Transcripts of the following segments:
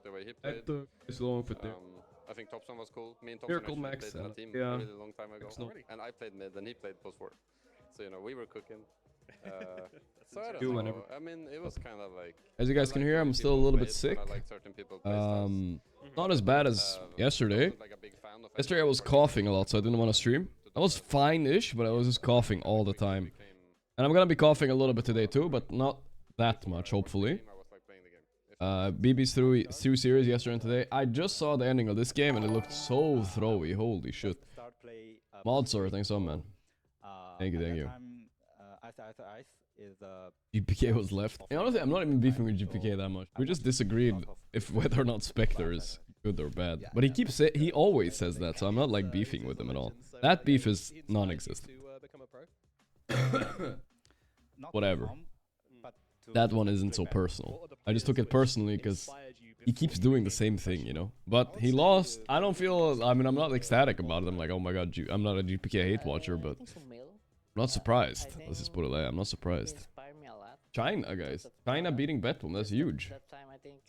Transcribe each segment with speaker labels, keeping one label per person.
Speaker 1: the way he played. I think Thompson was cool. Me and Thompson
Speaker 2: Miracle
Speaker 1: actually
Speaker 2: Max,
Speaker 1: played in a team
Speaker 2: yeah.
Speaker 1: a really long time ago. And I played mid and he played post-war. So, you know, we were cooking. So I don't know. I mean, it was kind of like...
Speaker 2: As you guys can hear, I'm still a little bit sick. Not as bad as yesterday. Yesterday I was coughing a lot, so I didn't want to stream. I was fine-ish, but I was just coughing all the time. And I'm gonna be coughing a little bit today too, but not that much, hopefully. BB's through series yesterday and today. I just saw the ending of this game and it looked so throwy. Holy shit. Modsor, thanks so man. Thank you, thank you. GPK was left. And honestly, I'm not even beefing with GPK that much. We just disagreed if whether or not Spectre is good or bad. But he always says that, so I'm not like beefing with him at all. That beef is non-existent. Whatever. That one isn't so personal. I just took it personally because he keeps doing the same thing, you know. But he lost. I don't feel... I mean, I'm not ecstatic about it. I'm like, oh my god, I'm not a GPK hate watcher, but... I'm not surprised. Let's just put it like that. I'm not surprised. China, guys. China beating Betwin. That's huge.
Speaker 3: That time, I think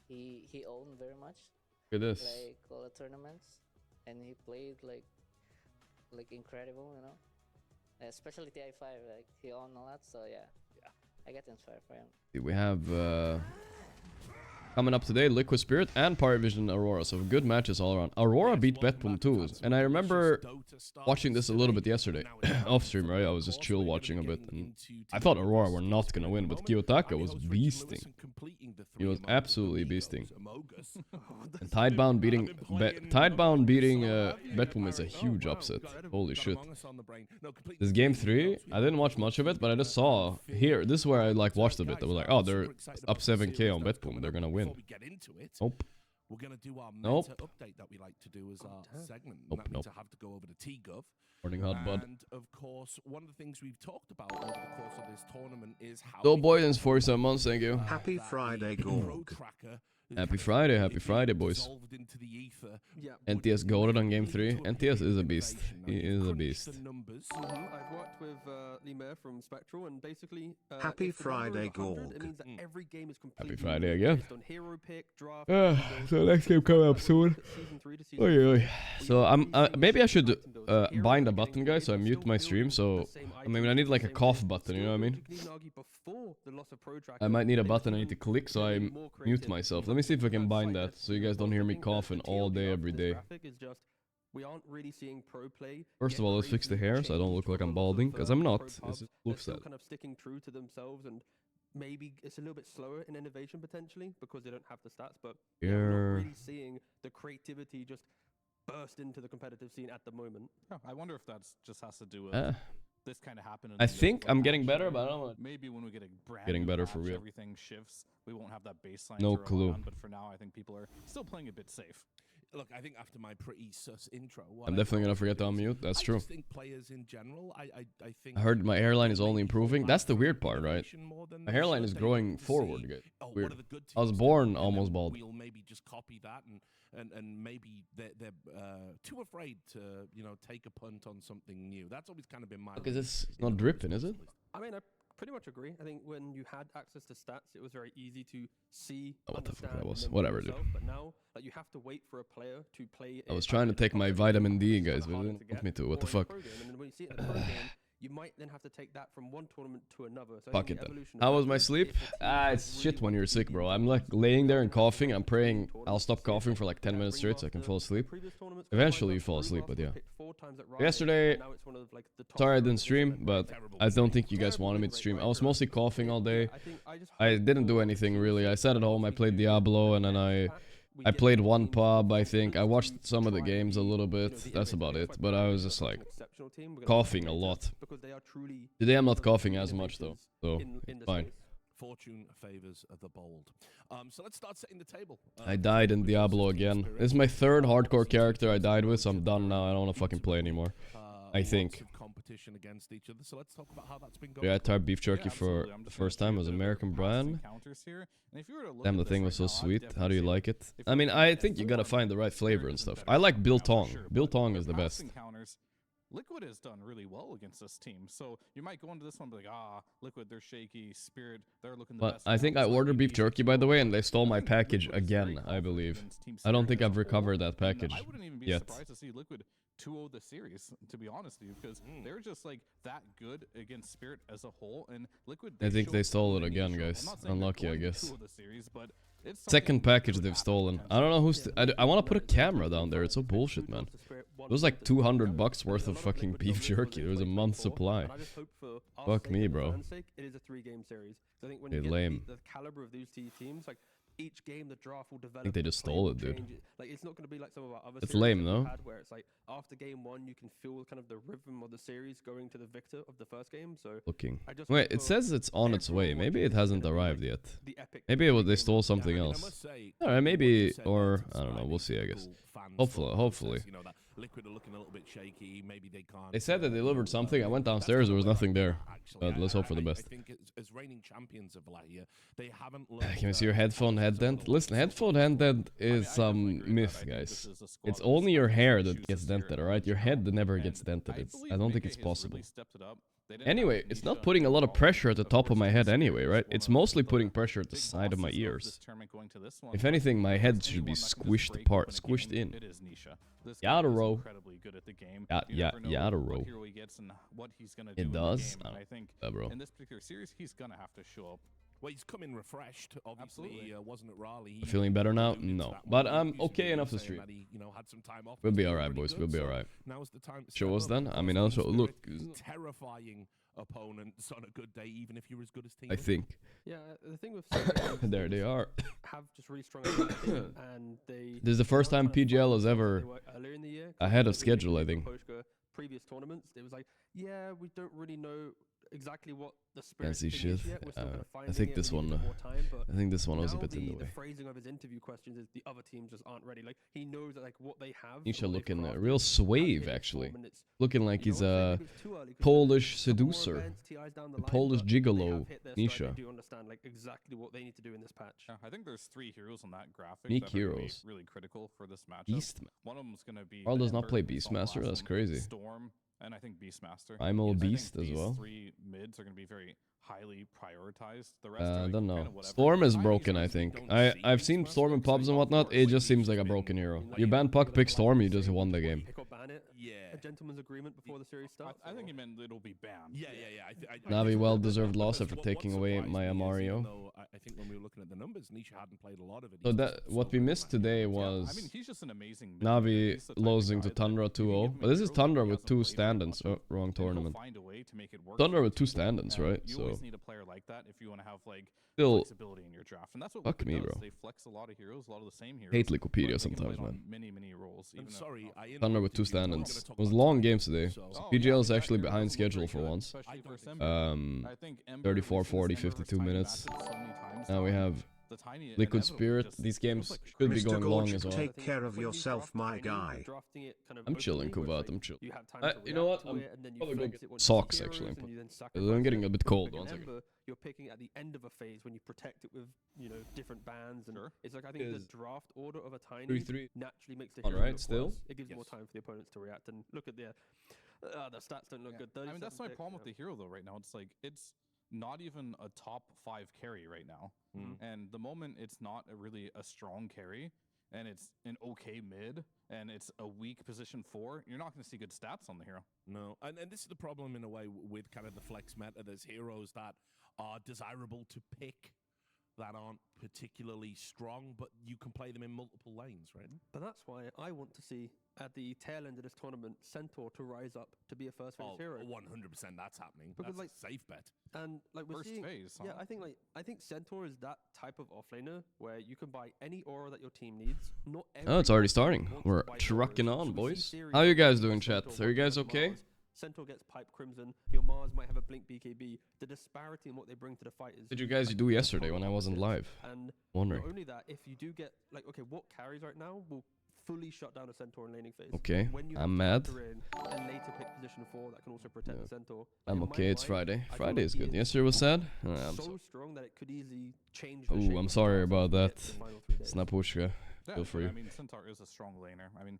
Speaker 3: he owned very much.
Speaker 2: Look at this.
Speaker 3: Like all the tournaments, and he played like incredible, you know. Especially TI5, like he owned a lot. So yeah, I get inspired for him.
Speaker 2: We have coming up today, Liquid Spirit and Paravision Aurora. So good matches all around. Aurora beat Betwin too. And I remember watching this a little bit yesterday. Off stream, right? I was just chill watching a bit. And I thought Aurora were not going to win, but Kiyotaka was beasting. He was absolutely beasting. And Tidebound beating Betwin is a huge upset. Holy shit. This game 3, I didn't watch much of it, but I just saw here. This is where I like watched a bit. I was like, oh, they're up 7k on Betwin. They're gonna win. Nope.
Speaker 4: We're gonna do our
Speaker 2: nope.
Speaker 4: update that we like to do as our segment.
Speaker 2: Nope,
Speaker 4: That means
Speaker 2: nope.
Speaker 4: I have to go over to TGov.
Speaker 2: Morning hot bud.
Speaker 4: And of course, one of the things we've talked about over the course of this tournament is how
Speaker 2: So Boydens 47 months, thank you.
Speaker 5: Happy Friday, Gorgc.
Speaker 2: Happy Friday, boys. NTS goaded on game 3. NTS is a beast. He is a beast.
Speaker 6: I've worked with Limer from Spectral, and basically
Speaker 5: Happy Friday, Gorgc.
Speaker 6: It means that every game is completely
Speaker 2: Happy Friday again.
Speaker 6: based on hero pick, draft.
Speaker 2: So next game coming up soon. Oy, oy. So I'm maybe I should bind a button, guys, so I mute my stream. So I mean I need like a cough button, you know what I mean? I might need a button I need to click, so I mute myself. Let me see if I can bind that, so you guys don't hear me coughing all day, every day. First of all, let's fix the hair, so I don't look like I'm balding, because I'm not. It looks sad.
Speaker 6: Kind of sticking true to themselves, and maybe it's a little bit slower in innovation potentially because they don't have the stats, but I'm not really seeing the creativity just burst into the competitive scene at the moment.
Speaker 7: Oh, I wonder if that's just has to do with this kind of happened.
Speaker 2: I think I'm getting better, but I don't know.
Speaker 7: Maybe when we get a brand
Speaker 2: Getting
Speaker 7: new
Speaker 2: better
Speaker 7: patch,
Speaker 2: for real.
Speaker 7: everything shifts. We won't have that baseline.
Speaker 2: No
Speaker 7: to rely
Speaker 2: clue.
Speaker 7: on, but for now, I think people are still playing a bit safe.
Speaker 4: Look, I think after my pretty sus intro,
Speaker 2: I'm definitely gonna forget to unmute. That's true.
Speaker 4: I just think players in general, I think
Speaker 2: I heard my hairline is only improving. That's the weird part, right? My hairline is growing forward. Weird. I was born almost bald.
Speaker 4: We'll maybe just copy that and maybe they're too afraid to, you know, take a punt on something new. That's always kind of been my...
Speaker 2: Because it's not dripping, is it?
Speaker 6: I mean, I pretty much agree. I think when you had access to stats, it was very easy to see,
Speaker 2: what the fuck
Speaker 6: understand,
Speaker 2: that was.
Speaker 6: and then
Speaker 2: Whatever,
Speaker 6: yourself.
Speaker 2: dude.
Speaker 6: But now, like, you have to wait for a player to play.
Speaker 2: I was trying to take my vitamin D, guys, but it didn't want me to. What the fuck?
Speaker 6: And then when you see it in the pro game, you might then have to take that from one tournament to another. So
Speaker 2: Fuck it then. How was my sleep? It's shit when you're sick, bro. I'm like laying there and coughing. I'm praying I'll stop coughing for like 10 minutes straight so I can fall asleep. Eventually you fall asleep, but yeah. Yesterday, sorry I didn't stream, but I don't think you guys wanted me to stream. I was mostly coughing all day. I didn't do anything really. I sat at home, I played Diablo, and then I played one pub, I think. I watched some of the games a little bit. That's about it. But I was just like coughing a lot. Today I'm not coughing as much though. So it's fine.
Speaker 4: Fortune favors the bold. So let's start setting the table.
Speaker 2: I died in Diablo again. This is my third hardcore character I died with, so I'm done now. I don't want to fucking play anymore. I think.
Speaker 4: Competition against each other. So let's talk about how that's been going.
Speaker 2: Yeah, I tried beef jerky for the first time. It was American brand. Damn, the thing was so sweet. How do you like it? I mean, I think you gotta find the right flavor and stuff. I like biltong. Biltong is the best.
Speaker 7: Liquid has done really well against this team. So you might go into this one and be like, Liquid, they're shaky. Spirit, they're looking the
Speaker 2: But
Speaker 7: best.
Speaker 2: I think I ordered beef jerky, by the way, and they stole my package again, I believe. I don't think I've recovered that package
Speaker 7: I wouldn't even be
Speaker 2: yet.
Speaker 7: surprised to see Liquid 2-0 the series, to be honest with you, because they're just like that good against Spirit as a whole. And Liquid,
Speaker 2: I think they stole it again, guys. Unlucky, I guess. Second package they've stolen. I don't know who's... I want to put a camera down there. It's so bullshit, man. It was like $200 worth of fucking beef jerky. There was a month's supply. Fuck me, bro.
Speaker 6: It is a 3-game series. I think when
Speaker 2: Hey,
Speaker 6: you get
Speaker 2: lame.
Speaker 6: the caliber of these two teams, like each game the draft will develop.
Speaker 2: I think they just stole it, dude.
Speaker 6: Like it's not going to be like some of our other.
Speaker 2: It's
Speaker 6: series
Speaker 2: lame,
Speaker 6: that we've
Speaker 2: though.
Speaker 6: had where it's like after game 1 you can feel kind of the rhythm of the series going to the victor of the first game. So
Speaker 2: Looking.
Speaker 6: I just
Speaker 2: Wait,
Speaker 6: hope
Speaker 2: it
Speaker 6: for
Speaker 2: says it's on its way.
Speaker 6: everyone
Speaker 2: Maybe it
Speaker 6: watching this
Speaker 2: hasn't
Speaker 6: is gonna be,
Speaker 2: arrived
Speaker 6: like,
Speaker 2: yet.
Speaker 6: the epic
Speaker 2: Maybe they stole
Speaker 4: I
Speaker 2: something
Speaker 4: mean, I
Speaker 2: else.
Speaker 4: must say,
Speaker 2: Alright,
Speaker 4: what you
Speaker 2: maybe,
Speaker 4: said
Speaker 2: or
Speaker 4: there to
Speaker 2: I don't know.
Speaker 4: describe
Speaker 2: We'll see, I guess.
Speaker 4: typical fans
Speaker 2: Hopefully,
Speaker 4: thought
Speaker 2: hopefully.
Speaker 4: process, you know, that Liquid are looking a little bit shaky. Maybe they can't.
Speaker 2: They said they delivered something. I went
Speaker 4: That's
Speaker 2: downstairs. There
Speaker 4: not
Speaker 2: was
Speaker 4: the way
Speaker 2: nothing
Speaker 4: I
Speaker 2: there.
Speaker 4: feel, actually.
Speaker 2: But let's hope for the best.
Speaker 4: I think as reigning champions of Wallachia, they haven't.
Speaker 2: Can we see your headphone head dent? Listen, headphone head dent is some myth, guys. It's only your hair that gets dented, alright? Your head never gets dented. I don't think it's possible. Anyway, it's not putting a lot of pressure at the top of my head anyway, right? It's mostly putting pressure at the side of my ears. If anything, my head should be squished apart, squished in. Yadaro. Yadaro. It does?
Speaker 7: I think
Speaker 2: Bro.
Speaker 7: in this particular series, he's gonna have to show up.
Speaker 4: Well, he's coming refreshed. Obviously, wasn't it Raleigh?
Speaker 2: Feeling better now? No. But I'm okay enough to stream.
Speaker 4: Had some time off.
Speaker 2: We'll be alright, boys. We'll be alright.
Speaker 4: Now's the time to
Speaker 2: Show us
Speaker 4: step up.
Speaker 2: then. I mean, also, look.
Speaker 4: Terrifying opponents on a good day, even if you're as good as team.
Speaker 2: I think.
Speaker 6: Yeah, the thing with Spirit is
Speaker 2: There they are.
Speaker 6: have just really strong identity, and they.
Speaker 2: This is the first time PGL has ever
Speaker 6: they were earlier in the year,
Speaker 2: ahead of
Speaker 6: compared to
Speaker 2: schedule, I
Speaker 6: the
Speaker 2: think.
Speaker 6: Previous tournaments, it was like, yeah, we don't really know exactly what the Spirit
Speaker 2: Fancy
Speaker 6: thing
Speaker 2: shit.
Speaker 6: is yet. We're still kind of
Speaker 2: I
Speaker 6: finding
Speaker 2: think
Speaker 6: it.
Speaker 2: this
Speaker 6: We need
Speaker 2: one.
Speaker 6: a bit more time, but
Speaker 2: I think this one was a
Speaker 6: now
Speaker 2: bit in the
Speaker 6: the
Speaker 2: way.
Speaker 6: phrasing of his interview questions is the other teams just aren't ready. Like he knows that like what they have. and
Speaker 2: Nisha
Speaker 6: what they've
Speaker 2: looking
Speaker 6: crafted
Speaker 2: real
Speaker 6: has
Speaker 2: suave,
Speaker 6: hit its
Speaker 2: actually.
Speaker 6: form, and it's,
Speaker 2: Looking like
Speaker 6: you
Speaker 2: he's
Speaker 6: know,
Speaker 2: a
Speaker 6: maybe it's too early 'cause
Speaker 2: Polish
Speaker 6: there's a couple more
Speaker 2: seducer.
Speaker 6: events, TIs down the
Speaker 2: A
Speaker 6: line,
Speaker 2: Polish
Speaker 6: but they
Speaker 2: gigolo,
Speaker 6: have hit their stride.
Speaker 2: Nisha.
Speaker 6: They do understand like exactly what they need to do in this patch.
Speaker 7: Yeah, I think there's 3 heroes on that graphic.
Speaker 2: Meek
Speaker 7: that are gonna be
Speaker 2: heroes.
Speaker 7: really critical for this matchup.
Speaker 2: Beastman.
Speaker 7: One of them is going to be.
Speaker 2: Carl does not
Speaker 7: Ember,
Speaker 2: play
Speaker 7: we saw in the
Speaker 2: Beastmaster,
Speaker 7: last
Speaker 2: that's
Speaker 7: one,
Speaker 2: crazy.
Speaker 7: Storm, and I think Beastmaster.
Speaker 2: I'm all
Speaker 7: I think
Speaker 2: beast as
Speaker 7: these
Speaker 2: well.
Speaker 7: 3 mids are going to be very highly prioritized. The rest
Speaker 2: I
Speaker 7: are like,
Speaker 2: don't
Speaker 7: kinda
Speaker 2: know.
Speaker 7: whatever.
Speaker 2: Storm is
Speaker 7: I
Speaker 2: broken, I
Speaker 7: usually
Speaker 2: think.
Speaker 7: don't see
Speaker 2: I've seen
Speaker 7: Beastmaster
Speaker 2: Storm in pubs and
Speaker 7: because
Speaker 2: whatnot. It just seems like a broken hero. You ban Puck, pick Storm, you just won the game.
Speaker 6: Pick or ban it.
Speaker 4: Yeah.
Speaker 6: A gentleman's agreement before the series starts.
Speaker 7: I think he meant it'll be banned.
Speaker 4: Yeah.
Speaker 2: Navi, well-deserved loss
Speaker 4: Because
Speaker 2: after
Speaker 4: what
Speaker 2: taking away
Speaker 4: surprised
Speaker 2: my
Speaker 4: me is,
Speaker 2: Amario.
Speaker 4: even though I think when we were looking at the numbers, Nisha hadn't played a lot of it.
Speaker 2: So
Speaker 4: He's
Speaker 2: that
Speaker 4: just
Speaker 2: what we
Speaker 4: so
Speaker 2: missed
Speaker 4: good.
Speaker 2: today
Speaker 7: Yeah,
Speaker 2: was
Speaker 7: I mean, he's just an amazing
Speaker 2: Navi
Speaker 7: He's the type of
Speaker 2: losing
Speaker 7: guy
Speaker 2: to
Speaker 7: that
Speaker 2: Tundra
Speaker 7: you give
Speaker 2: 2-0.
Speaker 7: him
Speaker 2: But
Speaker 7: a
Speaker 2: this is
Speaker 7: hero,
Speaker 2: Tundra
Speaker 7: he
Speaker 2: with
Speaker 7: hasn't
Speaker 2: 2
Speaker 7: played very
Speaker 2: stand-ins.
Speaker 7: much,
Speaker 2: Wrong
Speaker 7: and he'll
Speaker 2: tournament.
Speaker 7: find a way to make it work
Speaker 2: Tundra
Speaker 7: for
Speaker 2: with
Speaker 7: the
Speaker 2: 2
Speaker 7: team,
Speaker 2: stand-ins,
Speaker 7: and
Speaker 2: right?
Speaker 7: You
Speaker 2: So
Speaker 7: always need a player like that if you want to have like
Speaker 2: still
Speaker 7: flexibility in your draft, and that's what
Speaker 2: fuck
Speaker 7: Liquid
Speaker 2: me,
Speaker 7: does.
Speaker 2: bro.
Speaker 7: They flex a lot of heroes, a lot of the same heroes.
Speaker 2: hate
Speaker 7: but
Speaker 2: Liquipedia
Speaker 7: they can
Speaker 2: sometimes,
Speaker 7: play it on
Speaker 2: man.
Speaker 7: many roles.
Speaker 4: I'm
Speaker 7: even if-
Speaker 4: sorry, I
Speaker 2: Thunder with 2 stand-ins. It was long games today.
Speaker 7: Oh,
Speaker 2: PGL is
Speaker 7: yeah,
Speaker 2: actually
Speaker 7: exactly.
Speaker 2: behind
Speaker 7: Those look
Speaker 2: schedule
Speaker 7: very
Speaker 2: for
Speaker 7: good,
Speaker 2: once.
Speaker 7: especially
Speaker 4: I
Speaker 7: versus
Speaker 4: don't
Speaker 7: Ember. I think Ember,
Speaker 2: 34,
Speaker 7: we've seen
Speaker 2: 40,
Speaker 7: this Ember
Speaker 2: 52
Speaker 7: versus Tiny
Speaker 2: minutes.
Speaker 7: matchup so many times
Speaker 2: Now we
Speaker 7: that
Speaker 2: have
Speaker 7: the Tiny
Speaker 2: Liquid
Speaker 7: inevitably
Speaker 2: Spirit.
Speaker 7: just
Speaker 2: These
Speaker 7: feels
Speaker 2: games
Speaker 7: like
Speaker 2: could be
Speaker 5: Mr.
Speaker 2: going long
Speaker 5: Gorgc,
Speaker 2: as well.
Speaker 5: take care of yourself, my guy.
Speaker 2: I'm chilling, Kuvat. I'm chill.
Speaker 6: You have time to
Speaker 2: You know what?
Speaker 6: react to
Speaker 2: I'm
Speaker 6: it, and then you
Speaker 2: probably gonna
Speaker 6: flex
Speaker 2: get
Speaker 6: it once you
Speaker 2: socks,
Speaker 6: see
Speaker 2: actually,
Speaker 6: heroes,
Speaker 2: and
Speaker 6: and you then
Speaker 2: I'm
Speaker 6: sacrifice
Speaker 2: getting
Speaker 6: it.
Speaker 2: a bit cold.
Speaker 6: Like in
Speaker 2: 1 second.
Speaker 6: Ember, you're picking at the end of a phase when you protect it with, you know, different bands, and
Speaker 7: Sure.
Speaker 6: it's like I think
Speaker 2: Is
Speaker 6: the draft order of a Tiny
Speaker 2: 3-3.
Speaker 6: naturally makes the
Speaker 2: On
Speaker 6: hero
Speaker 2: right
Speaker 6: look
Speaker 2: still?
Speaker 6: worse. It gives more
Speaker 4: Yes.
Speaker 6: time for the opponents to react, and look at the stats don't look
Speaker 7: Yeah.
Speaker 6: good.
Speaker 7: I mean, that's
Speaker 6: 37
Speaker 7: my
Speaker 6: picks,
Speaker 7: problem
Speaker 6: you
Speaker 7: with
Speaker 6: know.
Speaker 7: the hero though. Right now, it's like it's not even a top 5 carry right now, and the moment it's not really a strong carry, and it's an okay mid, and it's a weak position 4, you're not going to see good stats on the hero.
Speaker 4: No, and this is the problem in a way with kind of the flex meta. There's heroes that are desirable to pick that aren't particularly strong, but you can play them in multiple lanes, right?
Speaker 6: But that's why I want to see at the tail end of this tournament Centaur to rise up to be a first phase hero.
Speaker 4: 100% that's happening.
Speaker 6: Because,
Speaker 4: That's
Speaker 6: like,
Speaker 4: a safe bet.
Speaker 6: And like we're
Speaker 7: First
Speaker 6: seeing,
Speaker 7: phase,
Speaker 6: yeah,
Speaker 7: huh?
Speaker 6: I think Centaur is that type of offlaner where you can buy any aura that your team needs. Not
Speaker 2: Oh, it's already
Speaker 6: every
Speaker 2: starting.
Speaker 6: wants to
Speaker 2: We're
Speaker 6: buy
Speaker 2: trucking
Speaker 6: auras.
Speaker 2: on,
Speaker 6: So we see
Speaker 2: boys.
Speaker 6: series
Speaker 2: How you
Speaker 6: where
Speaker 2: guys doing,
Speaker 6: Centaur
Speaker 2: chat?
Speaker 6: wants
Speaker 2: Are you
Speaker 6: to
Speaker 2: guys
Speaker 6: have
Speaker 2: okay?
Speaker 6: Mars, Centaur gets Pipe Crimson. Your Mars might have a Blink BKB. The disparity in what they bring to the fight is.
Speaker 2: What did you guys
Speaker 6: like,
Speaker 2: do yesterday when I
Speaker 6: polar
Speaker 2: wasn't
Speaker 6: opposites.
Speaker 2: live?
Speaker 6: And
Speaker 2: Wondering.
Speaker 6: not only that, if you do get like, okay, what carries right now will fully shut down a Centaur in laning phase.
Speaker 2: Okay,
Speaker 6: When you
Speaker 2: I'm
Speaker 6: have
Speaker 2: mad.
Speaker 6: Counter in and later pick position 4 that can also protect
Speaker 2: Yeah.
Speaker 6: the Centaur.
Speaker 2: I'm
Speaker 6: In my
Speaker 2: okay, it's
Speaker 6: mind,
Speaker 2: Friday.
Speaker 6: I feel
Speaker 2: Friday
Speaker 6: like
Speaker 2: is
Speaker 6: he
Speaker 2: good.
Speaker 6: is
Speaker 2: Yesterday was sad. I'm
Speaker 6: so
Speaker 2: sorry.
Speaker 6: strong that it could easily change the
Speaker 2: Ooh,
Speaker 6: shape
Speaker 2: I'm
Speaker 6: of the
Speaker 2: sorry
Speaker 6: draft
Speaker 2: about
Speaker 6: once we get
Speaker 2: that.
Speaker 6: to the final 3 days.
Speaker 2: Snapushka.
Speaker 7: Yeah,
Speaker 2: Feel free.
Speaker 7: I mean, Centaur is a strong laner. I mean,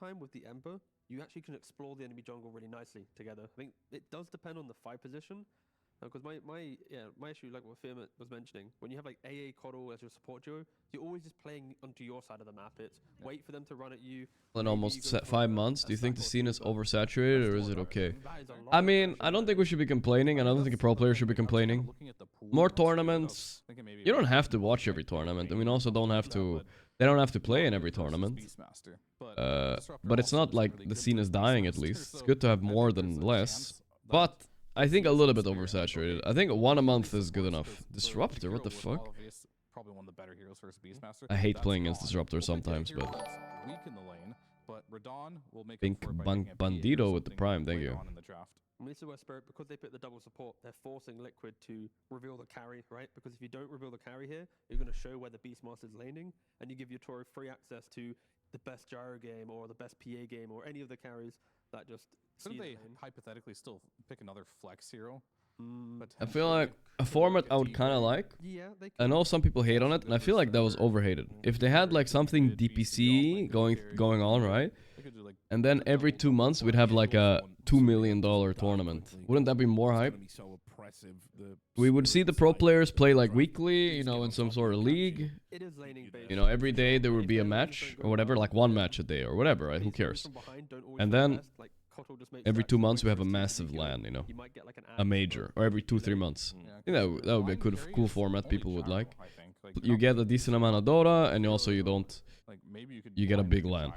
Speaker 6: time with the Ember, you actually can explore the enemy jungle really nicely together. I think it does depend on the fight position, Because my issue, like what Firma was mentioning, when you have like AA Coddle as your support duo, you're always just playing onto your side of the map. It's wait for them to run at you.
Speaker 2: In
Speaker 6: maybe
Speaker 2: almost
Speaker 6: you go for
Speaker 2: 5
Speaker 6: a
Speaker 2: months, do you think the
Speaker 6: stack or
Speaker 2: scene
Speaker 6: two,
Speaker 2: is
Speaker 6: but
Speaker 2: oversaturated or
Speaker 6: that's
Speaker 2: is it
Speaker 6: still
Speaker 2: okay?
Speaker 6: that is a lot
Speaker 2: I
Speaker 6: of
Speaker 2: mean,
Speaker 6: pressure.
Speaker 2: I don't think we should be complaining, and I don't think a pro player should be complaining. More tournaments. You don't have to watch every tournament. I mean, also don't have to. They don't have to play in every tournament. But it's not like the scene is dying. At least it's good to have more than less. But I think a little bit oversaturated. I think 1 a month is good enough. Disruptor, what the fuck?
Speaker 7: Probably one of the better heroes versus Beastmaster.
Speaker 2: I hate playing against Disruptor sometimes, but
Speaker 7: weak in the lane, but Radon will make
Speaker 2: Pink Bandito with the prime, thank you.
Speaker 6: And this is where Spirit, because they put the double support, they're forcing Liquid to reveal the carry, right? Because if you don't reveal the carry here, you're going to show where the Beastmaster is laning, and you give your Toro free access to the best gyro game or the best PA game or any of the carries that just.
Speaker 7: Shouldn't they hypothetically still pick another flex hero?
Speaker 2: I feel like a format I would kind of like.
Speaker 6: Yeah,
Speaker 2: I know some people hate on it, and I feel like that was overhated. If they had like something DPC going on, right? And then every 2 months we'd have like a $2 million tournament. Wouldn't that be more hype? We would see the pro players play like weekly, you know, in some sort of league.
Speaker 6: It is laning based.
Speaker 2: You know, every day there would be a match or whatever, like 1 match a day or whatever, right? Who cares? And then every 2 months we have a massive LAN, you know, a major, or every 2-3 months. You know, that would be a cool format people would like. You get a decent amount of Dota, and also you get a big LAN.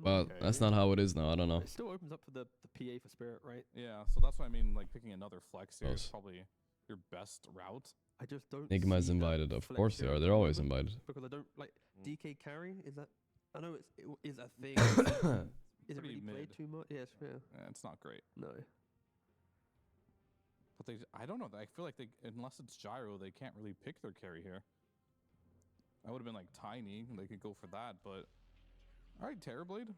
Speaker 2: But that's not how it is now. I don't know.
Speaker 6: It still opens up for the PA for Spirit, right?
Speaker 7: Yeah, so that's what I mean. Like picking another flex here is probably your best route.
Speaker 6: I just don't.
Speaker 2: Nigma's invited, of course they are. They're always invited.
Speaker 6: Because I don't like DK carry. Is that? I know it is a thing. Is it really played too much? Yes, yeah.
Speaker 7: It's not great.
Speaker 6: No.
Speaker 7: But I don't know. I feel like unless it's gyro, they can't really pick their carry here. I would have been like Tiny. They could go for that, but. Alright, Terrorblade.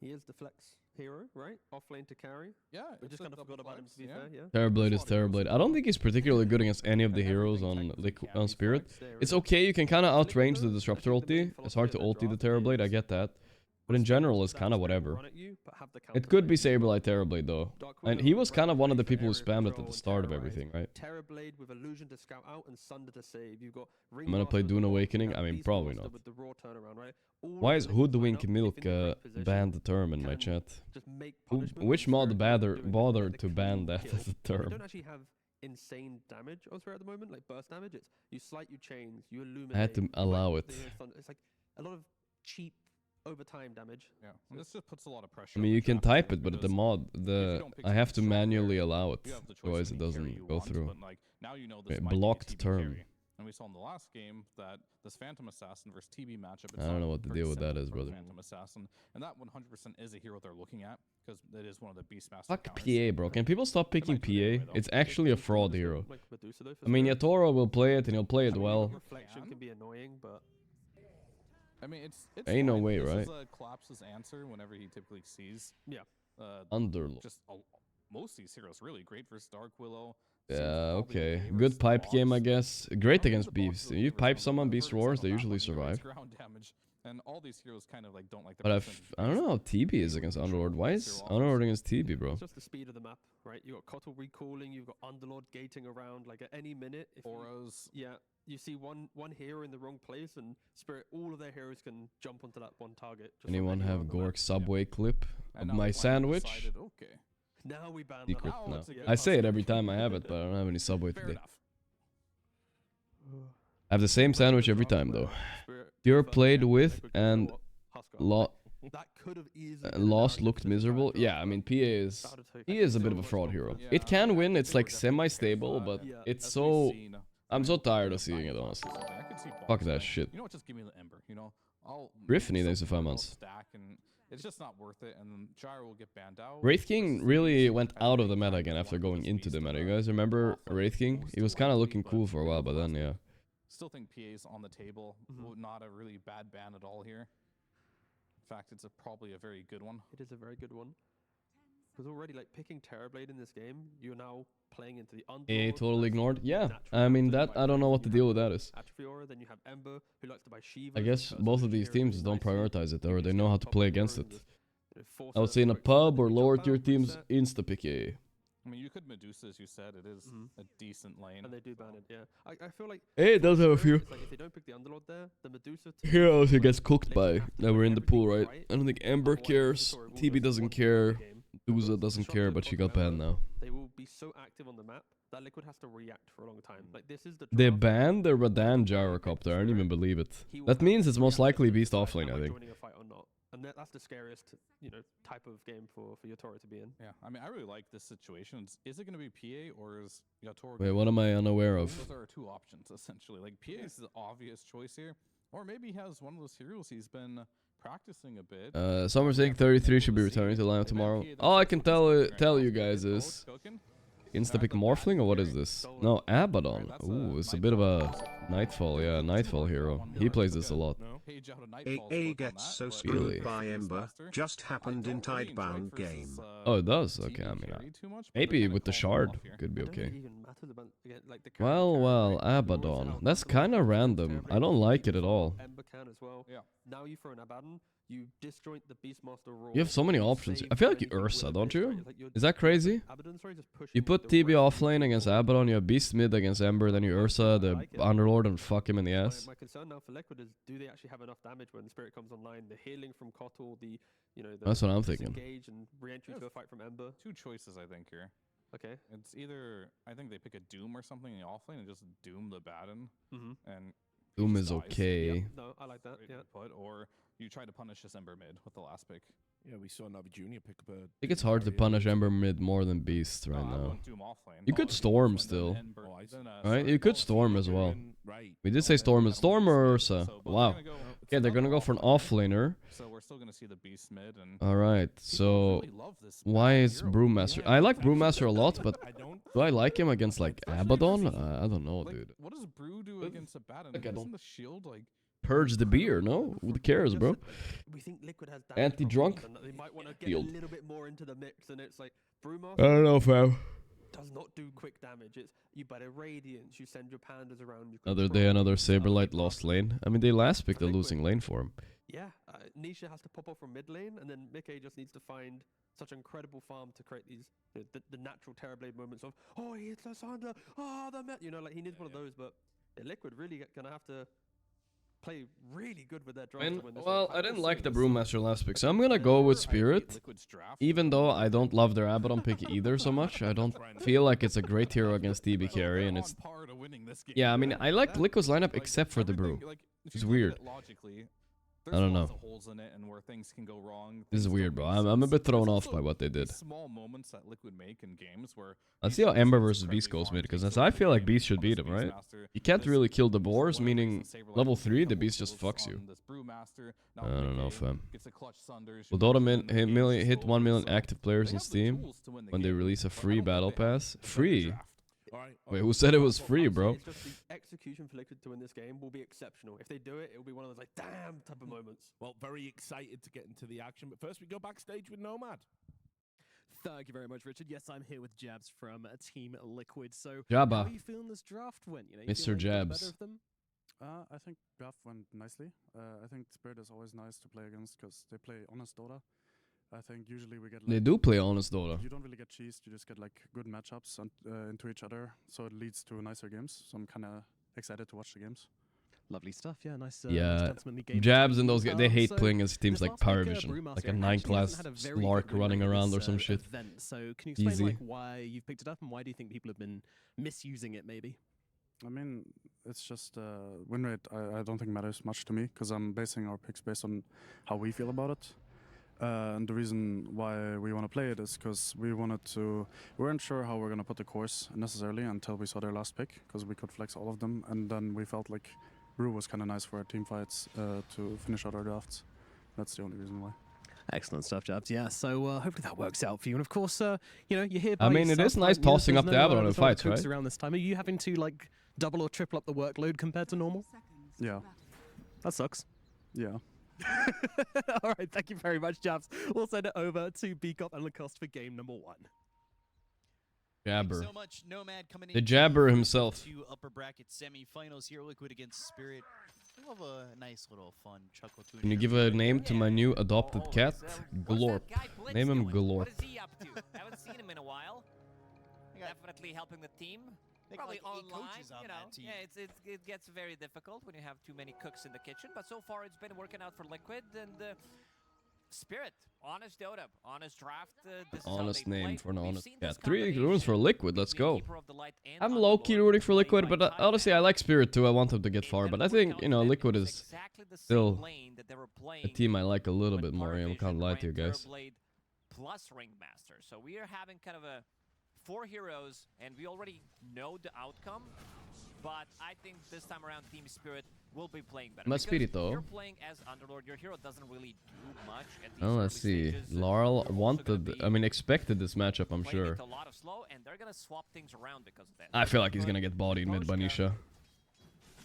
Speaker 6: He is the flex hero, right? Off lane to carry.
Speaker 7: Yeah,
Speaker 6: we just kind of forgot about him, to be fair, yeah.
Speaker 2: Terrorblade is Terrorblade. I don't think he's particularly good against any of the heroes on Spirit. It's okay, you can kind of outrange the Disruptor ulti. It's hard to ulti the Terrorblade, I get that. But in general, it's kind of whatever. It could be Saberlight Terrorblade though. And he was kind of one of the people who spammed it at the start of everything, right?
Speaker 6: Terrorblade with Illusion to scout out and Sunder to save. You've got
Speaker 2: I'm gonna play Dune Awakening? I mean, probably not. Why is Hoodwink Milk banned the term in my chat? Which mod bothered to ban that as a term?
Speaker 6: You don't actually have insane damage on Spirit at the moment, like burst damage. It's you slight, you chains, you illuminate.
Speaker 2: I had to allow it.
Speaker 6: It's like a lot of cheap overtime damage.
Speaker 7: Yeah, and this just puts a lot of pressure.
Speaker 2: I mean, you can type it, but I have to manually allow it, otherwise it doesn't go through.
Speaker 7: But like now you know this
Speaker 2: blocked term.
Speaker 7: And we saw in the last game that this Phantom Assassin versus TB matchup.
Speaker 2: I don't know what the deal with that is, brother.
Speaker 7: Phantom Assassin, and that 100% is a hero they're looking at because it is one of the Beastmaster.
Speaker 2: Fuck PA, bro. Can people stop picking PA? It's actually a fraud hero. I mean, Yatoro will play it and he'll play it well.
Speaker 6: Reflection can be annoying, but.
Speaker 7: I mean, it's
Speaker 2: ain't no way,
Speaker 7: this
Speaker 2: right?
Speaker 7: Is Collapse's answer whenever he typically sees.
Speaker 6: Yeah.
Speaker 2: Underlord.
Speaker 7: Just most of these heroes really great versus Dark Willow.
Speaker 2: Yeah, okay. Good pipe game, I guess. Great against beefs. You pipe someone, beast roars, they usually survive.
Speaker 7: Ground damage, and all these heroes kind of like don't like the.
Speaker 2: But I don't know how TB is against Underlord. Why is Underlord against TB, bro?
Speaker 6: It's just the speed of the map, right? You got Kotl recalling, you've got Underlord gating around. Like at any minute, if
Speaker 7: Auras.
Speaker 6: You see one hero in the wrong place, and Spirit, all of their heroes can jump onto that one target.
Speaker 2: Anyone have Gorgc subway clip of my sandwich?
Speaker 7: Okay.
Speaker 6: Now we ban
Speaker 2: secret. No. I say it every time I have it, but I don't have any subway today. I have the same sandwich every time though. Pure played with and lost looked miserable. Yeah, I mean PA is a bit of a fraud hero. It can win. It's like semi-stable, but it's so. I'm so tired of seeing it, honestly. Fuck that shit.
Speaker 7: You know what? Just give me the Ember. You know,
Speaker 2: Griffin needs to 5 months.
Speaker 7: It's just not worth it, and Gyro will get banned out.
Speaker 2: Wraith King really went out of the meta again after going into the meta. You guys remember Wraith King? He was kind of looking cool for a while, but then, yeah.
Speaker 7: Still think PA's on the table. Not a really bad ban at all here. In fact, it's probably a very good one.
Speaker 6: It is a very good one. Because already, like, picking Terrorblade in this game, you're now playing into the
Speaker 2: Underlord. Totally ignored? Yeah. I mean, that I don't know what the deal with that is.
Speaker 6: Aura, then you have Ember, who likes to buy Shiva.
Speaker 2: I guess both of these teams don't prioritize it, or they know how to play against it. I would say in a pub or lower tier teams, insta-pick AA.
Speaker 7: I mean, you could Medusa, as you said. It is a decent lane.
Speaker 6: And they do ban it, yeah. I feel like...
Speaker 2: It does have a few
Speaker 6: It's like if they don't pick the Underlord there, the Medusa...
Speaker 2: heroes who gets cooked
Speaker 6: Liquid
Speaker 2: by
Speaker 6: have to
Speaker 2: that
Speaker 6: do
Speaker 2: were in the pool,
Speaker 6: everything
Speaker 2: right? I don't think Ember
Speaker 6: Otherwise,
Speaker 2: cares,
Speaker 6: Victoria will
Speaker 2: TB
Speaker 6: just
Speaker 2: doesn't
Speaker 6: win the
Speaker 2: care,
Speaker 6: game.
Speaker 2: Duza doesn't care, but she got banned now.
Speaker 6: They will be so active on the map that Liquid has to react for a long time. Like, this is the...
Speaker 2: They
Speaker 6: draft.
Speaker 2: banned the Radan Gyrocopter, I don't even believe it. That means it's most likely Beast offlane, I think.
Speaker 6: Joining a fight or not. And that's the scariest, type of game for Yotoro to be in.
Speaker 7: Yeah, I mean, I really like this situation. Is it going to be PA or is Yotoro?
Speaker 2: Wait, what am I unaware of?
Speaker 7: Those are two options, essentially. Like, PA is the obvious choice here. Or maybe he has one of those heroes he's been practicing a bit.
Speaker 2: Some are saying 33 should be returning to lineup tomorrow. All I can tell you guys is... Insta-pick Morphling, or what is this? No, Abaddon. Ooh, it's a bit of a Nightfall, yeah, Nightfall hero. He plays this a lot.
Speaker 5: AA gets so screwed by Ember. Just happened in Tidebound game.
Speaker 2: Oh, it does? Okay, I mean, maybe with the shard could be okay. Well, Abaddon. That's kind of random. I don't like it at all.
Speaker 6: Ember can as well. Yeah. Now you throw an Abaddon, you disjoint the Beastmaster Aurora.
Speaker 2: You have so many options. I feel like you Ursa, don't you? Is that crazy?
Speaker 6: Abaddon, sorry, just
Speaker 2: You put TB offlane against Abaddon, you have Beast mid against Ember, then you Ursa the Underlord and fuck him in the ass.
Speaker 6: My concern now for Liquid is, do they actually have enough damage when Spirit comes online? The healing from Kotl, the
Speaker 2: That's what I'm thinking.
Speaker 6: Engage and re-entry to a fight from Ember.
Speaker 7: Two choices, I think, here.
Speaker 6: Okay.
Speaker 7: It's either, I think they pick a Doom or something in the offlane and just Doom the Baden. And
Speaker 2: Doom is okay.
Speaker 6: Yeah, no, I like that. Yeah.
Speaker 7: Or you try to punish this Ember mid with the last pick.
Speaker 4: Yeah, we saw Navi Junior pick up a...
Speaker 2: I think it's hard to punish Ember mid more than Beast right now. You could Storm still. Right? You could Storm as well. We did say Storm. Is Storm or Ursa? Wow. Okay, they're gonna go for an offlaner.
Speaker 7: So we're still gonna see the Beast mid and...
Speaker 2: Alright, so... Why is Brewmaster? I like Brewmaster a lot, but... Do I like him against, like, Abaddon? I don't know, dude.
Speaker 7: What does Brew do against a Baden? Isn't the shield, like...
Speaker 2: Purge the beer, no? Who cares, bro?
Speaker 6: We think Liquid has
Speaker 2: Anti-drunk?
Speaker 6: They might want to get a little bit more into the mix, and it's like Brewmaster.
Speaker 2: I don't know, fam.
Speaker 6: Does not do quick damage. It's you buy a Radiance, you send your pandas around. You
Speaker 2: another day, another Saberlight lost lane. I mean, they last picked a losing lane for him.
Speaker 6: Yeah, Nisha has to pop off from mid lane, and then Mickey just needs to find such an incredible farm to create these the natural Terrorblade moments of he hits Lysandra, like he needs one of those. But Liquid really gonna have to play really good with that draft.
Speaker 2: Well, I didn't like the Brewmaster last pick, so I'm gonna go with Spirit. Even though I don't love their Abaddon pick either so much, I don't feel like it's a great hero against DB carry, and it's... Yeah, I mean, I like Liquid's lineup except for the Brew. It's weird. I don't know.
Speaker 7: Holes in it and where things can go wrong.
Speaker 2: This is weird, bro. I'm a bit thrown off by what they did.
Speaker 7: Small moments that Liquid make in games where
Speaker 2: let's see how Ember versus Beast goes mid, because I feel like Beast should beat him, right? You can't really kill the boars, meaning level 3, the Beast just fucks you. I don't know, fam. Will Dota hit 1 million active players in Steam when they release a free battle pass? Free? Wait, who said it was free, bro?
Speaker 6: It's just the execution for Liquid to win this game will be exceptional. If they do it, it'll be one of those like damn type of moments.
Speaker 4: Well, very excited to get into the action, but first we go backstage with Nomad.
Speaker 8: Thank you very much, Richard. Yes, I'm here with Jabs from Team Liquid. So,
Speaker 2: Jabba.
Speaker 8: how are you feeling this draft went?
Speaker 2: Mr. Jabs.
Speaker 9: I think draft went nicely. I think Spirit is always nice to play against because they play honest Dota. I think usually we get like,
Speaker 2: they do play honest Dota.
Speaker 9: You don't really get cheesed, you just get like good matchups into each other, so it leads to nicer games. So I'm kind of excited to watch the games.
Speaker 8: Lovely stuff, yeah, nice.
Speaker 2: Yeah, Jabs and those guys, they hate playing against teams like Paravision, like a 9-class Lark running around or some shit.
Speaker 8: So can you explain like why you've picked it up and why do you think people have been misusing it maybe?
Speaker 9: I mean, it's just win rate I don't think matters much to me because I'm basing our picks based on how we feel about it. And the reason why we want to play it is because we weren't sure how we're going to put the course necessarily until we saw their last pick, because we could flex all of them, and then we felt like Brew was kind of nice for our team fights to finish out our drafts. That's the only reason why.
Speaker 8: Excellent stuff, Jabs. Yeah, so hopefully that works out for you. And of course, you hear.
Speaker 2: I mean, it is nice tossing up the Abaddon in fights, right?
Speaker 8: Around this time, are you having to like double or triple up the workload compared to normal?
Speaker 9: Yeah.
Speaker 8: That sucks.
Speaker 9: Yeah.
Speaker 8: All right, thank you very much, Jabs. We'll send it over to Bcop and Lacoste for game number 1.
Speaker 2: Jabber.
Speaker 10: So much. Nomad coming
Speaker 2: the Jabber himself.
Speaker 10: Two upper bracket semi-finals here. Liquid against Spirit. I love a nice little fun chuckle to it.
Speaker 2: Can you give a name to my new adopted cat? Glorp. Name him Glorp.
Speaker 11: What is he up to? Haven't seen him in a while. definitely helping the team.
Speaker 10: They
Speaker 11: Probably
Speaker 10: got like 8
Speaker 11: online,
Speaker 10: coaches on
Speaker 11: you know.
Speaker 10: that team.
Speaker 11: Yeah, it gets very difficult when you have too many cooks in the kitchen. But so far, it's been working out for Liquid and Spirit. Honest Dota, honest draft. This is
Speaker 2: Honest
Speaker 11: how they
Speaker 2: name
Speaker 11: play.
Speaker 2: for an
Speaker 11: We've
Speaker 2: honest.
Speaker 11: seen
Speaker 2: Yeah,
Speaker 11: this
Speaker 2: 3
Speaker 11: combination
Speaker 2: runes for Liquid. Let's
Speaker 11: between
Speaker 2: go.
Speaker 11: Keeper of the Light and
Speaker 2: I'm
Speaker 11: Underlord
Speaker 2: low-key rooting for
Speaker 11: played
Speaker 2: Liquid,
Speaker 11: by
Speaker 2: but honestly, I like Spirit too. I want them to get
Speaker 11: It
Speaker 2: far, but
Speaker 11: didn't
Speaker 2: I
Speaker 11: work
Speaker 2: think,
Speaker 11: out
Speaker 2: you know,
Speaker 11: for them.
Speaker 2: Liquid
Speaker 11: It was
Speaker 2: is
Speaker 11: exactly the same
Speaker 2: still
Speaker 11: lane that they were
Speaker 2: a
Speaker 11: playing
Speaker 2: team I like a little
Speaker 11: when
Speaker 2: bit more. I'm
Speaker 11: Paravision
Speaker 2: can't lie to you
Speaker 11: ran
Speaker 2: guys.
Speaker 11: Terrorblade plus Ringmaster. So we are having kind of a 4 heroes, and we already know the outcome. But I think this time around, Team Spirit will be playing better.
Speaker 2: Mas
Speaker 11: Because
Speaker 2: Spirito.
Speaker 11: you're playing as Underlord. Your hero doesn't really do much at these
Speaker 2: Oh, let's
Speaker 11: early
Speaker 2: see.
Speaker 11: stages.
Speaker 2: Laurel
Speaker 11: You're also gonna
Speaker 2: wanted,
Speaker 11: be
Speaker 2: I mean, expected this matchup, I'm
Speaker 11: playing
Speaker 2: sure.
Speaker 11: into a lot of slow, and they're gonna swap things around because of that.
Speaker 2: I feel like he's gonna get bodied mid by Nisha.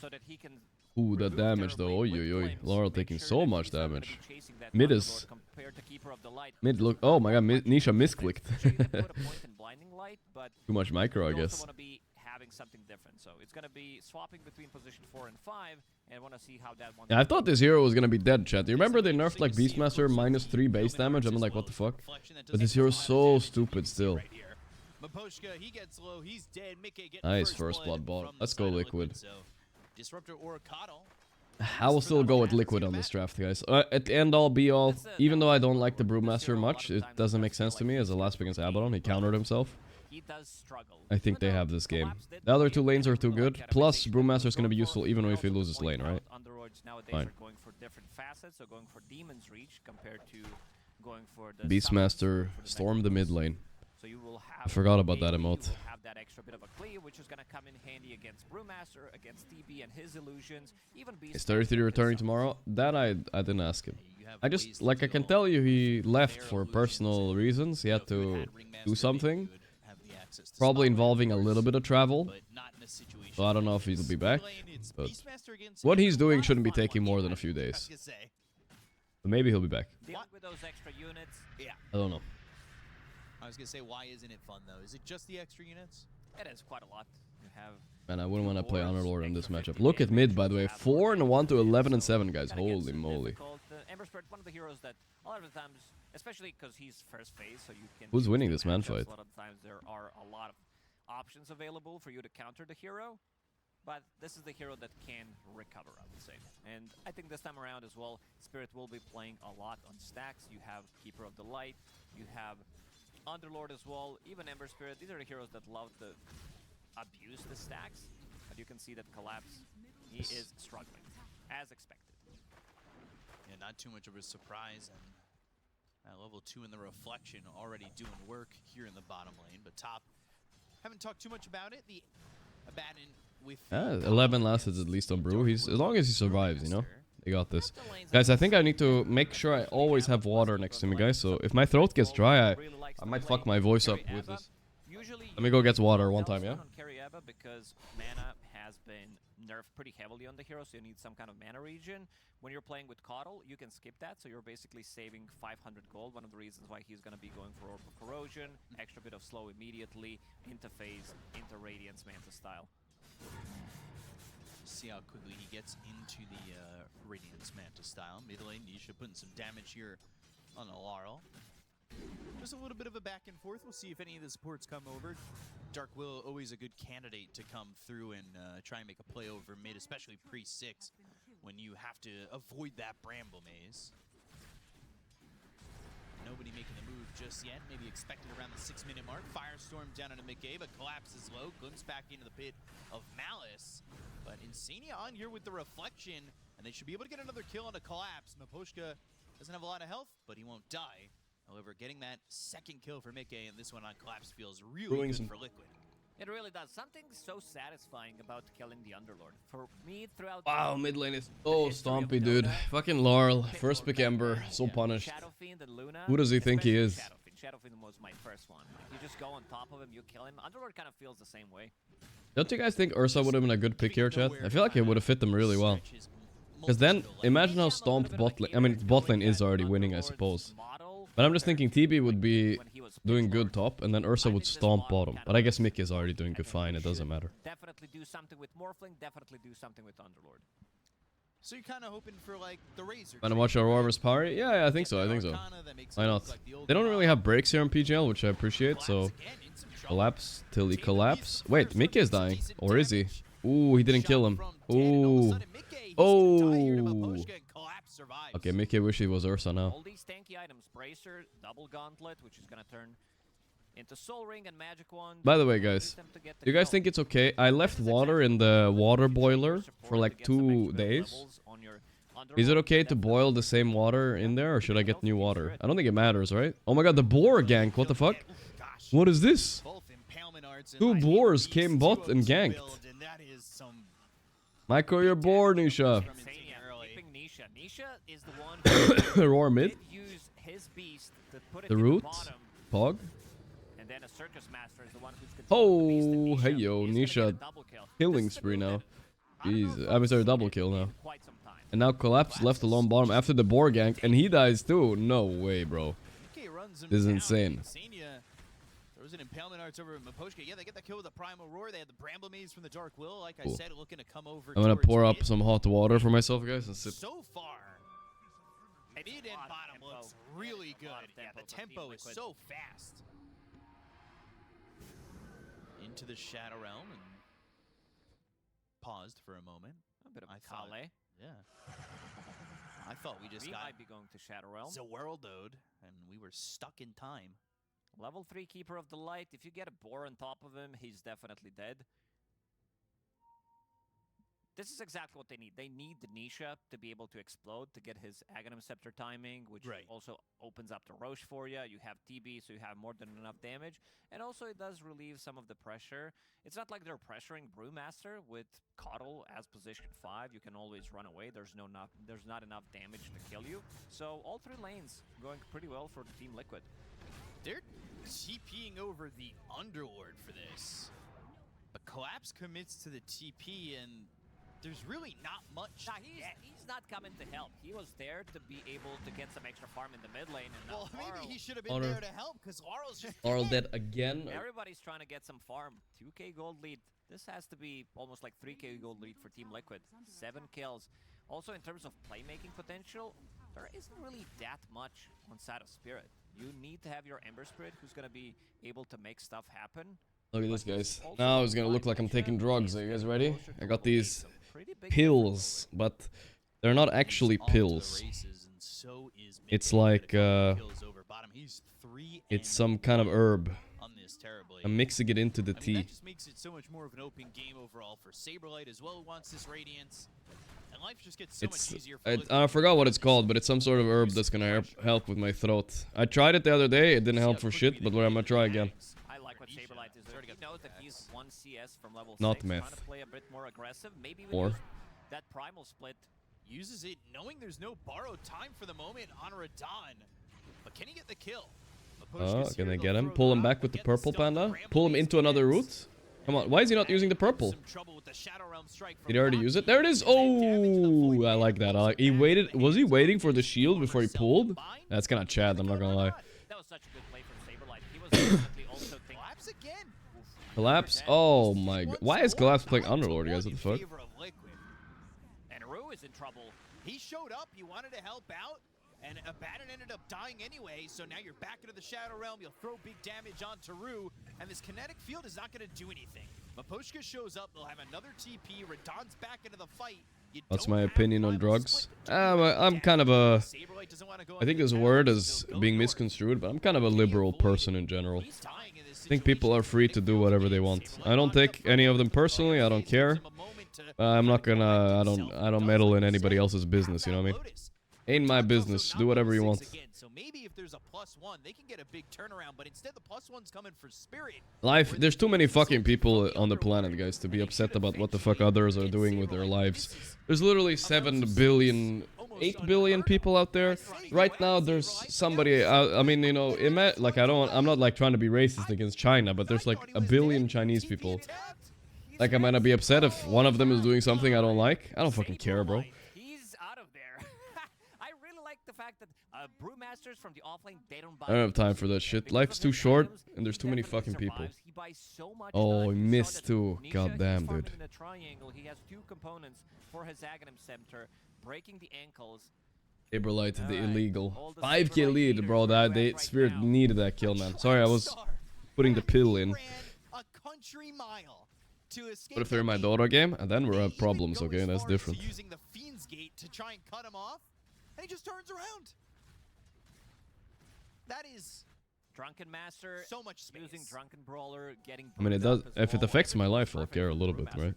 Speaker 11: So that he can
Speaker 2: Ooh, that
Speaker 11: remove
Speaker 2: damage though.
Speaker 11: Terrorblade
Speaker 2: Oi,
Speaker 11: with
Speaker 2: oi, oi.
Speaker 11: Glimpse,
Speaker 2: Laurel
Speaker 11: make
Speaker 2: taking
Speaker 11: sure
Speaker 2: so
Speaker 11: that
Speaker 2: much
Speaker 11: he's not gonna be
Speaker 2: damage.
Speaker 11: chasing that
Speaker 2: Mid
Speaker 11: Underlord
Speaker 2: is...
Speaker 11: compared to Keeper of the Light.
Speaker 2: Mid look... Oh my god, Nisha misclicked.
Speaker 11: Sure, you can put a point in blinding light, but
Speaker 2: Too much micro, I
Speaker 11: you also
Speaker 2: guess.
Speaker 11: want to be having something different. So it's going to be swapping between position 4 and 5, and want to see how that one...
Speaker 2: Yeah, I thought this hero was gonna be dead, chat. Do you remember they nerfed like Beastmaster -3 base damage? I'm like, what the fuck? But this hero's so stupid still.
Speaker 10: Maposhka, he gets low, he's dead. Mickey getting
Speaker 2: Nice first blood ball.
Speaker 10: from the
Speaker 2: Let's go
Speaker 10: side of
Speaker 2: Liquid.
Speaker 10: So Disruptor or Coddle.
Speaker 2: I will still go with Liquid on this draft, guys. At the end all be all, even though I don't like the Brewmaster much, it doesn't make sense to me as a last pick against Abaddon. He countered himself.
Speaker 11: He does struggle.
Speaker 2: I think they have this game. The other 2 lanes are too good. Plus, Brewmaster's gonna be useful even if he loses lane, right?
Speaker 11: Underlords nowadays
Speaker 2: Fine.
Speaker 11: are going for different facets, so going for Demon's Reach compared to going for the
Speaker 2: Beastmaster, storm the mid lane.
Speaker 11: So you will have
Speaker 2: I forgot about that
Speaker 11: maybe
Speaker 2: emote.
Speaker 11: You will have that extra bit of a cleave, which is going to come in handy against Brewmaster, against TB and his illusions, even Beast.
Speaker 2: Is 33 returning tomorrow? That I didn't ask him. I just, like, I can tell you he left for personal reasons. He had to do something. Probably involving a little bit of travel. So I don't know if he'll be back. But what he's doing shouldn't be taking more than a few days. But maybe he'll be back.
Speaker 11: Dealing with those extra units.
Speaker 10: Yeah.
Speaker 2: I don't know.
Speaker 10: I was gonna say, why isn't it fun though? Is it just the extra units?
Speaker 11: It is quite a lot. You have...
Speaker 2: Man, I wouldn't want to play Underlord in this matchup. Look at mid, by the way. 4-1 to 11-7, guys. Holy moly.
Speaker 11: Ember Spirit, one of the heroes that a lot of the times, especially because he's first phase, so you can...
Speaker 2: Who's
Speaker 11: choose
Speaker 2: winning
Speaker 11: the
Speaker 2: this man
Speaker 11: matchups.
Speaker 2: fight?
Speaker 11: A lot of times there are a lot of options available for you to counter the hero, but this is the hero that can recover, I would say. And I think this time around as well, Spirit will be playing a lot on stacks. You have Keeper of the Light, you have Underlord as well, even Ember Spirit. These are the heroes that love to abuse the stacks, but you can see that Collapse, he is struggling, as expected.
Speaker 10: Yeah, not too much of a surprise, and at level 2 in the Reflection already doing work here in the bottom lane, but top, haven't talked too much about it. The Abaddon with
Speaker 2: 11 last hits at least on Brew. He's, as long as he survives, you know? They got this. Guys, I think I need to make sure I always have water next to me, guys. So if my throat gets dry, I might fuck my voice up with this. Let me go get water one time, yeah?
Speaker 11: Because mana has been nerfed pretty heavily on the hero, so you need some kind of mana regen. When you're playing with Coddle, you can skip that, so you're basically saving 500 gold. One of the reasons why he's going to be going for Orb of Corrosion, extra bit of slow immediately, into phase, into Radiance Manta style.
Speaker 10: See how quickly he gets into the Radiance Manta style. Mid lane, Nisha putting some damage here on the Laurel. Just a little bit of a back and forth. We'll see if any of the supports come over. Dark Will, always a good candidate to come through and try and make a play over mid, especially pre-6, when you have to avoid that Bramble Maze. Nobody making the move just yet. Maybe expected around the 6-minute mark. Firestorm down into McGay, but collapses low. Glimpse back into the pit of Malice. But Insania on here with the Reflection, and they should be able to get another kill on a Collapse. Maposhka doesn't have a lot of health, but he won't die. However, getting that second kill for Mickey and this one on Collapse feels really good for Liquid.
Speaker 11: It really does. Something so satisfying about killing the Underlord. For me, throughout...
Speaker 2: Wow, mid lane is so stompy, dude. Fucking Laurel, first pick Ember, so punished. Who does he think he is?
Speaker 11: Shadowfiend was my first one. You just go on top of him, you kill him. Underlord kind of feels the same way.
Speaker 2: Don't you guys think Ursa would have been a good pick here, chat? I feel like it would have fit them really well. Because then, imagine how stomped bot lane... I mean, bot lane is already winning, I suppose. But I'm just thinking TB would be doing good top, and then Ursa would stomp bottom. But I guess Mickey is already doing good fine, it doesn't matter.
Speaker 11: Definitely do something with Morphling, definitely do something with Underlord.
Speaker 10: So you're kind of hoping for like the Razor.
Speaker 2: Want to watch Aurora's power? Yeah, I think so. I think so. Why not? They don't really have breaks here on PGL, which I appreciate. So collapse till he collapse. Wait, Mickey is dying, or is he? Ooh, he didn't kill him. Ooh. Oh. Okay, Mickey wish he was Ursa now.
Speaker 11: All these tanky items, Bracer, Double Gauntlet, which is gonna turn into Soul Ring and Magic Wand.
Speaker 2: By the way, guys, do you guys think it's okay? I left water in the water boiler for like 2 days. Is it okay to boil the same water in there, or should I get new water? I don't think it matters, right? Oh my god, the boar gank, what the fuck? What is this? 2 boars came bot and ganked. Michael, you're bored, Nisha. Aurora mid. The root. Pog. Oh, hey yo, Nisha. Killing spree now. Jeez, I was there, double kill now. And now Collapse left alone bottom after the boar gank, and he dies too. No way, bro. This is insane.
Speaker 10: There was an impalement arts over Maposhka. Yeah, they get the kill with the Prime Aurora. They had the Bramble Maze from the Dark Will. Like I said, looking to come over.
Speaker 2: I'm gonna pour up some hot water for myself, guys, and sip.
Speaker 10: So far, mid and bottom looks really good. Yeah, the tempo is so fast. Into the Shadow Realm and paused for a moment.
Speaker 11: A bit of Kale.
Speaker 10: Yeah. I thought we just
Speaker 11: might be going to Shadow Realm.
Speaker 10: Zerworldoed, and we were stuck in time.
Speaker 11: Level 3 Keeper of the Light. If you get a boar on top of him, he's definitely dead. This is exactly what they need. They need the Nisha to be able to explode, to get his Aghanim Scepter timing, which also opens up the Roche for you. You have TB, so you have more than enough damage. And also it does relieve some of the pressure. It's not like they're pressuring Brewmaster with Coddle as position 5. You can always run away. There's not enough damage to kill you. So all 3 lanes going pretty well for Team Liquid.
Speaker 10: They're TPing over the Underlord for this. But Collapse commits to the TP, and there's really not much.
Speaker 11: Nah, he's not coming to help. He was there to be able to get some extra farm in the mid lane. And
Speaker 10: well, maybe he should have been there to help, because Laurel's just
Speaker 2: Laurel dead again.
Speaker 11: Everybody's trying to get some farm. 2k gold lead. This has to be almost like 3k gold lead for Team Liquid. 7 kills. Also, in terms of playmaking potential, there isn't really that much on side of Spirit. You need to have your Ember Spirit who's going to be able to make stuff happen.
Speaker 2: Look at this, guys. Now it's going to look like I'm taking drugs. Are you guys ready? I got these pills, but they're not actually pills. It's like, it's some kind of herb. I'm mixing it into the tea.
Speaker 10: That just makes it so much more of an open game overall for Saberlight as well, who wants this Radiance. And life just gets so much easier for
Speaker 2: I forgot what it's called, but it's some sort of herb that's gonna help with my throat. I tried it the other day, it didn't help for shit, but I'm gonna try again.
Speaker 11: I like what Saberlight is doing. He knows that he's 1 CS from level 6,
Speaker 2: not
Speaker 11: trying
Speaker 2: meth.
Speaker 11: to play a bit more aggressive. Maybe
Speaker 2: Or
Speaker 11: that primal split.
Speaker 10: Uses it knowing there's no borrowed time for the moment on Radon. But can he get the kill?
Speaker 2: Oh, can I get him? Pull him back with the purple panda? Pull him into another route? Come on, why is he not using the purple? Did he already use it? There it is! Oh, I like that. He waited. Was he waiting for the shield before he pulled? That's kind of Chad, I'm not gonna lie.
Speaker 11: That was such a good play from Saberlight. He was definitely also thinking.
Speaker 10: Collapse again!
Speaker 2: Collapse? Oh my god. Why is Collapse playing Underlord, guys? What the fuck?
Speaker 11: And Rue is in trouble.
Speaker 10: He showed up, he wanted to help out. And Abaddon ended up dying anyway, so now you're back into the Shadow Realm. You'll throw big damage onto Rue, and this kinetic field is not going to do anything. Maposhka shows up, they'll have another TP, Radon's back into the fight.
Speaker 2: That's my opinion on drugs. I'm kind of a... I think this word is being misconstrued, but I'm kind of a liberal person in general. I think people are free to do whatever they want. I don't take any of them personally, I don't care. I'm not gonna... I don't meddle in anybody else's business, you know what I mean? Ain't my business. Do whatever you want.
Speaker 10: So maybe if there's a +1, they can get a big turnaround, but instead the +1's coming for Spirit.
Speaker 2: Life, there's too many fucking people on the planet, guys, to be upset about what the fuck others are doing with their lives. There's literally 7 billion, 8 billion people out there. Right now, there's somebody, I mean, you know, like I'm not like trying to be racist against China, but there's like 1 billion Chinese people. Like, I'm gonna be upset if one of them is doing something I don't like. I don't fucking care, bro.
Speaker 11: The fact that Brewmasters from the offlane, they don't buy.
Speaker 2: I don't have time for that shit. Life's too short, and there's too many fucking people. Oh, he missed too. God damn, dude.
Speaker 11: In a triangle, he has 2 components for his Aghanim Scepter, breaking the ankles.
Speaker 2: Saberlight, the illegal. 5k lead, bro. That Spirit needed that kill, man. Sorry, I was putting the pill in. But if they're in my Dota game, and then we'll have problems, okay? That's different.
Speaker 10: Using the Fiend's Gate to try and cut him off, and he just turns around. That is
Speaker 11: Drunken Master,
Speaker 10: so much space.
Speaker 11: Using Drunken Brawler, getting.
Speaker 2: I mean, it does. If it affects my life, I'll care a little bit, right?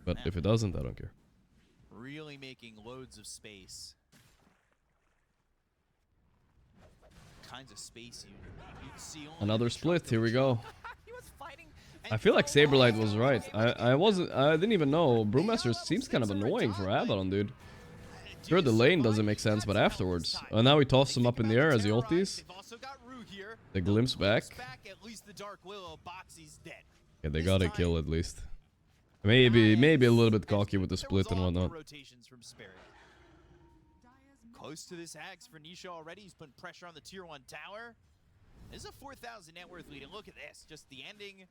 Speaker 2: But if it doesn't, I don't care.
Speaker 10: Really making loads of space. Kinds of space you'd see.
Speaker 2: Another split. Here we go. I feel like Saberlight was right. I didn't even know. Brewmaster seems kind of annoying for Abaddon, dude. Sure, the lane doesn't make sense, but afterwards. And now we toss him up in the air as he ulties. The glimpse back. Yeah, they got a kill at least. Maybe a little bit cocky with the split and whatnot.
Speaker 10: Close to this Axe for Nisha already. He's putting pressure on the tier 1 tower. This is a 4,000 net worth lead, and look at this. Just the ending.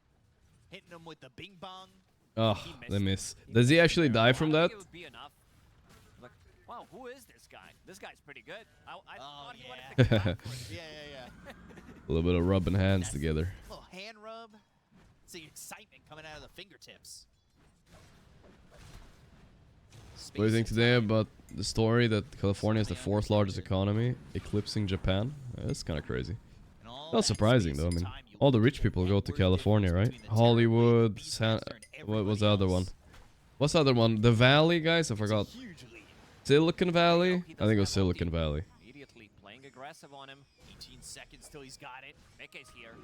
Speaker 10: Hitting him with the bing bong.
Speaker 2: Oh, they miss. Does he actually die from that?
Speaker 11: Like, wow, who is this guy? This guy's pretty good. I thought he wanted
Speaker 10: to
Speaker 11: come back.
Speaker 10: Yeah.
Speaker 2: A little bit of rubbing hands together.
Speaker 10: A little hand rub. It's the excitement coming out of the fingertips.
Speaker 2: What do you think today about the story that California is the 4th largest economy, eclipsing Japan? That's kind of crazy. Not surprising though. I mean, all the rich people go to California, right? Hollywood, what was the other one? What's the other one? The Valley, guys? I forgot. Silicon Valley? I think it was Silicon Valley.
Speaker 11: Immediately playing aggressive on him.
Speaker 10: 18 seconds till he's got it. Mekke's here.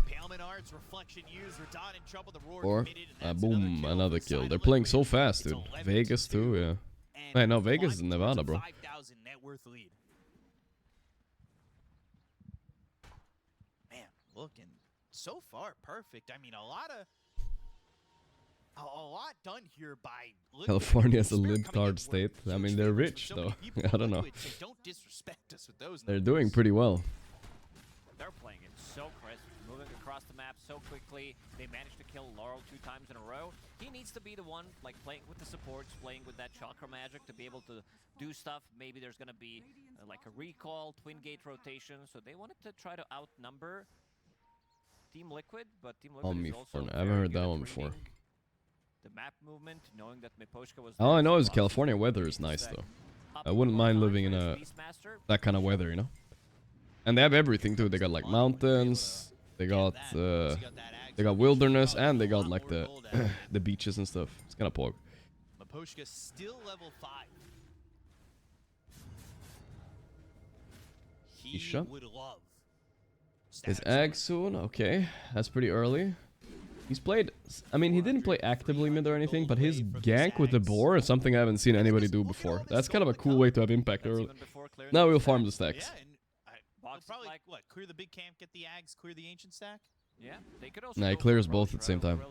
Speaker 10: Paleman Arts, Reflection used. Radon in trouble. The Roar
Speaker 2: Or,
Speaker 10: committed,
Speaker 2: boom, another kill. They're playing so fast, dude. Vegas too, yeah. Hey, no, Vegas is Nevada, bro.
Speaker 10: 5,000 net worth lead. Man, looking so far perfect. I mean, a lot done here by
Speaker 2: California's a libtard state. I mean, they're rich though. I don't know.
Speaker 10: Don't disrespect us with those.
Speaker 2: They're doing pretty well.
Speaker 11: They're playing it so crisp, moving across the map so quickly. They managed to kill Laurel 2 times in a row. He needs to be the one, like, playing with the supports, playing with that chakra magic to be able to do stuff. Maybe there's gonna be like a recall, twin gate rotation. So they wanted to try to outnumber Team Liquid, but Team Liquid is also
Speaker 2: I haven't heard that one before.
Speaker 11: The map movement, knowing that Miposhka was.
Speaker 2: All I know is California weather is nice though. I wouldn't mind living in that kind of weather, you know. And they have everything too. They got like mountains, they got wilderness, and they got like the the beaches and stuff. It's kind of pog.
Speaker 10: Miposhka still level 5. He would love.
Speaker 2: Is Ag soon? Okay, that's pretty early. He's played, I mean, he didn't play actively mid or anything, but his gank with the boar is something I haven't seen anybody do before. That's kind of a cool way to have impact early. Now we'll farm the stacks.
Speaker 10: Probably like what? Clear the big camp, get the Ags, clear the ancient stack.
Speaker 11: Yeah, they could also.
Speaker 2: Nah, he clears both at the same time.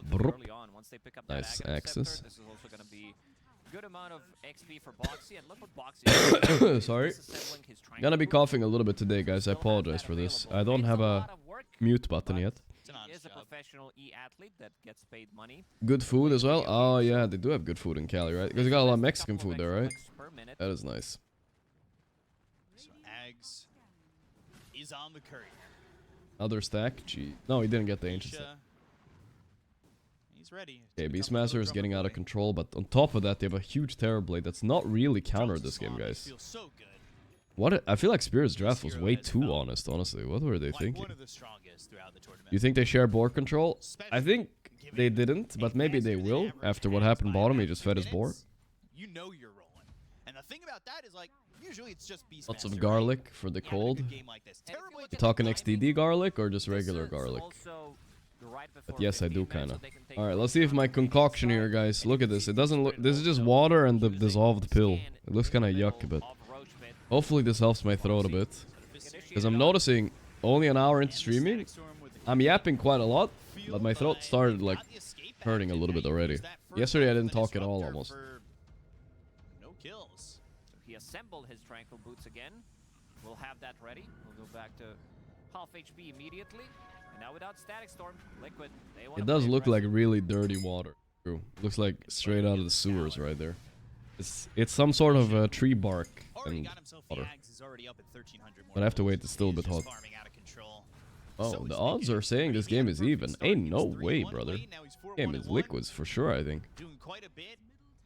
Speaker 11: Nice
Speaker 2: axis.
Speaker 11: This is also gonna be good amount of XP for Boxy, and look what Boxy is.
Speaker 2: Sorry. Gonna be coughing a little bit today, guys. I apologize for this. I don't have a mute button yet.
Speaker 11: He is a professional e-athlete that gets paid money.
Speaker 2: Good food as well? Oh yeah, they do have good food in Cali, right? Because you got a lot of Mexican food there, right? That is nice.
Speaker 10: So Ags is on the curry.
Speaker 2: Other stack? Gee. No, he didn't get the ancient stack.
Speaker 10: He's ready.
Speaker 2: Okay, Beastmaster is getting out of control, but on top of that, they have a huge Terror Blade that's not really countered this game, guys. What? I feel like Spirit's draft was way too honest, honestly. What were they thinking? You think they share board control? I think they didn't, but maybe they will. After what happened bottom, he just fed his board.
Speaker 10: You know you're rolling. And the thing about that is, like, usually it's just Beastmaster.
Speaker 2: Lots of garlic for the cold. You talking XDD garlic or just regular garlic? But yes, I do kind of. Alright, let's see if my concoction here, guys. Look at this. It doesn't look... This is just water and the dissolved pill. It looks kind of yuck, but... Hopefully this helps my throat a bit. Because I'm noticing, only an hour into streaming, I'm yapping quite a lot, but my throat started, like, hurting a little bit already. Yesterday I didn't talk at all, almost.
Speaker 11: He assembled his Tranquil Boots again. We'll have that ready. We'll go back to half HP immediately. And now without Static Storm, Liquid, they want
Speaker 2: It does look like really dirty water. True. Looks like straight out of the sewers right there. It's some sort of tree bark and water. But I have to wait, it's still a bit hot. Oh, the odds are saying this game is even. Ain't no way, brother. Game is Liquid's for sure, I think.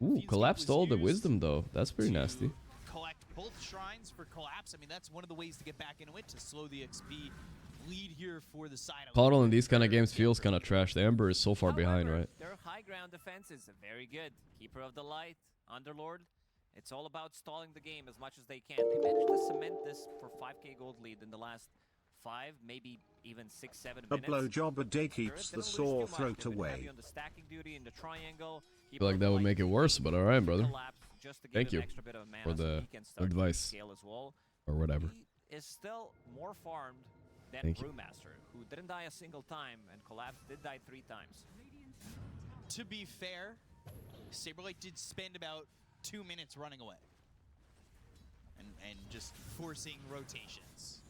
Speaker 2: Ooh, collapsed all the wisdom though. That's pretty nasty.
Speaker 10: Collect both shrines for collapse. I mean, that's one of the ways to get back into it, to slow the XP lead here for the side.
Speaker 2: Caudle in these kind of games feels kind of trash. The Ember is so far behind, right?
Speaker 11: Their high ground defense is very good. Keeper of the Light, Underlord. It's all about stalling the game as much as they can. They managed to cement this for 5k gold lead in the last 5, maybe even 6, 7 minutes.
Speaker 5: A blowjob a day keeps the sore throat away.
Speaker 2: I feel like that would make it worse, but alright, brother. Thank you for the advice. Or whatever.
Speaker 11: He is still more farmed than Brewmaster, who didn't die a single time, and Collapse did die 3 times.
Speaker 10: To be fair, Saberlight did spend about 2 minutes running away. And just forcing rotations.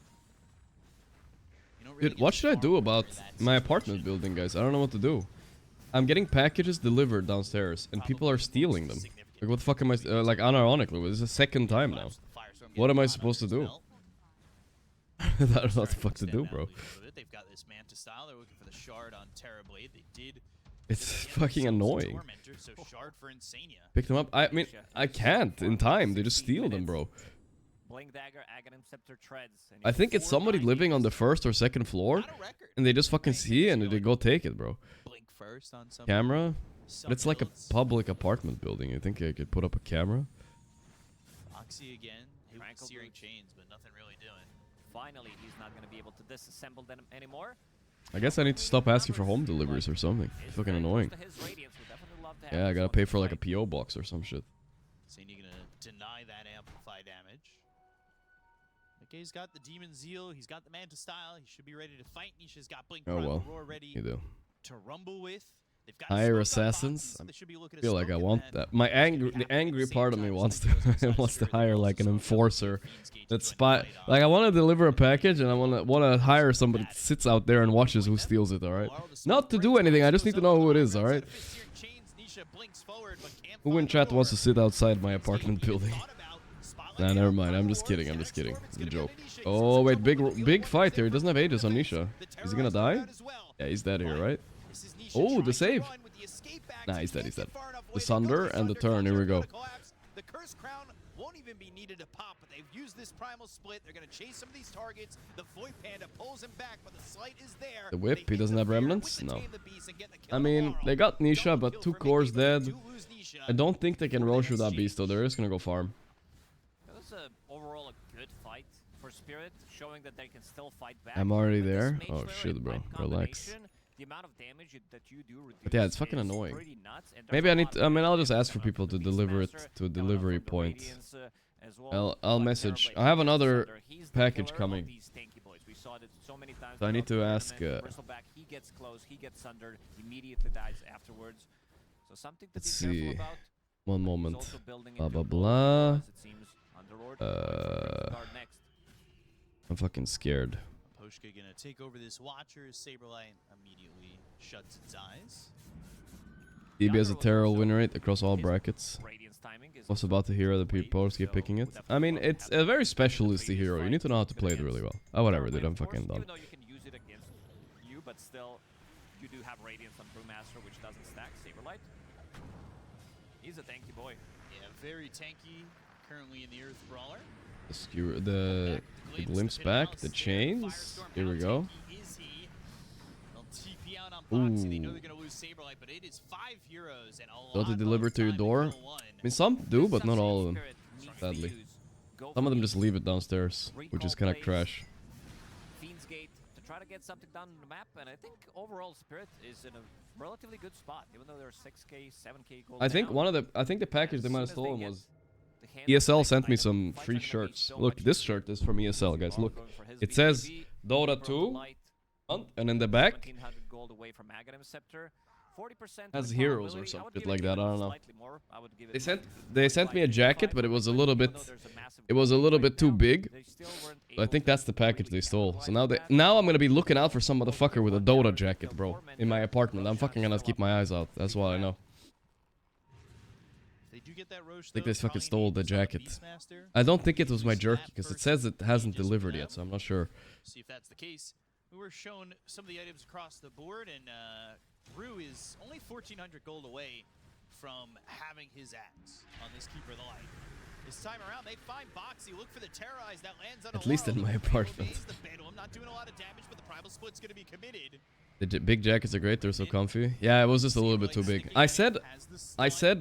Speaker 2: Really dude, what should I do about my apartment building, guys? I don't know what to do. I'm getting packages delivered downstairs, and people are stealing them. Like, what the fuck am I... like, unironically, this is the second time now. What am I supposed to do? I don't know what the fuck to do, bro.
Speaker 10: They've got this Manta style. They're looking for the shard on Terrorblade. They did...
Speaker 2: It's fucking annoying.
Speaker 10: So shard for Insania.
Speaker 2: Pick them up. I mean, I can't in time. They just steal them, bro.
Speaker 11: Blink Dagger, Aghanim Scepter, Treads.
Speaker 2: I think it's somebody living on the 1st or 2nd floor, and they just fucking see it and they go take it, bro. Camera? But it's like a public apartment building. You think I could put up a camera?
Speaker 10: Oxy again, searing chains, but nothing really doing.
Speaker 11: Finally, he's not going to be able to disassemble them anymore.
Speaker 2: I guess I need to stop asking for home deliveries or something. It's fucking annoying. Yeah, I gotta pay for like a PO box or some shit.
Speaker 10: Insania gonna deny that amplify damage. Okay, he's got the Demon Zeal, he's got the Manta style, he should be ready to fight. Nisha's got Blink Aurora ready to rumble with. They've got
Speaker 2: higher assassins. I feel like I want that. The angry part of me wants to hire like an enforcer. That's spy. Like I want to deliver a package and I want to hire somebody that sits out there and watches who steals it. All right, not to do anything. I just need to know who it is. All right. Who in chat wants to sit outside my apartment building? Nah, never mind. I'm just kidding. I'm just kidding. It's a joke. Oh wait, big fight here. He doesn't have Aegis on Nisha. Is he gonna die? Yeah, he's dead here, right? Oh, the save. Nah, he's dead. He's dead. The Sunder and the turn. Here we go.
Speaker 10: The Curse Crown won't even be needed to pop, but they've used this primal split. They're gonna chase some of these targets. The Void Panda pulls him back, but the slight is there.
Speaker 2: The whip. He doesn't have remnants. No. I mean, they got Nisha, but 2 cores dead. I don't think they can Rosh with that beast, though. They're just gonna go farm.
Speaker 11: That was overall a good fight for Spirit, showing that they can still fight back.
Speaker 2: I'm already there. Oh shit, bro. Relax.
Speaker 11: The amount of damage that you do
Speaker 2: but yeah, it's fucking annoying. Maybe I need to, I mean, I'll just ask for people to deliver it to a delivery point. I'll message. I have another package coming. So I need to ask.
Speaker 11: He gets close, he gets sundered, immediately dies afterwards. So something to
Speaker 2: let's see.
Speaker 11: About.
Speaker 2: One moment. Blah blah blah. I'm fucking scared.
Speaker 10: Poshka gonna take over this Watcher. Saberlight immediately shuts its eyes.
Speaker 2: DB has a terrible win rate across all brackets. Was about to hear other people keep picking it. I mean, it's a very specialist hero. You need to know how to play it really well. Oh, whatever, dude. I'm fucking done.
Speaker 11: Even though you can use it against you, but still, you do have Radiance on Brewmaster, which doesn't stack. Saberlight. He's a tanky boy.
Speaker 10: Yeah, very tanky. Currently in the Earth Brawler.
Speaker 2: The glimpse back, the chains. Here we go. Ooh. Don't they deliver to your door? I mean, some do, but not all of them. Sadly, some of them just leave it downstairs, which is kind of trash.
Speaker 11: Fiend's Gate to try to get something done on the map, and I think overall Spirit is in a relatively good spot, even though they're 6k, 7k gold.
Speaker 2: I think the package they might have stolen was. ESL sent me some free shirts. Look, this shirt is from ESL, guys. Look, it says Dota 2, and in the back,
Speaker 11: 40%
Speaker 2: Has
Speaker 11: win
Speaker 2: heroes or
Speaker 11: probability, I
Speaker 2: some
Speaker 11: would
Speaker 2: shit
Speaker 11: give it
Speaker 2: like that. I
Speaker 11: even
Speaker 2: don't know.
Speaker 11: slightly more. I would give it
Speaker 2: They sent me a jacket, but it was a little bit too big.
Speaker 11: They still weren't
Speaker 2: So I
Speaker 11: able
Speaker 2: think
Speaker 11: to
Speaker 2: that's the package
Speaker 11: really
Speaker 2: they stole. So
Speaker 11: capitalize
Speaker 2: now
Speaker 11: on that.
Speaker 2: I'm gonna be looking out for some motherfucker with a Dota jacket, bro,
Speaker 11: Four men
Speaker 2: in my
Speaker 11: there.
Speaker 2: apartment. I'm
Speaker 11: Roche
Speaker 2: fucking gonna
Speaker 11: still
Speaker 2: keep
Speaker 11: up
Speaker 2: my eyes out. That's what I know.
Speaker 10: They do get that Roche,
Speaker 2: I think
Speaker 10: though,
Speaker 2: they fucking
Speaker 10: probably
Speaker 2: stole
Speaker 10: need
Speaker 2: the
Speaker 10: to sell
Speaker 2: jacket.
Speaker 10: Beastmaster.
Speaker 2: I don't think it was my
Speaker 10: Use
Speaker 2: jerky
Speaker 10: that
Speaker 2: because it
Speaker 10: first
Speaker 2: says it hasn't
Speaker 10: just for
Speaker 2: delivered
Speaker 10: them.
Speaker 2: yet, so I'm not sure.
Speaker 10: See if that's the case. We were shown some of the items across the board, and Rue is only 1,400 gold away from having his axe on this Keeper of the Light. This time around, they find Boxy. Look for the Terrorize that lands on
Speaker 2: At least in my apartment.
Speaker 10: The Bedlam not doing a lot of damage, but the Primal Split's going to be committed.
Speaker 2: The big jackets are great. They're so comfy. Yeah, it was just a little bit too big. I said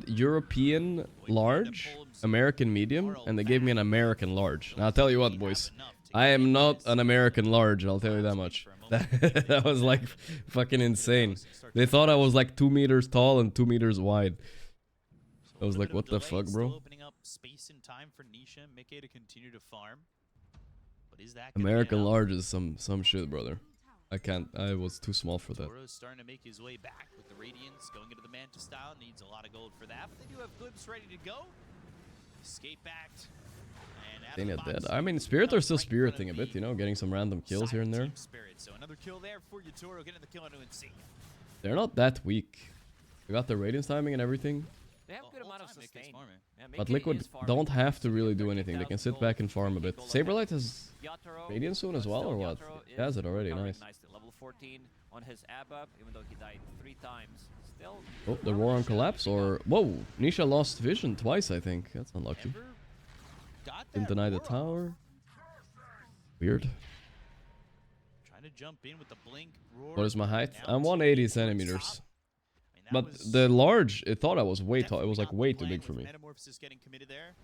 Speaker 2: European large, American medium, and they gave me an American large. Now I'll tell you what, boys. I am not an American large. I'll tell you that much. That was like fucking insane. They thought I was like 2 meters tall and 2 meters wide. I was like, what the fuck, bro?
Speaker 10: Opening up space and time for Nisha and Mickey to continue to farm. But is that
Speaker 2: American large is some shit, brother. I can't. I was too small for that.
Speaker 10: Aurora's starting to make his way back with the Radiance going into the Manta style. Needs a lot of gold for that, but they do have Glimpse ready to go. Escape backed.
Speaker 2: Dang it, dead. I mean, Spirit are still spiriting a bit, you know, getting some random kills here and there.
Speaker 10: So another kill there for Yatoro, getting the kill onto Insane.
Speaker 2: They're not that weak. They got their Radiance timing and everything.
Speaker 11: They have a good amount of sustain. Yeah,
Speaker 2: But
Speaker 11: Mickey
Speaker 2: Liquid
Speaker 11: is farming.
Speaker 2: don't have to really do anything. They can sit back and farm a bit. Saberlight has
Speaker 11: Yatoro,
Speaker 2: Radiance soon as well, or what?
Speaker 11: Yatoro
Speaker 2: He has it already,
Speaker 11: recovering
Speaker 2: nice.
Speaker 11: nicely. Level 14 on his ABAP, even though he died 3 times. Still.
Speaker 2: Oh, the War on Collapse, or... Whoa! Nisha lost Vision twice, I think. That's unlucky. Didn't deny the tower. Weird.
Speaker 10: Trying to jump in with the blink. Roar.
Speaker 2: What is my height? I'm 180 centimeters. But the large, it thought I was way tall. It was like way too big for me.
Speaker 10: Metamorphosis getting committed there.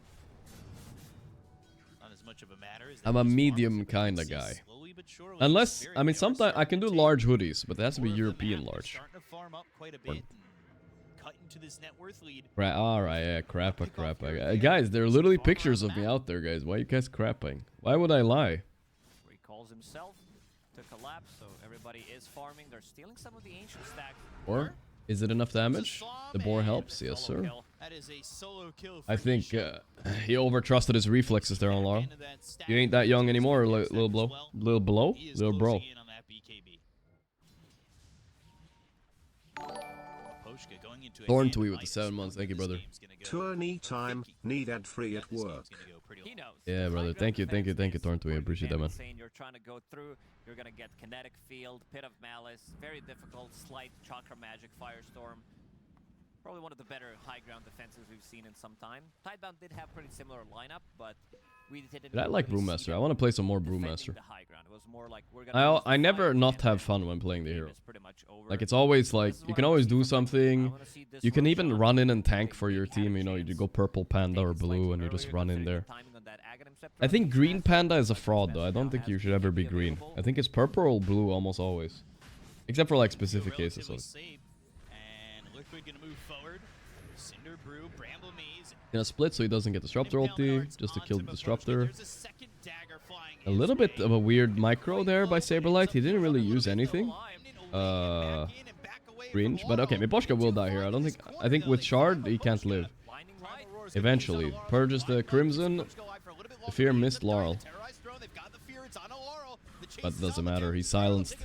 Speaker 10: Not as much of a matter as
Speaker 2: I'm a medium kind of guy. Unless, I mean, sometimes I can do large hoodies, but it has to be European large.
Speaker 10: Starting to farm up quite a bit and cut into this net worth lead.
Speaker 2: Alright, yeah, crappa. Guys, there are literally pictures of me out there, guys. Why are you guys crapping? Why would I lie?
Speaker 11: Recalls himself to collapse, so everybody is farming. They're stealing some of the ancient stacks.
Speaker 2: Or is it enough damage? The boar helps, yes sir.
Speaker 10: That is a solo kill.
Speaker 2: I think he overtrusted his reflexes there on Lara. You ain't that young anymore, little blow. Little blow? Little bro. Thorn tweet with the 7 months. Thank you, brother.
Speaker 5: Tourney time, need ad free at work.
Speaker 2: Yeah, brother. Thank you, Thorn tweet. I appreciate that, man.
Speaker 11: You're trying to go through. You're gonna get kinetic field, pit of malice, very difficult, slight chakra magic, firestorm. Probably one of the better high ground defenses we've seen in some time. Tidebound did have pretty similar lineup, but we didn't.
Speaker 2: I like Brewmaster. I want to play some more Brewmaster.
Speaker 11: The high ground. It was more like we're gonna
Speaker 2: I never not have fun when playing the hero. Like, it's always like, you can always do something. You can even run in and tank for your team, you know, you go purple panda or blue and you just run in there. I think green panda is a fraud though. I don't think you should ever be green. I think it's purple or blue almost always. Except for like specific cases. So.
Speaker 10: Liquid gonna move forward. Cinder Brew, Bramble Maze.
Speaker 2: Gonna split so he doesn't get Disruptor ulti, just to kill the Disruptor. A little bit of a weird micro there by Saberlight. He didn't really use anything. Cringe, but okay, Miposhka will die here. I think with Shard he can't live. Eventually. Purges the Crimson. The Fear missed Laurel. But it doesn't matter, he silenced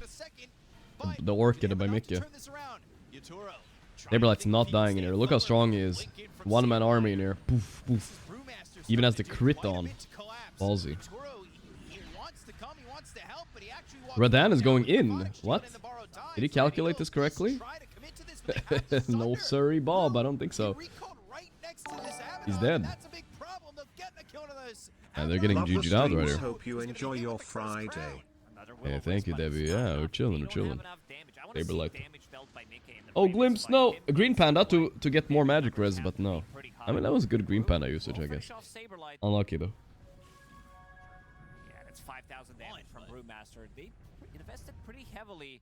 Speaker 2: the Orchid by Mickey. Saberlight's not dying in here. Look how strong he is. One-man army in here. Poof, poof. Even has the crit on. Ballsy. Radan is going in. What? Did he calculate this correctly? No sorry, Bob. I don't think so. He's dead. And they're getting GG'd out right here.
Speaker 5: Hope you enjoy your Friday.
Speaker 2: Yeah, thank you, Debbie. Yeah, we're chilling, Saberlight. Oh, Glimpse, no! A green panda to get more magic res, but no. I mean, that was good green panda usage, I guess. Unlucky, though.
Speaker 11: Yeah, that's 5,000 damage from Brewmaster. They invested pretty heavily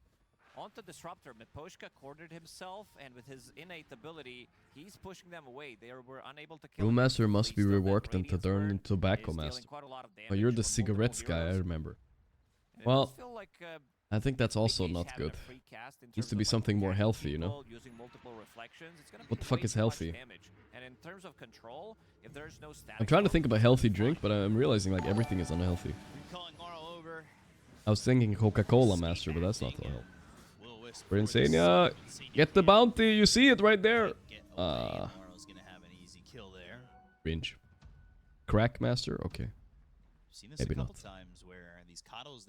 Speaker 11: onto Disruptor. Miposhka cornered himself, and with his innate ability, he's pushing them away. They were unable to kill him.
Speaker 2: Brewmaster must be reworked and to turn into Tobacco Master. Oh, you're the cigarettes guy, I remember. Well, I think that's also not good. Needs to be something more healthy, you know? What the fuck is healthy?
Speaker 11: And in terms of control, if there's no
Speaker 2: I'm trying to think of a healthy drink, but I'm realizing like everything is unhealthy. I was thinking Coca-Cola Master, but that's not the help. For Insania, get the bounty, you see it right there. Cringe. Crack Master? Okay. Maybe not.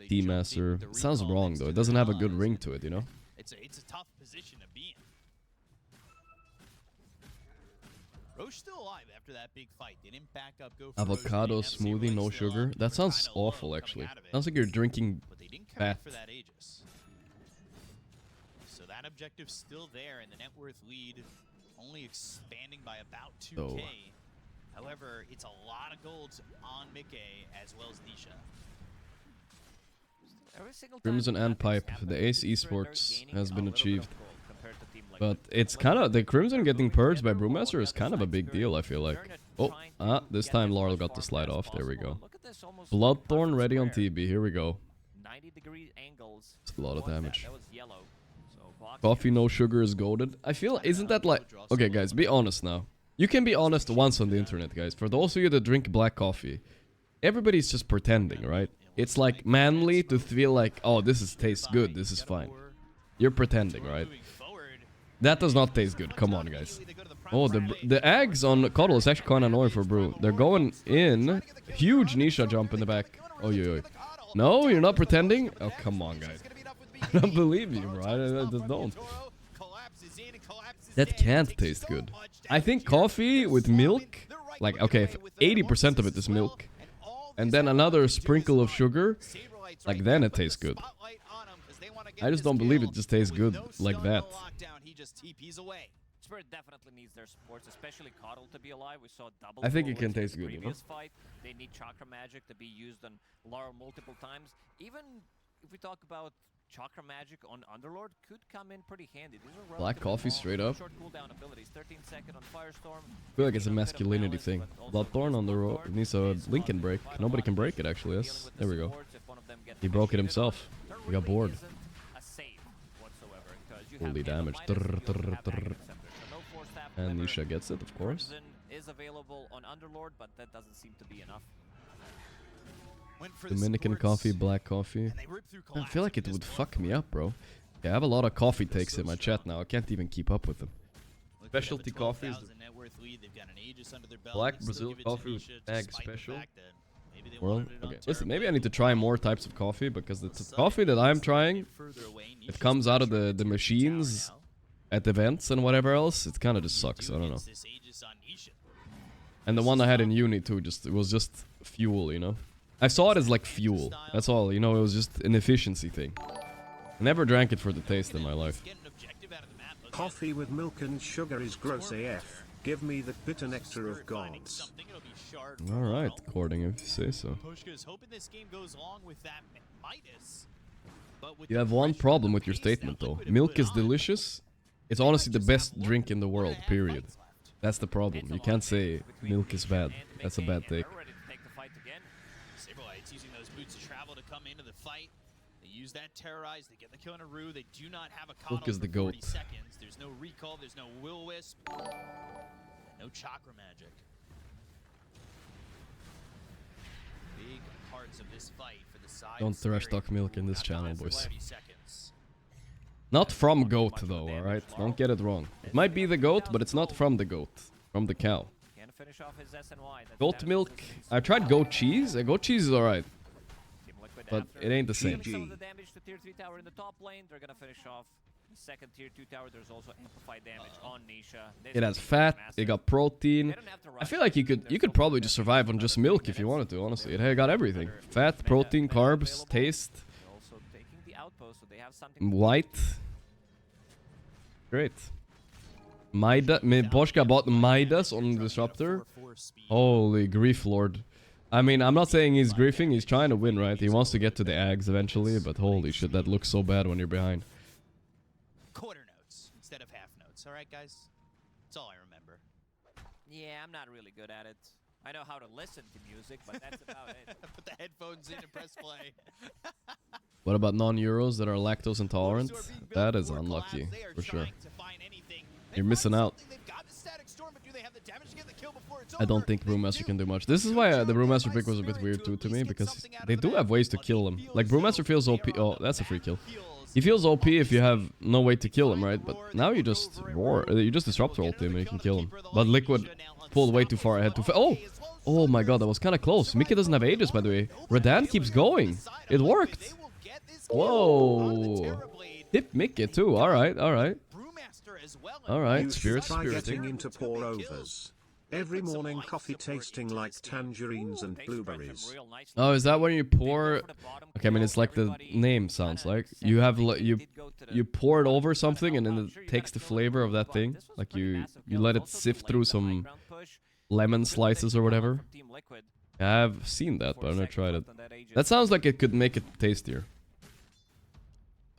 Speaker 2: Tea Master. Sounds wrong though. It doesn't have a good ring to it, you know?
Speaker 10: It's a tough position to be in. Roche still alive after that big fight. They didn't back up. Go for
Speaker 2: Avocado smoothie, no sugar. That sounds awful, actually. Sounds like you're drinking fat.
Speaker 10: For that Aegis. So that objective's still there, and the net worth lead only expanding by about 2K. However, it's a lot of golds on Mickey as well as Nisha.
Speaker 2: Crimson and Pipe. The Ace Esports has been achieved. But it's kind of... The Crimson getting purged by Brewmaster is kind of a big deal, I feel like. Oh, this time Laurel got the slide off. There we go. Bloodthorn ready on TB. Here we go. It's a lot of damage. Coffee no sugar is goated. I feel... Isn't that like... Okay, guys, be honest now. You can be honest once on the internet, guys. For those of you that drink black coffee, everybody's just pretending, right? It's like manly to feel like, oh, tastes good, this is fine. You're pretending, right? That does not taste good. Come on, guys. Oh, the eggs on Cuddle is actually kind of annoying for Brew. They're going in. Huge Nisha jump in the back. Oh, yo. No, you're not pretending? Oh, come on, guys. I don't believe you, bro. I just don't. That can't taste good. I think coffee with milk, like, okay, if 80% of it is milk, and then another sprinkle of sugar, like, then it tastes good. I just don't believe it just tastes good like that.
Speaker 11: Spirit definitely needs their supports, especially Coddle to be alive. We saw double.
Speaker 2: I think it can taste good, you know?
Speaker 11: Fight. They need Chakra Magic to be used on Laurel multiple times. Even if we talk about Chakra Magic on Underlord, could come in pretty handy. These are
Speaker 2: black coffee straight up.
Speaker 11: Short cooldown abilities. 13-second on Firestorm.
Speaker 2: I feel like it's a masculinity thing. Bloodthorn on the road. It needs a Lincoln break. Nobody can break it, actually. Yes. There we go. He broke it himself. He got bored. Holy damage. And Nisha gets it, of course.
Speaker 11: Is available on Underlord, but that doesn't seem to be enough.
Speaker 2: Dominican coffee, black coffee. I feel like it would fuck me up, bro. Yeah, I have a lot of coffee takes in my chat now. I can't even keep up with them. Specialty coffees. Black Brazil coffee with egg special. Well, okay. Listen, maybe I need to try more types of coffee, because the coffee that I'm trying, it comes out of the machines at events and whatever else. It kind of just sucks. I don't know. And the one I had in uni too, it was just fuel, you know. I saw it as like fuel. That's all, you know. It was just an efficiency thing. I never drank it for the taste in my life.
Speaker 5: Coffee with milk and sugar is gross AF. Give me the bitter nectar of gods.
Speaker 2: Alright, according if you say so. You have one problem with your statement though. Milk is delicious. It's honestly the best drink in the world, period. That's the problem. You can't say milk is bad. That's a bad take.
Speaker 10: Use that terrorize, they get the kill on a Rue, they do not have a
Speaker 2: Milk is the goat.
Speaker 10: Seconds. There's no recall, there's no will-wisp, no chakra magic. Big parts of this fight for the side.
Speaker 2: Don't trash talk milk in this channel, boys. Not from goat though, alright? Don't get it wrong. It might be the goat, but it's not from the goat. From the cow. Goat milk. I tried goat cheese. Goat cheese is alright. But it ain't the same.
Speaker 11: Some of the damage to tier 3 tower in the top lane, they're gonna finish off the second tier 2 tower. There's also amplified damage on Nisha.
Speaker 2: It has fat, it got protein. I feel like you could probably just survive on just milk if you wanted to, honestly. It got everything. Fat, protein, carbs, taste. White. Great. Poshka bought Midas on Disruptor. Holy grief, Lord. I mean, I'm not saying he's griefing, he's trying to win, right? He wants to get to the Ags eventually, but holy shit, that looks so bad when you're behind.
Speaker 10: Quarter notes instead of half notes, alright guys? That's all I remember.
Speaker 11: Yeah, I'm not really good at it. I know how to listen to music, but that's about it.
Speaker 10: Put the headphones in and press play.
Speaker 2: What about non-Euros that are lactose intolerant? That is unlucky, for sure. You're missing out. I don't think Brewmaster can do much. This is why the Brewmaster pick was a bit weird too to me, because they do have ways to kill him. Like, Brewmaster feels OP. Oh, that's a free kill. He feels OP if you have no way to kill him, right? But now you just roar. You just disrupt ult him and you can kill him. But Liquid pulled way too far ahead. Oh! Oh my god, that was kind of close. Mickey doesn't have Aegis, by the way. Redan keeps going. It worked. Whoa. Hit Mickey too. Alright, alright. Alright, spiriting
Speaker 5: into pour overs. Every morning coffee tasting like tangerines and blueberries.
Speaker 2: Oh, is that when you pour? Okay, I mean it's like the name sounds like. You have you pour it over something and then it takes the flavor of that thing. Like you let it sift through some lemon slices or whatever. I've seen that, but I've never tried it. That sounds like it could make it tastier.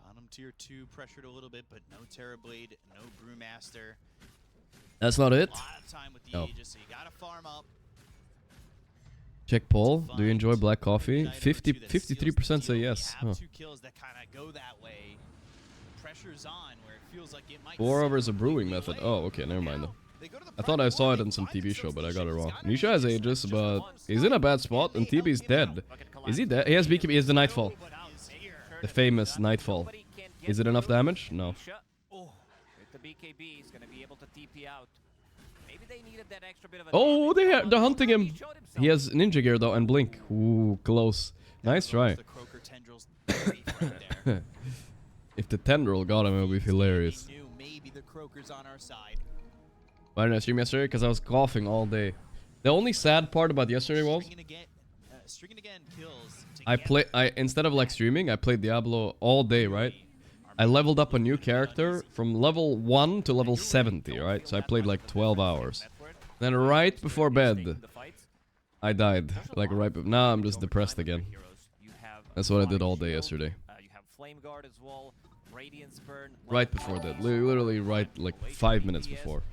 Speaker 10: Bottom tier 2 pressured a little bit, but no Terrorblade, no Brewmaster.
Speaker 2: That's not it. No. Check poll. Do you enjoy black coffee? 53% say yes. Huh. 4 over is a brewing method. Oh, okay, never mind though. I thought I saw it in some TV show, but I got it wrong. Nisha has Aegis, but he's in a bad spot, and TB's dead. Is he dead? He has BKB. He has the Nightfall. The famous Nightfall. Is it enough damage? No.
Speaker 11: BKB is going to be able to TP out. Maybe they needed that extra bit of
Speaker 2: oh, they're hunting him. He has Ninja Gear though and Blink. Ooh, close. Nice try. If the Tendril got him, it would be hilarious. Why didn't I stream yesterday? Because I was coughing all day. The only sad part about yesterday was I instead of like streaming, I played Diablo all day, right? I leveled up a new character from level 1 to level 70, right? So I played like 12 hours. Then right before bed, I died. Like right before. Now I'm just depressed again. That's what I did all day yesterday. Right before that. Literally right like 5 minutes before.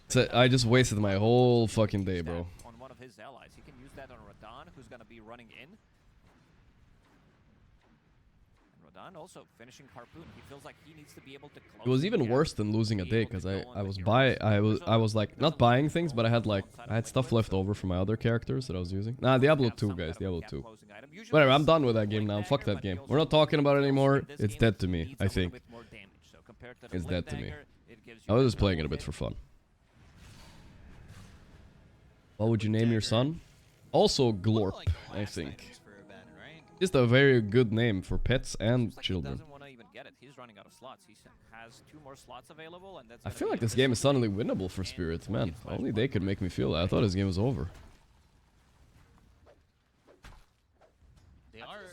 Speaker 2: So I just wasted my whole fucking day, bro.
Speaker 11: On one of his allies. He can use that on Radahn, who's going to be running in. Also finishing Harpoon, he feels like he needs to be able to close.
Speaker 2: It was even worse than losing a day because I was like not buying things, but I had stuff left over from my other characters that I was using. Nah, Diablo 2, guys, Diablo 2. Whatever, I'm done with that game now. Fuck that game. We're not talking about it anymore. It's dead to me, I think. It's dead to me. I was just playing it a bit for fun. What would you name your son? Also Glorp, I think. Just a very good name for pets and children. I feel like this game is suddenly winnable for Spirit, man. Only they could make me feel that. I thought this game was over.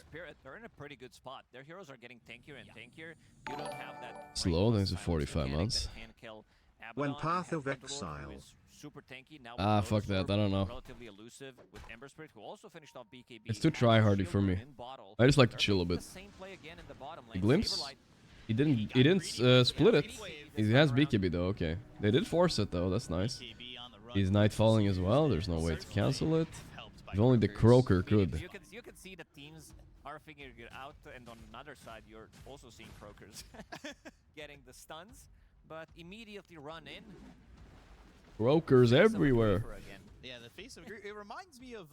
Speaker 11: Spirit, they're in a pretty good spot. Their heroes are getting tankier and tankier. You don't have that.
Speaker 2: Slow, thanks for 45 months.
Speaker 5: When Path of Exile.
Speaker 11: Super tanky, now
Speaker 2: fuck that, I don't know.
Speaker 11: Relatively elusive with Ember Spirit, who also finished off BKB.
Speaker 2: It's too tryhardy for me. I just like to chill a bit. The Glimpse? He didn't split it. He has BKB though, okay. They did force it though, that's nice. He's Nightfalling as well, there's no way to cancel it. If only the Croaker could.
Speaker 11: You can see the teams are figuring it out, and on another side you're also seeing Croakers getting the stuns, but immediately run in.
Speaker 2: Brokers everywhere.
Speaker 10: Yeah, the face of it reminds me of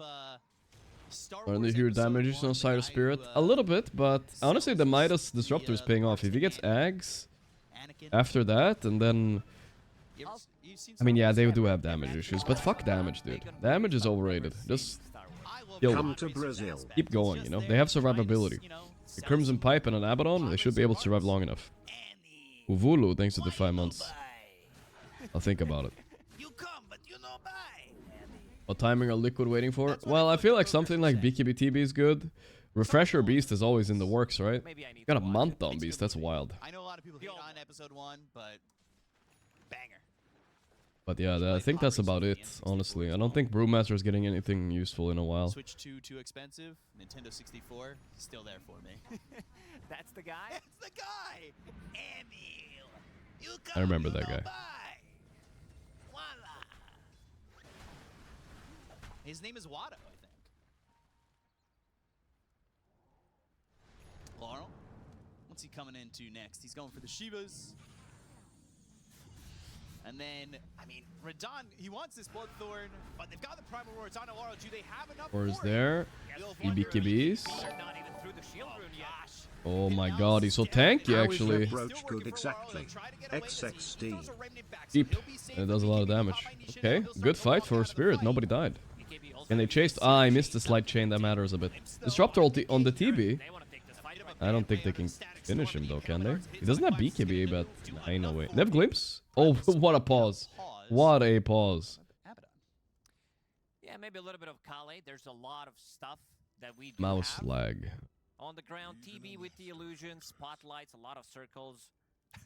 Speaker 10: Star
Speaker 2: Are
Speaker 10: Wars.
Speaker 2: they hear damages on side of Spirit? A little bit, but honestly the Midas Disruptor is paying off. If he gets Ags after that, and then I mean yeah, they do have damage issues, but fuck damage, dude. Damage is overrated. Just kill them. Keep going, you know. They have survivability. The Crimson Pipe and an Abaddon, they should be able to survive long enough. Uvulu, thanks to the 5 months. I'll think about it. What timing are Liquid waiting for? Well, I feel like something like BKBTB is good. Refresher Beast is always in the works, right? Got a month on Beast, that's wild.
Speaker 10: I know a lot of people hate on episode 1, but banger.
Speaker 2: But yeah, I think that's about it, honestly. I don't think Brewmaster is getting anything useful in a while.
Speaker 10: Switch 2 too expensive. Nintendo 64 still there for me.
Speaker 11: That's the guy?
Speaker 10: That's the guy! Emil! You come,
Speaker 2: I remember that guy.
Speaker 10: His name is Watto, I think. What's he coming into next? He's going for the Shivas. And then, I mean, Radon, he wants this Bloodthorn, but they've got the Primal Roar. It's on Aurora. Do they have enough?
Speaker 2: Or is there? BKBs.
Speaker 11: Not even through the shield rune yet.
Speaker 2: Oh my god, he's so tanky actually.
Speaker 5: Roach good exactly. XXD.
Speaker 2: Deep. And it does a lot of damage. Okay, good fight for Spirit. Nobody died. And they chased. Ah, I missed the slight chain. That matters a bit. Disruptor ulti on the TB. I don't think they can finish him though, can they? He doesn't have BKB, but I no way. They have Glimpse? Oh, what a pause. What a pause.
Speaker 11: Yeah, maybe a little bit of Kale. There's a lot of stuff that we do
Speaker 2: Mouse
Speaker 11: have.
Speaker 2: lag.
Speaker 11: On the ground, TB with the illusion, spotlights, a lot of circles.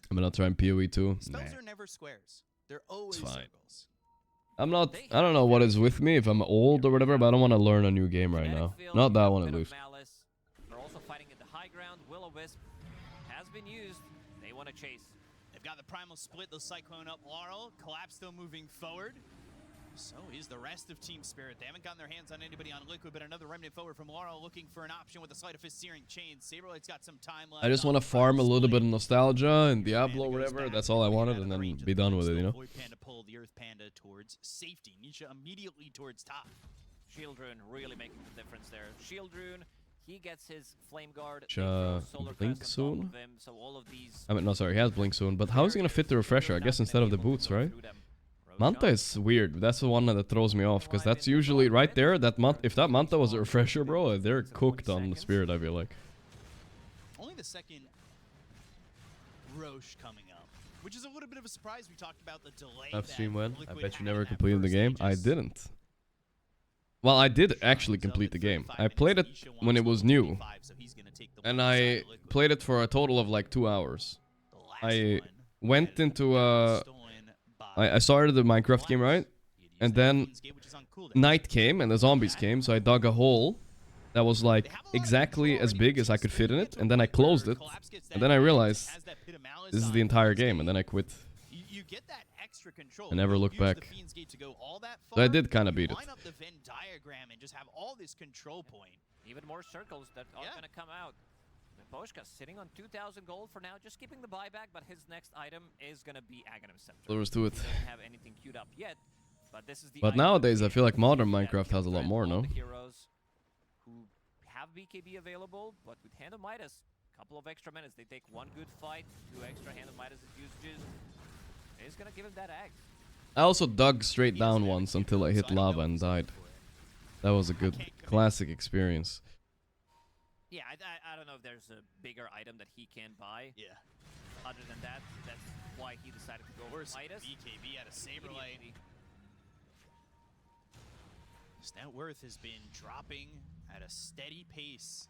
Speaker 2: I'm gonna try and PoE too.
Speaker 10: Spells are never squares. They're always circles.
Speaker 2: I'm not. I don't know what is with me if I'm old or whatever, but I don't want to learn a new game right now. Not that one at least.
Speaker 11: They're also fighting at the high ground. Will-O-Wisp has been used. They want to chase.
Speaker 10: They've got the Primal split, the Cyclone up Laurel. Collapse still moving forward. So is the rest of Team Spirit. They haven't gotten their hands on anybody on Liquid, but another Remnant forward from Laurel looking for an option with a Sleight of Fist Searing Chain. Saberlight's got some time left.
Speaker 2: I just want to farm a little bit of nostalgia and Diablo or whatever. That's all I wanted, and then be done with it, you know?
Speaker 10: Void Panda pull the Earth Panda towards safety. Nisha immediately towards top.
Speaker 11: Shield Rune really making the difference there. Shield Rune, he gets his Flame Guard.
Speaker 2: Blink soon?
Speaker 11: Of him, so all of these
Speaker 2: I mean, no, sorry, he has Blink soon. But how is he gonna fit the Refresher? I guess instead of the boots, right? Manta is weird. That's the one that throws me off, because that's usually right there. That if that Manta was a Refresher, bro, they're cooked on the Spirit, I feel like.
Speaker 10: Only the second Roche coming up, which is a little bit of a surprise. We talked about the delay.
Speaker 2: I've seen when. I bet you never completed the game. I didn't. Well, I did actually complete the game. I played it when it was new. And I played it for a total of like 2 hours. I went into I started the Minecraft game, right? And then night came and the zombies came, so I dug a hole that was like exactly as big as I could fit in it, and then I closed it, and then I realized this is the entire game, and then I quit. I never looked back. So I did kind of beat it.
Speaker 11: Even more circles that are going to come out. Boschka sitting on 2,000 gold for now, just keeping the buyback, but his next item is going to be Aghanim Scepter.
Speaker 2: There was to it.
Speaker 11: Doesn't have anything queued up yet, but this is the
Speaker 2: But nowadays, I feel like modern Minecraft has a lot more, no?
Speaker 11: Heroes who have BKB available, but with Hand of Midas, a couple of extra minutes. They take one good fight, 2 extra Hand of Midas usages. It's going to give him that axe.
Speaker 2: I also dug straight down once until I hit lava and died. That was a good, classic experience.
Speaker 11: Yeah, I don't know if there's a bigger item that he can buy.
Speaker 10: Yeah.
Speaker 11: Other than that, that's why he decided to go with Midas.
Speaker 10: BKB at a Saberlight. His net worth has been dropping at a steady pace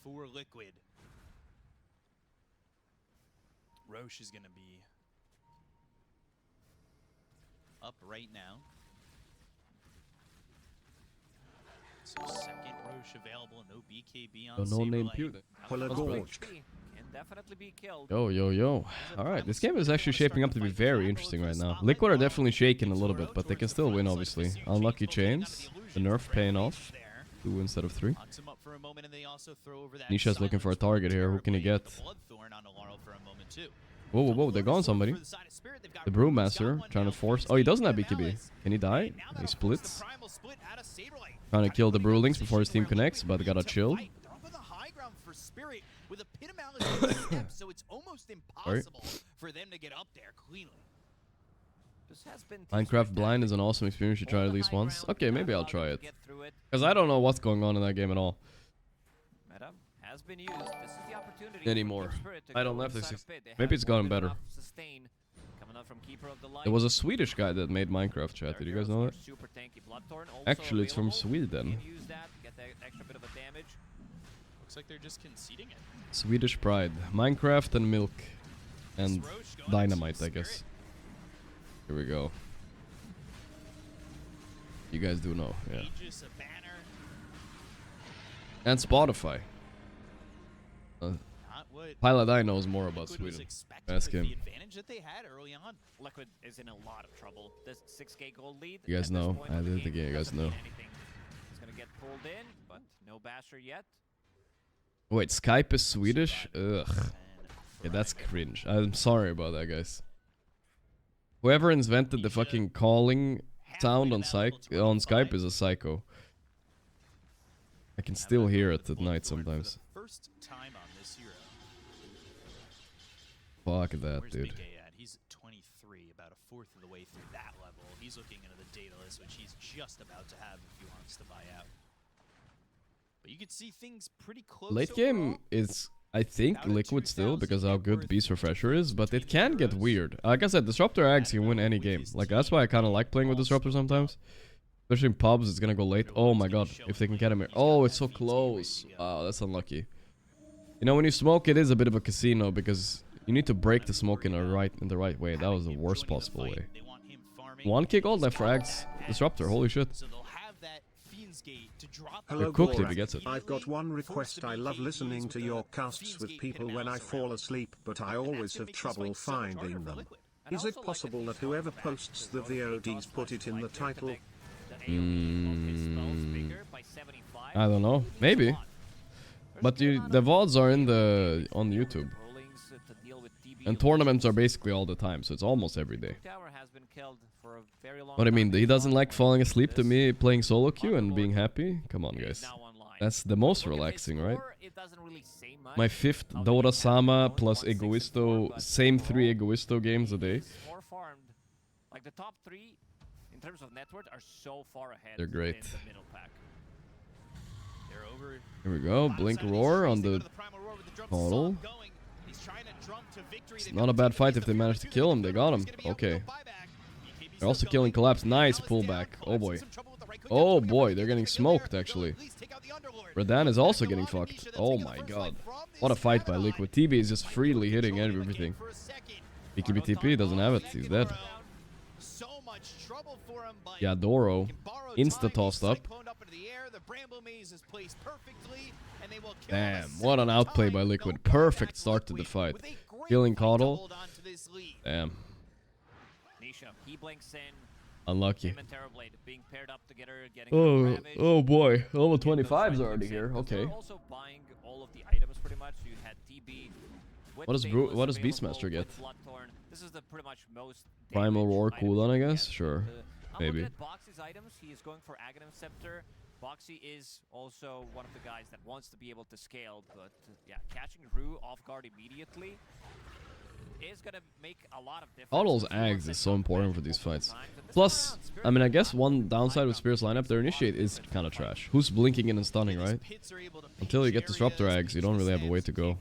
Speaker 10: for Liquid. Roche is going to be up right now. So second Roche available, no BKB on
Speaker 2: no name
Speaker 10: Saberlight.
Speaker 2: Gorgc.
Speaker 11: Can definitely be killed.
Speaker 2: Yo. Alright, this game is actually shaping up to be very interesting right now. Liquid are definitely shaking a little bit, but they can still win, obviously. Unlucky chains. The nerf paying off. 2 instead of 3. Nisha's looking for a target here. Who can he get? Whoa, they're going somebody. The Brewmaster trying to force. Oh, he doesn't have BKB. Can he die? He splits. Trying to kill the Brewlings before his team connects, but gotta chill.
Speaker 10: So it's almost impossible for them to get up there cleanly.
Speaker 2: Minecraft Blind is an awesome experience. You try it at least once. Okay, maybe I'll try it. Because I don't know what's going on in that game at all.
Speaker 11: Has been used. This is the opportunity
Speaker 2: anymore. I don't know if this is. Maybe it's gotten better. There was a Swedish guy that made Minecraft, chat. Did you guys know that? Actually, it's from Sweden.
Speaker 10: Looks like they're just conceding it.
Speaker 2: Swedish pride. Minecraft and milk. And dynamite, I guess. Here we go. You guys do know, yeah. And Spotify. Paladin knows more about Sweden. Ask him.
Speaker 11: Liquid is in a lot of trouble. This 6k gold lead.
Speaker 2: You guys know. I did the game. You guys know.
Speaker 11: He's gonna get pulled in, but no basher yet.
Speaker 2: Wait, Skype is Swedish? Ugh. Yeah, that's cringe. I'm sorry about that, guys. Whoever invented the fucking calling sound on Skype is a psycho. I can still hear it at night sometimes.
Speaker 10: First time on this hero.
Speaker 2: Fuck that,
Speaker 10: Where's
Speaker 2: dude.
Speaker 10: BK at? He's 23, about a fourth of the way through that level. He's looking into the data list, which he's just about to have if he wants to buy out. But you can see things pretty close.
Speaker 2: Late game is, I think, liquid still because of how good Beast Refresher is, but it can get weird. Like I said, Disruptor Ags can win any game. Like that's why I kind of like playing with Disruptor sometimes. Especially in pubs, it's gonna go late. Oh my god, if they can get him here. Oh, it's so close. Wow, that's unlucky. You know, when you smoke, it is a bit of a casino because you need to break the smoke in the right way. That was the worst possible way. One kick all left for Ags. Disruptor, holy shit.
Speaker 5: Hello,
Speaker 2: cooked if he gets it.
Speaker 5: I've got one request. I love listening to your casts with people when I fall asleep, but I always have trouble finding them. Is it possible that whoever posts the VODs put it in the title?
Speaker 2: I don't know. Maybe. But the VODs are on YouTube. And tournaments are basically all the time, so it's almost every day. What I mean, he doesn't like falling asleep to me playing solo queue and being happy? Come on, guys. That's the most relaxing, right? My 5th Dota-sama plus Egoisto, same 3 Egoisto games a day.
Speaker 11: Like the top 3 in terms of net worth are so far ahead.
Speaker 2: They're great.
Speaker 11: In the middle pack.
Speaker 2: Here we go, Blink Roar on the model. It's not a bad fight if they manage to kill him. They got him. Okay. They're also killing Collapse. Nice pullback. Oh boy. Oh boy, they're getting smoked actually. Redan is also getting fucked. Oh my god. What a fight by Liquid. TB is just freely hitting everything. BKB doesn't have it. He's dead. Yeah, Doro. Insta-tossed up. Damn, what an outplay by Liquid. Perfect start to the fight. Killing Coddle. Damn. Unlucky. Oh boy. Level 25's already here. Okay. What does Beastmaster get? Primal Roar cooldown, I guess? Sure. Maybe.
Speaker 11: He is going for Aghanim Scepter. Boxy is also one of the guys that wants to be able to scale, but yeah, catching Rue off guard immediately is gonna make a lot of difference.
Speaker 2: Coddle's Ags is so important for these fights. Plus, I mean, I guess one downside with Spirit's lineup, their initiate is kind of trash. Who's blinking in and stunning, right? Until you get Disruptor Ags, you don't really have a way to go.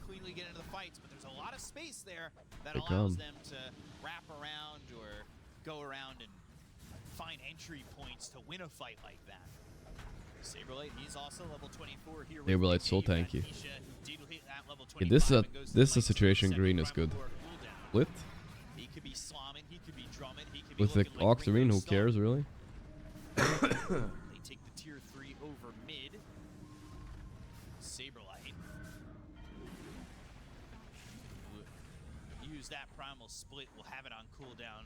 Speaker 2: They come.
Speaker 10: Go around and find entry points to win a fight like that. Saberlight, he's also level 24 here.
Speaker 2: Saberlight's so tanky. Yeah, this is a situation green is good. Split? With the Octarine, who cares really?
Speaker 10: They take the tier 3 over mid. Saberlight. Use that primal split, we'll have it on cooldown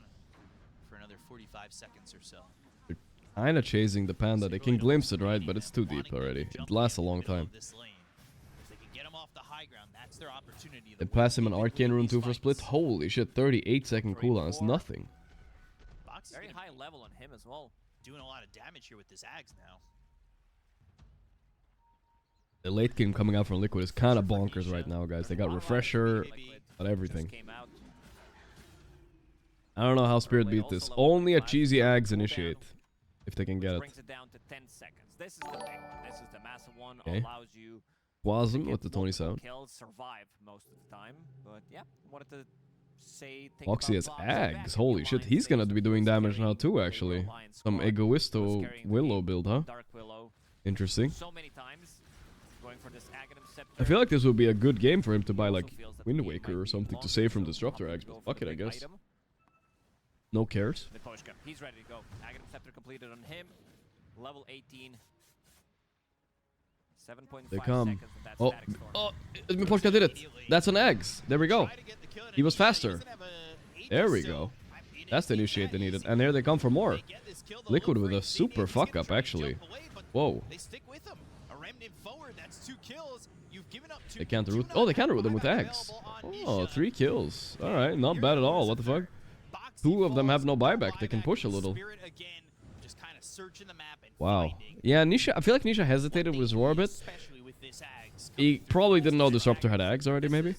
Speaker 10: for another 45 seconds or so.
Speaker 2: They're kind of chasing the panda. They can glimpse it, right? But it's too deep already. It lasts a long time. They pass him an Arcane Rune 2 for split. Holy shit, 38-second cooldown. It's nothing.
Speaker 11: Very high level on him as well.
Speaker 10: Doing a lot of damage here with this Ags now.
Speaker 2: The late game coming out from Liquid is kind of bonkers right now, guys. They got Refresher, got everything. I don't know how Spirit beat this. Only a cheesy Ags initiate, if they can get it.
Speaker 11: Brings it down to 10 seconds. This is the big one. This is the massive one.
Speaker 2: Okay.
Speaker 11: Allows you
Speaker 2: Quasm with the 27.
Speaker 11: kills, survive most of the time. But yeah, wanted to say.
Speaker 2: Foxy has Ags. Holy shit, he's gonna be doing damage now too. Actually, some Egoisto Willow build, huh? Interesting.
Speaker 11: So many times going for this Aghanim Scepter.
Speaker 2: I feel like this would be a good game for him to buy like Wind Waker or something to save from Disruptor Ags. But fuck it, I guess. No cares.
Speaker 11: He's ready to go. Aghanim Scepter completed on him. Level 18. 7.5
Speaker 2: They come.
Speaker 11: seconds.
Speaker 2: Oh, Miposhka did it. That's an Eggs. There we go. He was faster. There we go. That's the initiate they needed. And there they come for more. Liquid with a super fuck up, actually. Whoa.
Speaker 10: They stick with him. A remnant forward. That's 2 kills. You've
Speaker 2: They can't root. Oh, they can root them with eggs. Oh, 3 kills. All right, not bad at all. What the fuck? 2 of them have no buyback. They can push a little. Wow. Yeah, Nisha. I feel like Nisha hesitated with Roar a bit. He probably didn't know Disruptor had Ags already, maybe.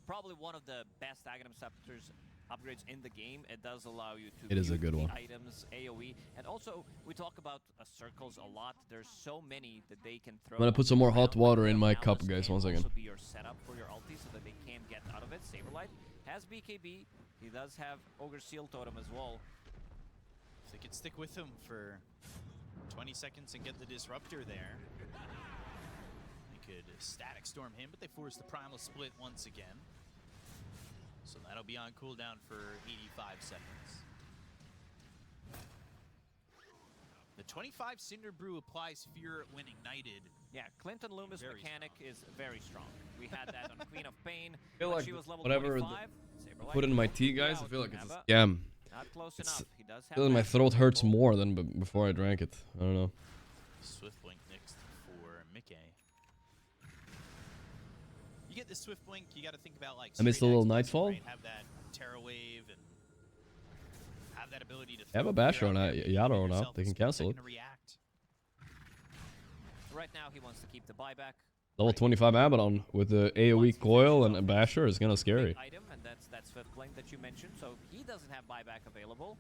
Speaker 11: Probably one of the best Aghanim Scepters upgrades in the game. It does allow you to
Speaker 2: It is a good one.
Speaker 11: items, AoE, and also we talk about circles a lot. There's so many that they can throw.
Speaker 2: I'm gonna put some more hot water in my cup, guys. One second.
Speaker 11: Also be your setup for your ulti so that they can't get out of it. Saberlight has BKB. He does have Ogre Seal Totem as well.
Speaker 10: If they could stick with him for 20 seconds and get the Disruptor there, they could Static Storm him, but they force the Primal Split once again. So that'll be on cooldown for 85 seconds. The 25 Cinder Brew applies Fear when ignited.
Speaker 11: Yeah, Clinton Loomis mechanic is very strong. We had that on Queen of Pain.
Speaker 2: I feel
Speaker 11: when
Speaker 2: like
Speaker 11: she was level
Speaker 2: whatever
Speaker 11: 25.
Speaker 2: put in my tea, guys, I feel like it's a scam.
Speaker 11: Not close enough. He does have
Speaker 2: Feeling my throat hurts more than before I drank it. I don't know.
Speaker 10: Swift Blink next for Mickey. You get the Swift Blink, you got to think about like.
Speaker 2: I missed a little Nightfall.
Speaker 10: Right? Have that Terra Wave and have that ability to.
Speaker 2: They have a Basher on Yaro now. They can cancel it.
Speaker 11: Right now, he wants to keep the buyback.
Speaker 2: Level 25 Abaddon with the AoE coil and a Basher is kind of scary.
Speaker 11: Item, and that's that Swift Blink that you mentioned. So he doesn't have buyback available.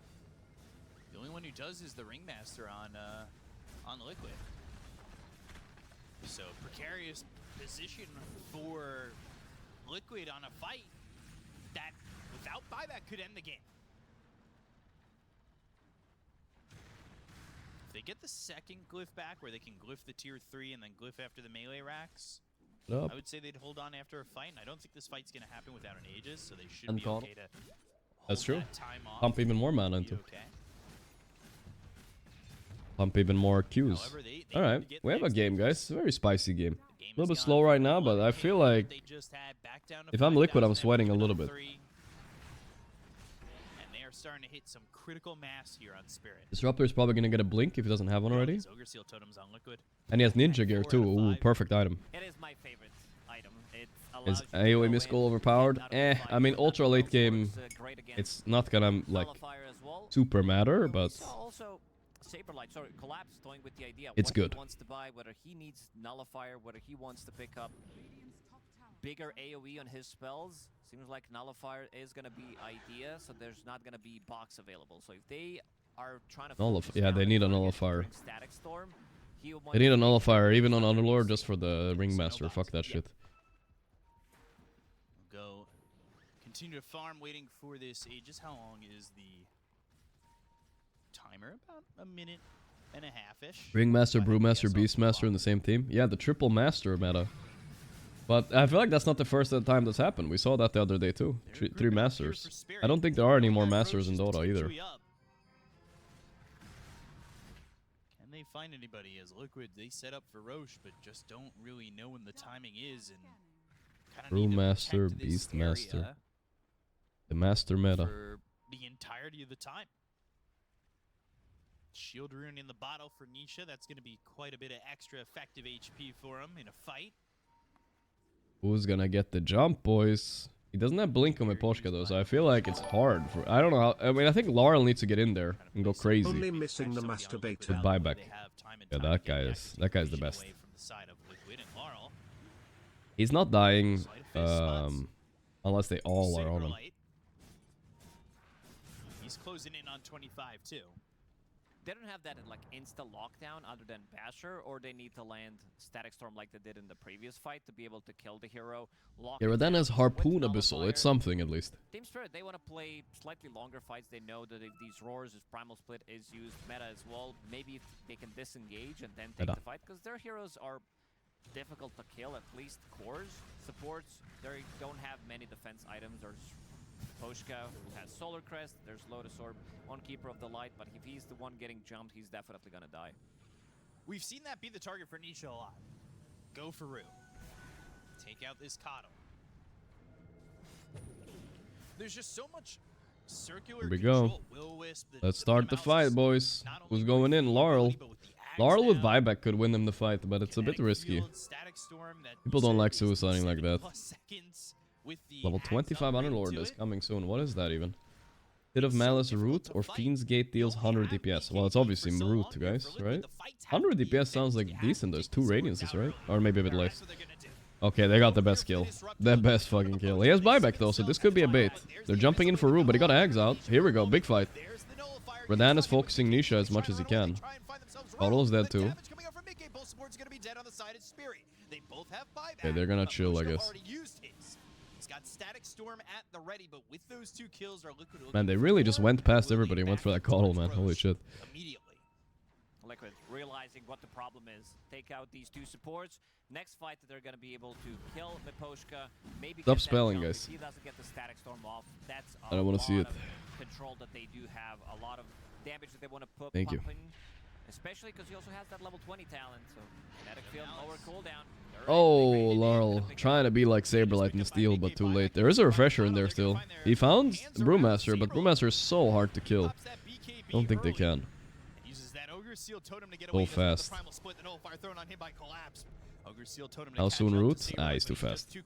Speaker 10: The only one who does is the Ringmaster on Liquid. So precarious position for Liquid on a fight that without buyback could end the game. If they get the second glyph back where they can glyph the tier 3 and then glyph after the melee racks, I would say they'd hold on after a fight. And I don't think this fight's going to happen without an Aegis, so they should be okay to
Speaker 2: That's true.
Speaker 10: that time off.
Speaker 2: Pump even more mana into.
Speaker 10: Okay.
Speaker 2: Pump even more Qs. Alright, we have a game, guys. It's a very spicy game. A little bit slow right now, but I feel like if I'm Liquid, I'm sweating a little bit.
Speaker 10: And they are starting to hit some critical mass here on Spirit.
Speaker 2: Disruptor is probably going to get a blink if he doesn't have one already.
Speaker 10: Ogre Seal Totems on Liquid.
Speaker 2: And he has Ninja Gear too. Ooh, perfect item.
Speaker 11: It is my favorite item.
Speaker 2: Is AoE Mystical overpowered? I mean, ultra late game, it's not gonna like super matter, but
Speaker 11: also Saberlight, sorry, Collapse toying with the idea
Speaker 2: it's
Speaker 11: what
Speaker 2: good.
Speaker 11: He wants to buy, whether he needs Nullifier, whether he wants to pick up bigger AoE on his spells. Seems like Nullifier is gonna be idea, so there's not gonna be box available. So if they are trying to
Speaker 2: yeah, they need a Nullifier.
Speaker 11: Static Storm,
Speaker 2: they need a Nullifier, even on Aurora, just for the Ringmaster. Fuck that shit.
Speaker 10: Go continue to farm, waiting for this Aegis. How long is the timer? About a minute and a half-ish.
Speaker 2: Ringmaster, Brewmaster, Beastmaster in the same team. Yeah, the triple master meta. But I feel like that's not the first time that's happened. We saw that the other day too. 3 masters. I don't think there are any more masters in Dota either.
Speaker 10: Can they find anybody as Liquid? They set up for Roche, but just don't really know when the timing is. And
Speaker 2: Brewmaster, Beastmaster. The master meta.
Speaker 10: For the entirety of the time. Shield Rune in the bottle for Nisha. That's going to be quite a bit of extra effective HP for him in a fight.
Speaker 2: Who's gonna get the jump, boys? He doesn't have Blink on Miposhka though, so I feel like it's hard for. I don't know how. I mean, I think Laurel needs to get in there and go crazy.
Speaker 5: Only missing the masturbator.
Speaker 2: With buyback. Yeah, that guy's the best. He's not dying, unless they all are on him.
Speaker 10: He's closing in on 25 too.
Speaker 11: They don't have that in like insta lockdown other than Basher, or they need to land Static Storm like they did in the previous fight to be able to kill the hero.
Speaker 2: Yeah, but then has Harpoon Abyssal. It's something at least.
Speaker 11: Team Spirit, they want to play slightly longer fights. They know that if these roars, this Primal Split is used meta as well. Maybe they can disengage and then take the fight, because their heroes are difficult to kill, at least cores. Supports, they don't have many defense items. There's Poshka, who has Solar Crest, there's Lotus Orb on Keeper of the Light, but if he's the one getting jumped, he's definitely gonna die.
Speaker 10: We've seen that be the target for Nisha a lot. Go for Rue. Take out this Coddle. There's just so much circular
Speaker 2: Here we go. Let's start the fight, boys. Who's going in? Laurel. Laurel with buyback could win them the fight, but it's a bit risky. People don't like suiciding like that. Level 25 Underlord is coming soon. What is that even? Pit of Malice Root or Fiend's Gate deals 100 DPS. Well, it's obviously Root, guys, right? 100 DPS sounds like decent. There's 2 Radiances, right? Or maybe a bit less. Okay, they got the best kill. The best fucking kill. He has buyback though, so this could be a bait. They're jumping in for Root, but he got Ags out. Here we go, big fight. Redan is focusing Nisha as much as he can. Bottle's dead too. Okay, they're gonna chill, I guess. Man, they really just went past everybody and went for that Coddle, man. Holy shit.
Speaker 11: Liquid realizing what the problem is. Take out these 2 supports. Next fight that they're going to be able to kill Miposhka. Maybe
Speaker 2: stop spelling, guys.
Speaker 11: If he doesn't get the Static Storm off, that's
Speaker 2: I don't want to see it.
Speaker 11: Control that they do have. A lot of damage that they want to put.
Speaker 2: Thank you.
Speaker 11: Especially because he also has that level 20 talent. So kinetic field, lower cooldown.
Speaker 2: Oh, Laurel. Trying to be like Saberlight in the steel, but too late. There is a refresher in there still. He found Brewmaster, but Brewmaster is so hard to kill. Don't think they can. So fast. How soon Root? Ah, he's too fast.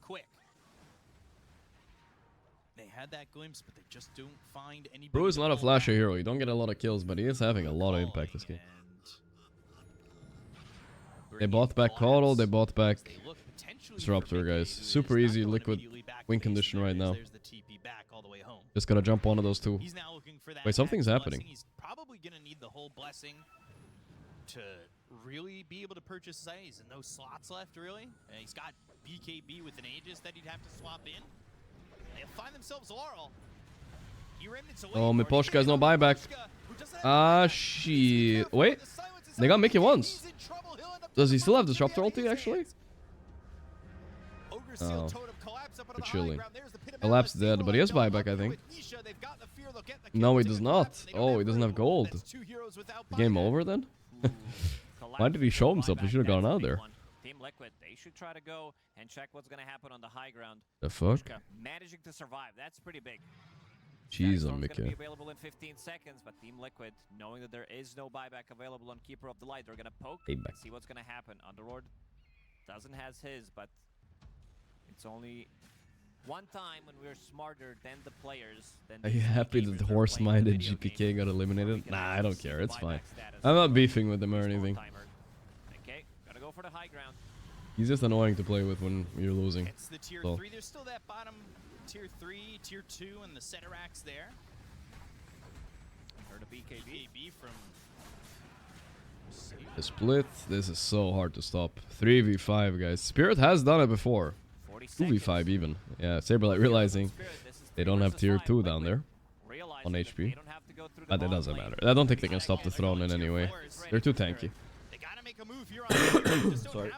Speaker 2: Brew is not a flasher hero. You don't get a lot of kills, but he is having a lot of impact this game. They bought back Coddle, they bought back Disruptor, guys. Super easy Liquid win condition right now. Just gotta jump one of those 2. Wait, something's happening.
Speaker 10: He's probably gonna need the whole blessing to really be able to purchase his He's no slots left, really. And he's got BKB with an Aegis that he'd have to swap in. They'll find themselves Laurel.
Speaker 2: Oh, Miposhka has no buyback. Ah, shit. Wait, they got Mickey once. Does he still have Disruptor ulti, actually? Oh, they're chilling. Collapse dead, but he has buyback, I think. No, he does not. Oh, he doesn't have gold. Game over then? Why did he show himself? He should have gone out there.
Speaker 11: Team Liquid, they should try to go and check what's going to happen on the high ground.
Speaker 2: The fuck?
Speaker 11: Managing to survive, that's pretty big.
Speaker 2: Jeez,
Speaker 11: I'm
Speaker 2: Mickey.
Speaker 11: be available in 15 seconds, but Team Liquid, knowing that there is no buyback available on Keeper of the Light, they're going to poke, see what's going to happen. Underlord doesn't has his, but it's only one time when we're smarter than the players.
Speaker 2: Are you happy that the horse-minded GPK got eliminated? Nah, I don't care. It's fine. I'm not beefing with them or anything.
Speaker 11: Okay, gotta go for the high ground.
Speaker 2: He's just annoying to play with when you're losing.
Speaker 10: It's the tier 3. There's still that bottom tier 3, tier 2, and the Ceterax there.
Speaker 11: Heard a BKB
Speaker 10: from
Speaker 2: the split. This is so hard to stop. 3v5, guys. Spirit has done it before. 2v5 even. Yeah, Saberlight realizing they don't have tier 2 down there on HP. But that doesn't matter. I don't think they can stop the throne in any way. They're too tanky. Sorry.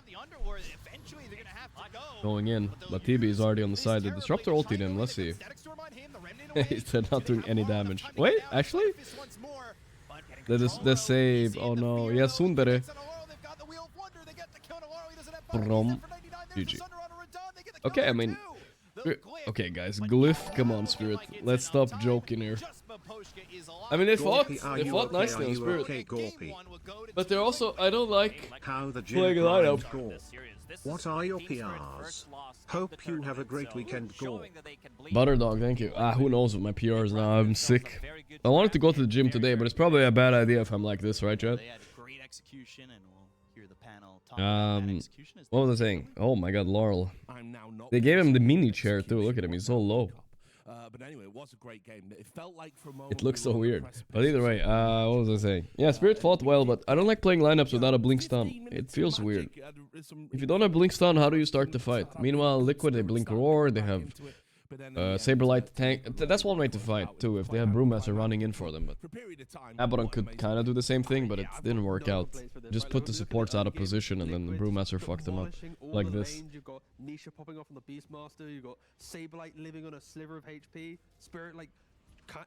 Speaker 2: Going in, but TB is already on the side. The Disruptor ultied him. Let's see. He's not doing any damage. Wait, actually? The save. Oh no. Yeah, Sundere. Brom. GG. Okay, I mean... Okay, guys. Glyph, come on, Spirit. Let's stop joking here. I mean, they fought nicely on Spirit. But they're also... I don't like playing a lineup.
Speaker 5: What are your PRs? Hope you have a great weekend, Gorgc.
Speaker 2: Butterdog, thank you. Who knows what my PRs now. I'm sick. I wanted to go to the gym today, but it's probably a bad idea if I'm like this, right, Chad? What was I saying? Oh my god, Laurel. They gave him the mini chair too. Look at him, he's so low.
Speaker 4: But anyway, it was a great game. It felt like for a moment
Speaker 2: it looks so weird. But either way, what was I saying? Yeah, Spirit fought well, but I don't like playing lineups without a blink stun. It feels weird. If you don't have blink stun, how do you start the fight? Meanwhile, Liquid, they blink Aurora, they have Saberlight tank. That's one way to fight too, if they have Brewmaster running in for them. But Abaddon could kind of do the same thing, but it didn't work out. Just put the supports out of position and then the Brewmaster fucked them up. Like this.
Speaker 6: You've got Nisha popping off on the Beastmaster, you've got Saberlight living on a sliver of HP, Spirit like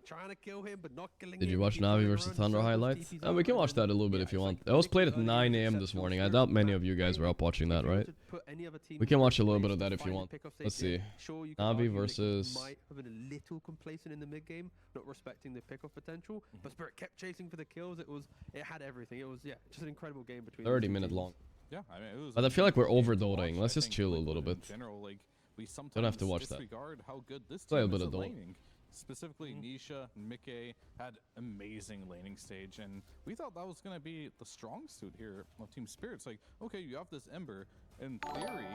Speaker 6: trying to kill him, but not killing him.
Speaker 2: Did you watch
Speaker 6: keep
Speaker 2: Navi
Speaker 6: running
Speaker 2: versus
Speaker 6: around,
Speaker 2: Thunder
Speaker 6: circles,
Speaker 2: highlights?
Speaker 6: TPs
Speaker 2: We
Speaker 6: out,
Speaker 2: can
Speaker 6: and
Speaker 2: watch
Speaker 6: then-
Speaker 2: that a little bit
Speaker 6: yeah,
Speaker 2: if you
Speaker 6: it's
Speaker 2: want.
Speaker 6: like
Speaker 2: It was played at
Speaker 6: early
Speaker 2: 9 a.m. this
Speaker 6: exceptional
Speaker 2: morning. I
Speaker 6: spirit,
Speaker 2: doubt many
Speaker 6: but
Speaker 2: of you guys were up watching
Speaker 6: if
Speaker 2: that,
Speaker 6: you were
Speaker 2: right?
Speaker 6: to put any other team
Speaker 2: We
Speaker 6: in
Speaker 2: can
Speaker 6: the
Speaker 2: watch a little bit of
Speaker 6: situation
Speaker 2: that
Speaker 6: to
Speaker 2: if you
Speaker 6: find
Speaker 2: want.
Speaker 6: the pickoff
Speaker 2: Let's
Speaker 6: state,
Speaker 2: see.
Speaker 6: Sure, you can
Speaker 2: Navi
Speaker 6: argue Liquid
Speaker 2: versus...
Speaker 6: might have been a little complacent in the mid game, not respecting the pickoff potential, but Spirit kept chasing for the kills. It had everything. It was just an incredible game between
Speaker 2: 30
Speaker 6: these two
Speaker 2: minute
Speaker 6: teams.
Speaker 2: long.
Speaker 7: Yeah, I mean, it was.
Speaker 2: But I feel like we're
Speaker 7: beautiful game to
Speaker 2: overdoting.
Speaker 7: watch.
Speaker 2: Let's
Speaker 7: I
Speaker 2: just
Speaker 7: think
Speaker 2: chill a
Speaker 7: Liquid
Speaker 2: little
Speaker 7: in
Speaker 2: bit.
Speaker 7: general, like, we sometimes
Speaker 2: Don't have to watch that.
Speaker 7: disregard how good this
Speaker 2: Play a
Speaker 7: team
Speaker 2: bit
Speaker 7: is
Speaker 2: of
Speaker 7: at
Speaker 2: Dole.
Speaker 7: laning. Specifically, Nisha and Mickey had amazing laning stage, and we thought that was going to be the strong suit here of Team Spirit's. Like, okay, you have this Ember. In theory,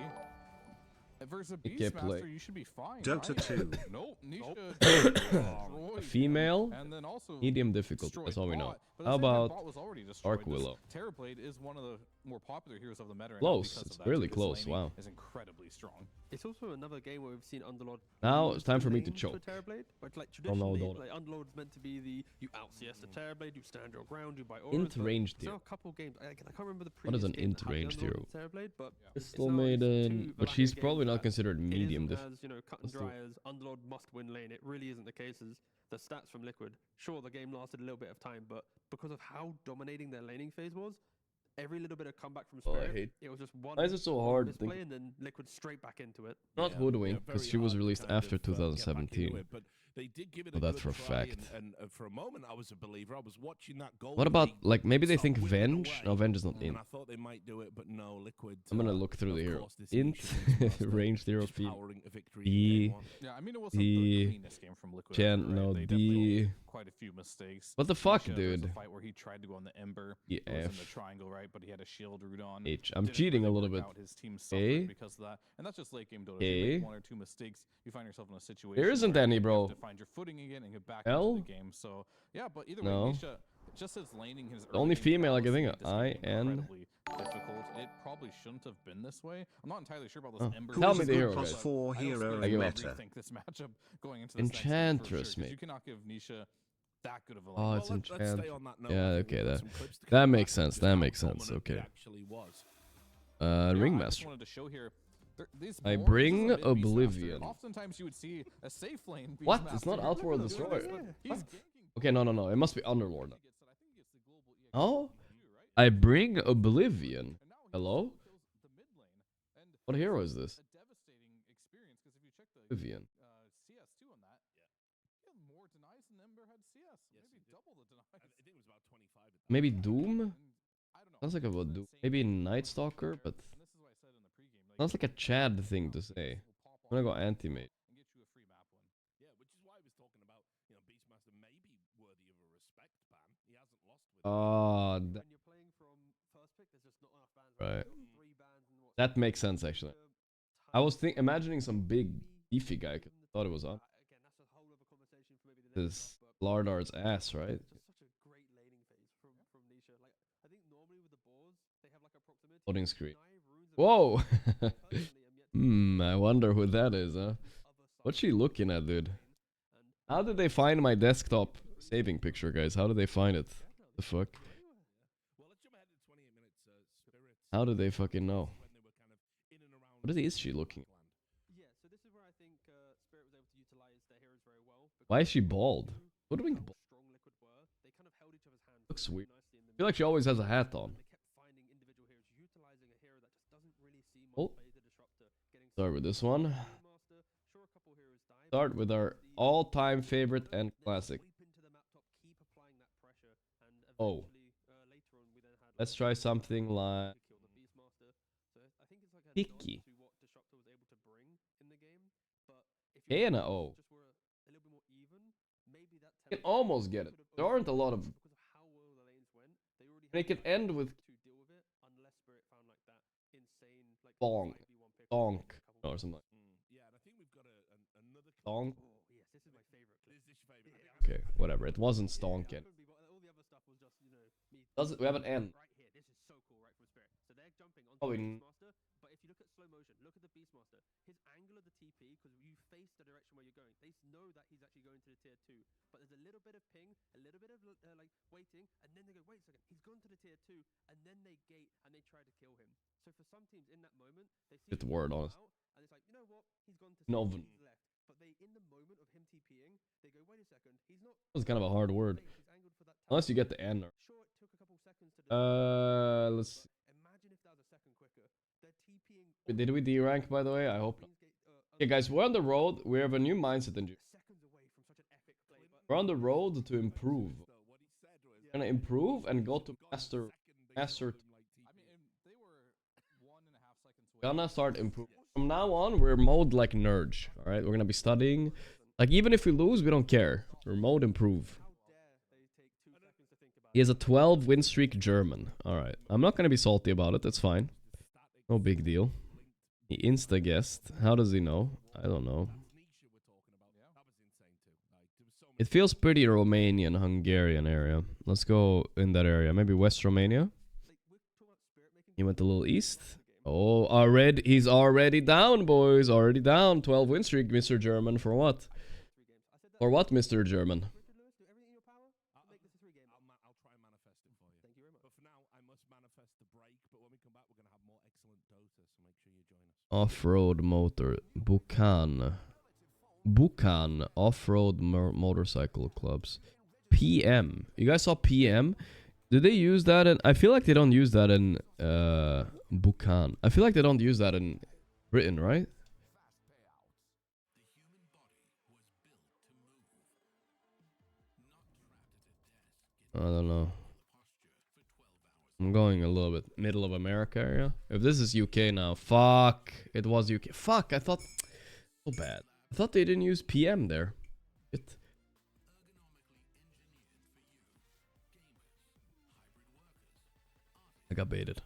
Speaker 7: versus a Beastmaster, you should be fine.
Speaker 5: Dota
Speaker 7: right?
Speaker 5: 2.
Speaker 7: Nope, Nisha
Speaker 2: A female,
Speaker 7: and then also
Speaker 2: medium difficult. That's all we know.
Speaker 7: bot, but
Speaker 2: How
Speaker 7: at the same time,
Speaker 2: about
Speaker 7: bot was already destroyed.
Speaker 2: Dark Willow?
Speaker 7: This Terrorblade is one of the more popular heroes of the meta. Right
Speaker 2: Close.
Speaker 7: Now because
Speaker 2: It's
Speaker 7: of that,
Speaker 2: really
Speaker 7: too. His
Speaker 2: close.
Speaker 7: laning
Speaker 2: Wow.
Speaker 7: is incredibly strong.
Speaker 6: It's also another game where we've seen Underlord.
Speaker 2: Now
Speaker 6: lose
Speaker 2: it's time
Speaker 6: the
Speaker 2: for me to
Speaker 6: lane
Speaker 2: choke.
Speaker 6: Terrorblade, but like
Speaker 2: Don't know
Speaker 6: traditionally,
Speaker 2: Dota.
Speaker 6: like Underlord's meant to be the you out CS the Terrorblade, you stand your ground, you buy auras.
Speaker 2: Int
Speaker 6: but
Speaker 2: ranged
Speaker 6: there's now
Speaker 2: hero.
Speaker 6: a couple games. I can't remember the
Speaker 2: What is
Speaker 6: previous
Speaker 2: an
Speaker 6: games
Speaker 2: int
Speaker 6: that had the
Speaker 2: ranged
Speaker 6: Underlord
Speaker 2: hero?
Speaker 6: Terrorblade, but
Speaker 2: Crystal
Speaker 6: now it's
Speaker 2: Maiden,
Speaker 6: two
Speaker 2: but she's
Speaker 6: Wallachia
Speaker 2: probably
Speaker 6: games
Speaker 2: not
Speaker 6: that
Speaker 2: considered
Speaker 6: it
Speaker 2: medium
Speaker 6: isn't
Speaker 2: diff.
Speaker 6: as, you know, cut and
Speaker 2: Let's do
Speaker 6: dry as Underlord must win lane. It really isn't the case. As the stats from Liquid, sure, the game lasted a little bit of time, but because of how dominating their laning phase was, every little bit of comeback from
Speaker 2: Oh, I
Speaker 6: Spirit,
Speaker 2: hate-
Speaker 6: it was just one.
Speaker 2: Why is it so
Speaker 6: one
Speaker 2: hard?
Speaker 6: misplay and then Liquid straight back into it.
Speaker 2: Not Hoodwink, because she was released after 2017.
Speaker 4: But they did give it
Speaker 2: Oh,
Speaker 4: a
Speaker 2: that's
Speaker 4: good
Speaker 2: for a
Speaker 4: try,
Speaker 2: fact.
Speaker 4: and for a moment I was a believer. I was watching that goal.
Speaker 2: What about,
Speaker 4: league
Speaker 2: like, maybe they
Speaker 4: start
Speaker 2: think
Speaker 4: whipping
Speaker 2: Venge?
Speaker 4: away,
Speaker 2: No, Venge is not
Speaker 4: and
Speaker 2: in.
Speaker 4: I thought they might do it, but no, Liquid.
Speaker 2: I'm gonna look through the
Speaker 4: of
Speaker 2: hero.
Speaker 4: course, this
Speaker 2: Int,
Speaker 4: Nisha Beastmaster
Speaker 2: ranged hero
Speaker 4: just
Speaker 2: field.
Speaker 4: powering a victory in
Speaker 2: B,
Speaker 4: game one.
Speaker 7: Yeah, I mean, it wasn't
Speaker 2: the
Speaker 7: the cleanest game from Liquid.
Speaker 2: Gen,
Speaker 7: right?
Speaker 2: no,
Speaker 7: They definitely
Speaker 2: D.
Speaker 7: made quite a few mistakes.
Speaker 2: What the fuck,
Speaker 7: Nisha, there was
Speaker 2: dude?
Speaker 7: a fight where he tried to go on the Ember.
Speaker 2: Yeah,
Speaker 7: He was in the
Speaker 2: F.
Speaker 7: triangle, right? But he had a shield root on.
Speaker 2: H. I'm
Speaker 7: Didn't
Speaker 2: cheating a
Speaker 7: really
Speaker 2: little
Speaker 7: work
Speaker 2: bit.
Speaker 7: out. His team suffered
Speaker 2: A.
Speaker 7: because of that, and that's just late game Dota. If
Speaker 2: A.
Speaker 7: you make one or two mistakes, you find yourself in a situation.
Speaker 2: There isn't
Speaker 7: where
Speaker 2: any,
Speaker 7: you
Speaker 2: bro.
Speaker 7: have to find your footing again and get back
Speaker 2: L?
Speaker 7: into the game. So yeah, but either
Speaker 2: No.
Speaker 7: way, Nisha, just his laning, his
Speaker 2: The only
Speaker 7: early game
Speaker 2: female I can
Speaker 7: prowess
Speaker 2: think of.
Speaker 7: made this game
Speaker 2: IN.
Speaker 7: incredibly difficult. It probably shouldn't have been this way. I'm not entirely sure about this
Speaker 2: Oh.
Speaker 7: Ember.
Speaker 2: Tell
Speaker 5: Who's
Speaker 2: me
Speaker 5: a
Speaker 2: the
Speaker 5: good
Speaker 2: hero,
Speaker 5: plus
Speaker 2: guys.
Speaker 5: 4
Speaker 7: I know
Speaker 5: hero
Speaker 7: Spirit
Speaker 2: I give
Speaker 5: in
Speaker 2: up.
Speaker 5: meta?
Speaker 7: rethink this matchup going into this next game for
Speaker 2: Enchantress,
Speaker 7: sure, 'cause
Speaker 2: mate.
Speaker 7: you cannot give Nisha that good of a
Speaker 2: Oh,
Speaker 7: lane.
Speaker 2: it's
Speaker 4: Well, let's
Speaker 2: enchant.
Speaker 4: stay on that note.
Speaker 2: Yeah,
Speaker 4: I think
Speaker 2: okay,
Speaker 4: we've got
Speaker 2: that
Speaker 4: some clips to
Speaker 2: that
Speaker 4: come
Speaker 2: makes
Speaker 4: back
Speaker 2: sense.
Speaker 4: to
Speaker 2: That
Speaker 4: how
Speaker 2: makes sense.
Speaker 4: dominant it
Speaker 2: Okay.
Speaker 4: actually was.
Speaker 7: Yeah, I just
Speaker 2: Ringmaster.
Speaker 7: wanted to show here. These
Speaker 2: I
Speaker 7: boards,
Speaker 2: bring
Speaker 7: this is a mid Beastmaster.
Speaker 2: Oblivion.
Speaker 7: Oftentimes you would see a safe lane.
Speaker 2: What? It's
Speaker 7: Beastmaster.
Speaker 2: not out for a
Speaker 7: Look at
Speaker 2: destroyer.
Speaker 7: this, but he's
Speaker 2: What?
Speaker 7: ganking
Speaker 2: Okay, no. It must be Underlord.
Speaker 7: I think it's the global EXP
Speaker 2: Oh?
Speaker 7: view, right?
Speaker 2: I bring Oblivion.
Speaker 7: And now he
Speaker 2: Hello?
Speaker 7: also kills the mid lane. And
Speaker 2: What hero is this?
Speaker 7: a devastating experience because if you check the
Speaker 2: Oblivion.
Speaker 7: CS2 on that, he had more denies than Ember had CS. Maybe double the denies.
Speaker 4: I think it was about 25. at that
Speaker 2: Maybe
Speaker 4: point.
Speaker 2: Doom?
Speaker 7: And I don't know.
Speaker 2: Sounds like
Speaker 7: It
Speaker 2: about
Speaker 7: was an
Speaker 2: Doom.
Speaker 7: insane
Speaker 2: Maybe
Speaker 7: game.
Speaker 2: Night Stalker, but
Speaker 7: And this is what I said in the pregame.
Speaker 2: sounds like a Chad thing to say. I'm gonna go anti-mate.
Speaker 7: And get you a free map win.
Speaker 4: Yeah, which is why I was talking about, Beastmaster may be worthy of a respect ban. He hasn't lost with
Speaker 2: Oh,
Speaker 6: When you're playing from first pick, there's just not enough bans.
Speaker 2: Right.
Speaker 6: You've got 3 bans and what?
Speaker 2: that makes sense actually. I was imagining some big beefy guy. 'Cause I thought it was on.
Speaker 6: Again, that's a whole other conversation for maybe the next
Speaker 2: This
Speaker 6: month, but
Speaker 2: Lardar's ass, right?
Speaker 6: just such a great laning phase from Nisha. Like, I think normally with the boards, they have like a proximity.
Speaker 2: Loading screen.
Speaker 6: Deny runes of
Speaker 2: Whoa.
Speaker 6: personally am yet to
Speaker 2: I wonder who that is, huh?
Speaker 6: other
Speaker 2: What's
Speaker 6: side
Speaker 2: she looking at, dude?
Speaker 6: and
Speaker 2: How did they find my desktop saving picture, guys? How did they find it? The fuck?
Speaker 4: Well, let's jump ahead to 28 minutes. Spirits.
Speaker 2: How did they fucking know?
Speaker 4: When they were kind of in and around.
Speaker 2: What is she looking at?
Speaker 6: yeah, so this is where I think Spirit was able to utilize their heroes very well.
Speaker 2: Why is
Speaker 6: because
Speaker 2: she
Speaker 6: they
Speaker 2: bald?
Speaker 6: knew
Speaker 2: Hoodwink
Speaker 6: how
Speaker 2: bald.
Speaker 6: strong Liquid were. They kind of held each other's hands
Speaker 2: Looks
Speaker 6: really
Speaker 2: weird.
Speaker 6: nicely in the
Speaker 2: I feel like she always has a hat on.
Speaker 6: They kept finding individual heroes, utilizing a hero that just doesn't really see much
Speaker 2: Oh.
Speaker 6: play, the disruptor, getting
Speaker 2: Start with this one.
Speaker 6: Master. Sure, a couple heroes died.
Speaker 2: Start with our all-time favorite and classic.
Speaker 6: Sweep into the map top, keep applying that pressure, and
Speaker 2: Oh.
Speaker 6: eventually, later on, we then had.
Speaker 2: Let's try something like
Speaker 6: to kill the Beastmaster. So I think it's like a
Speaker 2: Hickey.
Speaker 6: nod to what Disruptor was able to bring in the game. But if
Speaker 2: A and a
Speaker 6: just
Speaker 2: O.
Speaker 6: were a little bit more even, maybe that
Speaker 2: I can almost get it. There aren't a lot of.
Speaker 6: because of how well the lanes went, they already
Speaker 2: Make
Speaker 6: had
Speaker 2: it end with
Speaker 6: to deal with it unless Spirit found like that insane like
Speaker 2: Bonk.
Speaker 6: 5v1 pick
Speaker 2: donk
Speaker 6: couple
Speaker 2: or something.
Speaker 4: Yeah, and I think we've got another.
Speaker 2: Donk.
Speaker 6: Oh yes, this is my favorite clip.
Speaker 4: Is this your favorite?
Speaker 6: Yeah,
Speaker 2: Okay, whatever. It wasn't stonk yet.
Speaker 6: Could be, but all the other stuff was just me.
Speaker 2: Does it? We have an N.
Speaker 6: Right here, this is so cool, right from Spirit. So they're jumping onto
Speaker 2: Oh,
Speaker 6: the
Speaker 2: in-
Speaker 6: Beastmaster, but if you look at slow motion, look at the Beastmaster. His angle of the TP, because you face the direction where you're going, they know that he's actually going to the tier 2. But there's a little bit of ping, a little bit of like waiting, and then they go, wait a second, he's gone to the tier 2, and then they gate and they try to kill him. So for some teams in that moment, they see
Speaker 2: It's
Speaker 6: him
Speaker 2: word,
Speaker 6: go
Speaker 2: honest.
Speaker 6: out, and it's like, you know what, he's gone to
Speaker 2: No,
Speaker 6: tier 2, he's left. But they in the moment of him TPing, they go, wait a second, he's not.
Speaker 2: That's kind of a hard word.
Speaker 6: He's angled for that
Speaker 2: Unless you get the N.
Speaker 6: Sure, it took a couple seconds to decide,
Speaker 2: Let's see.
Speaker 6: imagine if that was a second quicker. They're TPing.
Speaker 2: Did we D rank, by the way? I hope not. Okay, guys, we're on the road. We have a new mindset in
Speaker 6: Seconds away from such an epic play, but
Speaker 2: We're on the road to improve. We're gonna improve and go to master.
Speaker 7: I mean, they were 1.5 seconds away.
Speaker 2: Gonna start improving. From now on, we're mode like Nerge. All right, we're gonna be studying. Like even if we lose, we don't care. We're mode improve.
Speaker 6: how dare they take 2 seconds to think about
Speaker 2: He has a 12 win streak German. All right, I'm not gonna be salty about it. That's fine. No big deal. He insta guessed. How does he know? I don't know. It feels pretty Romanian, Hungarian area. Let's go in that area. Maybe West Romania. He went a little east. Oh, already he's already down, boys. Already down. 12 win streak, Mr. German. For what? For what, Mr. German?
Speaker 4: I'll try and manifest it for you.
Speaker 6: Thank you very much.
Speaker 4: But for now, I must manifest the break. But when we come back, we're going to have more excellent Dota. So make sure you join us.
Speaker 2: Off-road motor. Bukan. Bukan. Off-road motorcycle clubs. PM. You guys saw PM? Did they use that in... I feel like they don't use that in Bukan. I feel like they don't use that in Britain, right? I don't know. I'm going a little bit middle of America area. If this is UK now, fuck. It was UK. Fuck, I thought... So bad. I thought they didn't use PM there. Shit. I got baited.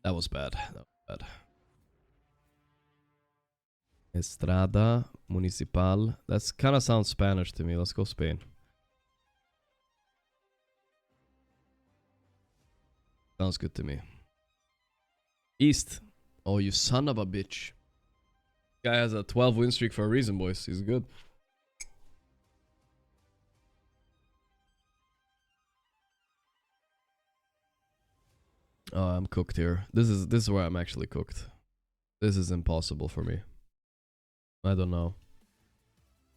Speaker 2: That was bad. That was bad. Estrada Municipal. That's kind of sounds Spanish to me. Let's go Spain. Sounds good to me. East. Oh, you son of a bitch. Guy has a 12 win streak for a reason, boys. He's good. Oh, I'm cooked here. This is where I'm actually cooked. This is impossible for me. I don't know.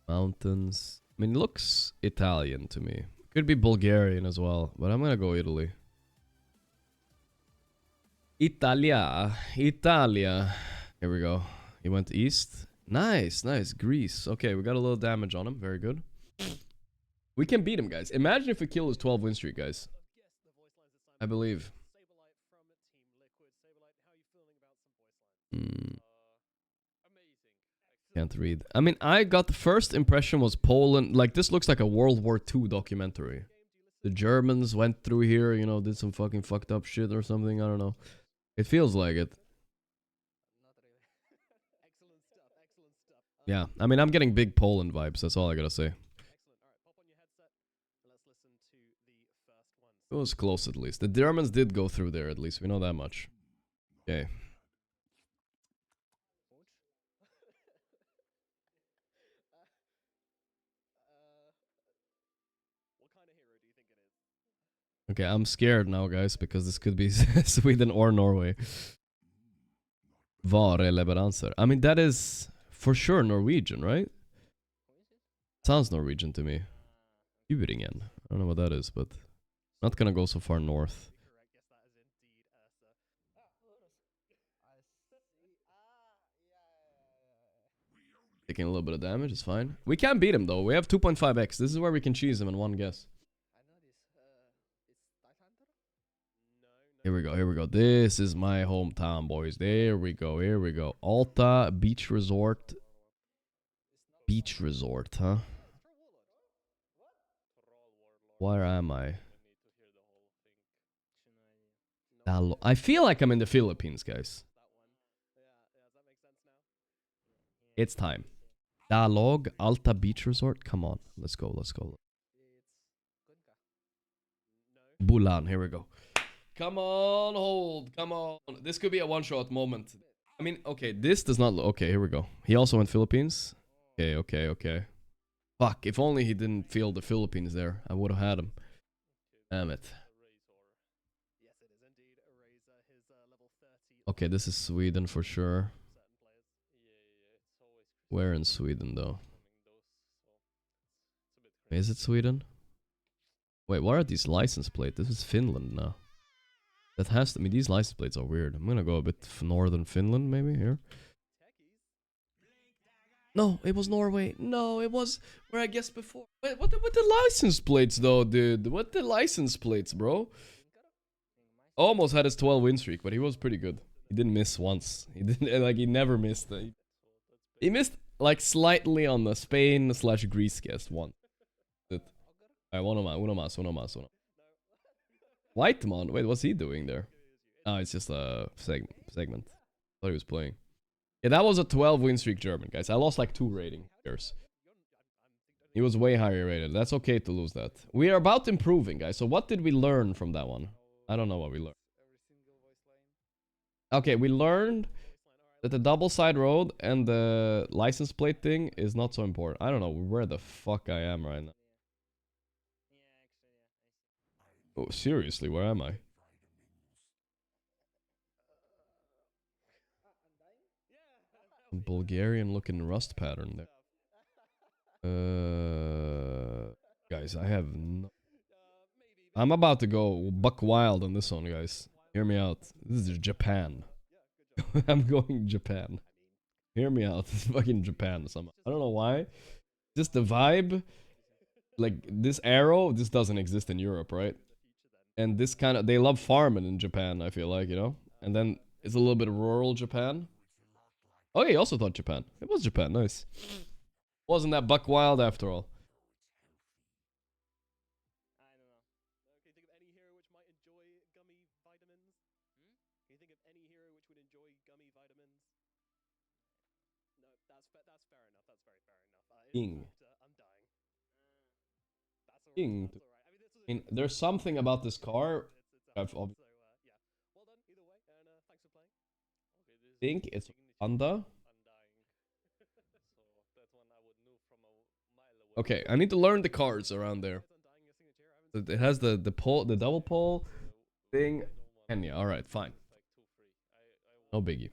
Speaker 2: Mountains. I mean, it looks Italian to me. Could be Bulgarian as well, but I'm gonna go Italy. Italia. Italia. Here we go. He went east. Nice, nice. Greece. Okay, we got a little damage on him. Very good. We can beat him, guys. Imagine if we kill his 12 win streak, guys. I believe. Can't read. I mean, I got the first impression was Poland. Like, this looks like a World War II documentary. The Germans went through here, you know, did some fucking fucked up shit or something. I don't know. It feels like it. Yeah, I mean, I'm getting big Poland vibes. That's all I gotta say. It was close at least. The Germans did go through there at least. We know that much. Okay. Okay, I'm scared now, guys, because this could be Sweden or Norway. Vare leveranser. I mean, that is for sure Norwegian, right? Sounds Norwegian to me. Uringen. I don't know what that is, but not gonna go so far north. Taking a little bit of damage, it's fine. We can beat him though. We have 2.5x. This is where we can cheese him in one guess. Here we go, here we go. This is my hometown, boys. There we go, here we go. Alta Beach Resort. Beach Resort, huh? Where am I? I feel like I'm in the Philippines, guys. It's time. Dalog Alta Beach Resort. Come on, let's go, let's go. Bulan, here we go. Come on, hold. Come on. This could be a one-shot moment. I mean, okay, this does not look... Okay, here we go. He also went Philippines. Okay, okay, okay. Fuck, if only he didn't feel the Philippines there. I would have had him. Damn it. Okay, this is Sweden for sure. Where in Sweden though? Is it Sweden? Wait, what are these license plates? This is Finland now. That has to, I mean, these license plates are weird. I'm gonna go a bit northern Finland, maybe, here. No, it was Norway. No, it was where I guessed before. Wait, what the license plates, though, dude? What the license plates, bro? Almost had his 12 win streak, but he was pretty good. He didn't miss once. He didn't, like, he never missed. He missed, like, slightly on the Spain/Greece guess once. Alright, uno más. Whitemon, wait, what's he doing there? Oh, it's just a segment. Thought he was playing. Yeah, that was a 12 win streak German, guys. I lost like 2 rating shares. He was way higher rated. That's okay to lose that. We are about improving, guys. So what did we learn from that one? I don't know what we learned. Okay, we learned that the double side road and the license plate thing is not so important. I don't know where the fuck I am right now. Oh, seriously, where am I? Bulgarian looking rust pattern there. Guys, I have no... I'm about to go buck wild on this one, guys. Hear me out. This is Japan. I'm going Japan. Hear me out. This is fucking Japan somehow. I don't know why. Just the vibe. Like, this arrow, this doesn't exist in Europe, right? And this kind of... They love farming in Japan, I feel like, you know? And then it's a little bit of rural Japan. Oh, yeah, he also thought Japan. It was Japan, nice. Wasn't that buck wild after all? King. King. I mean, there's something about this car. I've think it's Honda. Okay, I need to learn the cars around there. It has the pole, the double pole thing. Kenya. All right, fine. No biggie.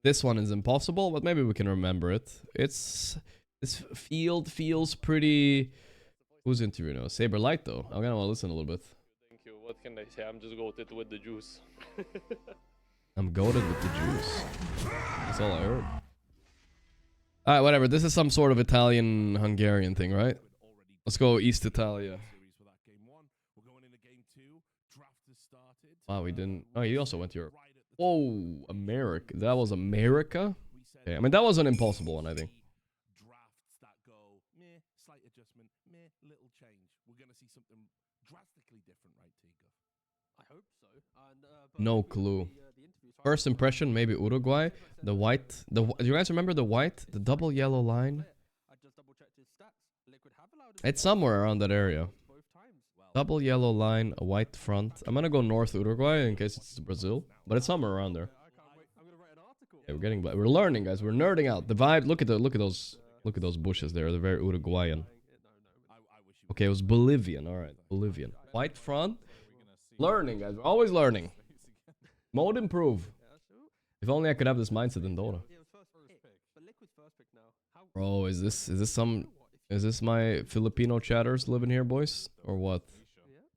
Speaker 2: This one is impossible, but maybe we can remember it. This field feels pretty... Who's interviewing now? Saber Light, though. I'm gonna want to listen a little bit.
Speaker 1: Thank you. What can I say? I'm just goated with the juice.
Speaker 2: I'm goated with the juice. That's all I heard. Alright, whatever. This is some sort of Italian-Hungarian thing, right? Let's go East Italia. Wow, we didn't... Oh, he also went to Europe. Whoa, America. That was America? Okay, I mean, that was an impossible one, I think.
Speaker 4: Drafts that go, meh, slight adjustment, meh, little change. We're going to see something drastically different, right, Tiga?
Speaker 6: I hope so.
Speaker 2: No clue. First impression, maybe Uruguay. The white... Do you guys remember the white? The double yellow line? It's somewhere around that area. Double yellow line, a white front. I'm gonna go North Uruguay in case it's Brazil. But it's somewhere around there. Yeah, we're learning, guys. We're nerding out. The vibe, look at those bushes there. They're very Uruguayan. Okay, it was Bolivian. Alright, Bolivian. White front. Learning, guys. We're always learning. Mode improve. If only I could have this mindset in Dota. Bro, is this my Filipino chatters living here, boys? Or what?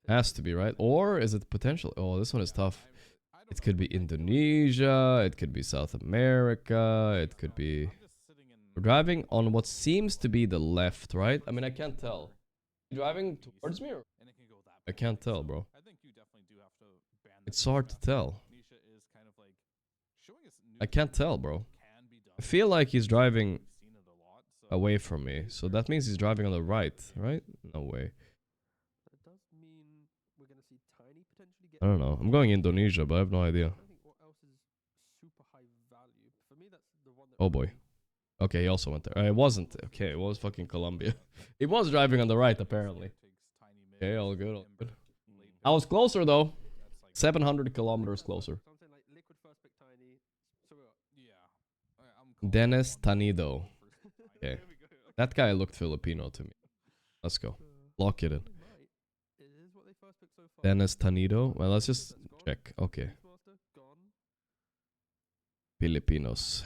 Speaker 2: Has to be, right? Or is it potential? Oh, this one is tough. It could be Indonesia. It could be South America. It could be... We're driving on what seems to be the left, right? I mean, I can't tell. You driving towards me? Or... I can't tell, bro. It's hard to tell. I can't tell, bro. I feel like he's driving away from me. So that means he's driving on the right, right? No way. I don't know. I'm going Indonesia, but I have no idea. Oh boy. Okay, he also went there. It wasn't. Okay, it was fucking Colombia. He was driving on the right, apparently. Okay, all good, all good. I was closer, though. 700 kilometers closer. Dennis Tanido. Okay. That guy looked Filipino to me. Let's go. Lock it in. Dennis Tanido. Well, let's just check. Okay. Filipinos.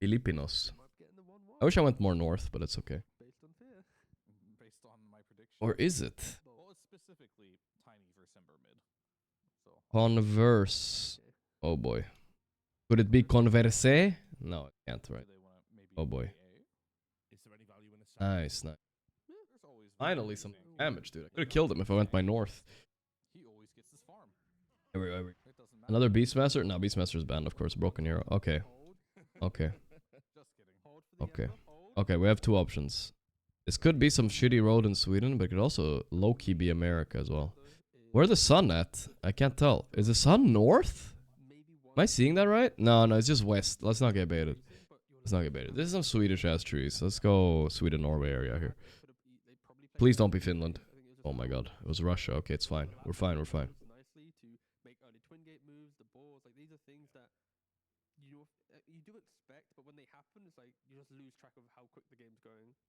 Speaker 2: Filipinos. I wish I went more north, but it's okay.
Speaker 7: Based on my prediction.
Speaker 2: Or is it?
Speaker 7: Well, it's specifically Tiny versus Ember mid. So.
Speaker 2: Converse. Oh boy. Could it be Converse? No, it can't, right? Oh boy. Nice, nice. Finally some damage, dude. I could have killed him if I went by north.
Speaker 7: He always gets his farm.
Speaker 2: Another Beastmaster? No, Beastmaster's banned, of course. Broken hero. Okay. Okay. Okay. Okay, we have two options. This could be some shitty road in Sweden, but it could also low-key be America as well. Where's the sun at? I can't tell. Is the sun north? Am I seeing that right? No, no, it's just west. Let's not get baited. Let's not get baited. This is some Swedish-ass trees. Let's go Sweden-Norway area here. Please don't be Finland. Oh my god. It was Russia. Okay, it's fine. We're fine, we're fine.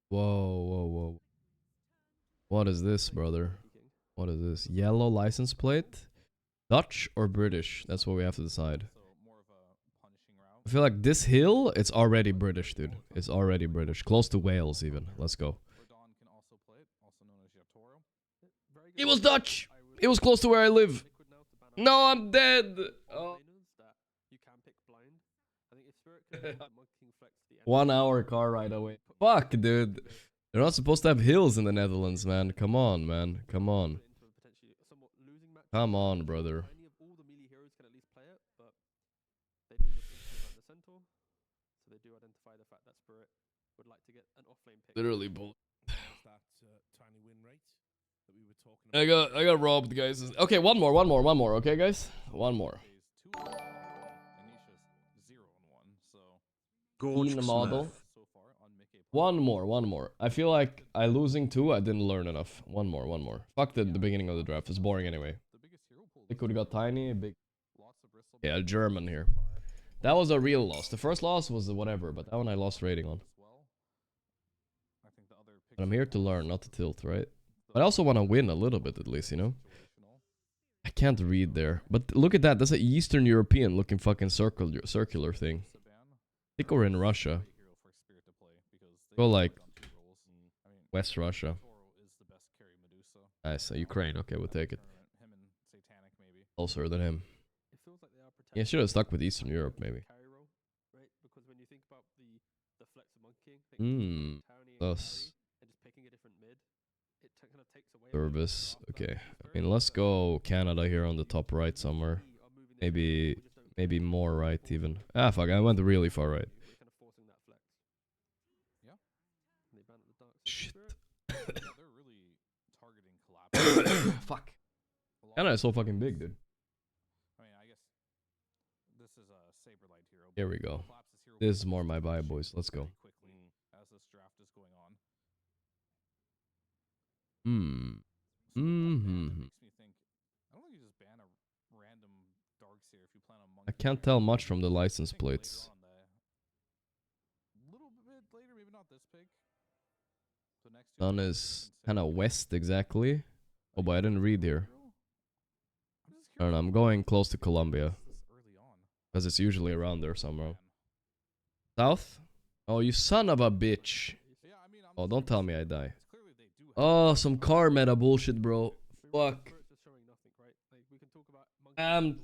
Speaker 2: Whoa, whoa, whoa. What is this, brother? What is this? Yellow license plate? Dutch or British? That's what we have to decide. I feel like this hill, it's already British, dude. It's already British. Close to Wales, even. Let's go. It was Dutch! It was close to where I live. No, I'm dead! Oh. 1 hour car ride away. Fuck, dude. They're not supposed to have hills in the Netherlands, man. Come on, man. Come on. Come on, brother. Literally bull. I got robbed, guys. Okay, one more, okay, guys? One more.
Speaker 5: Gorgc
Speaker 2: model. One more. I feel like I losing two, I didn't learn enough. One more. Fuck the beginning of the draft. It's boring anyway. They could have got Tiny, big. Yeah, German here. That was a real loss. The first loss was whatever, but that one I lost rating on. But I'm here to learn, not to tilt, right? But I also want to win a little bit at least, you know? I can't read there. But look at that. That's an Eastern European looking fucking circular thing. I think we're in Russia. Go like West Russia. Nice. Ukraine. Okay, we'll take it. Closer than him. Yeah, should have stuck with Eastern Europe, maybe. Plus. Service. Okay. I mean, let's go Canada here on the top right somewhere. Maybe more right even. Ah, fuck. I went really far right. Shit. Fuck. Canada is so fucking big, dude. Here we go. This is more my vibe, boys. Let's go. I can't tell much from the license plates. Sun is kind of west exactly. Oh, but I didn't read here. I don't know. I'm going close to Colombia. Because it's usually around there somewhere. South? Oh, you son of a bitch. Oh, don't tell me I die. Oh, some car meta bullshit, bro. Fuck. I'm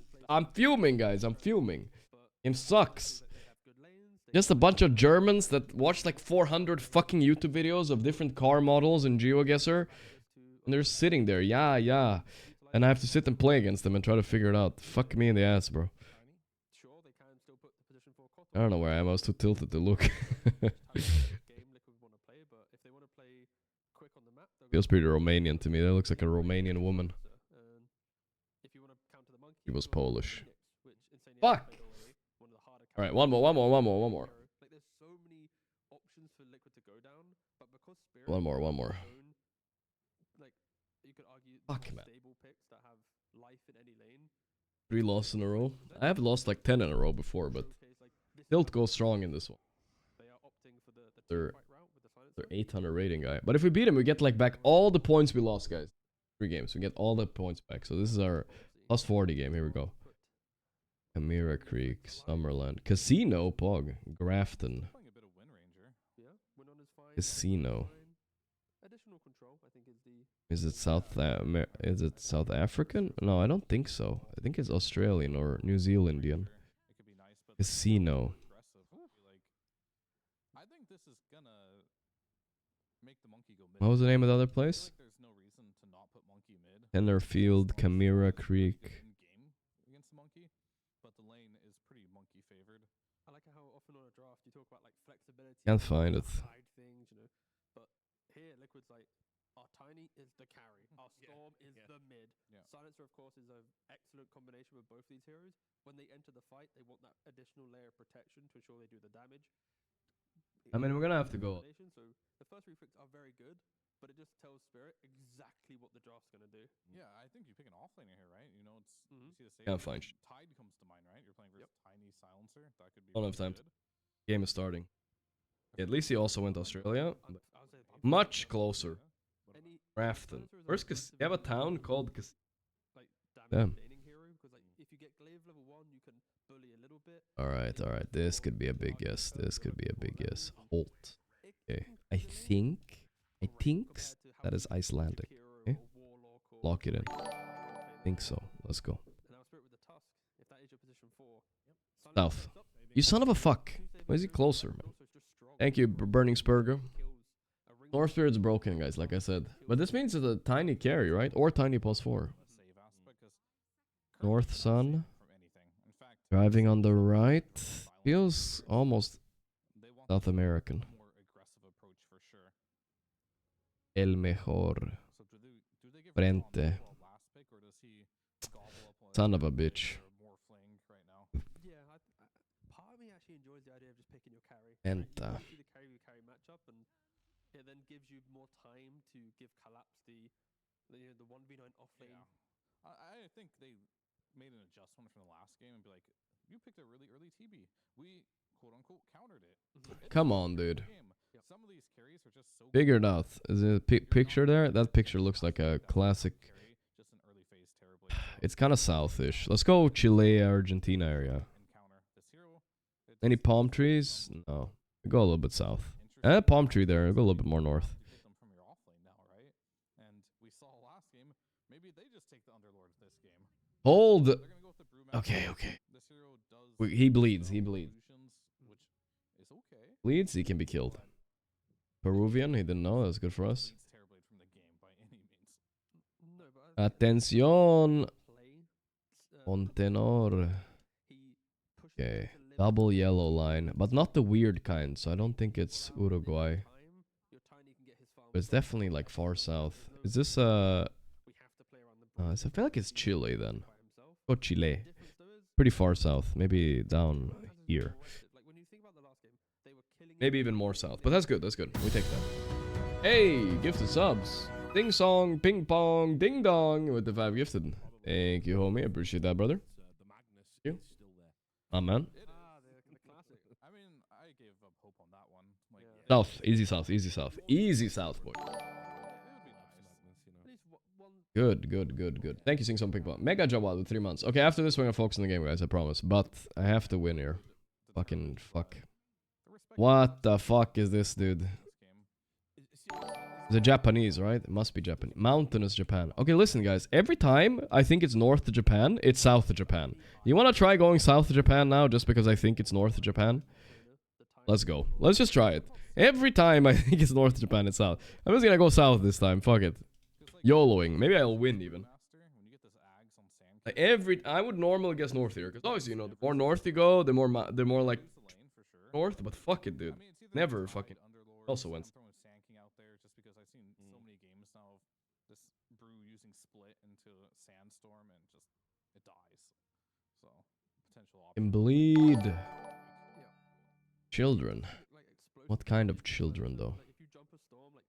Speaker 2: fuming, guys. I'm fuming. Game sucks. Just a bunch of Germans that watch like 400 fucking YouTube videos of different car models in GeoGuessr. And they're sitting there. Yeah. And I have to sit and play against them and try to figure it out. Fuck me in the ass, bro. I don't know where I am. I was too tilted to look. Feels pretty Romanian to me. That looks like a Romanian woman. He was Polish. Fuck! Alright, one more. One more. Fuck, man. 3 losses in a row. I have lost like 10 in a row before, but tilt goes strong in this one. They're 800 rating guy. But if we beat him, we get like back all the points we lost, guys. 3 games. We get all the points back. So this is our plus 40 game. Here we go. Chimera Creek, Summerland, Casino, Pog, Grafton,
Speaker 7: Playing a bit of Wind Ranger.
Speaker 6: Yeah, win on his fine.
Speaker 2: Casino.
Speaker 6: Additional control, I think, is the.
Speaker 2: Is it is it South African? No, I don't think so. I think it's Australian or New Zealandian.
Speaker 7: It could be nice, but
Speaker 2: Casino.
Speaker 7: aggressive. Like, I think this is gonna make the monkey go mid.
Speaker 2: What was the name of the other
Speaker 7: I feel
Speaker 2: place?
Speaker 7: like there's no reason to not put monkey mid.
Speaker 2: Tennerfield, Chimera Creek.
Speaker 7: In game against the monkey, but the lane is pretty monkey favored.
Speaker 6: I like how often on a draft you talk about like flexibility.
Speaker 2: Can't find it.
Speaker 6: Side things, you know. But here, Liquid's like, our Tiny is the carry, our Storm is the mid.
Speaker 7: Yeah.
Speaker 6: Silencer, of course, is an excellent combination with both these heroes. When they enter the fight, they want that additional layer of protection to ensure they do the damage.
Speaker 2: I mean, we're gonna have to go.
Speaker 6: So the first reflex are very good, but it just tells Spirit exactly what the draft's gonna do.
Speaker 7: Yeah, I think you pick an offlaner here, right? You know, it's you see the same.
Speaker 2: Yeah, fine.
Speaker 7: Tide comes to mind, right? You're playing versus Tiny Silencer. That could be.
Speaker 2: Don't have
Speaker 7: really
Speaker 2: time.
Speaker 7: good.
Speaker 2: Game is starting. Yeah, at least he also went to Australia. Much closer. Grafton. Where's you have a town called
Speaker 6: Like
Speaker 2: Damn.
Speaker 6: damage hero, because like if you get glaive level 1, you can bully a little bit.
Speaker 2: Alright. This could be a big guess. This could be a big guess. Holt. Okay. I think that is Icelandic. Okay. Lock it in. Think so. Let's go.
Speaker 6: And now Spirit with the Tusk, if that is your position 4.
Speaker 2: South. You son of a fuck. Why is he closer, man? Thank you, Burning Spurger. North Spirit's broken, guys, like I said. But this means it's a tiny carry, right? Or tiny +4.
Speaker 7: Save aspect, 'cause
Speaker 2: North Sun.
Speaker 7: from anything. In fact,
Speaker 2: Driving on the right. Feels almost
Speaker 7: they want
Speaker 2: South American.
Speaker 7: a more aggressive approach for sure.
Speaker 2: El mejor.
Speaker 7: So do they give
Speaker 2: Frente.
Speaker 7: Ron the last pick, or does he gobble up like
Speaker 2: Son of a bitch.
Speaker 7: more fling right now?
Speaker 6: Yeah, part of me actually enjoys the idea of just picking your carry.
Speaker 2: Enta.
Speaker 6: You see the carry matchup, and it then gives you more time to give Collapse the 1v9 offlane.
Speaker 7: Yeah. I think they made an adjustment from the last game and be like, you picked a really early TB. We quote unquote countered it.
Speaker 2: Come on, dude.
Speaker 7: Some of these carries are just so
Speaker 2: Figured out. Is there a picture there? That picture looks like a classic.
Speaker 7: carry, just an early phase terribly.
Speaker 2: It's kind of southish. Let's go Chile, Argentina area.
Speaker 7: Encounter this hero.
Speaker 2: Any palm trees? No. Go a little bit south. Palm tree there. Go a little bit more north.
Speaker 7: You pick them from your offlane now, right? And we saw last game, maybe they just take the Underlord this game.
Speaker 2: Hold.
Speaker 7: They're gonna go with the Brewmaster.
Speaker 2: Okay.
Speaker 7: This hero does
Speaker 2: He bleeds. He bleeds.
Speaker 7: solutions, which is okay.
Speaker 2: Bleeds, he can be killed. Peruvian, he didn't know. That's good for us.
Speaker 7: Bleeds terribly from the game by any means.
Speaker 6: No, but
Speaker 2: Atención.
Speaker 6: play.
Speaker 2: Montenor.
Speaker 6: He pushes
Speaker 2: Okay.
Speaker 6: you to live
Speaker 2: Double yellow line. But not the weird kind, so I don't think it's Uruguay.
Speaker 6: time. Your Tiny can get his farm
Speaker 2: But it's
Speaker 6: from
Speaker 2: definitely like far
Speaker 6: There's
Speaker 2: south.
Speaker 6: no
Speaker 2: Is this
Speaker 6: we have to play around the
Speaker 2: I feel like it's Chile then.
Speaker 6: by himself.
Speaker 2: Go Chile.
Speaker 6: Difference though is
Speaker 2: Pretty far south. Maybe down
Speaker 6: Has his
Speaker 2: here.
Speaker 6: more wasted. Like when you think about the last game, they were killing
Speaker 2: Maybe even more south. But that's good. That's good. We take that. Hey, gifted subs. Ding song, ping pong, ding dong with the 5 gifted. Thank you, homie. Appreciate that, brother.
Speaker 4: The Magnus
Speaker 2: You?
Speaker 4: is still there.
Speaker 2: Amen.
Speaker 7: It is.
Speaker 6: the classic.
Speaker 7: I mean, I gave up hope on that one. Like,
Speaker 2: South. Easy south. Easy south. Easy south, boy.
Speaker 7: it would be nice.
Speaker 6: At least one.
Speaker 2: Good. Thank you, Sing Song Ping Pong. Mega Jawad with 3 months. Okay, after this, we're gonna focus on the game, guys. I promise. But I have to win here. Fucking fuck.
Speaker 7: The respect
Speaker 2: What the fuck is this, dude?
Speaker 7: this game.
Speaker 2: It's a Japanese, right? It must be Japanese. Mountainous Japan. Okay, listen, guys. Every time I think it's north of Japan, it's south of Japan. You want to try going south of Japan now just because I think it's north of Japan? Let's go. Let's just try it. Every time I think it's north of Japan, it's south. I'm just gonna go south this time. Fuck it. YOLOing. Maybe I'll win even.
Speaker 7: Master, when you get this Ags on sand,
Speaker 2: I would normally guess north here, because obviously, you know, the more north you go, the more like
Speaker 7: wins the lane for sure.
Speaker 2: north. But fuck it, dude.
Speaker 7: I mean, it's either
Speaker 2: Never
Speaker 7: Tide,
Speaker 2: fucking
Speaker 7: Underlord,
Speaker 2: also
Speaker 7: I'm
Speaker 2: wins.
Speaker 7: throwing Sand King out there just because I've seen so many games now of this brew using split into Sandstorm and just it dies. So potential option.
Speaker 2: And bleed. Children. What kind of children, though?
Speaker 6: Like if you jump a storm, like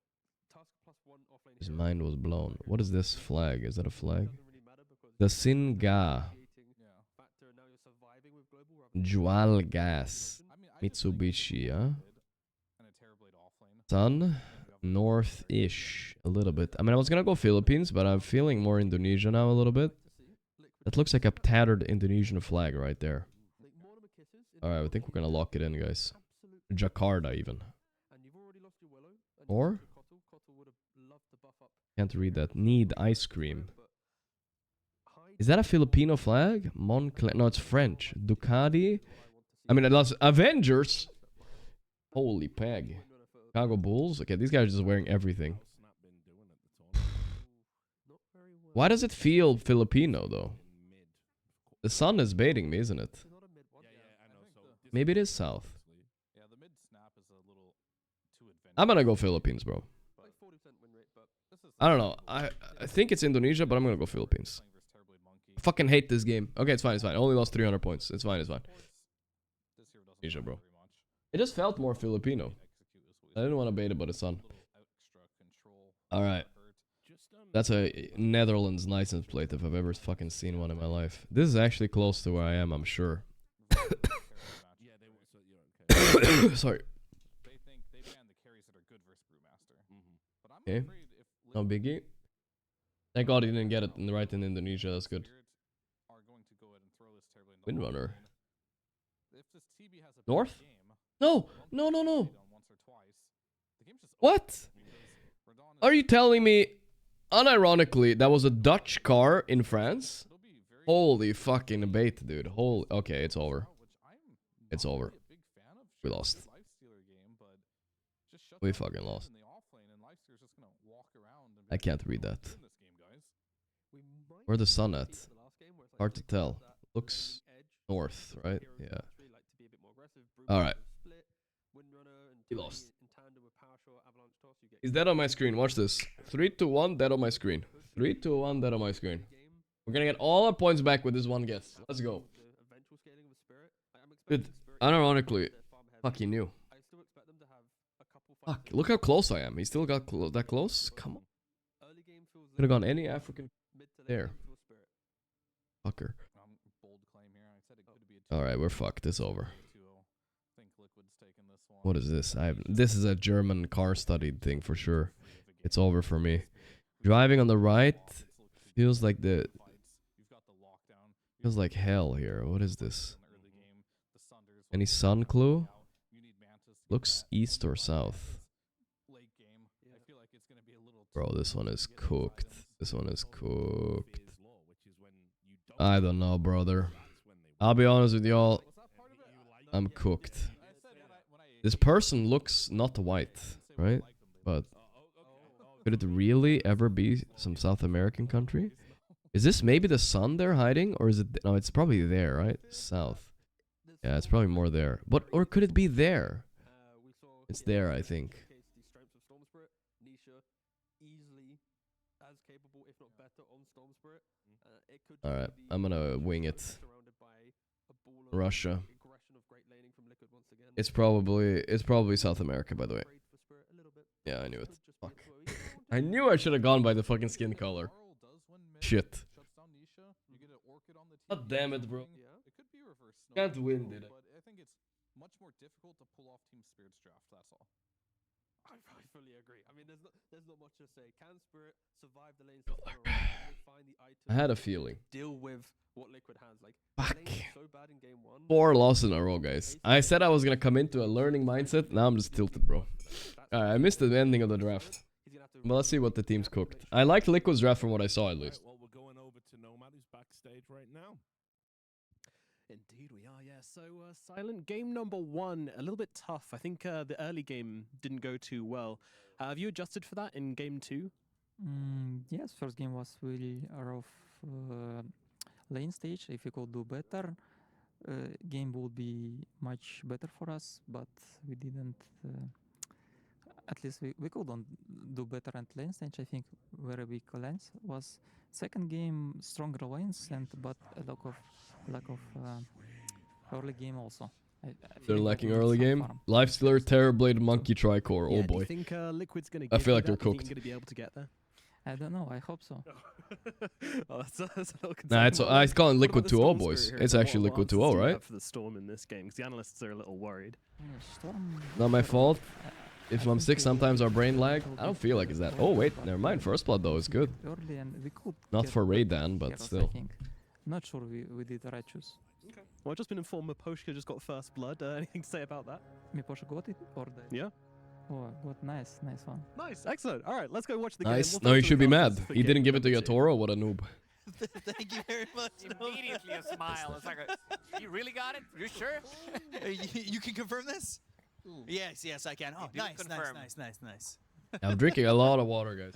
Speaker 6: Tusk +1 offlane.
Speaker 2: His
Speaker 6: hero,
Speaker 2: mind was blown. What is this flag? Is that a flag?
Speaker 6: doesn't really matter because
Speaker 2: The Singa.
Speaker 6: creating
Speaker 7: Yeah.
Speaker 6: factor, and now you're surviving with global rather than
Speaker 2: Jual Gas.
Speaker 7: I mean, I just think
Speaker 2: Mitsubishi,
Speaker 7: it's
Speaker 2: huh?
Speaker 7: good and a Terrorblade offlane.
Speaker 2: Sun. North-ish. A little bit. I mean, I was gonna go Philippines, but I'm feeling more Indonesia now a little bit. That looks like a tattered Indonesian flag right there. Alright, I think we're gonna lock it in, guys. Jakarta, even. Or? Can't read that. Need ice cream. Is that a Filipino flag? Moncler. No, it's French. Ducati. I mean, I lost Avengers. Holy peg. Chicago Bulls. Okay, these guys are just wearing everything. Why does it feel Filipino, though? The sun is baiting me, isn't it? Maybe it is South. I'm gonna go Philippines, bro. I don't know. I think it's Indonesia, but I'm gonna go Philippines. I fucking hate this game. Okay, it's fine, it's fine. I only lost 300 points. It's fine, it's fine. Indonesia, bro. It just felt more Filipino. I didn't want to bait it, but it's on. Alright. That's a Netherlands license plate if I've ever fucking seen one in my life. This is actually close to where I am, I'm sure. Sorry. Okay. No biggie. Thank God he didn't get it right in Indonesia. That's good. Windrunner. North? No! No, no, no! What? Are you telling me, unironically, that was a Dutch car in France? Holy fucking bait, dude. Holy... Okay, it's over. It's over. We lost. We fucking lost. I can't read that. Where's the sun at? Hard to tell. Looks north, right? Yeah. Alright. He lost. He's dead on my screen. Watch this. 3 to 1, dead on my screen. 3 to 1, dead on my screen. We're gonna get all our points back with this one guess. Let's go. Good. Unironically, fuck, he knew. Fuck, look how close I am. He still got that close? Come on. Could have gone any African there. Fucker. Alright, we're fucked. It's over. What is this? This is a German car studied thing for sure. It's over for me. Driving on the right feels like feels like hell here. What is this? Any sun clue? Looks east or south. Bro, this one is cooked. This one is cooked. I don't know, brother. I'll be honest with y'all. I'm cooked. This person looks not white, right? But could it really ever be some South American country? Is this maybe the sun they're hiding? Or is it... No, it's probably there, right? South. Yeah, it's probably more there. But... Or could it be there? It's there, I think. Alright, I'm gonna wing it. Russia. It's probably South America, by the way. Yeah, I knew it. Fuck. I knew I should have gone by the fucking skin color. Shit. God damn it, bro. Can't win, did I?
Speaker 4: I think it's much more difficult to pull off Team Spirit's draft, that's all.
Speaker 6: I fully agree. I mean, there's not much to say. Can Spirit survive the lanes? Find the items,
Speaker 2: I had a feeling.
Speaker 6: Deal with what Liquid has. Like,
Speaker 2: fuck.
Speaker 6: So bad in game 1.
Speaker 2: 4 losses in a row, guys. I said I was gonna come into a learning mindset. Now I'm just tilted, bro. I missed the ending of the draft. But let's see what the team's cooked. I like Liquid's draft from what I saw, at least.
Speaker 4: Well, we're going over to Nomad, who's backstage right now.
Speaker 8: Indeed we are, yeah. So, Silent, game number 1, a little bit tough. I think the early game didn't go too well. Have you adjusted for that in game 2?
Speaker 12: Yes, first game was really rough lane stage. If we could do better, game would be much better for us, but we didn't. At least we couldn't do better at lane stage. I think very weak lanes was second game stronger lanes but a lack of early game also.
Speaker 2: They're lacking early game. Lifestealer, Terrorblade, Monkey, Tricore.
Speaker 8: Yeah,
Speaker 2: Oh boy.
Speaker 8: Do you think Liquid's gonna
Speaker 2: I feel like they're cooked.
Speaker 8: Going to be able to get there?
Speaker 12: I don't know. I hope so.
Speaker 8: Oh, that's a little
Speaker 2: Nah, I call it Liquid 2-0, boys. It's actually Liquid 2-0, right?
Speaker 8: For the Storm in this game, because the analysts are a little worried.
Speaker 12: Storm.
Speaker 2: Not my fault. If I'm sick, sometimes our brain lag. I don't feel like it's that. Oh wait, never mind. First blood though is good.
Speaker 12: Early and we could
Speaker 2: not for Raydan, but still.
Speaker 12: Not sure we did the right choose.
Speaker 8: Okay. Well, I've just been informed Miposhka just got first blood. Anything to say about that?
Speaker 12: Miposhka got it or dead?
Speaker 8: Yeah.
Speaker 12: Oh, what nice one.
Speaker 8: Nice, excellent. All right, let's go watch the
Speaker 2: Nice.
Speaker 8: game.
Speaker 2: No, you should be mad. He didn't give it to
Speaker 8: you.
Speaker 2: Yatoro. What a noob.
Speaker 10: Thank you very much.
Speaker 11: Immediately a smile. It's like, you really got it? You sure?
Speaker 10: You can confirm this? Yes, I can. Oh, nice.
Speaker 2: I'm drinking a lot of water, guys.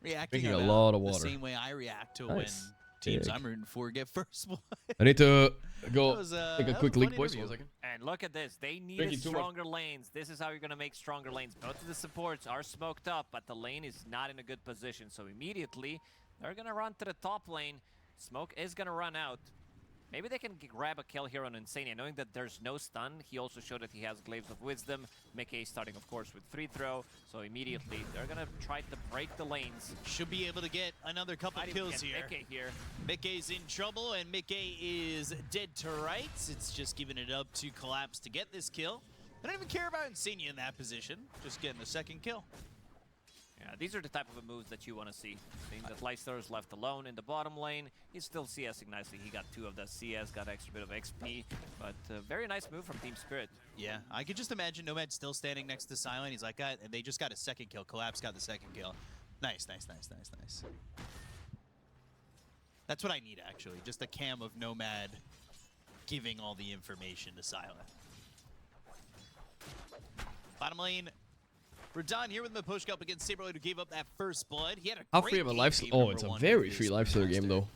Speaker 10: Reacting
Speaker 2: Drinking a lot of
Speaker 10: the
Speaker 2: water.
Speaker 10: same way I react to
Speaker 2: Nice.
Speaker 10: when teams
Speaker 2: Big.
Speaker 10: I'm rooting for get first blood.
Speaker 2: I need to go
Speaker 10: That was,
Speaker 2: take a
Speaker 10: that
Speaker 2: quick
Speaker 10: was a
Speaker 2: leak,
Speaker 10: fun
Speaker 2: boys.
Speaker 10: interview.
Speaker 2: 1 second.
Speaker 11: And look at this. They needed
Speaker 2: Drinking too much.
Speaker 11: stronger lanes. This is how you're going to make stronger lanes. Both of the supports are smoked up, but the lane is not in a good position. So immediately, they're going to run to the top lane. Smoke is going to run out. Maybe they can grab a kill here on Insania, knowing that there's no stun. He also showed that he has Glaives of Wisdom. Mickey starting, of course, with free throw. So immediately, they're going to try to break the lanes.
Speaker 10: Should be able to get another couple kills here.
Speaker 11: Mickey here.
Speaker 10: Mickey's in trouble, and Mickey is dead to rights. It's just giving it up to Collapse to get this kill. They don't even care about Insania in that position. Just getting the second kill.
Speaker 11: Yeah, these are the type of moves that you want to see. Seeing that Leicester is left alone in the bottom lane. He's still CSing nicely. He got 2 of the CS, got extra bit of XP. But very nice move from Team Spirit.
Speaker 10: Yeah, I could just imagine Nomad still standing next to Silent. He's like, and they just got a second kill. Collapse got the second kill. Nice. That's what I need, actually. Just a cam of Nomad giving all the information to Silent. Bottom lane. We're done here with Miposhka up against Saberblade, who gave up that first blood. He had a
Speaker 2: How
Speaker 10: great
Speaker 2: free of a
Speaker 10: game,
Speaker 2: life?
Speaker 10: game
Speaker 2: Oh,
Speaker 10: number
Speaker 2: it's a
Speaker 10: one
Speaker 2: very
Speaker 10: with
Speaker 2: free
Speaker 10: this
Speaker 2: lifesteal game,
Speaker 10: Brewmaster.
Speaker 2: though.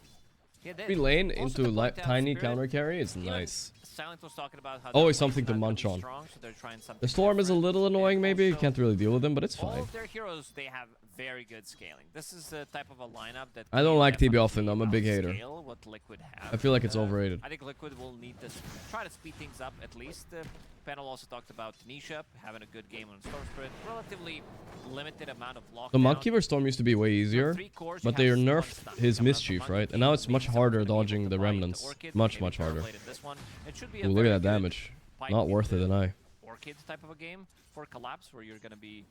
Speaker 11: Yeah,
Speaker 2: Free lane
Speaker 11: also
Speaker 2: into
Speaker 11: to point out
Speaker 2: tiny
Speaker 11: Spirit,
Speaker 2: counter carry is
Speaker 11: even
Speaker 2: nice.
Speaker 11: Silent was talking about how
Speaker 2: Always
Speaker 11: their
Speaker 2: something to
Speaker 11: lane's not
Speaker 2: munch
Speaker 11: gonna
Speaker 2: on.
Speaker 11: be strong, so they're trying something
Speaker 2: The Storm is a
Speaker 11: different.
Speaker 2: little annoying,
Speaker 11: And
Speaker 2: maybe. You
Speaker 11: also,
Speaker 2: can't really deal with him, but it's
Speaker 11: all
Speaker 2: fine.
Speaker 11: of their heroes, they have very good scaling. This is the type of a lineup that
Speaker 2: I don't
Speaker 11: can
Speaker 2: like TB
Speaker 11: definitely
Speaker 2: often. I'm a big hater.
Speaker 11: outscale what Liquid have.
Speaker 2: I feel like it's overrated.
Speaker 11: I think Liquid will need to try to speed things up at least. Panel also talked about Tanisha having a good game on Storm Spirit. Relatively limited amount of lockdown.
Speaker 2: The Mudkeeper Storm used to be way easier, but they nerfed his Mischief, right? And now it's much harder dodging the Remnants. Much harder. Ooh, look at that damage. Not worth it, and I.
Speaker 11: Orchid type of a game for Collapse, where you're going to be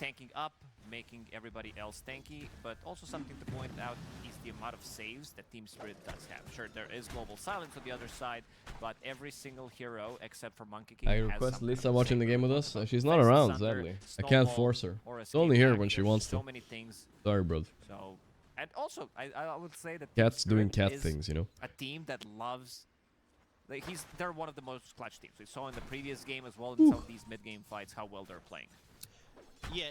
Speaker 11: tanking up, making everybody else tanky, but also something to point out is the amount of saves that Team Spirit does have. Sure, there is Global Silence on the other side, but every single hero, except for Monkey King,
Speaker 2: I
Speaker 11: has
Speaker 2: request
Speaker 11: some
Speaker 2: Lisa
Speaker 11: kind of
Speaker 2: watching the
Speaker 11: save.
Speaker 2: game with us.
Speaker 11: So
Speaker 2: She's not
Speaker 11: Fence,
Speaker 2: around,
Speaker 11: Sunder,
Speaker 2: sadly. I can't
Speaker 11: Snowball,
Speaker 2: force her.
Speaker 11: or
Speaker 2: She's only here
Speaker 11: Escape
Speaker 2: when
Speaker 11: Pack.
Speaker 2: she
Speaker 11: There's
Speaker 2: wants
Speaker 11: so
Speaker 2: to.
Speaker 11: many things.
Speaker 2: Sorry, bro.
Speaker 11: So, and also, I would say that
Speaker 2: Cats
Speaker 11: Team
Speaker 2: doing
Speaker 11: Spirit
Speaker 2: cat
Speaker 11: is
Speaker 2: things, you know?
Speaker 11: a team that loves. Like, they're one of the most clutch teams. We saw in the previous game as well in some of these mid-game fights how well they're playing.
Speaker 10: Yeah,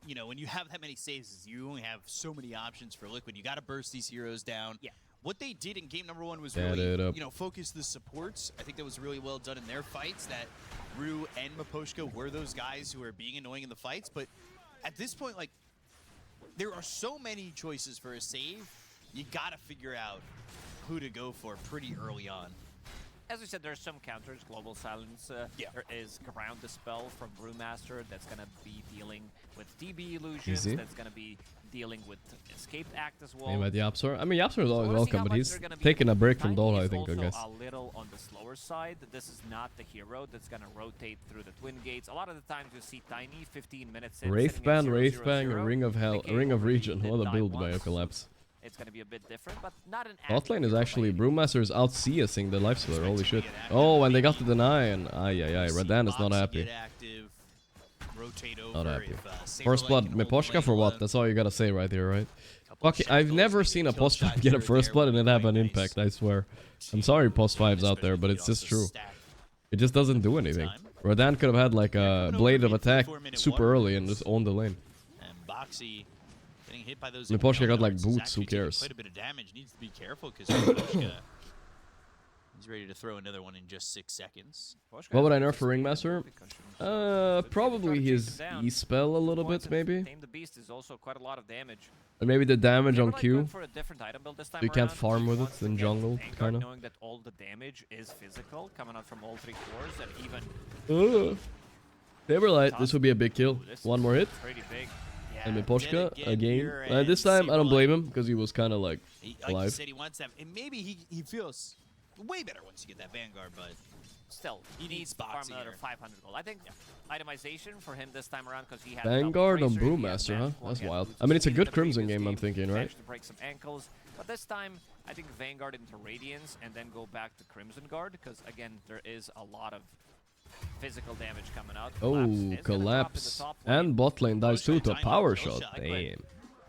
Speaker 10: you know, when you have that many saves, you only have so many options for Liquid. You got to burst these heroes down.
Speaker 11: Yeah.
Speaker 10: What they did in game number 1 was
Speaker 2: Add
Speaker 10: really,
Speaker 2: it up.
Speaker 10: you know, focus the supports. I think that was really well done in their fights, that Rue and Miposhka were those guys who are being annoying in the fights. But at this point, like, there are so many choices for a save, you got to figure out who to go for pretty early on.
Speaker 11: As we said, there's some counters. Global Silence. There is Ground Dispel from Brewmaster that's going to be dealing with DB Illusions.
Speaker 2: Easy.
Speaker 11: That's going to be dealing with Escape Act as well.
Speaker 2: Name at Yapsor. I mean, Yapsor is always
Speaker 11: We'll see
Speaker 2: welcome,
Speaker 11: how
Speaker 2: but
Speaker 11: much
Speaker 2: he's
Speaker 11: they're gonna be
Speaker 2: taking a break from
Speaker 11: Tiny
Speaker 2: Dola, I
Speaker 11: is
Speaker 2: think, I
Speaker 11: also
Speaker 2: guess.
Speaker 11: a little on the slower side. This is not the hero that's going to rotate through the Twin Gates. A lot of the times you see Tiny 15 minutes in.
Speaker 2: Wraithband,
Speaker 11: sitting at 0-0-0.
Speaker 2: Wraithbang, Ring of Hell,
Speaker 11: Mickey
Speaker 2: Ring of
Speaker 11: already
Speaker 2: Region.
Speaker 11: did
Speaker 2: What a
Speaker 11: die
Speaker 2: build by
Speaker 11: once.
Speaker 2: Collapse.
Speaker 11: It's going to be a bit different, but not an
Speaker 2: Bot lane is actually Brewmaster is out CSing the Lifestealer. Holy shit. Oh, and they got the deny, and Radan is not happy. Not happy. First blood, Miposhka for what? That's all you gotta say right here, right? Fuck it, I've never seen a post 5 get a first blood and it have an impact, I swear. I'm sorry, post 5s out there, but it's just true. It just doesn't do anything. Radan could have had like a blade of attack super early and just owned the lane.
Speaker 10: And Boxy getting hit by those.
Speaker 2: Miposhka got like
Speaker 10: He's
Speaker 2: boots,
Speaker 10: actually
Speaker 2: who
Speaker 10: taking
Speaker 2: cares?
Speaker 10: Quite a bit of damage. Needs to be careful because Miposhka he's ready to throw another one in just 6 seconds.
Speaker 2: What would I nerf for Ringmaster? Probably his E-spell a little bit, maybe.
Speaker 11: Tame the Beast is also quite a lot of damage.
Speaker 2: And maybe the damage on
Speaker 11: Like
Speaker 2: Q.
Speaker 11: going for a different item build this time
Speaker 2: You can't
Speaker 11: around.
Speaker 2: farm
Speaker 11: He
Speaker 2: with
Speaker 11: wants
Speaker 2: it
Speaker 11: to
Speaker 2: in
Speaker 11: get
Speaker 2: jungle,
Speaker 11: Vanguard,
Speaker 2: kinda.
Speaker 11: knowing that all the damage is physical, coming out from all 3 cores, and even
Speaker 2: Saberlight, this would be a big kill. One more hit.
Speaker 11: pretty big.
Speaker 2: And
Speaker 10: Yeah,
Speaker 2: Miposhka,
Speaker 10: dead again
Speaker 2: again.
Speaker 10: here, and
Speaker 2: This time, I don't
Speaker 10: Saberlight.
Speaker 2: blame him, because he was kind of like
Speaker 10: Like you
Speaker 2: alive.
Speaker 10: said, he wants that, and maybe he feels way better once you get that Vanguard, but
Speaker 11: Still, he needs to farm
Speaker 10: Boxy
Speaker 11: another
Speaker 10: here.
Speaker 11: 500 gold. I think itemization for him this time around because he has
Speaker 2: Vanguard on
Speaker 11: double Tracer, he has
Speaker 2: Brewmaster, huh?
Speaker 11: Magic One,
Speaker 2: That's
Speaker 11: he has
Speaker 2: wild.
Speaker 11: Boots
Speaker 2: I mean, it's a
Speaker 11: Speed in
Speaker 2: good
Speaker 11: the
Speaker 2: Crimson
Speaker 11: previous
Speaker 2: game, I'm thinking, right?
Speaker 11: Managed to break some ankles. But this time, I think Vanguard into Radiance and then go back to Crimson Guard, because again, there is a lot of physical damage coming out.
Speaker 2: Oh, collapse. And bot lane dies too to a power shot. Damn.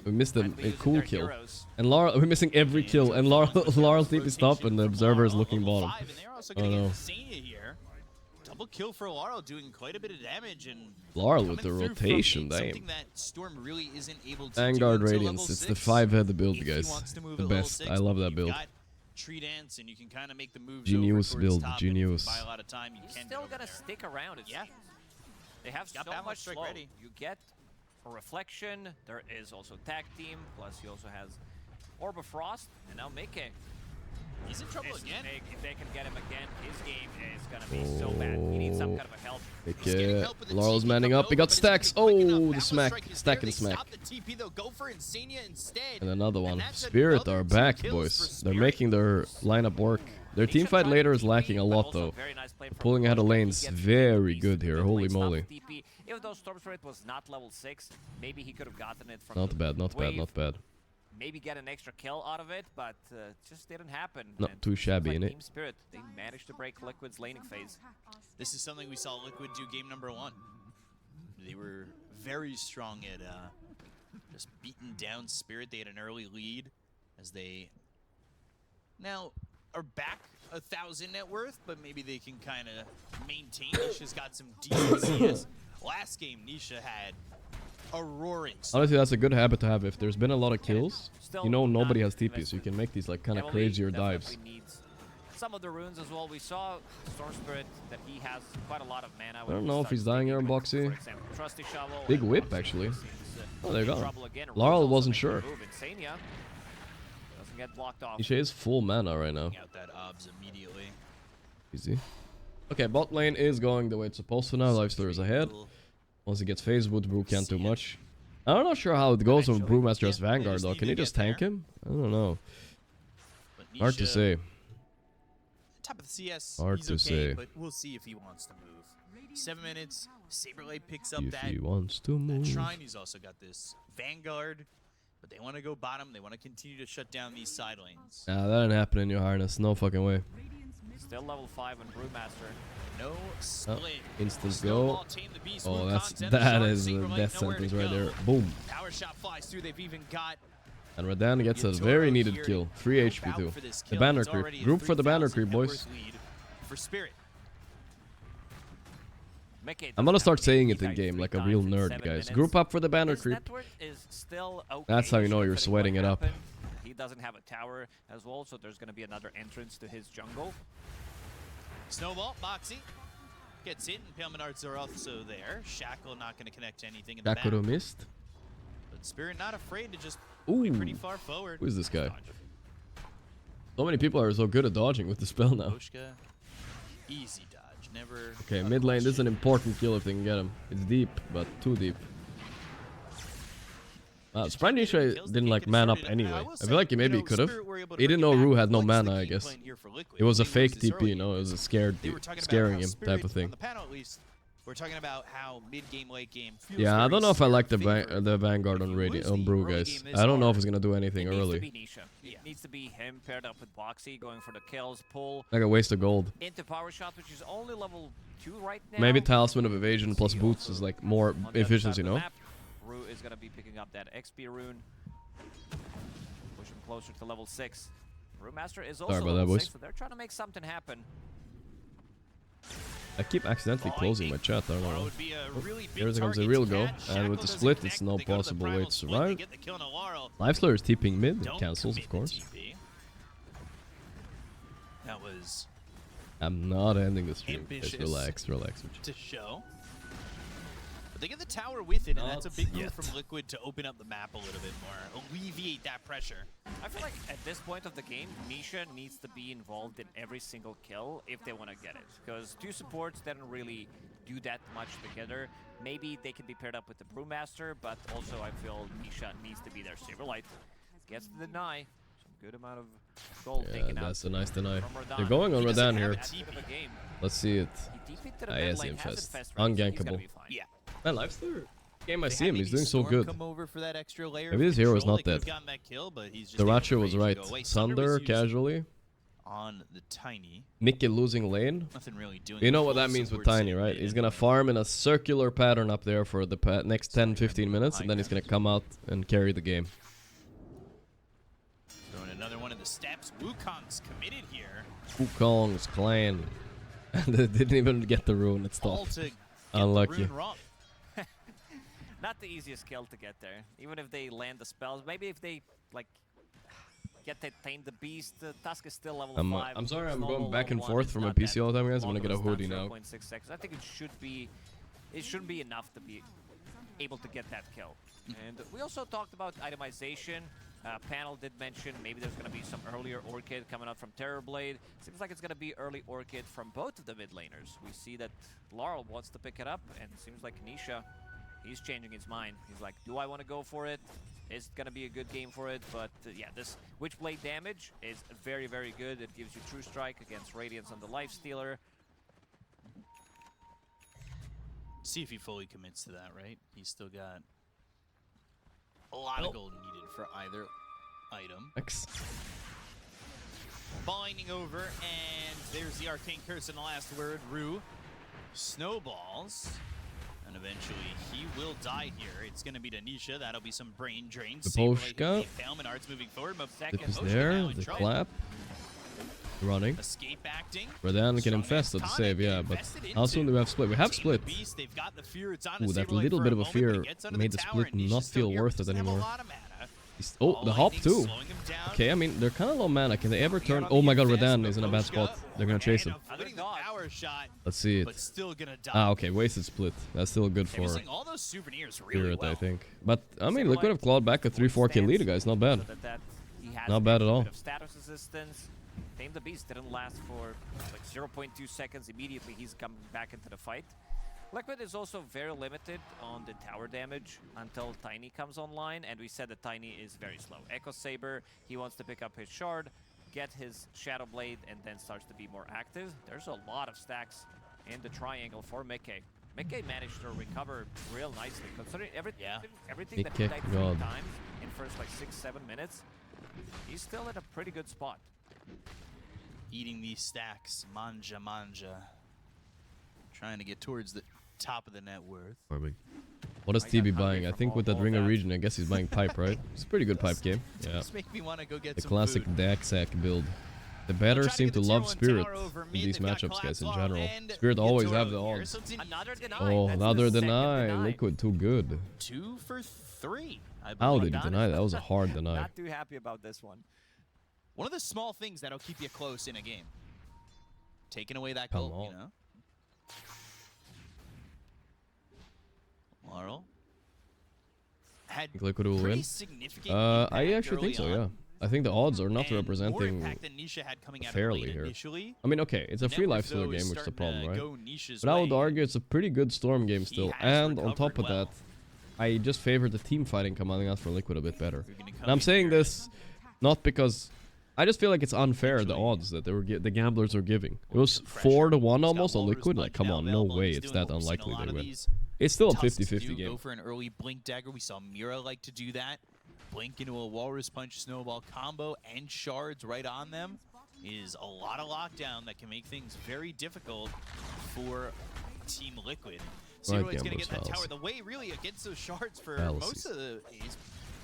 Speaker 2: We missed a cool kill. And Laurel, we're missing every kill. And Laurel TP top and the observer is looking bottom. Oh no.
Speaker 10: Double kill for Laurel, doing quite a bit of damage, and
Speaker 2: Laurel with the rotation, damn.
Speaker 10: That Storm really isn't able to
Speaker 2: Vanguard
Speaker 10: do
Speaker 2: Radiance, it's the 5-headed build, guys. The best. I love that build.
Speaker 10: Tree dance, and you can kind of make the moves
Speaker 2: Genius build, genius.
Speaker 10: Buy a lot of time. You can
Speaker 11: still gotta stick around. It's, they have so much slow. Ready. You get a reflection. There is also tag team. Plus, he also has Orb of Frost, and now Mickey.
Speaker 10: He's in trouble again.
Speaker 11: If they can get him again, his game is gonna be so bad. He needs some kind of a help.
Speaker 2: Okay. Laurel's manning up. He got stacks. Oh, the smack. Stack and smack. And another one. Spirit are back, boys. They're making their lineup work. Their team fight later is lacking a lot, though. Pulling ahead of lanes, very good here. Holy moly.
Speaker 11: Even though Storm Spirit was not level 6, maybe he could have gotten it from
Speaker 2: Not bad, not bad, not bad.
Speaker 11: Maybe get an extra kill out of it, but just didn't happen.
Speaker 2: Not too shabby, innit?
Speaker 11: Team Spirit, they managed to break Liquid's laning phase.
Speaker 10: This is something we saw Liquid do game number 1. They were very strong at just beating down Spirit. They had an early lead as they now are back 1,000 net worth, but maybe they can kind of maintain. Nisha's got some DMCA. Last game, Nisha had a roaring start.
Speaker 2: Honestly, that's a good habit to have. If there's been a lot of kills, you know nobody has TP, so you can make these like kind of crazier dives.
Speaker 11: Some of the runes as well. We saw Storm Spirit that he has quite a lot of mana.
Speaker 2: I don't know if he's dying here in Boxy. Big whip, actually. Oh, there you go. Laurel wasn't sure. Nisha is full mana right now. Easy. Okay, bot lane is going the way it's supposed to now. Lifestealer is ahead. Once he gets phased, Brew can't do much. I'm not sure how it goes when Brewmaster has Vanguard, though. Can he just tank him? I don't know. Hard to say.
Speaker 10: Top of the CS,
Speaker 2: hard to say.
Speaker 10: But we'll see if he wants to move. 7 minutes, Saberlight picks up
Speaker 2: if he wants to move.
Speaker 10: Shrine. He's also got this Vanguard, but they want to go bottom. They want to continue to shut down these side lanes.
Speaker 2: Nah, that didn't happen in your harness. No fucking way.
Speaker 11: Still level 5 on Brewmaster.
Speaker 10: No split.
Speaker 2: Instant go. Oh, that is a death sentence right there. Boom.
Speaker 10: Power shot flies through. They've even got.
Speaker 2: And Radan gets a very needed kill. 3 HP too. The banner creep. Group for the banner creep, boys.
Speaker 10: For Spirit.
Speaker 2: I'm gonna start saying it in game like a real nerd, guys. Group up for the banner creep. That's how you know you're sweating it up.
Speaker 11: He doesn't have a tower as well, so there's gonna be another entrance to his jungle.
Speaker 10: Snowball, Boxy gets it, and Pale Menards are also there. Shackle not going to connect to anything in
Speaker 2: the
Speaker 10: back.
Speaker 2: Shackle missed.
Speaker 10: But Spirit not afraid to just be pretty far forward.
Speaker 2: Who is this guy? So many people are so good at dodging with the spell now.
Speaker 10: Gorgc, easy dodge, never.
Speaker 2: Okay, mid lane, this is an important kill if they can get him. It's deep, but too deep. Sprite Nisha didn't like man up anyway. I feel like he maybe could have. He didn't know Rue had no mana, I guess. It was a fake TP, you know, it was a scaring him type of thing.
Speaker 10: We're talking about how mid-game, late-game.
Speaker 2: Yeah, I don't know if I like the Vanguard on Brew, guys. I don't know if he's gonna do anything early.
Speaker 11: It needs to be him paired up with Boxy, going for the kills, pull.
Speaker 2: Like a waste of gold.
Speaker 11: Into Power Shot, which is only level 2 right now.
Speaker 2: Maybe Talisman of Evasion plus Boots is like more efficiency, you know?
Speaker 11: Rue is going to be picking up that XP rune. Push him closer to level 6. Brewmaster is also level 6, so they're trying to make something happen.
Speaker 2: I keep accidentally closing my chat, I don't know. Here comes a real go, and with the split, it's no possible way to survive. Lifestealer is TPing mid, it cancels, of course.
Speaker 10: That was...
Speaker 2: I'm not ending the stream, just relax.
Speaker 10: To show. But they get the tower with it, and that's a big move from Liquid to open up the map a little bit more, alleviate that pressure.
Speaker 11: I feel like at this point of the game, Nisha needs to be involved in every single kill if they want to get it. Because 2 supports didn't really do that much together. Maybe they can be paired up with the Brewmaster, but also I feel Nisha needs to be their Saberlight. Gets the deny. Some good amount of gold taken out.
Speaker 2: That's a nice deny. They're going on Radan here. Let's see it.
Speaker 11: I
Speaker 2: see him fast. Ungankable.
Speaker 10: Yeah.
Speaker 2: Man, Lifestealer Game I
Speaker 10: They
Speaker 2: see
Speaker 10: had
Speaker 2: him, he's
Speaker 10: maybe
Speaker 2: doing so
Speaker 10: Storm
Speaker 2: good.
Speaker 10: come over for that extra layer
Speaker 2: Maybe
Speaker 10: of
Speaker 2: his hero is
Speaker 10: control.
Speaker 2: not
Speaker 10: They could've
Speaker 2: dead.
Speaker 10: gotten that kill, but he's just
Speaker 2: The
Speaker 10: able to
Speaker 2: Racho was
Speaker 10: rage and
Speaker 2: right.
Speaker 10: go away.
Speaker 2: Thunder,
Speaker 10: was used
Speaker 2: casually.
Speaker 10: on the Tiny.
Speaker 2: Mickey losing lane.
Speaker 10: Nothing really doing.
Speaker 2: You know
Speaker 10: the
Speaker 2: what
Speaker 10: full
Speaker 2: that means with
Speaker 10: support
Speaker 2: Tiny,
Speaker 10: save
Speaker 2: right?
Speaker 10: mid
Speaker 2: He's
Speaker 10: and
Speaker 2: gonna
Speaker 10: then
Speaker 2: farm in a circular pattern up there for the next 10-15 minutes, and then he's gonna come out and carry the game.
Speaker 10: throwing another one of the steps. Wukong's committed here.
Speaker 2: Wukong's clan. They didn't even get the rune. It's
Speaker 10: All
Speaker 2: tough.
Speaker 10: to get
Speaker 2: Unlucky.
Speaker 10: the rune wrong.
Speaker 11: Not the easiest skill to get there. Even if they land the spells, maybe if they like get to tame the beast, Tusk is still level 5.
Speaker 2: I'm sorry, I'm
Speaker 11: Snowball
Speaker 2: going back and
Speaker 11: level 1
Speaker 2: forth
Speaker 11: is
Speaker 2: from my
Speaker 11: not
Speaker 2: PC
Speaker 11: that
Speaker 2: all the time, guys. I'm
Speaker 11: long
Speaker 2: gonna get a
Speaker 11: of stat,
Speaker 2: hoodie now.
Speaker 11: 0.6 seconds. I think it shouldn't be enough to be able to get that kill. And we also talked about itemization. Panel did mention maybe there's going to be some earlier Orchid coming out from Terrorblade. Seems like it's going to be early Orchid from both of the mid laners. We see that Laurel wants to pick it up, and it seems like Nisha, he's changing his mind. He's like, do I want to go for it? Is it going to be a good game for it? But yeah, this Witchblade damage is very, very good. It gives you True Strike against Radiance on the Lifestealer.
Speaker 10: See if he fully commits to that, right? He's still got a lot of gold needed for either item.
Speaker 2: X.
Speaker 10: Binding over, and there's the Arcane Curse in the last word. Rue snowballs, and eventually he will die here. It's going to be to Nisha. That'll be some brain drain.
Speaker 2: The Poshka.
Speaker 10: Art's moving forward.
Speaker 2: It is there. The clap. Running.
Speaker 10: Escape acting.
Speaker 2: Radan can infest at the save, yeah, but how soon do we have split? We have split. Ooh, that little bit of a fear made the split not feel worth it anymore. Oh, the hop too. Okay, I mean, they're kind of low mana. Can they ever turn? Oh my god, Radan is in a bad spot. They're gonna chase him. Let's see it. Ah, okay, wasted split. That's still good for Spirit, I think. But, I mean, Liquid have clawed back a 3-4 kill lead, guys. Not bad. Not bad at all.
Speaker 11: Status resistance. Tame the Beast didn't last for like 0.2 seconds. Immediately he's coming back into the fight. Liquid is also very limited on the tower damage until Tiny comes online, and we said that Tiny is very slow. Echo Saber, he wants to pick up his shard, get his Shadow Blade, and then starts to be more active. There's a lot of stacks in the triangle for Mickey. Mickey managed to recover real nicely, considering everything that he died 3 times in first like 6-7 minutes. He's still at a pretty good spot.
Speaker 10: Eating these stacks, manja. Trying to get towards the top of the net worth.
Speaker 2: What is TB buying? I think with that Ring of Region, I guess he's buying pipe, right? It's a pretty good pipe game. Yeah.
Speaker 10: Just make me want to go get
Speaker 2: the
Speaker 10: some
Speaker 2: classic
Speaker 10: food.
Speaker 2: Daxac build. The better seem to love Spirit in these matchups, guys, in general. Spirit always have the odds.
Speaker 11: Another deny.
Speaker 2: Oh,
Speaker 11: That's
Speaker 2: another
Speaker 11: the
Speaker 2: deny.
Speaker 11: second
Speaker 2: Liquid too good.
Speaker 10: 2 for 3.
Speaker 2: How did he deny? That was a hard deny.
Speaker 11: Not too happy about this one.
Speaker 10: One of the small things that'll keep you close in a game. Taking away that goal, you know? Laurel had
Speaker 2: Liquid will win. I actually think so, yeah. I think the odds are not representing fairly here. I mean, okay, it's a free lifestealer game, which is the problem, right? But I would argue it's a pretty good Storm game still. And on top of that, I just favor the team fighting coming out for Liquid a bit better. And I'm saying this not because... I just feel like it's unfair, the odds that the gamblers are giving. It was 4-1 almost on Liquid. Like, come on, no way it's that unlikely they win. It's still a 50-50 game.
Speaker 10: Go for an early Blink Dagger. We saw Mira like to do that. Blink into a Walrus Punch Snowball combo and shards right on them is a lot of lockdown that can make things very difficult for Team Liquid. Zeroid's going to get that tower. The way really against those shards for most of the is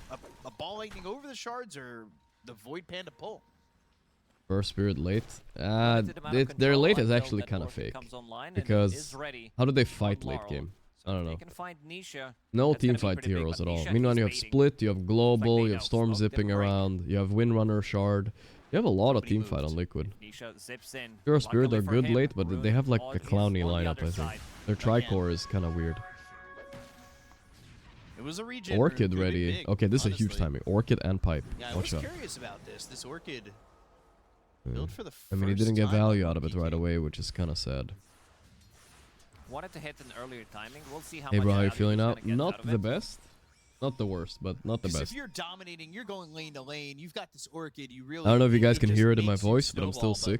Speaker 10: a Ball Lightning over the shards or the Void Panda pull.
Speaker 2: First Spirit late. Their late is actually kind of fake. Because how do they fight late game? I don't know. No team fight heroes at all. Meanwhile, you have Split, you have Global, you have Storm zipping around, you have Windrunner Shard. You have a lot of team fight on Liquid. Pure Spirit are good late, but they have like a clowny lineup, I think. Their Tricore is kind of weird.
Speaker 10: It was a regen
Speaker 2: Orchid ready. Big, okay, this is a huge timing. Orchid and pipe.
Speaker 10: Yeah, I was curious about this. This Orchid built for the first
Speaker 2: I mean, he didn't get value out of it right away, which is kind of sad.
Speaker 11: Wanted to hit an earlier timing. We'll see how
Speaker 2: hey,
Speaker 11: much
Speaker 2: bro, how you feeling now?
Speaker 11: Not
Speaker 2: the best. Not the worst, but not the best.
Speaker 10: If you're dominating, you're going lane to lane. You've got this Orchid. You really.
Speaker 2: I don't know if you guys can hear it in my voice, but I'm still sick.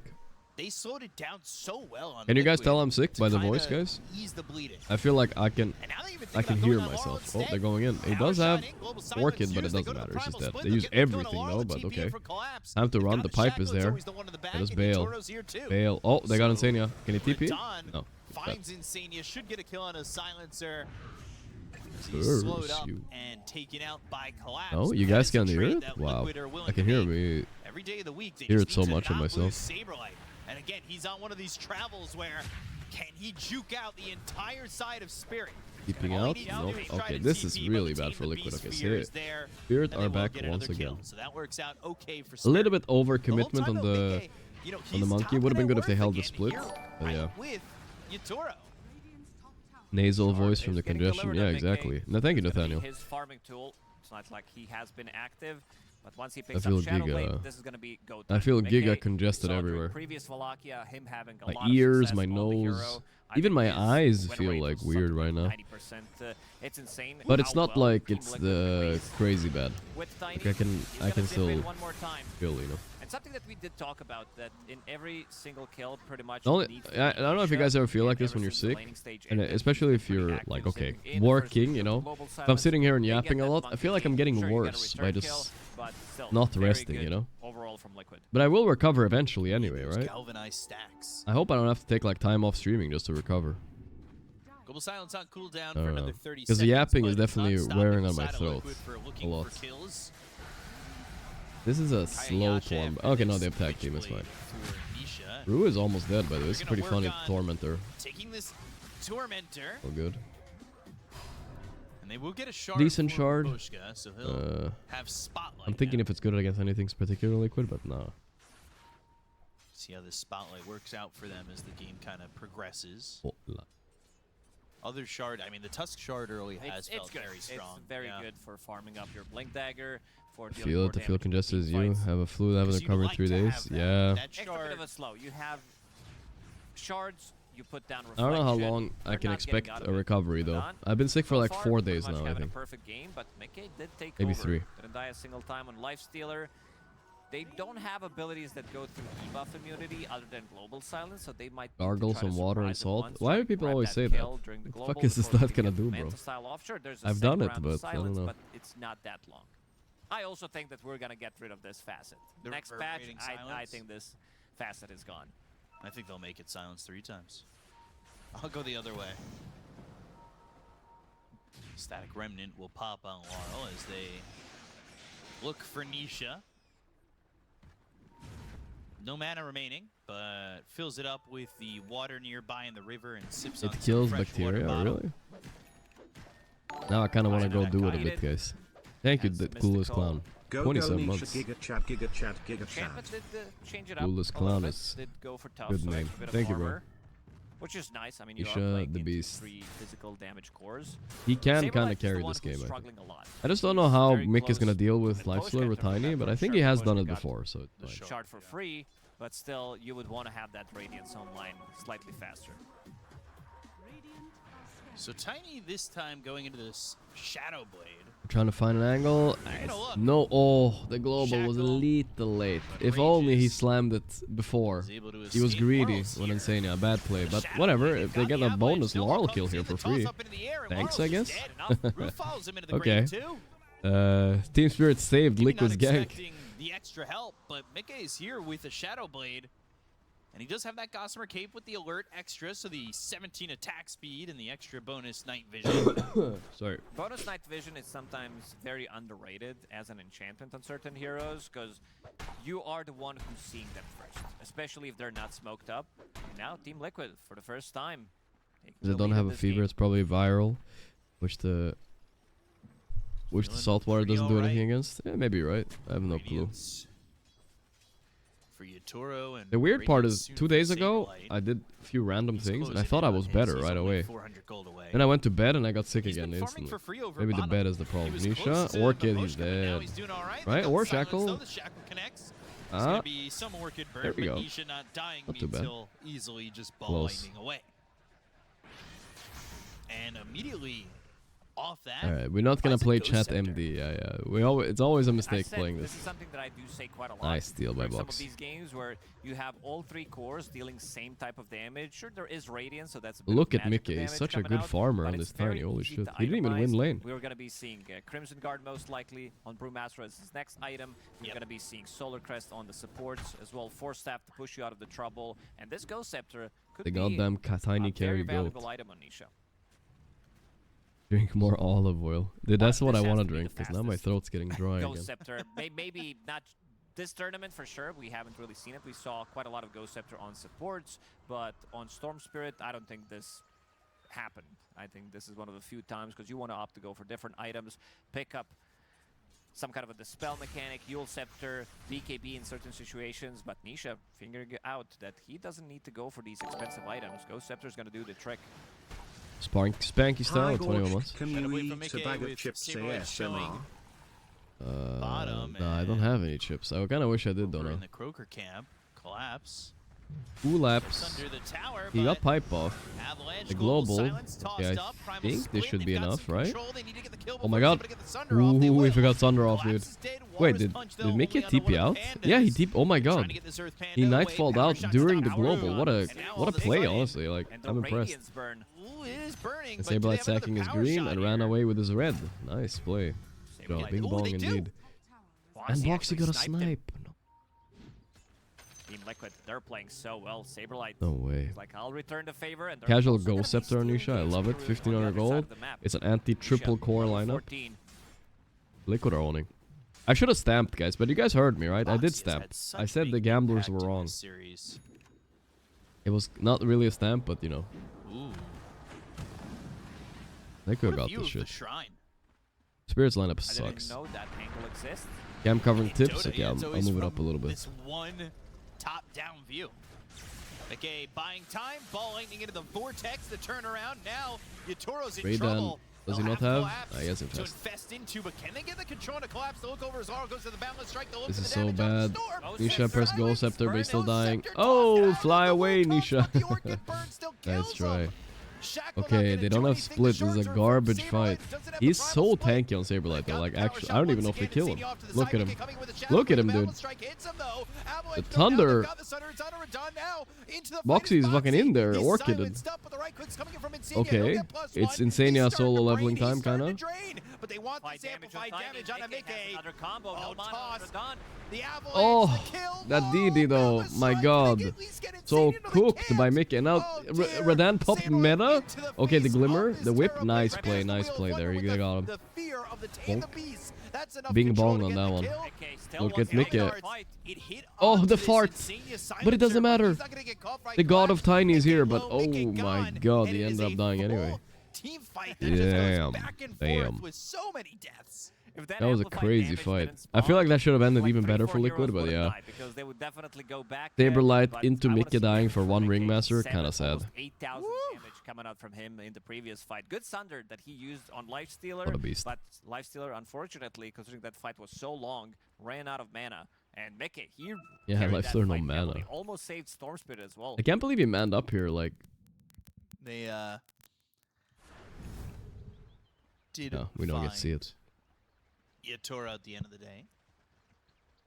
Speaker 10: they slowed it down so well on
Speaker 2: Can you guys
Speaker 10: Liquid
Speaker 2: tell I'm sick
Speaker 10: to
Speaker 2: by the
Speaker 10: kinda
Speaker 2: voice, guys?
Speaker 10: ease the bleeding.
Speaker 2: I feel like I can hear myself. Oh, they're going in. He does have Orchid, but it doesn't matter. It's just that they use everything though, but okay. Time to run. The pipe is there. Let us bail. Bail. Oh, they got Insania. Can he TP? No.
Speaker 10: Finds Insania, should get a kill on a silencer. He's slowed up and taken out by Collapse.
Speaker 2: Oh, you guys can hear it? Wow. I can hear me.
Speaker 10: Every day of the week, they
Speaker 2: hear
Speaker 10: just
Speaker 2: it so
Speaker 10: need to
Speaker 2: much on
Speaker 10: not
Speaker 2: myself.
Speaker 10: lose Saberlight. And again, he's on one of these travels where can he juke out the entire side of Spirit?
Speaker 2: Keeping out? Nope. Okay, this is really bad for Liquid. Okay, Spirit are back once again.
Speaker 10: So that works out okay for
Speaker 2: A little bit over commitment on the monkey. Would have been good if they held the split. But yeah. Nasal voice from the congestion. Yeah, exactly. No, thank you, Nathaniel.
Speaker 11: His farming tool. It's not like he has been active, but once he picks up Shadow Blade, this is going to be go time.
Speaker 2: I feel Giga congested everywhere.
Speaker 11: Previous Wallachia, him having a
Speaker 2: my
Speaker 11: lot
Speaker 2: ears,
Speaker 11: of
Speaker 2: my nose, even my eyes feel like weird right now.
Speaker 11: It's insane.
Speaker 2: But it's not like it's the crazy bad. Like I can still feel, you know.
Speaker 11: And something that we did talk about, that in every single kill, pretty much.
Speaker 2: I don't know if you guys ever feel like this when you're sick, and especially if you're like, okay, working, you know. If I'm sitting here and yapping a lot, I feel like I'm getting worse by just not resting, you know. But I will recover eventually anyway, right? I hope I don't have to take like time off streaming just to recover.
Speaker 10: Global Silence on cooldown for another 30 seconds.
Speaker 2: Because the yapping is definitely wearing on my throat a lot. This is a slow form. Okay, no, they have tag team, it's fine. Rue is almost dead, by the way. This is pretty funny Tormentor.
Speaker 10: Taking this Tormentor.
Speaker 2: Oh, good.
Speaker 10: And they will get a shard.
Speaker 2: Decent shard.
Speaker 10: Gorgc, so he'll have Spotlight.
Speaker 2: I'm thinking if it's good against anything particularly Liquid, but no.
Speaker 10: See how this Spotlight works out for them as the game kind of progresses. Other shard, I mean, the Tusk shard early has felt very strong.
Speaker 11: It's very good for farming up your Blink Dagger. For
Speaker 2: feel it, to feel congested as you. Have a flu, haven't recovered in 3 days. Yeah.
Speaker 11: Extra bit of a slow. You have shards, you put down
Speaker 2: I don't know how long I can expect a recovery, though. I've been sick for like 4 days now, I think.
Speaker 11: Perfect game, but Mickey did take
Speaker 2: maybe
Speaker 11: over.
Speaker 2: 3.
Speaker 11: Didn't die a single time on Lifestealer. They don't have abilities that go through debuff immunity other than Global Silence, so they might
Speaker 2: gargle some water and salt. Why do people always say that? What the fuck is this not gonna do, bro? I've done it, but I don't know.
Speaker 11: But it's not that long. I also think that we're gonna get rid of this facet. Next patch, I think this facet is gone.
Speaker 10: I think they'll make it silence 3 times. I'll go the other way. Static Remnant will pop on Laurel as they look for Nisha. No mana remaining, but fills it up with the water nearby in the river and sips on
Speaker 2: it kills bacteria, really? Now I kind of want to go do it a bit, guys. Thank you, the coolest clown. 27 months. Coolest clown is good name. Thank you, bro.
Speaker 11: Which is nice. I mean,
Speaker 2: you
Speaker 11: are like
Speaker 2: the beast.
Speaker 11: 3 physical damage cores.
Speaker 2: He can kind of carry this game, I think. I just don't know how Mick is gonna deal with Lifestealer with Tiny, but I think he has done it before, so it's fine.
Speaker 11: Shard for free, but still, you would want to have that Radiance online slightly faster.
Speaker 10: So Tiny this time going into this Shadow Blade.
Speaker 2: Trying to find an angle. No, oh, the global was a little late. If only he slammed it before. He was greedy when Insania. Bad play, but whatever. If they get a bonus Laurel kill here for free. Thanks, I guess. Okay. Team Spirit saved Liquid's gank.
Speaker 10: The extra help, but Mickey is here with a Shadow Blade. And he does have that Gossamer Cape with the alert extra, so the 17 attack speed and the extra bonus night vision.
Speaker 2: Sorry.
Speaker 11: Bonus night vision is sometimes very underrated as an enchantment on certain heroes, because you are the one who's seeing them first, especially if they're not smoked up. And now Team Liquid, for the first time.
Speaker 2: They don't have a fever, it's probably viral, which the saltwater doesn't do anything against. Yeah, maybe you're right. I have no clue. The weird part is, 2 days ago, I did a few random things, and I thought I was better right away. Then I went to bed, and I got sick again instantly. Maybe the bed is the problem. Nisha, Orchid, he's dead. Right? Or Shackle. Ah, there we go. Not too bad.
Speaker 10: Easily just
Speaker 2: close.
Speaker 10: away. And immediately, off that.
Speaker 2: All right, we're not gonna
Speaker 10: finds a
Speaker 2: play
Speaker 10: Ghost
Speaker 2: chat
Speaker 10: Scepter.
Speaker 2: MD. Yeah. It's always a mistake playing
Speaker 11: This
Speaker 2: this.
Speaker 11: is something that I do say quite a lot.
Speaker 2: Nice steal by
Speaker 11: Some of
Speaker 2: Box.
Speaker 11: these games where you have all 3 cores dealing same type of damage. Sure, there is Radiance, so that's a bit
Speaker 2: Look
Speaker 11: of
Speaker 2: at
Speaker 11: magic
Speaker 2: Mickey. He's
Speaker 11: damage
Speaker 2: such a
Speaker 11: coming
Speaker 2: good
Speaker 11: out,
Speaker 2: farmer
Speaker 11: but
Speaker 2: on
Speaker 11: it's
Speaker 2: this tiny.
Speaker 11: very
Speaker 2: Holy
Speaker 11: easy
Speaker 2: shit.
Speaker 11: to
Speaker 2: He didn't even win
Speaker 11: itemize.
Speaker 2: lane.
Speaker 11: We're going to be seeing Crimson Guard most likely on Brewmaster as his next item. We're going to be seeing Solar Crest on the supports as well. Force Staff to push you out of the trouble. And this Ghost Scepter could
Speaker 2: The
Speaker 11: be
Speaker 2: goddamn tiny
Speaker 11: a very
Speaker 2: carry
Speaker 11: valuable
Speaker 2: goat.
Speaker 11: item on Nisha.
Speaker 2: Drink more olive oil. Dude, that's what I
Speaker 11: This has
Speaker 2: want to
Speaker 11: to be
Speaker 2: drink
Speaker 11: the
Speaker 2: because now my
Speaker 11: fastest
Speaker 2: throat's getting dry
Speaker 11: Ghost
Speaker 2: again.
Speaker 11: Scepter. Maybe not this tournament for sure. We haven't really seen it. We saw quite a lot of Ghost Scepter on supports, but on Storm Spirit, I don't think this happened. I think this is one of the few times because you want to opt to go for different items, pick up some kind of a Dispel mechanic, Yule Scepter, BKB in certain situations, but Nisha figuring out that he doesn't need to go for these expensive items. Ghost Scepter is going to do the trick.
Speaker 2: Spanky style, 21 months.
Speaker 5: Can you eat a bag of chips ASMR?
Speaker 2: Nah, I don't have any chips. I kind of wish I did, though.
Speaker 10: In
Speaker 2: Now.
Speaker 10: the Croaker camp, collapse.
Speaker 2: 2 laps.
Speaker 10: Under the tower,
Speaker 2: He got pipe off.
Speaker 10: Avalanche,
Speaker 2: The global.
Speaker 10: silence
Speaker 2: Okay,
Speaker 10: tossed
Speaker 2: I
Speaker 10: up, Primal
Speaker 2: think this
Speaker 10: Split,
Speaker 2: should
Speaker 10: they've
Speaker 2: be
Speaker 10: got
Speaker 2: enough,
Speaker 10: some
Speaker 2: right?
Speaker 10: control, they need to get the kill
Speaker 2: Oh my
Speaker 10: before
Speaker 2: god.
Speaker 10: they get the Sunder off, they
Speaker 2: Ooh,
Speaker 10: will.
Speaker 2: if we got Thunder off, dude.
Speaker 10: Collapse is dead,
Speaker 2: Wait,
Speaker 10: Walrus
Speaker 2: did
Speaker 10: Punch, though,
Speaker 2: Mickey
Speaker 10: only on the
Speaker 2: TP out?
Speaker 10: one-handed.
Speaker 2: Yeah, he TP. Oh my
Speaker 10: Trying
Speaker 2: god.
Speaker 10: to get this Earth Panda
Speaker 2: He
Speaker 10: away,
Speaker 2: nightfalled
Speaker 10: power
Speaker 2: out
Speaker 10: shots
Speaker 2: during
Speaker 10: to
Speaker 2: the
Speaker 10: the
Speaker 2: global.
Speaker 10: tower.
Speaker 2: What a
Speaker 10: And now all
Speaker 2: what a
Speaker 10: of a
Speaker 2: play,
Speaker 10: sudden-
Speaker 2: honestly. Like,
Speaker 11: And the
Speaker 2: I'm impressed.
Speaker 11: Radiance burn.
Speaker 10: Ooh, it is burning,
Speaker 2: And
Speaker 10: but do they
Speaker 2: Saberlight
Speaker 10: have another
Speaker 2: sacking his
Speaker 10: power
Speaker 2: green
Speaker 10: shot
Speaker 2: and
Speaker 10: here?
Speaker 2: ran away with his red. Nice play. Good job. Bing
Speaker 10: Ooh,
Speaker 2: bong
Speaker 10: they do.
Speaker 2: indeed. And
Speaker 11: Boxy
Speaker 2: Boxy
Speaker 11: actually
Speaker 2: got a
Speaker 11: sniped him.
Speaker 2: snipe.
Speaker 11: Team Liquid, they're playing so well. Saberlight.
Speaker 2: No way.
Speaker 11: He's like, I'll return the favor. And they're
Speaker 2: Casual
Speaker 11: also gonna
Speaker 2: Ghost
Speaker 11: be
Speaker 2: Scepter on
Speaker 11: stealing
Speaker 2: Nisha. I
Speaker 11: games
Speaker 2: love it.
Speaker 11: on the
Speaker 2: 1500
Speaker 11: other side
Speaker 2: gold.
Speaker 11: of the map.
Speaker 2: It's an anti-triple
Speaker 11: Nisha,
Speaker 2: core
Speaker 11: level
Speaker 2: lineup.
Speaker 11: 14.
Speaker 2: Liquid are owning. I should have stamped, guys, but you guys heard me, right? I
Speaker 10: Boxy
Speaker 2: did
Speaker 10: has
Speaker 2: stamp.
Speaker 10: had such
Speaker 2: I said
Speaker 10: big
Speaker 2: the gamblers
Speaker 10: impact
Speaker 2: were
Speaker 10: in
Speaker 2: wrong.
Speaker 10: this series.
Speaker 2: It was not really a stamp, but you know.
Speaker 10: Ooh.
Speaker 2: They could
Speaker 10: What
Speaker 2: have
Speaker 10: a
Speaker 2: got
Speaker 10: view
Speaker 2: this
Speaker 10: of the
Speaker 2: shit.
Speaker 10: shrine.
Speaker 2: Spirits lineup
Speaker 11: I didn't
Speaker 2: sucks.
Speaker 11: know that angle exists.
Speaker 2: Cam covering
Speaker 10: In
Speaker 2: tips?
Speaker 10: Dota,
Speaker 2: Okay,
Speaker 10: yeah,
Speaker 2: I'll
Speaker 10: it's
Speaker 2: move
Speaker 10: always
Speaker 2: it up a
Speaker 10: from
Speaker 2: little bit.
Speaker 10: This one top-down view. Okay, buying time, ball lightning into the vortex, the turnaround. Now, Yatoro's in
Speaker 2: Raiden,
Speaker 10: trouble.
Speaker 2: does he
Speaker 10: They'll
Speaker 2: not
Speaker 10: to
Speaker 2: have?
Speaker 10: collapse
Speaker 2: He has
Speaker 10: to
Speaker 2: infest.
Speaker 10: invest into, but can they get the control to collapse? The look over as Aurora goes to the balance strike. The look
Speaker 2: This
Speaker 10: for
Speaker 2: is
Speaker 10: the
Speaker 2: so
Speaker 10: damage on the
Speaker 2: bad.
Speaker 10: storm.
Speaker 2: Nisha press Ghost Scepter, but he's still
Speaker 10: Burn,
Speaker 2: dying.
Speaker 10: Scepter
Speaker 2: Oh,
Speaker 10: tossed down,
Speaker 2: fly
Speaker 10: the
Speaker 2: away,
Speaker 10: Vulcan,
Speaker 2: Nisha.
Speaker 10: but the Orchid burn still
Speaker 2: Nice
Speaker 10: kills
Speaker 2: try.
Speaker 10: him. Shackle not
Speaker 2: Okay,
Speaker 10: gonna
Speaker 2: they
Speaker 10: do
Speaker 2: don't have
Speaker 10: anything. The
Speaker 2: split. This is
Speaker 10: short
Speaker 2: a
Speaker 10: term
Speaker 2: garbage
Speaker 10: from
Speaker 2: fight.
Speaker 10: Saberlight doesn't have the
Speaker 2: He's
Speaker 10: primal
Speaker 2: so
Speaker 10: split.
Speaker 2: tanky on Saberlight, though.
Speaker 10: Got
Speaker 2: Like,
Speaker 10: the power
Speaker 2: actually,
Speaker 10: shot
Speaker 2: I don't even
Speaker 10: once
Speaker 2: know if they
Speaker 10: again,
Speaker 2: kill
Speaker 10: and
Speaker 2: him.
Speaker 10: Senior off to the
Speaker 2: Look
Speaker 10: side,
Speaker 2: at him.
Speaker 10: Mickey coming with a shadow,
Speaker 2: Look at him,
Speaker 10: the
Speaker 2: dude.
Speaker 10: balance strike hits him, though. Avalanche
Speaker 2: The
Speaker 10: goes down,
Speaker 2: Thunder.
Speaker 10: they've got the Sunder, it's Done now. Into the fight
Speaker 2: Boxy is fucking in there,
Speaker 10: He's
Speaker 2: orchided.
Speaker 10: silenced up, but the right click's coming in from Insignia.
Speaker 2: Okay,
Speaker 10: He'll get plus
Speaker 2: it's
Speaker 10: one.
Speaker 2: Insania
Speaker 10: He's starting
Speaker 2: solo
Speaker 10: to
Speaker 2: leveling
Speaker 10: drain,
Speaker 2: time,
Speaker 10: he's starting
Speaker 2: kinda.
Speaker 10: to drain, but they want this amplified damage on a Mickey.
Speaker 11: Another combo.
Speaker 10: Oh,
Speaker 11: No mana,
Speaker 10: toss.
Speaker 11: done.
Speaker 10: The Avalanche,
Speaker 2: Oh,
Speaker 10: the kill.
Speaker 2: that
Speaker 10: Oh,
Speaker 2: DD though,
Speaker 10: Balance
Speaker 2: my
Speaker 10: strike.
Speaker 2: god.
Speaker 10: They at least get
Speaker 2: So
Speaker 10: Insignia, but they
Speaker 2: cooked by
Speaker 10: can't.
Speaker 2: Mickey. And now
Speaker 10: Oh, dear.
Speaker 2: Radan popped
Speaker 10: Saberlight
Speaker 2: meta.
Speaker 10: into the
Speaker 2: Okay, the
Speaker 10: face
Speaker 2: glimmer,
Speaker 10: of his
Speaker 2: the whip,
Speaker 10: terror.
Speaker 2: nice
Speaker 10: Right
Speaker 2: play,
Speaker 10: past the
Speaker 2: nice
Speaker 10: wheel,
Speaker 2: play
Speaker 10: Wonder
Speaker 2: there.
Speaker 10: with
Speaker 2: You got him.
Speaker 10: The fear of the Tame the
Speaker 2: Bonk.
Speaker 10: Beast. That's enough
Speaker 2: Bing
Speaker 10: control
Speaker 2: bong
Speaker 10: to
Speaker 2: on
Speaker 10: get
Speaker 2: that
Speaker 10: the
Speaker 2: one.
Speaker 10: kill.
Speaker 11: Okay, still
Speaker 2: Look
Speaker 11: wants
Speaker 2: at
Speaker 11: to make
Speaker 2: Mickey.
Speaker 11: the fight.
Speaker 10: It hit
Speaker 2: Oh,
Speaker 10: onto
Speaker 2: the
Speaker 10: this
Speaker 2: fart.
Speaker 10: Insignia
Speaker 2: But it doesn't
Speaker 10: silencer,
Speaker 2: matter.
Speaker 10: he's not gonna get caught right
Speaker 2: The god of
Speaker 10: collapse.
Speaker 2: Tiny is
Speaker 10: Mickey
Speaker 2: here, but
Speaker 10: low,
Speaker 2: oh
Speaker 10: Mickey
Speaker 2: my
Speaker 10: gone,
Speaker 2: god,
Speaker 10: and
Speaker 2: he
Speaker 10: it is
Speaker 2: ended up
Speaker 10: a
Speaker 2: dying anyway.
Speaker 10: full team fight that just goes
Speaker 2: Damn.
Speaker 10: back and
Speaker 2: Damn.
Speaker 10: forth with so many deaths.
Speaker 11: If
Speaker 2: That was a
Speaker 11: amplified
Speaker 2: crazy
Speaker 11: damage
Speaker 2: fight.
Speaker 11: didn't
Speaker 2: I feel like that should have ended
Speaker 11: like
Speaker 2: even
Speaker 11: 3-4
Speaker 2: better for
Speaker 11: heroes
Speaker 2: Liquid, but
Speaker 11: would've
Speaker 2: yeah.
Speaker 11: died because they would definitely go back there,
Speaker 2: Saberlight
Speaker 11: but
Speaker 2: into
Speaker 11: I wanna
Speaker 2: Mickey
Speaker 11: see
Speaker 2: dying
Speaker 11: that
Speaker 2: for one
Speaker 11: Mickey.
Speaker 2: Ringmaster,
Speaker 11: 7,
Speaker 2: kinda sad.
Speaker 11: almost 8,000 damage coming out from him in the previous fight. Good Sunder that he used on Lifestealer,
Speaker 2: What a beast.
Speaker 11: but Lifestealer, unfortunately, considering that fight was so long, ran out of mana. And Mickey, he
Speaker 2: Yeah,
Speaker 11: carried that
Speaker 2: Lifestealer no
Speaker 11: fight
Speaker 2: mana.
Speaker 11: heavily, almost saved Storm Spirit as well.
Speaker 2: I can't believe he manned up here. Like,
Speaker 10: They did
Speaker 2: no, we don't get to see it.
Speaker 10: Yatora at the end of the day.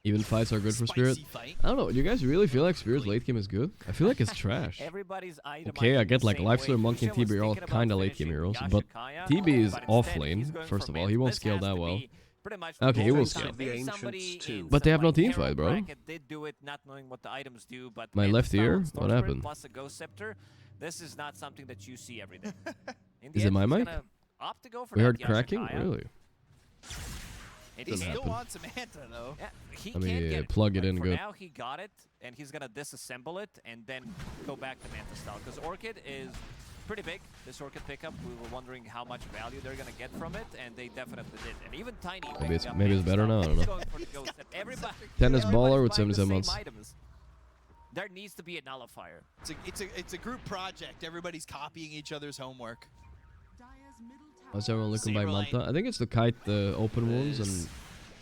Speaker 2: Even fights are good for Spirit.
Speaker 10: Spicy fight.
Speaker 2: I don't know. Do you guys really feel like Spirit's late game is good? I feel like it's trash.
Speaker 11: Everybody's
Speaker 2: Okay, I get like Lifestealer, Monkey, and
Speaker 11: TB
Speaker 2: TB are all kind of late game heroes, but TB is off lane, first of all. He won't scale that well. Okay, he will scale. But they have no team fight, bro.
Speaker 11: Did do it not knowing what the items do, but
Speaker 2: My left ear? What happened?
Speaker 11: Plus a Ghost Scepter. This is not something that you see every day.
Speaker 2: Is it my mic?
Speaker 11: Opt to go for
Speaker 2: We heard
Speaker 11: that
Speaker 2: cracking?
Speaker 11: Yashikaya.
Speaker 2: Really?
Speaker 11: It
Speaker 10: He
Speaker 2: Doesn't
Speaker 10: still
Speaker 2: happen.
Speaker 10: wants Samantha though.
Speaker 11: Yeah, he
Speaker 2: Let me,
Speaker 11: can get
Speaker 2: plug it
Speaker 11: but
Speaker 2: in
Speaker 11: for
Speaker 2: good.
Speaker 11: now he got it, and he's gonna disassemble it and then go back to Manta style. Because Orchid is pretty big. This Orchid pickup, we were wondering how much value they're gonna get from it, and they definitely did. And even Tiny.
Speaker 2: Maybe it's better now. I don't know. Tennis baller with 77 months.
Speaker 11: There needs to be a nullifier.
Speaker 10: It's a group project. Everybody's copying each other's homework.
Speaker 2: How's everyone looking by Manta? I think it's the kite, the open wounds, and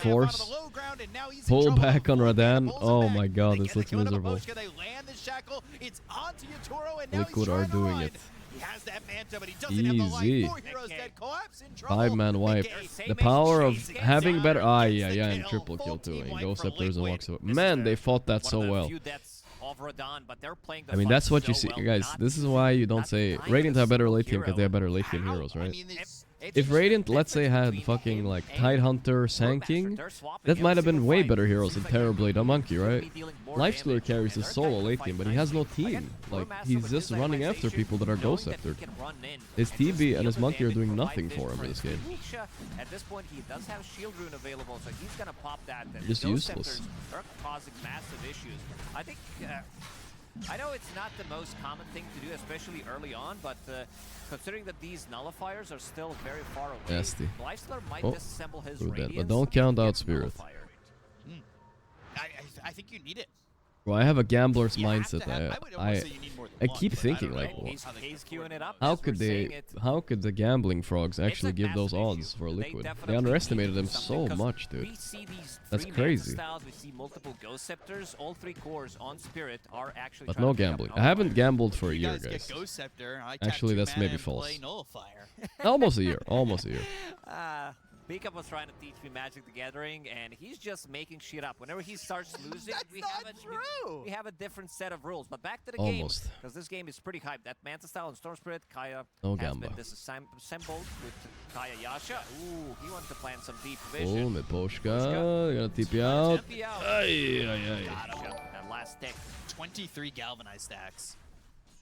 Speaker 2: force. Pull back on Radan. Oh my god, this looks miserable. Liquid are doing it. Easy. 5-man wipe. The power of having better... Ah, yeah, and triple kill too. He goes up there and walks away. Man, they fought that so well. I mean, that's what you see, guys. This is why you don't say Radiant have better late game because they have better late game heroes, right? If Radiant, let's say, had fucking like Tidehunter, Sand King, that might have been way better heroes than Terrorblade or Monkey, right? Lifestealer carries his solo late game, but he has no team. Like, he's just running after people that are Ghost Sceptered. His TB and his Monkey are doing nothing for him in this game.
Speaker 11: At this point, he does have Shield Rune available, so he's gonna pop that.
Speaker 2: Just useless.
Speaker 11: Are causing massive issues. I think. I know it's not the most common thing to do, especially early on, but considering that these nullifiers are still very far away,
Speaker 2: Nasty.
Speaker 11: Lifestealer might disassemble his
Speaker 2: That,
Speaker 11: Radiance.
Speaker 2: but don't count out Spirit.
Speaker 10: I think you need it.
Speaker 2: Well, I have a gambler's mindset. I keep thinking like, well, how could the gambling frogs actually give those odds for a liquid? They underestimated them so much, dude. That's crazy.
Speaker 11: We see multiple Ghost Scepters. All 3 cores on Spirit are actually.
Speaker 2: But no gambling. I haven't gambled for a year, guys. Actually, that's maybe false. Almost a year. Almost a year.
Speaker 11: Bika was trying to teach me Magic the Gathering, and he's just making shit up. Whenever he starts losing, we have a different set of rules. But back to the game, because this game is pretty hyped. That Manta Style and Storm Spirit, Kaya has been disassembled with Kaya Yasha. Ooh, he wanted to plant some deep vision.
Speaker 2: Oh, Miposhka, gonna TP out.
Speaker 11: That last tick.
Speaker 10: 23 galvanized stacks.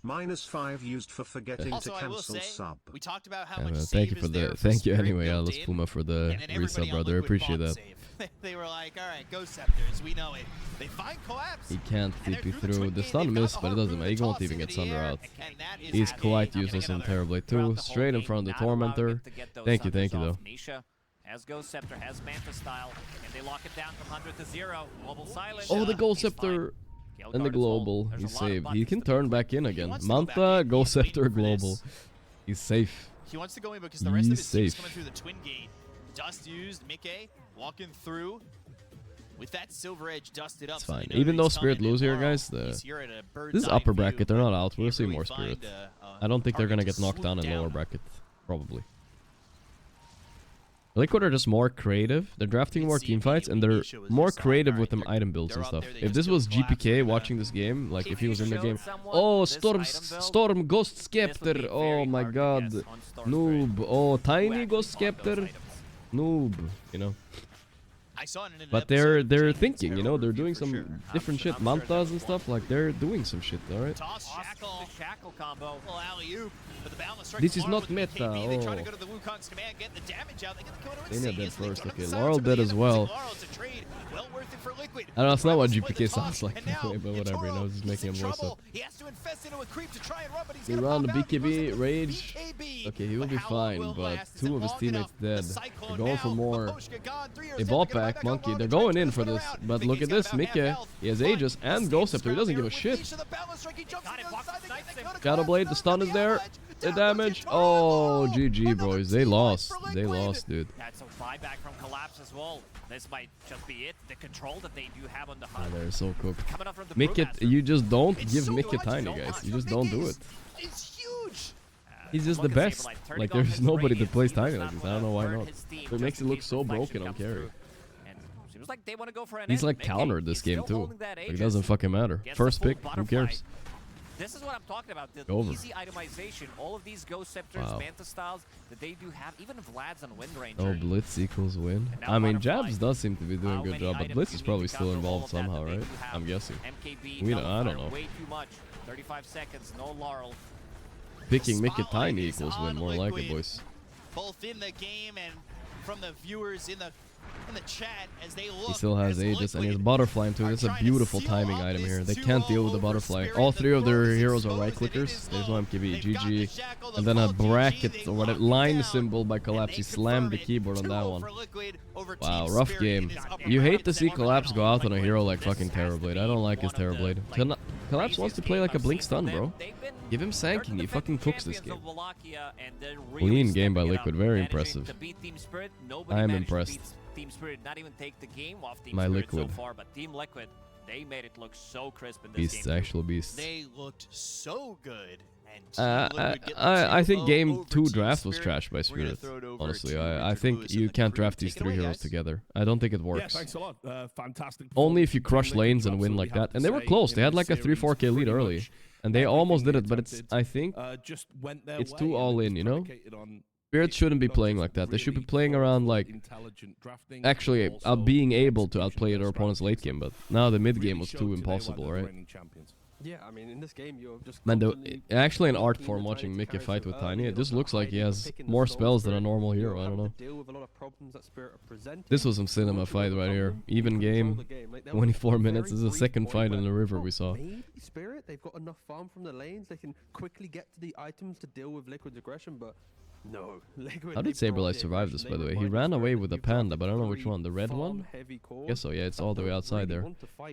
Speaker 5: -5 used for forgetting to cancel sub.
Speaker 10: We talked about how much
Speaker 2: thank you for the anyway, Alice Puma for the resub, brother. I appreciate that.
Speaker 10: They were like, all right, Ghost Scepters, we know it. They find Collapse.
Speaker 2: He can't TP through. The stun missed, but it doesn't matter. He won't even get Sunder out. He's quite useless in Terrorblade too. Straight in front of the Tormentor. Thank you though.
Speaker 11: Nisha has Ghost Scepter, has Manta Style, and they lock it down from 100 to 0. Global silence.
Speaker 2: Oh, the Ghost Scepter. And the global, he's saved. He can turn back in again. Manta, Ghost Scepter, global. He's safe.
Speaker 10: He wants to go in because the rest of his team's coming through the twin gate. Dust used, Mickey walking through with that silver edge dusted up.
Speaker 2: It's fine. Even though Spirit lose here, guys, this is upper bracket. They're not out. We'll see more Spirit. I don't think they're gonna get knocked down in lower bracket. Probably. Liquid are just more creative. They're drafting more team fights, and they're more creative with them item builds and stuff. If this was GPK watching this game, like if he was in the game, oh, Storm Ghost Scepter, oh my god, noob, oh, Tiny Ghost Scepter, noob, you know. But they're thinking, you know, they're doing some different shit, Mantas and stuff, like they're doing some shit, alright?
Speaker 11: Shackle combo.
Speaker 2: This is not meta, oh. Dania dead first, okay, Laurel dead as well. I don't know, it's not what GPK sounds like, but whatever, you know, just making a voice up. They run the BKB, Rage. Okay, he will be fine, but 2 of his teammates dead. They're going for more. They bought back Monkey. They're going in for this, but look at this. Mickey, he has Aegis and Ghost Scepter. He doesn't give a shit. Shadowblade, the stun is there. The damage. Oh, GG, boys. They lost. They lost, dude.
Speaker 11: That's a buyback from Collapse as well. This might just be it. The control that they do have on the HUD.
Speaker 2: They're so cooked. Mickey, you just don't give Mickey tiny, guys. You just don't do it.
Speaker 10: It's huge.
Speaker 2: He's just the best. Like, there's nobody that plays tiny like this. I don't know why not. It makes it look so broken on carry.
Speaker 11: Like they want to go for an
Speaker 2: He's like countered this game too. Like, it doesn't fucking matter. First pick, who cares?
Speaker 11: This is what I'm talking about. The easy itemization. All of these Ghost Scepters, Manta Styles that they do have. Even Vlad's on Wind Ranger.
Speaker 2: Oh, Blitz equals win. I mean, Jabs does seem to be doing a good job, but Blitz is probably still involved somehow, right? I'm guessing. We don't, I don't know.
Speaker 11: Way too much. 35 seconds, no Laurel.
Speaker 2: Picking Mickey Tiny equals win, more like it, boys.
Speaker 10: Both in the game and from the viewers in the chat as they look.
Speaker 2: He still has Aegis and he has Butterfly too. It's a beautiful timing item here. They can't deal with the Butterfly. All 3 of their heroes are right clickers. There's no MKB, GG. And then a bracket or whatever line symbol by Collapse. He slammed the keyboard on that one. Wow, rough game. You hate to see Collapse go out on a hero like fucking Terrorblade. I don't like his Terrorblade. Collapse wants to play like a Blink stun, bro. Give him Sand King. He fucking cooks this game. Clean game by Liquid. Very impressive. I am impressed.
Speaker 11: Team Spirit not even take the game off Team
Speaker 2: My
Speaker 11: Spirit
Speaker 2: Liquid.
Speaker 11: so far, but Team Liquid, they made it look so crisp in this
Speaker 2: Beasts,
Speaker 11: game.
Speaker 2: actual beasts.
Speaker 10: They looked so good.
Speaker 2: I think game 2 draft was trashed by Spirit. Honestly, I think you can't draft these 3 heroes together. I don't think it works.
Speaker 4: Yeah, thanks a lot. Fantastic.
Speaker 2: Only if you crush lanes and win like that. And they were close. They had like a 3-4k lead early. And they almost did it, but it's, I think, it's too all in, you know? Spirit shouldn't be playing like that. They should be playing around like actually being able to outplay their opponent's late game, but now the mid game was too impossible, right?
Speaker 6: Yeah, I mean, in this game, you're just
Speaker 2: Man, actually an art form watching Mickey fight with Tiny. It just looks like he has more spells than a normal hero. I don't know. This was some cinema fight right here. Even game, 24 minutes. This is the second fight in the river we saw.
Speaker 6: Maybe Spirit, they've got enough farm from the lanes. They can quickly get to the items to deal with Liquid's aggression, but no.
Speaker 2: How did Saberlight survive this, by the way? He ran away with the panda, but I don't know which one. The red one? Guess so, yeah, it's all the way outside there.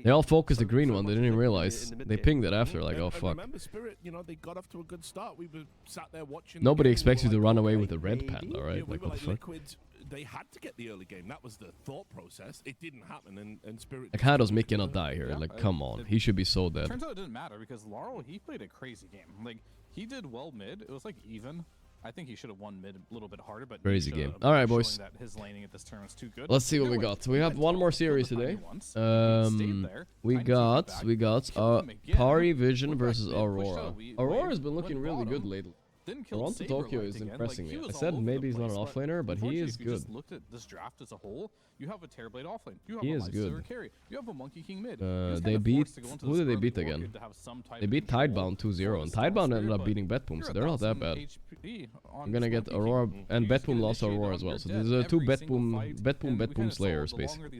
Speaker 2: They all focused the green one, they didn't even realize. They pinged it after, like, oh fuck.
Speaker 4: Remember Spirit, you know, they got off to a good start. We were sat there watching.
Speaker 2: Nobody expects you to run away with the red panda, right?
Speaker 4: Yeah,
Speaker 2: like, what the fuck?
Speaker 4: Liquid, they had to get the early game. That was the thought process. It didn't happen, and Spirit...
Speaker 2: Like, how does Mickey not die here? Like, come on. He should be so dead.
Speaker 7: Turns out it didn't matter, because Laurel, he played a crazy game. Like, he did well mid. It was, like, even. I think he should have won mid a little bit harder, but
Speaker 2: crazy game. All right, boys.
Speaker 7: That his laning at this tournament's too good.
Speaker 2: Let's see what we got. We have one more series today. We got Paravision versus Aurora. Aurora's been looking really good lately. Toronto Tokyo is impressing me. I said maybe he's not an offlaner, but he is good.
Speaker 7: Just looked at this draft as a whole. You have a Terrorblade offlane. You have
Speaker 2: he
Speaker 7: a
Speaker 2: is good.
Speaker 7: carry. You have a Monkey King mid.
Speaker 2: They beat... Who did they beat again? They beat Tidebound 2-0, and Tidebound ended up beating Betboom, so they're not that bad. I'm gonna get Aurora, and Betboom lost Aurora as well, so these are two Betboom Slayers, basically.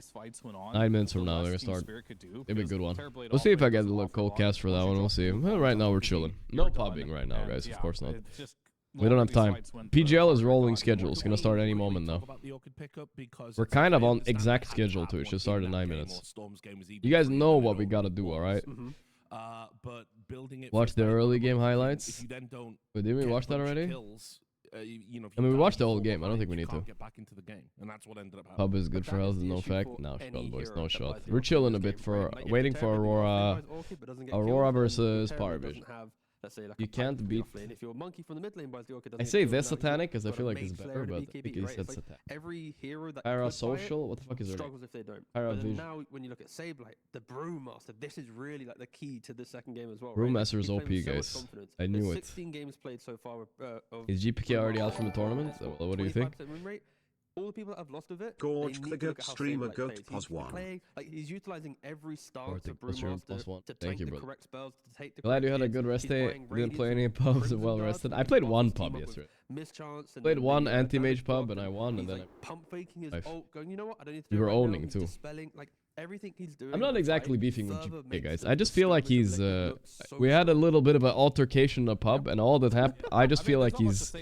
Speaker 2: 9 minutes from now, they're gonna start. It'll be a good one. We'll see if I get a little cold cast for that one, we'll see. Well, right now we're chilling. No pubbing right now, guys, of course not. We don't have time. PGL is rolling schedule. It's gonna start any moment now. We're kind of on exact schedule too. It should start in 9 minutes. You guys know what we gotta do, alright? Watch the early game highlights. Wait, didn't we watch that already? I mean, we watched the whole game. I don't think we need to. Pub is good for health, no fact. No shot, boys, no shot. We're chilling a bit for waiting for Aurora. Aurora versus Paravision. You can't beat.
Speaker 6: If you're a monkey from the mid lane,
Speaker 2: I say this satanic because I feel like it's better, but I think he said satanic.
Speaker 6: Every hero that
Speaker 2: Parasocial? What the fuck is it?
Speaker 6: Struggles if they don't.
Speaker 2: Paravision.
Speaker 6: Now, when you look at Saberlight, the Brewmaster, this is really like the key to the second game as well.
Speaker 2: Brewmaster is OP, guys. I knew it.
Speaker 6: 16 games played so far.
Speaker 2: Is GPK already out from the tournament? What do you think?
Speaker 6: All the people that have lost of it,
Speaker 5: Gorgc the Goat streamer Goat +1.
Speaker 6: Like, he's utilizing every stance of
Speaker 2: Brewmaster to
Speaker 6: take
Speaker 2: you,
Speaker 6: the
Speaker 2: bro.
Speaker 6: correct spells, to take the
Speaker 2: Glad you had a good rest day. Didn't play any pubs well rested. I played one pub yesterday. Played one anti-mage pub and I won, and then
Speaker 6: pump faking his ult, going, you know what? I don't need to
Speaker 2: you were owning too.
Speaker 6: Like, everything he's doing.
Speaker 2: I'm not exactly beefing with GPK, guys. I just feel like he's we had a little bit of an altercation in a pub, and all that happened. I just feel like he's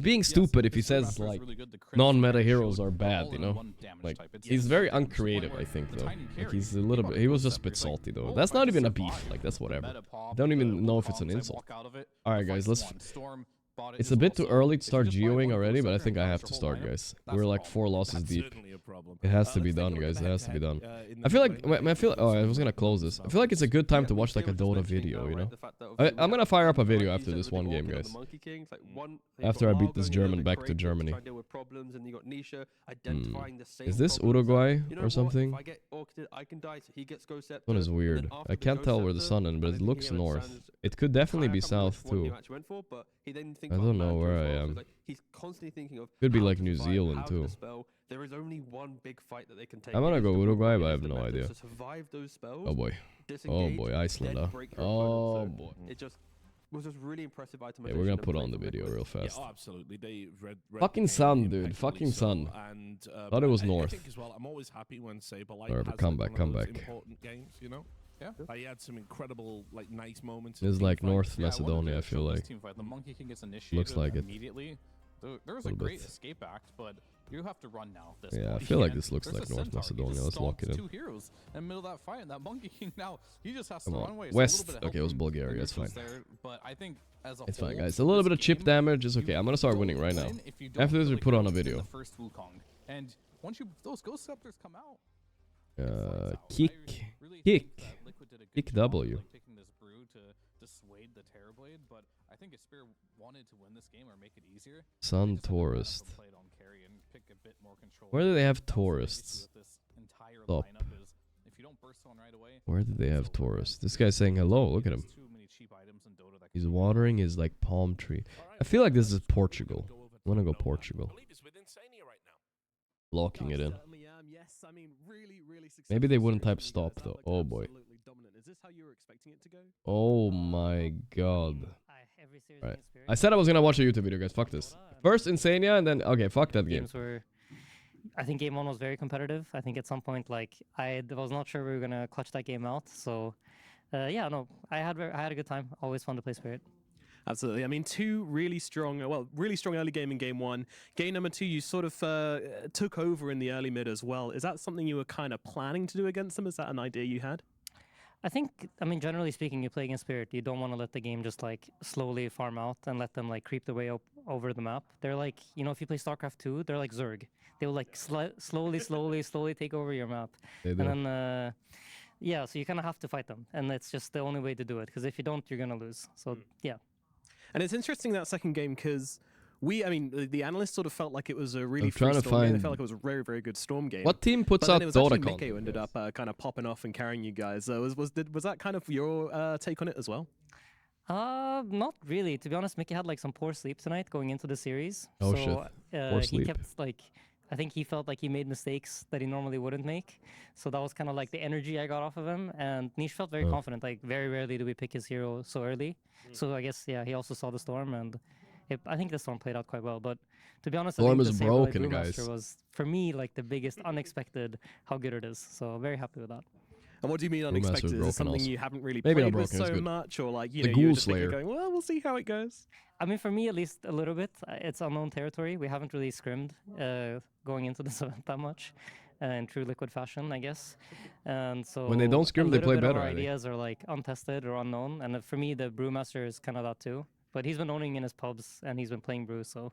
Speaker 2: being stupid if he says like non-meta heroes are bad, you know. Like, he's very uncreative, I think, though. Like, he's a little bit. He was just a bit salty, though. That's not even a beef. Like, that's whatever. I don't even know if it's an insult. All right, guys, let's. It's a bit too early to start geoing already, but I think I have to start, guys. We're like 4 losses deep. It has to be done, guys. It has to be done. I feel like oh, I was gonna close this. I feel like it's a good time to watch like a Dota video, you know. I'm gonna fire up a video after this one game, guys. After I beat this German back to Germany. Is this Uruguay or something? This one is weird. I can't tell where the sun is, but it looks north. It could definitely be south too. I don't know where I am. Could be like New Zealand too.
Speaker 6: There is only one big fight that they can take.
Speaker 2: I'm gonna go Uruguay, but I have no idea. Oh boy. Oh boy, Iceland. Oh boy.
Speaker 6: It just was just really impressive item.
Speaker 2: Yeah, we're gonna put on the video real fast.
Speaker 4: Yeah, absolutely. They
Speaker 2: fucking sun, dude. Fucking sun.
Speaker 4: And,
Speaker 2: thought it was north.
Speaker 4: I think as well, I'm always happy when Saberlight
Speaker 2: has come back.
Speaker 4: Important games, you know. Yeah, he had some incredible, like, nice moments.
Speaker 2: It's like North Macedonia, I feel like.
Speaker 7: The Monkey King gets initiated
Speaker 2: looks like it.
Speaker 7: Immediately. There was a great escape act, but you have to run now. This
Speaker 2: I feel like this looks like North Macedonia. Let's lock it in.
Speaker 7: 2 heroes in the middle of that fight, and that Monkey King now he just has to
Speaker 2: run
Speaker 7: away.
Speaker 2: West. Okay, it was Bulgaria. It's fine.
Speaker 7: But I think as a
Speaker 2: it's fine, guys. A little bit of chip damage is okay. I'm gonna start winning right now. After this, we put on a video.
Speaker 7: First Wukong, and once those Ghost Scepters come out.
Speaker 2: Kick W.
Speaker 7: Like, picking this brew to dissuade the Terrorblade, but I think if Spear wanted to win this game or make it easier,
Speaker 2: Sun Tourist. Where do they have tourists? Stop. Where do they have tourists? This guy's saying hello. Look at him. He's watering his like palm tree. I feel like this is Portugal. I want to go Portugal.
Speaker 4: I believe it's with Insania right now.
Speaker 2: Locking it in.
Speaker 8: Certainly am, yes. I mean, really, really successful.
Speaker 2: Maybe they wouldn't
Speaker 8: series
Speaker 2: type
Speaker 8: for you
Speaker 2: stop
Speaker 8: guys.
Speaker 2: though.
Speaker 8: That looked
Speaker 2: Oh boy.
Speaker 8: absolutely dominant. Is this how you were expecting it to go?
Speaker 2: Oh my god.
Speaker 3: Every series
Speaker 2: Right.
Speaker 3: against Spirit,
Speaker 2: I said I was gonna watch a YouTube video, guys. Fuck this. First Insania and then okay, fuck that game.
Speaker 13: games were, I think game one was very competitive. I think at some point, like, I was not sure we were gonna clutch that game out. So, yeah, no, I had a good time. Always fun to play Spirit.
Speaker 8: Absolutely. I mean, two really strong early game in game one. Game number two, you sort of took over in the early mid as well. Is that something you were kind of planning to do against them? Is that an idea you had?
Speaker 13: I think, I mean, generally speaking, you play against Spirit, you don't want to let the game just like slowly farm out and let them like creep their way up over the map. They're like, you know, if you play StarCraft 2, they're like Zerg. They will like slowly take over your map.
Speaker 2: They do.
Speaker 13: And then, yeah, so you kind of have to fight them. And it's just the only way to do it. Because if you don't, you're going to lose. So, yeah.
Speaker 8: And it's interesting that second game because the analysts sort of felt like it was a really
Speaker 2: trying
Speaker 8: free
Speaker 2: to
Speaker 8: Storm game. They
Speaker 2: find-
Speaker 8: felt like it was a very, very good Storm game.
Speaker 2: What team puts
Speaker 8: But then
Speaker 2: out
Speaker 8: it was
Speaker 2: Dota
Speaker 8: actually
Speaker 2: content?
Speaker 8: Mickey who ended up kind of popping off and carrying you guys. Was that kind of your take on it as well?
Speaker 13: Not really. To be honest, Mickey had like some poor sleep tonight going into the series.
Speaker 2: Oh,
Speaker 13: so,
Speaker 2: shit. Poor
Speaker 13: he
Speaker 2: sleep.
Speaker 13: kept like, I think he felt like he made mistakes that he normally wouldn't make. So that was kind of like the energy I got off of him. And Nish felt very confident. Like very rarely do we pick his hero so early. So I guess, yeah, he also saw the Storm and I think the Storm played out quite well. But to be honest,
Speaker 2: Storm
Speaker 13: I
Speaker 2: is
Speaker 13: think the Saberlight
Speaker 2: broken,
Speaker 13: Brewmaster
Speaker 2: guys.
Speaker 13: was, for me, like the biggest unexpected how good it is. So very happy with that.
Speaker 8: And what do you mean
Speaker 2: Brewmaster's
Speaker 8: unexpected? Is
Speaker 2: broken
Speaker 8: it something
Speaker 2: also.
Speaker 8: you haven't really
Speaker 2: Maybe
Speaker 8: played
Speaker 2: not
Speaker 8: with
Speaker 2: broken, it's
Speaker 8: so
Speaker 2: good.
Speaker 8: much? Or like, you
Speaker 2: The
Speaker 8: know, you're
Speaker 2: Ghoul
Speaker 8: just thinking
Speaker 2: Slayer.
Speaker 8: going, well, we'll see how it goes.
Speaker 13: I mean, for me, at least a little bit. It's unknown territory. We haven't really scrimmed going into this event that much in true Liquid fashion, I guess. And so
Speaker 2: When they don't scrim, they play
Speaker 13: a little bit of
Speaker 2: better,
Speaker 13: our
Speaker 2: I think.
Speaker 13: ideas are like untested or unknown. And for me, the Brewmaster is kind of that too. But he's been owning in his pubs and he's been playing Brew. So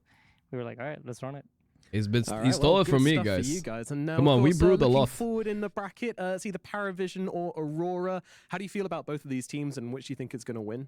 Speaker 13: we were like, all right, let's run it.
Speaker 2: He's been
Speaker 8: All
Speaker 2: he
Speaker 8: right,
Speaker 2: stole
Speaker 8: well,
Speaker 2: it from
Speaker 8: good
Speaker 2: me,
Speaker 8: stuff for
Speaker 2: guys.
Speaker 8: you guys. And now,
Speaker 2: Come
Speaker 8: of
Speaker 2: on, we
Speaker 8: course,
Speaker 2: brewed a
Speaker 8: looking
Speaker 2: lot.
Speaker 8: forward in the bracket, it's either Paravision or Aurora. How do you feel about both of these teams and which you think is going to win?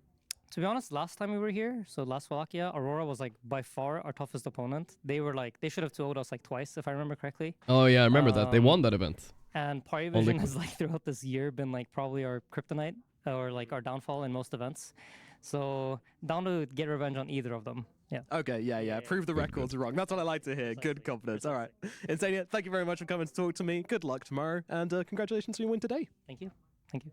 Speaker 13: To be honest, last time we were here, so last Wallachia, Aurora was like by far our toughest opponent. They were like, they should have 2-0'd us like twice, if I remember correctly.
Speaker 2: Oh yeah, I remember that. They won that event.
Speaker 13: And Paravision has like throughout this year been like probably our kryptonite or like our downfall in most events. So down to get revenge on either of them. Yeah.
Speaker 8: Okay, yeah. Prove the records wrong. That's what I like to hear. Good confidence. All right. Insania, thank you very much for coming to talk to me. Good luck tomorrow. And congratulations on your win today.
Speaker 13: Thank you. Thank you.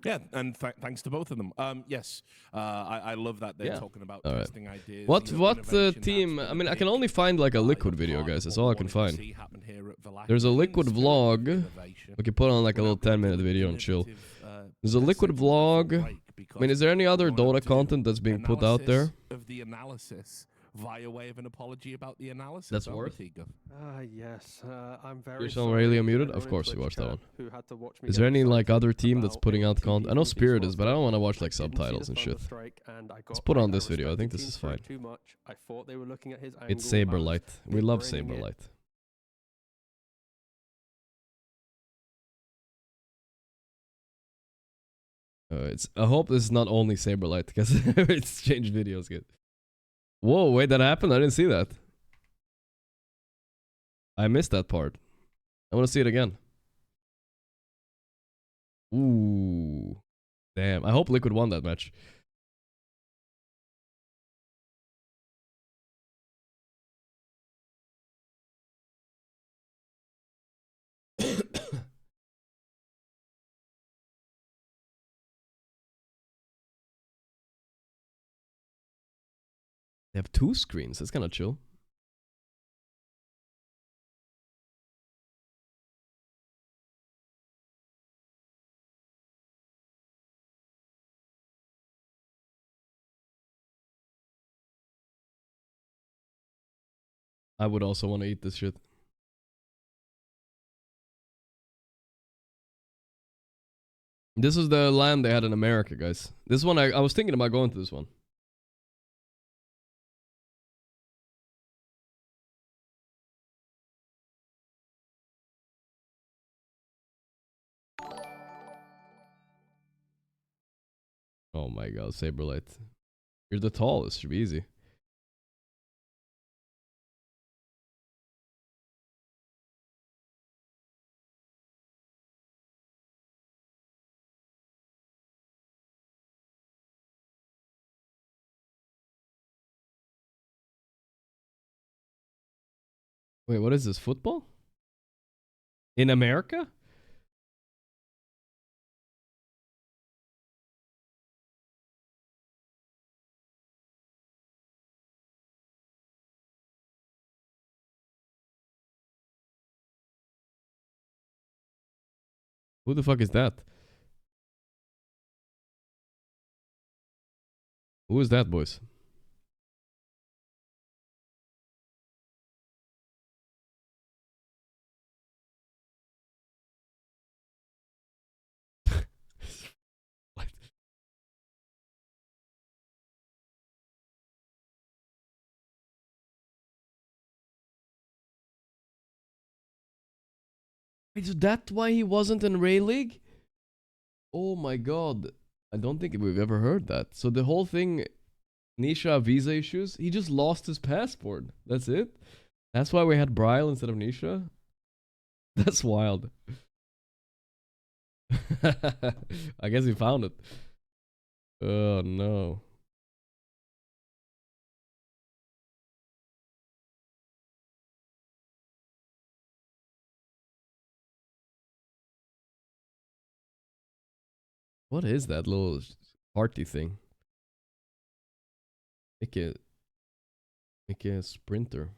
Speaker 4: Yeah, and thanks to both of them. Yes, I love that they're talking about
Speaker 2: All right.
Speaker 4: testing ideas.
Speaker 2: What
Speaker 4: you know, innovation,
Speaker 2: team?
Speaker 4: that's
Speaker 2: I
Speaker 4: been
Speaker 2: mean,
Speaker 4: a
Speaker 2: I can
Speaker 4: big
Speaker 2: only find like a Liquid video, guys. That's all I can
Speaker 4: wanted to
Speaker 2: find.
Speaker 4: see happen here at Wallachia.
Speaker 2: There's a Liquid
Speaker 4: Spirit
Speaker 2: vlog.
Speaker 4: innovation.
Speaker 2: We can put on like a little 10-minute video and chill. There's a Liquid vlog. I mean, is there any other Dota content that's being put out there?
Speaker 4: Of the analysis via way of an apology about the analysis.
Speaker 2: That's
Speaker 4: aren't we,
Speaker 2: worth?
Speaker 4: Tigo?
Speaker 6: Yes, I'm very
Speaker 2: You're
Speaker 6: sorry.
Speaker 2: Aurelia
Speaker 6: to
Speaker 2: muted?
Speaker 6: anyone
Speaker 2: Of
Speaker 6: in
Speaker 2: course you
Speaker 6: Twitch
Speaker 2: watched that
Speaker 6: chat
Speaker 2: one.
Speaker 6: who had to watch me
Speaker 2: Is
Speaker 6: get
Speaker 2: there any like
Speaker 6: excited
Speaker 2: other team that's
Speaker 6: about
Speaker 2: putting out
Speaker 6: a
Speaker 2: content? I know
Speaker 6: TD
Speaker 2: Spirit is, but I don't want to watch like
Speaker 6: I didn't see
Speaker 2: subtitles
Speaker 6: the
Speaker 2: and shit.
Speaker 6: Thunderstrike, and I
Speaker 2: Let's
Speaker 6: got,
Speaker 2: put
Speaker 6: like,
Speaker 2: on this
Speaker 6: I
Speaker 2: video. I think
Speaker 6: respected
Speaker 2: this is
Speaker 6: Team
Speaker 2: fine.
Speaker 6: Spirit too much. I thought they were looking at his angle.
Speaker 2: It's
Speaker 6: I was
Speaker 2: Saberlight. We love
Speaker 6: big-braining it.
Speaker 2: Saberlight. I hope this is not only Saberlight because it's changed videos good. Whoa, wait, that happened? I didn't see that. I missed that part. I want to see it again. Ooh. Damn. I hope Liquid won that match. They have 2 screens. That's kind of chill. I would also want to eat this shit. This is the land they had in America, guys. This one, I was thinking about going to this one. Oh my god, Saberlight. You're the tallest, should be easy. Wait, what is this? Football? In America? Who the fuck is that? Who is that, boys? What? Is that why he wasn't in Ray League? Oh my god. I don't think we've ever heard that. So the whole thing, Nisha visa issues, he just lost his passport. That's it? That's why we had Bryle instead of Nisha? That's wild. I guess he found it. Oh no. What is that little party thing? Make a sprinter.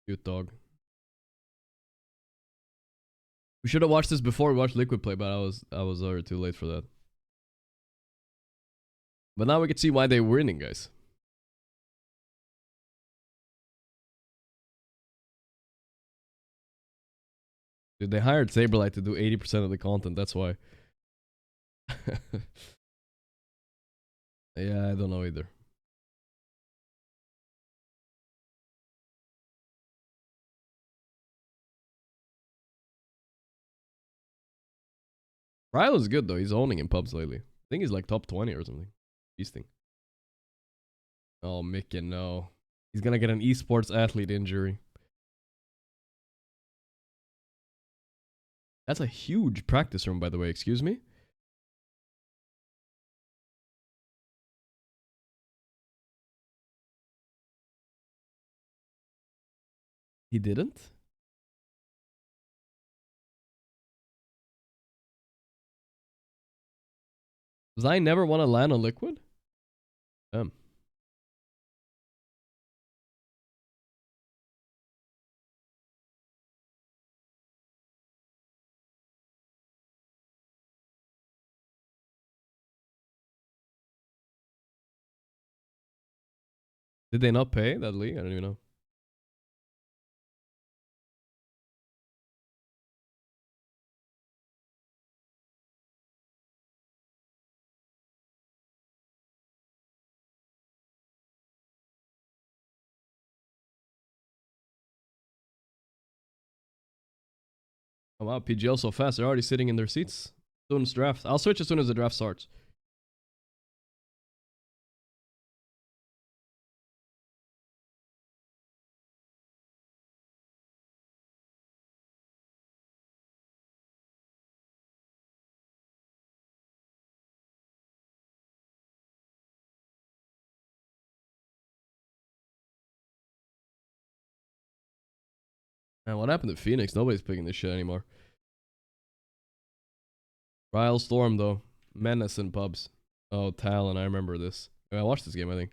Speaker 2: Cute dog. We should have watched this before we watched Liquid play, but I was already too late for that. But now we can see why they're winning, guys. Dude, they hired Saberlight to do 80% of the content, that's why. Yeah, I don't know either. Rylo's good though, he's owning in pubs lately. I think he's like top 20 or something. Beasting. Oh, Mickey, no. He's gonna get an esports athlete injury. That's a huge practice room, by the way, excuse me? He didn't? Does I never want to land on Liquid? Did they not pay that league? I don't even know. Oh wow, PGL so fast. They're already sitting in their seats. Students draft. I'll switch as soon as the draft starts. Man, what happened to Phoenix? Nobody's picking this shit anymore. Ryle Storm, though. Menace in pubs. Oh, Talon, I remember this. I watched this game, I think.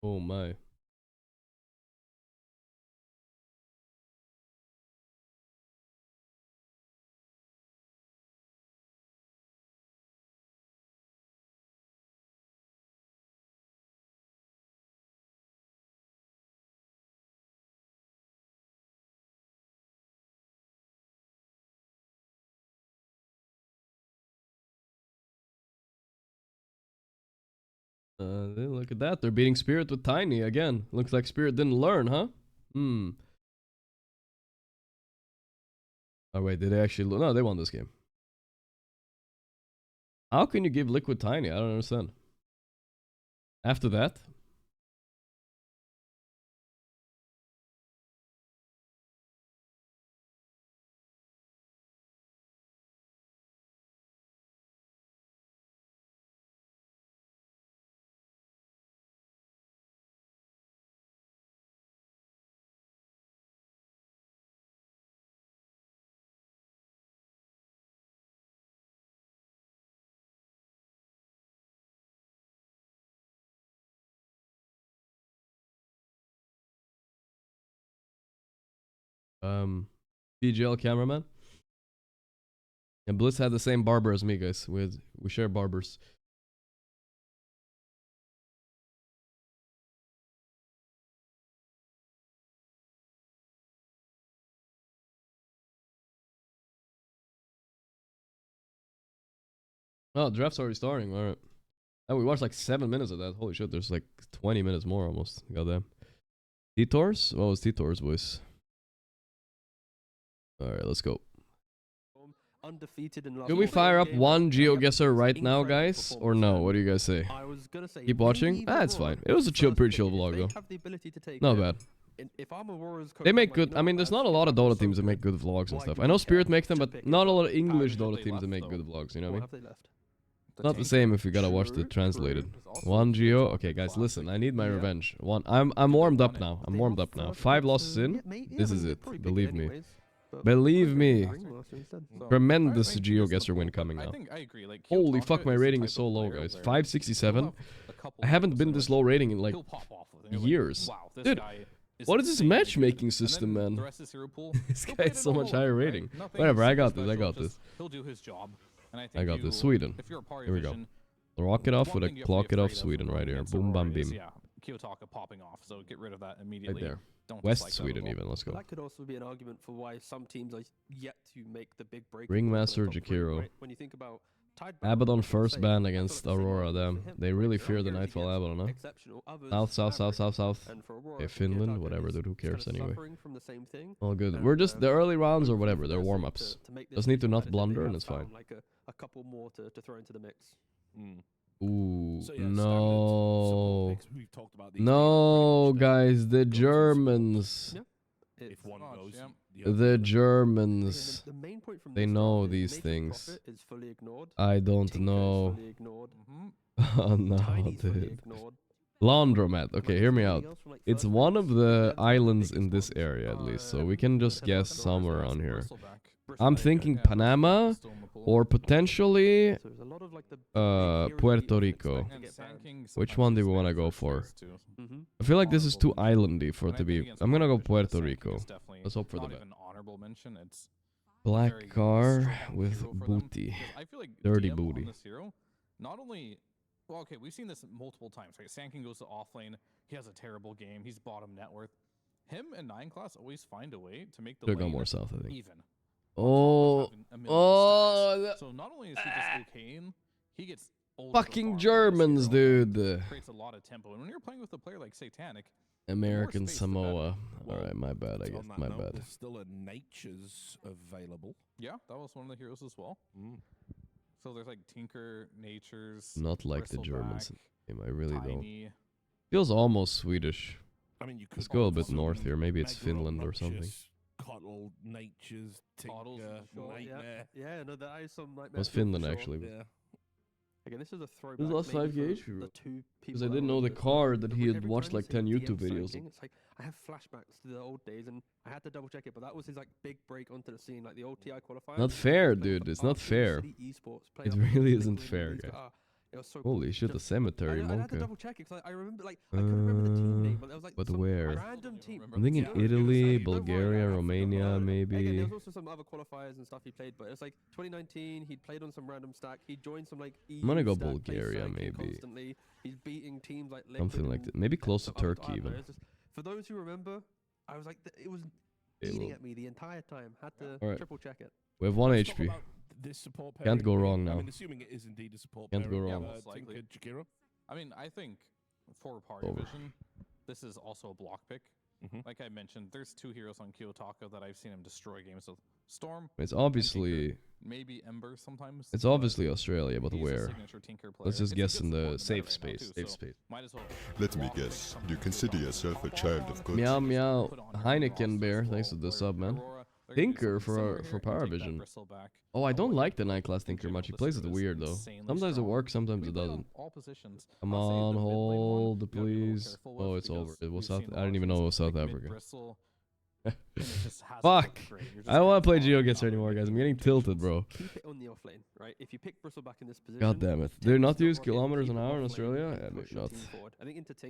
Speaker 2: Oh my. Look at that. They're beating Spirit with Tiny again. Looks like Spirit didn't learn, huh? Oh, wait. Did they actually... No, they won this game. How can you give Liquid Tiny? I don't understand. After that... PGL cameraman. And Blitz had the same barber as me, guys. We share barbers. Oh, draft's already starting. All right. And we watched like 7 minutes of that. Holy shit, there's like 20 minutes more almost. Goddamn. T-Tors? What was T-Tors, boys? Alright, let's go.
Speaker 6: Undefeated in
Speaker 2: Can we fire up one GeoGuessr right now, guys? Or no? What do you guys say? Keep watching? Ah, it's fine. It was a pretty chill vlog, though. Not bad. They make good... I mean, there's not a lot of Dota teams that make good vlogs and stuff. I know Spirit makes them, but not a lot of English Dota teams that make good vlogs, you know what I mean? Not the same if you gotta watch the translated. One Geo. Okay, guys, listen. I need my revenge. I'm warmed up now. I'm warmed up now. 5 losses in. This is it. Believe me. Believe me. Tremendous GeoGuessr win coming now.
Speaker 7: I agree. Like,
Speaker 2: holy fuck, my rating is so low, guys. 567. I haven't been this low rating in like years. Dude, what is this matchmaking system, man? This guy has so much higher rating. Whatever, I got this. I got this.
Speaker 7: He'll do his job.
Speaker 2: I got this. Sweden. Here we go. Rock it off with a clock it off Sweden right here. Boom, bam, beam.
Speaker 7: Yeah, Kiyotaka popping off. So get rid of that immediately.
Speaker 2: Right there. West Sweden even. Let's go.
Speaker 6: That could also be an argument for why some teams are yet to make the big break.
Speaker 2: Ringmaster Jakiro.
Speaker 6: Right? When you think about
Speaker 2: Abaddon first ban against Aurora. Damn, they really fear the Nightfall Abaddon, huh? South. Okay, Finland, whatever, dude. Who cares anyway? All good. We're just the early rounds or whatever. They're warm ups. Just need to not blunder and it's fine.
Speaker 6: Like a couple more to throw into the mix.
Speaker 2: Ooh, no. No, guys, the Germans.
Speaker 4: If one goes,
Speaker 2: the Germans. They know these things. I don't know. Oh no, dude. Laundromat. Okay, hear me out. It's one of the islands in this area at least, so we can just guess somewhere around here. I'm thinking Panama or potentially Puerto Rico. Which one do we want to go for? I feel like this is too islandy for it to be. I'm gonna go Puerto Rico. Let's hope for the best. Black car with booty. Dirty booty.
Speaker 7: Not only, well, okay, we've seen this multiple times, right? Sanking goes to offlane. He has a terrible game. He's bottom net worth. Him and 9 class always find a way to make the
Speaker 2: Should
Speaker 7: lane
Speaker 2: go more south, I think.
Speaker 7: Even.
Speaker 2: Oh,
Speaker 7: so not only is he just okay, he gets
Speaker 2: fucking Germans, dude.
Speaker 7: Creates a lot of tempo, and when you're playing with a player like Satanic,
Speaker 2: American Samoa. All right, my bad. I guess my bad.
Speaker 4: There's still a Nature's available.
Speaker 7: Yeah, that was one of the heroes as well. So there's like Tinker, Nature's.
Speaker 2: Not like the Germans. I really
Speaker 7: Tiny.
Speaker 2: don't. Feels almost Swedish.
Speaker 4: I mean, you could
Speaker 2: Let's go a bit north here. Maybe it's Finland or something.
Speaker 4: Coddle, Nature's, Tinker, Nightmare.
Speaker 6: Yeah, no, there is some Nightmare.
Speaker 2: It was Finland actually.
Speaker 4: Yeah.
Speaker 6: Again, this is a throwback.
Speaker 2: This was last 5K because I didn't know the card that he had watched like 10 YouTube videos.
Speaker 6: It's like I have flashbacks to the old days, and I had to double check it, but that was his like big break onto the scene, like the old TI qualifier.
Speaker 2: Not fair, dude. It's not fair. It really isn't fair, guys. Holy shit, the cemetery monk.
Speaker 6: I had to double check it because I remember, like, I couldn't remember the team name, but there was like some
Speaker 2: where?
Speaker 6: random team.
Speaker 2: I'm thinking Italy, Bulgaria, Romania, maybe.
Speaker 6: Again, there was also some other qualifiers and stuff he played, but it was like 2019. He'd played on some random stack. He joined some like EU
Speaker 2: I'm gonna go
Speaker 6: stack,
Speaker 2: Bulgaria, maybe.
Speaker 6: Constantly. He's beating teams like
Speaker 2: Something like that. Maybe close to Turkey even.
Speaker 6: For those who remember, I was like, it was eating at me the entire time. Had to triple check it.
Speaker 2: We have 1 HP.
Speaker 4: This support
Speaker 2: Can't go wrong now.
Speaker 4: I mean, assuming it is indeed a support
Speaker 2: Can't go wrong.
Speaker 4: Jakiro.
Speaker 7: I mean, I think for Paravision, this is also a block pick. Like I mentioned, there's 2 heroes on Kiyotaka that I've seen him destroy games with. Storm.
Speaker 2: It's obviously...
Speaker 7: Maybe Ember sometimes.
Speaker 2: It's obviously Australia, but
Speaker 7: he's a
Speaker 2: where?
Speaker 7: signature Tinker player.
Speaker 2: Let's just
Speaker 7: It's a
Speaker 2: guess
Speaker 7: good
Speaker 2: in the
Speaker 7: support
Speaker 2: safe
Speaker 7: meta
Speaker 2: space.
Speaker 7: right now
Speaker 2: Safe
Speaker 7: too,
Speaker 2: space.
Speaker 7: Might as well
Speaker 14: Let me guess. You consider yourself a child of good.
Speaker 2: Meow meow. Heineken Bear, thanks to the sub, man. Tinker for Paravision. Oh, I don't like the 9-class Tinker much. He plays it weird though. Sometimes it works, sometimes it doesn't. Come on, hold please. Oh, it's over. It was South. I didn't even know it was South Africa. Fuck! I don't want to play Geo against her anymore, guys. I'm getting tilted, bro.
Speaker 6: Keep it on the offlane, right? If you pick Bristle back in this position,
Speaker 2: God damn it. They not use kilometers an hour in Australia? Yeah, maybe not.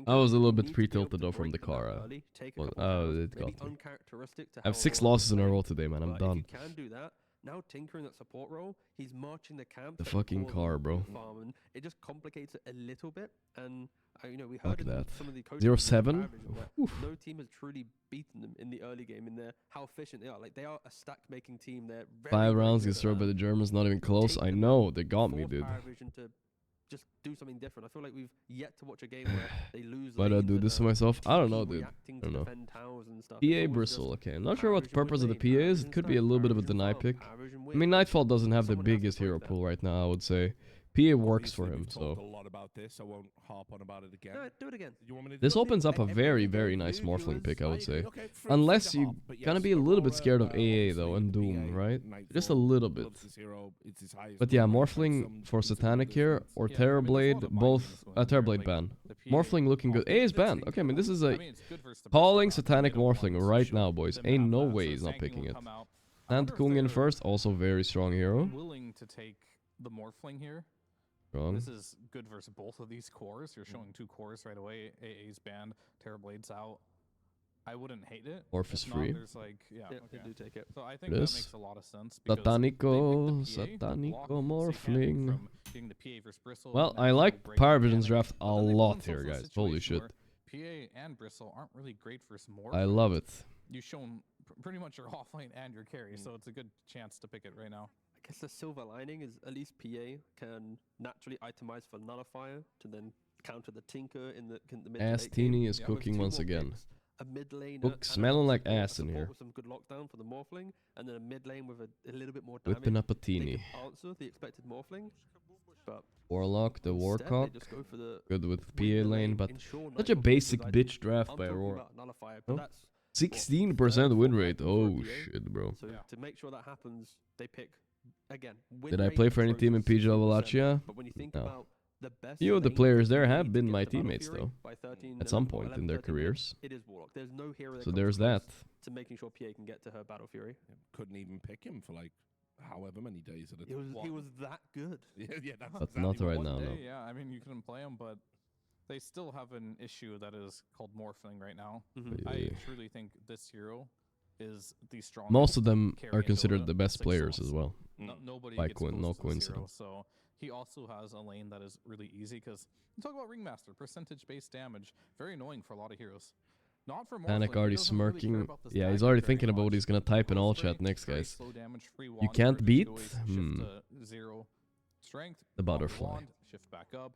Speaker 2: I was a little bit pre-tilted though from the car. Oh, it got me. I have 6 losses in a row today, man. I'm done.
Speaker 6: If you can do that, now Tinker in that support role, he's marching the camp.
Speaker 2: The fucking car, bro.
Speaker 6: And it just complicates it a little bit. And you know, we
Speaker 2: Fuck
Speaker 6: heard
Speaker 2: that.
Speaker 6: some of the coaches
Speaker 2: 0-7?
Speaker 6: no team has truly beaten them in the early game in their how efficient they are. Like they are a stack making team. They're very,
Speaker 2: 5 rounds
Speaker 6: good
Speaker 2: gets
Speaker 6: at
Speaker 2: thrown by the Germans, not even close. I know, they got me, dude.
Speaker 6: Paravision to just do something different. I feel like we've yet to watch a game where they lose.
Speaker 2: Why do I do this to myself? I don't know, dude.
Speaker 6: Reacting
Speaker 2: I don't
Speaker 6: to
Speaker 2: know.
Speaker 6: defend towers and stuff.
Speaker 2: PA Bristle, okay. I'm not sure what the purpose of the PA is. It could be a little bit of a deny pick. I mean, Nightfall doesn't have the biggest hero pool right now, I would say. PA works for him, so...
Speaker 4: a lot about this. I won't harp on about it again.
Speaker 6: No, do it again.
Speaker 4: You want me to
Speaker 2: This
Speaker 4: do it?
Speaker 2: opens up a very, very nice Morphling pick, I would say.
Speaker 4: Okay, free
Speaker 2: Unless
Speaker 4: to
Speaker 2: you
Speaker 4: harp, but
Speaker 2: gonna
Speaker 4: yes,
Speaker 2: be a little bit
Speaker 4: Aurora,
Speaker 2: scared of AA, though, and Doom,
Speaker 4: PA,
Speaker 2: right?
Speaker 4: Nightfall,
Speaker 2: Just a little bit.
Speaker 4: loves this hero, it's his highest
Speaker 2: But yeah,
Speaker 4: score,
Speaker 2: Morphling
Speaker 4: some
Speaker 2: for
Speaker 4: things
Speaker 2: Satanic
Speaker 4: with
Speaker 2: here,
Speaker 4: this
Speaker 2: or
Speaker 4: ones. Yeah, I mean, there's a lot
Speaker 2: Terrorblade,
Speaker 4: of
Speaker 2: both...
Speaker 4: mindgames going on
Speaker 2: Terrorblade
Speaker 4: there,
Speaker 2: ban.
Speaker 4: like the PA
Speaker 2: Morphling looking good. AA is banned. Okay, I mean, this is a... Calling Satanic Morphling right now, boys. Ain't no way he's not picking it. And Kungen first, also very strong hero.
Speaker 7: Willing to take the Morphling here.
Speaker 2: Strong.
Speaker 7: This is good versus both of these cores. You're showing 2 cores right away. AA's banned, Terrorblade's out. I wouldn't hate it.
Speaker 2: Morph is
Speaker 7: If not,
Speaker 2: free.
Speaker 7: there's like, yeah,
Speaker 6: Yeah,
Speaker 7: okay.
Speaker 6: they do take it.
Speaker 7: So I think
Speaker 2: It
Speaker 7: that
Speaker 2: is.
Speaker 7: makes a lot of sense. because
Speaker 2: Satanico,
Speaker 7: they picked the PA,
Speaker 2: Satanico
Speaker 7: block Satanic
Speaker 2: Morphling.
Speaker 7: from getting the PA versus Bristle,
Speaker 2: Well,
Speaker 7: and
Speaker 2: I
Speaker 7: then
Speaker 2: like
Speaker 7: break
Speaker 2: Paravision's
Speaker 7: Panic.
Speaker 2: draft a
Speaker 7: But then they put
Speaker 2: lot
Speaker 7: themselves
Speaker 2: here,
Speaker 7: in a
Speaker 2: guys. Holy
Speaker 7: situation
Speaker 2: shit.
Speaker 7: where PA and Bristle aren't really great versus Morph.
Speaker 2: I love it.
Speaker 7: You've shown pretty much your offlane and your carry, so it's a good chance to pick it right now.
Speaker 6: I guess the silver lining is at least PA can naturally itemize for Nullifier to then counter the Tinker in the mid to
Speaker 2: Ass
Speaker 6: late game.
Speaker 2: Teeny is
Speaker 6: With
Speaker 2: cooking
Speaker 6: 2
Speaker 2: once
Speaker 6: more
Speaker 2: again.
Speaker 6: picks, a mid lane,
Speaker 2: Look, smelling like ass in here.
Speaker 6: With some good lockdown for the Morphling, and then a mid lane with a little bit more damage.
Speaker 2: Whipping up a
Speaker 6: They
Speaker 2: teeny.
Speaker 6: could answer the expected Morphling, but
Speaker 2: Warlock, the
Speaker 6: instead
Speaker 2: Warcock.
Speaker 6: they just go for the
Speaker 2: Good with
Speaker 6: win
Speaker 2: PA
Speaker 6: the
Speaker 2: lane, but
Speaker 6: ensure
Speaker 2: such a
Speaker 6: Nightfall
Speaker 2: basic
Speaker 6: plays
Speaker 2: bitch
Speaker 6: items.
Speaker 2: draft
Speaker 6: I'm
Speaker 2: by
Speaker 6: talking
Speaker 2: Aurora.
Speaker 6: about Nullifier, but
Speaker 2: Oh.
Speaker 6: that's
Speaker 2: 16% win rate.
Speaker 6: for
Speaker 2: Oh
Speaker 6: PA.
Speaker 2: shit, bro.
Speaker 6: So to make sure that happens, they pick again. win
Speaker 2: Did I
Speaker 6: rate
Speaker 2: play for any
Speaker 6: approaches
Speaker 2: team in PGL
Speaker 6: 60%,
Speaker 2: Wallachia?
Speaker 6: But when you think
Speaker 2: No.
Speaker 6: about the best
Speaker 2: Few of the
Speaker 6: lane
Speaker 2: players
Speaker 6: that
Speaker 2: there
Speaker 6: you
Speaker 2: have
Speaker 6: need
Speaker 2: been
Speaker 6: to
Speaker 2: my
Speaker 6: get to Battle
Speaker 2: teammates,
Speaker 6: Fury
Speaker 2: though.
Speaker 6: by 13,
Speaker 2: At some
Speaker 6: 11,
Speaker 2: point in
Speaker 6: 11,
Speaker 2: their
Speaker 6: 13 minutes,
Speaker 2: careers.
Speaker 6: It is Warlock. There's no hero that
Speaker 2: So
Speaker 6: comes
Speaker 2: there's
Speaker 6: close
Speaker 2: that.
Speaker 6: to making sure PA can get to her Battle Fury.
Speaker 4: Couldn't even pick him for like however many days at a
Speaker 6: He was
Speaker 4: time.
Speaker 6: he was that good.
Speaker 4: Yeah, that's
Speaker 2: But
Speaker 4: exactly
Speaker 2: not
Speaker 4: what
Speaker 2: right
Speaker 4: it was.
Speaker 2: now,
Speaker 7: One
Speaker 2: no.
Speaker 7: day, yeah, I mean, you couldn't play them, but they still have an issue that is called Morphling right now.
Speaker 6: Mhm.
Speaker 7: I
Speaker 2: Yeah.
Speaker 7: truly think this hero is the strongest.
Speaker 2: Most of them
Speaker 7: carry
Speaker 2: are
Speaker 7: in
Speaker 2: considered
Speaker 7: Dota
Speaker 2: the best
Speaker 7: 6
Speaker 2: players
Speaker 7: slots.
Speaker 2: as well.
Speaker 7: Nobody
Speaker 2: By
Speaker 7: gets
Speaker 2: no
Speaker 7: close to this hero,
Speaker 2: coincidence.
Speaker 7: so he also has a lane that is really easy because you talk about Ringmaster, percentage-based damage, very annoying for a lot of heroes. Not for Morphling.
Speaker 2: Panic
Speaker 7: He
Speaker 2: already
Speaker 7: doesn't really care
Speaker 2: smirking.
Speaker 7: about the
Speaker 2: Yeah, he's
Speaker 7: stack
Speaker 2: already
Speaker 7: very
Speaker 2: thinking about what
Speaker 7: much.
Speaker 2: he's gonna type in all
Speaker 7: Spray,
Speaker 2: chat next,
Speaker 7: very
Speaker 2: guys.
Speaker 7: slow damage, free
Speaker 2: You
Speaker 7: wand,
Speaker 2: can't
Speaker 7: just
Speaker 2: beat?
Speaker 7: always shift to 0 strength.
Speaker 2: The
Speaker 7: pop
Speaker 2: butterfly.
Speaker 7: wand, shift back up.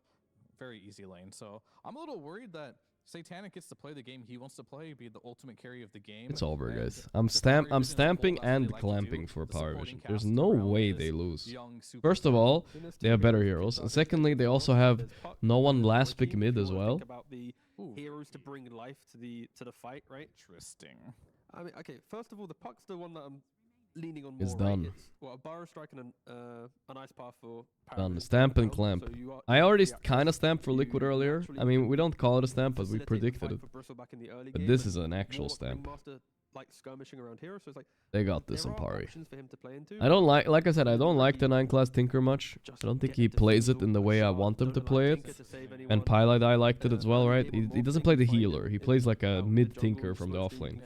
Speaker 7: Very easy lane. So I'm a little worried that Satanic gets to play the game he wants to play, be the ultimate carry of the game.
Speaker 2: It's over,
Speaker 7: and
Speaker 2: guys.
Speaker 7: the
Speaker 2: I'm
Speaker 7: Paravision as a whole,
Speaker 2: stamping
Speaker 7: that's what
Speaker 2: and
Speaker 7: they like to
Speaker 2: clamping
Speaker 7: do.
Speaker 2: for
Speaker 7: The supporting
Speaker 2: Paravision.
Speaker 7: cast
Speaker 2: There's no
Speaker 7: around
Speaker 2: way
Speaker 7: this
Speaker 2: they lose.
Speaker 7: young
Speaker 2: First of
Speaker 7: superstar.
Speaker 2: all, they have better heroes. And secondly, they also have no one last pick mid as well.
Speaker 6: About the heroes to bring life to the fight, right?
Speaker 7: Interesting.
Speaker 6: I mean, okay. First of all, the puck's the one that I'm leaning on more.
Speaker 2: It's
Speaker 6: right?
Speaker 2: done.
Speaker 6: It's, well, a Burrow Strike and an Ice Path for
Speaker 2: Done.
Speaker 6: Paravision
Speaker 2: Stamp and
Speaker 6: now,
Speaker 2: clamp.
Speaker 6: so you are-
Speaker 2: I
Speaker 6: you
Speaker 2: already
Speaker 6: react
Speaker 2: kind of
Speaker 6: to
Speaker 2: stamped for
Speaker 6: you
Speaker 2: Liquid earlier.
Speaker 6: naturally
Speaker 2: I mean, we don't call it a stamp, but we
Speaker 6: facilitate the
Speaker 2: predicted
Speaker 6: fight
Speaker 2: it.
Speaker 6: for Bristle back in the early
Speaker 2: But
Speaker 6: game,
Speaker 2: this
Speaker 6: and
Speaker 2: is an actual
Speaker 6: Warlock
Speaker 2: stamp.
Speaker 6: Ringmaster, like skirmishing around here, so it's like
Speaker 2: They got this
Speaker 6: there
Speaker 2: on
Speaker 6: are
Speaker 2: Pari.
Speaker 6: options for him to play into.
Speaker 2: I don't like I said, I don't like the 9-class Tinker much. I don't think he plays it in the way I want him to play it. And Pilot, I liked it as well, right? He doesn't play the healer. He plays like a mid-Tinker from the offlane.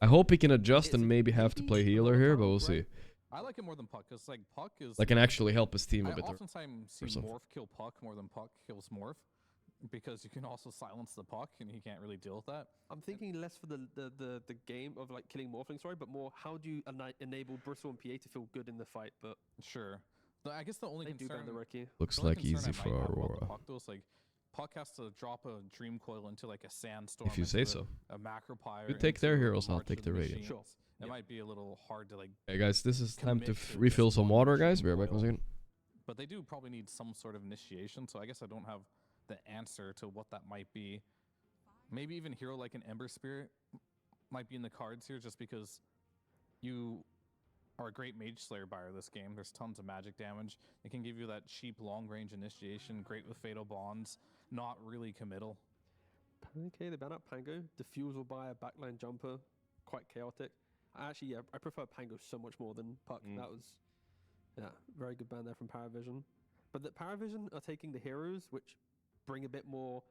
Speaker 2: I hope he can adjust and maybe have to play healer here, but we'll see.
Speaker 7: I like it more than Puck, because like Puck is...
Speaker 2: Like, can actually help his team a
Speaker 7: I
Speaker 2: bit.
Speaker 7: oftentimes see
Speaker 2: something.
Speaker 7: Morph kill Puck more than Puck kills Morph, because you can also silence the Puck, and he can't really deal with that.
Speaker 6: I'm thinking less for the game of like killing Morphling, sorry, but more how do you enable Bristle and PA to feel good in the fight? But
Speaker 7: sure, I guess the only
Speaker 6: they do
Speaker 7: concern
Speaker 6: ban the Rookie.
Speaker 2: Looks
Speaker 7: the only
Speaker 2: like
Speaker 7: concern
Speaker 2: easy
Speaker 7: I
Speaker 2: for
Speaker 7: might have about the
Speaker 2: Aurora.
Speaker 7: Puck, though, is like Puck has to drop a Dream Coil into like a Sandstorm.
Speaker 2: If you say so.
Speaker 7: A Macro Pyre.
Speaker 2: You take their
Speaker 7: into
Speaker 2: heroes, I'll
Speaker 7: March
Speaker 2: take
Speaker 7: of
Speaker 2: the
Speaker 7: the
Speaker 2: Radiant.
Speaker 7: Machines. It might be a little hard to like.
Speaker 2: Hey guys, this is time to
Speaker 7: commit to
Speaker 2: refill
Speaker 7: just
Speaker 2: some
Speaker 7: one
Speaker 2: water, guys.
Speaker 7: Dream
Speaker 2: Be right back
Speaker 7: Coil.
Speaker 2: in a second.
Speaker 7: But they do probably need some sort of initiation, so I guess I don't have the answer to what that might be. Maybe even hero like an Ember Spirit might be in the cards here, just because you are a great Mage Slayer buyer this game. There's tons of magic damage. It can give you that cheap long-range initiation, great with Fatal Bonds, not really committal.
Speaker 6: Okay, they ban out Pango. Diffuse will buy a backline jumper. Quite chaotic. I prefer Pango so much more than Puck. That was, very good ban there from Paravision. But the Paravision are taking the heroes, which bring a bit more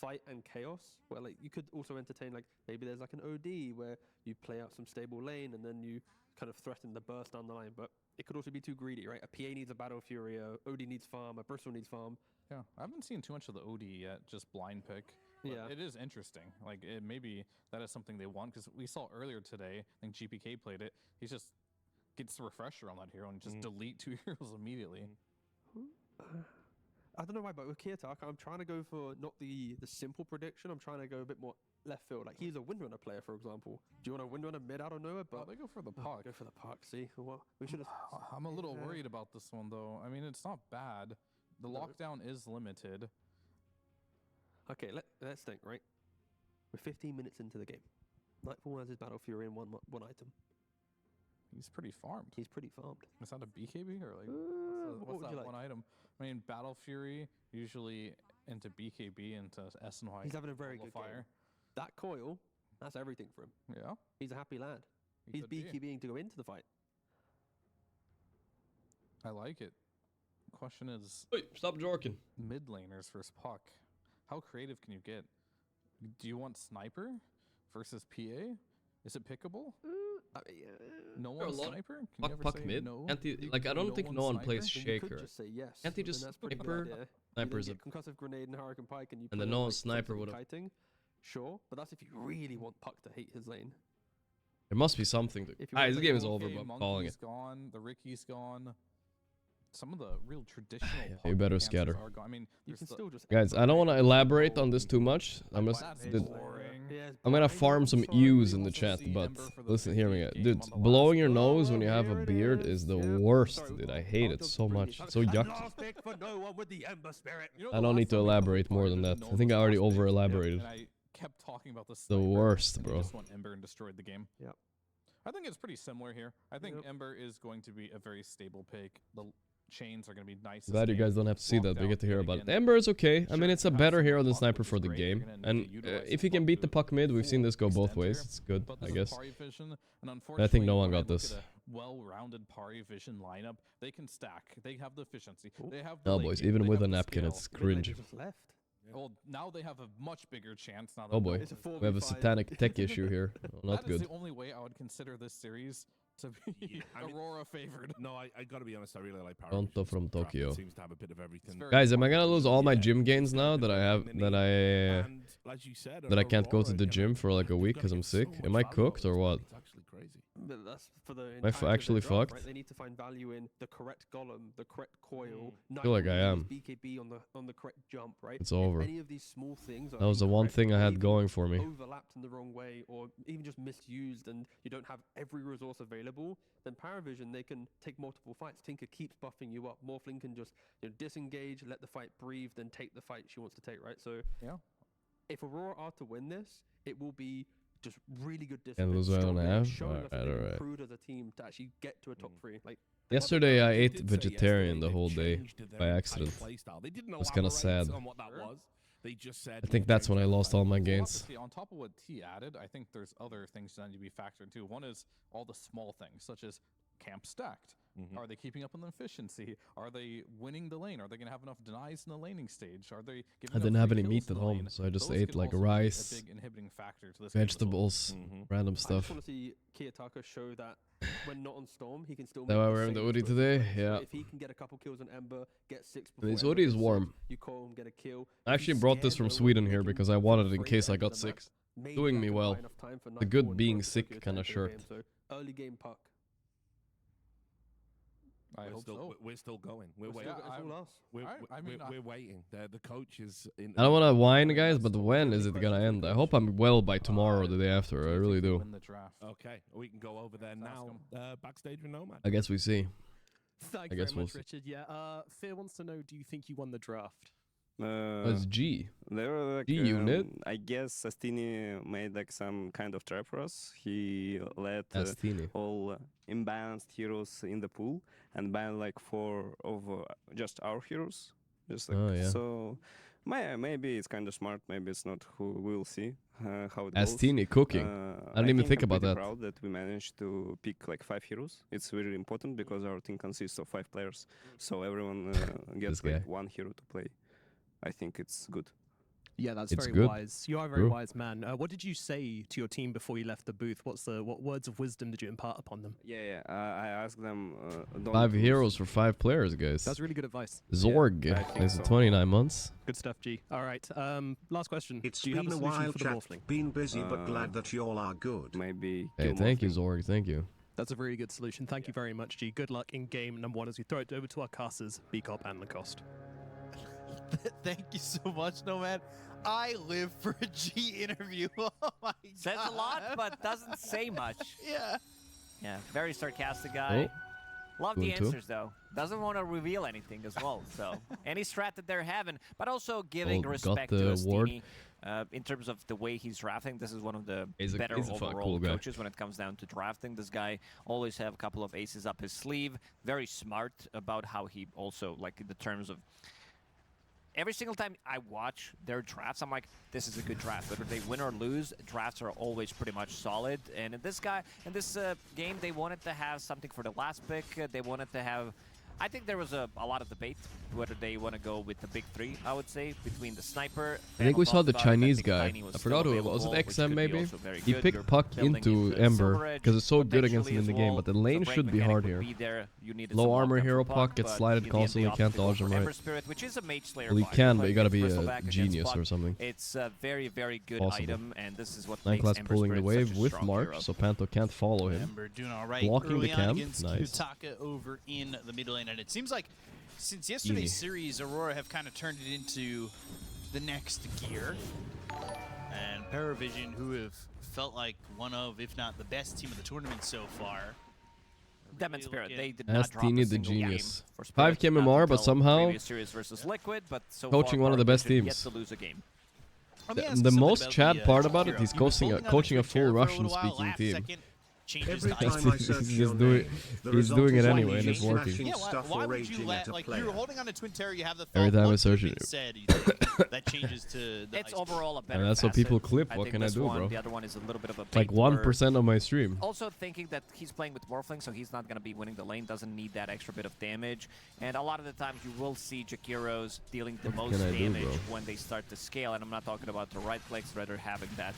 Speaker 6: fight and chaos. Where like you could also entertain like maybe there's like an OD where you play out some stable lane and then you kind of threaten the burst down the line. But it could also be too greedy, right? A PA needs a Battle Fury, a OD needs farm, a Bristol needs farm.
Speaker 7: Yeah, I haven't seen too much of the OD yet, just blind pick. But
Speaker 6: Yeah.
Speaker 7: it is interesting. Like, maybe that is something they want, because we saw earlier today, I think GPK played it, he just gets the refresher on that hero and just delete 2 heroes immediately.
Speaker 6: I don't know why, but with Kiyotaka, I'm trying to go for not the simple prediction. I'm trying to go a bit more left field. Like, he's a Windrunner player, for example. Do you want a Windrunner mid out of nowhere? But
Speaker 7: they go for the puck.
Speaker 6: Go for the puck, see? Well, we should have...
Speaker 7: I'm a little worried about this one, though. I mean, it's not bad. The lockdown is limited.
Speaker 6: Okay, let's think, right? We're 15 minutes into the game. Nightfall has his Battle Fury in one item.
Speaker 7: He's pretty farmed.
Speaker 6: He's pretty farmed.
Speaker 7: Is that a BKB or like what's that one item? I mean, Battle Fury usually into BKB into SNY.
Speaker 6: He's having a very good
Speaker 7: fire.
Speaker 6: game. That coil, that's everything for him.
Speaker 7: Yeah.
Speaker 6: He's a happy lad.
Speaker 7: He
Speaker 6: He's
Speaker 7: could be.
Speaker 6: BKBing to go into the fight.
Speaker 7: I like it. Question is,
Speaker 2: wait, stop jorking.
Speaker 7: Mid laners versus Puck. How creative can you get? Do you want Sniper versus PA? Is it pickable? No one Sniper? Can you ever
Speaker 2: Puck
Speaker 7: say
Speaker 2: mid?
Speaker 7: no?
Speaker 2: Can't he, like, I don't think no one plays
Speaker 6: You could
Speaker 2: Shaker.
Speaker 6: just say yes.
Speaker 2: Can't he
Speaker 6: and
Speaker 2: just
Speaker 6: that's pretty good
Speaker 2: Sniper?
Speaker 6: idea.
Speaker 2: Sniper's a...
Speaker 6: Concussive Grenade and Hurricane Pike and you
Speaker 2: And
Speaker 6: play
Speaker 2: the
Speaker 6: on,
Speaker 2: no
Speaker 6: like,
Speaker 2: Sniper
Speaker 6: constantly
Speaker 2: would've...
Speaker 6: kiting. Sure, but that's if you really want Puck to hate his lane.
Speaker 2: There must be something to... This game is over, but I'm calling it.
Speaker 7: Gone, the Ricky's gone. Some of the real traditional
Speaker 2: You better scatter.
Speaker 7: are gone. I mean,
Speaker 6: You can still just
Speaker 2: Guys, I don't want to elaborate on this too much. I'm just... I'm gonna farm some U's in the chat, but listen, hear me out. Dude, blowing your nose when you have a beard is the worst, dude. I hate it so much. It's so yucky. I don't need to elaborate more than that. I think I already over-elaborated.
Speaker 7: And I kept talking about this.
Speaker 2: The worst, bro.
Speaker 7: Just went Ember and destroyed the game.
Speaker 6: Yep.
Speaker 7: I think it's pretty similar here. I think Ember is going to be a very stable pick. The chains are going to be nice.
Speaker 2: Glad you guys don't have to see that. We get to hear about it. Ember is okay. I mean, it's a better hero than Sniper for the game. And if he can beat the Puck mid, we've seen this go both ways. It's good, I guess. I think no one got this.
Speaker 7: Well-rounded Paravision lineup. They can stack. They have the efficiency. They have
Speaker 2: No, boys, even with a napkin, it's cringe.
Speaker 7: Well, now they have a much bigger chance. Now that
Speaker 2: Oh boy, we have a satanic tech issue here. Not
Speaker 7: That is
Speaker 2: good.
Speaker 7: the only way I would consider this series to be Aurora favored.
Speaker 4: No, I gotta be honest. I really like Paravision.
Speaker 2: Tonto from Tokyo.
Speaker 4: Seems to have a bit of everything.
Speaker 2: Guys, am I gonna lose all my gym gains now that I have
Speaker 4: Like you said,
Speaker 2: that I can't go to the gym for like a week because I'm sick? Am I cooked or what?
Speaker 4: It's actually crazy.
Speaker 6: But that's for the
Speaker 2: Am I
Speaker 6: entirety of
Speaker 2: actually
Speaker 6: their draft,
Speaker 2: fucked?
Speaker 6: right? They need to find value in the correct golem, the correct coil.
Speaker 2: I feel like I am.
Speaker 6: BKB on the correct jump, right?
Speaker 2: It's
Speaker 6: If
Speaker 2: over.
Speaker 6: any of these small things
Speaker 2: That was the one thing I had going for me.
Speaker 6: overlapped in the wrong way, or even just misused, and you don't have every resource available, then Paravision, they can take multiple fights. Tinker keeps buffing you up. Morphling can just disengage, let the fight breathe, then take the fight she wants to take, right? So
Speaker 7: yeah,
Speaker 6: if Aurora are to win this, it will be just really good
Speaker 2: And
Speaker 6: discipline.
Speaker 2: lose what I don't
Speaker 6: strong
Speaker 2: have?
Speaker 6: games, showing us that they've
Speaker 2: Alright.
Speaker 6: improved as a team to actually get to a top 3. Like
Speaker 2: Yesterday I ate vegetarian the whole day by accident.
Speaker 4: They didn't
Speaker 2: It's kind of sad.
Speaker 4: on what that was. They just said.
Speaker 2: I think that's when I lost all my gains.
Speaker 7: On top of what T added, I think there's other things that need to be factored too. One is all the small things, such as camp stacked. Are they keeping up on the efficiency? Are they winning the lane? Are they going to have enough denies in the laning stage? Are they?
Speaker 2: I didn't have any meat at home, so I just ate like rice,
Speaker 7: a big inhibiting factor to this
Speaker 2: vegetables, random
Speaker 6: I just
Speaker 2: stuff.
Speaker 6: want to see Kiyotaka show that when not on Storm, he can still.
Speaker 2: That
Speaker 6: make
Speaker 2: why
Speaker 6: the
Speaker 2: we're in
Speaker 6: same
Speaker 2: the Udi
Speaker 6: choices,
Speaker 2: today?
Speaker 6: right? So
Speaker 2: Yeah.
Speaker 6: if he can get a couple kills on Ember, get 6
Speaker 2: I mean,
Speaker 6: before
Speaker 2: his Udi
Speaker 6: Ember
Speaker 2: is
Speaker 6: gets
Speaker 2: warm.
Speaker 6: 6, you call him, get a kill.
Speaker 2: I actually brought this from Sweden here because I wanted it in case I got sick. Doing me well. The good being sick kind of shirt.
Speaker 6: So early game Puck.
Speaker 7: I hope so.
Speaker 4: We're still going. We're waiting. We're waiting. The coach is in.
Speaker 2: I don't want to whine, guys, but when is it gonna end? I hope I'm well by tomorrow or the day after. I really do.
Speaker 4: Okay, we can go over there now. Backstage with Nomad.
Speaker 2: I guess we see.
Speaker 8: Thank you very much, Richard. Yeah. Fear wants to know: do you think you won the draft?
Speaker 2: That's G.
Speaker 15: They were like,
Speaker 2: G unit.
Speaker 15: I guess Sastini made like some kind of trap for us. He let all imbalanced heroes in the pool and banned like 4 of just our heroes. Just like, so maybe it's kind of smart. Maybe it's not. Who we'll see how it goes.
Speaker 2: Astini cooking. I didn't even think about that.
Speaker 15: I'm proud that we managed to pick like 5 heroes. It's really important because our team consists of 5 players, so everyone gets like 1 hero to play. I think it's good.
Speaker 8: Yeah, that's very wise. You are a very wise man. What did you say to your team before you left the booth? What words of wisdom did you impart upon them?
Speaker 15: Yeah. I asked them.
Speaker 2: 5 heroes for 5 players, guys.
Speaker 8: That's really good advice.
Speaker 2: Zorg. It's 29 months.
Speaker 8: Good stuff, G. All right. Last question.
Speaker 5: It's been a while, Jack. Been busy, but glad that you all are good.
Speaker 15: Maybe.
Speaker 2: Hey, thank you, Zorg. Thank you.
Speaker 8: That's a very good solution. Thank you very much, G. Good luck in game number 1 as we throw it over to our casters, Bcop and Lacoste.
Speaker 10: Thank you so much, Nomad. I live for a G interview. Oh my God.
Speaker 11: Says a lot, but doesn't say much.
Speaker 10: Yeah.
Speaker 11: Yeah, very sarcastic guy. Love the answers, though. Doesn't want to reveal anything as well. So any strat that they're having, but also giving respect to Astini in terms of the way he's drafting. This is one of the better overall coaches when it comes down to drafting. This guy always have a couple of aces up his sleeve. Very smart about how he also, like in the terms of every single time I watch their drafts, I'm like, this is a good draft. Whether they win or lose, drafts are always pretty much solid. And in this game, they wanted to have something for the last pick. They wanted to have, I think there was a lot of debate whether they want to go with the big 3, I would say, between the sniper.
Speaker 2: I think we saw the Chinese guy. I forgot who it was. Was it XM maybe? He picked Puck into Ember because it's so good against him in the game, but the lane should be hard here. Low armor hero Puck gets slided constantly, can't dodge him right. Well, he can, but you gotta be a genius or something.
Speaker 11: It's a very, very good item, and this is what
Speaker 2: 9 class pulling the wave with Mark, so Panto can't follow him.
Speaker 10: Ember doing all right.
Speaker 2: Blocking the camp, nice.
Speaker 10: Kiyotaka over in the mid lane, and it seems like since yesterday's series, Aurora have kind of turned it into the next gear. And Paravision, who have felt like one of, if not the best team of the tournament so far.
Speaker 11: Them and Spirit, they did not drop a
Speaker 2: the
Speaker 11: single
Speaker 2: genius.
Speaker 11: Game for Spirit.
Speaker 2: 5k MMR, but somehow
Speaker 11: series versus Liquid, but so
Speaker 2: coaching one of the best teams.
Speaker 11: Yet to lose a game.
Speaker 2: The most Chad part about it, he's coaching a full Russian-speaking team.
Speaker 5: Every time I search
Speaker 2: he's doing it anyway, and it's working.
Speaker 10: Yeah, why would you let, like, you're holding on to Twin Terror, you have the
Speaker 2: every time I search it,
Speaker 10: that changes to the
Speaker 11: it's overall a better.
Speaker 2: And that's what people clip. What can I do, bro?
Speaker 11: The other one is a little bit of a
Speaker 2: like 1% of my stream.
Speaker 11: Also thinking that he's playing with Morphling, so he's not going to be winning the lane, doesn't need that extra bit of damage. And a lot of the times you will see Jakiros dealing the most damage when they start to scale. And I'm not talking about the right clicks, rather having that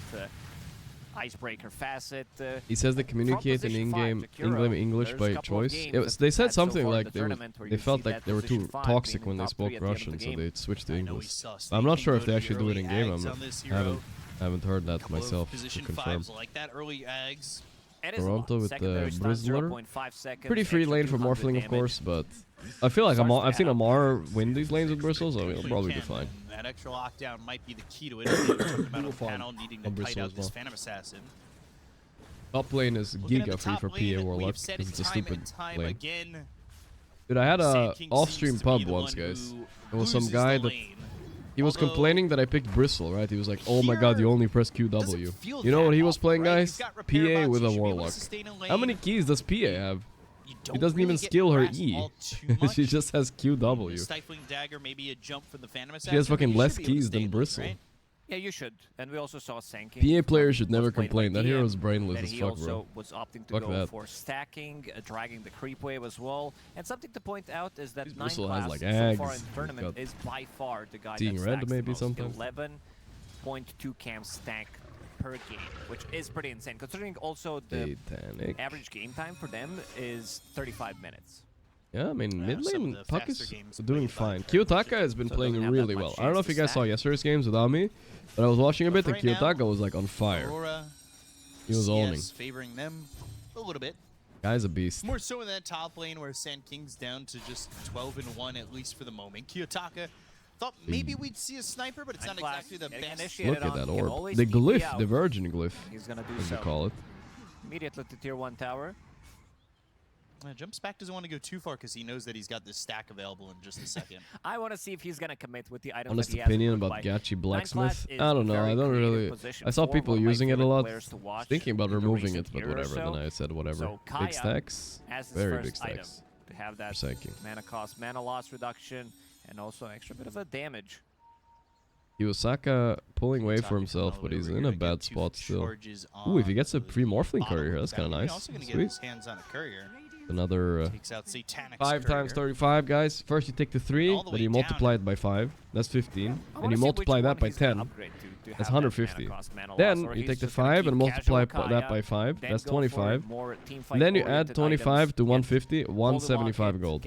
Speaker 11: icebreaker facet.
Speaker 2: He says they communicate in in-game English by choice. They said something like they felt like they were too toxic when they spoke Russian, so they switched to English. I'm not sure if they actually do it in game. I haven't heard that myself to confirm. Toronto with the Brizzler. Pretty free lane for Morphling, of course, but I feel like I've seen Amar win these lanes with bristles, so he'll probably be fine.
Speaker 10: That extra lockdown might be the key to it. Talking about a panel needing to kite out this Phantom Assassin.
Speaker 2: Top lane is Giga free for PA Warlock because it's a stupid lane. Dude, I had a off-stream pub once, guys. There was some guy that he was complaining that I picked Bristle, right? He was like, "Oh my God, you only press QW." You know what he was playing, guys? PA with a Warlock. How many keys does PA have? He doesn't even skill her E. She just has QW.
Speaker 10: Stifling Dagger, maybe a jump from the Phantom Assassin.
Speaker 2: She has fucking less keys than Bristle.
Speaker 11: Right? Yeah, you should. And we also saw Sanking.
Speaker 2: PA players should never complain. That hero's brainless as fuck, bro.
Speaker 11: He also was opting to go for stacking, dragging the creep wave as well. And something to point out is that 9 class
Speaker 2: like
Speaker 11: so far in the tournament is by far the guy that stacks
Speaker 2: red maybe
Speaker 11: the most.
Speaker 2: sometimes.
Speaker 11: 11.2 cam stack per game, which is pretty insane, considering also the average game time for them is 35 minutes.
Speaker 2: Yeah, I mean, mid lane, Puck is doing fine. Kiyotaka has been playing really well. I don't know if you guys saw yesterday's games without me, but I was watching a bit and Kiyotaka was like on fire.
Speaker 10: Aurora,
Speaker 2: he was owning.
Speaker 10: favoring them a little bit.
Speaker 2: Guy's a beast.
Speaker 10: More so in that top lane where Sand King's down to just 12-1 at least for the moment. Kiyotaka thought maybe we'd see a sniper, but it's not exactly the best.
Speaker 2: Look at that orb. The glyph, the virgin glyph.
Speaker 11: He's gonna do
Speaker 2: as
Speaker 11: so.
Speaker 2: you call it.
Speaker 11: Immediately to tier 1 tower.
Speaker 10: Jumps back doesn't want to go too far because he knows that he's got this stack available in just a second.
Speaker 11: I want to see if he's going to commit with the items
Speaker 2: Honest
Speaker 11: that he
Speaker 2: opinion
Speaker 11: has
Speaker 2: about Gachi Blacksmith? I
Speaker 11: is
Speaker 2: don't know. I don't really. I saw people using it a lot.
Speaker 11: watch
Speaker 2: Thinking about
Speaker 11: in the
Speaker 2: removing
Speaker 11: recent
Speaker 2: it, but
Speaker 11: year or
Speaker 2: whatever.
Speaker 11: so.
Speaker 2: Then I said whatever.
Speaker 11: So
Speaker 2: Big
Speaker 11: Kaya
Speaker 2: stacks.
Speaker 11: as his
Speaker 2: Very
Speaker 11: first
Speaker 2: big
Speaker 11: item
Speaker 2: stacks.
Speaker 11: to have that
Speaker 2: For Sanking.
Speaker 11: mana cost, mana loss reduction, and also extra bit of a damage.
Speaker 2: Kiyosaka pulling away for himself, but he's in a bad spot still. Ooh, if he gets a free Morphling courier, that's kind of nice.
Speaker 10: Also gonna get
Speaker 2: Sweet.
Speaker 10: his hands on a courier.
Speaker 2: Another
Speaker 10: Takes out Satanic's
Speaker 2: 5 times
Speaker 10: courier.
Speaker 2: 35, guys. First you take the 3, then you multiply it by 5. That's 15. Then you multiply that by 10. That's 150. Then you take the 5 and multiply that by 5. That's 25. And then you add 25 to 150, 175 gold.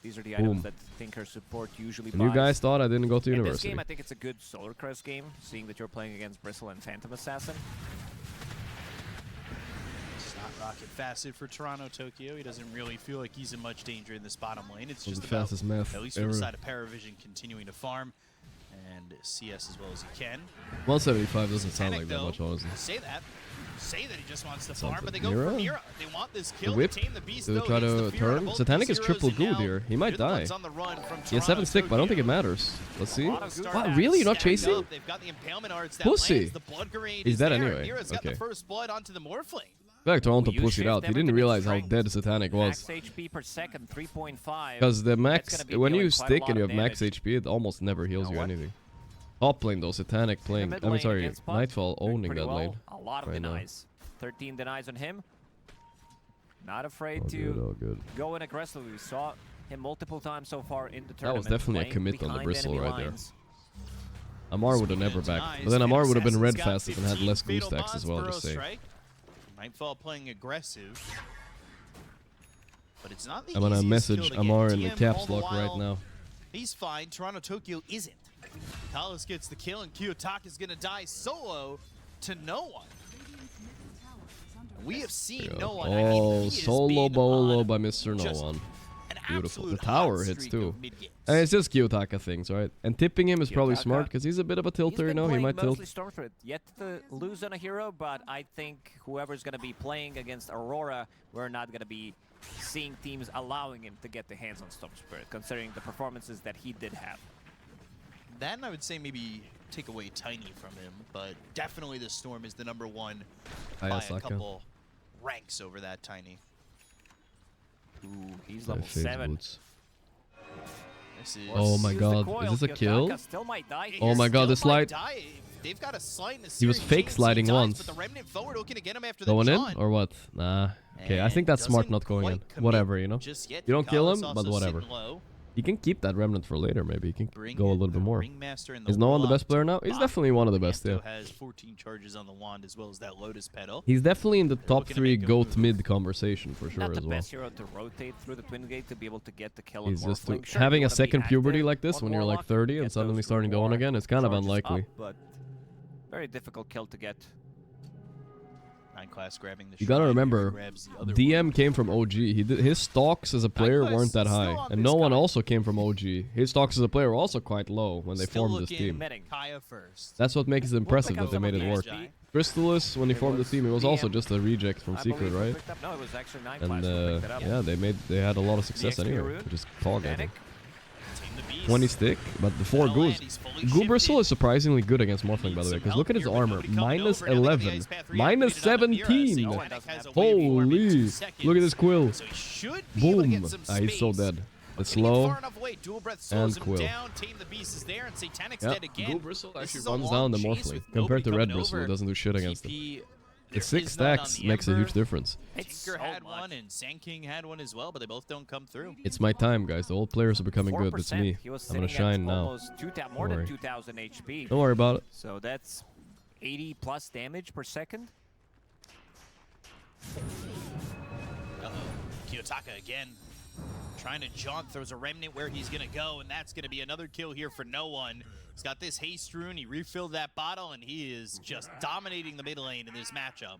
Speaker 11: These are the
Speaker 2: Boom.
Speaker 11: items that Tinker support usually
Speaker 2: And you
Speaker 11: buys.
Speaker 2: guys thought I didn't go to
Speaker 11: In
Speaker 2: university.
Speaker 11: this game, I think it's a good Solar Crest game, seeing that you're playing against Bristle and Phantom Assassin.
Speaker 10: It's not rocket facet for Toronto Tokyo. He doesn't really feel like he's in much danger in this bottom lane. It's
Speaker 2: Well,
Speaker 10: just
Speaker 2: the
Speaker 10: about,
Speaker 2: fastest math
Speaker 10: at least from the
Speaker 2: ever.
Speaker 10: side of Paravision, continuing to farm and CS as well as he can.
Speaker 2: 175 doesn't sound
Speaker 10: Titanic,
Speaker 2: like that
Speaker 10: though,
Speaker 2: much, honestly.
Speaker 10: Say that he just wants to
Speaker 2: Sounds
Speaker 10: farm, but they
Speaker 2: like
Speaker 10: go for
Speaker 2: Mira?
Speaker 10: Mira. They want this
Speaker 2: The
Speaker 10: kill
Speaker 2: whip?
Speaker 10: to tame the beast.
Speaker 2: Do they
Speaker 10: though.
Speaker 2: try
Speaker 10: He gets
Speaker 2: to
Speaker 10: the fear out of
Speaker 2: turn?
Speaker 10: both
Speaker 2: Satanic
Speaker 10: these
Speaker 2: is triple
Speaker 10: heroes, and
Speaker 2: gold
Speaker 10: now
Speaker 2: here. He might
Speaker 10: you're the
Speaker 2: die.
Speaker 10: ones on the run from
Speaker 2: He has 7
Speaker 10: Toronto
Speaker 2: stick, but I don't think it
Speaker 10: Tokyo.
Speaker 2: matters. Let's see.
Speaker 10: Lot of
Speaker 2: What?
Speaker 10: Zarbax
Speaker 2: Really? You're not
Speaker 10: stacked
Speaker 2: chasing?
Speaker 10: up. They've got the impalement arts that
Speaker 2: Pussy.
Speaker 10: lands. The blood grenade
Speaker 2: He's
Speaker 10: is
Speaker 2: dead
Speaker 10: there.
Speaker 2: anyway.
Speaker 10: Mira's got the
Speaker 2: Okay.
Speaker 10: first blood onto the Morphling.
Speaker 2: In fact, Toronto
Speaker 11: You
Speaker 2: pussied
Speaker 11: shift
Speaker 2: out. He
Speaker 11: everything
Speaker 2: didn't
Speaker 11: in
Speaker 2: realize how
Speaker 11: strength.
Speaker 2: dead Satanic
Speaker 11: Max
Speaker 2: was.
Speaker 11: HP per second, 3.5.
Speaker 2: Because the
Speaker 11: That's
Speaker 2: max,
Speaker 11: gonna be
Speaker 2: when
Speaker 11: dealing
Speaker 2: you
Speaker 11: quite a
Speaker 2: stick
Speaker 11: lot
Speaker 2: and you
Speaker 11: of
Speaker 2: have max
Speaker 11: damage.
Speaker 2: HP, it almost never heals
Speaker 11: You
Speaker 2: you
Speaker 11: know what?
Speaker 2: anything. Top lane though, Satanic playing.
Speaker 11: mid
Speaker 2: I mean,
Speaker 11: lane
Speaker 2: sorry,
Speaker 11: against Puck,
Speaker 2: Nightfall
Speaker 11: doing
Speaker 2: owning
Speaker 11: pretty
Speaker 2: that
Speaker 11: well.
Speaker 2: lane.
Speaker 11: A lot of
Speaker 2: right now.
Speaker 11: denies. 13 denies on him. Not afraid
Speaker 2: All
Speaker 11: to
Speaker 2: good, all good.
Speaker 11: go in aggressively. We saw him multiple times so far in the
Speaker 2: That
Speaker 11: tournament.
Speaker 2: was definitely a
Speaker 11: playing
Speaker 2: commit on the
Speaker 11: behind
Speaker 2: Bristle
Speaker 11: enemy
Speaker 2: right there.
Speaker 11: lines.
Speaker 2: Amar would have never backed. But then Amar would have been red fasted and had less goose
Speaker 10: Fatal
Speaker 2: stacks as
Speaker 10: bonds,
Speaker 2: well,
Speaker 10: Burrow
Speaker 2: just saying.
Speaker 10: strike. Nightfall playing aggressive. But it's not the
Speaker 2: I'm gonna
Speaker 10: easiest
Speaker 2: message
Speaker 10: kill to
Speaker 2: Amar
Speaker 10: get.
Speaker 2: in the
Speaker 10: DM
Speaker 2: caps
Speaker 10: all the
Speaker 2: lock right
Speaker 10: while,
Speaker 2: now.
Speaker 10: He's fine. Toronto Tokyo isn't. Kalos gets the kill, and Kiyotaka is gonna die solo to no one. We have seen no one. I mean,
Speaker 2: Oh,
Speaker 10: he has
Speaker 2: solo
Speaker 10: been
Speaker 2: bolo
Speaker 10: on
Speaker 2: by Mr. No
Speaker 10: just
Speaker 2: One.
Speaker 10: an
Speaker 2: Beautiful. The
Speaker 10: absolute
Speaker 2: tower
Speaker 10: hot
Speaker 2: hits
Speaker 10: streak
Speaker 2: too.
Speaker 10: of mid-games.
Speaker 2: And it's just Kiyotaka things, right? And tipping him is probably
Speaker 11: Kiyotaka,
Speaker 2: smart because he's a bit of a
Speaker 11: He's
Speaker 2: tilter, you
Speaker 11: been
Speaker 2: know? He
Speaker 11: playing
Speaker 2: might tilt.
Speaker 11: mostly Storm Spirit. Yet to lose on a hero, but I think whoever's going to be playing against Aurora, we're not going to be seeing teams allowing him to get the hands on Storm Spirit, considering the performances that he did have.
Speaker 10: That and I would say maybe take away Tiny from him, but definitely the Storm is the #1 by a
Speaker 2: Ayasaka.
Speaker 10: couple ranks over that Tiny.
Speaker 11: Ooh, he's
Speaker 2: My
Speaker 11: level
Speaker 2: favorite
Speaker 11: 7.
Speaker 2: boots.
Speaker 10: This is
Speaker 2: Oh my
Speaker 11: Use the
Speaker 2: god,
Speaker 11: coil.
Speaker 2: is this a
Speaker 11: Kiyotaka
Speaker 2: kill?
Speaker 11: still might die.
Speaker 2: Oh my god,
Speaker 10: Still
Speaker 2: this
Speaker 10: might
Speaker 2: light.
Speaker 10: die. They've got a slide in a
Speaker 2: He was
Speaker 10: series.
Speaker 2: fake
Speaker 10: James
Speaker 2: sliding
Speaker 10: dies,
Speaker 2: once.
Speaker 10: But the Remnant forward looking to get him after
Speaker 2: Going
Speaker 10: the
Speaker 2: in
Speaker 10: jaunt.
Speaker 2: or what? Nah. Okay, I
Speaker 10: And
Speaker 2: think that's smart
Speaker 10: doesn't
Speaker 2: not going in.
Speaker 10: quite commit
Speaker 2: Whatever, you know?
Speaker 10: just yet.
Speaker 2: You don't kill
Speaker 10: Kalos
Speaker 2: him,
Speaker 10: also
Speaker 2: but whatever.
Speaker 10: sitting low.
Speaker 2: You can keep that remnant for later, maybe. You can
Speaker 10: Bring
Speaker 2: go a
Speaker 10: in
Speaker 2: little
Speaker 10: the
Speaker 2: bit more.
Speaker 10: Ringmaster and the
Speaker 2: Is no one the
Speaker 10: Warlock
Speaker 2: best player
Speaker 10: to
Speaker 2: now? He's
Speaker 10: bot.
Speaker 2: definitely one of the best, yeah.
Speaker 10: Anto has 14 charges on the wand as well as that Lotus Petal.
Speaker 2: He's definitely in the top
Speaker 10: looking to
Speaker 2: 3
Speaker 10: make a
Speaker 2: GOAT
Speaker 10: move.
Speaker 2: mid conversation for sure
Speaker 11: Not the
Speaker 2: as well.
Speaker 11: best hero to rotate through the Twin Gate to be able to get the kill on
Speaker 2: He's just
Speaker 11: Morphling. Sure,
Speaker 2: having
Speaker 11: you
Speaker 2: a
Speaker 11: wanna be
Speaker 2: second puberty
Speaker 11: active
Speaker 2: like this
Speaker 11: on
Speaker 2: when you're like
Speaker 11: Warlock,
Speaker 2: 30 and
Speaker 11: get
Speaker 2: suddenly
Speaker 11: those
Speaker 2: starting to own
Speaker 11: reward
Speaker 2: again. It's kind of
Speaker 11: charges
Speaker 2: unlikely.
Speaker 11: up, but very difficult kill to get.
Speaker 10: 9 class grabbing the
Speaker 2: You gotta
Speaker 10: shrine,
Speaker 2: remember,
Speaker 10: grabs the other
Speaker 2: DM
Speaker 10: one.
Speaker 2: came from OG. His stocks as a player
Speaker 10: Class
Speaker 2: weren't that
Speaker 10: still
Speaker 2: high,
Speaker 10: on
Speaker 2: and
Speaker 10: this
Speaker 2: no one
Speaker 10: guy.
Speaker 2: also came from OG. His stocks as a player were also quite low when they
Speaker 10: Still
Speaker 2: formed this
Speaker 10: looking
Speaker 2: team.
Speaker 11: Committing.
Speaker 10: Kaya first.
Speaker 2: That's what makes it impressive
Speaker 11: up
Speaker 2: that they
Speaker 11: some
Speaker 2: made
Speaker 11: of
Speaker 2: it
Speaker 11: the
Speaker 2: work.
Speaker 11: XG.
Speaker 2: Crystallis, when he
Speaker 11: It
Speaker 2: formed the
Speaker 11: was
Speaker 2: team, it was also
Speaker 11: DM,
Speaker 2: just a reject from
Speaker 11: I
Speaker 2: Secret,
Speaker 11: believe, who
Speaker 2: right?
Speaker 11: picked up- No, it was actually 9
Speaker 2: And
Speaker 11: class who picked it up.
Speaker 2: yeah, they had a lot of success
Speaker 11: XP
Speaker 2: anyway,
Speaker 11: rune,
Speaker 2: which is Tog, I
Speaker 11: Panic.
Speaker 2: think.
Speaker 10: Tame the beast.
Speaker 2: 20 stick, but the 4
Speaker 10: That'll
Speaker 2: goose.
Speaker 10: land, he's fully
Speaker 2: Goo Bristle
Speaker 10: shifted.
Speaker 2: is surprisingly good against Morphling, by the way, because look at his armor. Minus 11, minus 17. Holy! Look at this quill.
Speaker 10: So he should be able to
Speaker 2: Boom!
Speaker 10: get some
Speaker 2: Ah, he's so
Speaker 10: space.
Speaker 2: dead.
Speaker 10: But
Speaker 2: It's
Speaker 10: can he get
Speaker 2: slow.
Speaker 10: far enough away? Dual breath slows
Speaker 2: and
Speaker 10: him
Speaker 2: ll.
Speaker 10: down. Tame the beast is there, and Satanic's
Speaker 2: Yeah,
Speaker 10: dead again.
Speaker 2: Goo Bristle
Speaker 10: This
Speaker 2: actually
Speaker 10: is a
Speaker 2: runs
Speaker 10: long
Speaker 2: down the
Speaker 10: chase
Speaker 2: Morphling
Speaker 10: with
Speaker 2: compared to
Speaker 10: nobody
Speaker 2: Red
Speaker 10: coming
Speaker 2: Bristle. It
Speaker 10: over.
Speaker 2: doesn't do shit against him.
Speaker 10: TP,
Speaker 2: The
Speaker 10: there
Speaker 2: 6
Speaker 10: is none on
Speaker 2: stacks
Speaker 10: the
Speaker 2: makes a huge
Speaker 10: Emperor.
Speaker 2: difference.
Speaker 11: It's
Speaker 10: Tinker
Speaker 11: so
Speaker 10: had
Speaker 11: much.
Speaker 10: one, and Sand King had one as well, but they both don't come through.
Speaker 2: It's my time, guys. The old players are becoming good. It's
Speaker 11: 4%.
Speaker 2: me.
Speaker 11: He was
Speaker 2: I'm gonna
Speaker 11: sitting at
Speaker 2: shine now.
Speaker 11: almost more
Speaker 2: Don't
Speaker 11: than
Speaker 2: worry.
Speaker 11: 2,000 HP.
Speaker 2: Don't worry about it.
Speaker 11: So that's 80 plus damage per second.
Speaker 10: Kiyotaka again. Trying to jaunt, throws a remnant where he's going to go, and that's going to be another kill here for no one. He's got this haste rune, he refilled that bottle, and he is just dominating the mid lane in this matchup.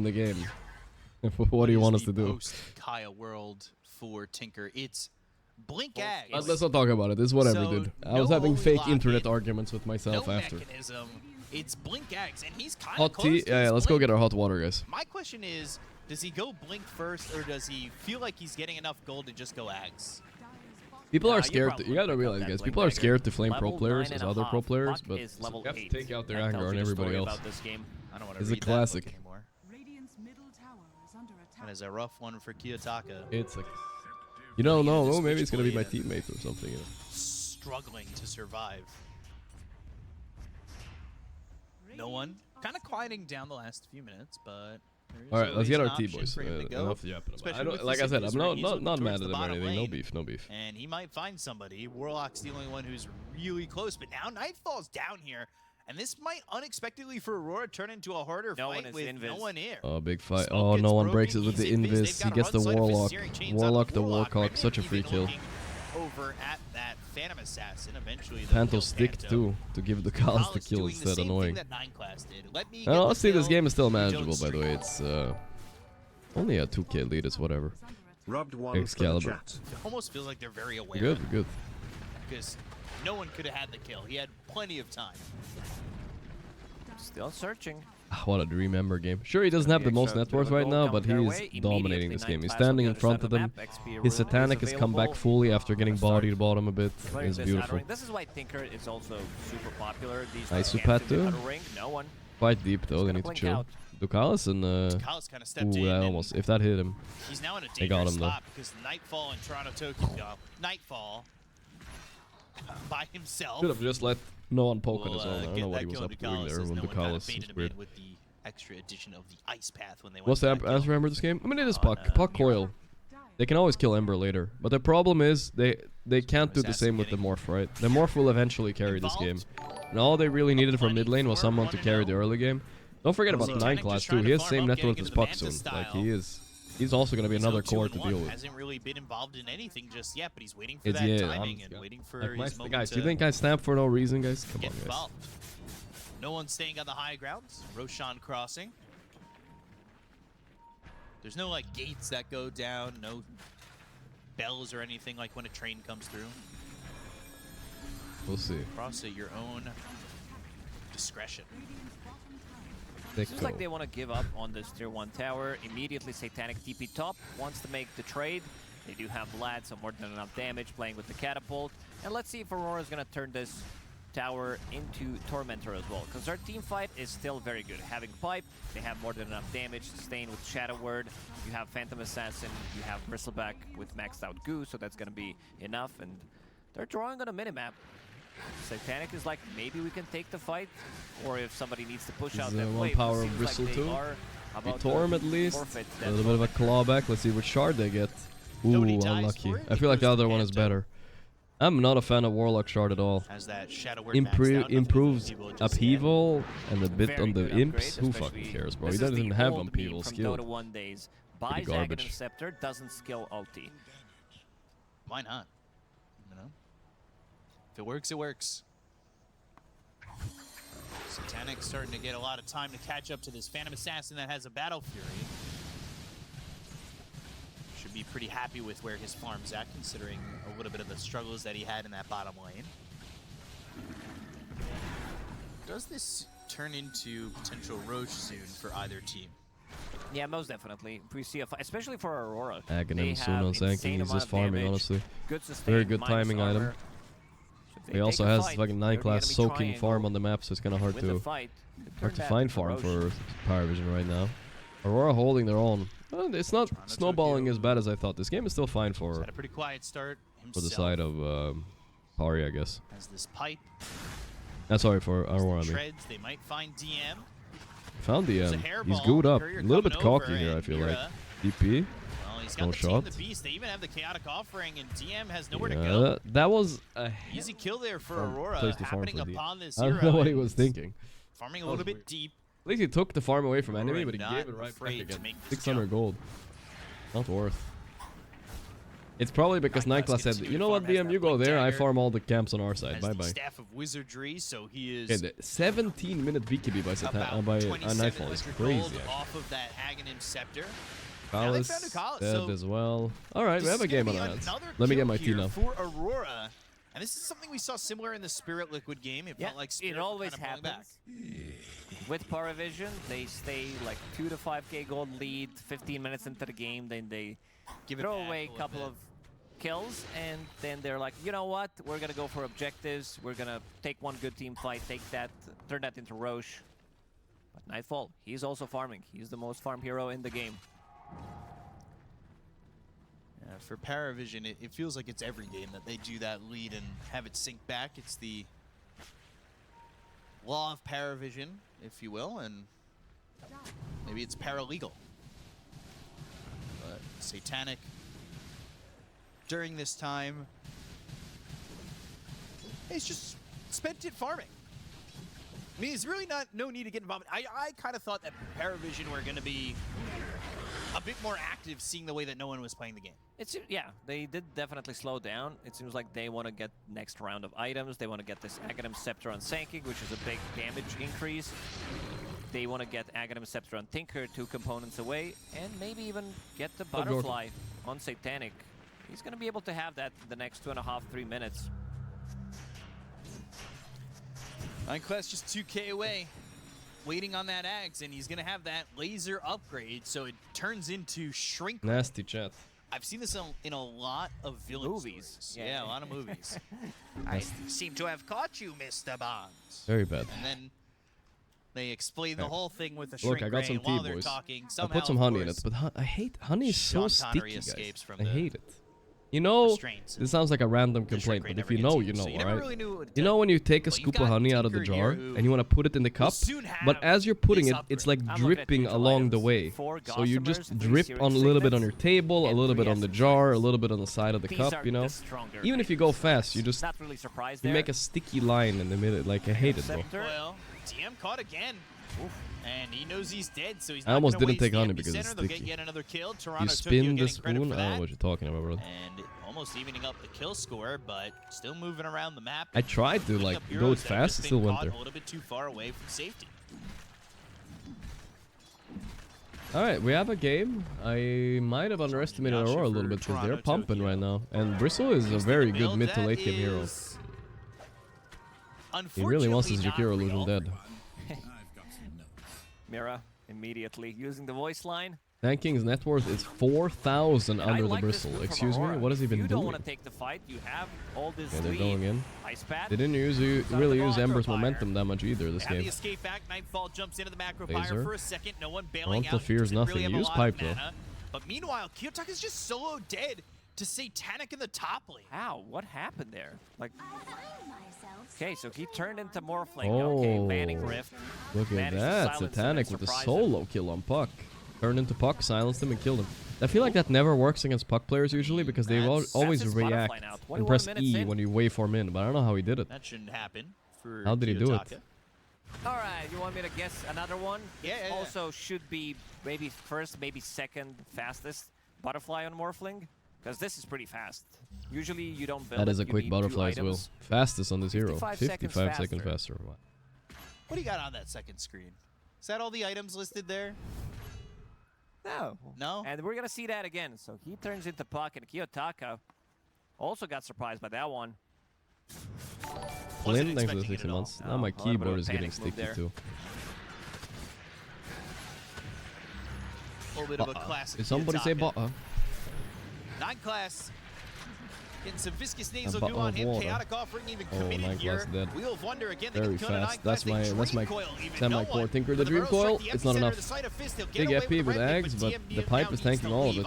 Speaker 2: in the game. What do you want us to do?
Speaker 10: Kaya world for Tinker. It's blink Ags.
Speaker 2: Let's not talk about it. This is whatever, dude. I was having fake internet arguments with myself
Speaker 10: no
Speaker 2: after.
Speaker 10: Mechanism. It's blink Ags, and he's kind of
Speaker 2: Hot tea? Yeah, let's go get our hot water, guys.
Speaker 10: My question is, does he go blink first, or does he feel like he's getting enough gold to just go Ags?
Speaker 2: People are scared. You gotta realize, guys, people are scared to flame pro players as other pro players, but you have to take out their anger on everybody else. It's a classic.
Speaker 10: That is a rough one for Kiyotaka.
Speaker 2: It's like, you don't know. Oh, maybe it's gonna be my teammate or something. You know.
Speaker 10: Struggling to survive. No one. Kind of quieting down the last few minutes, but.
Speaker 2: All right, let's get our T boys. Enough yapping about it. I don't, like I said, I'm not mad at them or anything. No beef, no beef.
Speaker 10: And he might find somebody. Warlock's the only one who's really close, but now Nightfall's down here. And this might unexpectedly for Aurora turn into a harder fight with no one here.
Speaker 2: Oh, big fight. Oh, no one breaks it with the invis. He gets the Warlock. Warlock the Warcock. Such a free kill.
Speaker 10: Over at that Phantom Assassin. Eventually,
Speaker 2: Panto sticked too to give the Kalas the kill instead. Annoying. Honestly, this game is still manageable, by the way. It's only a 2k lead. It's whatever. Excalibur.
Speaker 10: It almost feels like they're very aware.
Speaker 2: Good, good.
Speaker 10: Because no one could have had the kill. He had plenty of time.
Speaker 11: Still searching.
Speaker 2: What a dream Ember game. Sure, he doesn't have the most net worth right now, but he is dominating this game. He's standing in front of them. His Satanic has come back fully after getting bodied bottom a bit. It's beautiful.
Speaker 11: This is why Tinker is also super popular.
Speaker 2: Nice Supat too.
Speaker 11: No one.
Speaker 2: Quite deep though, they need to chill. Ducalis and ooh, almost. If that hit him.
Speaker 10: He's now in a dangerous spot because Nightfall and Toronto Tokyo. Nightfall by himself.
Speaker 2: Should have just let no one poke on his own. I don't know what he was up doing there when Ducalis was weird.
Speaker 10: With the extra addition of the ice path when they
Speaker 2: what's the answer Ember this game? I mean, it is Puck. Puck coil. They can always kill Ember later, but the problem is they can't do the same with the Morph, right? The Morph will eventually carry this game. And all they really needed from mid lane was someone to carry the early game. Don't forget about 9 class too. He has same net worth as Puck soon. Like he's also going to be another core to deal with.
Speaker 10: Hasn't really been involved in anything just yet, but he's waiting for that timing and waiting for his moment
Speaker 2: guys, you think I snap for no reason, guys? Come on, guys.
Speaker 10: No one staying on the high ground. Roshan crossing. There's no like gates that go down, no bells or anything like when a train comes through.
Speaker 2: We'll see.
Speaker 10: Cross at your own discretion.
Speaker 11: Seems like they want to give up on this tier 1 tower. Immediately Satanic TP top wants to make the trade. They do have Vlad, so more than enough damage playing with the catapult. And let's see if Aurora is going to turn this tower into Tormentor as well, because our team fight is still very good. Having Pipe, they have more than enough damage. Sustain with Shadow Word, you have Phantom Assassin, you have Bristleback with maxed out Goo, so that's gonna be enough, and they're drawing on a minimap. Satanic is like, maybe we can take the fight, or if somebody needs to push out that
Speaker 2: one
Speaker 11: wave.
Speaker 2: power of Bristle too. Torm at least. A little bit of a clawback. Let's see which shard they get. Ooh, unlucky. I feel like the other one is better. I'm not a fan of Warlock Shard at all. Improves Upheaval and a bit on the Imps. Who fucking cares, bro? He doesn't even have Upheaval skill. Pretty garbage.
Speaker 11: Scepter doesn't skill ulti.
Speaker 10: Why not? You know? If it works, it works. Satanic starting to get a lot of time to catch up to this Phantom Assassin that has a Battle Fury. Should be pretty happy with where his farm's at, considering a little bit of the struggles that he had in that bottom lane. Does this turn into potential Roche soon for either team?
Speaker 11: Yeah, most definitely. We see a fight, especially for Aurora.
Speaker 2: Aghanim soon on Sanking. He's just farming, honestly. Very good timing item. He also has fucking 9 class soaking farm on the map, so it's kind of hard to find farm for Paravision right now. Aurora holding their own. Well, it's not snowballing as bad as I thought. This game is still fine for
Speaker 10: a pretty quiet start
Speaker 2: for the side of Pari, I guess.
Speaker 10: As this pipe.
Speaker 2: Sorry, for Aurora.
Speaker 10: Treads, they might find DM.
Speaker 2: Found DM. He's gooed up. A little bit cocky here, I feel like. DP.
Speaker 10: Well, he's got
Speaker 2: no
Speaker 10: the
Speaker 2: shot.
Speaker 10: The beast. They even have the chaotic offering, and DM has nowhere to go.
Speaker 2: That was a
Speaker 10: easy kill there for Aurora. Happening upon this
Speaker 2: I don't know what he was thinking.
Speaker 10: Farming a little bit deep.
Speaker 2: At least he took the farm away from enemy, but he gave it right back again. 600 gold. Not worth. It's probably because 9 class said, you know what, DM, you go there, I farm all the camps on our side. Bye bye.
Speaker 10: Staff of Wizardry, so he is.
Speaker 2: Okay, 17-minute BKB by Nightfall is crazy.
Speaker 10: Off of that Aghanim Scepter.
Speaker 2: Kalas dead as well. All right, we have a game on our hands. Let me get my T now.
Speaker 10: For Aurora. And this is something we saw similar in the Spirit Liquid game. It felt like Spirit
Speaker 11: it always
Speaker 10: kind of
Speaker 11: happens.
Speaker 10: back.
Speaker 11: With Paravision, they stay like 2 to 5k gold lead, 15 minutes into the game, then they throw away a couple of kills, and then they're like, you know what, we're gonna go for objectives, we're gonna take one good team fight, take that, turn that into Roche. But Nightfall, he's also farming. He's the most farm hero in the game.
Speaker 10: For Paravision, it feels like it's every game that they do that lead and have it sink back. It's the law of Paravision, if you will, and maybe it's paralegal. But Satanic, during this time, he's just spent it farming. I mean, there's really no need to get involved. I kind of thought that Paravision were going to be a bit more active, seeing the way that no one was playing the game.
Speaker 11: Yeah, they did definitely slow down. It seems like they want to get next round of items. They want to get this Aghanim Scepter on Sanking, which is a big damage increase. They want to get Aghanim Scepter on Tinker, 2 components away, and maybe even get the Butterfly on Satanic. He's going to be able to have that in the next 2.5, 3 minutes.
Speaker 10: Nineclass just 2k away, waiting on that Ags, and he's going to have that laser upgrade, so it turns into Shrink.
Speaker 2: Nasty chat.
Speaker 10: I've seen this in a lot of villain
Speaker 11: movies.
Speaker 10: Stories. Yeah, a lot of movies. I seem to have caught you, Mr. Bonds.
Speaker 2: Very bad.
Speaker 10: And then they explain the whole thing with the Shrink.
Speaker 2: Look, I got some tea,
Speaker 10: while they're
Speaker 2: boys.
Speaker 10: talking.
Speaker 2: I put some honey in it, but I hate honey. Is so sticky, guys. I hate it. You know, this sounds like a random complaint, but if you know, you know, alright? You know when you take a scoop of honey out of the jar and you want to put it in the cup, but as you're putting it, it's like dripping along the way. So you just drip on a little bit on your table, a little bit on the jar, a little bit on the side of the cup, you know? Even if you go fast, you just you make a sticky line in the middle. Like, I hate it, bro.
Speaker 10: Well, DM caught again. And he knows he's dead, so he's
Speaker 2: I almost didn't take honey because it's sticky. You spin the spoon? I don't know what you're talking about, bro.
Speaker 10: And almost evening up the kill score, but still moving around the map.
Speaker 2: I tried to like go it fast, it still went there.
Speaker 10: A little bit too far away from safety.
Speaker 2: Alright, we have a game. I might have underestimated Aurora a little bit because they're pumping right now. And Bristle is a very good mid to late game hero. He really wants his Jakiro illusion dead.
Speaker 11: Mira immediately using the voice line.
Speaker 2: Tanking's net worth is 4,000 under the Bristle. Excuse me, what has he been doing?
Speaker 11: You don't want to take the fight. You have all this
Speaker 2: they're going in.
Speaker 11: Ice pad.
Speaker 2: They didn't really use Ember's momentum that much either this game.
Speaker 10: The escape back. Nightfall jumps into the macro fire for a second. No one bailing
Speaker 2: Frontal
Speaker 10: out.
Speaker 2: fears nothing.
Speaker 10: Really
Speaker 2: Use pipe though.
Speaker 10: But meanwhile, Kiyotaka is just solo dead to Satanic in the top lane.
Speaker 11: How? What happened there? Like. Okay, so he turned into Morphling.
Speaker 2: Oh,
Speaker 11: okay, banning Rift.
Speaker 2: Look at that. Satanic with a solo kill on Puck. Turned into Puck, silenced him, and killed him. I feel like that never works against Puck players usually because they always react and press E when you waveform in, but I don't know how he did it.
Speaker 10: That shouldn't happen for
Speaker 2: How did he do it?
Speaker 11: Alright, you want me to guess another one?
Speaker 10: Yeah.
Speaker 11: Also should be maybe first, maybe second fastest Butterfly on Morphling? Because this is pretty fast. Usually you don't build
Speaker 2: That is
Speaker 11: it,
Speaker 2: a quick butterfly as well. Fastest on this hero. 55 seconds faster.
Speaker 10: What do you got on that second screen? Is that all the items listed there?
Speaker 11: No.
Speaker 10: No?
Speaker 11: And we're going to see that again. So he turns into Puck, and Kiyotaka also got surprised by that one.
Speaker 2: Flynn, thanks for the 60 months. Now my keyboard is getting sticky too.
Speaker 10: A little bit of a classic.
Speaker 2: Did somebody say butter?
Speaker 10: Nineclass getting some viscous nasal goo on him. Chaotic offering even committed here. Wheel of Wonder again.
Speaker 2: Very fast. That's my semi-core Tinker the Dream Coil. It's not enough. Big FP with Ags, but the pipe is tanking all of it.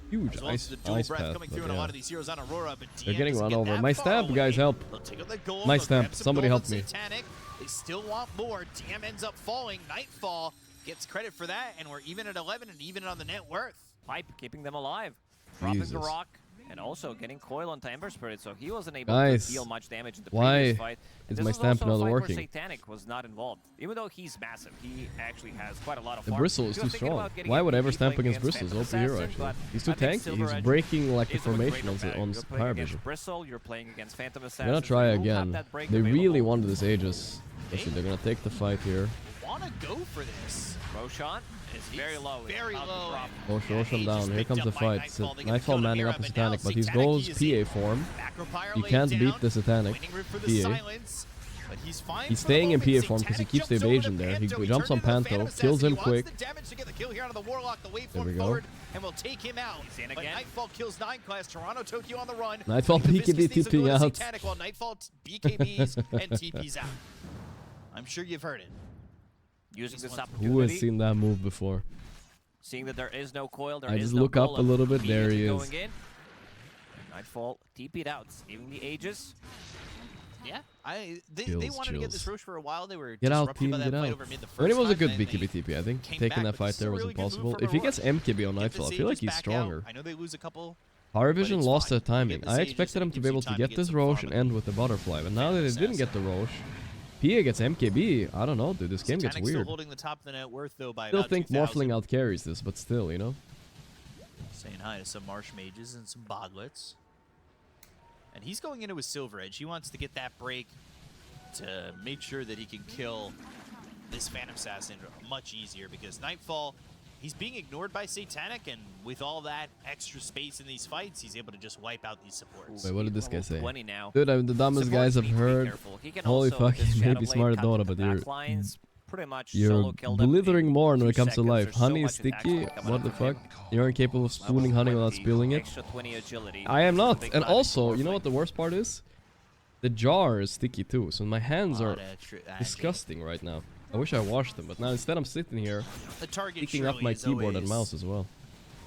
Speaker 2: Huge ice path. But yeah. They're getting run over. My stamp, guys, help. My stamp. Somebody help me.
Speaker 10: They still want more. Damn ends up falling. Nightfall gets credit for that, and we're even at 11 and even on the net worth.
Speaker 11: Pipe keeping them alive. Dropping the rock. And also getting coil onto Ember Spirit, so he wasn't able to deal much damage in the previous fight.
Speaker 2: Is my stamp not working?
Speaker 11: Satanic was not involved. Even though he's massive, he actually has quite a lot of
Speaker 2: The Bristle is too strong. Why would I ever stamp against Bristle? He's OP hero actually. He's too tanky. He's breaking like the formation on Paravision.
Speaker 11: Bristle, you're playing against Phantom Assassin.
Speaker 2: I'm gonna try again. They really wanted this Aegis. Listen, they're gonna take the fight here.
Speaker 10: Wanna go for this?
Speaker 11: Roshan is very low.
Speaker 10: Very low.
Speaker 2: Roshan down. Here comes the fight. Nightfall manning up a Satanic, but he goes PA form. He can't beat the Satanic PA. He's staying in PA form because he keeps the evasion there. He jumps on Panto, kills him quick. There we go.
Speaker 10: And we'll take him out. But Nightfall kills Nineclass. Toronto, Tokyo on the run.
Speaker 2: Nightfall BKB TP out.
Speaker 10: Satanic while Nightfall BKBs and TPs out. I'm sure you've heard it.
Speaker 11: Using this opportunity.
Speaker 2: Who has seen that move before?
Speaker 11: Seeing that there is no coil,
Speaker 2: I just look up a little bit. There he is.
Speaker 11: Nightfall TP'd out, saving the Aegis.
Speaker 10: Yeah, they wanted to get this Roche for a while. They were
Speaker 2: Get out,
Speaker 10: disrupted
Speaker 2: team,
Speaker 10: by that
Speaker 2: get
Speaker 10: fight
Speaker 2: out.
Speaker 10: over mid the
Speaker 2: I mean, it
Speaker 10: first
Speaker 2: was a
Speaker 10: time,
Speaker 2: good
Speaker 10: and
Speaker 2: BKB TP, I think.
Speaker 10: came
Speaker 2: Taking
Speaker 10: back,
Speaker 2: that
Speaker 10: but
Speaker 2: fight
Speaker 10: this is
Speaker 2: there
Speaker 10: a
Speaker 2: was
Speaker 10: really good move
Speaker 2: impossible.
Speaker 10: from
Speaker 2: If he
Speaker 10: Aurora.
Speaker 2: gets MKB on
Speaker 10: Get
Speaker 2: Nightfall, I
Speaker 10: this
Speaker 2: feel like
Speaker 10: Aegis
Speaker 2: he's
Speaker 10: back out.
Speaker 2: stronger.
Speaker 10: I know they lose a couple.
Speaker 2: Paravision
Speaker 10: it's
Speaker 2: lost
Speaker 10: fine.
Speaker 2: that timing.
Speaker 10: Get this
Speaker 2: I
Speaker 10: Aegis,
Speaker 2: expected him
Speaker 10: it
Speaker 2: to
Speaker 10: gives
Speaker 2: be
Speaker 10: you
Speaker 2: able to
Speaker 10: time
Speaker 2: get
Speaker 10: to
Speaker 2: this
Speaker 10: some
Speaker 2: Roche
Speaker 10: farm
Speaker 2: and end with the butterfly, but now that it didn't get the Roche, PA gets MKB. I don't know, dude. This game gets
Speaker 10: Titanic
Speaker 2: weird.
Speaker 10: still holding the top of the net worth though by
Speaker 2: Still
Speaker 10: about
Speaker 2: think
Speaker 10: 2,000.
Speaker 2: Morphling out carries this, but still, you know.
Speaker 10: Saying hi to some Marsh Mages and some Boglets. And he's going into his Silver Edge. He wants to get that break to make sure that he can kill this Phantom Assassin much easier, because Nightfall, he's being ignored by Satanic, and with all that extra space in these fights, he's able to just wipe out these supports.
Speaker 2: Wait, what did this guy say?
Speaker 11: 20 now.
Speaker 2: Dude, I'm the dumbest guys I've heard. Holy fuck, maybe smart Dota, but you're blithering more when it comes to life. Honey is sticky. What the fuck? You're incapable of spooning honey without spilling it. I am not. And also, you know what the worst part is? The jar is sticky too, so my hands are disgusting right now. I wish I washed them, but now instead I'm sitting here picking up my keyboard and mouse as well.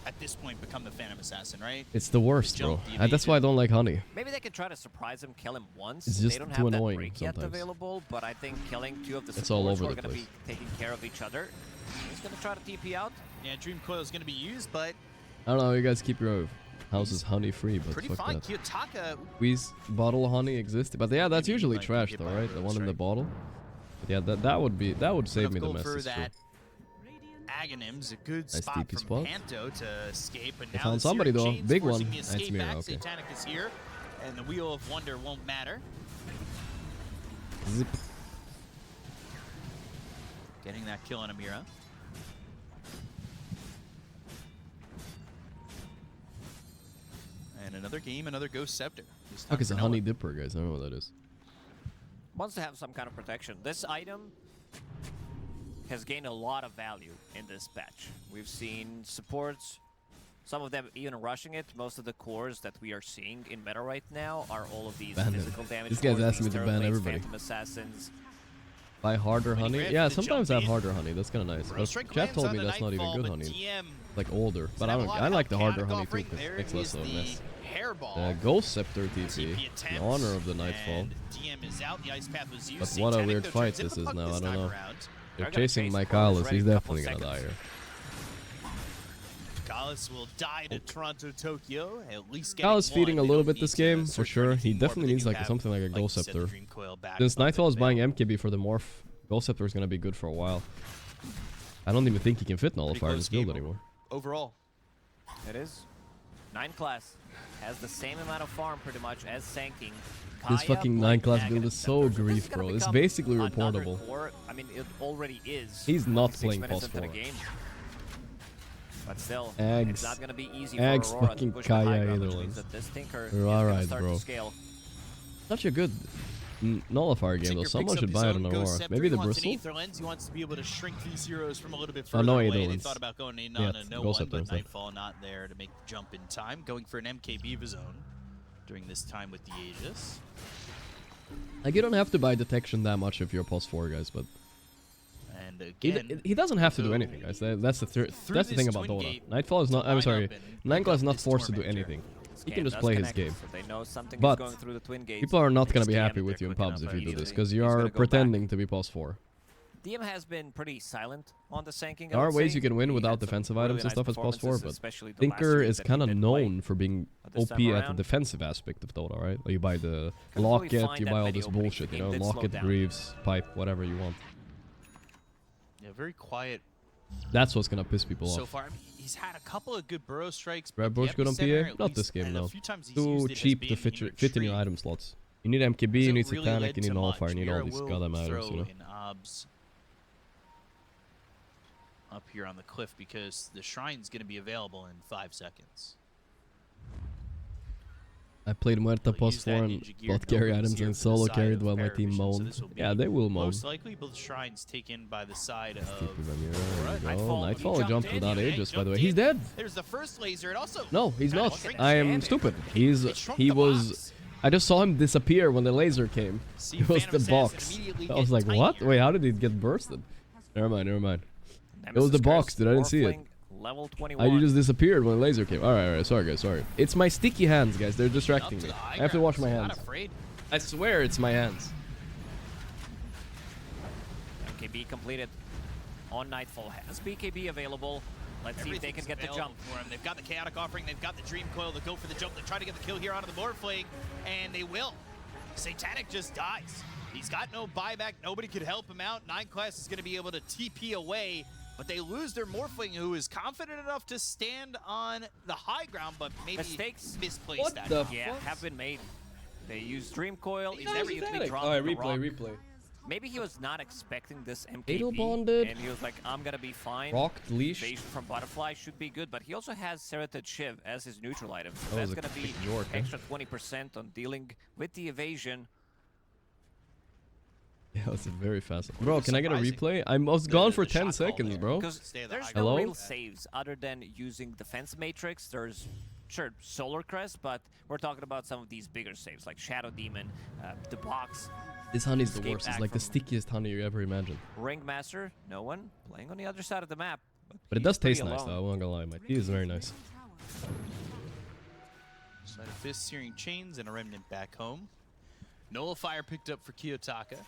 Speaker 10: At this point, become the Phantom Assassin, right?
Speaker 2: It's the worst, bro. That's why I don't like honey.
Speaker 11: Maybe they could try to surprise him, kill him once.
Speaker 2: It's just
Speaker 11: they don't
Speaker 2: too
Speaker 11: have
Speaker 2: annoying
Speaker 11: that break yet
Speaker 2: sometimes.
Speaker 11: available, but I think killing two of the
Speaker 2: It's all
Speaker 11: supports
Speaker 2: over
Speaker 11: are
Speaker 2: the
Speaker 11: going to
Speaker 2: place.
Speaker 11: be taking care of each other. He's going to try to TP out.
Speaker 10: Yeah, Dream Coil is going to be used, but
Speaker 2: I don't know, you guys keep your houses honey free, but
Speaker 10: pretty
Speaker 2: fuck
Speaker 10: fine.
Speaker 2: that.
Speaker 10: Kiyotaka,
Speaker 2: Squeeze bottle honey exists, but yeah, that's usually trash though, right? The one in the bottle. But yeah, that would save me the mess. It's true.
Speaker 10: Aghanim's a good
Speaker 2: Nice
Speaker 10: spot
Speaker 2: TP
Speaker 10: from
Speaker 2: spot.
Speaker 10: Panto to escape, but
Speaker 2: I
Speaker 10: now
Speaker 2: found
Speaker 10: the
Speaker 2: somebody
Speaker 10: Searing
Speaker 2: though,
Speaker 10: Chains
Speaker 2: big
Speaker 10: forcing
Speaker 2: one.
Speaker 10: the
Speaker 2: That's
Speaker 10: escape
Speaker 2: Mira,
Speaker 10: back.
Speaker 2: okay.
Speaker 10: Satanic is here, and the Wheel of Wonder won't matter.
Speaker 2: Zip.
Speaker 10: Getting that kill on Amira. And another game, another Ghost Scepter. This
Speaker 2: Fuck
Speaker 10: time
Speaker 2: is a
Speaker 10: for
Speaker 2: honey
Speaker 10: Noah.
Speaker 2: dipper, guys? I don't know what that is.
Speaker 11: Wants to have some kind of protection. This item has gained a lot of value in this patch. We've seen supports, some of them even rushing it. Most of the cores that we are seeing in meta right now are all of these
Speaker 2: Ban him.
Speaker 11: physical damage.
Speaker 2: This guy's
Speaker 11: cores,
Speaker 2: asking me
Speaker 11: these
Speaker 2: to ban
Speaker 11: Terrorblades,
Speaker 2: everybody.
Speaker 11: Phantom Assassins.
Speaker 2: Buy harder honey?
Speaker 10: Griff,
Speaker 2: Yeah,
Speaker 10: the
Speaker 2: sometimes I have
Speaker 10: jump
Speaker 2: harder honey. That's kind of nice. But
Speaker 10: Strike
Speaker 2: chat
Speaker 10: lands
Speaker 2: told
Speaker 10: on
Speaker 2: me
Speaker 10: the
Speaker 2: that's not even
Speaker 10: Nightfall,
Speaker 2: good
Speaker 10: but
Speaker 2: honey.
Speaker 10: DM
Speaker 2: Like older, but
Speaker 10: have a lot
Speaker 2: I
Speaker 10: of
Speaker 2: like the
Speaker 10: help.
Speaker 2: harder honey too
Speaker 10: Offering
Speaker 2: because
Speaker 10: there
Speaker 2: it makes less
Speaker 10: is
Speaker 2: of a
Speaker 10: the
Speaker 2: mess.
Speaker 10: Hairball.
Speaker 2: Ghost Scepter TP, in
Speaker 10: attempts,
Speaker 2: honor of the Nightfall.
Speaker 10: and DM is out. The Ice Path was used.
Speaker 2: But what a
Speaker 10: Satanic,
Speaker 2: weird
Speaker 10: though,
Speaker 2: fight
Speaker 10: turns into
Speaker 2: this is
Speaker 10: puck
Speaker 2: now.
Speaker 10: this
Speaker 2: I don't
Speaker 10: time
Speaker 2: know.
Speaker 10: around.
Speaker 2: They're
Speaker 11: They're gonna
Speaker 2: chasing
Speaker 11: chase
Speaker 2: Mike
Speaker 11: Paulus
Speaker 2: Alice.
Speaker 11: ready
Speaker 2: He's
Speaker 11: in a couple
Speaker 2: definitely gonna die
Speaker 11: seconds.
Speaker 2: here.
Speaker 10: Gallus will die to Toronto, Tokyo. At least
Speaker 2: Gallus
Speaker 10: getting
Speaker 2: feeding a
Speaker 10: one. They
Speaker 2: little
Speaker 10: don't
Speaker 2: bit this
Speaker 10: need to
Speaker 2: game for
Speaker 10: search
Speaker 2: sure. He
Speaker 10: anything more,
Speaker 2: definitely
Speaker 10: but they
Speaker 2: needs
Speaker 10: do
Speaker 2: like
Speaker 10: have,
Speaker 2: something like a
Speaker 10: like
Speaker 2: Ghost
Speaker 10: you said, the
Speaker 2: Scepter.
Speaker 10: Dream Coil back
Speaker 2: Since
Speaker 10: up and
Speaker 2: Nightfall is buying
Speaker 10: available.
Speaker 2: MKB for the morph, Ghost Scepter is gonna be good for a while. I don't even think he can fit Nullifier in this build anymore.
Speaker 10: Overall,
Speaker 11: It is. 9 class has the same amount of farm pretty much as Sanking.
Speaker 2: This
Speaker 11: Kaya
Speaker 2: fucking
Speaker 11: playing
Speaker 2: 9 class
Speaker 11: Aghanim
Speaker 2: build is so
Speaker 11: Scepter. So this
Speaker 2: grief,
Speaker 11: is gonna
Speaker 2: bro. It's
Speaker 11: become
Speaker 2: basically
Speaker 11: another
Speaker 2: reportable.
Speaker 11: core. I mean, it already is.
Speaker 2: He's not
Speaker 11: 26
Speaker 2: playing
Speaker 11: minutes
Speaker 2: pos
Speaker 11: into the
Speaker 2: 4.
Speaker 11: game. But still,
Speaker 2: Eggs.
Speaker 11: it's not going to be easy
Speaker 2: Eggs
Speaker 11: for Aurora
Speaker 2: fucking
Speaker 11: to push the high
Speaker 2: Kaya
Speaker 11: ground,
Speaker 2: either
Speaker 11: which means
Speaker 2: ones.
Speaker 11: that this Tinker
Speaker 2: You're
Speaker 11: is going to
Speaker 2: alright,
Speaker 11: start
Speaker 2: bro.
Speaker 11: to scale.
Speaker 2: Such a good Nullifier game though.
Speaker 10: Tinker
Speaker 2: Someone
Speaker 10: picks
Speaker 2: should
Speaker 10: up
Speaker 2: buy
Speaker 10: his
Speaker 2: it on
Speaker 10: own Ghost
Speaker 2: Aurora.
Speaker 10: Scepter.
Speaker 2: Maybe
Speaker 10: He
Speaker 2: the
Speaker 10: wants an
Speaker 2: Bristle?
Speaker 10: Aether Lens. He wants to be able to shrink these heroes from a little bit
Speaker 2: Oh,
Speaker 10: further
Speaker 2: no
Speaker 10: away.
Speaker 2: Aether
Speaker 10: They
Speaker 2: Lens.
Speaker 10: thought about going in
Speaker 2: Yeah,
Speaker 10: on a no
Speaker 2: Ghost
Speaker 10: one,
Speaker 2: Scepter
Speaker 10: but
Speaker 2: instead.
Speaker 10: Nightfall not there to make the jump in time. Going for an MKB of his own during this time with the Aegis.
Speaker 2: Like, you don't have to buy detection that much if you're pos 4, guys, but
Speaker 10: And again,
Speaker 2: he doesn't have to do anything, guys. That's the thing
Speaker 10: this
Speaker 2: about
Speaker 10: twin
Speaker 2: Dota.
Speaker 10: gate
Speaker 2: Nightfall is not. I'm
Speaker 10: line
Speaker 2: sorry.
Speaker 10: up and
Speaker 2: Nightfall is
Speaker 10: pick up
Speaker 2: not
Speaker 10: this
Speaker 2: forced to do
Speaker 10: Tormentor.
Speaker 2: anything. He
Speaker 11: Scan
Speaker 2: can just
Speaker 11: does
Speaker 2: play his
Speaker 11: connect,
Speaker 2: game.
Speaker 11: so they know something is
Speaker 2: But
Speaker 11: going through the twin gate.
Speaker 2: people are not
Speaker 11: They
Speaker 2: gonna be
Speaker 11: scan
Speaker 2: happy
Speaker 11: it,
Speaker 2: with
Speaker 11: they're
Speaker 2: you in
Speaker 11: quick
Speaker 2: pubs
Speaker 11: enough
Speaker 2: if you do this,
Speaker 11: immediately.
Speaker 2: because you
Speaker 11: He's
Speaker 2: are
Speaker 11: gonna go back.
Speaker 2: pretending to be pos 4.
Speaker 11: DM has been pretty silent on the Sanking.
Speaker 2: There are ways you can win without defensive items and stuff as pos 4, but Tinker is kind of known for being
Speaker 11: this
Speaker 2: OP
Speaker 11: time
Speaker 2: at the
Speaker 11: around,
Speaker 2: defensive aspect of Dota, right? Like you buy the
Speaker 11: Couldn't really
Speaker 2: Locket,
Speaker 11: find
Speaker 2: you
Speaker 11: that
Speaker 2: buy all
Speaker 11: many
Speaker 2: this
Speaker 11: openings.
Speaker 2: bullshit,
Speaker 11: The
Speaker 2: you know,
Speaker 11: game did slow
Speaker 2: Locket,
Speaker 11: down.
Speaker 2: Greaves, Pipe, whatever you want.
Speaker 10: Yeah, very quiet
Speaker 2: That's what's gonna piss people
Speaker 10: so
Speaker 2: off.
Speaker 10: far. I mean, he's had a couple of good burrow strikes.
Speaker 2: Red
Speaker 10: but the
Speaker 2: Bush good on
Speaker 10: epicenter,
Speaker 2: PA?
Speaker 10: at
Speaker 2: Not
Speaker 10: least,
Speaker 2: this game,
Speaker 10: and
Speaker 2: no.
Speaker 10: a few times he's
Speaker 2: Too
Speaker 10: used it as
Speaker 2: cheap to
Speaker 10: being
Speaker 2: fit
Speaker 10: in
Speaker 2: in your
Speaker 10: retreat.
Speaker 2: item slots. You need MKB, you
Speaker 10: Doesn't
Speaker 2: need
Speaker 10: really
Speaker 2: Satanic,
Speaker 10: led
Speaker 2: you need
Speaker 10: to
Speaker 2: Nullifier,
Speaker 10: much.
Speaker 2: you need all
Speaker 10: Mira
Speaker 2: these
Speaker 10: will
Speaker 2: goddamn items,
Speaker 10: throw
Speaker 2: you know.
Speaker 10: in Obs up here on the cliff because the shrine's going to be available in 5 seconds.
Speaker 2: I played Muerta pos
Speaker 10: use
Speaker 2: 4
Speaker 10: that
Speaker 2: and
Speaker 10: ninja gear
Speaker 2: bought carry
Speaker 10: nobles
Speaker 2: items
Speaker 10: here
Speaker 2: and
Speaker 10: for the
Speaker 2: solo
Speaker 10: side
Speaker 2: carried
Speaker 10: of
Speaker 2: while my team
Speaker 10: Paravision, so
Speaker 2: moaned.
Speaker 10: this will be
Speaker 2: Yeah, they will moan.
Speaker 10: Most likely, both shrines taken by the side of
Speaker 2: There
Speaker 10: Aurora.
Speaker 2: you go. Nightfall jumped
Speaker 10: in,
Speaker 2: without
Speaker 10: yeah,
Speaker 2: Aegis, by the way.
Speaker 10: jumped
Speaker 2: He's
Speaker 10: in.
Speaker 2: dead.
Speaker 10: There's the first laser. It also
Speaker 2: No, he's
Speaker 10: kinda
Speaker 2: not.
Speaker 10: shrinks
Speaker 2: I am
Speaker 10: damage.
Speaker 2: stupid.
Speaker 10: It shrunk
Speaker 2: He
Speaker 10: the
Speaker 2: was.
Speaker 10: box.
Speaker 2: I just saw him disappear when the laser came.
Speaker 10: See,
Speaker 2: It was
Speaker 10: Phantom
Speaker 2: the
Speaker 10: Assassin
Speaker 2: box.
Speaker 10: immediately
Speaker 2: I was
Speaker 10: gets
Speaker 2: like, what?
Speaker 10: tinier.
Speaker 2: Wait, how did he get bursted? Never mind, never mind. It was
Speaker 11: Nemesis
Speaker 2: the box,
Speaker 11: curse,
Speaker 2: dude. I didn't see it.
Speaker 11: Morphling level 21.
Speaker 2: You just disappeared when the laser came. Alright, sorry guys, sorry. It's my sticky hands, guys. They're distracting me. I have to wash my hands. I swear it's my hands.
Speaker 11: BKB completed on Nightfall. Has BKB available. Let's see if they can get the jump.
Speaker 10: For him. They've got the Chaotic Offering, they've got the Dream Coil to go for the jump. They try to get the kill here onto the Morphling, and they will. Satanic just dies. He's got no buyback. Nobody could help him out. 9Class is going to be able to TP away, but they lose their Morphling, who is confident enough to stand on the high ground, but maybe misplaced that.
Speaker 11: Yeah, have been made. They use Dream Coil.
Speaker 2: He's never even dropped. Alright, replay.
Speaker 11: Maybe he was not expecting this
Speaker 2: Fatal
Speaker 11: MKB,
Speaker 2: bonded.
Speaker 11: and he was like, I'm gonna be fine.
Speaker 2: Rocked leash.
Speaker 11: Evasion from Butterfly should be good, but he also has Serrated Shiv as his neutral item. So
Speaker 2: That
Speaker 11: that's
Speaker 2: was a
Speaker 11: gonna be
Speaker 2: York,
Speaker 11: extra 20% on dealing with the evasion.
Speaker 2: Yeah, that's very fast. Bro, can I get a replay? I was gone for 10 seconds, bro.
Speaker 11: Because there's
Speaker 2: Hello?
Speaker 11: no real saves other than using Defense Matrix. There's, sure, Solar Crest, but we're talking about some of these bigger saves, like Shadow Demon, the box.
Speaker 2: This honey's the
Speaker 11: Escape
Speaker 2: worst. It's
Speaker 11: Act
Speaker 2: like the
Speaker 11: from
Speaker 2: stickiest honey you ever imagined.
Speaker 11: Ringmaster, no one. Playing on the other side of the map.
Speaker 2: But it
Speaker 11: he's
Speaker 2: does
Speaker 11: pretty
Speaker 2: taste nice,
Speaker 11: alone.
Speaker 2: though. I'm not gonna lie. My tea is very nice.
Speaker 10: Side of Fist, Searing Chains, and a Remnant back home. Nullifier picked up for Kiyotaka.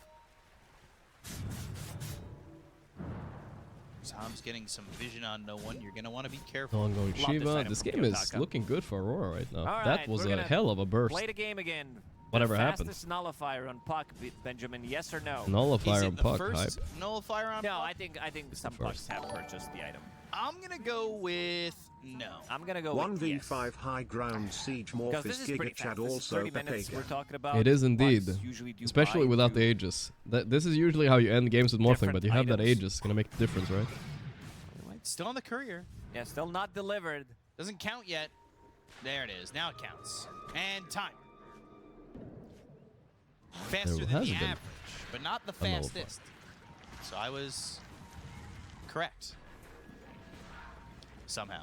Speaker 10: Tom's getting some vision on no one. You're going to want to be careful.
Speaker 2: Ongoing Shiva. This game is looking good for Aurora right now.
Speaker 11: All
Speaker 2: That
Speaker 11: right,
Speaker 2: was
Speaker 11: we're
Speaker 2: a
Speaker 11: gonna
Speaker 2: hell of a burst.
Speaker 11: Play the game again.
Speaker 2: Whatever
Speaker 11: the
Speaker 2: happened.
Speaker 11: Fastest nullifier on puck, Benjamin. Yes or no?
Speaker 2: Nullifier on puck, hype.
Speaker 10: First nullifier on
Speaker 11: No,
Speaker 10: puck?
Speaker 11: I think some pucks have purchased the item.
Speaker 10: I'm going to go with no.
Speaker 11: I'm going to go with
Speaker 5: 1v5 high ground siege
Speaker 11: Because this
Speaker 5: Morphis
Speaker 11: is pretty
Speaker 5: Giga Chad
Speaker 11: fast. This is
Speaker 5: also
Speaker 11: 30 minutes we're
Speaker 5: Pepega.
Speaker 11: talking about.
Speaker 2: It is indeed.
Speaker 11: Pucks usually do
Speaker 2: Especially
Speaker 11: buy
Speaker 2: without
Speaker 11: to
Speaker 2: the Aegis. This is usually how you end games with Morphling,
Speaker 11: different
Speaker 2: but you have that
Speaker 11: items.
Speaker 2: Aegis. It's gonna make the difference, right?
Speaker 10: Still on the courier.
Speaker 11: Yeah, still not delivered.
Speaker 10: Doesn't count yet. There it is. Now it counts. And time. Faster than
Speaker 2: has
Speaker 10: the
Speaker 2: been
Speaker 10: average, but not the
Speaker 2: a nullifier.
Speaker 10: fastest. So I was correct. Somehow.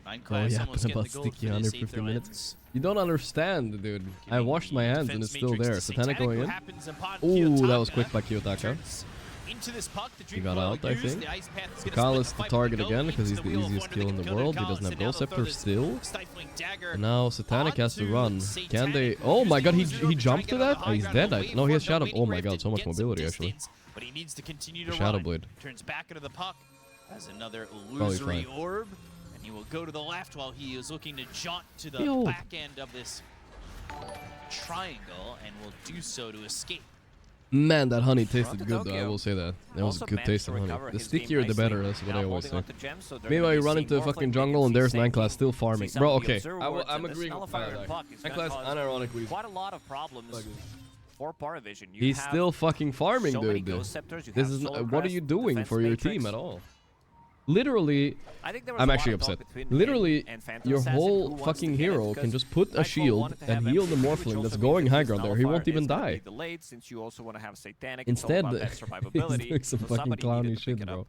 Speaker 10: 9
Speaker 2: Oh
Speaker 10: class
Speaker 2: yeah,
Speaker 10: almost
Speaker 2: but
Speaker 10: getting
Speaker 2: about
Speaker 10: the gold
Speaker 2: sticky
Speaker 10: for this
Speaker 2: 150
Speaker 10: Aether
Speaker 2: minutes.
Speaker 10: Lens.
Speaker 2: You don't understand, dude. I washed my hands and it's still
Speaker 10: Matrix
Speaker 2: there.
Speaker 10: to
Speaker 2: Satanic
Speaker 10: Satanic,
Speaker 2: going
Speaker 10: who
Speaker 2: in.
Speaker 10: happens upon
Speaker 2: Ooh, that was
Speaker 10: Kiyotaka.
Speaker 2: quick by Kiyotaka.
Speaker 10: Turns into this puck, the
Speaker 2: He
Speaker 10: Dream
Speaker 2: got
Speaker 10: Coil
Speaker 2: out, I
Speaker 10: used,
Speaker 2: think.
Speaker 10: the Ice Path is gonna
Speaker 2: Kyle
Speaker 10: split
Speaker 2: is
Speaker 10: the
Speaker 2: the
Speaker 10: fight
Speaker 2: target
Speaker 10: with the
Speaker 2: again
Speaker 10: goal,
Speaker 2: because he's
Speaker 10: into
Speaker 2: the
Speaker 10: wheel of
Speaker 2: easiest
Speaker 10: wonder,
Speaker 2: kill
Speaker 10: they
Speaker 2: in
Speaker 10: can
Speaker 2: the
Speaker 10: go to
Speaker 2: world. He
Speaker 10: Kyle,
Speaker 2: doesn't have
Speaker 10: and
Speaker 2: Goal
Speaker 10: now they'll
Speaker 2: Scepter
Speaker 10: throw this
Speaker 2: still.
Speaker 10: Stifling Dagger
Speaker 2: And now Satanic has to
Speaker 10: onto
Speaker 2: run. Can they?
Speaker 10: Satanic.
Speaker 2: Oh my god, he
Speaker 10: Using it to try
Speaker 2: jumped
Speaker 10: and
Speaker 2: to
Speaker 10: get on
Speaker 2: that?
Speaker 10: the
Speaker 2: Oh, he's
Speaker 10: high
Speaker 2: dead.
Speaker 10: ground,
Speaker 2: I, no, he has
Speaker 10: wait for
Speaker 2: Shadow.
Speaker 10: the
Speaker 2: Oh my
Speaker 10: waiting
Speaker 2: god,
Speaker 10: rift
Speaker 2: so much
Speaker 10: and get some
Speaker 2: mobility actually.
Speaker 10: distance, but he needs to continue to
Speaker 2: Shadow
Speaker 10: run.
Speaker 2: Blade.
Speaker 10: Turns back into the puck as another
Speaker 2: Probably
Speaker 10: illusory
Speaker 2: fine.
Speaker 10: orb, and he will go to the left while he is looking to jaunt to the
Speaker 2: Yo.
Speaker 10: back end of this triangle, and will do so to escape.
Speaker 2: Man, that honey tasted
Speaker 11: to
Speaker 2: good though, I
Speaker 11: Tokyo.
Speaker 2: will say that. That was a
Speaker 11: Also
Speaker 2: good
Speaker 11: managed
Speaker 2: taste
Speaker 11: to
Speaker 2: of honey.
Speaker 11: recover
Speaker 2: The
Speaker 11: his game
Speaker 2: stickier the
Speaker 11: nicely.
Speaker 2: better, that's what
Speaker 11: Now
Speaker 2: I always
Speaker 11: holding
Speaker 2: say.
Speaker 11: onto gems, so they're
Speaker 2: Meanwhile,
Speaker 11: gonna
Speaker 2: you
Speaker 11: be
Speaker 2: run
Speaker 11: seeing
Speaker 2: into a
Speaker 11: Morphling,
Speaker 2: fucking
Speaker 11: they
Speaker 2: jungle
Speaker 11: can
Speaker 2: and
Speaker 11: see
Speaker 2: there's
Speaker 11: safety.
Speaker 2: 9 class still
Speaker 11: See
Speaker 2: farming.
Speaker 11: some
Speaker 2: Bro,
Speaker 11: of the
Speaker 2: okay.
Speaker 11: observer wards,
Speaker 2: I'm
Speaker 11: and this
Speaker 2: agreeing with
Speaker 11: nullifier
Speaker 2: that.
Speaker 11: puck is
Speaker 2: 9
Speaker 11: gonna
Speaker 2: class
Speaker 11: cause
Speaker 2: unironically.
Speaker 11: quite a lot of problems for Paravision. You
Speaker 2: He's
Speaker 11: have
Speaker 2: still fucking farming,
Speaker 11: so many
Speaker 2: dude.
Speaker 11: Ghost Scepters, you
Speaker 2: This
Speaker 11: have
Speaker 2: is
Speaker 11: Solar
Speaker 2: what are
Speaker 11: Crest,
Speaker 2: you doing
Speaker 11: Defense
Speaker 2: for your
Speaker 11: Matrix.
Speaker 2: team at all? Literally,
Speaker 11: I think there was
Speaker 2: I'm
Speaker 11: a lot
Speaker 2: actually
Speaker 11: of talk
Speaker 2: upset.
Speaker 11: between him
Speaker 2: Literally,
Speaker 11: and Phantom
Speaker 2: your
Speaker 11: Assassin who
Speaker 2: whole
Speaker 11: wants
Speaker 2: fucking
Speaker 11: to get it,
Speaker 2: hero can
Speaker 11: because
Speaker 2: just put a
Speaker 11: Nightfall
Speaker 2: shield
Speaker 11: wanted to
Speaker 2: and
Speaker 11: have
Speaker 2: heal the
Speaker 11: MCP, which
Speaker 2: Morphling
Speaker 11: also
Speaker 2: that's
Speaker 11: means
Speaker 2: going
Speaker 11: that
Speaker 2: high
Speaker 11: this
Speaker 2: ground there. He won't
Speaker 11: nullifier
Speaker 2: even
Speaker 11: is gonna
Speaker 2: die.
Speaker 11: be delayed, since you also want to have Satanic.
Speaker 2: Instead,
Speaker 11: it's all about that
Speaker 2: he's
Speaker 11: survivability.
Speaker 2: doing some
Speaker 11: so
Speaker 2: fucking
Speaker 11: somebody
Speaker 2: clowny
Speaker 11: needed to pick
Speaker 2: shit,
Speaker 11: it up.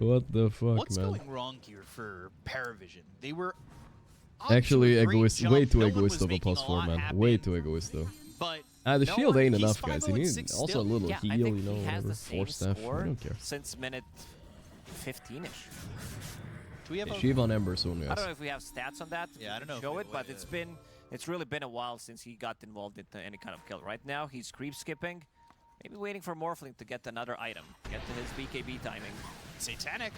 Speaker 2: bro. What the fuck,
Speaker 10: What's
Speaker 2: man?
Speaker 10: going wrong here for Paravision? They were
Speaker 2: Actually,
Speaker 10: up to a great
Speaker 2: egoist,
Speaker 10: jump.
Speaker 2: way too
Speaker 10: No one
Speaker 2: egoist
Speaker 10: was
Speaker 2: of a
Speaker 10: making
Speaker 2: plus 4,
Speaker 10: lot
Speaker 2: man.
Speaker 10: happen,
Speaker 2: Way too egoist, though.
Speaker 10: But
Speaker 2: The
Speaker 10: no
Speaker 2: shield
Speaker 10: one-
Speaker 2: ain't
Speaker 10: he's
Speaker 2: enough, guys. He
Speaker 10: 5-0 and
Speaker 2: needs
Speaker 10: 6
Speaker 2: also a
Speaker 10: still.
Speaker 2: little
Speaker 11: Yeah, I
Speaker 2: heal,
Speaker 11: think
Speaker 2: you know,
Speaker 11: he has
Speaker 2: whatever.
Speaker 11: the
Speaker 2: 4
Speaker 11: same
Speaker 2: staff. I
Speaker 11: score
Speaker 2: don't care.
Speaker 11: since minute 15-ish.
Speaker 10: Do we have a
Speaker 2: Shiv on Ember soon,
Speaker 11: I
Speaker 2: yes.
Speaker 11: don't know if we have stats on that.
Speaker 10: Yeah, I don't know
Speaker 11: Show
Speaker 10: if
Speaker 11: it, but it's really been a while since he got involved in any kind of kill. Right now, he's creep skipping, maybe waiting for Morphling to get another item, get to his BKB timing.
Speaker 10: Satanic.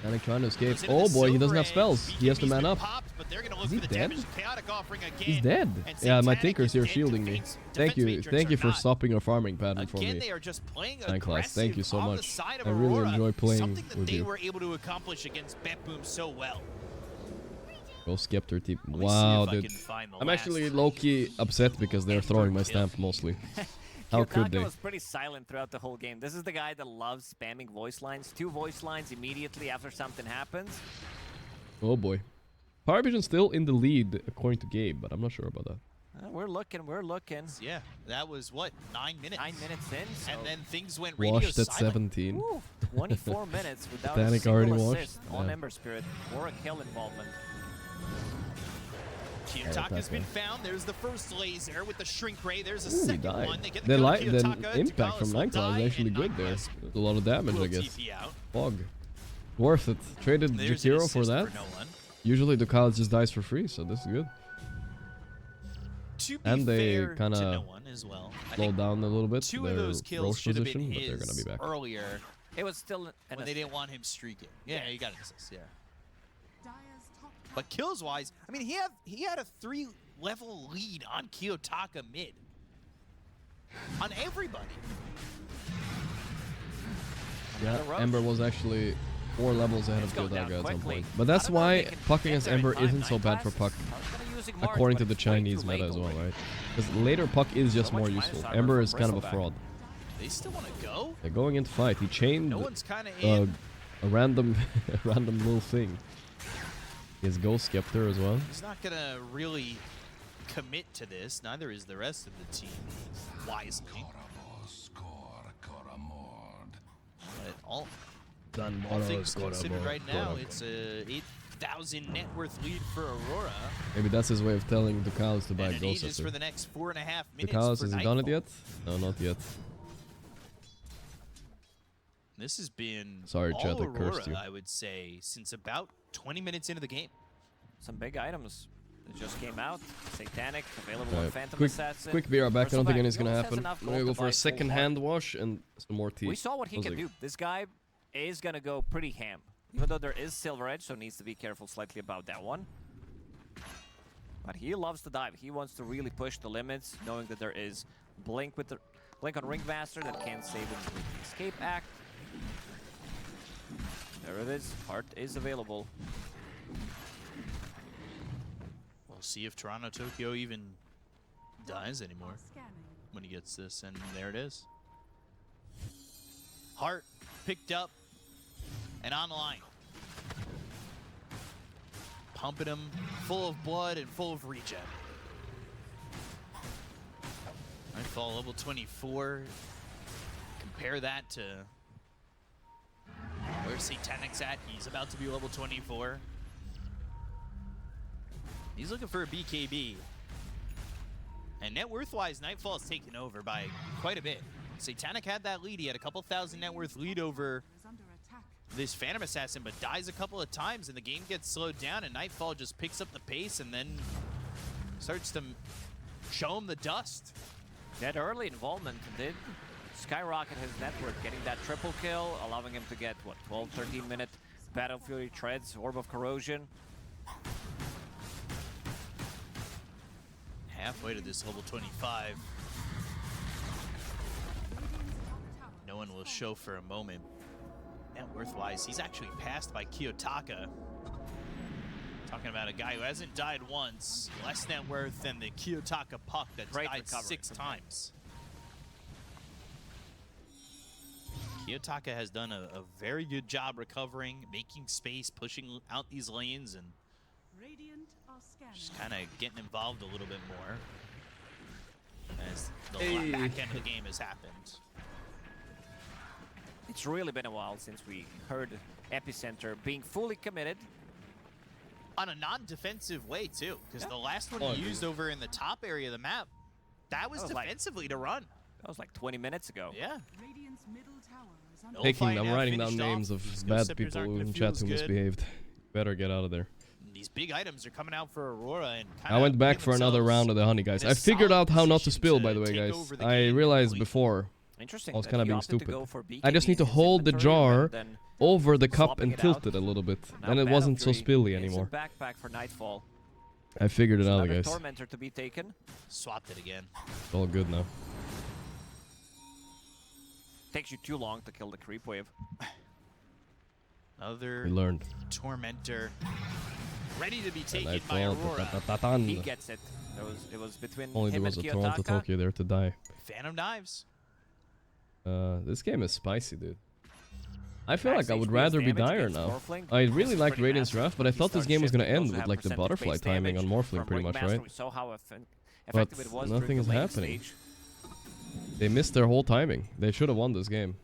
Speaker 2: Satanic trying to escape.
Speaker 10: Goes into
Speaker 2: Oh
Speaker 10: the
Speaker 2: boy, he doesn't
Speaker 10: silver
Speaker 2: have spells. He has to
Speaker 10: BKB's
Speaker 2: man
Speaker 10: been
Speaker 2: up.
Speaker 10: popped, but they're gonna look
Speaker 2: Is he
Speaker 10: for the
Speaker 2: dead?
Speaker 10: damage. Chaotic Offering again,
Speaker 2: He's dead.
Speaker 10: and
Speaker 2: Yeah, my
Speaker 10: Satanic
Speaker 2: Tinker's
Speaker 10: is
Speaker 2: here
Speaker 10: dead.
Speaker 2: shielding me.
Speaker 10: Defense
Speaker 2: Thank you
Speaker 10: Matrix are
Speaker 2: for
Speaker 10: not.
Speaker 2: stopping a farming pattern for
Speaker 10: Again,
Speaker 2: me.
Speaker 10: they are just playing
Speaker 2: 9 class, thank you so
Speaker 10: aggressive on the
Speaker 2: much.
Speaker 10: side of
Speaker 2: I really
Speaker 10: Aurora,
Speaker 2: enjoy playing
Speaker 10: something that
Speaker 2: with
Speaker 10: they
Speaker 2: you.
Speaker 10: were able to accomplish against Betboom so well.
Speaker 2: Go Skeptor team.
Speaker 10: Let me see
Speaker 2: Wow,
Speaker 10: if I
Speaker 2: dude.
Speaker 10: can find the
Speaker 2: I'm
Speaker 10: last
Speaker 2: actually low-key upset because they're throwing my stamp mostly. How could
Speaker 11: Kiyotaka
Speaker 2: they?
Speaker 11: was pretty silent throughout the whole game. This is the guy that loves spamming voice lines. 2 voice lines immediately after something happens.
Speaker 2: Oh boy. Paravision still in the lead according to Gabe, but I'm not sure about that.
Speaker 11: We're looking.
Speaker 10: Yeah, that was what, 9 minutes?
Speaker 11: 9 minutes in, so
Speaker 10: and then things went radio
Speaker 2: Washed at
Speaker 10: silent.
Speaker 2: 17.
Speaker 11: Woo, 24 minutes without
Speaker 2: Satanic
Speaker 11: a
Speaker 2: already
Speaker 11: single
Speaker 2: washed?
Speaker 11: assist on
Speaker 2: Yeah.
Speaker 11: Ember Spirit or a kill involvement.
Speaker 10: Kiyotaka's been found. There's the first laser with the shrink ray. There's a
Speaker 2: Ooh, he
Speaker 10: second
Speaker 2: died.
Speaker 10: one. They get the
Speaker 2: The impact from Nightclaw is actually good there. There's a lot of damage, I guess. Bug. Worth it. Traded Jakiro for that. Usually Ducal just dies for free, so this is good. And they kind of slow down a little bit their roast position, but they're gonna be back.
Speaker 10: Earlier,
Speaker 11: it was still
Speaker 10: when they didn't want him streaking. Yeah, he got an assist. Yeah. But kills wise, I mean, he had a 3-level lead on Kiyotaka mid. On everybody.
Speaker 2: Yeah, Ember was actually 4 levels ahead of Kiyotaka at some point. But that's why Puck against Ember isn't so bad for Puck, according to the Chinese meta as well, right? Because later Puck is just more useful. Ember is kind of a fraud.
Speaker 10: They still want to go?
Speaker 2: They're going into fight. He chained a random little thing. He has Ghost Scepter as well.
Speaker 10: He's not going to really commit to this. Neither is the rest of the team, wisely. But all things considered right now, it's a 8,000 net worth lead for Aurora.
Speaker 2: Maybe that's his way of telling Ducalis to buy Ghost Scepter.
Speaker 10: For the next 4.5 minutes.
Speaker 2: Ducalis, has he done it yet? No, not yet.
Speaker 10: This has been
Speaker 2: Sorry,
Speaker 10: all
Speaker 2: chat, I
Speaker 10: Aurora,
Speaker 2: cursed you.
Speaker 10: I would say, since about 20 minutes into the game.
Speaker 11: Some big items that just came out. Satanic, available on Phantom
Speaker 2: quick,
Speaker 11: Assassin.
Speaker 2: Quick BR back. I don't think anything's
Speaker 11: He
Speaker 2: gonna
Speaker 11: almost has
Speaker 2: happen.
Speaker 11: enough
Speaker 2: I'm gonna
Speaker 11: gold
Speaker 2: go
Speaker 11: to
Speaker 2: for
Speaker 11: buy
Speaker 2: a second
Speaker 11: full
Speaker 2: hand wash and some more tea.
Speaker 11: We saw what he can do. This guy is gonna go pretty ham. Even though there is Silver Edge, so needs to be careful slightly about that one. But he loves to dive. He wants to really push the limits, knowing that there is Blink on Ringmaster that can save him with the Escape Act. There it is. Heart is available.
Speaker 10: We'll see if Toronto Tokyo even dies anymore when he gets this, and there it is. Heart picked up and online. Pumping him full of blood and full of regen. Nightfall level 24. Compare that to where Satanic's at. He's about to be level 24. He's looking for a BKB. And net worth-wise, Nightfall's taken over by quite a bit. Satanic had that lead. He had a couple thousand net worth lead over this Phantom Assassin, but dies a couple of times, and the game gets slowed down, and Nightfall just picks up the pace and then starts to show him the dust.
Speaker 11: That early involvement did skyrocket his net worth, getting that triple kill, allowing him to get, what, 12, 13-minute Battle Fury treads, Orb of Corrosion.
Speaker 10: Halfway to this level 25. No one will show for a moment. Net worth-wise, he's actually passed by Kiyotaka. Talking about a guy who hasn't died once, less net worth than the Kiyotaka Puck that's died 6 times. Kiyotaka has done a very good job recovering, making space, pushing out these lanes, and just kind of getting involved a little bit more as the back end of the game has happened.
Speaker 11: It's really been a while since we heard Epicenter being fully committed.
Speaker 10: On a non-defensive way, too, because the last one he used over in the top area of the map, that was defensively to run.
Speaker 11: That was like 20 minutes ago.
Speaker 10: Yeah.
Speaker 2: I'm writing down names of bad people in chat who misbehaved. Better get out of there.
Speaker 10: These big items are coming out for Aurora, and
Speaker 2: I went back for another round of the honey, guys. I figured out how not to spill, by the way, guys. I realized before I was kind of being stupid. I just need to hold the jar over the cup and tilt it a little bit, and it wasn't so spilly anymore.
Speaker 11: Backpack for Nightfall.
Speaker 2: I figured it out, guys.
Speaker 11: Tormentor to be taken.
Speaker 10: Swapped it again.
Speaker 2: It's all good now.
Speaker 11: Takes you too long to kill the creep wave.
Speaker 10: Another
Speaker 2: We learned.
Speaker 10: Tormentor ready to be taken by Aurora.
Speaker 11: He gets it. It was between
Speaker 2: Only
Speaker 11: him
Speaker 2: there was
Speaker 11: and
Speaker 2: a
Speaker 11: Kiyotaka.
Speaker 2: Toronto Tokyo there to die.
Speaker 10: Phantom Knives.
Speaker 2: This game is spicy, dude. I feel like I would rather be Dire now. I really liked Radiant's draft, but I thought this game was gonna end with like the butterfly timing on Morphling pretty much, right? But nothing is happening. They missed their whole timing. They should have won this game.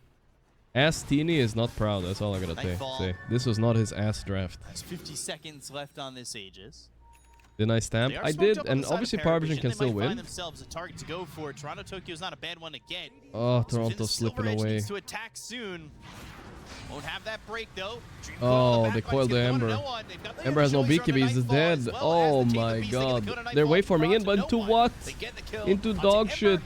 Speaker 2: Ass Teeny is not proud, that's all I gotta say. This was not his ass draft.
Speaker 10: There's 50 seconds left on this Aegis.
Speaker 2: Didn't I stamp? I did, and obviously Paravision can still win.
Speaker 10: Themselves a target to go for. Toronto Tokyo's not a bad one to get.
Speaker 2: Oh, Toronto slipping away.
Speaker 10: To attack soon. Won't have that break though.
Speaker 2: Oh, they coiled the Ember. Ember has no BKB, he's dead. Oh my god. They're waveforming in, but into what? Into dog shit.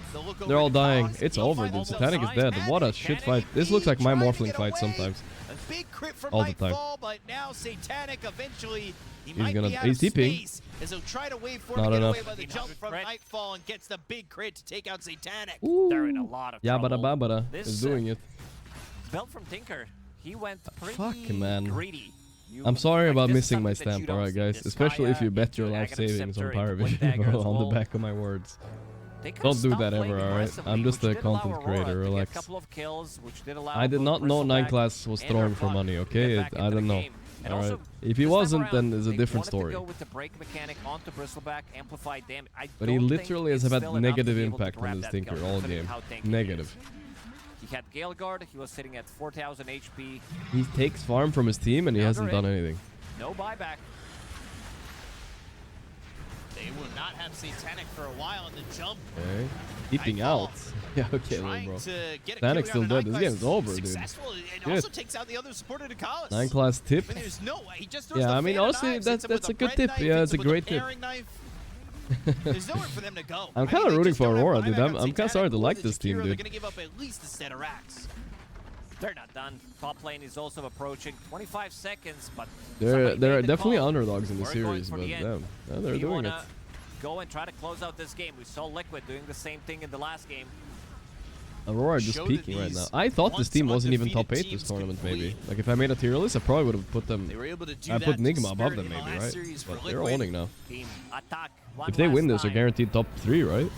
Speaker 2: They're all dying. It's over, dude. Satanic is dead. What a shit fight. This looks like my Morphling fight sometimes.
Speaker 10: Big crit from
Speaker 2: all the time.
Speaker 10: Nightfall, but now Satanic eventually
Speaker 2: He's TPing.
Speaker 10: As he'll try to wait for
Speaker 2: Not
Speaker 10: get
Speaker 2: enough.
Speaker 10: away by the jump from Nightfall and gets the big crit to take out Satanic.
Speaker 2: Ooh.
Speaker 11: They're in a lot of trouble.
Speaker 2: Yabba Babada is doing it.
Speaker 11: Belt from Tinker. He went pretty
Speaker 2: Fuck, man.
Speaker 11: greedy.
Speaker 2: I'm sorry about
Speaker 11: this is
Speaker 2: missing my
Speaker 11: something that you
Speaker 2: stamp,
Speaker 11: don't
Speaker 2: alright
Speaker 11: see.
Speaker 2: guys.
Speaker 11: This
Speaker 2: Especially if
Speaker 11: Skya
Speaker 2: you bet your
Speaker 11: into
Speaker 2: life
Speaker 11: Aghanim
Speaker 2: savings on
Speaker 11: Scepter into Wind
Speaker 2: Paravision
Speaker 11: Dagger as
Speaker 2: on
Speaker 11: well.
Speaker 2: the back of my words.
Speaker 11: They could've
Speaker 2: Don't do
Speaker 11: stopped
Speaker 2: that
Speaker 11: playing
Speaker 2: ever, alright?
Speaker 11: aggressively,
Speaker 2: I'm just
Speaker 11: which
Speaker 2: a
Speaker 11: did allow
Speaker 2: content
Speaker 11: Aurora
Speaker 2: creator,
Speaker 11: to get a
Speaker 2: relax.
Speaker 11: couple of kills, which did allow
Speaker 2: I did not know
Speaker 11: Bristleback
Speaker 2: 9class was
Speaker 11: and
Speaker 2: throwing
Speaker 11: their
Speaker 2: for
Speaker 11: fun
Speaker 2: money,
Speaker 11: to
Speaker 2: okay?
Speaker 11: get back
Speaker 2: I
Speaker 11: into
Speaker 2: don't
Speaker 11: the
Speaker 2: know.
Speaker 11: game. And
Speaker 2: Alright.
Speaker 11: also,
Speaker 2: If he
Speaker 11: this time
Speaker 2: wasn't,
Speaker 11: around,
Speaker 2: then it's a
Speaker 11: they
Speaker 2: different
Speaker 11: wanted
Speaker 2: story.
Speaker 11: to go with the break mechanic onto Bristleback, amplified damage.
Speaker 2: But he literally has
Speaker 11: it's
Speaker 2: had
Speaker 11: still enough to
Speaker 2: negative
Speaker 11: be able to
Speaker 2: impact
Speaker 11: grab
Speaker 2: on this
Speaker 11: that
Speaker 2: Tinker
Speaker 11: kill,
Speaker 2: all
Speaker 11: considering
Speaker 2: game.
Speaker 11: how tanky he
Speaker 2: Negative.
Speaker 11: is. He had Gale Guard, he was sitting at 4,000 HP.
Speaker 2: He takes farm from his team and he hasn't done anything.
Speaker 11: No buyback.
Speaker 10: They will not have Satanic for a while on the jump.
Speaker 2: Okay. Keeping out. Yeah, okay, little bro. Satanac's still dead. This game's over, dude.
Speaker 10: It also takes out the other supporter to Kalis.
Speaker 2: 9class tip.
Speaker 10: I mean, there's no way. He just throws
Speaker 2: Yeah,
Speaker 10: the
Speaker 2: I mean,
Speaker 10: fan of
Speaker 2: honestly,
Speaker 10: knives, hits him
Speaker 2: that's
Speaker 10: with
Speaker 2: a good
Speaker 10: bread
Speaker 2: tip.
Speaker 10: knife,
Speaker 2: Yeah,
Speaker 10: hits
Speaker 2: it's a
Speaker 10: him with
Speaker 2: great tip.
Speaker 10: paring knife. There's nowhere for them to go.
Speaker 2: I'm kind of rooting for Aurora, dude. I'm kind of starting to like this team,
Speaker 10: They're
Speaker 2: dude.
Speaker 10: gonna give up at least a set of racks.
Speaker 11: They're not done. Top lane is also approaching 25 seconds, but
Speaker 2: They're definitely underdogs in the
Speaker 11: We're
Speaker 2: series,
Speaker 11: going
Speaker 2: but
Speaker 11: for the end.
Speaker 2: damn, yeah, they're
Speaker 11: We
Speaker 2: doing it.
Speaker 11: wanna go and try to close out this game. We saw Liquid doing the same thing in the last game.
Speaker 2: Aurora just peaking right now. I thought this team wasn't even top 8 this tournament, maybe. Like, if I made a tier list, I probably would have put them...
Speaker 10: They were able to do
Speaker 2: I
Speaker 10: that
Speaker 2: put
Speaker 10: to
Speaker 2: Nigma above
Speaker 10: Spirit
Speaker 2: them,
Speaker 10: in the
Speaker 2: maybe,
Speaker 10: last
Speaker 2: right?
Speaker 10: series for
Speaker 2: But they're
Speaker 10: Liquid.
Speaker 2: owning now.
Speaker 11: Team attack. One
Speaker 2: If they win this,
Speaker 11: last
Speaker 2: they're
Speaker 11: time.
Speaker 2: guaranteed top 3, right?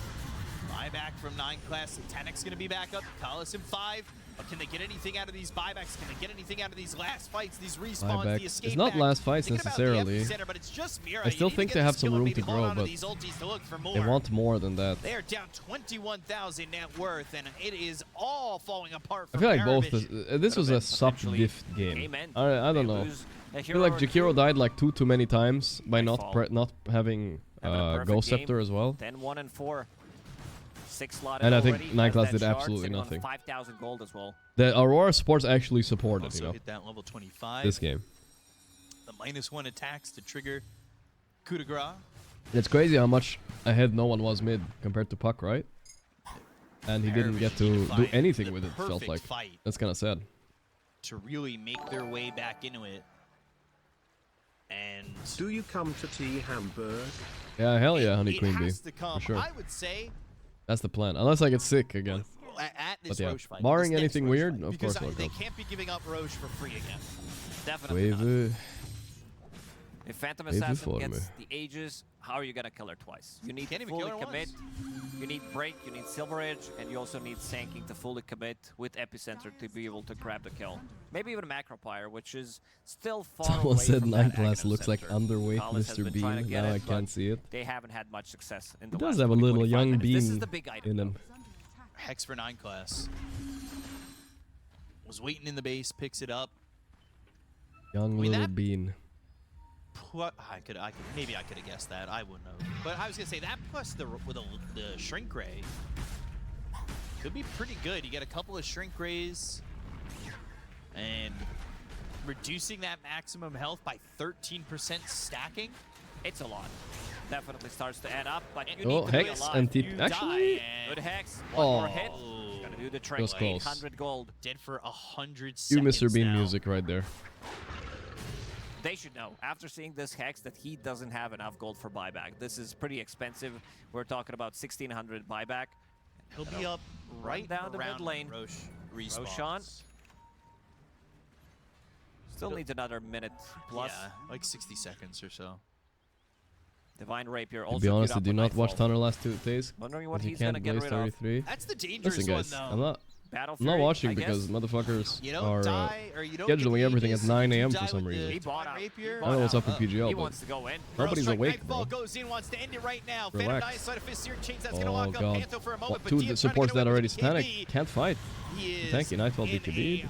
Speaker 10: Buyback from 9class. Satanic's gonna be back up. Kalis in 5. But can they get anything out of these buybacks? Can they get anything out of these last fights, these respawns,
Speaker 2: Buyback.
Speaker 10: the escape
Speaker 2: It's not
Speaker 10: back?
Speaker 2: last fights
Speaker 10: Thinking about the
Speaker 2: necessarily.
Speaker 10: epicenter, but it's just Mira.
Speaker 2: I still
Speaker 10: You need
Speaker 2: think
Speaker 10: to
Speaker 2: they
Speaker 10: get
Speaker 2: have
Speaker 10: the
Speaker 2: some
Speaker 10: skill and
Speaker 2: room
Speaker 10: maybe
Speaker 2: to
Speaker 10: hold
Speaker 2: grow,
Speaker 10: on to
Speaker 2: but
Speaker 10: these ultis to look for more.
Speaker 2: they want more than that.
Speaker 10: They are down 21,000 net worth, and it is all falling apart.
Speaker 2: I
Speaker 10: For
Speaker 2: feel like both.
Speaker 10: Paravision.
Speaker 2: This was a sub-diff game. I don't know. I feel like Jakiro died like too many times by not having Ghost Scepter as well.
Speaker 11: 10-1 and 4. 6 slotted
Speaker 2: And I think
Speaker 11: already,
Speaker 2: 9class
Speaker 11: has
Speaker 2: did
Speaker 11: that shard
Speaker 2: absolutely
Speaker 11: sitting on
Speaker 2: nothing.
Speaker 11: 5,000 gold as well.
Speaker 2: The Aurora supports actually supported,
Speaker 10: Also
Speaker 2: you know,
Speaker 10: hit that level 25.
Speaker 2: this game.
Speaker 10: The -1 attacks to trigger coup de grace.
Speaker 2: It's crazy how much ahead no one was mid compared to Puck, right? And he didn't get to do anything with it, felt like. That's kind of sad.
Speaker 10: To really make their way back into it. And
Speaker 5: do you come to tea, Hamburg?
Speaker 2: Yeah, hell yeah, Honey
Speaker 10: it
Speaker 2: Queen Bee.
Speaker 10: has to come.
Speaker 2: For sure.
Speaker 10: I would say
Speaker 2: That's the plan. Unless I get sick again.
Speaker 10: at this
Speaker 2: But yeah,
Speaker 10: Roche fight,
Speaker 2: barring
Speaker 10: this next
Speaker 2: anything
Speaker 10: Roche
Speaker 2: weird,
Speaker 10: fight,
Speaker 2: of
Speaker 10: because
Speaker 2: course I'll
Speaker 10: they
Speaker 2: go.
Speaker 10: can't be giving up Roche for free again. Definitely not.
Speaker 2: Wave.
Speaker 11: If Phantom
Speaker 2: Wave
Speaker 11: Assassin
Speaker 2: for
Speaker 11: gets
Speaker 2: me.
Speaker 11: the Aegis, how are you gonna kill her twice? You need
Speaker 10: Can't
Speaker 11: to
Speaker 10: even kill
Speaker 11: fully
Speaker 10: her
Speaker 11: commit.
Speaker 10: once.
Speaker 11: You need Break, you need Silver Edge, and you also need Sanking to fully commit with Epicenter to be able to grab the kill. Maybe even a Macropire, which is still far
Speaker 2: Someone
Speaker 11: away
Speaker 2: said
Speaker 11: from that
Speaker 2: 9class
Speaker 11: Aghanim
Speaker 2: looks like
Speaker 11: Scepter.
Speaker 2: underweight
Speaker 11: Kalis has
Speaker 2: Mr.
Speaker 11: been trying to
Speaker 2: Bean.
Speaker 11: get
Speaker 2: Now I
Speaker 11: it,
Speaker 2: can't
Speaker 11: but
Speaker 2: see it.
Speaker 11: They haven't had much success in
Speaker 2: He
Speaker 11: the
Speaker 2: does
Speaker 11: last
Speaker 2: have a little
Speaker 11: 25
Speaker 2: young
Speaker 11: minutes. This is
Speaker 2: bean
Speaker 11: the big item,
Speaker 2: in
Speaker 11: though.
Speaker 2: him.
Speaker 10: Hex for 9class. Was waiting in the base, picks it up.
Speaker 2: Young
Speaker 10: I mean,
Speaker 2: little
Speaker 10: that-
Speaker 2: bean.
Speaker 10: I could, maybe I could have guessed that. I wouldn't have. But I was gonna say that plus the shrink ray could be pretty good. You get a couple of shrink rays and reducing that maximum health by 13% stacking.
Speaker 11: It's a lot. Definitely starts to add up, but you
Speaker 2: Oh,
Speaker 11: need to be
Speaker 2: Hex
Speaker 11: alive.
Speaker 2: and Tip.
Speaker 11: You
Speaker 2: Actually,
Speaker 11: die, and good Hex. One more hit.
Speaker 2: Oh.
Speaker 11: Gonna do the trick.
Speaker 2: was close.
Speaker 11: 800 gold.
Speaker 10: Dead for 100
Speaker 2: you
Speaker 10: seconds
Speaker 2: Mr. Bean
Speaker 10: now.
Speaker 2: music right there.
Speaker 11: They should know, after seeing this Hex, that he doesn't have enough gold for buyback. This is pretty expensive. We're talking about 1,600 buyback.
Speaker 10: He'll be up right
Speaker 11: down the mid
Speaker 10: around
Speaker 11: lane.
Speaker 10: Roche respawns.
Speaker 11: Roshan still needs another minute plus.
Speaker 10: Yeah, like 60 seconds or so.
Speaker 11: Divine Rapier
Speaker 2: To
Speaker 11: also
Speaker 2: be honest, I
Speaker 11: queued
Speaker 2: do
Speaker 11: up
Speaker 2: not
Speaker 11: on
Speaker 2: watch
Speaker 11: Nightfall.
Speaker 2: Thunder last 2 days.
Speaker 11: Wondering what
Speaker 2: because you
Speaker 11: he's gonna
Speaker 2: can't
Speaker 11: get
Speaker 2: blaze
Speaker 11: rid of.
Speaker 2: 33.
Speaker 10: That's the dangerous
Speaker 2: Listen,
Speaker 10: one,
Speaker 2: guys,
Speaker 10: though.
Speaker 2: I'm not
Speaker 11: Battle
Speaker 2: I'm not
Speaker 11: Fury,
Speaker 2: watching
Speaker 11: I
Speaker 2: because
Speaker 11: guess.
Speaker 2: motherfuckers
Speaker 10: You don't
Speaker 2: are
Speaker 10: die, or you don't get
Speaker 2: scheduling
Speaker 10: the
Speaker 2: everything at
Speaker 10: Aegis,
Speaker 2: 9
Speaker 10: you
Speaker 2: a.m.
Speaker 10: die
Speaker 2: for some
Speaker 10: with the
Speaker 2: reason.
Speaker 11: He bought out.
Speaker 10: Rapier.
Speaker 2: I don't know what's up with
Speaker 11: He
Speaker 2: PGL,
Speaker 11: wants
Speaker 2: but
Speaker 11: to go in.
Speaker 2: nobody's
Speaker 10: Strike
Speaker 2: awake,
Speaker 10: Nightfall
Speaker 2: bro.
Speaker 10: goes in, wants to end it right now. Phantom
Speaker 2: Relax.
Speaker 10: Knight, side of Fist Seared Chains, that's gonna
Speaker 2: Oh
Speaker 10: lock up
Speaker 2: god.
Speaker 10: Panther for a moment,
Speaker 2: What,
Speaker 10: but
Speaker 2: two
Speaker 10: DM
Speaker 2: supports
Speaker 10: trying
Speaker 2: that
Speaker 10: to
Speaker 2: already
Speaker 10: get away with
Speaker 2: Satanic.
Speaker 10: the
Speaker 2: Can't fight.
Speaker 10: He is
Speaker 2: Thank you, Nightfall
Speaker 10: in
Speaker 2: BKB.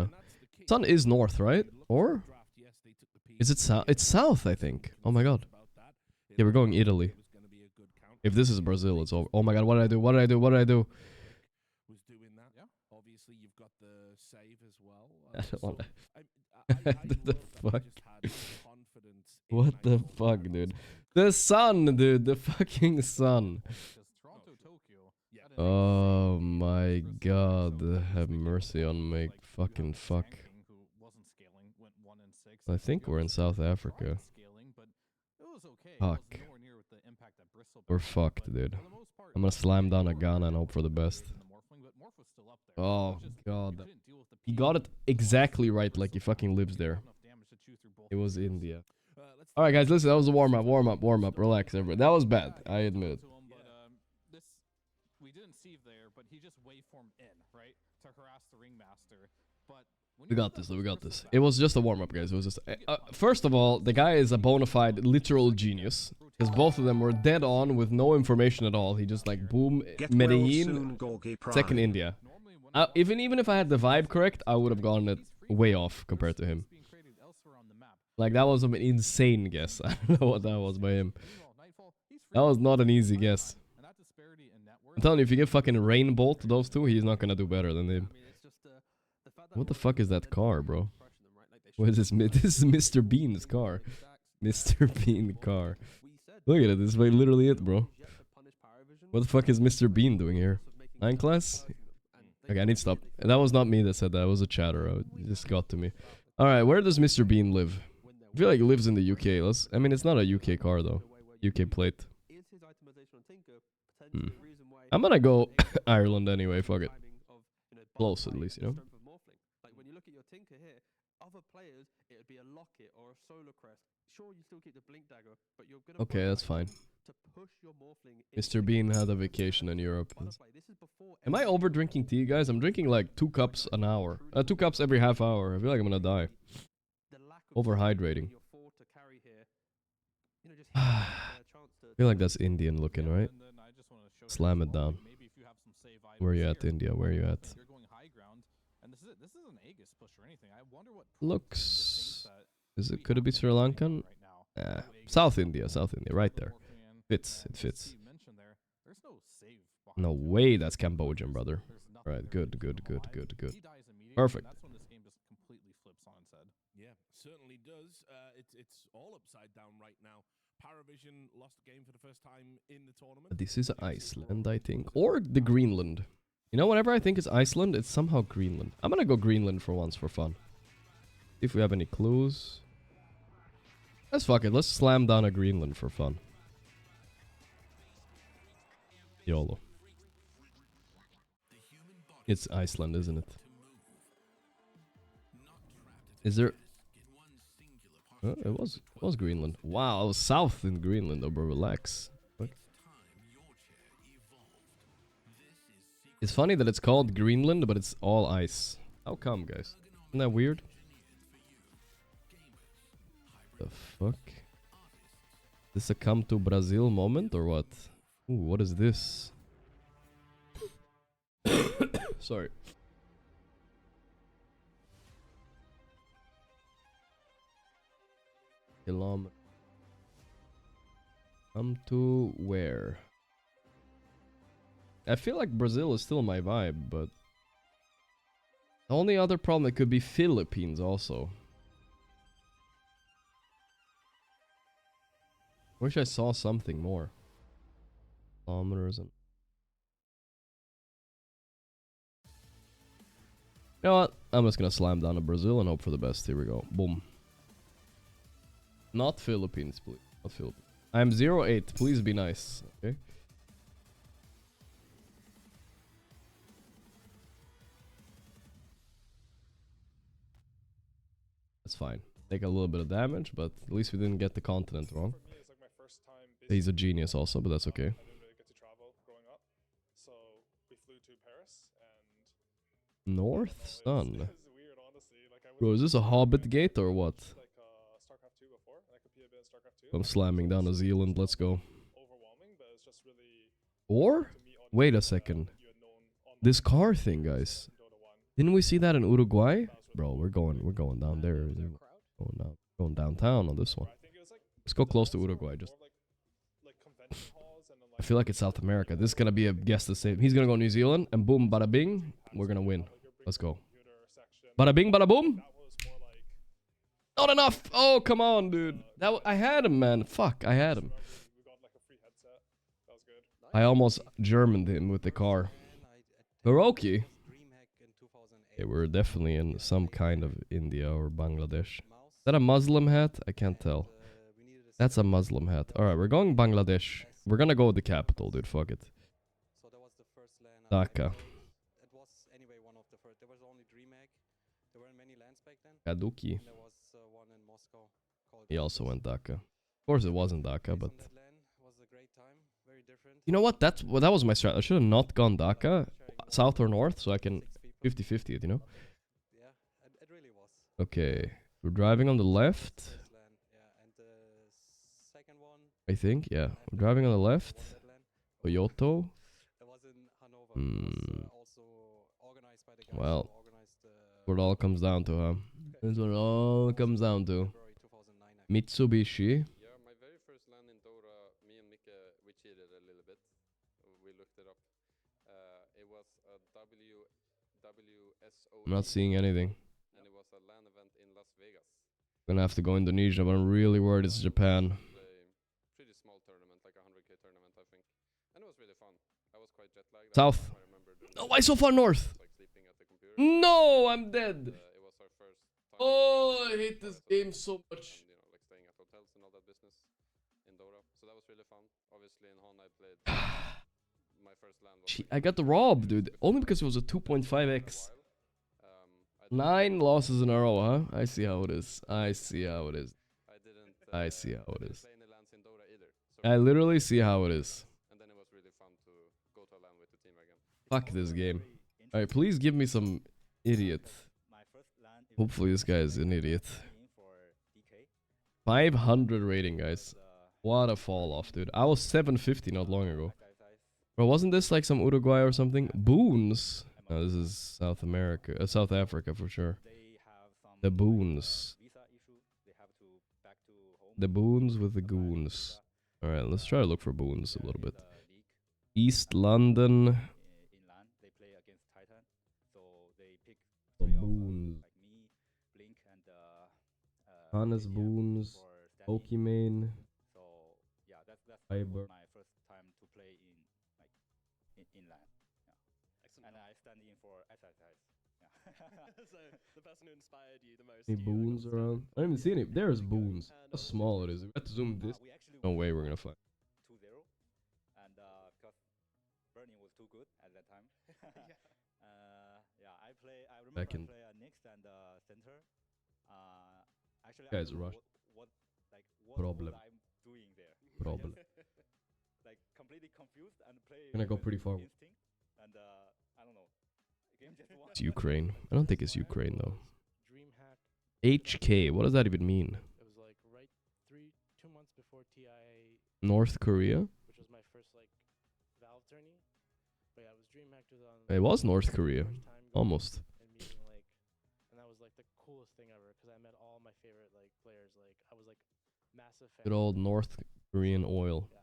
Speaker 2: Wallachia. Sun is north, right? Or is it south? It's south, I think. Oh my god. Yeah, we're going Italy. If this is Brazil, it's over. Oh my god, what did I do? What did I do? What did I do?
Speaker 4: Was doing that. Yeah. Obviously, you've got the save as well.
Speaker 2: I don't want to. The fuck? What the fuck, dude? The sun, dude. The fucking sun. Oh my god. Have mercy on me. Fucking fuck. I think we're in South Africa. Fuck. We're fucked, dude. I'm gonna slam down a Ghana and hope for the best. Oh god. He got it exactly right, like he fucking lives there. It was India. Alright guys, listen, that was a warm-up, relax everybody. That was bad, I admit it.
Speaker 7: We didn't see there, but he just waveformed in, right? To harass the ringmaster. But
Speaker 2: We got this, we got this. It was just a warm-up, guys. It was just... first of all, the guy is a bona fide literal genius. Because both of them were dead on with no information at all. He just like, boom, Medellin, second India. Even if I had the vibe correct, I would have gotten it way off compared to him. Like, that was an insane guess. I don't know what that was by him. That was not an easy guess. I'm telling you, if you give fucking Rainbolt to those two, he's not gonna do better than him. What the fuck is that car, bro? What is this? This is Mr. Bean's car. Mr. Bean car. Look at it, this is literally it, bro. What the fuck is Mr. Bean doing here? 9 class? Okay, I need to stop. That was not me that said that, it was a chatter. It just got to me. Alright, where does Mr. Bean live? I feel like he lives in the UK. I mean, it's not a UK car, though. UK plate. I'm gonna go Ireland anyway, fuck it. Close, at least, you know?
Speaker 6: Like, when you look at your Tinker here, other players, it would be a Locket or a Solar Crest. Sure, you still keep the Blink Dagger, but you're gonna...
Speaker 2: Okay, that's fine. Mr. Bean had a vacation in Europe. Am I over drinking tea, guys? I'm drinking like 2 cups an hour. 2 cups every half hour. I feel like I'm gonna die. Overhydrating. I feel like that's Indian looking, right? Slam it down. Where you at, India? Where you at? Looks... Could it be Sri Lankan? South India, right there. Fits, it fits. No way that's Cambodian, brother. Right, good. Perfect.
Speaker 4: Yeah, certainly does. It's all upside down right now. Paravision lost a game for the first time in the tournament.
Speaker 2: This is Iceland, I think. Or the Greenland. You know, whenever I think it's Iceland, it's somehow Greenland. I'm gonna go Greenland for once, for fun. See if we have any clues. Let's fuck it. Let's slam down a Greenland for fun. YOLO. It's Iceland, isn't it? Is there... it was Greenland. Wow, I was south in Greenland, though, bro. Relax. What? It's funny that it's called Greenland, but it's all ice. How come, guys? Isn't that weird? The fuck? Is this a come to Brazil moment or what? Ooh, what is this? Sorry. Kilometer. Come to where? I feel like Brazil is still my vibe, but the only other problem, it could be Philippines also. Wish I saw something more. Kilometers and... You know what? I'm just gonna slam down to Brazil and hope for the best. Here we go. Boom. Not Philippines, please. Not Philippines. I'm 08. Please be nice. Okay. That's fine. Take a little bit of damage, but at least we didn't get the continent wrong. He's a genius also, but that's okay. North Sun. Bro, is this a Hobbit gate or what? I'm slamming down New Zealand, let's go. Or? Wait a second. This car thing, guys. Didn't we see that in Uruguay? Bro, we're going down there. Going downtown on this one. Let's go close to Uruguay, just. I feel like it's South America. This is gonna be a guess the same. He's gonna go New Zealand, and boom, bada bing, we're gonna win. Let's go. Bada bing, bada boom. Not enough. Oh, come on, dude. I had him, man. Fuck, I had him. I almost Germaned him with the car. Gorgc. Okay, we're definitely in some kind of India or Bangladesh. Is that a Muslim hat? I can't tell. That's a Muslim hat. Alright, we're going Bangladesh. We're gonna go with the capital, dude. Fuck it. Dhaka. Kaduki.
Speaker 1: There was one in Moscow called
Speaker 2: He also went DACA. Of course, it wasn't DACA, but
Speaker 1: that LAN was a great time, very different.
Speaker 2: you know what? That was my strat. I should have not gone DACA, south or north, so I can 50-50 it. You know.
Speaker 1: Yeah, it really was.
Speaker 2: Okay, we're driving on the left.
Speaker 1: LAN, yeah, and the second one.
Speaker 2: I think, yeah. We're driving on the left. Toyota.
Speaker 1: It was in Hanover. It was also organized by the guys
Speaker 2: Well,
Speaker 1: who organized
Speaker 2: what it all comes down to, huh? That's what it all comes down to. Mitsubishi.
Speaker 1: Yeah, my very first LAN in Dora, me and Mika, we cheated a little bit. We looked it up. It was a WSO.
Speaker 2: I'm not seeing anything.
Speaker 1: And it was a LAN event in Las Vegas.
Speaker 2: Gonna have to go Indonesia, but I'm really worried it's Japan.
Speaker 1: Pretty small tournament, like a 100k tournament, I think. And it was really fun. I was quite jet lagged.
Speaker 2: South. Oh, why so far north? No, I'm dead.
Speaker 1: It was our first time.
Speaker 2: Oh, I hate this game so much.
Speaker 1: And, like staying at hotels and all that business in Dora. So that was really fun. Obviously in Hon I played my first LAN.
Speaker 2: I got the rob, dude. Only because it was a 2.5x. 9 losses in a row, huh? I see how it is. I see how it is. I see how it is. I literally see how it is.
Speaker 1: And then it was really fun to go to a LAN with the team again.
Speaker 2: Fuck this game. Alright, please give me some idiot. Hopefully this guy is an idiot. 500 rating, guys. What a fall off, dude. I was 750 not long ago. Bro, wasn't this like some Uruguay or something? Boons. No, this is South America, South Africa for sure. The Boons. The Boons with the Goons. Alright, let's try to look for Boons a little bit. East London. The Boons. Hannes Boons. Pokimane. Fiber.
Speaker 16: My first time to play in LAN. And I stand in for exercise.
Speaker 6: So the person who inspired you the most.
Speaker 2: Any Boons around? I don't even see any. There's Boons. How small it is. We have to zoom this. No way we're gonna find.
Speaker 16: 2-0. And because Bernie was too good at that time. I remember I play next and center. Actually,
Speaker 2: Guys, rush.
Speaker 16: What
Speaker 2: Problem.
Speaker 16: I'm doing there.
Speaker 2: Problem.
Speaker 16: Like completely confused and playing.
Speaker 2: Gonna go pretty far.
Speaker 16: Instinct, and I don't know. Game just won.
Speaker 2: It's Ukraine. I don't think it's Ukraine though. HK. What does that even mean?
Speaker 17: It was like right 2 months before TI.
Speaker 2: North Korea.
Speaker 17: Which was my first like Valve tourney. But yeah, it was DreamHack 2000.
Speaker 2: It was North Korea. Almost.
Speaker 17: And meeting and that was like the coolest thing ever because I met all my favorite like players. Like I was like massive fan.
Speaker 2: Good old North Korean oil.
Speaker 17: Yeah.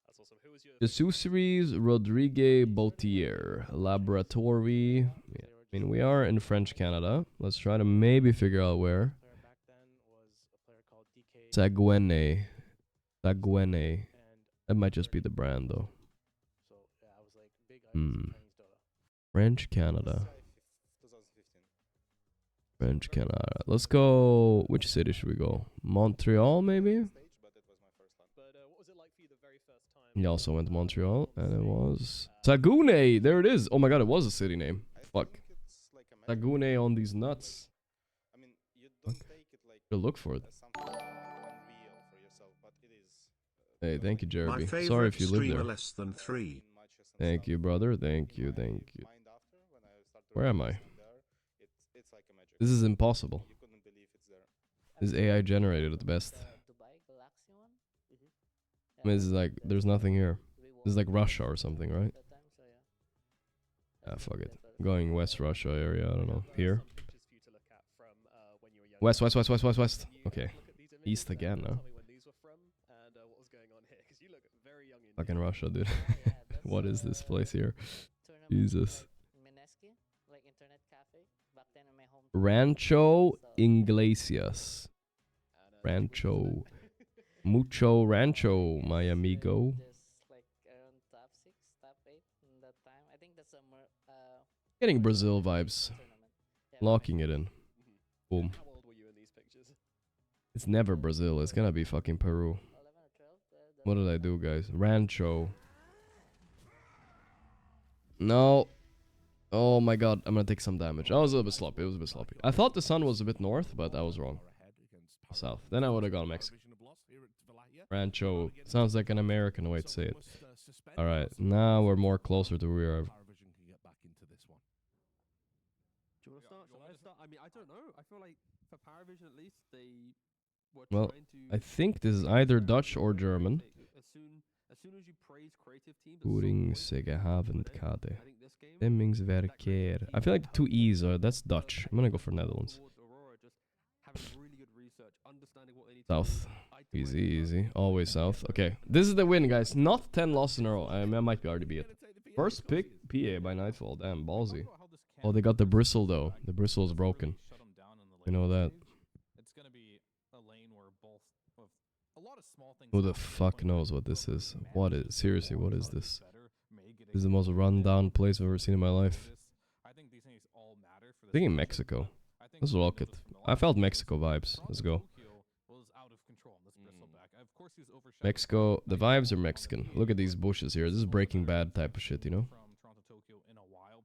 Speaker 17: That's awesome. Who was your
Speaker 2: The Susseries Rodrigue Bautier Laboratory. Yeah. I mean, we are in French Canada. Let's try to maybe figure out where. Saguene. Saguene. That might just be the brand though. French Canada. French Canada. Let's go. Which city should we go? Montreal, maybe? He also went to Montreal, and it was Saguenay. There it is. Oh my god, it was a city name. Fuck. Saguenay on these nuts. Fuck. Look for it. Hey, thank you, Jeremy. Sorry if you live there.
Speaker 5: Less than 3.
Speaker 2: Thank you, brother. Thank you, thank you. Where am I? This is impossible. This is AI generated at the best. I mean, this is like, there's nothing here. This is like Russia or something, right? Ah, fuck it. I'm going West Russia area, I don't know. Here? West. Okay. East again, no? Fucking Russia, dude. What is this place here? Jesus. Rancho Iglesias. Rancho. Mucho Rancho, my amigo. Getting Brazil vibes. Locking it in. Boom. It's never Brazil. It's gonna be fucking Peru. What did I do, guys? Rancho. No. Oh my god, I'm gonna take some damage. I was a little bit sloppy. It was a bit sloppy. I thought the sun was a bit north, but I was wrong. South. Then I would have gone Mexico. Rancho. Sounds like an American way to say it. Alright, now we're more closer to where we are.
Speaker 6: Do you want to start? Shall I start? I mean, I don't know. I feel like for Paravision at least, they were
Speaker 2: Well,
Speaker 6: trying to...
Speaker 2: I think this is either Dutch or German.
Speaker 6: As soon as you praise creative teams...
Speaker 2: Voeringssegehavendkade. Stemmingsverkeer. I feel like the two E's are... That's Dutch. I'm gonna go for Netherlands. South. Easy, easy. Always south. Okay. This is the win, guys. Not 10 losses in a row. I might already be it. First pick, PA by Nightfall. Damn, ballsy. Oh, they got the bristle, though. The bristle is broken. You know that. Who the fuck knows what this is? What is... Seriously, what is this? This is the most run-down place I've ever seen in my life. Thinking Mexico. Let's look it. I felt Mexico vibes. Let's go. Mexico. The vibes are Mexican. Look at these bushes here. This is Breaking Bad type of shit, you know?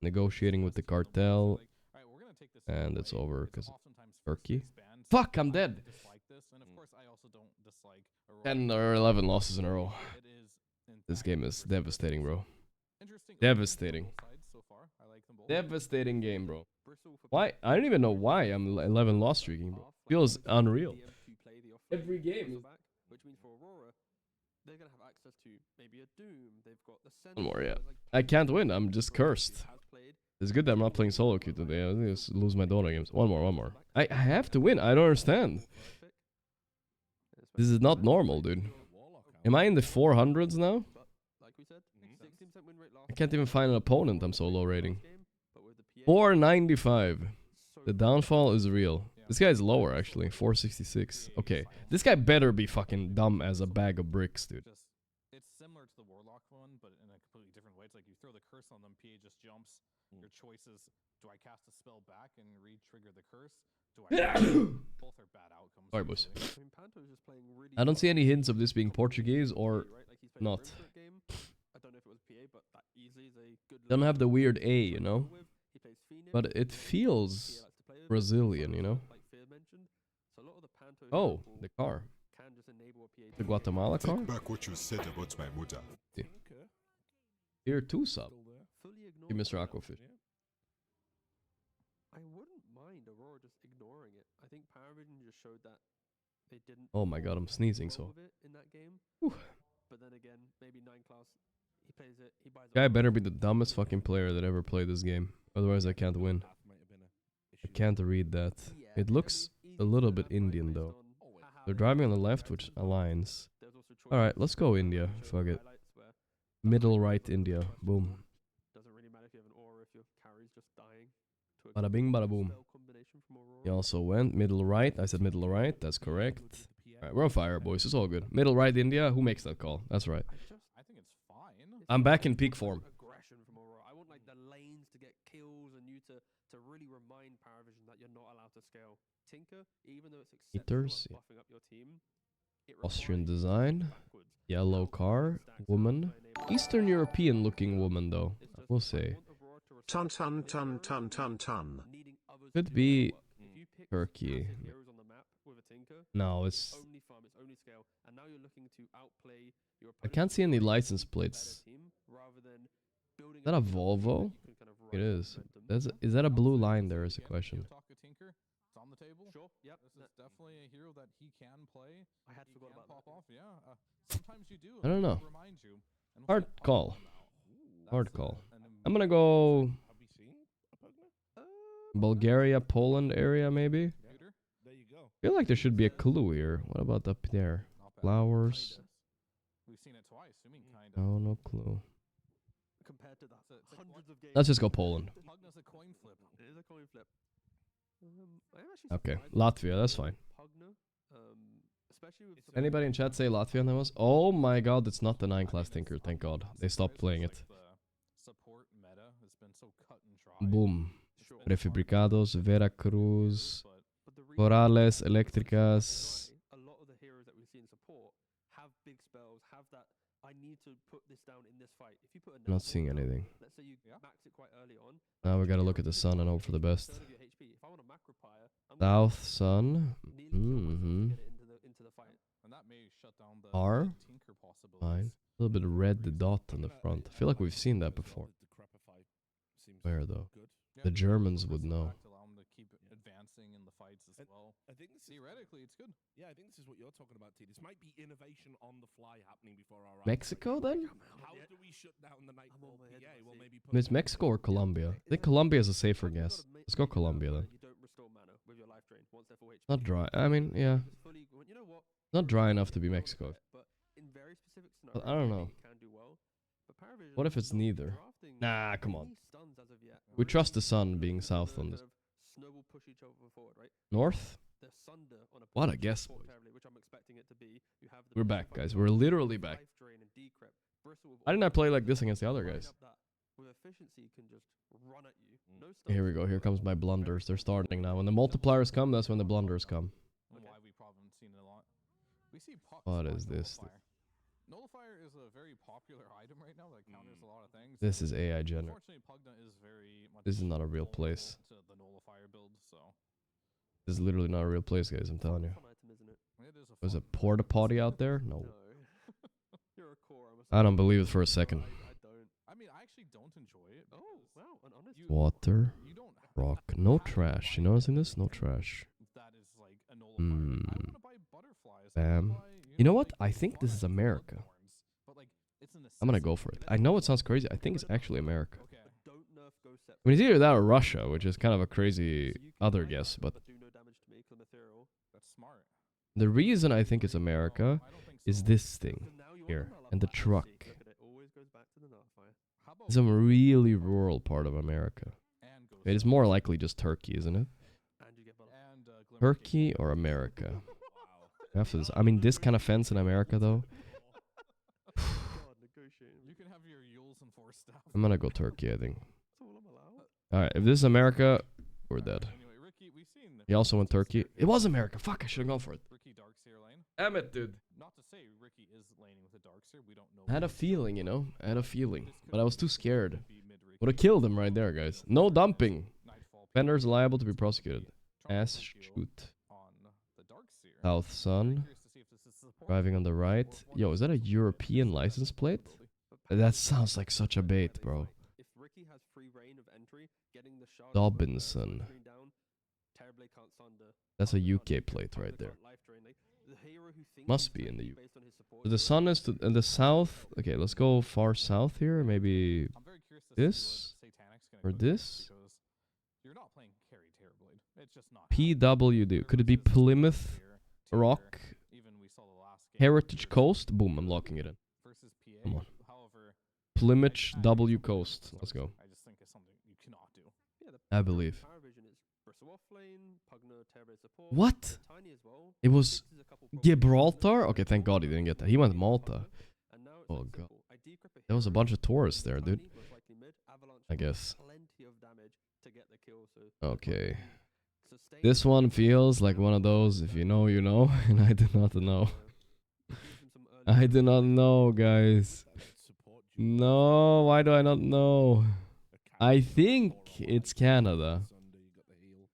Speaker 2: Negotiating with the cartel. And it's over because Turkey. Fuck, I'm dead! 10 or 11 losses in a row. This game is devastating, bro. Devastating. Devastating game, bro. Why? I don't even know why I'm 11 loss streaking, bro. Feels unreal. Every game.
Speaker 6: Which means for Aurora, they're gonna have access to maybe a Doom. They've got the
Speaker 2: One more, yeah. I can't win. I'm just cursed. It's good that I'm not playing solo queue today. I just lose my Dota games. One more. I have to win. I don't understand. This is not normal, dude. Am I in the 400s now? I can't even find an opponent. I'm so low rating. 495. The downfall is real. This guy's lower, actually. 466. Okay. This guy better be fucking dumb as a bag of bricks, dude.
Speaker 7: It's similar to the Warlock one, but in a completely different way. It's like you throw the curse on them, PA just jumps. Your choice is, do I cast a spell back and re-trigger the curse? Do I... Both are bad outcomes.
Speaker 2: Sorry, boys. I don't see any hints of this being Portuguese or not. Don't have the weird A, you know? But it feels Brazilian, you know? Oh, the car. The Guatemala car?
Speaker 14: Take back what you said about my mother.
Speaker 2: Yeah. Tier 2 sub. Hey, Mr. Aquafish.
Speaker 6: I wouldn't mind Aurora just ignoring it. I think Paravision just showed that they didn't...
Speaker 2: Oh my god, I'm sneezing so.
Speaker 6: ...in that game. But then again, maybe 9 class, he plays it, he buys it.
Speaker 2: Guy better be the dumbest fucking player that ever played this game. Otherwise I can't win. I can't read that. It looks a little bit Indian though. They're driving on the left, which aligns. Alright, let's go India. Fuck it. Middle right India. Boom. Bada bing, bada boom. He also went middle right. I said middle right. That's correct. Alright, we're on fire, boys. It's all good. Middle right India. Who makes that call? That's right.
Speaker 7: I think it's fine.
Speaker 2: I'm back in peak form.
Speaker 6: I want like the lanes to get kills and you to really remind Paravision that you're not allowed to scale. Tinker, even though it's acceptable buffing up your team.
Speaker 2: Austrian design. Yellow car. Woman. Eastern European looking woman though. We'll say.
Speaker 5: Ton.
Speaker 2: Could be Turkey. No, it's... I can't see any license plates. Is that a Volvo? It is. Is that a blue line there is a question.
Speaker 7: It's on the table. Sure. Yep. This is definitely a hero that he can play. I had forgot about pop off. Yeah. Sometimes you do.
Speaker 2: I don't know. Hard call. Hard call. I'm gonna go Bulgaria, Poland area maybe. I feel like there should be a clue here. What about up there? Flowers.
Speaker 7: We've seen it twice.
Speaker 2: Oh, no clue.
Speaker 6: Compared to that, hundreds of games.
Speaker 2: Let's just go Poland.
Speaker 7: Pugna's a coin flip.
Speaker 6: It is a coin flip.
Speaker 2: Okay, Latvia, that's fine. Anybody in chat say Latvia on that was? Oh my god, it's not the 9 class Tinker, thank god. They stopped playing it. Boom. Prefabricados, Veracruz, Corrales, Eléctricas.
Speaker 6: A lot of the heroes that we see in support have big spells, have that I need to put this down in this fight. If you put a
Speaker 2: I'm not seeing anything.
Speaker 6: let's say you max it quite early on.
Speaker 2: Now we gotta look at the sun and hope for the best.
Speaker 6: Third of your HP. If I want a macro pyre, I'm gonna
Speaker 2: South sun. Mm-hmm.
Speaker 6: get it into the fight.
Speaker 7: And that may shut down the
Speaker 2: R.
Speaker 7: tinker possibilities.
Speaker 2: Fine. A little bit of red dot on the front. I feel like we've seen that before. Where though? The Germans would know.
Speaker 7: Allow them to keep advancing in the fights as well.
Speaker 4: I think this
Speaker 7: theoretically it's good.
Speaker 4: Yeah, I think this is what you're talking about, T. This might be innovation on the fly happening before our eyes.
Speaker 2: Mexico then?
Speaker 4: How do we shut down the Nightfall PA? Well, maybe
Speaker 2: It's Mexico or Colombia? I think Colombia is a safer guess. Let's go Colombia then.
Speaker 6: You don't restore mana with your life drain once they're full HP.
Speaker 2: Not dry. I mean, yeah.
Speaker 6: You know what?
Speaker 2: Not dry enough to be Mexico.
Speaker 6: But in very specific
Speaker 2: But
Speaker 6: scenarios,
Speaker 2: I don't know.
Speaker 6: it can do well. But Paravision
Speaker 2: What if it's
Speaker 6: not
Speaker 2: neither?
Speaker 6: drafting
Speaker 2: Nah, come on.
Speaker 6: any stuns as of yet.
Speaker 2: We trust the sun being south on this.
Speaker 6: Snowball push each other forward, right?
Speaker 2: North?
Speaker 6: They're sunder on a
Speaker 2: What a
Speaker 6: push
Speaker 2: guess,
Speaker 6: support
Speaker 2: boys.
Speaker 6: terribly, which I'm expecting it to be. You have the
Speaker 2: We're back, guys. We're literally back.
Speaker 6: life drain and decrep. Bristle with
Speaker 2: Why didn't I play like this against the other
Speaker 6: lining
Speaker 2: guys?
Speaker 6: up that with efficiency can just run at you. No
Speaker 2: Here we go. Here comes my blunders. They're starting now. When the multipliers come, that's when the blunders come.
Speaker 7: And why we probably haven't seen it a lot. We see pucks
Speaker 2: What
Speaker 7: like
Speaker 2: is this?
Speaker 7: Nullifier. Nullifier is a very popular item right now that counters a lot of things.
Speaker 2: This is AI generated.
Speaker 7: Unfortunately, Pugna is very much
Speaker 2: This is not a real place.
Speaker 7: to the Nullifier build, so
Speaker 2: This is literally not a real place, guys. I'm telling you.
Speaker 6: fun item, isn't it?
Speaker 7: it is a
Speaker 2: Was
Speaker 7: fun
Speaker 2: a porta potty out there? No.
Speaker 6: No. You're a core. I'm
Speaker 2: I don't believe it for a second.
Speaker 6: I don't.
Speaker 7: I mean, I actually don't enjoy it.
Speaker 6: Oh, wow. An honest
Speaker 2: Water,
Speaker 7: You don't have
Speaker 2: rock, no trash. You noticing this? No trash.
Speaker 7: that is like a Nullifier. I want to buy butterflies. I wanna
Speaker 2: Bam.
Speaker 7: buy,
Speaker 2: You know
Speaker 7: know,
Speaker 2: what?
Speaker 7: like,
Speaker 2: I think this is America.
Speaker 7: unicorns, but like it's a
Speaker 2: I'm gonna
Speaker 7: necessity.
Speaker 2: go for it. I know it sounds crazy. I think it's actually America.
Speaker 7: Okay.
Speaker 6: Don't nerf go set.
Speaker 2: I mean, it's either that or Russia, which is kind of a crazy other guess. But
Speaker 6: do no damage to me, kill ethereal.
Speaker 7: That's smart.
Speaker 2: the reason I think it's America is this thing here and the truck.
Speaker 6: Look at it. Always goes back to the nullifier.
Speaker 7: How about
Speaker 2: It's a really rural part of America.
Speaker 7: and goes
Speaker 2: It is more likely just Turkey, isn't it?
Speaker 6: And you get bonus.
Speaker 7: and Glimmer
Speaker 2: Turkey or America? After this, I mean, this kind of fence in America, though.
Speaker 6: God, negotiating.
Speaker 7: You can have your Yules and Force staff.
Speaker 2: I'm gonna go Turkey, I think.
Speaker 6: That's all I'm allowed.
Speaker 2: All right, if this is America, we're dead.
Speaker 7: Anyway, Ricky, we've seen
Speaker 2: He also went Turkey. It was America. Fuck, I should have gone for it.
Speaker 7: Ricky Darkseer lane.
Speaker 2: Damn it, dude.
Speaker 7: Not to say Ricky is laning with a Darkseer. We don't know.
Speaker 2: I had a feeling, you know. I had a feeling, but I was too scared.
Speaker 7: Be mid-Ricky.
Speaker 2: Would have killed him right there, guys. No dumping.
Speaker 7: Nightfall
Speaker 2: Vendors liable to be prosecuted.
Speaker 7: Trying to
Speaker 2: Ass
Speaker 7: shield
Speaker 2: shoot.
Speaker 7: on the Darkseer.
Speaker 2: South Sun.
Speaker 7: Curious to see if this is support
Speaker 2: Driving on the right. Yo, is that a European license plate? That sounds like such a bait, bro.
Speaker 6: If Ricky has free reign of entry, getting the shard
Speaker 2: Dobinson.
Speaker 6: down, terribly can't sunder.
Speaker 2: That's a UK plate right there.
Speaker 6: Life drain. Like, the hero who thinks
Speaker 2: Must
Speaker 6: he's
Speaker 2: be in the
Speaker 6: tanky
Speaker 2: U.
Speaker 6: based on his support
Speaker 2: So the sun is to in the south. Okay, let's go far south here. Maybe
Speaker 7: I'm very curious to
Speaker 2: this
Speaker 7: see what Satanic's gonna
Speaker 2: or
Speaker 7: go here
Speaker 2: this.
Speaker 7: because you're not playing carry Terrorblade. It's just not.
Speaker 2: PWD. Could it be Plymouth Rock
Speaker 7: Even we saw the last game
Speaker 2: Heritage Coast? Boom, I'm locking it in.
Speaker 7: versus PA.
Speaker 2: Come on.
Speaker 7: However,
Speaker 2: Plymouth W Coast. Let's go.
Speaker 7: I just think it's something you cannot do.
Speaker 6: Yeah, the
Speaker 2: I believe.
Speaker 6: Paravision is bristle off lane, Pugna, Terrorblade support.
Speaker 2: What?
Speaker 6: Tiny as well.
Speaker 2: It was
Speaker 6: Fixes a couple problems.
Speaker 2: Gibraltar? Okay, thank God he didn't get that. He went Malta.
Speaker 6: And now it's
Speaker 2: Oh
Speaker 6: like
Speaker 2: god.
Speaker 6: simple. I decrypt a
Speaker 2: There was a
Speaker 6: hero,
Speaker 2: bunch of tourists there, dude.
Speaker 6: Tiny, most likely mid, Avalanche
Speaker 2: I
Speaker 6: has
Speaker 2: guess.
Speaker 6: plenty of damage to get the kill. So
Speaker 2: Okay.
Speaker 6: sustain
Speaker 2: This one feels like one of those, if you know, you know, and I do not know.
Speaker 6: gives him some early
Speaker 2: I do not know, guys. No, why do I not know? I think it's Canada.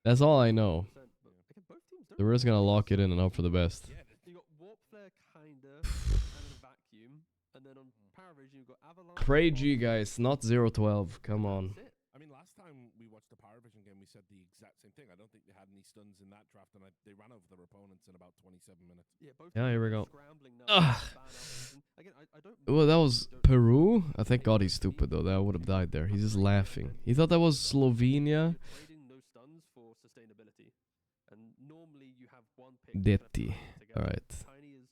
Speaker 2: That's all I know.
Speaker 6: but again, both teams don't
Speaker 2: So we're just gonna lock it in and hope for the best.
Speaker 6: You got Warp Flare kinda, and then Vacuum, and then on Paravision you got Avalanche.
Speaker 2: Pray G, guys, not 012. Come on.
Speaker 6: That's it.
Speaker 4: I mean, last time we watched the Paravision game, we said the exact same thing. I don't think they had any stuns in that draft, and they ran over their opponents in about 27 minutes.
Speaker 6: Yeah, both
Speaker 2: Yeah,
Speaker 6: teams
Speaker 2: here we
Speaker 6: are
Speaker 2: go.
Speaker 6: scrambling now
Speaker 2: Ugh.
Speaker 6: to ban out Asian. Again, I don't.
Speaker 2: Well, that was
Speaker 6: don't-
Speaker 2: Peru. I thank God he's stupid though. That would have died there. He's just laughing. He thought that was Slovenia.
Speaker 6: You're trading no stuns for sustainability, and normally you have one pick.
Speaker 2: Detti. All right.
Speaker 6: Tiny is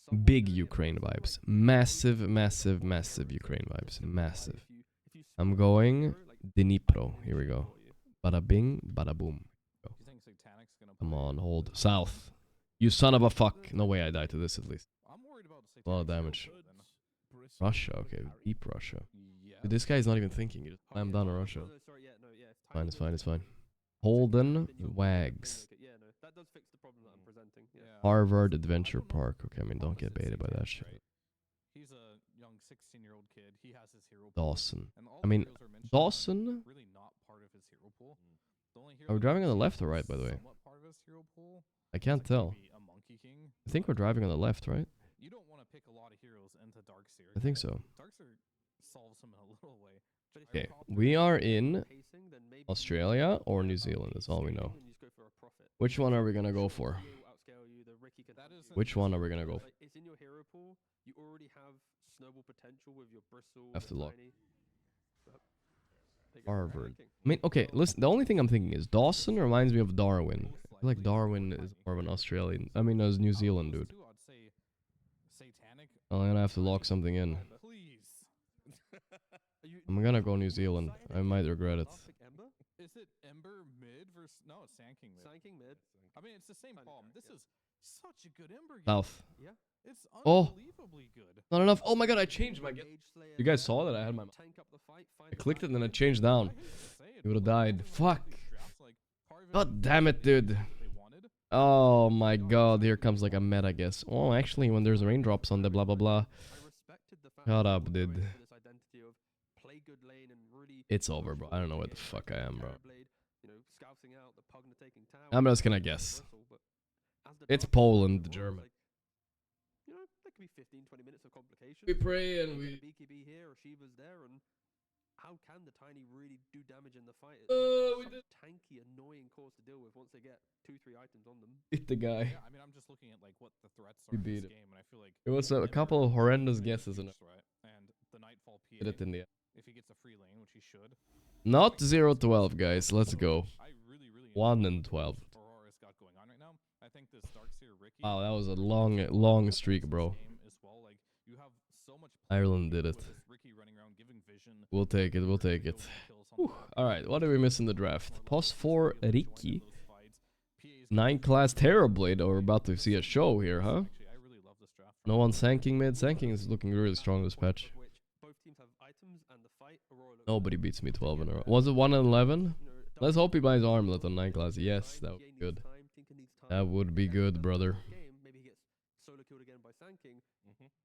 Speaker 6: somewhat
Speaker 2: Big
Speaker 6: early,
Speaker 2: Ukraine
Speaker 6: and also,
Speaker 2: vibes.
Speaker 6: like,
Speaker 2: Massive, massive, massive Ukraine vibes. Massive.
Speaker 6: if you
Speaker 2: I'm
Speaker 6: split
Speaker 2: going
Speaker 6: hero, like,
Speaker 2: Dnipro. Here we go.
Speaker 6: for you.
Speaker 2: Bada bing, bada boom.
Speaker 7: Do you think Satanic's gonna
Speaker 2: Come
Speaker 7: play
Speaker 2: on, hold. South. You son of a fuck. No way I die to this at least.
Speaker 7: I'm worried about Satanic's
Speaker 2: A lot of damage.
Speaker 7: then.
Speaker 2: Russia, okay. Deep Russia.
Speaker 7: Yeah.
Speaker 2: Dude, this guy's not even thinking. He just slammed down on
Speaker 6: Oh,
Speaker 2: Russia.
Speaker 6: no, sorry, yeah, no, yeah. if
Speaker 2: Fine,
Speaker 6: Tiny
Speaker 2: it's
Speaker 6: goes
Speaker 2: fine, it's
Speaker 6: to
Speaker 2: fine.
Speaker 6: Satan,
Speaker 2: Holden
Speaker 6: then you're
Speaker 2: Wags.
Speaker 6: okay. Yeah, no, that does fix the problem that I'm presenting. Yeah.
Speaker 2: Harvard Adventure Park. Okay, I mean, don't get baited by that shit.
Speaker 7: He's a young 16-year-old kid. He has his hero pool.
Speaker 2: Dawson.
Speaker 7: And all
Speaker 2: I mean,
Speaker 7: the heroes are mentioned
Speaker 2: Dawson.
Speaker 7: are really not part of his hero pool. The only hero
Speaker 2: Are we driving on the left or right, by the way?
Speaker 7: somewhat part of his hero pool
Speaker 2: I can't tell.
Speaker 7: maybe a Monkey King.
Speaker 2: I think we're driving on the left, right?
Speaker 7: You don't want to pick a lot of heroes into Darkseer.
Speaker 2: I think so.
Speaker 7: Darkseer solves him in a little way.
Speaker 2: Okay, we are in Australia or New Zealand. That's all we know. Which one are we gonna go for? Which one are we gonna go for?
Speaker 6: It's in your hero pool. You already have snowball potential with your bristle.
Speaker 2: Have to
Speaker 6: the
Speaker 2: look.
Speaker 6: tiny.
Speaker 2: Harvard. I mean, okay, listen, the only thing I'm thinking is Dawson reminds me of Darwin. I feel like Darwin is more of an Australian, I mean, as New Zealand dude. I'm gonna have to lock something in. I'm gonna go New Zealand. I might regret it.
Speaker 7: Is it Ember mid versus... No, it's Sand King mid.
Speaker 6: Sand King mid.
Speaker 7: I mean, it's the same problem. This is such a good Ember game.
Speaker 2: South.
Speaker 6: Yeah.
Speaker 7: It's
Speaker 2: Oh,
Speaker 7: unbelievably good.
Speaker 2: not enough. Oh my god, I changed my... You guys saw that? I had my... I clicked it and then it changed down. You would have died. Fuck. God damn it, dude. Oh my god, here comes like a meta guess. Oh, actually, when there's raindrops on the blah blah blah. Shut up, dude. It's over, bro. I don't know where the fuck I am, bro. I'm just gonna guess. It's Poland, German.
Speaker 6: You know, there could be 15-20 minutes of complication.
Speaker 2: We pray and we...
Speaker 6: BKB here or Shiva's there, and how can the tiny really do damage in the fight?
Speaker 2: We
Speaker 6: It's such a tanky, annoying cause to deal with once they get 2-3 items on them.
Speaker 2: Beat the guy.
Speaker 7: Yeah, I mean, I'm just looking at like what the threats
Speaker 2: We
Speaker 7: are in
Speaker 2: beat
Speaker 7: this
Speaker 2: it.
Speaker 7: game, and I feel like
Speaker 2: It was a couple of horrendous guesses in it.
Speaker 7: And the Nightfall PA,
Speaker 2: Did it in the end.
Speaker 7: if he gets a free lane, which he should.
Speaker 2: Not 0-12, guys. Let's go.
Speaker 7: I really
Speaker 2: 1 and 12.
Speaker 7: Aurora's got going on right now. I think this Darkseer Ricky.
Speaker 2: Wow, that was a long streak, bro.
Speaker 7: As well, like you have so much
Speaker 2: Ireland did it.
Speaker 7: Ricky running around giving vision.
Speaker 2: We'll take it. We'll take it. Alright, what did we miss in the draft? Pos 4 Ricky. 9 class Terrorblade. Oh, we're about to see a show here, huh? No one Sanking mid. Sanking is looking really strong this patch. Nobody beats me 12 in a row. Was it 1 and 11? Let's hope he buys Armlet on 9 class. Yes, that would be good. That would be good, brother.
Speaker 6: Maybe he gets solo killed again by Sand King.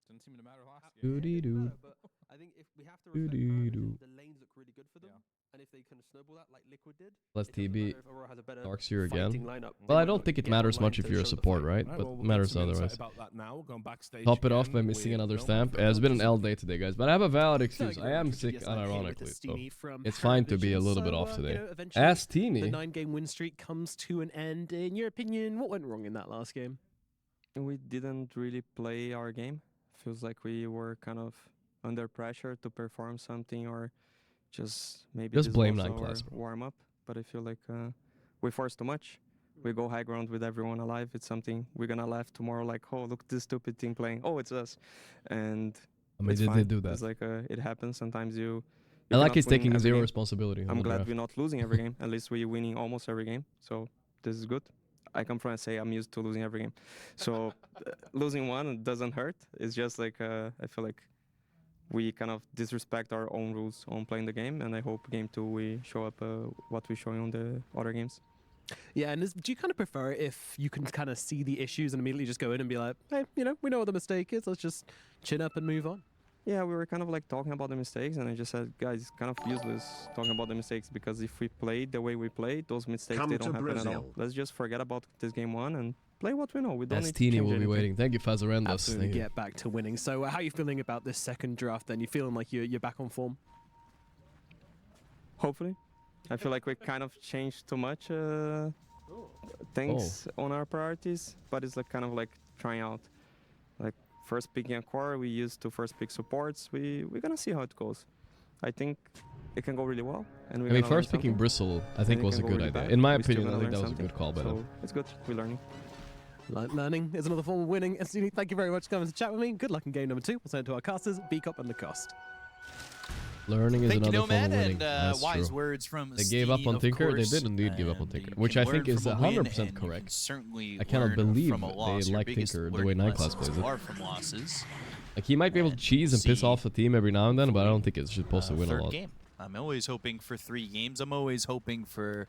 Speaker 7: Didn't seem to matter last game.
Speaker 2: Doo-dee-doo.
Speaker 6: But I think if we have to respect Paravision, the lanes look really good for them. And if they can snowball that like Liquid did,
Speaker 2: Let's
Speaker 6: it doesn't
Speaker 2: TB
Speaker 6: matter if Aurora has a better
Speaker 2: Darkseer
Speaker 6: fighting
Speaker 2: again.
Speaker 6: lineup.
Speaker 2: Well,
Speaker 6: They
Speaker 2: I don't
Speaker 6: won't
Speaker 2: think it
Speaker 6: get
Speaker 2: matters
Speaker 6: online
Speaker 2: much if
Speaker 6: to
Speaker 2: you're a
Speaker 6: show the
Speaker 2: support,
Speaker 6: fight.
Speaker 2: right?
Speaker 6: Right,
Speaker 2: But
Speaker 6: well,
Speaker 2: it
Speaker 6: we'll
Speaker 2: matters
Speaker 6: get some
Speaker 2: otherwise.
Speaker 6: insight
Speaker 4: About that now, going backstage
Speaker 2: Top it off by
Speaker 4: again
Speaker 2: missing
Speaker 4: with
Speaker 2: another
Speaker 4: Realm
Speaker 2: stamp.
Speaker 4: of
Speaker 2: It's been an
Speaker 4: Forgotten
Speaker 2: L day today, guys. But I have a valid excuse. I am sick
Speaker 8: Yes, I'm here with
Speaker 2: unironically. So
Speaker 8: Estini from
Speaker 2: it's fine to be a
Speaker 8: Paravision.
Speaker 2: little bit
Speaker 8: So,
Speaker 2: off today.
Speaker 8: you know, eventually
Speaker 2: Ask
Speaker 8: the
Speaker 2: Teeny.
Speaker 8: 9-game win streak comes to an end. In your opinion, what went wrong in that last game?
Speaker 15: We didn't really play our game. Feels like we were kind of under pressure to perform something, or just maybe
Speaker 2: Just
Speaker 15: this
Speaker 2: blame
Speaker 15: was
Speaker 2: 9
Speaker 15: our
Speaker 2: class, bro.
Speaker 15: warm up. But I feel like we force too much. We go high ground with everyone alive. It's something we're gonna laugh tomorrow. Like, oh, look, this stupid team playing. Oh, it's us. And
Speaker 2: I mean,
Speaker 15: it's
Speaker 2: they
Speaker 15: fine.
Speaker 2: did do that.
Speaker 15: It's like it happens. Sometimes you.
Speaker 2: I like
Speaker 15: cannot
Speaker 2: he's
Speaker 15: win
Speaker 2: taking
Speaker 15: every
Speaker 2: zero
Speaker 15: game.
Speaker 2: responsibility in
Speaker 15: I'm
Speaker 2: the
Speaker 15: glad
Speaker 2: draft.
Speaker 15: we're not losing every game. At least we're winning almost every game. So this is good. I come from SA. I'm used to losing every game. So losing one doesn't hurt. It's just like I feel like we kind of disrespect our own rules on playing the game. And I hope game 2 we show up what we're showing on the other games.
Speaker 8: Yeah, and do you kind of prefer it if you can kind of see the issues and immediately just go in and be like, hey, you know, we know what the mistake is. Let's just chin up and move on?
Speaker 15: Yeah, we were kind of like talking about the mistakes, and I just said, guys, it's kind of useless talking about the mistakes, because if we play the way we played, those mistakes, they don't happen at all. Let's just forget about this game 1 and play what we know. We don't need to
Speaker 2: Teeny
Speaker 15: change
Speaker 2: will be
Speaker 15: anything.
Speaker 2: waiting. Thank you, Fazarendas.
Speaker 8: Absolutely,
Speaker 2: Thank you.
Speaker 8: get back to winning. So how are you feeling about this second draft then? You feeling like you're back on form?
Speaker 15: Hopefully. I feel like we kind of changed too much things on our priorities, but it's like kind of like trying out. Like first picking a core, we used to first pick supports. We're gonna see how it goes. I think it can go really well. And
Speaker 2: I mean, first picking Bristle, I think was a good idea. In my opinion, I think that was a good call by them.
Speaker 15: It's good. We're learning.
Speaker 8: Learning is another form of winning. Estini, thank you very much for coming to chat with me. Good luck in game number 2. We'll send it to our casters, B-Cop and Lacoste.
Speaker 2: Learning is
Speaker 10: Thank you,
Speaker 2: another form
Speaker 10: Nomad,
Speaker 2: of winning.
Speaker 10: and
Speaker 2: That's
Speaker 10: wise
Speaker 2: true.
Speaker 10: words from
Speaker 2: They gave up
Speaker 10: Steve,
Speaker 2: on
Speaker 10: of
Speaker 2: Tinker.
Speaker 10: course,
Speaker 2: They did indeed give up on
Speaker 10: and
Speaker 2: Tinker,
Speaker 10: you
Speaker 2: which
Speaker 10: can
Speaker 2: I think
Speaker 10: learn
Speaker 2: is
Speaker 10: from a win,
Speaker 2: 100%
Speaker 10: and you can
Speaker 2: correct.
Speaker 10: certainly
Speaker 2: I cannot
Speaker 10: learn
Speaker 2: believe
Speaker 10: from a loss.
Speaker 2: they
Speaker 10: Your
Speaker 2: like
Speaker 10: biggest
Speaker 2: Tinker the
Speaker 10: learning
Speaker 2: way 9 class
Speaker 10: lessons
Speaker 2: plays it.
Speaker 10: are from losses.
Speaker 2: Like he might be able to cheese and piss off the team every now and then, but I don't think it's supposed to win a
Speaker 10: Third
Speaker 2: lot.
Speaker 10: game. I'm always hoping for 3 games. I'm always hoping for,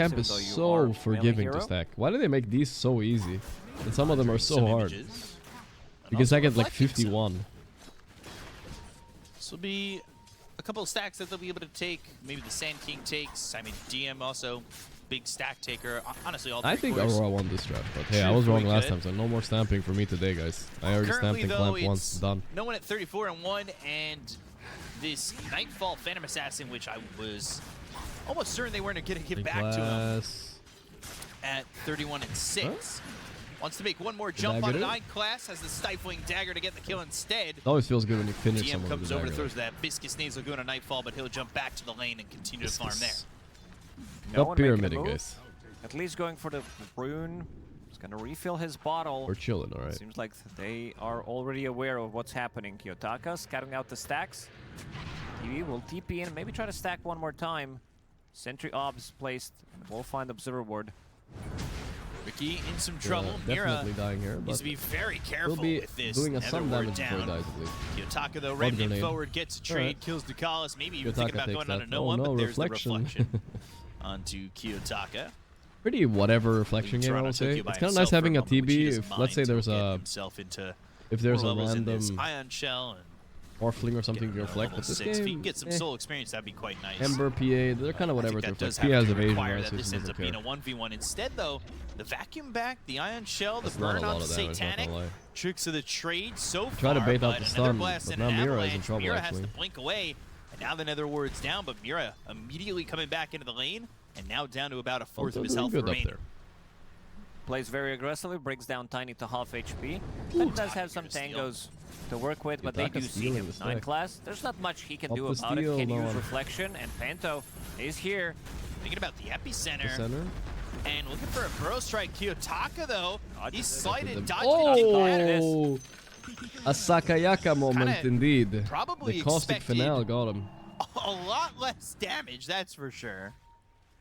Speaker 2: camp is so forgiving to stack. Why do they make these so easy? And some of them are so hard. Because I get like 51.
Speaker 18: This will be a couple of stacks that they'll be able to take. Maybe the Sand King takes. I mean, DM also big stack taker. Honestly, all
Speaker 2: I think Aurora won this draft, but hey, I was wrong last time, so no more stamping for me today, guys. I already stamped and clamped once, done.
Speaker 18: No one at 34-1, and this Nightfall Phantom Assassin, which I was almost certain they weren't going to give back to him at 31-6. Huh? Wants to make one more jump on a 9 class, has the Stifling Dagger to get the kill instead.
Speaker 2: It always feels good when you finish
Speaker 18: DM
Speaker 2: someone
Speaker 18: comes
Speaker 2: with a
Speaker 18: over,
Speaker 2: dagger.
Speaker 18: throws that Viscous Nasal Goon on Nightfall, but he'll jump back to the lane and continue to farm there.
Speaker 2: No pyramiding, guys.
Speaker 11: At least going for the rune. He's going to refill his bottle.
Speaker 2: We're chilling, all right.
Speaker 11: Seems like they are already aware of what's happening. Kiyotaka scouting out the stacks. TV will TP in, maybe try to stack one more time. Sentry Obs placed, and we'll find Observer Ward.
Speaker 18: Ricky in some trouble.
Speaker 2: Definitely dying here,
Speaker 18: needs to be very careful with this.
Speaker 2: Doing some damage
Speaker 18: down.
Speaker 2: before he dies, I believe.
Speaker 18: Kiyotaka, though, ramming forward, gets a trade, kills Ducalis. Maybe even thinking about going on a no one, but there's the reflection onto Kiyotaka.
Speaker 2: Pretty whatever reflection game, I would say. It's kind of nice having a TB. If let's say there's a random
Speaker 18: Ion Shell and
Speaker 2: Morphling or something to reflect, but this game,
Speaker 18: if you can get some soul experience, that'd be quite nice.
Speaker 2: Ember, PA, they're kind of whatever to reflect. PA has evasion, right, so
Speaker 18: this ends up being a 1v1. Instead, though, the vacuum back, the Ion Shell, the
Speaker 2: That's
Speaker 18: burn
Speaker 2: not a lot
Speaker 18: on the
Speaker 2: of damage,
Speaker 18: Satanic, tricks of the trade so far.
Speaker 2: Try to bait out the
Speaker 18: another
Speaker 2: stun,
Speaker 18: blast
Speaker 2: but
Speaker 18: and
Speaker 2: now
Speaker 18: an
Speaker 2: Mira is
Speaker 18: avalanche.
Speaker 2: in trouble,
Speaker 18: Mira has
Speaker 2: actually.
Speaker 18: to blink away, and now the Nether Ward's down, but Mira immediately coming back into the lane, and now down to about a fourth of his health remaining.
Speaker 11: Plays very aggressively, brings down Tiny to half HP. Then does have some tangos to work with, but they do see him. 9 class, there's not much he can do about it. Can use reflection, and Panto is here.
Speaker 18: Thinking about the epicenter. And looking for a Burrow Strike. Kiyotaka, though, he's slided, dodging
Speaker 2: a Sakayaka moment indeed.
Speaker 18: Probably
Speaker 2: the caustic finale got him.
Speaker 18: A lot less damage, that's for sure.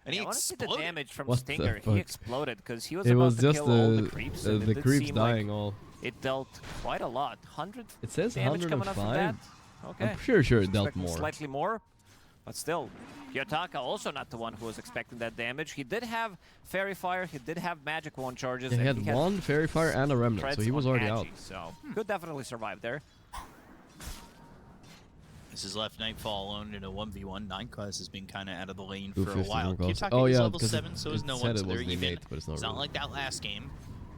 Speaker 18: And he
Speaker 11: I want to see the
Speaker 18: exploded.
Speaker 11: damage from
Speaker 2: What
Speaker 11: Stinger.
Speaker 2: the
Speaker 11: He
Speaker 2: fuck?
Speaker 11: exploded because he was
Speaker 2: It
Speaker 11: about
Speaker 2: was
Speaker 11: to
Speaker 2: just
Speaker 11: kill all the creeps. And
Speaker 2: the
Speaker 11: it did
Speaker 2: creeps
Speaker 11: seem
Speaker 2: dying
Speaker 11: like
Speaker 2: all.
Speaker 11: it dealt quite a lot. 100
Speaker 2: It says
Speaker 11: damage coming up from that.
Speaker 2: 105.
Speaker 11: Okay.
Speaker 2: I'm sure it dealt
Speaker 11: Expecting
Speaker 2: more.
Speaker 11: Slightly more, but still. Kiyotaka also not the one who was expecting that damage. He did have Fairy Fire, he did have Magic Wand charges.
Speaker 2: Yeah, he had one Fairy Fire and a Remnant, so he was already out.
Speaker 11: So could definitely survive there.
Speaker 18: This is left Nightfall alone in a 1v1. 9 class has been kind of out of the lane for a
Speaker 2: 250
Speaker 18: while.
Speaker 2: from
Speaker 18: Kiyotaka
Speaker 2: oh,
Speaker 18: is
Speaker 2: yeah,
Speaker 18: level 7, so is no one, so they're
Speaker 2: the
Speaker 18: even.
Speaker 2: innate, but it's not,
Speaker 18: It's not like that last game.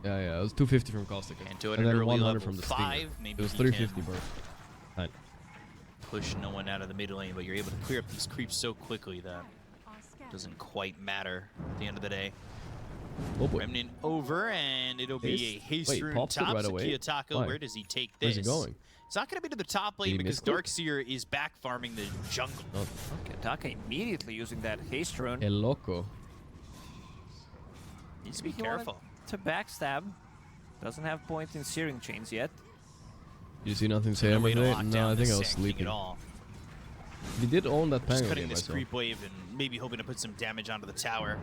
Speaker 2: Yeah, yeah, it was 250 from Caustic.
Speaker 18: And to
Speaker 2: then
Speaker 18: early
Speaker 2: 100
Speaker 18: level
Speaker 2: from the
Speaker 18: 5,
Speaker 2: Stinger.
Speaker 18: maybe
Speaker 2: It was
Speaker 18: he
Speaker 2: 350
Speaker 18: can
Speaker 2: burst. Fine.
Speaker 18: push no one out of the mid lane, but you're able to clear up these creeps so quickly that doesn't quite matter at the end of the day.
Speaker 2: Oh boy.
Speaker 18: Remnant over, and it'll be a haste rune
Speaker 2: pops it
Speaker 18: top.
Speaker 2: right
Speaker 18: so
Speaker 2: away?
Speaker 18: Kiyotaka,
Speaker 2: Why?
Speaker 18: where does he take this?
Speaker 2: Where's he going?
Speaker 18: It's not going to be to the top
Speaker 2: Did
Speaker 18: lane
Speaker 2: he
Speaker 18: because
Speaker 2: miss it?
Speaker 18: Darkseer is back farming the jungle.
Speaker 2: Oh.
Speaker 11: Kiyotaka immediately using that haste rune.
Speaker 2: El Loco.
Speaker 18: Needs to be
Speaker 11: He wanted
Speaker 18: careful.
Speaker 11: To backstab. Doesn't have point in Searing Chains yet.
Speaker 2: You see nothing say
Speaker 18: No way to
Speaker 2: today?
Speaker 18: lock
Speaker 2: No,
Speaker 18: down
Speaker 2: I think
Speaker 18: this
Speaker 2: I was
Speaker 18: Sand King
Speaker 2: sleeping.
Speaker 18: at all.
Speaker 2: He did own that
Speaker 18: Just
Speaker 2: Pango
Speaker 18: cutting
Speaker 2: game, I
Speaker 18: this
Speaker 2: saw.
Speaker 18: creep wave and maybe hoping to put some damage onto the tower.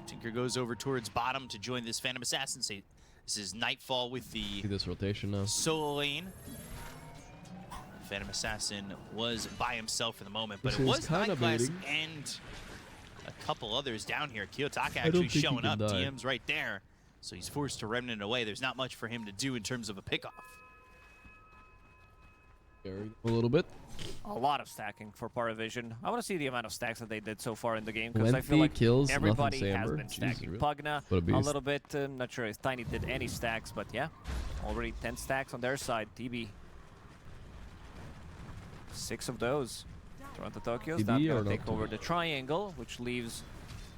Speaker 18: Tinker goes over towards bottom to join this Phantom Assassin. Say this is Nightfall with the
Speaker 2: See this rotation now.
Speaker 18: solo lane. Phantom Assassin was by himself for the moment, but
Speaker 2: This
Speaker 18: it
Speaker 2: is
Speaker 18: was
Speaker 2: kinda
Speaker 18: Nightclass
Speaker 2: baiting.
Speaker 18: and a couple others down here. Kiyotaka
Speaker 2: don't
Speaker 18: actually
Speaker 2: think he
Speaker 18: showing
Speaker 2: can
Speaker 18: up.
Speaker 2: die.
Speaker 18: DM's right there. So he's forced to Remnant away. There's not much for him to do in terms of a pickoff.
Speaker 2: A little bit.
Speaker 11: A lot of stacking for Paravision. I want to see the amount of stacks that they did so far in the game because I
Speaker 2: 20
Speaker 11: feel like
Speaker 2: kills,
Speaker 11: everybody
Speaker 2: nothing
Speaker 11: has
Speaker 2: Samber.
Speaker 11: been
Speaker 2: Jesus,
Speaker 11: stacking.
Speaker 2: really?
Speaker 11: Pugna
Speaker 2: What a
Speaker 11: a
Speaker 2: beast.
Speaker 11: little bit. Not sure if Tiny did any stacks, but yeah, already 10 stacks on their side. TB. 6 of those. Toronto Tokyo's not
Speaker 2: TB or
Speaker 11: going to
Speaker 2: not
Speaker 11: take over the triangle, which leaves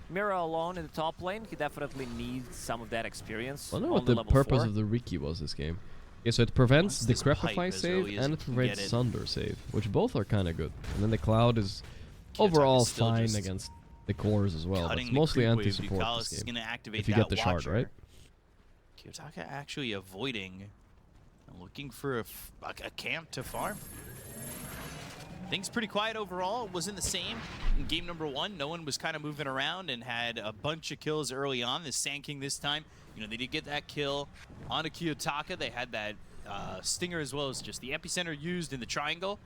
Speaker 11: Mira alone in the top lane. He definitely needs some of that experience.
Speaker 2: I wonder
Speaker 11: on
Speaker 2: what the
Speaker 11: level
Speaker 2: purpose
Speaker 11: 4.
Speaker 2: of the Riki was this game. Yeah, so it prevents
Speaker 18: Wants this pipe
Speaker 2: Decrepify
Speaker 18: as
Speaker 2: save
Speaker 18: early as
Speaker 2: and
Speaker 18: he
Speaker 2: it
Speaker 18: can
Speaker 2: prevents
Speaker 18: get it.
Speaker 2: Sunder save, which both are kind of good. And then the Cloud is
Speaker 18: Kiyotaka's
Speaker 2: overall
Speaker 18: still
Speaker 2: fine
Speaker 18: just
Speaker 2: against the cores as well. But
Speaker 18: cutting
Speaker 2: it's
Speaker 18: the
Speaker 2: mostly
Speaker 18: creep wave.
Speaker 2: anti-support
Speaker 18: Ducalis
Speaker 2: this
Speaker 18: is
Speaker 2: game.
Speaker 18: gonna activate
Speaker 2: If you
Speaker 18: that
Speaker 2: get the shard,
Speaker 18: Watcher.
Speaker 2: right?
Speaker 18: Kiyotaka actually avoiding and looking for a camp to farm. Things pretty quiet overall. It wasn't the same in game number 1. No one was kind of moving around and had a bunch of kills early on. The Sand King this time, you know, they did get that kill onto Kiyotaka. They had that Stinger as well as just the epicenter used in the triangle.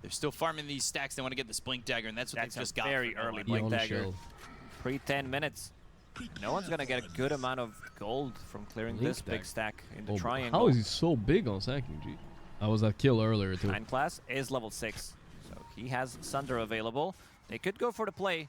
Speaker 18: They're still farming these stacks. They want to get this Blink Dagger, and that's what they've just got.
Speaker 11: Very
Speaker 18: for no
Speaker 11: early
Speaker 18: one.
Speaker 11: Blink
Speaker 2: Beyond
Speaker 11: Dagger.
Speaker 2: shell.
Speaker 11: Pre-10 minutes. No one's going to get a good amount of gold from clearing
Speaker 2: Blink
Speaker 11: this big
Speaker 2: Dagger.
Speaker 11: stack in the
Speaker 2: Oh,
Speaker 11: triangle.
Speaker 2: how is he so big on Sacking, G? I was that kill earlier too.
Speaker 11: 9 class is level 6. So he has Sunder available. They could go for the play.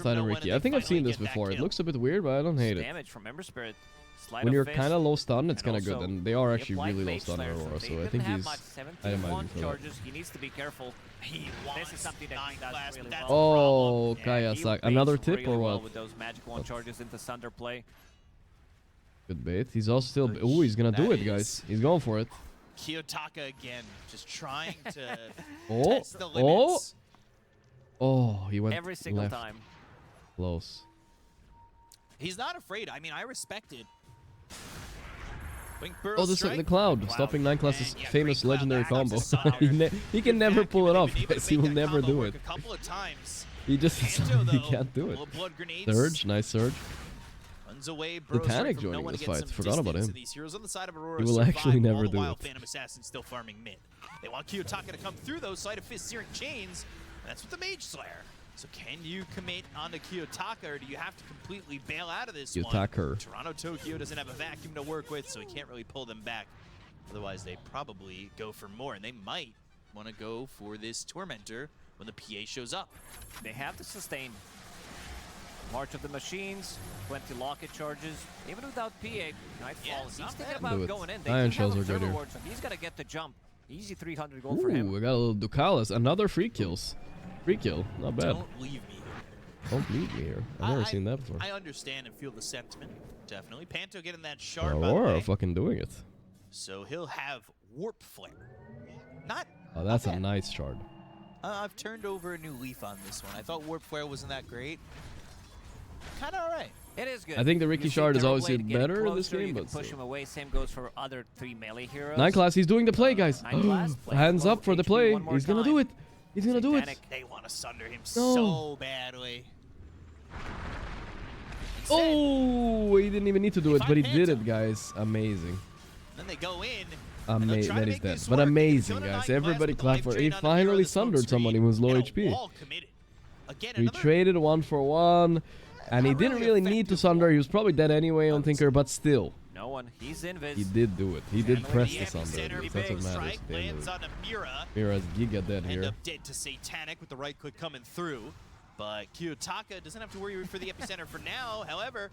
Speaker 2: Einstein and Ricky. I think I've seen this before. It looks a bit weird, but I don't hate it.
Speaker 11: Damage from Ember Spirit.
Speaker 2: when you're kind of low stun, it's kind of good, and they are actually really low stun Aurora, so I think he's itemizing for that.
Speaker 11: Charges. He needs to be careful. This is something that he does really well.
Speaker 2: Oh,
Speaker 11: Yeah,
Speaker 2: Kaya
Speaker 11: he
Speaker 2: suck.
Speaker 11: baits
Speaker 2: Another tip
Speaker 11: really
Speaker 2: or
Speaker 11: well
Speaker 2: what?
Speaker 11: with those magic wand charges into Thunder play.
Speaker 2: Good bait. He's also still. Oh, he's gonna do it, guys. He's going for it.
Speaker 18: Kiyotaka again, just trying to
Speaker 2: Oh,
Speaker 18: test the limits.
Speaker 2: Oh, he went
Speaker 11: every single
Speaker 2: left.
Speaker 11: time.
Speaker 2: Close.
Speaker 18: He's not afraid. I mean, I respect it.
Speaker 2: Oh, this is the Cloud, stopping 9class's famous legendary combo. he can never pull it off, guys. He will never do it.
Speaker 18: A couple of times.
Speaker 2: He just he can't do it. Surge, nice surge.
Speaker 18: Runs away,
Speaker 2: the Tanic joining this fight. Forgot about him. He will actually never do it.
Speaker 18: Phantom Assassin still farming mid. They want Kiyotaka to come through those Sleight of Fist Searing Chains. That's with the Mage Slayer. So can you commit onto Kiyotaka, or do you have to completely bail out of this one? Toronto Tokyo doesn't have a vacuum to work with, so he can't really pull them back. Otherwise, they probably go for more, and they might want to go for this Tormentor when the PA shows up.
Speaker 11: They have to sustain. March of the Machines, 20 locket charges. Even without PA, Nightfall, he's thinking about going in. They
Speaker 2: Iron
Speaker 11: do
Speaker 2: shells
Speaker 11: have
Speaker 2: are
Speaker 11: a
Speaker 2: good
Speaker 11: third
Speaker 2: here.
Speaker 11: reward, so he's got to get the jump. Easy 300 gold for him.
Speaker 2: Ooh, we got a little Ducalis. Another free kills. Free kill. Not bad.
Speaker 18: Don't leave me here.
Speaker 2: Don't leave me here. I've never seen that before.
Speaker 18: I understand and feel the sentiment. Definitely. Panto getting that shard, by the
Speaker 2: Aurora
Speaker 18: way.
Speaker 2: fucking doing it.
Speaker 18: So he'll have Warp Flare. Not.
Speaker 2: Oh, that's a nice shard.
Speaker 18: I've turned over a new leaf on this one. I thought Warp Flare wasn't that great. Kind of alright.
Speaker 11: It is good.
Speaker 2: I think the Ricky shard is obviously
Speaker 11: Blade
Speaker 2: better in
Speaker 11: closer,
Speaker 2: this game,
Speaker 11: you can
Speaker 2: but
Speaker 11: push
Speaker 2: still.
Speaker 11: him away. Same goes for other 3 melee heroes.
Speaker 2: 9class, he's doing the play, guys.
Speaker 11: 9class,
Speaker 2: Hands up for the play.
Speaker 11: one more
Speaker 2: He's gonna do it. He's gonna do it.
Speaker 18: They want to sunder him
Speaker 2: No.
Speaker 18: so badly.
Speaker 2: Oh, he didn't even need to do it, but he did it, guys. Amazing.
Speaker 18: Then they go in.
Speaker 2: Amazing. That is dead. But amazing, guys. Everybody clap for it. He finally sundered somebody who was low HP. We traded 1 for 1. And he didn't really need to sunder. He was probably dead anyway on Tinker, but still.
Speaker 11: No one. He's invis.
Speaker 2: He did do it. He did press the sunder. That's what matters.
Speaker 18: Lands on Mira.
Speaker 2: Mira's giga dead
Speaker 18: End
Speaker 2: here.
Speaker 18: up dead to Satanic with the right click coming through. But Kiyotaka doesn't have to worry for the epicenter for now. However,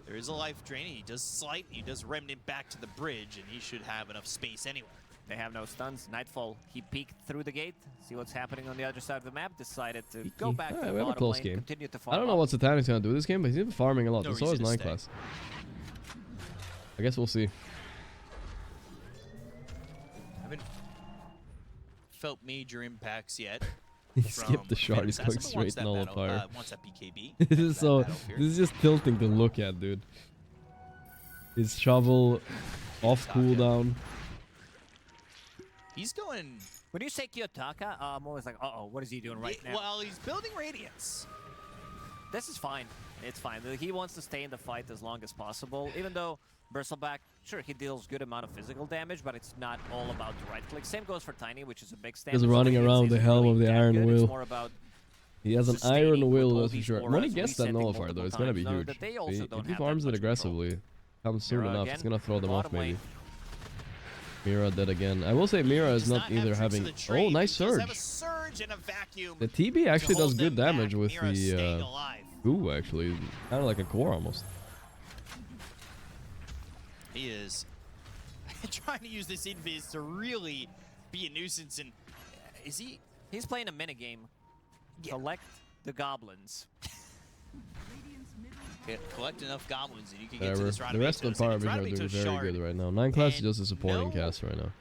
Speaker 18: there is a life drain. He does slight. He does remnant back to the bridge, and he should have enough space anyway.
Speaker 11: They have no stuns. Nightfall, he peeked through the gate, see what's happening on the other side of the map, decided to go back to the
Speaker 2: we have a
Speaker 11: bottom
Speaker 2: close
Speaker 11: lane,
Speaker 2: game.
Speaker 11: continue to farm
Speaker 2: I don't know
Speaker 11: up.
Speaker 2: what Satanic's gonna do this game, but he's been farming a lot.
Speaker 18: No
Speaker 2: This is always
Speaker 18: reason to
Speaker 2: 9class. I guess we'll see.
Speaker 18: Haven't felt major impacts yet.
Speaker 2: He skipped the shard. He's going straight
Speaker 18: that
Speaker 2: nullifier.
Speaker 18: wants that BKB.
Speaker 2: This is so. This is just tilting to look at, dude. His shovel off cooldown.
Speaker 18: He's going.
Speaker 11: When you say Kiyotaka, I'm always like, uh-oh, what is he doing right now?
Speaker 18: Well, he's building Radiance.
Speaker 11: This is fine. It's fine. He wants to stay in the fight as long as possible, even though Bristleback, sure, he deals good amount of physical damage, but it's not all about the right click. Same goes for Tiny, which is a big stand.
Speaker 2: He's running around the helm of the Iron Will.
Speaker 11: It's more about
Speaker 2: he has an Iron Will, that's for sure. When he
Speaker 11: auras,
Speaker 2: gets that
Speaker 11: resetting
Speaker 2: nullifier, though, it's gonna be
Speaker 11: multiple
Speaker 2: huge.
Speaker 11: times, they also don't
Speaker 2: If he
Speaker 11: have
Speaker 2: farms
Speaker 11: that
Speaker 2: it
Speaker 11: much
Speaker 2: aggressively, comes soon
Speaker 11: Mira
Speaker 2: enough,
Speaker 11: again,
Speaker 2: it's gonna throw them off
Speaker 11: bottom
Speaker 2: maybe.
Speaker 11: lane.
Speaker 2: Mira dead again. I will say Mira is not either having. Oh, nice surge. The TB actually does good damage with the goo. Actually, kind of like a core almost.
Speaker 18: He is trying to use this invis to really be a nuisance. And is he?
Speaker 11: He's playing a minigame. Collect the goblins.
Speaker 18: Collect enough goblins and you can get to this round.
Speaker 2: The rest of the Paravision are doing very good right now. 9class is just a supporting cast right now.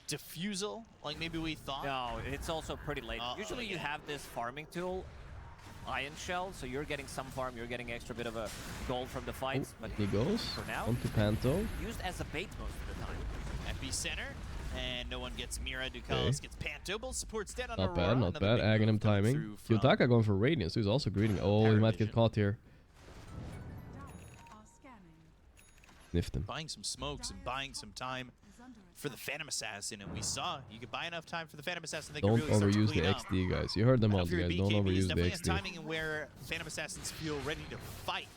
Speaker 18: Diffusal, like maybe we thought.
Speaker 11: No, it's also pretty late. Usually you have this farming tool, Iron Shell, so you're getting some farm, you're getting extra bit of a gold from the fights. But
Speaker 2: He goes
Speaker 11: for now,
Speaker 2: onto Panto.
Speaker 11: used as a bait most of the time.
Speaker 18: Epicenter, and no one gets Mira. Ducalis gets Panto. Both supports dead on
Speaker 2: Not
Speaker 18: Aurora.
Speaker 2: bad, not bad. Aghanim timing. Kiyotaka going for Radiance, so he's also greeting. Oh, he might get caught here. Sniffed him.
Speaker 18: Buying some smokes and buying some time for the Phantom Assassin, and we saw you could buy enough time for the Phantom Assassin. They
Speaker 2: Don't
Speaker 18: could really
Speaker 2: overuse
Speaker 18: start to
Speaker 2: the
Speaker 18: clean up.
Speaker 2: XD, guys. You heard them all,
Speaker 18: If you're a
Speaker 2: guys. Don't
Speaker 18: BKB,
Speaker 2: overuse
Speaker 18: it's
Speaker 2: the
Speaker 18: definitely a
Speaker 2: XD.
Speaker 18: timing and where Phantom Assassins feel ready to fight.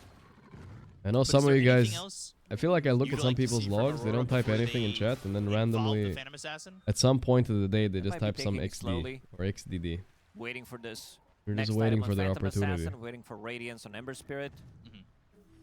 Speaker 2: I know
Speaker 18: But
Speaker 2: some
Speaker 18: is
Speaker 2: of
Speaker 18: there
Speaker 2: you
Speaker 18: anything
Speaker 2: guys.
Speaker 18: else
Speaker 2: I feel like I look
Speaker 18: you'd
Speaker 2: at some
Speaker 18: like to
Speaker 2: people's
Speaker 18: see from
Speaker 2: logs. They
Speaker 18: Aurora
Speaker 2: don't type
Speaker 18: before
Speaker 2: anything in
Speaker 18: they
Speaker 2: chat, and then
Speaker 18: involve the
Speaker 2: randomly,
Speaker 18: Phantom Assassin?
Speaker 2: at some point of the day, they just
Speaker 11: Might be
Speaker 2: type some
Speaker 11: taking it
Speaker 2: XD
Speaker 11: slowly.
Speaker 2: or XDD.
Speaker 11: Waiting for this.
Speaker 2: You're
Speaker 11: next
Speaker 2: just waiting
Speaker 11: item
Speaker 2: for
Speaker 11: on
Speaker 2: their
Speaker 11: Phantom
Speaker 2: opportunity.
Speaker 11: Assassin, waiting for Radiance on Ember Spirit.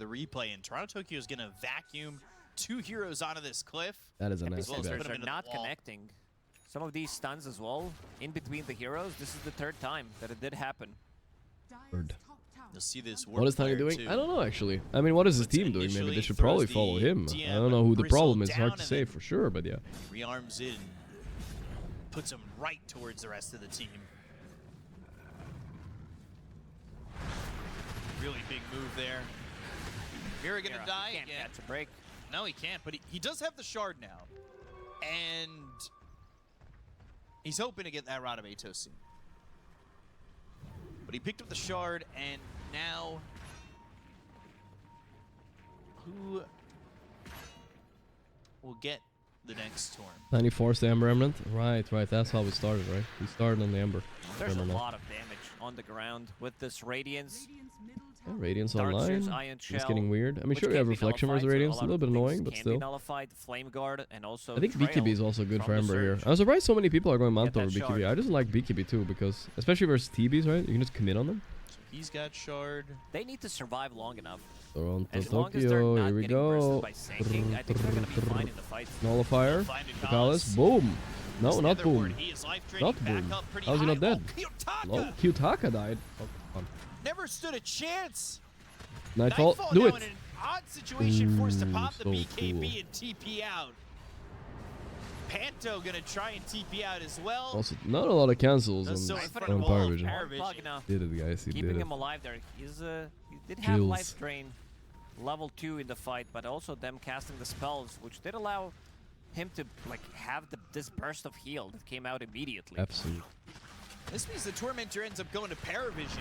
Speaker 18: the replay, and Toronto Tokyo is going to vacuum 2 heroes onto this cliff.
Speaker 2: That is a
Speaker 11: And
Speaker 2: nasty
Speaker 11: Pixel
Speaker 2: bet.
Speaker 11: Spirits are not connecting. some of these stuns as well in between the heroes. This is the third time that it did happen.
Speaker 2: Third.
Speaker 18: You'll see this.
Speaker 2: What is Tiny doing?
Speaker 18: Too.
Speaker 2: I don't know actually. I mean, what is his team doing? Maybe they should probably follow him. I don't know who the problem is. Hard to say for sure, but yeah.
Speaker 18: Rearms in, puts him right towards the rest of the team. Really big move there. Mira gonna die
Speaker 11: can't
Speaker 18: again.
Speaker 11: catch a break.
Speaker 18: No, he can't, but he does have the shard now. And he's hoping to get that Rod of Atos soon. But he picked up the shard, and now who will get the next storm?
Speaker 2: 94's the Ember Remnant. Right. That's how we started, right? We started on the Ember.
Speaker 11: There's a lot of damage on the ground with this Radiance.
Speaker 2: Yeah, Radiance
Speaker 11: Darkseer's
Speaker 2: online.
Speaker 11: Iron
Speaker 2: It's
Speaker 11: Shell,
Speaker 2: getting weird. I mean,
Speaker 11: which
Speaker 2: sure, you
Speaker 11: can
Speaker 2: have
Speaker 11: be
Speaker 2: Reflection versus
Speaker 11: nullified, so
Speaker 2: Radiance. A little bit
Speaker 11: lot of
Speaker 2: annoying,
Speaker 11: things
Speaker 2: but
Speaker 11: can
Speaker 2: still.
Speaker 11: be nullified. Flame Guard and also
Speaker 2: I think
Speaker 11: Trail
Speaker 2: BKB is also good for
Speaker 11: from the
Speaker 2: Ember here.
Speaker 11: Surge.
Speaker 2: I'm surprised so many people are going Mount
Speaker 11: Get
Speaker 2: over
Speaker 11: that
Speaker 2: BKB.
Speaker 11: shard.
Speaker 2: I just like BKB too because, especially versus TBs, right? You can just commit on them.
Speaker 18: So he's got shard.
Speaker 11: They need to survive long enough.
Speaker 2: Toronto,
Speaker 11: As long as they're
Speaker 2: Tokyo,
Speaker 11: not
Speaker 2: here we
Speaker 11: getting
Speaker 2: go.
Speaker 11: bursted by sinking, I think they're gonna be fine in the fight.
Speaker 2: Nullifier. Ducalis. Boom. No, not boom. Not boom. How's he not dead? No, Kyutaka died. Oh, come on.
Speaker 18: Never stood a chance.
Speaker 2: Nightfall. Do it.
Speaker 18: Now in an odd situation, forced to pop the
Speaker 2: so
Speaker 18: BKB
Speaker 2: cool.
Speaker 18: and TP out. Panto gonna try and TP out as well.
Speaker 2: Also, not a lot of cancels
Speaker 18: Does so
Speaker 2: on
Speaker 18: in front
Speaker 2: on
Speaker 18: of all of
Speaker 2: Paravision.
Speaker 18: Paravision.
Speaker 2: Did it, guys. He
Speaker 11: Keeping
Speaker 2: did it.
Speaker 11: him alive there. He did have
Speaker 2: Chills.
Speaker 11: life drain, level 2 in the fight, but also them casting the spells, which did allow him to like have this burst of heal that came out immediately.
Speaker 2: Absolutely.
Speaker 18: This means the Tormentor ends up going to Paravision.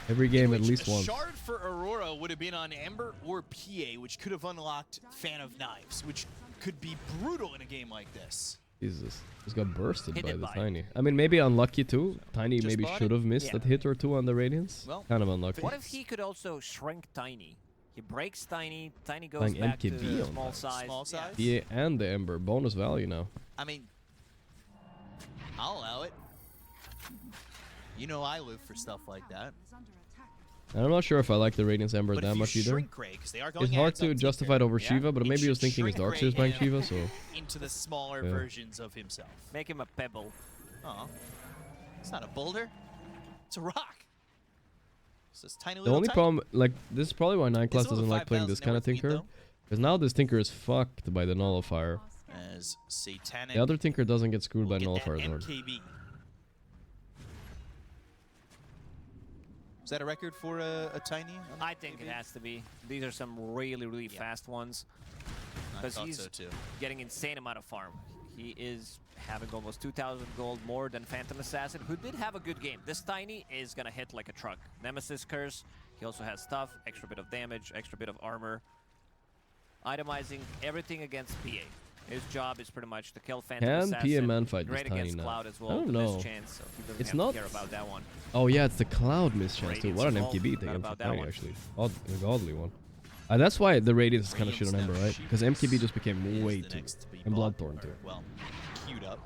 Speaker 2: Every game at
Speaker 18: which
Speaker 2: least
Speaker 18: a
Speaker 2: once.
Speaker 18: shard for Aurora would have been on Ember or PA, which could have unlocked Fan of Knives, which could be brutal in a game like this.
Speaker 2: Jesus. Just got bursted
Speaker 18: Hit
Speaker 2: by
Speaker 18: it
Speaker 2: the
Speaker 18: by.
Speaker 2: Tiny. I mean, maybe unlucky too. Tiny
Speaker 18: Just
Speaker 2: maybe
Speaker 18: bought
Speaker 2: should
Speaker 18: it?
Speaker 2: have missed
Speaker 11: Yeah.
Speaker 2: that hit or two on the Radiance.
Speaker 18: Well,
Speaker 2: kind of unlucky.
Speaker 11: What if he could also shrink Tiny? He breaks Tiny, Tiny goes
Speaker 2: Playing
Speaker 11: back
Speaker 2: MKB
Speaker 11: to
Speaker 2: on
Speaker 11: small
Speaker 2: that.
Speaker 11: size.
Speaker 18: Small size?
Speaker 2: Yeah, and the Ember. Bonus value now.
Speaker 18: I mean, I'll allow it. You know I live for stuff like that.
Speaker 2: And I'm not sure if I like the Radiance Ember
Speaker 18: But
Speaker 2: that
Speaker 18: if you
Speaker 2: much either.
Speaker 18: shrink Ray, 'cause they are going
Speaker 2: It's hard
Speaker 18: ads on
Speaker 2: to
Speaker 18: Tinker.
Speaker 2: justify it over
Speaker 18: Yeah.
Speaker 2: Shiva, but
Speaker 18: It
Speaker 2: maybe he was
Speaker 18: should
Speaker 2: thinking his
Speaker 18: shrink
Speaker 2: Darkseer's
Speaker 18: Ray
Speaker 2: buying Shiva, so...
Speaker 18: into the smaller
Speaker 2: Yeah.
Speaker 18: versions of himself.
Speaker 11: Make him a pebble.
Speaker 18: Oh, it's not a boulder. It's a rock. It's this tiny
Speaker 2: The
Speaker 18: little
Speaker 2: only
Speaker 18: tiny.
Speaker 2: problem, like, this is probably why 9 class
Speaker 18: It's only
Speaker 2: doesn't like playing this
Speaker 18: 5,000
Speaker 2: kind of
Speaker 18: network speed,
Speaker 2: Tinker. Because now this Tinker is fucked by the Nullifier.
Speaker 18: As Satanic.
Speaker 2: The other Tinker doesn't get screwed by
Speaker 18: will get
Speaker 2: Nullifier
Speaker 18: that
Speaker 2: as hard.
Speaker 18: MKB. Is that a record for a Tiny?
Speaker 11: I think it has to be. These are some really, really fast ones.
Speaker 18: I
Speaker 11: Because
Speaker 18: thought
Speaker 11: he's
Speaker 18: so too.
Speaker 11: getting insane amount of farm. He is having almost 2,000 gold more than Phantom Assassin, who did have a good game. This Tiny is gonna hit like a truck. Nemesis Curse. He also has stuff, extra bit of damage, extra bit of armor. Itemizing everything against PA. His job is pretty much to kill Phantom
Speaker 2: Can
Speaker 11: Assassin.
Speaker 2: PA man fight
Speaker 11: Great
Speaker 2: this Tiny
Speaker 11: against
Speaker 2: now?
Speaker 11: Cloud as well.
Speaker 2: I don't
Speaker 11: the
Speaker 2: know.
Speaker 11: mischance, so he doesn't
Speaker 2: It's
Speaker 11: have
Speaker 2: not...
Speaker 11: to care about that one.
Speaker 2: Oh yeah, it's the Cloud mischance too.
Speaker 11: Radiance
Speaker 2: What an
Speaker 11: as well.
Speaker 2: MKB thing
Speaker 11: Forgot
Speaker 2: against
Speaker 11: about
Speaker 2: the
Speaker 11: that
Speaker 2: Tiny
Speaker 11: one.
Speaker 2: actually. A godly one. That's why the Radiance is kind of shit on Ember, right? Because MKB just became way too. And Bloodthorn too.
Speaker 18: Well, queued up.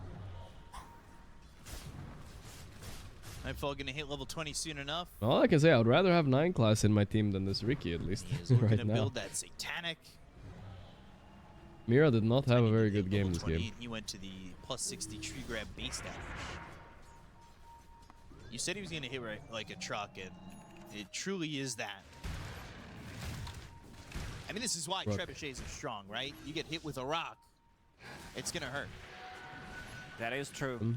Speaker 18: Nightfall gonna hit level 20 soon enough.
Speaker 2: All I can say, I would rather have 9 class in my team than this Ricky, at least
Speaker 18: He is looking
Speaker 2: right
Speaker 18: to
Speaker 2: now.
Speaker 18: build that Satanic.
Speaker 2: Mira did not have a very good game
Speaker 18: Level
Speaker 2: this
Speaker 18: 20,
Speaker 2: game.
Speaker 18: and he went to the plus 60 tree grab base damage. You said he was gonna hit right like a truck, and it truly is that. I mean, this is why
Speaker 2: Rook.
Speaker 18: trebuchets are strong, right? You get hit with a rock, it's gonna hurt.
Speaker 11: That is true.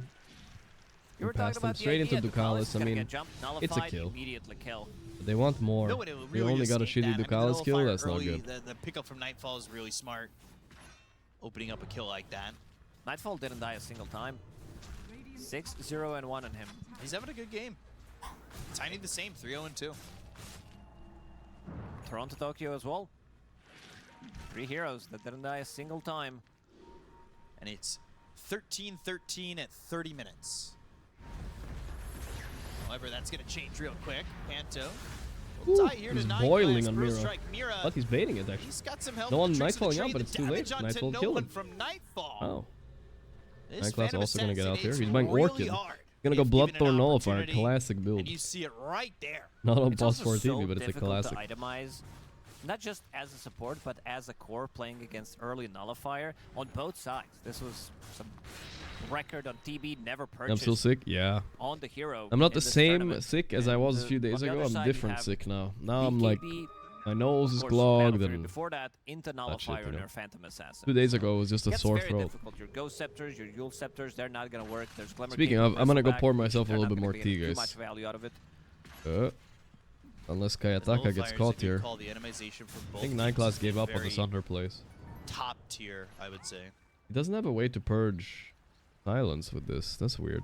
Speaker 11: You were
Speaker 2: Pass
Speaker 11: talking
Speaker 2: them
Speaker 11: about the
Speaker 2: straight
Speaker 11: idea
Speaker 2: into
Speaker 11: Ducalis is
Speaker 2: Ducalis. I
Speaker 11: gonna
Speaker 2: mean,
Speaker 11: get jumped,
Speaker 2: it's a
Speaker 11: nullified,
Speaker 2: kill.
Speaker 11: immediately kill.
Speaker 2: They want more.
Speaker 18: No, it
Speaker 2: They
Speaker 18: really
Speaker 2: only
Speaker 18: is
Speaker 2: got a
Speaker 18: seeing
Speaker 2: shitty
Speaker 18: that. I mean, the
Speaker 2: Ducalis kill.
Speaker 18: Nullifier
Speaker 2: That's not
Speaker 18: early,
Speaker 2: good.
Speaker 18: The pickup from Nightfall is really smart. Opening up a kill like that.
Speaker 11: Nightfall didn't die a single time. 6-0 and 1 on him.
Speaker 18: He's having a good game. Tiny the same, 3-0-2.
Speaker 11: Toronto, Tokyo as well. 3 heroes that didn't die a single time.
Speaker 18: And it's 13-13 at 30 minutes. However, that's going to change real quick. Panto.
Speaker 2: Ooh,
Speaker 18: Tie here
Speaker 2: he's
Speaker 18: to 9
Speaker 2: boiling
Speaker 18: class.
Speaker 2: on
Speaker 18: Burst
Speaker 2: Mira.
Speaker 18: Strike Mira.
Speaker 2: But he's baiting it actually.
Speaker 18: He's got some help.
Speaker 2: No one
Speaker 18: with the tricks of the
Speaker 2: Nightfalling out,
Speaker 18: trade,
Speaker 2: but
Speaker 18: the
Speaker 2: it's too late.
Speaker 18: damage onto
Speaker 2: Nightfall
Speaker 18: no
Speaker 2: killed
Speaker 18: one
Speaker 2: him.
Speaker 18: from Nightfall.
Speaker 2: Oh.
Speaker 18: This
Speaker 2: 9 class
Speaker 18: Phantom
Speaker 2: also gonna get out here.
Speaker 18: Assassin
Speaker 2: He's buying
Speaker 18: hits really
Speaker 2: Orchid.
Speaker 18: hard
Speaker 2: Gonna go
Speaker 18: if given an
Speaker 2: Bloodthorn Nullifier.
Speaker 18: opportunity,
Speaker 2: Classic build.
Speaker 18: And you see it right there.
Speaker 2: Not on
Speaker 11: It's
Speaker 2: plus
Speaker 11: also
Speaker 2: 4
Speaker 11: so
Speaker 2: TV, but it's a
Speaker 11: difficult
Speaker 2: classic.
Speaker 11: to itemize, not just as a support, but as a core playing against early Nullifier on both sides. This was some record on TB, never purchased.
Speaker 2: I'm still sick. Yeah.
Speaker 11: On the hero.
Speaker 2: I'm not the
Speaker 11: in this
Speaker 2: same
Speaker 11: tournament.
Speaker 2: sick as I was a few days
Speaker 11: On the
Speaker 2: ago.
Speaker 11: other
Speaker 2: I'm
Speaker 11: side, you
Speaker 2: different
Speaker 11: have
Speaker 2: sick now. Now I'm like,
Speaker 11: BKB,
Speaker 2: my nose is
Speaker 11: of course,
Speaker 2: clogged
Speaker 11: Battlefield.
Speaker 2: and
Speaker 11: Before that, into Nullifier
Speaker 2: you
Speaker 11: and
Speaker 2: know.
Speaker 11: our Phantom Assassin.
Speaker 2: 2 days ago it was just a
Speaker 11: Gets
Speaker 2: sore
Speaker 11: very
Speaker 2: throat.
Speaker 11: difficult. Your Ghost Scepters, your Yule Scepters, they're not gonna work. There's Glimmer
Speaker 2: Speaking
Speaker 11: King,
Speaker 2: of, I'm gonna go
Speaker 11: Bristleback,
Speaker 2: pour myself a
Speaker 11: they're
Speaker 2: little
Speaker 11: not
Speaker 2: bit more
Speaker 11: gonna be
Speaker 2: tea,
Speaker 11: getting
Speaker 2: guys.
Speaker 11: Too much value out of it.
Speaker 2: Unless Kayataka gets caught here.
Speaker 18: Call the itemization from
Speaker 2: I
Speaker 18: both
Speaker 2: think
Speaker 18: teams
Speaker 2: 9 class
Speaker 18: has
Speaker 2: gave
Speaker 18: been
Speaker 2: up on the
Speaker 18: very
Speaker 2: Sunder plays.
Speaker 18: Top tier, I would say.
Speaker 2: He doesn't have a way to purge silence with this. That's weird.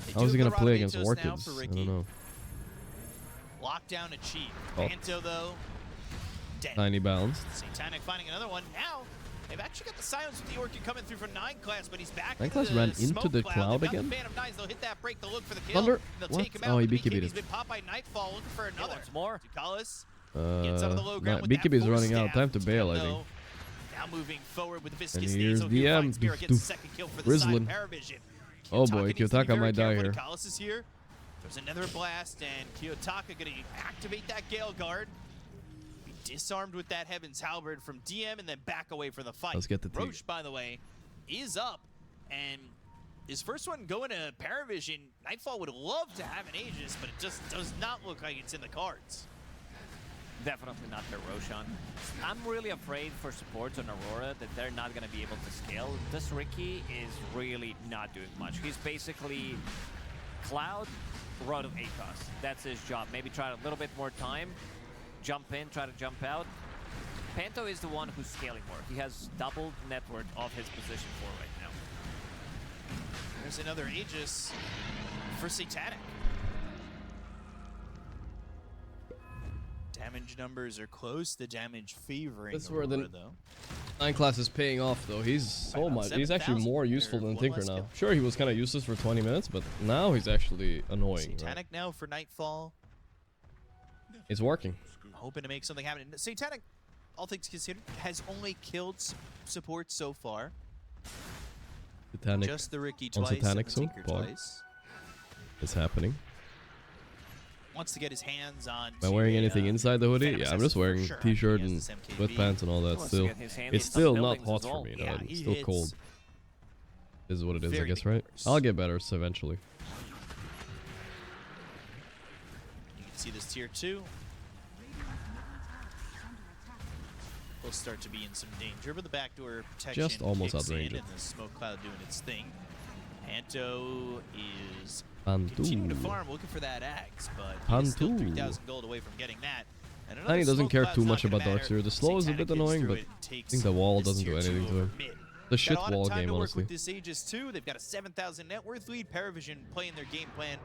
Speaker 18: They
Speaker 2: How is he
Speaker 18: do
Speaker 2: gonna
Speaker 18: have
Speaker 2: play
Speaker 18: the
Speaker 2: against
Speaker 18: Ratos now
Speaker 2: Orchids?
Speaker 18: for
Speaker 2: I
Speaker 18: Ricky.
Speaker 2: don't know.
Speaker 18: Lockdown achieved.
Speaker 2: Oh.
Speaker 18: Panto, though, dead.
Speaker 2: Tiny balanced.
Speaker 18: Satanic finding another one. Now, they've actually got the silence with the Orchid coming through for 9 class, but he's back
Speaker 2: 9
Speaker 18: into
Speaker 2: class
Speaker 18: the
Speaker 2: ran into
Speaker 18: smoke
Speaker 2: the
Speaker 18: cloud.
Speaker 2: cloud
Speaker 18: They've got
Speaker 2: again?
Speaker 18: The Phantom Knights, they'll hit that break, they'll look for the kill.
Speaker 2: Thunder?
Speaker 18: They'll
Speaker 2: What?
Speaker 18: take him
Speaker 2: Oh,
Speaker 18: out.
Speaker 2: he
Speaker 18: The
Speaker 2: BKB'd
Speaker 18: BKB's
Speaker 2: it.
Speaker 18: been popped by Nightfall, looking for another.
Speaker 11: Once more.
Speaker 18: Tukalis gets out of the low ground with that
Speaker 2: BKB is
Speaker 18: force
Speaker 2: running out.
Speaker 18: stab.
Speaker 2: Time to bail, I think.
Speaker 18: Now moving forward with the
Speaker 2: And
Speaker 18: viscous
Speaker 2: here's
Speaker 18: knees.
Speaker 2: DM.
Speaker 18: Spirit gets the second kill for the
Speaker 2: Rizzlin'.
Speaker 18: side. Paravision.
Speaker 2: Oh boy,
Speaker 18: Kiyotaka needs to be
Speaker 2: Kiyotaka
Speaker 18: very
Speaker 2: might die
Speaker 18: careful.
Speaker 2: here.
Speaker 18: Tukalis is here. There's another blast, and Kiyotaka gonna activate that Gale Guard. Be disarmed with that Heaven's Halberd from DM, and then back away for the fight.
Speaker 2: Let's get the tea.
Speaker 18: Roche, by the way, is up, and his first one going to Paravision. Nightfall would love to have an Aegis, but it just does not look like it's in the cards.
Speaker 11: Definitely not their Roshan. I'm really afraid for supports on Aurora that they're not going to be able to scale. This Ricky is really not doing much. He's basically Cloud, Road of ACOS. That's his job. Maybe try a little bit more time, jump in, try to jump out. Panto is the one who's scaling more. He has doubled net worth of his position 4 right now.
Speaker 18: There's another Aegis for Satanic. Damage numbers are close. The damage favoring
Speaker 2: That's where
Speaker 18: Aurora,
Speaker 2: the
Speaker 18: though.
Speaker 2: 9 class is paying off though. He's so much. He's actually
Speaker 18: 7,000
Speaker 2: more useful
Speaker 18: or
Speaker 2: than
Speaker 18: one
Speaker 2: Tinker
Speaker 18: less
Speaker 2: now.
Speaker 18: kill.
Speaker 2: Sure, he was kind of useless for 20 minutes, but now he's actually annoying. Right?
Speaker 18: Satanic now for Nightfall.
Speaker 2: It's working.
Speaker 18: Hoping to make something happen. Satanic, all things considered, has only killed support so far.
Speaker 2: Satanic
Speaker 18: Just the Ricky
Speaker 2: on
Speaker 18: twice and
Speaker 2: Satanic
Speaker 18: the
Speaker 2: soon.
Speaker 18: Tinker
Speaker 2: Pog.
Speaker 18: twice.
Speaker 2: It's happening.
Speaker 18: Wants to get his hands on.
Speaker 2: Am I wearing anything inside the hoodie?
Speaker 18: Phantom
Speaker 2: Yeah, I'm just
Speaker 18: Assassin for
Speaker 2: wearing
Speaker 18: sure.
Speaker 2: t-shirt
Speaker 18: He
Speaker 2: and
Speaker 18: has this MKB.
Speaker 2: sweatpants and all that.
Speaker 11: Wants to
Speaker 2: Still,
Speaker 11: get his hands
Speaker 2: it's
Speaker 11: on some
Speaker 2: still not
Speaker 11: buildings
Speaker 2: hot
Speaker 11: as
Speaker 2: for
Speaker 11: well.
Speaker 2: me.
Speaker 18: Yeah,
Speaker 2: It's
Speaker 18: he
Speaker 2: still cold.
Speaker 18: hits
Speaker 2: This is what it is, I
Speaker 18: very
Speaker 2: guess,
Speaker 18: big
Speaker 2: right?
Speaker 18: numbers.
Speaker 2: I'll get better eventually.
Speaker 18: You can see this tier 2. Will start to be in some danger, but the backdoor protection
Speaker 2: Just almost
Speaker 18: kicks in,
Speaker 2: outrange it.
Speaker 18: and the smoke cloud doing its thing. Panto is
Speaker 2: Panto.
Speaker 18: continuing to farm, looking for that axe, but he's still
Speaker 2: Panto.
Speaker 18: 3,000 gold away from getting that. And another
Speaker 2: Tiny doesn't
Speaker 18: smoke
Speaker 2: care
Speaker 18: cloud's
Speaker 2: too
Speaker 18: not
Speaker 2: much
Speaker 18: gonna
Speaker 2: about
Speaker 18: matter.
Speaker 2: Darkseer. The slow is a
Speaker 18: Satanic
Speaker 2: bit
Speaker 18: gets
Speaker 2: annoying,
Speaker 18: through
Speaker 2: but
Speaker 18: it and
Speaker 2: I
Speaker 18: takes
Speaker 2: think the wall
Speaker 18: this
Speaker 2: doesn't do
Speaker 18: tier 2
Speaker 2: anything to
Speaker 18: over
Speaker 2: him.
Speaker 18: mid.
Speaker 2: The shit
Speaker 18: Got a lot of
Speaker 2: wall
Speaker 18: time
Speaker 2: game,
Speaker 18: to work
Speaker 2: honestly.
Speaker 18: with this Aegis too. They've got a 7,000 net worth lead. Paravision playing their game plan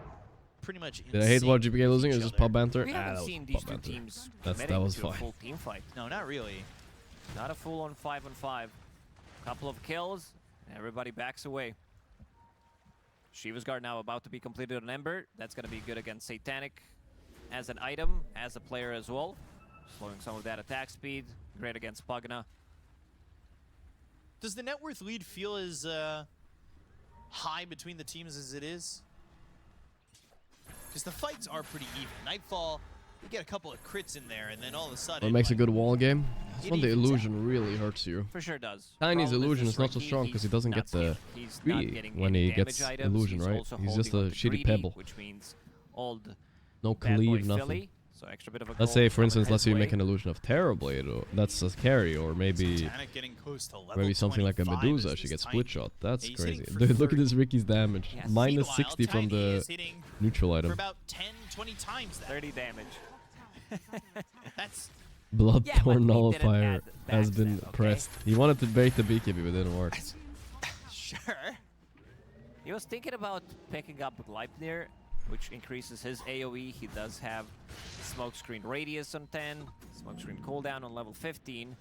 Speaker 18: pretty much.
Speaker 2: Did I hate about GPK losing? Or
Speaker 18: each
Speaker 2: just
Speaker 18: other.
Speaker 2: pub banter?
Speaker 11: We
Speaker 2: Ah,
Speaker 11: haven't
Speaker 2: that was
Speaker 11: seen
Speaker 2: pub
Speaker 11: these two
Speaker 2: banter.
Speaker 11: teams
Speaker 2: That
Speaker 11: committing
Speaker 2: was
Speaker 11: to a
Speaker 2: fine.
Speaker 11: full team fight.
Speaker 18: No, not really.
Speaker 11: Not a full on 5-on-5. Couple of kills, everybody backs away. Shiva's Guard now about to be completed on Ember. That's going to be good against Satanic as an item, as a player as well. Slowing some of that attack speed. Great against Pugna.
Speaker 18: Does the net worth lead feel as high between the teams as it is? Because the fights are pretty even. Nightfall, we get a couple of crits in there, and then all of a sudden...
Speaker 2: What makes a good wall game? That's
Speaker 18: It
Speaker 2: when the
Speaker 18: evens
Speaker 2: illusion really hurts you.
Speaker 11: For sure does.
Speaker 2: Tiny's
Speaker 11: Problem
Speaker 2: illusion
Speaker 11: this
Speaker 2: is not so
Speaker 11: Ricky,
Speaker 2: strong because he
Speaker 11: he's
Speaker 2: doesn't
Speaker 11: not
Speaker 2: get the
Speaker 11: scaling. He's not
Speaker 2: free
Speaker 11: getting
Speaker 2: when
Speaker 11: any
Speaker 2: he gets
Speaker 11: damage items.
Speaker 2: illusion,
Speaker 11: He's
Speaker 2: right?
Speaker 11: also
Speaker 2: He's just a
Speaker 11: holding on to
Speaker 2: shitty
Speaker 11: greedy,
Speaker 2: pebble.
Speaker 11: which means old
Speaker 2: No
Speaker 11: bad boy
Speaker 2: cleave, nothing.
Speaker 11: Philly. So extra bit of a
Speaker 2: Let's
Speaker 11: gold
Speaker 2: say, for
Speaker 11: coming
Speaker 2: instance,
Speaker 11: his
Speaker 2: let's say you
Speaker 11: way.
Speaker 2: make an illusion of Terrorblade, or that's a carry, or maybe
Speaker 18: Satanic getting close to level
Speaker 2: something like a
Speaker 18: 25
Speaker 2: Medusa.
Speaker 18: as
Speaker 2: She
Speaker 18: this
Speaker 2: gets
Speaker 18: Tiny.
Speaker 2: split shot. That's
Speaker 18: He's
Speaker 2: crazy.
Speaker 18: hitting for
Speaker 2: Dude, look at
Speaker 18: 30.
Speaker 2: this Ricky's damage.
Speaker 11: Yes.
Speaker 2: Minus
Speaker 18: Meanwhile,
Speaker 2: 60 from
Speaker 18: Tiny
Speaker 2: the
Speaker 18: is hitting
Speaker 2: neutral
Speaker 18: for
Speaker 2: item.
Speaker 18: about 10, 20 times that.
Speaker 11: 30 damage.
Speaker 18: That's...
Speaker 2: Bloodthorn
Speaker 11: Yeah, but we didn't
Speaker 2: Nullifier
Speaker 11: add
Speaker 2: has
Speaker 11: back
Speaker 2: been
Speaker 11: then, okay?
Speaker 2: pressed. He wanted to bait the BKB, but it didn't work.
Speaker 18: Sure.
Speaker 11: He was thinking about picking up Gleipnir, which increases his AoE. He does have smokescreen radius on 10, smokescreen cooldown on level 15,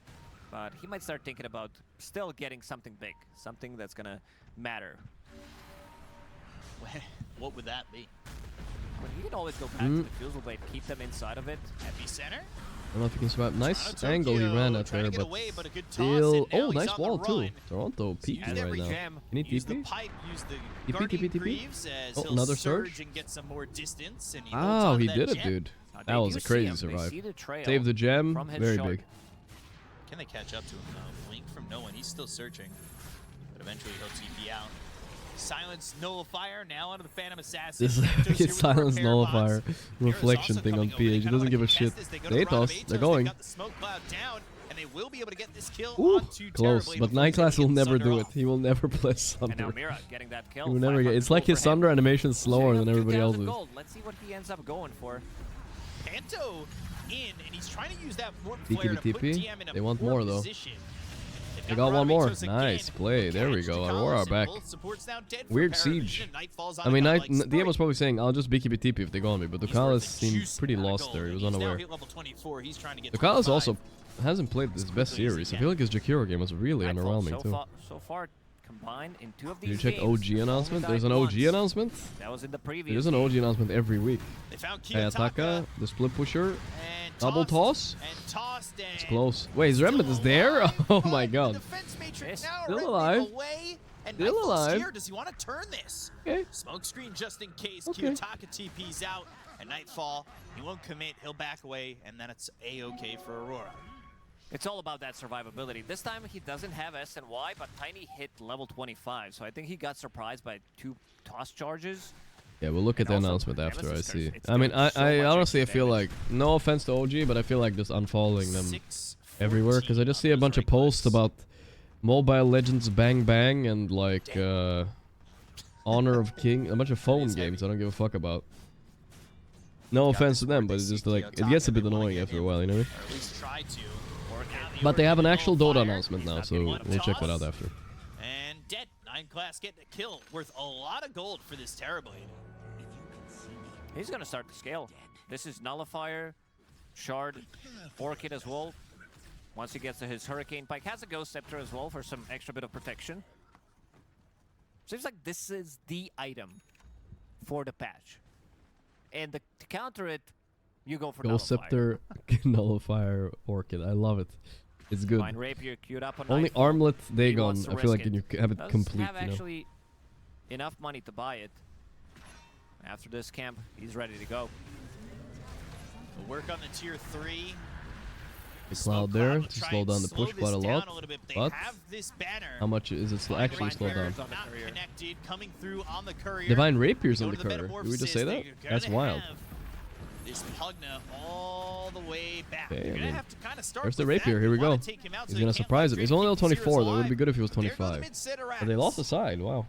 Speaker 11: but he might start thinking about still getting something big, something that's gonna matter.
Speaker 18: What would that be?
Speaker 11: Well, you can always go back to the Fusel Blade, keep them inside of it.
Speaker 18: Epicenter?
Speaker 2: I don't know if you can swap. Nice
Speaker 18: Toronto,
Speaker 2: angle he ran at
Speaker 18: trying
Speaker 2: there,
Speaker 18: to get
Speaker 2: but
Speaker 18: away, but a good toss,
Speaker 2: still...
Speaker 18: and now
Speaker 2: Oh,
Speaker 18: he's
Speaker 2: nice
Speaker 18: on the
Speaker 2: wall too.
Speaker 18: run.
Speaker 2: Toronto peeking
Speaker 18: Used
Speaker 2: right
Speaker 18: every
Speaker 2: now.
Speaker 18: gem,
Speaker 2: Can he
Speaker 18: used the
Speaker 2: TP?
Speaker 18: pipe, used the
Speaker 2: TP,
Speaker 18: guardian
Speaker 2: TP.
Speaker 18: greaves as
Speaker 2: Oh,
Speaker 18: he'll
Speaker 2: another
Speaker 18: surge
Speaker 2: surge?
Speaker 18: and get some more distance, and he
Speaker 2: Oh,
Speaker 18: holds on
Speaker 2: he
Speaker 18: to
Speaker 2: did
Speaker 18: that
Speaker 2: it,
Speaker 18: gem.
Speaker 2: dude.
Speaker 11: They
Speaker 2: That was
Speaker 11: do
Speaker 2: a
Speaker 11: see
Speaker 2: crazy
Speaker 11: him. They
Speaker 2: survive.
Speaker 11: see the trail
Speaker 2: Save the gem,
Speaker 11: from his
Speaker 2: very
Speaker 11: shard.
Speaker 2: big.
Speaker 18: Can they catch up to him though? Blink from no one, he's still searching. But eventually he'll TP out.
Speaker 10: Silence Nullifier now onto the Phantom Assassin.
Speaker 2: This fucking silence nullifier reflection thing on PH. He doesn't give a shit. They toss. They're going.
Speaker 10: Got the smoke cloud down, and they will be able to get this kill
Speaker 2: Ooh,
Speaker 10: onto
Speaker 2: close.
Speaker 10: Terrorblade
Speaker 2: But
Speaker 10: before he's able
Speaker 2: Nineclass
Speaker 10: to
Speaker 2: will
Speaker 10: get
Speaker 2: never
Speaker 10: Sunder
Speaker 2: do it.
Speaker 10: off.
Speaker 2: He will never play
Speaker 11: And now
Speaker 2: Sunder.
Speaker 11: Mira getting that kill.
Speaker 2: He will never get. It's like his
Speaker 11: for him.
Speaker 2: Sunder animation is slower than everybody
Speaker 11: 2,000
Speaker 2: else's.
Speaker 11: gold. Let's see what he ends up going for.
Speaker 10: Panto in, and he's trying to use that Morton Flare to put
Speaker 2: BKB
Speaker 10: DM in a
Speaker 2: They want
Speaker 10: poor
Speaker 2: more though.
Speaker 10: position.
Speaker 2: They got one more. Nice play. There we go. Aurora back. Weird siege. I mean, DM was probably saying, I'll just BKB TP if they go on me, but Ducalis seemed pretty lost there. He was unaware. Ducalis also hasn't played his best series. I feel like his Jakiro game was really underwhelming too.
Speaker 11: So far, combined in 2 of
Speaker 2: Did
Speaker 11: these
Speaker 2: you check
Speaker 11: games,
Speaker 2: OG announcement? There's an OG announcement?
Speaker 11: That was in the previous
Speaker 2: There's an OG announcement every week.
Speaker 10: They found
Speaker 2: Ayataka, the split pusher, double toss.
Speaker 10: Tossed
Speaker 2: It's close. Wait, is Rembit is there? Oh my god. Still alive. Still alive.
Speaker 10: Does he want to turn this?
Speaker 2: Okay.
Speaker 10: Smoke screen just in case.
Speaker 2: Okay.
Speaker 10: Kiyotaka TP's out. At Nightfall, he won't commit. He'll back away, and then it's A-OK for Aurora.
Speaker 11: It's all about that survivability. This time he doesn't have S and Y, but Tiny hit level 25, so I think he got surprised by 2 toss charges.
Speaker 2: Yeah, we'll look at the announcement after I see. I mean, I honestly feel like, no offense to OG, but I feel like just unfollowing them everywhere, because I just see a bunch of posts about Mobile Legends Bang Bang and like Honor of King, a bunch of phone games I don't give a fuck about. No offense to them, but it's just like, it gets a bit annoying after a while, you know what I mean? But they have an actual Dota announcement now, so we'll check that out after.
Speaker 10: And dead. Nineclass getting a kill. Worth a lot of gold for this Terrorblade.
Speaker 11: He's gonna start to scale. This is Nullifier, Shard, Orchid as well. Once he gets to his Hurricane Pike, has a Ghost Scepter as well for some extra bit of protection. Seems like this is the item for the patch. And to counter it, you go for
Speaker 2: Ghost
Speaker 11: Nullifier.
Speaker 2: Scepter, Nullifier, Orchid. I love it. It's good.
Speaker 11: Mine Rapier queued up on
Speaker 2: Only
Speaker 11: Nightfall.
Speaker 2: Armlet,
Speaker 11: He wants
Speaker 2: Dagon.
Speaker 11: to
Speaker 2: I feel
Speaker 11: risk
Speaker 2: like
Speaker 11: it.
Speaker 2: you have it
Speaker 11: Does
Speaker 2: complete,
Speaker 11: have
Speaker 2: you know.
Speaker 11: actually enough money to buy it. After this camp, he's ready to go.
Speaker 10: We'll work on the tier 3.
Speaker 2: The cloud there to slow down the push quite a lot. But
Speaker 10: this banner.
Speaker 2: how much is it actually slowed down?
Speaker 10: Not connected, coming through on the courier.
Speaker 2: Divine Rapier's on
Speaker 10: Go
Speaker 2: the
Speaker 10: to
Speaker 2: courier. Did we just
Speaker 10: Metamorphosis.
Speaker 2: say that?
Speaker 10: They're
Speaker 2: That's
Speaker 10: gonna
Speaker 2: wild.
Speaker 10: have This Pugna all the way back.
Speaker 2: Okay,
Speaker 10: You're
Speaker 2: I
Speaker 10: gonna
Speaker 2: mean,
Speaker 10: have to kind of start
Speaker 2: there's the
Speaker 10: with that.
Speaker 2: Rapier. Here we
Speaker 10: You wanna
Speaker 2: go.
Speaker 10: take him out so
Speaker 2: He's
Speaker 10: they
Speaker 2: gonna
Speaker 10: can't
Speaker 2: surprise him.
Speaker 10: fight
Speaker 2: He's
Speaker 10: Drake,
Speaker 2: only level
Speaker 10: keep the Sears
Speaker 2: 24 though. It would
Speaker 10: alive.
Speaker 2: be good if he was
Speaker 10: There go the
Speaker 2: 25.
Speaker 10: mid-setter
Speaker 2: But they lost a
Speaker 10: rats.
Speaker 2: side. Wow.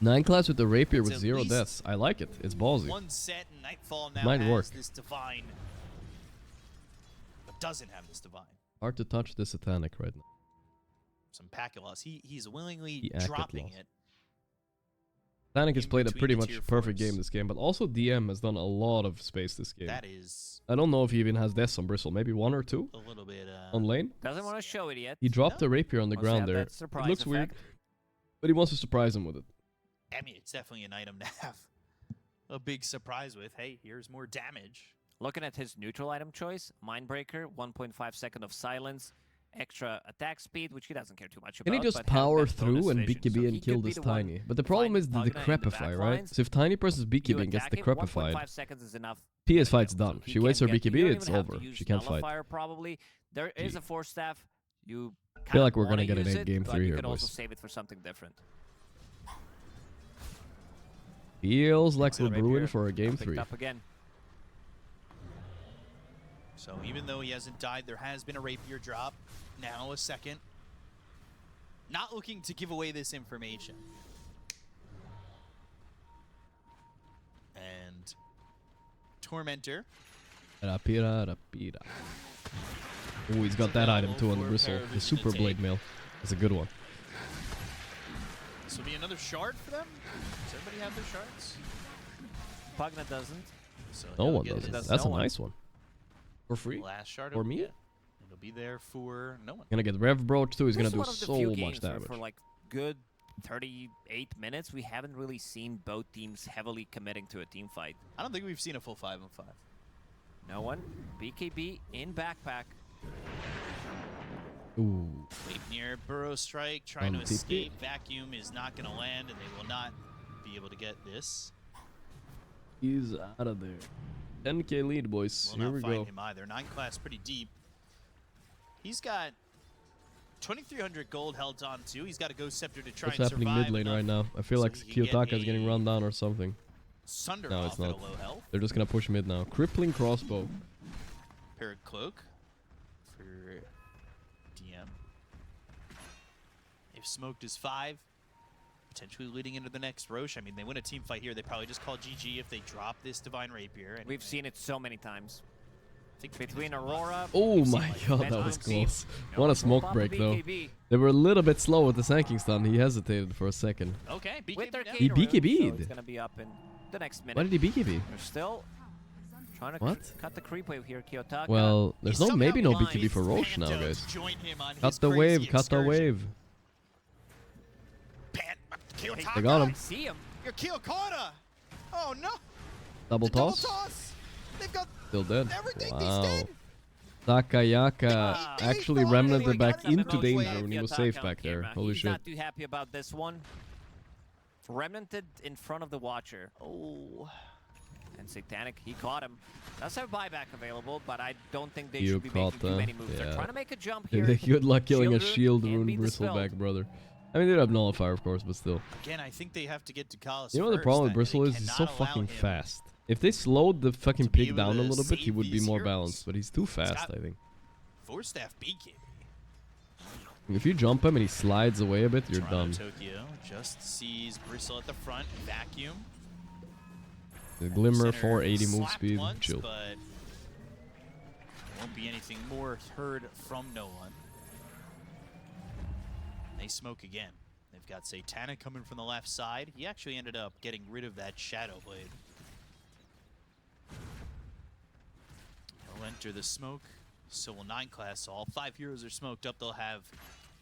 Speaker 2: 9-class with the Rapier with
Speaker 10: It's at
Speaker 2: 0
Speaker 10: least
Speaker 2: deaths. I like it. It's ballsy.
Speaker 10: One set and Nightfall now
Speaker 2: Might
Speaker 10: has
Speaker 2: work.
Speaker 10: this Divine, but doesn't have this Divine.
Speaker 2: Hard to touch the Satanic right now.
Speaker 10: Some packet loss. He's willingly
Speaker 2: He acted
Speaker 10: dropping
Speaker 2: lost.
Speaker 10: it.
Speaker 2: Satanic has played a
Speaker 10: between
Speaker 2: pretty
Speaker 10: the
Speaker 2: much
Speaker 10: tier
Speaker 2: perfect
Speaker 10: 4s.
Speaker 2: game this game, but also DM has done a lot of space this game.
Speaker 10: That is
Speaker 2: I don't know if he even has deaths on Bristle. Maybe 1 or 2
Speaker 10: a little bit.
Speaker 2: on lane.
Speaker 11: Doesn't want to show it yet.
Speaker 2: He dropped the Rapier on the
Speaker 11: Wants to
Speaker 2: ground
Speaker 11: have
Speaker 2: there.
Speaker 11: that
Speaker 2: It
Speaker 11: surprise
Speaker 2: looks weird,
Speaker 11: effect.
Speaker 2: but he wants to surprise him with it.
Speaker 10: I mean, it's definitely an item to have a big surprise with. Hey, here's more damage.
Speaker 11: Looking at his neutral item choice, Mindbreaker, 1.5 second of silence, extra attack speed, which he doesn't care too much
Speaker 2: Can
Speaker 11: about.
Speaker 2: he just
Speaker 11: but have
Speaker 2: power
Speaker 11: that
Speaker 2: through
Speaker 11: bonus
Speaker 2: and
Speaker 11: vision.
Speaker 2: BKB
Speaker 11: So
Speaker 2: and
Speaker 11: he
Speaker 2: kill
Speaker 11: could be
Speaker 2: this
Speaker 11: the one
Speaker 2: Tiny? But the problem is the
Speaker 11: Pugna in the back
Speaker 2: Decrepify, right?
Speaker 11: lines.
Speaker 2: So if Tiny presses
Speaker 11: You
Speaker 2: BKB and gets
Speaker 11: attack it,
Speaker 2: Decrepified,
Speaker 11: 1.5 seconds is enough.
Speaker 2: PS fight's done.
Speaker 11: He
Speaker 2: She waits her
Speaker 11: can get- you
Speaker 2: BKB,
Speaker 11: don't
Speaker 2: it's
Speaker 11: even have to
Speaker 2: over.
Speaker 11: use
Speaker 2: She can't fight.
Speaker 11: Nullifier, probably. There is a Force Staff. You
Speaker 2: feel like we're
Speaker 11: wanna
Speaker 2: gonna get an
Speaker 11: use
Speaker 2: 8
Speaker 11: it,
Speaker 2: game
Speaker 11: but
Speaker 2: 3
Speaker 11: you
Speaker 2: here,
Speaker 11: could also
Speaker 2: boys.
Speaker 11: save it for something different.
Speaker 2: Feels like
Speaker 11: It's a
Speaker 2: we're brewing
Speaker 11: Rapier
Speaker 2: for a game
Speaker 11: picked
Speaker 2: 3.
Speaker 11: up again.
Speaker 10: So even though he hasn't died, there has been a Rapier drop. Now a second. Not looking to give away this information. And Tormentor.
Speaker 2: Rapira, rapira. Oh, he's got that item too on the bristle. The Super Blade Mail. That's a good one.
Speaker 10: This will be another shard for them? Does everybody have their shards?
Speaker 11: Pugna doesn't.
Speaker 10: So
Speaker 2: No
Speaker 10: he'll
Speaker 2: one
Speaker 10: get
Speaker 2: does.
Speaker 10: this
Speaker 2: That's a
Speaker 11: no one.
Speaker 2: nice one. For free?
Speaker 10: Last shard
Speaker 2: For
Speaker 10: it'll
Speaker 2: me?
Speaker 10: get. It'll be there for no one.
Speaker 2: Gonna get Rev Broach too. He's
Speaker 11: This
Speaker 2: gonna
Speaker 11: is
Speaker 2: do
Speaker 11: one of the
Speaker 2: so
Speaker 11: few
Speaker 2: much
Speaker 11: games where
Speaker 2: damage.
Speaker 11: for like good 38 minutes, we haven't really seen both teams heavily committing to a team fight.
Speaker 10: I don't think we've seen a full 5-on-5.
Speaker 11: No one. BKB in backpack.
Speaker 2: Ooh.
Speaker 10: Wait near Burrow Strike, trying to
Speaker 2: TP.
Speaker 10: escape. Vacuum is not going to land, and they will not be able to get this.
Speaker 2: He's out of there. 10k lead, boys.
Speaker 10: Will
Speaker 2: Here
Speaker 10: not
Speaker 2: we
Speaker 10: find
Speaker 2: go.
Speaker 10: him either. 9 class pretty deep. He's got
Speaker 18: 2,300 gold held on to. He's got a Ghost Scepter to try
Speaker 2: What's
Speaker 18: and
Speaker 2: happening
Speaker 18: survive.
Speaker 2: mid lane right now? I feel
Speaker 18: so
Speaker 2: like
Speaker 18: he can get
Speaker 2: Kiyotaka is getting
Speaker 18: a
Speaker 2: run down or something.
Speaker 18: Sunder
Speaker 2: No,
Speaker 18: off
Speaker 2: it's
Speaker 18: at a
Speaker 2: not.
Speaker 18: low health.
Speaker 2: They're just gonna push mid now. Crippling crossbow.
Speaker 18: Parrot Cloak for DM. They've smoked his 5. Potentially leading into the next Roche. I mean, they win a team fight here. They probably just call GG if they drop this Divine Rapier. Anyway.
Speaker 11: We've seen it so many times. I think between Aurora...
Speaker 2: Oh my god, that was close. What a smoke break though. They were a little bit slow with the sanking stun. He hesitated for a second.
Speaker 18: Okay,
Speaker 11: with their
Speaker 2: He BKB'd.
Speaker 11: So it's gonna be up in the next minute.
Speaker 2: Why did he BKB?
Speaker 11: They're still trying to cut the creep wave here, Kiyotaka.
Speaker 2: Well, there's maybe no BKB for Roche now, guys. Cut the wave, cut the wave. They got him.
Speaker 10: See him. Your Kiyokata. Oh no.
Speaker 2: Double toss.
Speaker 10: They've got
Speaker 2: Still dead.
Speaker 10: everything.
Speaker 2: Wow. Takayaka actually remnanted back into danger when he was safe back there. Holy
Speaker 11: He's
Speaker 2: shit.
Speaker 11: not too happy about this one. Remnanted in front of the Watcher. Oh. And Satanic, he caught him. Does have buyback available, but I don't think they should be making too many moves. They're trying to make a jump here.
Speaker 2: Good luck killing a
Speaker 11: Shield
Speaker 2: shield rune bristleback, brother. I mean, they do have nullifier, of course, but still.
Speaker 18: Again, I think they have to get to Kalis.
Speaker 2: You know what the problem with Bristle is? He's so fucking fast. If they slowed the fucking pig down a little bit, he would be more balanced. But he's too fast, I think.
Speaker 18: 4-staff BKB.
Speaker 2: If you jump him and he slides away a bit, you're done.
Speaker 18: Tokyo just sees Bristle at the front, vacuum.
Speaker 2: The Glimmer,
Speaker 18: Center
Speaker 2: 480 move
Speaker 18: slapped
Speaker 2: speed,
Speaker 18: once,
Speaker 2: chill.
Speaker 18: But there won't be anything more heard from no one. They smoke again. They've got Satanic coming from the left side. He actually ended up getting rid of that Shadow Blade. He'll enter the smoke. So will 9 class. So all 5 heroes are smoked up. They'll have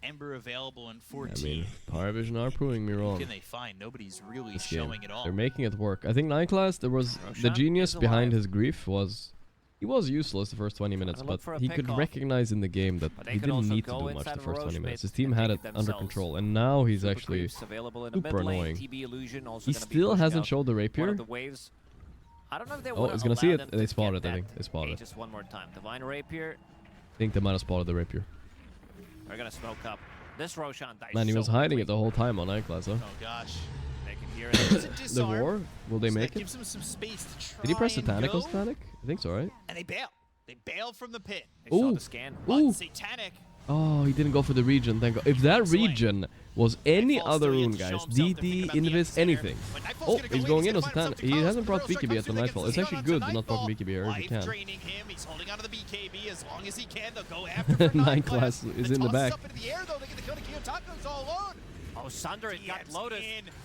Speaker 18: Ember available in 14.
Speaker 2: I mean, Paravision are proving me wrong.
Speaker 18: Who can they find? Nobody's really
Speaker 2: This
Speaker 18: showing
Speaker 2: game.
Speaker 18: it all.
Speaker 2: They're making it work. I think 9 class, there was the genius behind his grief was he was useless the first 20 minutes, but he could recognize in the game that he didn't need to do much the first 20 minutes. His team had it under control, and now he's actually super annoying. He still hasn't showed the rapier.
Speaker 11: I don't know if they
Speaker 2: Oh, it's gonna see it. They spotted it, I think. They spotted it.
Speaker 11: Just one more time. Divine Rapier.
Speaker 2: I think they might have spotted the rapier.
Speaker 11: They're gonna smoke up. This Roshan dies.
Speaker 2: Man, he was hiding it the whole time on 9 class, huh?
Speaker 18: Oh gosh.
Speaker 11: They can hear it.
Speaker 2: The war? Will they make
Speaker 18: That
Speaker 2: it?
Speaker 18: gives him some space to try.
Speaker 2: Did he press Satanic
Speaker 18: and
Speaker 2: on
Speaker 18: go,
Speaker 2: Satanic? I think so, right?
Speaker 18: And they bail. They bail from the pit.
Speaker 11: They saw
Speaker 2: Ooh.
Speaker 11: the scan.
Speaker 2: Ooh.
Speaker 18: Satanic.
Speaker 2: Oh, he didn't go for the region, thank God. If that region was any other rune, guys, DD, Invis, anything. Oh, he's going in on Satanic. He hasn't brought BKB at the Nightfall. It's actually good to not proc BKB here if you can.
Speaker 18: Draining him. He's holding onto the BKB as long as he can. They'll go after
Speaker 2: 9 class is in the back.
Speaker 18: Up into the air, though. They get the kill to Kiyotako's all alone.
Speaker 11: Oh, Sunder got Lotus.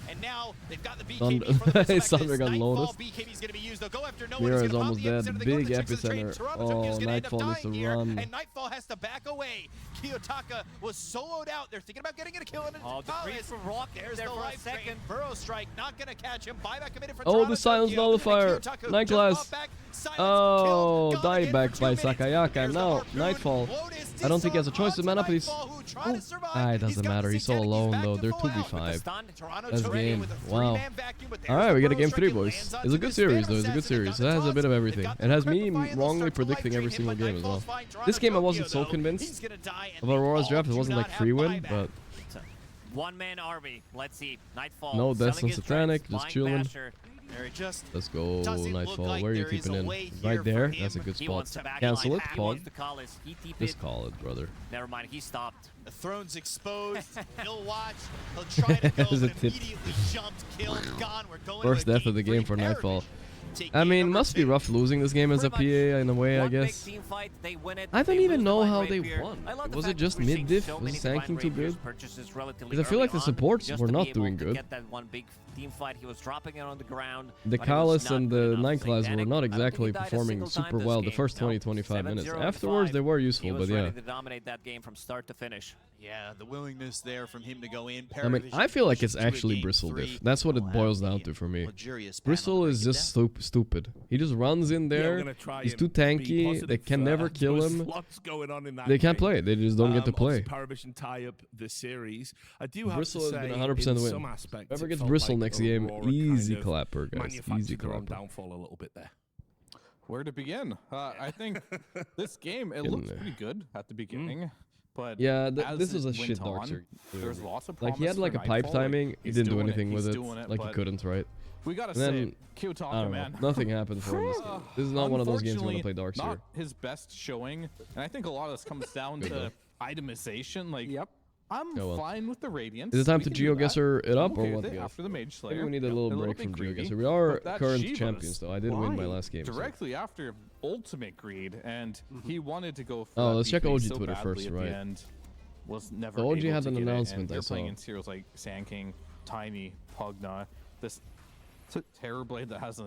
Speaker 18: And now they've got the
Speaker 2: Sunder-
Speaker 18: BKB for the perspective.
Speaker 2: Sunder got
Speaker 18: Nightfall
Speaker 2: Lotus.
Speaker 18: BKB's going to be used. They'll go after no one.
Speaker 2: Mira
Speaker 18: He's
Speaker 2: is
Speaker 18: gonna pop
Speaker 2: almost
Speaker 18: the
Speaker 2: dead.
Speaker 18: epicenter. They go
Speaker 2: Big
Speaker 18: to the train.
Speaker 2: epicenter.
Speaker 18: Toronto
Speaker 2: Oh,
Speaker 18: Tokyo's gonna end up
Speaker 2: Nightfall needs to
Speaker 18: dying here,
Speaker 2: run.
Speaker 18: And Nightfall has to back away. Kiyotaka was soloed out. They're thinking about getting a kill in
Speaker 11: Oh, the creep from Rock
Speaker 18: There's
Speaker 11: there
Speaker 18: the
Speaker 11: for a
Speaker 18: life
Speaker 11: second.
Speaker 18: train. Burrow strike not going to catch him. Buyback committed for
Speaker 2: Oh,
Speaker 18: Toronto
Speaker 2: the silence
Speaker 18: Tokyo.
Speaker 2: nullifier.
Speaker 18: Kiyotaka
Speaker 2: 9
Speaker 18: just
Speaker 2: class.
Speaker 18: fought back. Silence
Speaker 2: Oh,
Speaker 18: killed. Gone again
Speaker 2: dieback
Speaker 18: for
Speaker 2: by
Speaker 18: 2 minutes.
Speaker 2: Sakayaka.
Speaker 18: There's the
Speaker 2: Now,
Speaker 18: Harpoon.
Speaker 2: Nightfall.
Speaker 18: Lotus
Speaker 2: I don't think he has a
Speaker 18: disarmed
Speaker 2: choice to man up, but he's...
Speaker 18: Nightfall, who tried
Speaker 2: Oh.
Speaker 18: to survive.
Speaker 2: Ah, it
Speaker 18: He's
Speaker 2: doesn't
Speaker 18: got
Speaker 2: matter.
Speaker 18: the
Speaker 2: He's so
Speaker 18: Satanic.
Speaker 2: alone,
Speaker 18: back
Speaker 2: though.
Speaker 18: to
Speaker 2: They're
Speaker 18: full out.
Speaker 2: 2v5.
Speaker 18: Toronto
Speaker 2: That's
Speaker 18: Tokyo
Speaker 2: game.
Speaker 18: with a
Speaker 2: Wow.
Speaker 18: 3-man vacuum, but there's
Speaker 2: Alright,
Speaker 18: the
Speaker 2: we got a
Speaker 18: Burrow
Speaker 2: game 3,
Speaker 18: strike. It
Speaker 2: boys.
Speaker 18: lands
Speaker 2: It's a
Speaker 18: onto
Speaker 2: good
Speaker 18: this
Speaker 2: series, though.
Speaker 18: Phantom
Speaker 2: It's a good
Speaker 18: Assassin.
Speaker 2: series. It has a bit of everything. It has me wrongly
Speaker 18: They'll
Speaker 2: predicting every
Speaker 18: start to
Speaker 2: single
Speaker 18: life
Speaker 2: game as
Speaker 18: drain
Speaker 2: well.
Speaker 18: him, but Nightfall's
Speaker 2: This game I
Speaker 18: fine.
Speaker 2: wasn't so
Speaker 18: Toronto Tokyo,
Speaker 2: convinced
Speaker 18: he's gonna die, and
Speaker 2: of
Speaker 18: they
Speaker 2: Aurora's
Speaker 18: all
Speaker 2: draft. It
Speaker 18: do
Speaker 2: wasn't
Speaker 18: not
Speaker 2: like
Speaker 18: have
Speaker 2: free win,
Speaker 18: buyback.
Speaker 2: but...
Speaker 11: One-man army. Let's see. Nightfall.
Speaker 2: No deaths
Speaker 11: selling
Speaker 2: on
Speaker 11: his
Speaker 2: Satanic,
Speaker 11: trades,
Speaker 2: just
Speaker 11: buying
Speaker 2: chilling.
Speaker 11: Basher.
Speaker 18: There it just
Speaker 2: Let's go,
Speaker 18: doesn't look
Speaker 2: Nightfall.
Speaker 18: like
Speaker 2: Where are you
Speaker 18: there is
Speaker 2: keeping
Speaker 18: a
Speaker 2: in?
Speaker 18: way here
Speaker 2: Right there?
Speaker 18: for
Speaker 2: That's a
Speaker 18: him.
Speaker 2: good
Speaker 11: He
Speaker 2: spot.
Speaker 11: wants to back
Speaker 2: Cancel
Speaker 11: line.
Speaker 2: it,
Speaker 11: He
Speaker 2: Pog.
Speaker 11: wants to call his. He TP'd.
Speaker 2: Just call it, brother.
Speaker 11: Never mind. He stopped.
Speaker 18: The throne's exposed. He'll watch. He'll try to go,
Speaker 2: There's a
Speaker 18: but
Speaker 2: tip.
Speaker 18: immediately jumped, killed, gone. We're going
Speaker 2: First
Speaker 18: to a
Speaker 2: death of the game for
Speaker 18: Paravision.
Speaker 2: Nightfall.
Speaker 18: Take
Speaker 2: I
Speaker 18: game
Speaker 2: mean,
Speaker 18: number
Speaker 2: must be
Speaker 18: 2.
Speaker 2: rough losing this game as a PA in a way, I
Speaker 11: One big
Speaker 2: guess.
Speaker 11: team fight, they win it,
Speaker 2: I don't
Speaker 11: they
Speaker 2: even
Speaker 11: lose
Speaker 2: know
Speaker 11: Divine
Speaker 2: how they
Speaker 11: Rapier.
Speaker 2: won.
Speaker 11: I love the
Speaker 2: Was
Speaker 11: fact
Speaker 2: it just
Speaker 11: that we're seeing
Speaker 2: mid-diff?
Speaker 11: so
Speaker 2: Was
Speaker 11: many
Speaker 2: the Sanking
Speaker 11: Divine
Speaker 2: too
Speaker 11: Rapiers
Speaker 2: good?
Speaker 11: purchases relatively
Speaker 2: Because I feel like
Speaker 11: early
Speaker 2: the
Speaker 11: on,
Speaker 2: supports
Speaker 11: just
Speaker 2: were
Speaker 11: to be
Speaker 2: not
Speaker 11: able
Speaker 2: doing
Speaker 11: to
Speaker 2: good.
Speaker 11: Get that one big team fight. He was dropping it on the ground.
Speaker 2: The
Speaker 11: but he was
Speaker 2: Kalis
Speaker 11: not
Speaker 2: and
Speaker 11: good
Speaker 2: the
Speaker 11: enough.
Speaker 2: 9 class were
Speaker 11: Satanic,
Speaker 2: not
Speaker 11: I don't think he
Speaker 2: exactly
Speaker 11: died a
Speaker 2: performing
Speaker 11: single time
Speaker 2: super
Speaker 11: this
Speaker 2: well the
Speaker 11: game.
Speaker 2: first
Speaker 11: No,
Speaker 2: 20-25 minutes.
Speaker 11: 7-0 in
Speaker 2: Afterwards,
Speaker 11: 5.
Speaker 2: they were
Speaker 11: He
Speaker 2: useful,
Speaker 11: was
Speaker 2: but yeah.
Speaker 11: ready to dominate that game from start to finish.
Speaker 18: Yeah, the willingness there from him to go in.
Speaker 2: I mean, I feel like it's actually Bristle diff. That's what it boils down to for me. Bristle is just stupid. He just runs in there. He's too tanky. They can never kill him. They can't play. They just don't get to play.
Speaker 4: Paravision tie up the series. I do have
Speaker 2: Bristle
Speaker 4: to
Speaker 2: has
Speaker 4: say,
Speaker 2: been 100%
Speaker 4: in
Speaker 2: win.
Speaker 4: some aspects,
Speaker 2: Whoever
Speaker 4: it
Speaker 2: gets
Speaker 4: felt
Speaker 2: Bristle
Speaker 4: like
Speaker 2: next game,
Speaker 4: Aurora
Speaker 2: easy
Speaker 4: kind of
Speaker 2: clapper, guys. Easy
Speaker 4: manufactured their own
Speaker 2: clapper.
Speaker 4: downfall a little bit there.
Speaker 7: Where to begin? I think this game, it
Speaker 2: In
Speaker 7: looks
Speaker 2: there.
Speaker 7: pretty good at the beginning. But
Speaker 2: yeah,
Speaker 7: as
Speaker 2: this was
Speaker 7: it
Speaker 2: a
Speaker 7: went
Speaker 2: shit dark
Speaker 7: on,
Speaker 2: circuit.
Speaker 7: There's lots of
Speaker 2: Like he
Speaker 7: promise
Speaker 2: had like
Speaker 7: for
Speaker 2: a pipe
Speaker 7: Nightfall, like,
Speaker 2: timing, he
Speaker 7: he's
Speaker 2: didn't do
Speaker 7: doing it,
Speaker 2: anything with
Speaker 7: he's
Speaker 2: it,
Speaker 7: doing it,
Speaker 2: like he
Speaker 7: but
Speaker 2: couldn't, right?
Speaker 7: We gotta
Speaker 2: And then,
Speaker 7: say, Kiyotaka,
Speaker 2: I don't know,
Speaker 7: man.
Speaker 2: nothing happened for him. This is not one of those games you want to play dark
Speaker 7: not
Speaker 2: here.
Speaker 7: his best showing, and I think a lot of this comes down
Speaker 2: Good
Speaker 7: to itemization. Like,
Speaker 6: yep.
Speaker 7: I'm
Speaker 2: Go on.
Speaker 7: fine with the Radiance.
Speaker 2: Is it time
Speaker 7: We
Speaker 2: to
Speaker 7: can do that.
Speaker 2: GeoGuessr it up
Speaker 7: I'm
Speaker 2: or
Speaker 7: okay
Speaker 2: what?
Speaker 7: with it
Speaker 2: Guys?
Speaker 7: after the Mage Slayer.
Speaker 2: Maybe we need a
Speaker 7: Yep,
Speaker 2: little
Speaker 7: little
Speaker 2: break
Speaker 7: bit
Speaker 2: from
Speaker 7: greedy,
Speaker 2: GeoGuessr. We are
Speaker 7: but that
Speaker 2: current
Speaker 7: Shivas,
Speaker 2: champions though. I did win my last game. So.
Speaker 7: Directly after Ultimate Greed, and he wanted to go for
Speaker 2: Oh,
Speaker 7: that
Speaker 2: let's check
Speaker 7: B3
Speaker 2: OG
Speaker 7: so
Speaker 2: Twitter
Speaker 7: badly
Speaker 2: first,
Speaker 7: at
Speaker 2: right?
Speaker 7: The end, was never
Speaker 2: So OG
Speaker 7: able
Speaker 2: had
Speaker 7: to
Speaker 2: an
Speaker 7: get it,
Speaker 2: announcement
Speaker 7: and
Speaker 2: I
Speaker 7: they're playing
Speaker 2: saw.
Speaker 7: in heroes like Sand King, Tiny, Pugna, this Terrorblade that has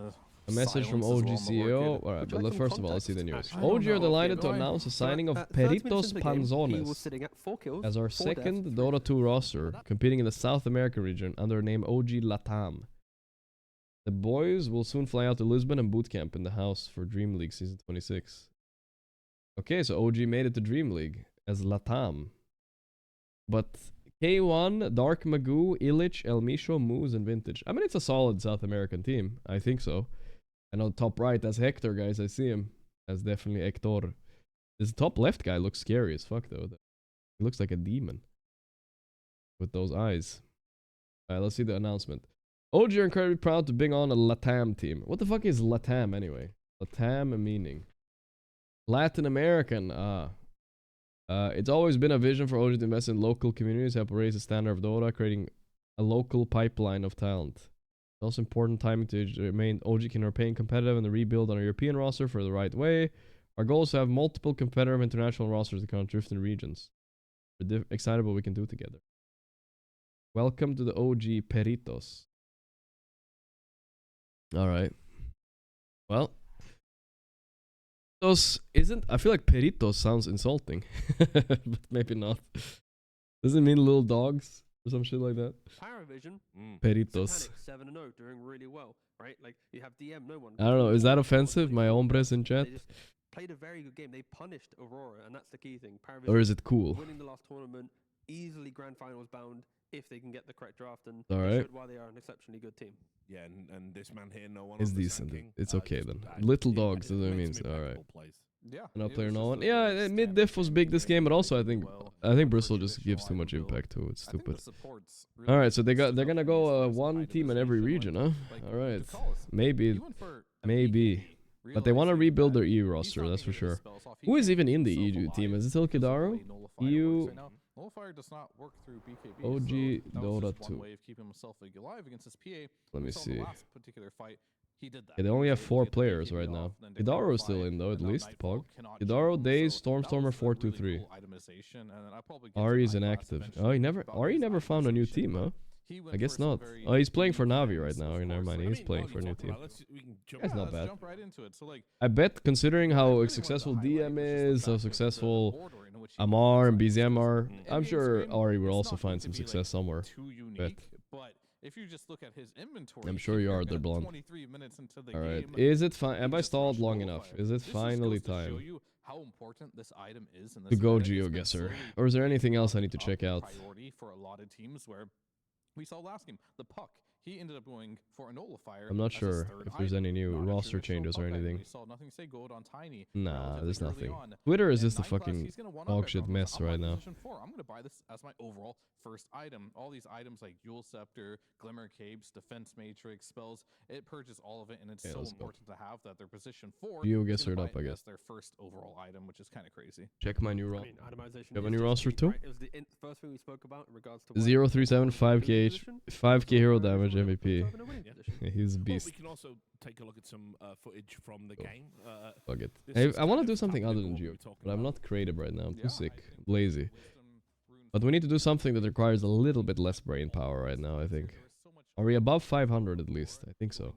Speaker 2: A message from OG CEO. Alright, but first of all, let's see the news. OG are delighted to announce the signing of Peritos Panzones as our second Dota 2 roster, competing in the South American region under the name OG Latam. The boys will soon fly out to Lisbon and bootcamp in the house for Dream League Season 26. Okay, so OG made it to Dream League as Latam. But K1, Dark Magoo, Illich, El Misho, Moose, and Vintage. I mean, it's a solid South American team. I think so. I know top right, that's Hector, guys. I see him. That's definitely Hector. This top left guy looks scary as fuck, though. He looks like a demon. With those eyes. Alright, let's see the announcement. OG are incredibly proud to bring on a Latam team. What the fuck is Latam, anyway? Latam meaning? Latin American, it's always been a vision for OG to invest in local communities, help raise the standard of Dota, creating a local pipeline of talent. It's also important timing to remain OG can remain competitive in the rebuild on a European roster for the right way. Our goal is to have multiple competitive international rosters that can drift in regions. We're excited what we can do together. Welcome to the OG Peritos. Alright. Well. I feel like Peritos sounds insulting. But maybe not. Does it mean little dogs? Or some shit like that?
Speaker 6: Paravision.
Speaker 2: Peritos.
Speaker 6: 7-0, doing really well, right? Like, you have DM, no one.
Speaker 2: I don't know, is that offensive? My hombres in chat?
Speaker 6: They just played a very good game. They punished Aurora, and that's the key thing. Paravision,
Speaker 2: or is it cool?
Speaker 6: Winning the last tournament, easily grand finals bound if they can get the correct draft, and
Speaker 2: all
Speaker 6: they
Speaker 2: right.
Speaker 6: showed why they are an exceptionally good team.
Speaker 4: Yeah, and this man here, no one.
Speaker 2: It's decent. It's okay then. Little dogs, that's what it means. Alright.
Speaker 7: Yeah.
Speaker 2: No player, no one. Yeah, mid diff was big this game, but also I think Bristol just gives too much impact to it. It's stupid. Alright, so they're gonna go one team in every region, huh? Alright. Maybe. But they want to rebuild their EU roster, that's for sure. Who is even in the EU team? Is it still Kidaru? EU.
Speaker 7: Nullifier does not work through BKB.
Speaker 2: OG
Speaker 7: so
Speaker 2: Dota
Speaker 7: just
Speaker 2: 2.
Speaker 7: one way of keeping himself alive against his PA.
Speaker 2: Let me see.
Speaker 7: The last particular fight, he did that.
Speaker 2: Yeah, they only have 4 players right now. Kidaru is still in though, at least. Pog. Kidaru, Daze, Stormstormer, 423. Ari is inactive. Oh, Ari never found a new team, huh? I guess not. Oh, he's playing for Navi right now. Never mind, he's playing for a new team. That's not bad. I bet, considering how successful DM is, how successful Amar and BZM are, I'm sure Ari will also find some success somewhere. Bet.
Speaker 7: If you just look at his inventory,
Speaker 2: I'm sure you are there, Blonde. Alright, is it fine? Have I stalled long enough? Is it finally time
Speaker 7: how important this item is in this
Speaker 2: to go
Speaker 7: meta?
Speaker 2: GeoGuessr? Or is there anything else I need to check out?
Speaker 7: Priority for a lot of teams where we saw last game, the Puck. He ended up going for a nullifier.
Speaker 2: I'm not sure if there's any new roster changes or anything.
Speaker 7: We saw nothing say gold on Tiny.
Speaker 2: Nah, there's nothing. Twitter is just a fucking dog shit mess right now.
Speaker 7: I'm gonna buy this as my overall first item. All these items like Yule Scepter, Glimmer Capes, Defense Matrix, spells, it purges all of it, and it's so important to have that they're positioned for.
Speaker 2: GeoGuessr it up, I guess.
Speaker 7: Their first overall item, which is kind of crazy.
Speaker 2: Check my new roster.
Speaker 6: Itemization.
Speaker 2: You have a new roster too?
Speaker 6: It was the first thing we spoke about in regards to
Speaker 2: 037, 5k 5k hero damage MVP. He's a beast.
Speaker 4: Well, we can also take a look at some footage from the game.
Speaker 2: Fuck it. Hey, I want to do something other than Geo, but I'm not creative right now. I'm too sick. I'm lazy. But we need to do something that requires a little bit less brain power right now, I think. Are we above 500 at least? I think so.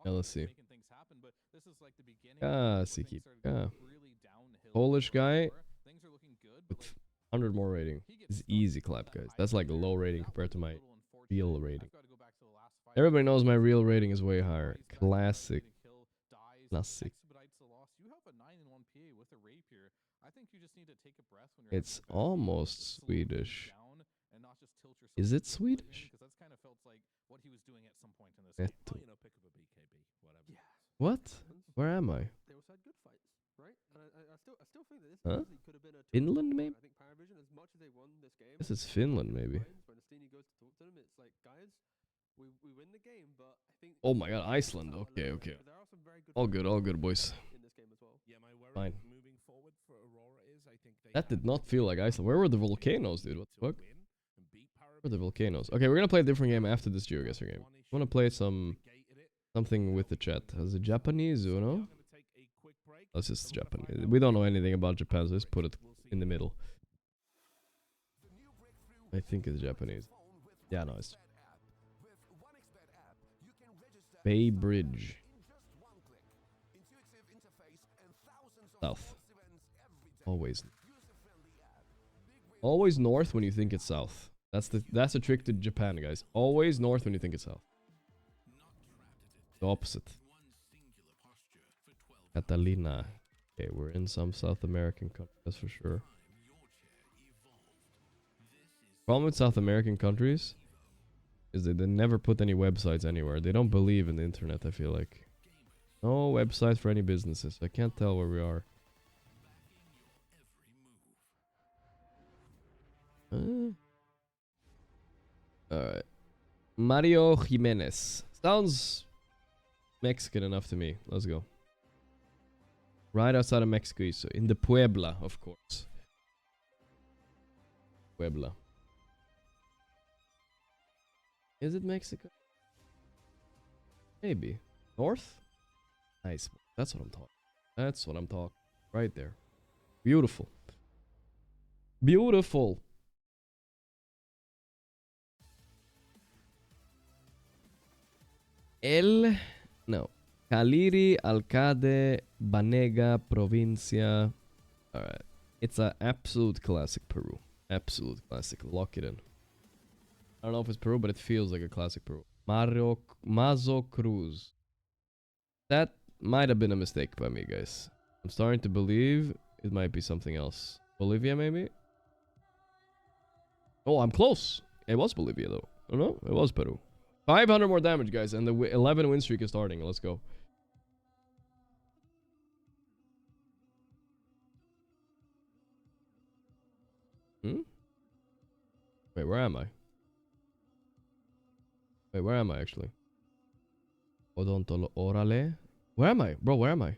Speaker 2: Yeah, let's see. Ah, Siki. Yeah. Polish guy with 100 more rating. It's easy clap, guys. That's like low rating compared to my real rating. Everybody knows my real rating is way higher. Classic. Classic. It's almost Swedish. Is it Swedish? What? Where am I?
Speaker 6: still think that this
Speaker 2: Huh?
Speaker 6: easily could have been a
Speaker 2: Finland, maybe?
Speaker 6: I think Paravision, as much as they won this game,
Speaker 2: This is Finland, maybe.
Speaker 6: when Astini goes to talk to them, it's like, guys, we win the game, but I think.
Speaker 2: Oh my god, Iceland. Okay, okay. All good, boys.
Speaker 6: In this game as well.
Speaker 4: Yeah, my worry
Speaker 2: Fine.
Speaker 4: moving forward for Aurora is I think they
Speaker 2: That did not feel like Iceland. Where were the volcanoes, dude? What the fuck? Where were the volcanoes? Okay, we're gonna play a different game after this GeoGuessr game. I wanna play something with the chat. Is it Japanese, you know? That's just Japanese. We don't know anything about Japan, so let's put it in the middle. I think it's Japanese. Yeah, no, it's Bay Bridge. South. Always north when you think it's south. That's a trick to Japan, guys. Always north when you think it's south. The opposite. Catalina. Okay, we're in some South American countries, that's for sure. Problem with South American countries is that they never put any websites anywhere. They don't believe in the internet, I feel like. No website for any businesses. I can't tell where we are. Alright. Mario Jimenez. Sounds Mexican enough to me. Let's go. Right outside of Mexico, so in the Puebla, of course. Puebla. Is it Mexico? Maybe. North? Nice. That's what I'm talking. That's what I'm talking. Right there. Beautiful. Beautiful. No. Caliri, Alcade, Banega, Provincia. Alright. It's an absolute classic Peru. Absolute classic. Lock it in. I don't know if it's Peru, but it feels like a classic Peru. Mazo Cruz. That might have been a mistake by me, guys. I'm starting to believe it might be something else. Bolivia, maybe? Oh, I'm close. It was Bolivia, though. Oh, no, it was Peru. 500 more damage, guys, and the 11 win streak is starting. Let's go. Wait, where am I? Wait, where am I, actually? Odontolo Orale? Where am I? Bro, where am I?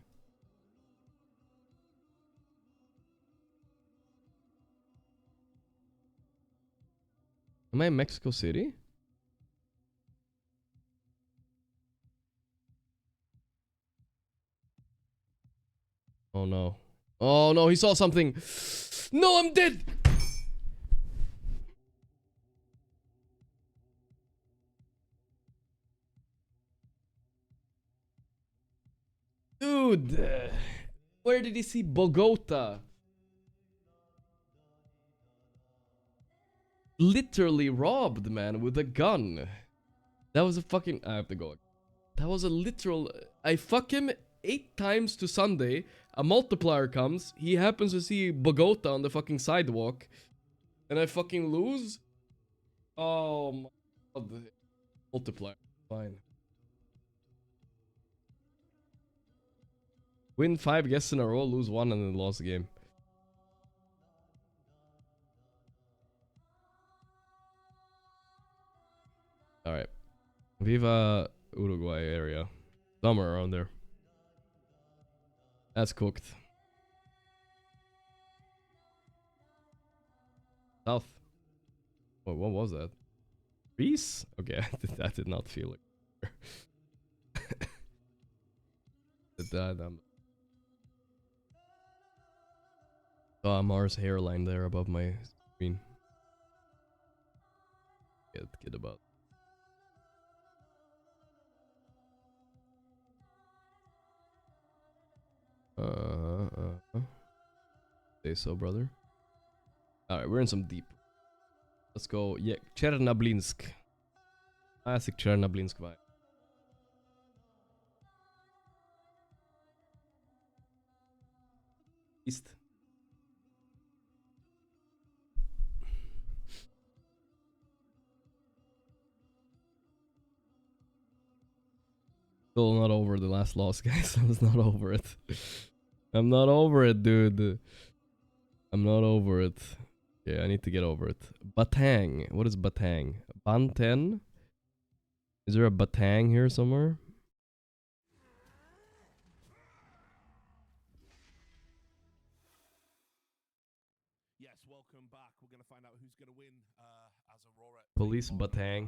Speaker 2: Am I in Mexico City? Oh no. Oh no, he saw something. No, I'm dead! Dude! Where did he see Bogota? Literally robbed, man, with a gun. That was a fucking... I have to go. That was a literal... I fuck him 8 times to Sunday. A multiplier comes. He happens to see Bogota on the fucking sidewalk. And I fucking lose? Oh my god. Multiplier. Fine. Win 5 guesses in a row, lose 1 and then lost the game. Alright. Viva Uruguay area. Somewhere around there. That's cooked. South. What was that? Greece? Okay, that did not feel like... Oh, Mars hairline there above my screen. Get about. Say so, brother. Alright, we're in some deep. Let's go. Yeah, Chernoblinsk. Classic Chernoblinsk vibe. East. Still not over the last loss, guys. I was not over it. I'm not over it, dude. I'm not over it. Yeah, I need to get over it. Batang. What is Batang? Banten? Is there a Batang here somewhere?
Speaker 4: Yes, welcome back. We're going to find out who's going to win as Aurora.
Speaker 2: Police Batang.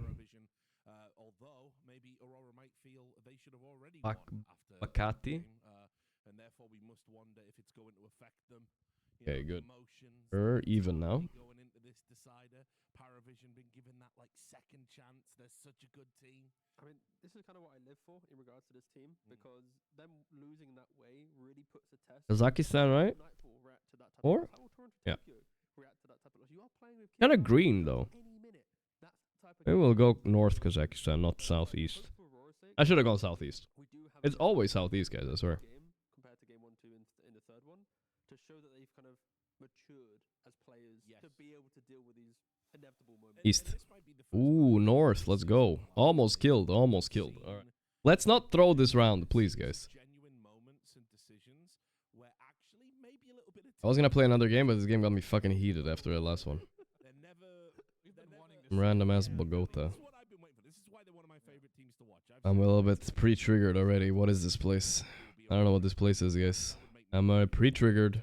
Speaker 4: Although maybe Aurora might feel they should have already won after
Speaker 2: Bakati.
Speaker 4: and therefore we must wonder if it's going to affect them.
Speaker 2: Okay, good. We're even now.
Speaker 4: Going into this decider, Paravision been given that like second chance. They're such a good team.
Speaker 6: I mean, this is kind of what I live for in regards to this team, because them losing that way really puts a test.
Speaker 2: Kazakhstan, right? Or? Yeah. Kind of green though. Maybe we'll go north Kazakhstan, not southeast. I should have gone southeast. It's always southeast, guys, I swear.
Speaker 6: Compared to game 1, 2, in the third one, to show that they've kind of matured as players to be able to deal with these inevitable moments.
Speaker 2: East. Ooh, north. Let's go. Almost killed. Almost killed. All right. Let's not throw this round, please, guys. I was gonna play another game, but this game got me fucking heated after the last one. Random ass Bogota. I'm a little bit pre-triggered already. What is this place? I don't know what this place is, guys. I'm pre-triggered.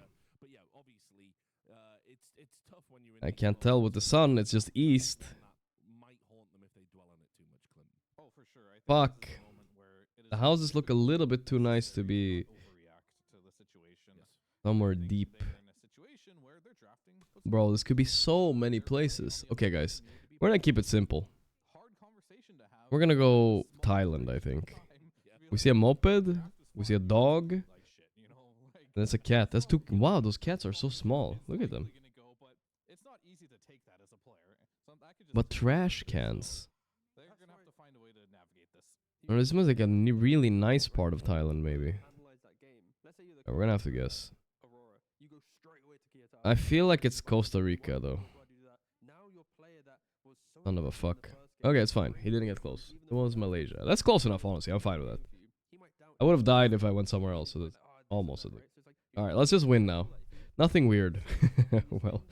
Speaker 2: I can't tell with the sun. It's just east. Fuck. The houses look a little bit too nice to be somewhere deep. Bro, this could be so many places. Okay, guys. We're gonna keep it simple. We're gonna go Thailand, I think. We see a moped. We see a dog. That's a cat. That's two. Wow, those cats are so small. Look at them. But trash cans. Oh, this must like a really nice part of Thailand, maybe. We're gonna have to guess. I feel like it's Costa Rica, though. Son of a fuck. Okay, it's fine. He didn't get close. It was Malaysia. That's close enough, honestly. I'm fine with that. I would have died if I went somewhere else, so that's almost it. Alright, let's just win now. Nothing weird. Well,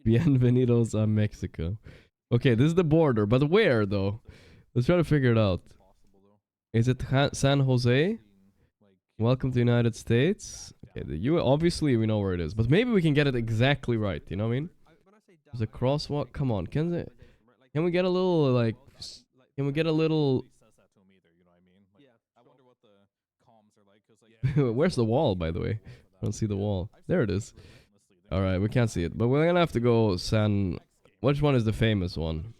Speaker 2: bienvenidos a Mexico. Okay, this is the border, but where, though? Let's try to figure it out. Is it San Jose? Welcome to the United States. Okay, obviously we know where it is, but maybe we can get it exactly right, you know what I mean? There's a crosswalk. Come on, can we get a little, like, can we get a little... Where's the wall, by the way? I don't see the wall. There it is. Alright, we can't see it, but we're gonna have to go San... Which one is the famous one?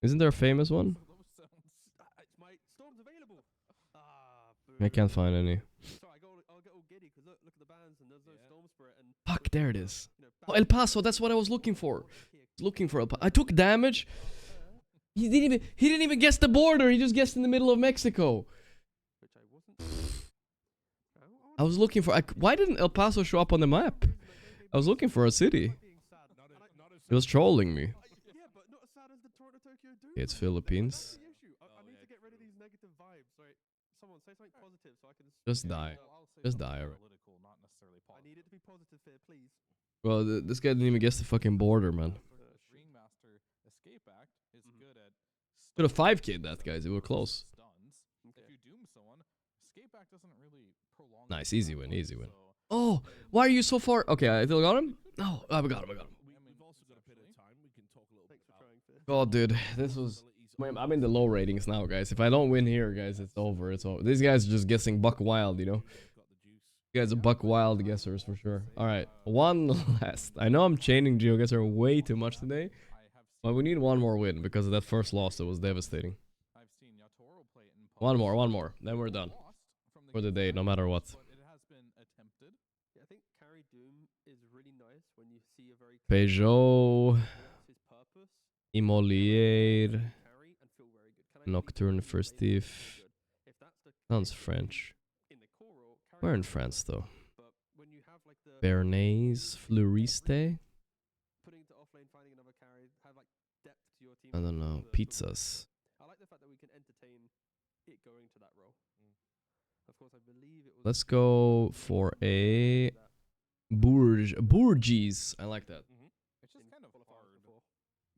Speaker 2: Isn't there a famous one? I can't find any. Fuck, there it is. Oh, El Paso, that's what I was looking for. Looking for El Paso. I took damage. He didn't even guess the border. He just guessed in the middle of Mexico. I was looking for... why didn't El Paso show up on the map? I was looking for a city. He was trolling me. Okay, it's Philippines. Just die. Just die already. Well, this guy didn't even guess the fucking border, man. Could have 5k'd that, guys. We were close. Nice, easy win, easy win. Oh, why are you so far? Okay, I still got him? No, I got him, I got him. God, dude, this was... I'm in the low ratings now, guys. If I don't win here, guys, it's over. It's over. These guys are just guessing buck wild, you know? You guys are buck wild guessers for sure. Alright, one last. I know I'm chaining GeoGuessr way too much today, but we need one more win because of that first loss that was devastating. One more. Then we're done. For the day, no matter what. Peugeot, Imolier, Nocturne Furtif. Sounds French. We're in France though. Bernays, Fleuriste. I don't know. Pizzas.
Speaker 6: I like the fact that we can entertain it going to that role.
Speaker 2: Let's go for a Bourges. I like that.
Speaker 7: It's just kind of hard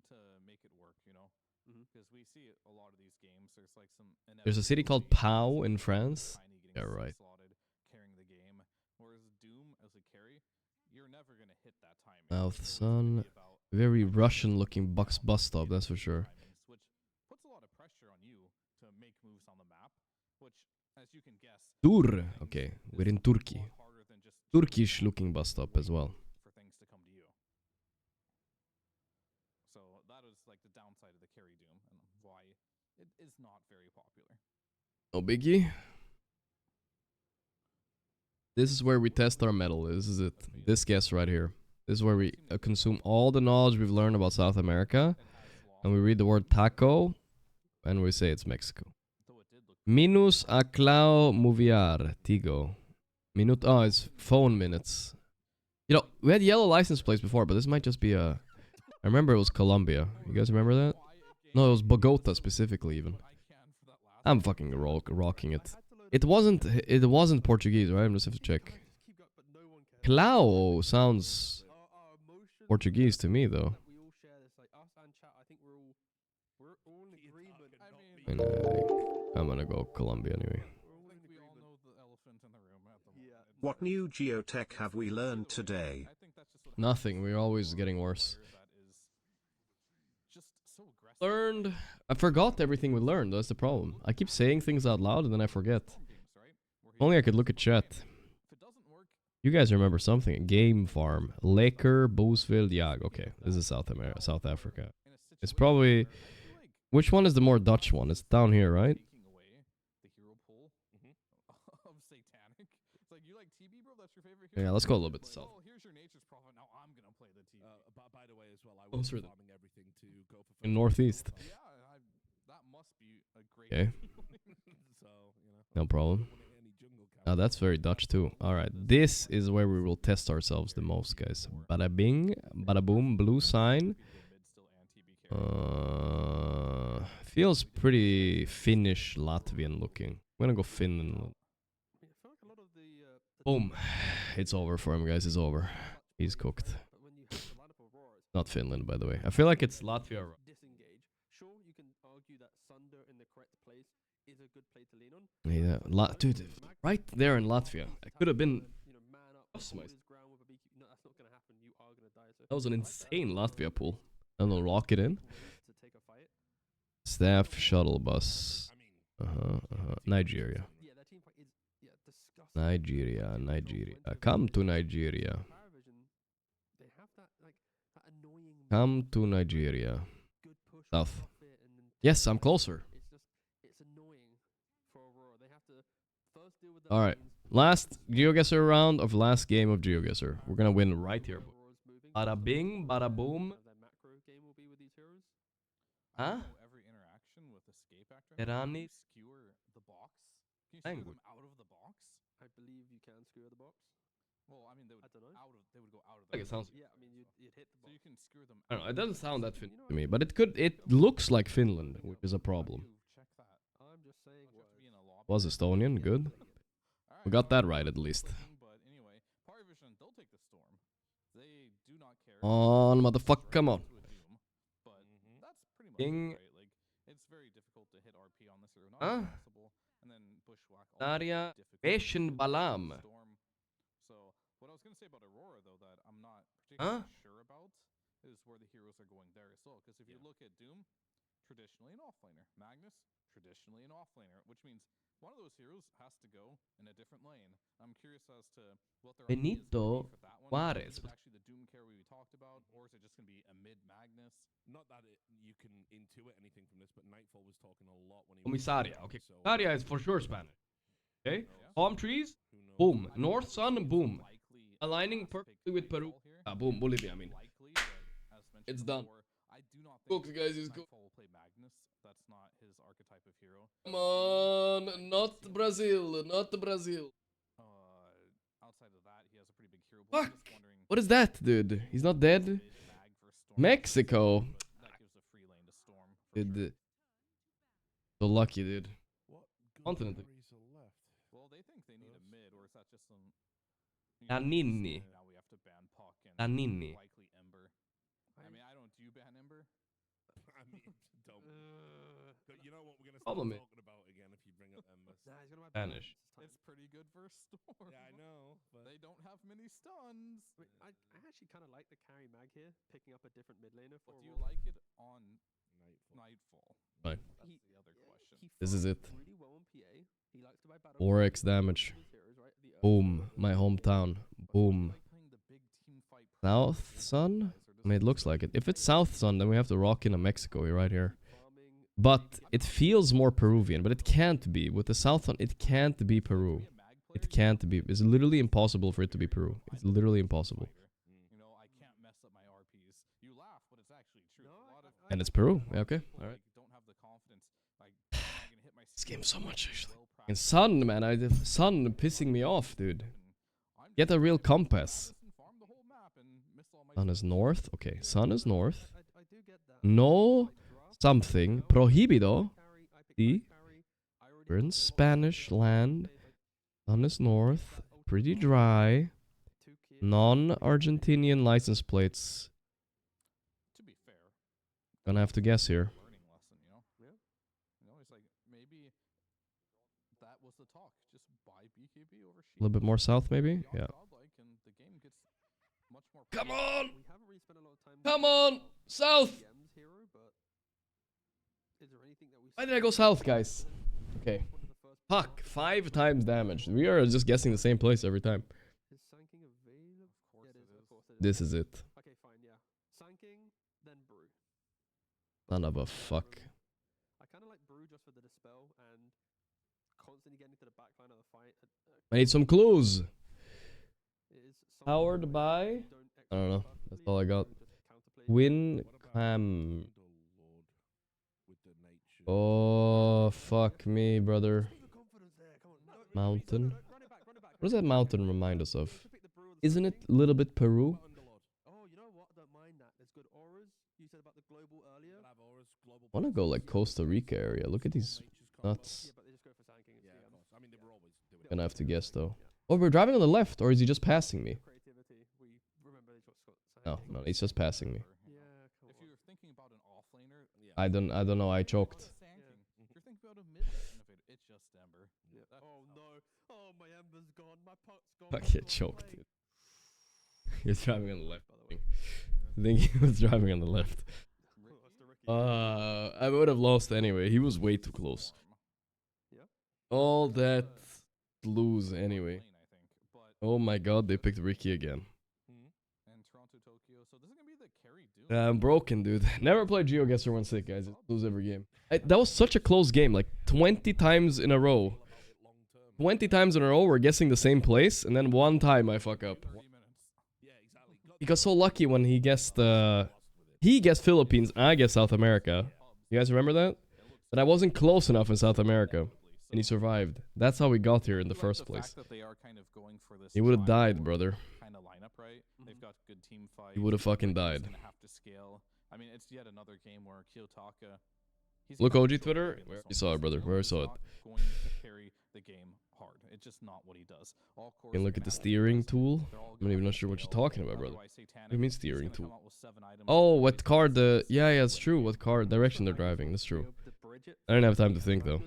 Speaker 7: to make it work, you know, because we see it a lot of these games. There's like some.
Speaker 2: There's a city called Pau in France. Yeah, right.
Speaker 7: Carrying the game, whereas Doom as a carry, you're never gonna hit that timing.
Speaker 2: Mouth Sun. Very Russian-looking bus stop, that's for sure.
Speaker 7: Which puts a lot of pressure on you to make moves on the map, which, as you can guess,
Speaker 2: Tur. Okay, we're in Turkey. Turkish-looking bus stop as well.
Speaker 7: for things to come to you. So that is like the downside of the carry Doom and why it is not very popular.
Speaker 2: No biggie. This is where we test our metal. This is it. This guess right here. This is where we consume all the knowledge we've learned about South America. And we read the word taco. And we say it's Mexico. Minus a clau moviar. Tigo. Minute. Oh, it's phone minutes. You know, we had yellow license plates before, but this might just be a... I remember it was Colombia. You guys remember that? No, it was Bogota specifically even. I'm fucking rocking it. It wasn't Portuguese, right? I'm just have to check. Clau sounds Portuguese to me, though. And I'm gonna go Colombia anyway.
Speaker 5: What new geotech have we learned today?
Speaker 2: Nothing. We're always getting worse. Learned. I forgot everything we learned. That's the problem. I keep saying things out loud and then I forget. If only I could look at chat. You guys remember something? Game Farm, Laker, Boosville, Yag. Okay, this is South Africa. It's probably... Which one is the more Dutch one? It's down here, right? Yeah, let's go a little bit south. In northeast. Okay. No problem. Now that's very Dutch too. Alright, this is where we will test ourselves the most, guys. Bada bing, bada boom, blue sign. Feels pretty Finnish, Latvian looking. I'm gonna go Finland. Boom. It's over for him, guys. It's over. He's cooked. Not Finland, by the way. I feel like it's Latvia.
Speaker 6: Sure, you can argue that Sunder in the correct place is a good play to lean on.
Speaker 2: Yeah, dude, right there in Latvia. I could have been. That was an insane Latvia pool. I'm gonna lock it in. Staff shuttle bus. Nigeria. Nigeria. Come to Nigeria. Come to Nigeria. South. Yes, I'm closer. Alright. Last GeoGuessr round of last game of GeoGuessr. We're gonna win right here. Bada bing, bada boom. Huh? Irani? Language.
Speaker 6: I believe you can skewer the box.
Speaker 7: Well, I mean, they would go out of
Speaker 2: Like it sounds.
Speaker 6: Yeah, I mean, you'd hit the box.
Speaker 7: So you can skewer them.
Speaker 2: I don't know. It doesn't sound that Finnish to me, but it could. It looks like Finland, which is a problem.
Speaker 6: I'm just saying.
Speaker 2: Was Estonian good? We got that right at least.
Speaker 7: But anyway, Paravision, they'll take the storm. They do not care.
Speaker 2: On, motherfucker, come on.
Speaker 7: But that's pretty much it, right? Like, it's very difficult to hit RP on this. Not impossible. And then bushwhack.
Speaker 2: Naria Beshin Balam.
Speaker 7: So, what I was going to say about Aurora, though, that I'm not particularly sure about, is where the heroes are going there as well. Because if you look at Doom, traditionally an offlaner. Magnus, traditionally an offlaner. Which means one of those heroes has to go in a different lane. I'm curious as to what their
Speaker 2: Benito
Speaker 7: for that one.
Speaker 2: Juarez.
Speaker 7: Is it actually the Doom carry we talked about, or is it just going to be a mid Magnus?
Speaker 4: Not that you can intuit anything from this, but Nightfall was talking a lot when he
Speaker 2: Comissaria. Okay, Comissaria is for sure Spanish. Okay, palm trees. Boom. North Sun. Boom. Aligning perfectly with Peru. Boom. Bolivia. I mean, it's done. Okay, guys, it's cool.
Speaker 7: That's not his archetype of hero.
Speaker 2: Come on, not Brazil, not Brazil.
Speaker 7: Outside of that, he has a pretty big hero.
Speaker 2: Fuck! What is that, dude? He's not dead? Mexico. Dude. So lucky, dude. Continent.
Speaker 7: Well, they think
Speaker 2: Danini.
Speaker 7: Now we have to ban Puck and
Speaker 2: Danini.
Speaker 7: likely Ember. I mean, I don't. Do you ban Ember?
Speaker 4: I mean, don't. But you know what we're gonna start
Speaker 2: Problem is-
Speaker 4: talking about again if you bring up Ember.
Speaker 6: Nah, he's gonna
Speaker 2: Spanish.
Speaker 7: It's pretty good versus Storm.
Speaker 4: Yeah, I know, but
Speaker 7: They don't have many stuns.
Speaker 6: I actually kind of like the carry mag here, picking up a different mid laner for
Speaker 7: But do you
Speaker 6: Aurora.
Speaker 7: like it on Nightfall?
Speaker 2: Fine.
Speaker 7: That's the other question.
Speaker 2: This is it.
Speaker 6: Really well on PA. He likes to buy battle
Speaker 2: 4x damage. Boom. My hometown. Boom. South Sun? I mean, it looks like it. If it's South Sun, then we have to rock in a Mexico right here. But it feels more Peruvian, but it can't be. With the South Sun, it can't be Peru. It can't be. It's literally impossible for it to be Peru. It's literally impossible.
Speaker 7: You know, I can't mess up my RPs. You laugh, but it's actually true. A lot of
Speaker 2: And it's Peru. Yeah, okay. All right.
Speaker 7: don't have the confidence. Like, am I gonna hit my
Speaker 2: This game so much, actually. And Sun, man. Sun pissing me off, dude. Get a real compass. Sun is north. Okay, Sun is north. No something. Prohibido. See? We're in Spanish land. Sun is north. Pretty dry. Non-Argentinian license plates.
Speaker 7: To be fair,
Speaker 2: Gonna have to guess here.
Speaker 7: learning lesson, you know? Yeah. You know, it's like maybe that was the talk. Just buy BKB over
Speaker 2: A little bit more south, maybe? Yeah.
Speaker 7: godlike, and the game gets much more.
Speaker 2: Come on!
Speaker 6: We haven't really spent a lot of time.
Speaker 2: Come on! South!
Speaker 6: DMs hero, but is there anything that we?
Speaker 2: Why did I go south, guys? Okay. Fuck. 5 times damage. We are just guessing the same place every time.
Speaker 6: Is Sanking available? Yeah, it is. Of course it is.
Speaker 2: This is it.
Speaker 6: Okay, fine. Yeah, Sanking, then Brew.
Speaker 2: Son of a fuck.
Speaker 6: I kind of like Brew just for the dispel and constantly getting to the back line of the fight.
Speaker 2: I need some clues.
Speaker 6: It is something
Speaker 2: Powered by? I don't know. That's all I got. Win Cam. Oh, fuck me, brother. Mountain. What does that mountain remind us of? Isn't it a little bit Peru?
Speaker 6: Oh, you know what? I don't mind that. There's good auras. You said about the global earlier.
Speaker 2: I wanna go like Costa Rica area. Look at these nuts.
Speaker 6: Yeah, but they just go for Sanking.
Speaker 4: yeah, of course. I mean, they were always doing.
Speaker 2: Gonna have to guess though. Oh, we're driving on the left, or is he just passing me?
Speaker 6: Creativity. We remember they just got
Speaker 2: No,
Speaker 6: Sanking.
Speaker 2: no, he's just passing me.
Speaker 6: Yeah, come
Speaker 7: If you're thinking about an offlaner,
Speaker 2: I don't know. I choked.
Speaker 7: If you're thinking about a mid innovator, it's just Ember.
Speaker 6: Yeah. Oh no! Oh, my ember's gone. My puck's gone.
Speaker 2: I get choked, dude. He's driving on the left. I think he was driving on the left. I would have lost anyway. He was way too close.
Speaker 6: Yeah.
Speaker 2: All that lose anyway. Oh my god, they picked Ricky again.
Speaker 7: And Toronto, Tokyo. So this is gonna be the carry dude.
Speaker 2: I'm broken, dude. Never played GeoGuessr 1-6, guys. I lose every game. That was such a close game. Like 20 times in a row. 20 times in a row, we're guessing the same place, and then one time I fuck up. He got so lucky when he guessed Philippines, I guessed South America. You guys remember that? But I wasn't close enough in South America, and he survived. That's how we got here in the first place.
Speaker 7: That they are kind of going for this
Speaker 2: He would have died, brother.
Speaker 7: kind of lineup, right? They've got good team fight.
Speaker 2: He would have fucking died.
Speaker 7: Gonna have to scale. I mean, it's yet another game where Kiyotaka.
Speaker 2: Look, OG Twitter. We already saw it, brother. We already saw it.
Speaker 7: Going to carry the game hard. It's just not what he does. All
Speaker 2: You can look at the steering tool. I'm not even not sure what you're talking about, brother. What do you mean steering tool? Oh, what card the... Yeah, it's true. What card direction they're driving. That's true. I didn't have time to think, though.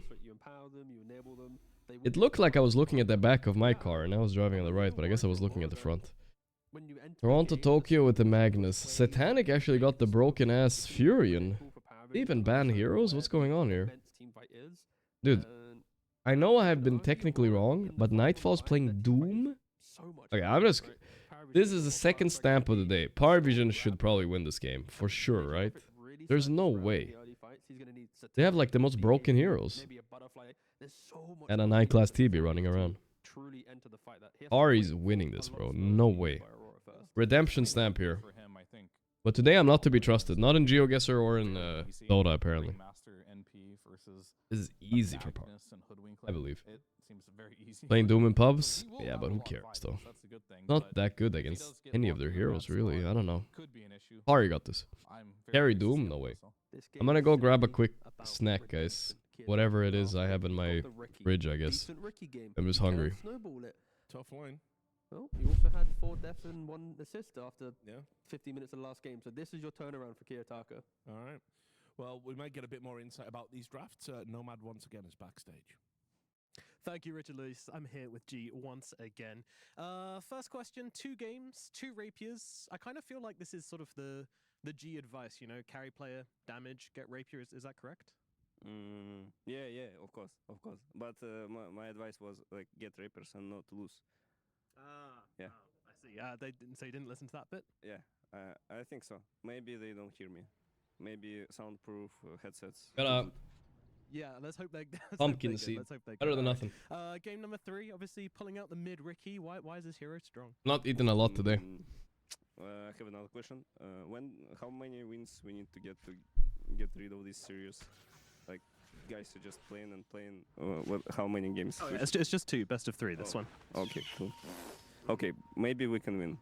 Speaker 2: It looked like I was looking at the back of my car, and I was driving on the right, but I guess I was looking at the front. Toronto, Tokyo with the Magnus. Satanic actually got the broken-ass Furion. They even ban heroes? What's going on here? Dude, I know I have been technically wrong, but Nightfall's playing Doom? Okay, I'm just... This is the second stamp of the day. Paravision should probably win this game, for sure, right? There's no way. They have like the most broken heroes. And a 9-class TB running around. Ari's winning this, bro. No way. Redemption stamp here. But today I'm not to be trusted. Not in GeoGuessr or in Dota, apparently. This is easy for Par, I believe. Playing Doom in pubs? Yeah, but who cares, though? Not that good against any of their heroes, really. I don't know. Pari got this. Carry Doom? No way. I'm gonna go grab a quick snack, guys. Whatever it is I have in my fridge, I guess. I'm just hungry.
Speaker 4: Tough line.
Speaker 6: Well, you also had 4 deaths and 1 assist after 50 minutes of the last game, so this is your turnaround for Kiyotaka.
Speaker 4: All right. Well, we might get a bit more insight about these drafts. Nomad once again is backstage.
Speaker 8: Thank you, Richard Lewis. I'm here with G once again. First question, 2 games, 2 rapiers. I kind of feel like this is sort of the G advice, you know, carry player, damage, get rapier. Is that correct?
Speaker 15: Yeah, of course. But my advice was like get rapiers and not lose. Yeah.
Speaker 8: I see. They didn't say you didn't listen to that bit?
Speaker 15: Yeah, I think so. Maybe they don't hear me. Maybe soundproof headsets.
Speaker 8: Yeah, let's hope they
Speaker 2: pumpkin seed.
Speaker 8: Let's hope they
Speaker 2: Better than nothing.
Speaker 8: Game number 3, obviously pulling out the mid Ricky. Why is this hero strong?
Speaker 2: Not eating a lot today.
Speaker 15: I have another question. How many wins we need to get rid of this series? Like, guys are just playing and playing. How many games?
Speaker 8: Oh, yeah, it's just 2, best of 3. This one.
Speaker 15: Okay, cool. Okay, maybe we can win.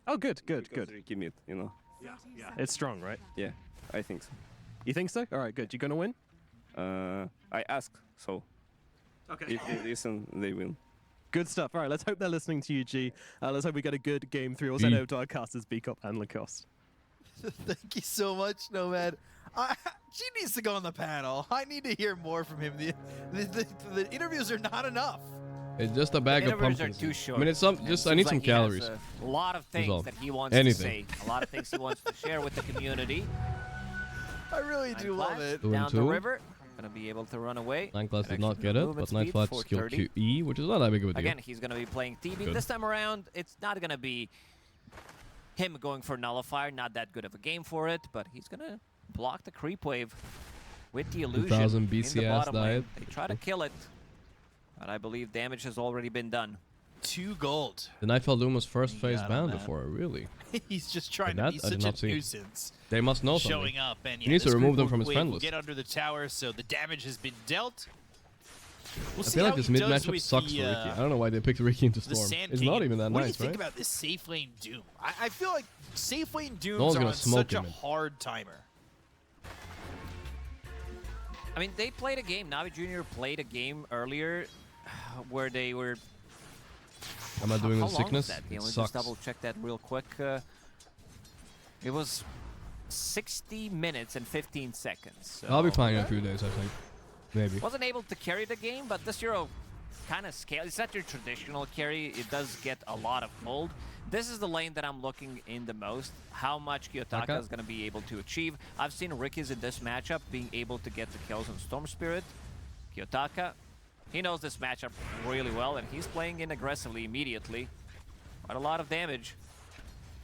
Speaker 8: Oh, good.
Speaker 15: Ricky mid, you know.
Speaker 8: Yeah. It's strong, right?
Speaker 15: Yeah, I think so.
Speaker 8: You think so? All right, good. You gonna win?
Speaker 15: I ask, so.
Speaker 8: Okay.
Speaker 15: If they listen, they win.
Speaker 8: Good stuff. All right, let's hope they're listening to you, G. Let's hope we get a good game 3. Also, over to our casters, Bcop and Lacoste.
Speaker 18: Thank you so much, Nomad. G needs to go on the panel. I need to hear more from him. The interviews are not enough.
Speaker 2: It's just a bag of pumpkins.
Speaker 11: Too short.
Speaker 2: I mean, it's some. Just I need some calories.
Speaker 11: A lot of things that he wants to say. A lot of things he wants to share with the community.
Speaker 18: I really do love it.
Speaker 11: Down the river. Gonna be able to run away.
Speaker 2: 9 class did not get it, but 9 flat skill QE, which is not that big of a deal.
Speaker 11: Again, he's gonna be playing TB this time around. It's not gonna be him going for Nullifier. Not that good of a game for it, but he's gonna block the creep wave with the illusion
Speaker 2: 2000
Speaker 11: in the
Speaker 2: BCS
Speaker 11: bottom lane.
Speaker 2: diet.
Speaker 11: They try to kill it, but I believe damage has already been done.
Speaker 18: 2 gold.
Speaker 2: The Nightfall Doom was first phase banned before, really.
Speaker 18: He's just trying to be such a nuisance.
Speaker 2: They must know something.
Speaker 18: Showing up, and
Speaker 2: he needs to remove them from his friend
Speaker 18: will
Speaker 2: list.
Speaker 18: get under the tower, so the damage has been dealt. We'll
Speaker 2: I feel like this mid matchup sucks for Ricky. I don't know why they picked Ricky into Storm. It's not even that
Speaker 18: nice, right? What do you think about this safe lane Doom? I feel like safe lane Dooms are on such a hard timer.
Speaker 11: I mean, they played a game. Navi Jr. played a game earlier where they were...
Speaker 2: Am I doing with sickness?
Speaker 11: Let me
Speaker 2: sucks.
Speaker 11: just double check that real quick. It was 60 minutes and 15 seconds. So
Speaker 2: I'll be fine in a few days, I think. Maybe.
Speaker 11: Wasn't able to carry the game, but this hero kind of scales. It's not your traditional carry. It does get a lot of gold. This is the lane that I'm looking in the most. How much Kiyotaka is going to be able to achieve. I've seen Ricky's in this matchup being able to get the kills on Storm Spirit. Kiyotaka, he knows this matchup really well, and he's playing in aggressively immediately. Quite a lot of damage.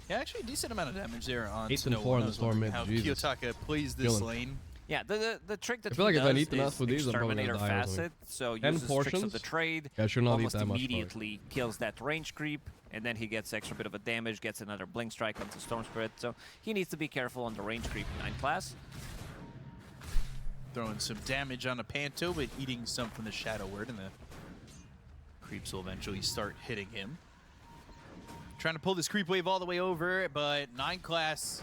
Speaker 18: Yeah, actually a decent amount of damage there on
Speaker 2: 8 and 4 on the Storm mid.
Speaker 18: How
Speaker 2: Jesus.
Speaker 18: Kiyotaka plays this lane.
Speaker 11: Yeah, the trick that
Speaker 2: I feel like
Speaker 11: he
Speaker 2: if I
Speaker 11: does
Speaker 2: eat enough
Speaker 11: is
Speaker 2: for these, I'm probably
Speaker 11: Exterminator
Speaker 2: gonna die or something.
Speaker 11: Facet, so
Speaker 2: 10
Speaker 11: uses tricks of
Speaker 2: portions?
Speaker 11: the trade,
Speaker 2: Yeah, I should not eat
Speaker 11: almost
Speaker 2: that much
Speaker 11: immediately kills that range creep, and then he gets extra bit of a damage, gets another Blink Strike onto Storm Spirit, so he needs to be careful on the range creep 9 class.
Speaker 18: Throwing some damage on a Panto, but eating some from the Shadow Word, and the creeps will eventually start hitting him. Trying to pull this creep wave all the way over, but 9 class,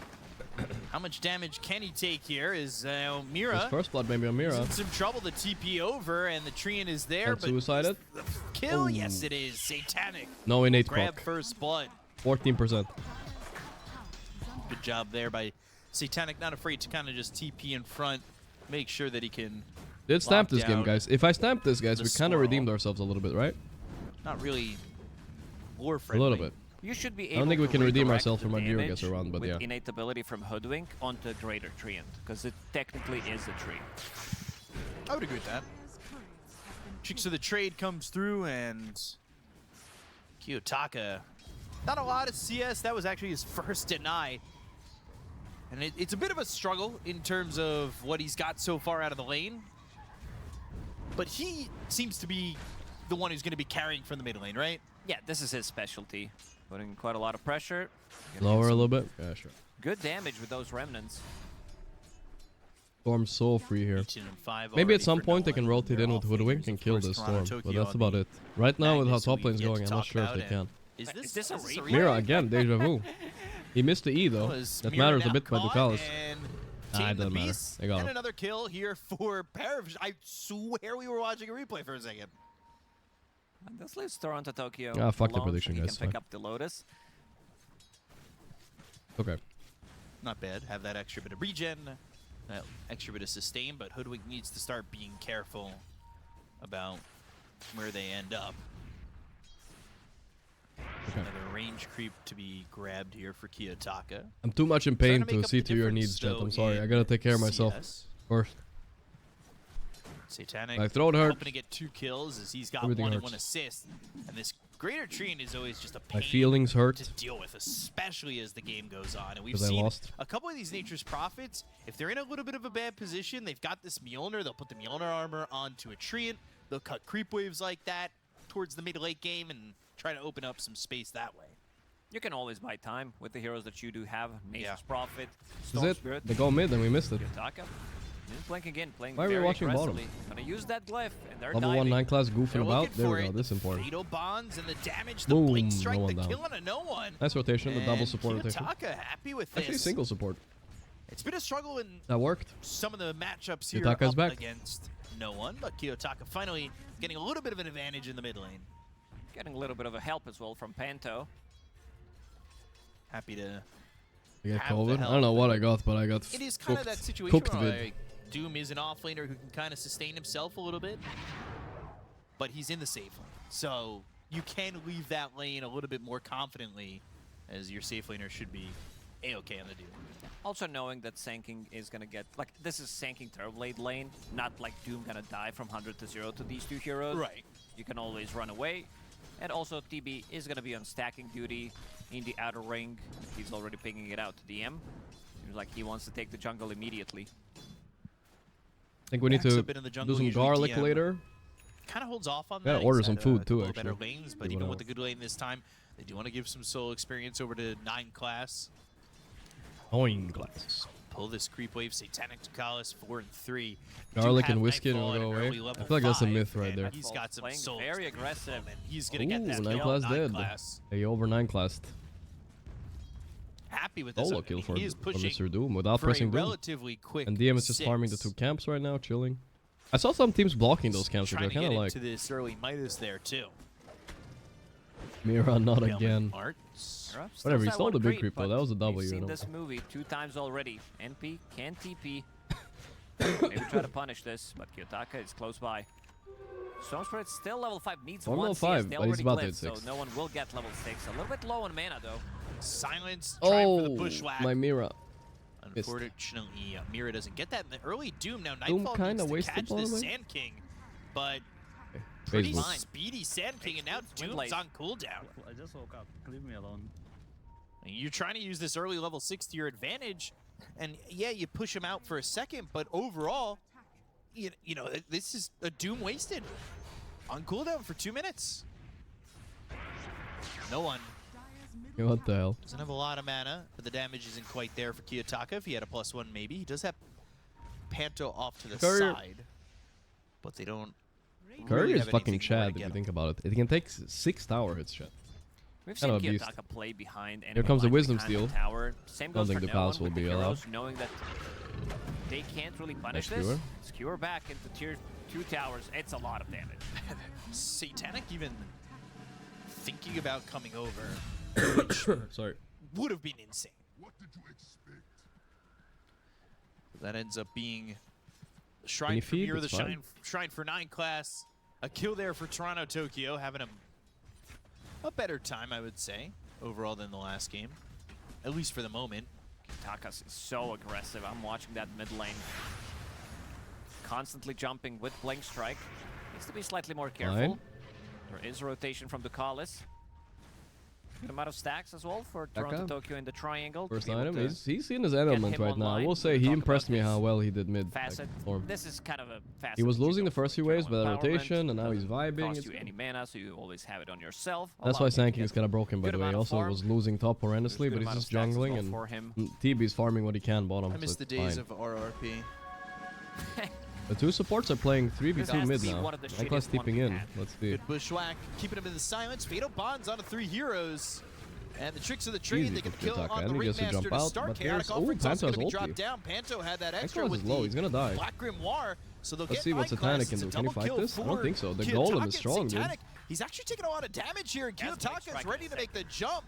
Speaker 18: how much damage can he take here? Is Mira
Speaker 2: His first blood maybe on Mira.
Speaker 18: in some trouble to TP over, and the Treant is there,
Speaker 2: And
Speaker 18: but
Speaker 2: suicided?
Speaker 18: the kill,
Speaker 2: Ooh.
Speaker 18: yes it is. Satanic
Speaker 2: No innate
Speaker 18: grab
Speaker 2: proc.
Speaker 18: first blood.
Speaker 2: 14%.
Speaker 18: Good job there by Satanic, not afraid to kind of just TP in front, make sure that he can
Speaker 2: Did stamp
Speaker 18: lock
Speaker 2: this game,
Speaker 18: down
Speaker 2: guys. If I stamp this, guys,
Speaker 18: the
Speaker 2: we kind of
Speaker 18: swirl.
Speaker 2: redeemed ourselves a little bit, right?
Speaker 18: Not really lore
Speaker 2: A
Speaker 18: friendly.
Speaker 2: little bit.
Speaker 11: You should be
Speaker 2: I
Speaker 11: able
Speaker 2: don't think we
Speaker 11: to
Speaker 2: can redeem
Speaker 11: redirect
Speaker 2: ourselves
Speaker 11: the
Speaker 2: from our Geo
Speaker 11: damage
Speaker 2: guess around, but
Speaker 11: with
Speaker 2: yeah.
Speaker 11: innate ability from Hoodwink onto Greater Treant, because it technically is a tree.
Speaker 18: I would agree with that. Tricks of the trade comes through, and Kiyotaka, not a lot of CS. That was actually his first deny. And it's a bit of a struggle in terms of what he's got so far out of the lane. But he seems to be the one who's going to be carrying from the mid lane, right?
Speaker 11: Yeah, this is his specialty. Putting quite a lot of pressure.
Speaker 2: Lower a little bit? Yeah, sure.
Speaker 11: Good damage with those remnants.
Speaker 2: Storm's so free here.
Speaker 18: 18 and 5
Speaker 2: Maybe at
Speaker 18: already
Speaker 2: some
Speaker 18: for
Speaker 2: point they
Speaker 18: Nolan.
Speaker 2: can rotate
Speaker 18: They're
Speaker 2: in
Speaker 18: all
Speaker 2: with Hoodwink
Speaker 18: favorites,
Speaker 2: and
Speaker 18: of
Speaker 2: kill
Speaker 18: course,
Speaker 2: this
Speaker 18: Toronto,
Speaker 2: Storm, but
Speaker 18: Tokyo
Speaker 2: that's
Speaker 18: on
Speaker 2: about
Speaker 18: the
Speaker 2: it. Right now with how
Speaker 18: Magnus,
Speaker 2: top
Speaker 18: we
Speaker 2: lane's
Speaker 18: get
Speaker 2: going,
Speaker 18: to
Speaker 2: I'm not
Speaker 18: talk
Speaker 2: sure if
Speaker 18: about
Speaker 2: they
Speaker 18: it.
Speaker 2: can.
Speaker 18: Is
Speaker 11: Is this a replay?
Speaker 2: Mira again, deja vu. He missed the E though. That
Speaker 18: Mira
Speaker 2: matters a
Speaker 18: now
Speaker 2: bit by
Speaker 18: caught,
Speaker 2: Ducalis.
Speaker 18: and
Speaker 2: Ah,
Speaker 18: Tame
Speaker 2: it
Speaker 18: the
Speaker 2: doesn't matter.
Speaker 18: Beast,
Speaker 2: They got
Speaker 18: and
Speaker 2: him.
Speaker 18: another kill here for Paravision. I swear we were watching a replay for a second.
Speaker 11: And this leaves Toronto Tokyo.
Speaker 2: Ah, fuck the
Speaker 11: alone,
Speaker 2: prediction,
Speaker 11: so he
Speaker 2: guys.
Speaker 11: can pick
Speaker 2: Fine.
Speaker 11: up the Lotus.
Speaker 2: Okay.
Speaker 18: Not bad. Have that extra bit of regen, that extra bit of sustain, but Hoodwink needs to start being careful about where they end up.
Speaker 2: Okay.
Speaker 18: Another range creep to be grabbed here for Kiyotaka.
Speaker 2: I'm too much in pain
Speaker 18: Trying to make
Speaker 2: to
Speaker 18: up
Speaker 2: see
Speaker 18: the
Speaker 2: to your
Speaker 18: difference,
Speaker 2: needs, chat.
Speaker 18: though,
Speaker 2: I'm sorry. I
Speaker 18: in
Speaker 2: gotta take care of myself
Speaker 18: CS.
Speaker 2: first.
Speaker 18: Satanic
Speaker 2: My throat hurts.
Speaker 18: hoping to get 2 kills as he's got
Speaker 2: Everything
Speaker 18: 1 and
Speaker 2: hurts.
Speaker 18: 1 assist. And this Greater Treant is always just a pain
Speaker 2: My feelings hurt.
Speaker 18: to deal with, especially as the game goes on. And we've
Speaker 2: 'Cause I
Speaker 18: seen
Speaker 2: lost.
Speaker 18: a couple of these Nature's Prophets, if they're in a little bit of a bad position, they've got this Mjolnir, they'll put the Mjolnir armor onto a Treant, they'll cut creep waves like that towards the mid-late game and try to open up some space that way.
Speaker 11: You can always buy time with the heroes that you do have. Nature's Prophet,
Speaker 2: Is
Speaker 11: Storm
Speaker 2: it?
Speaker 11: Spirit.
Speaker 2: They go mid and we missed it.
Speaker 11: Kiyotaka. He's playing again, playing
Speaker 2: Why are we
Speaker 11: very
Speaker 2: watching bottom?
Speaker 11: aggressively. Gonna use that glyph, and they're
Speaker 2: Level 1
Speaker 11: diving.
Speaker 2: 9 class goofing
Speaker 18: They're
Speaker 2: about.
Speaker 18: looking
Speaker 2: There
Speaker 18: for
Speaker 2: we go.
Speaker 18: it.
Speaker 2: This is important.
Speaker 18: Fatal bonds and the damage, the
Speaker 2: Boom.
Speaker 18: blink strike,
Speaker 2: No one
Speaker 18: the
Speaker 2: down.
Speaker 18: kill on a no one.
Speaker 2: Nice rotation. The double
Speaker 18: And
Speaker 2: support rotation.
Speaker 18: Kiyotaka happy with this.
Speaker 2: Actually, single support.
Speaker 18: It's been a struggle in
Speaker 2: That worked.
Speaker 18: some of the matchups here
Speaker 2: Kiyotaka's
Speaker 18: up
Speaker 2: back.
Speaker 18: against no one, but Kiyotaka finally getting a little bit of an advantage in the mid lane.
Speaker 11: Getting a little bit of a help as well from Panto.
Speaker 18: Happy to
Speaker 2: I got
Speaker 18: have the
Speaker 2: COVID. I
Speaker 18: help.
Speaker 2: don't know what I got, but I got
Speaker 18: It is kind of
Speaker 2: cooked.
Speaker 18: that situation
Speaker 2: Cooked
Speaker 18: where
Speaker 2: vid.
Speaker 18: like, Doom is an offlaner who can kind of sustain himself a little bit, but he's in the safe lane. So you can leave that lane a little bit more confidently, as your safe laner should be A-okay on the Doom.
Speaker 11: Also knowing that Sanking is gonna get, like, this is Sanking Terrorblade lane, not like Doom gonna die from 100 to 0 to these two heroes.
Speaker 18: Right.
Speaker 11: You can always run away. And also TB is gonna be on stacking duty in the outer ring. He's already picking it out to DM. Seems like he wants to take the jungle immediately.
Speaker 2: I think we need
Speaker 18: Backs
Speaker 2: to
Speaker 18: up into the
Speaker 2: do
Speaker 18: jungle,
Speaker 2: some
Speaker 18: usually
Speaker 2: garlic
Speaker 18: DM.
Speaker 2: later.
Speaker 18: Kind of holds off on
Speaker 2: Gotta
Speaker 18: that.
Speaker 2: order
Speaker 18: He's
Speaker 2: some
Speaker 18: had
Speaker 2: food
Speaker 18: a
Speaker 2: too,
Speaker 18: couple of better
Speaker 2: actually.
Speaker 18: lanes, but
Speaker 2: See
Speaker 18: even
Speaker 2: what
Speaker 18: with the good lane this time, they do want to give some solo experience over to 9 class.
Speaker 2: 9 class.
Speaker 18: Pull this creep wave, Satanic Tukalis, 4 and 3.
Speaker 2: Garlic and whiskey and it'll go away. I feel like that's a myth right there.
Speaker 18: He's got some
Speaker 11: Playing
Speaker 18: soul.
Speaker 11: very aggressive.
Speaker 18: And he's going to get that
Speaker 2: 9
Speaker 18: kill.
Speaker 2: class
Speaker 18: 9
Speaker 2: dead.
Speaker 18: class.
Speaker 2: Hey, over 9 classed.
Speaker 18: Happy with this.
Speaker 2: Solo kill for
Speaker 18: he is pushing
Speaker 2: Mr. Doom without
Speaker 18: for a
Speaker 2: pressing Doom.
Speaker 18: relatively quick
Speaker 2: And DM is just farming the 2 camps right now, chilling. I saw some teams blocking those camps, which I
Speaker 18: Trying to
Speaker 2: kind
Speaker 18: get
Speaker 2: of like.
Speaker 18: into this early Midas there, too.
Speaker 2: Mira, not
Speaker 18: Bailman
Speaker 2: again.
Speaker 18: Arts.
Speaker 2: Whatever, he
Speaker 11: Still
Speaker 2: stole
Speaker 11: that
Speaker 2: the
Speaker 11: one
Speaker 2: big
Speaker 11: creep,
Speaker 2: creep though.
Speaker 11: but
Speaker 2: That was a
Speaker 11: we've
Speaker 2: W, you
Speaker 11: seen
Speaker 2: know.
Speaker 11: this movie 2 times already. NP can TP. Maybe try to punish this, but Kiyotaka is close by. Storm Spirit still level 5, needs
Speaker 2: Storm
Speaker 11: 1
Speaker 2: level
Speaker 11: CS.
Speaker 2: 5,
Speaker 11: They
Speaker 2: but he's
Speaker 11: already
Speaker 2: about to
Speaker 11: clipped,
Speaker 2: hit
Speaker 11: so
Speaker 2: 6.
Speaker 11: no one will get level 6. A little bit low on mana though.
Speaker 18: Silence, trying for the
Speaker 2: Oh,
Speaker 18: bushwhack.
Speaker 2: my Mira.
Speaker 18: Unfortunately, Mira doesn't get that in the early Doom. Now
Speaker 2: Doom
Speaker 18: Nightfall
Speaker 2: kinda
Speaker 18: needs to
Speaker 2: wasted
Speaker 18: catch
Speaker 2: by the
Speaker 18: this
Speaker 2: way.
Speaker 18: Sand King, but pretty
Speaker 2: Phase boost.
Speaker 18: speedy Sand King, and now Doom's
Speaker 11: late.
Speaker 18: on cooldown.
Speaker 16: I just woke up. Leave me alone.
Speaker 18: And you're trying to use this early level 6 to your advantage, and yeah, you push him out for a second, but overall, you know, this is a Doom wasted on cooldown for 2 minutes. No one.
Speaker 2: What the hell?
Speaker 18: Doesn't have a lot of mana, but the damage isn't quite there for Kiyotaka. If he had a +1, maybe. He does have Panto off to the
Speaker 2: Courier.
Speaker 18: side, but they don't.
Speaker 2: Courier
Speaker 18: really
Speaker 2: is
Speaker 18: have
Speaker 2: fucking
Speaker 18: anything more
Speaker 2: Chad
Speaker 18: to
Speaker 2: if you
Speaker 18: get
Speaker 2: think about it. It can take 6 tower hits, Chad.
Speaker 11: We've
Speaker 2: Kind
Speaker 11: seen
Speaker 2: of a beast.
Speaker 11: Kiyotaka play behind
Speaker 2: Here comes the
Speaker 11: enemy
Speaker 2: Wisdom
Speaker 11: lines behind
Speaker 2: Steal.
Speaker 11: the tower. Same
Speaker 2: Don't
Speaker 11: goes
Speaker 2: think
Speaker 11: for
Speaker 2: the
Speaker 11: no
Speaker 2: pass
Speaker 11: one
Speaker 2: will
Speaker 11: with
Speaker 2: be
Speaker 11: the
Speaker 2: allowed.
Speaker 11: heroes, knowing that they can't really punish
Speaker 2: Nice
Speaker 11: this.
Speaker 2: skewer.
Speaker 11: Skewer back into tier 2 towers. It's a lot of damage.
Speaker 18: Satanic even thinking about coming over, which
Speaker 2: Sorry.
Speaker 18: would have been insane. What did you expect? That ends up being Shrine
Speaker 2: Any
Speaker 18: for
Speaker 2: feed?
Speaker 18: Mira, the
Speaker 2: It's fine.
Speaker 18: Shrine for 9 class. A kill there for Toronto Tokyo, having a better time, I would say, overall than the last game. At least for the moment.
Speaker 11: Takas is so aggressive. I'm watching that mid lane. Constantly jumping with Blink Strike. Needs to be slightly more careful.
Speaker 2: Fine.
Speaker 11: There is rotation from Ducalis. Good amount of stacks as well for
Speaker 2: Back
Speaker 11: Toronto
Speaker 2: up.
Speaker 11: Tokyo in the triangle. to
Speaker 2: First
Speaker 11: be able
Speaker 2: item.
Speaker 11: to
Speaker 2: He's in his
Speaker 11: get
Speaker 2: element
Speaker 11: him
Speaker 2: right now. I
Speaker 11: online.
Speaker 2: will say
Speaker 11: We'll
Speaker 2: he
Speaker 11: talk
Speaker 2: impressed
Speaker 11: about
Speaker 2: me how
Speaker 11: his
Speaker 2: well he did mid.
Speaker 11: facet.
Speaker 2: Form.
Speaker 11: This is kind of a facet.
Speaker 2: He was
Speaker 11: that you
Speaker 2: losing
Speaker 11: go
Speaker 2: the first
Speaker 11: for.
Speaker 2: few waves by the
Speaker 11: Empowerment
Speaker 2: rotation, and now he's
Speaker 11: doesn't
Speaker 2: vibing.
Speaker 11: cost
Speaker 2: It's
Speaker 11: you any mana, so you always have it on yourself.
Speaker 2: That's
Speaker 11: Allow
Speaker 2: why
Speaker 11: him to
Speaker 2: Sanking
Speaker 11: get
Speaker 2: is kind of broken, by
Speaker 11: good
Speaker 2: the way.
Speaker 11: amount of
Speaker 2: Also
Speaker 11: farm.
Speaker 2: was losing top horrendously,
Speaker 11: good
Speaker 2: but he's
Speaker 11: amount of
Speaker 2: just
Speaker 11: stacks as
Speaker 2: jungling,
Speaker 11: well
Speaker 2: and
Speaker 11: for him.
Speaker 2: TB's farming what he can bottom.
Speaker 18: I miss
Speaker 2: so
Speaker 18: the
Speaker 2: it's
Speaker 18: days
Speaker 2: fine.
Speaker 18: of RRP.
Speaker 2: The 2 supports are playing 3v2
Speaker 11: has
Speaker 2: mid
Speaker 11: to be
Speaker 2: now.
Speaker 11: one of the
Speaker 2: Nine class
Speaker 11: shittiest one
Speaker 2: tipping
Speaker 11: we've
Speaker 2: in.
Speaker 11: had.
Speaker 2: Let's see.
Speaker 18: Good bushwhack, keeping him in the silence. Fatal bonds onto 3 heroes. And the tricks of the trade,
Speaker 2: Easy
Speaker 18: they can
Speaker 2: for
Speaker 18: kill
Speaker 2: Kiyotaka.
Speaker 18: on
Speaker 2: And
Speaker 18: the
Speaker 2: he gets to
Speaker 18: Ringmaster
Speaker 2: jump
Speaker 18: to
Speaker 2: out,
Speaker 18: start.
Speaker 2: but
Speaker 18: Chaotic
Speaker 2: there's... Oh,
Speaker 18: Offering's also going
Speaker 2: Panto's
Speaker 18: to be
Speaker 2: ulti.
Speaker 18: dropped down. Panto had that extra
Speaker 2: X-Rose
Speaker 18: with
Speaker 2: is low.
Speaker 18: the
Speaker 2: He's gonna die.
Speaker 18: Black Grimoire, so they'll
Speaker 2: Let's
Speaker 18: get
Speaker 2: see what
Speaker 18: 9
Speaker 2: Satanic
Speaker 18: class.
Speaker 2: can
Speaker 18: It's
Speaker 2: do.
Speaker 18: a
Speaker 2: Can he
Speaker 18: double
Speaker 2: fight
Speaker 18: kill
Speaker 2: this? I don't
Speaker 18: for
Speaker 2: think so. The
Speaker 18: Kiyotaka
Speaker 2: golem
Speaker 18: and
Speaker 2: is strong, dude.
Speaker 18: Satanic
Speaker 10: He's actually taking a lot of damage here, and Kiyotaka is ready to make the jump.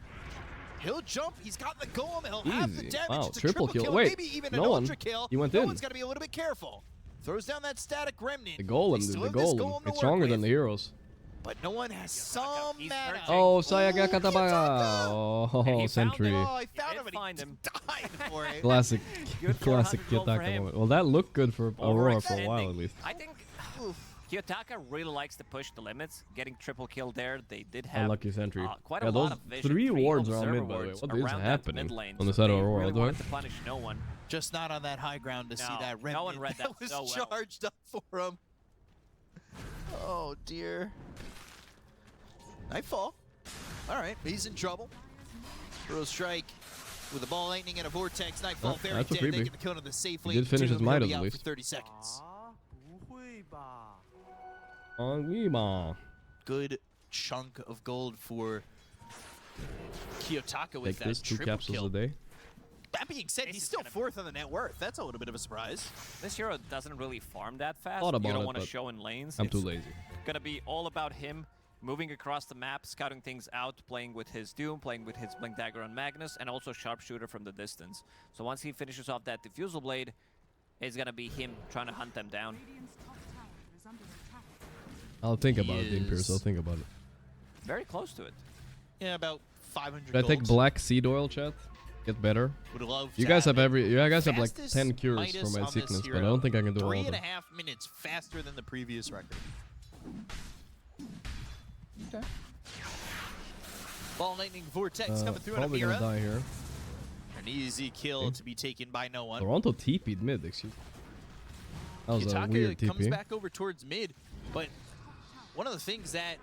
Speaker 10: He'll jump. He's got the golem. He'll have the
Speaker 2: Easy.
Speaker 10: damage.
Speaker 2: Wow,
Speaker 10: It's a
Speaker 2: triple kill. Wait,
Speaker 10: maybe even
Speaker 2: no
Speaker 10: an
Speaker 2: one.
Speaker 10: ultra kill.
Speaker 2: He went
Speaker 10: no
Speaker 2: in.
Speaker 10: one's got to be a little bit careful. Throws down that static remnant.
Speaker 2: The golem,
Speaker 10: They
Speaker 2: dude,
Speaker 10: still
Speaker 2: the
Speaker 10: have this
Speaker 2: golem.
Speaker 10: to
Speaker 2: It's
Speaker 10: work
Speaker 2: stronger
Speaker 10: with,
Speaker 2: than the heroes.
Speaker 10: but no one has some mana.
Speaker 2: Oh, Sayaga Katabaga. Oh, Sentry.
Speaker 10: Oh, I found him and he died for it.
Speaker 2: Classic,
Speaker 11: Good
Speaker 2: classic
Speaker 11: 400 gold for
Speaker 2: Kiyotaka
Speaker 11: him.
Speaker 2: moment. Well, that looked good for Aurora for a while
Speaker 11: Overextending.
Speaker 2: at least.
Speaker 11: I think Kiyotaka really likes to push the limits. Getting triple kill there, they did have
Speaker 2: Unlucky Sentry.
Speaker 11: quite
Speaker 2: Yeah,
Speaker 11: a
Speaker 2: those
Speaker 11: lot of vision.
Speaker 2: 3 wards are
Speaker 11: observer
Speaker 2: on mid, by the way.
Speaker 11: wards
Speaker 2: What is
Speaker 11: around that
Speaker 2: happening
Speaker 11: mid lane,
Speaker 2: on the
Speaker 11: so
Speaker 2: side of
Speaker 11: they
Speaker 2: Aurora?
Speaker 11: really
Speaker 2: What
Speaker 11: wanted
Speaker 2: the
Speaker 11: to punish no one.
Speaker 10: Just not on that high ground to see that remnant.
Speaker 11: No one read that
Speaker 10: was
Speaker 11: so well.
Speaker 10: charged up for him. Oh, dear. Nightfall. All right, he's in trouble. Throw strike with a ball lightning and a vortex. Nightfall very
Speaker 2: that's a
Speaker 10: dead. They
Speaker 2: freebie.
Speaker 10: get the kill to the safe
Speaker 2: He
Speaker 10: lane.
Speaker 2: did finish his
Speaker 10: Doom,
Speaker 2: might
Speaker 10: he'll be
Speaker 2: at
Speaker 10: out
Speaker 2: least.
Speaker 10: for 30 seconds. Good chunk of gold for Kiyotaka with
Speaker 2: Take this,
Speaker 10: that
Speaker 2: 2
Speaker 10: triple
Speaker 2: capsules
Speaker 10: kill.
Speaker 2: a day.
Speaker 10: That being said, he's still 4th on the net worth. That's a little bit of a surprise.
Speaker 11: This hero doesn't really farm that fast.
Speaker 2: Thought about
Speaker 11: you don't
Speaker 2: it,
Speaker 11: want to
Speaker 2: but
Speaker 11: show in lanes.
Speaker 2: I'm
Speaker 11: It's
Speaker 2: too lazy.
Speaker 11: Gonna be all about him moving across the map, scouting things out, playing with his Doom, playing with his Blink Dagger on Magnus, and also Sharpshooter from the distance. So once he finishes off that Diffusal Blade, it's gonna be him trying to hunt them down.
Speaker 2: I'll think about it, Dean Pierce. I'll think about it.
Speaker 11: Very close to it.
Speaker 10: Yeah, about 500
Speaker 2: Should I take black seed oil, chat? Get better.
Speaker 10: Would love
Speaker 2: You
Speaker 10: to
Speaker 2: guys
Speaker 10: have
Speaker 2: have
Speaker 10: it.
Speaker 2: you guys have like
Speaker 10: Fastest
Speaker 2: 10 cures
Speaker 10: Midas
Speaker 2: for my
Speaker 10: on this
Speaker 2: sickness, but I
Speaker 10: hero.
Speaker 2: don't think I can do all of
Speaker 10: 3.5
Speaker 2: them.
Speaker 10: minutes faster than the previous record. Okay. Ball lightning vortex coming through on
Speaker 2: Probably gonna
Speaker 10: Amira.
Speaker 2: die here.
Speaker 10: An easy kill to be taken by no one.
Speaker 2: Toronto TP'd mid, excuse me. That was a
Speaker 10: Kiyotaka
Speaker 2: weird
Speaker 10: comes
Speaker 2: TP.
Speaker 10: back over towards mid, but one of the things that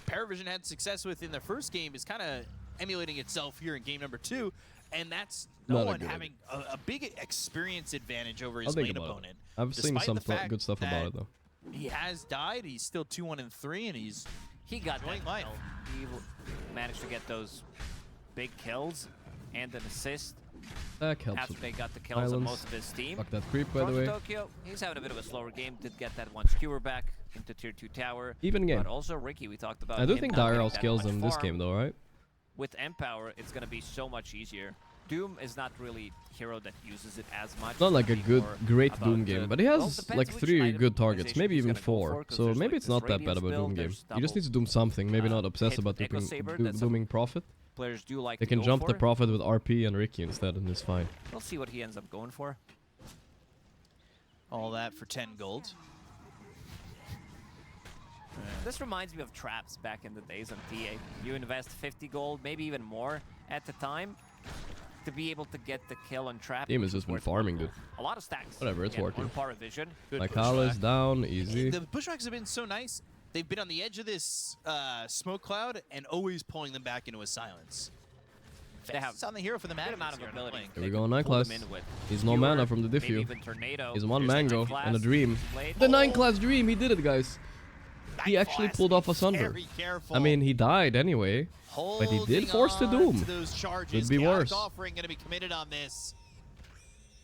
Speaker 10: Paravision had success with in their first game is kind of emulating itself here in game number 2, and that's no
Speaker 2: Not a
Speaker 10: one
Speaker 2: good
Speaker 10: having a big experience advantage over
Speaker 2: I'll
Speaker 10: his
Speaker 2: think
Speaker 10: lane
Speaker 2: about
Speaker 10: opponent.
Speaker 2: it. I've seen
Speaker 10: Despite
Speaker 2: some
Speaker 10: the fact
Speaker 2: good stuff about
Speaker 10: that
Speaker 2: it though.
Speaker 10: He has died. He's still 2-1-3, and he's
Speaker 11: He got
Speaker 10: enjoying
Speaker 11: that
Speaker 10: life.
Speaker 11: kill. He managed to get those big kills and an assist.
Speaker 2: That helps
Speaker 11: After
Speaker 2: with
Speaker 11: they got the kills on
Speaker 2: silence.
Speaker 11: most of his team.
Speaker 2: Fuck that creep, by the
Speaker 11: Toronto
Speaker 2: way.
Speaker 11: Tokyo, he's having a bit of a slower game. Did get that one skewer back into tier 2 tower.
Speaker 2: Even game.
Speaker 11: But also Ricky, we talked about.
Speaker 2: I do
Speaker 11: him
Speaker 2: think
Speaker 11: not
Speaker 2: Dire
Speaker 11: getting that
Speaker 2: outscales
Speaker 11: much
Speaker 2: them this
Speaker 11: farm.
Speaker 2: game though, right?
Speaker 11: With Empower, it's going to be so much easier. Doom is not really a hero that uses it as much.
Speaker 2: It's not like a
Speaker 11: It's
Speaker 2: good,
Speaker 11: more
Speaker 2: great
Speaker 11: about
Speaker 2: Doom
Speaker 11: the-
Speaker 2: game, but he
Speaker 11: well,
Speaker 2: has
Speaker 11: depends
Speaker 2: like
Speaker 11: which
Speaker 2: 3
Speaker 11: item
Speaker 2: good targets,
Speaker 11: optimization
Speaker 2: maybe
Speaker 11: he's
Speaker 2: even
Speaker 11: gonna go
Speaker 2: 4.
Speaker 11: for, 'cause
Speaker 2: So
Speaker 11: there's,
Speaker 2: maybe
Speaker 11: like,
Speaker 2: it's
Speaker 11: this
Speaker 2: not that bad
Speaker 11: Radiance
Speaker 2: of a
Speaker 11: build,
Speaker 2: Doom game.
Speaker 11: there's
Speaker 2: You just
Speaker 11: double,
Speaker 2: need to doom something, maybe not obsess
Speaker 11: hit
Speaker 2: about
Speaker 11: Echo Saber,
Speaker 2: doing
Speaker 11: that's some
Speaker 2: dooming Prophet.
Speaker 11: Players do like
Speaker 2: They
Speaker 11: to
Speaker 2: can
Speaker 11: go
Speaker 2: jump
Speaker 11: for.
Speaker 2: the Prophet with RP and Ricky instead, and it's fine.
Speaker 11: We'll see what he ends up going for.
Speaker 10: All that for 10 gold.
Speaker 11: This reminds me of traps back in the days on TA. You invest 50 gold, maybe even more at the time, to be able to get the kill on trap.
Speaker 2: Team has just been farming, dude.
Speaker 11: A lot of stacks.
Speaker 2: Whatever, it's
Speaker 11: Again,
Speaker 2: working.
Speaker 11: On Paravision.
Speaker 2: Like Alice down, easy.
Speaker 10: The pushbacks have been so nice. They've been on the edge of this smoke cloud and always pulling them back into a silence.
Speaker 11: They have
Speaker 10: It's on the hero for the
Speaker 11: good
Speaker 10: Madness
Speaker 11: amount of
Speaker 10: here,
Speaker 11: ability.
Speaker 10: playing.
Speaker 2: Here we go, 9 class. He's no
Speaker 11: Skewer,
Speaker 2: mana from the
Speaker 11: maybe
Speaker 2: Diffu.
Speaker 11: even Tornado.
Speaker 2: He's 1
Speaker 11: Here's the
Speaker 2: mango
Speaker 11: 9 class.
Speaker 2: and a dream.
Speaker 11: Blade.
Speaker 2: The 9 class dream, he did it, guys. He actually pulled off a Sunder.
Speaker 10: Very careful.
Speaker 2: I mean, he died anyway, but he did
Speaker 10: Holding
Speaker 2: force the
Speaker 10: on
Speaker 2: Doom.
Speaker 10: to those charges.
Speaker 2: Could be
Speaker 10: Chaotic
Speaker 2: worse.
Speaker 10: Offering going to be committed on this.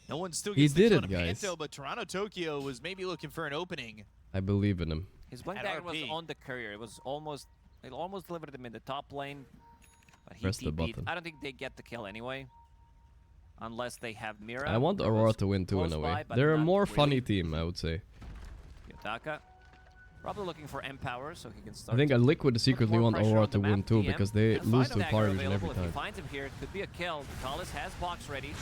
Speaker 10: No one still
Speaker 2: He
Speaker 10: gets the
Speaker 2: did
Speaker 10: kill
Speaker 2: it,
Speaker 10: on
Speaker 2: guys.
Speaker 10: Panto, but Toronto Tokyo was maybe looking for an opening.
Speaker 2: I believe in him.
Speaker 11: His Blink
Speaker 10: At
Speaker 11: Dagger was
Speaker 10: RP.
Speaker 11: on the courier. It was almost, it almost delivered him in the top lane. But he
Speaker 2: Press the
Speaker 11: TP'd.
Speaker 2: button.
Speaker 11: I don't think they get the kill anyway. Unless they have Mira.
Speaker 2: I want Aurora to win too in
Speaker 11: close
Speaker 2: a way.
Speaker 11: by, but
Speaker 2: They're a
Speaker 11: not
Speaker 2: more
Speaker 11: really.
Speaker 2: funny team, I would say.
Speaker 11: Yotaka. Probably looking for Empower so he can start.
Speaker 2: I think
Speaker 11: to
Speaker 2: a Liquid
Speaker 11: put
Speaker 2: secretly
Speaker 11: more
Speaker 2: want
Speaker 11: pressure
Speaker 2: Aurora
Speaker 11: on the
Speaker 2: to win
Speaker 11: map.
Speaker 2: too
Speaker 11: DM.
Speaker 2: because they
Speaker 11: And
Speaker 2: lose
Speaker 11: find
Speaker 2: to
Speaker 11: a dagger
Speaker 2: Paravision
Speaker 11: available.
Speaker 2: every
Speaker 11: If he
Speaker 2: time.
Speaker 11: finds him here, it could be a kill. Talus has blocks ready.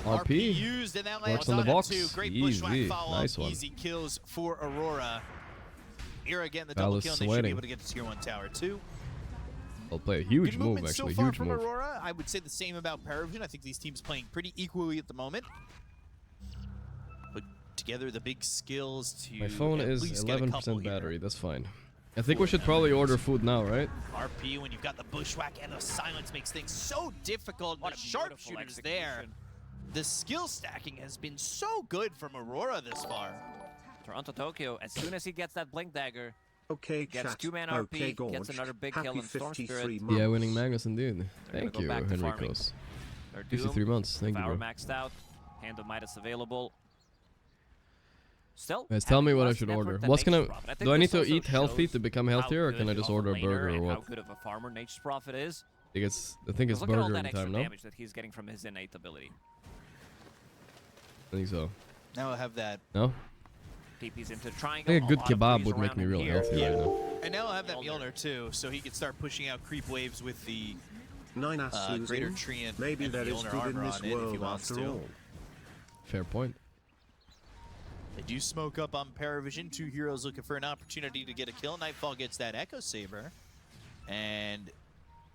Speaker 2: RP
Speaker 10: used and that
Speaker 2: works
Speaker 10: lands
Speaker 2: on the
Speaker 10: him
Speaker 2: box.
Speaker 10: too. Great
Speaker 2: Easy,
Speaker 10: bushwhack follow-up.
Speaker 2: nice one.
Speaker 10: Easy kills for Aurora. Mira getting the double
Speaker 2: Palace
Speaker 10: kill, and they should be
Speaker 2: sweating.
Speaker 10: able to get to tier 1 tower too.
Speaker 2: They'll play a huge
Speaker 10: Good
Speaker 2: move
Speaker 10: movement
Speaker 2: actually,
Speaker 10: so far
Speaker 2: huge
Speaker 10: from
Speaker 2: move.
Speaker 10: Aurora. I would say the same about Paravision. I think these teams playing pretty equally at the moment. Put together the big skills to
Speaker 2: My phone
Speaker 10: at
Speaker 2: is
Speaker 10: least get a couple
Speaker 2: 11%
Speaker 10: here.
Speaker 2: battery, that's fine. I think we should probably order food now, right?
Speaker 10: RP, when you've got the bushwhack and the silence, makes things so difficult.
Speaker 11: What
Speaker 10: The
Speaker 11: a beautiful
Speaker 10: sharpshooters there.
Speaker 11: execution.
Speaker 10: The skill stacking has been so good from Aurora this far.
Speaker 11: Toronto Tokyo, as soon as he gets that Blink Dagger,
Speaker 5: Okay,
Speaker 11: gets
Speaker 5: chat.
Speaker 11: 2-man
Speaker 5: Okay,
Speaker 11: RP, gets
Speaker 5: Gorgc.
Speaker 11: another big
Speaker 5: Happy
Speaker 11: kill in Storm
Speaker 5: 53
Speaker 11: Spirit.
Speaker 5: months.
Speaker 2: Yeah, winning Magnus indeed.
Speaker 11: gonna
Speaker 2: Thank
Speaker 11: go
Speaker 2: you,
Speaker 11: back to farming.
Speaker 2: Henricos.
Speaker 11: Their
Speaker 2: 53
Speaker 11: Doom,
Speaker 2: months, thank you,
Speaker 11: Devour
Speaker 2: bro.
Speaker 11: maxed out, Hand of Midas available. Still,
Speaker 2: Guys, tell me what I should
Speaker 11: effort
Speaker 2: order.
Speaker 11: than
Speaker 2: What's
Speaker 11: Nature's
Speaker 2: gonna...
Speaker 11: Prophet. I think
Speaker 2: Do I need
Speaker 11: this
Speaker 2: to
Speaker 11: also
Speaker 2: eat healthy
Speaker 11: shows
Speaker 2: to become
Speaker 11: how
Speaker 2: healthier, or can I
Speaker 11: good
Speaker 2: just
Speaker 11: of
Speaker 2: order a
Speaker 11: laner
Speaker 2: burger or
Speaker 11: and
Speaker 2: what?
Speaker 11: How good of a farmer Nature's Prophet is.
Speaker 2: I think it's
Speaker 11: Look at all
Speaker 2: burger
Speaker 11: that extra
Speaker 2: time, no?
Speaker 11: damage that he's getting from his innate ability.
Speaker 2: I think so.
Speaker 18: Now I have that.
Speaker 2: No?
Speaker 11: TP's into
Speaker 2: I
Speaker 11: triangle.
Speaker 2: think a good
Speaker 11: lot of
Speaker 2: kebab
Speaker 11: trees
Speaker 2: would make
Speaker 11: around
Speaker 2: me
Speaker 11: him
Speaker 2: real
Speaker 11: here.
Speaker 2: healthy right now.
Speaker 18: And now I'll have that Mjolnir too, so he can start pushing out creep waves with the
Speaker 5: Susan.
Speaker 18: greater tree and
Speaker 5: Maybe
Speaker 18: and
Speaker 5: there is
Speaker 18: Mjolnir
Speaker 5: good in
Speaker 18: armor
Speaker 5: this
Speaker 18: on it if he
Speaker 5: world
Speaker 18: wants
Speaker 5: after
Speaker 18: to.
Speaker 5: all.
Speaker 2: Fair point.
Speaker 18: They do smoke up on Paravision. 2 heroes looking for an opportunity to get a kill. Nightfall gets that Echo Saber. And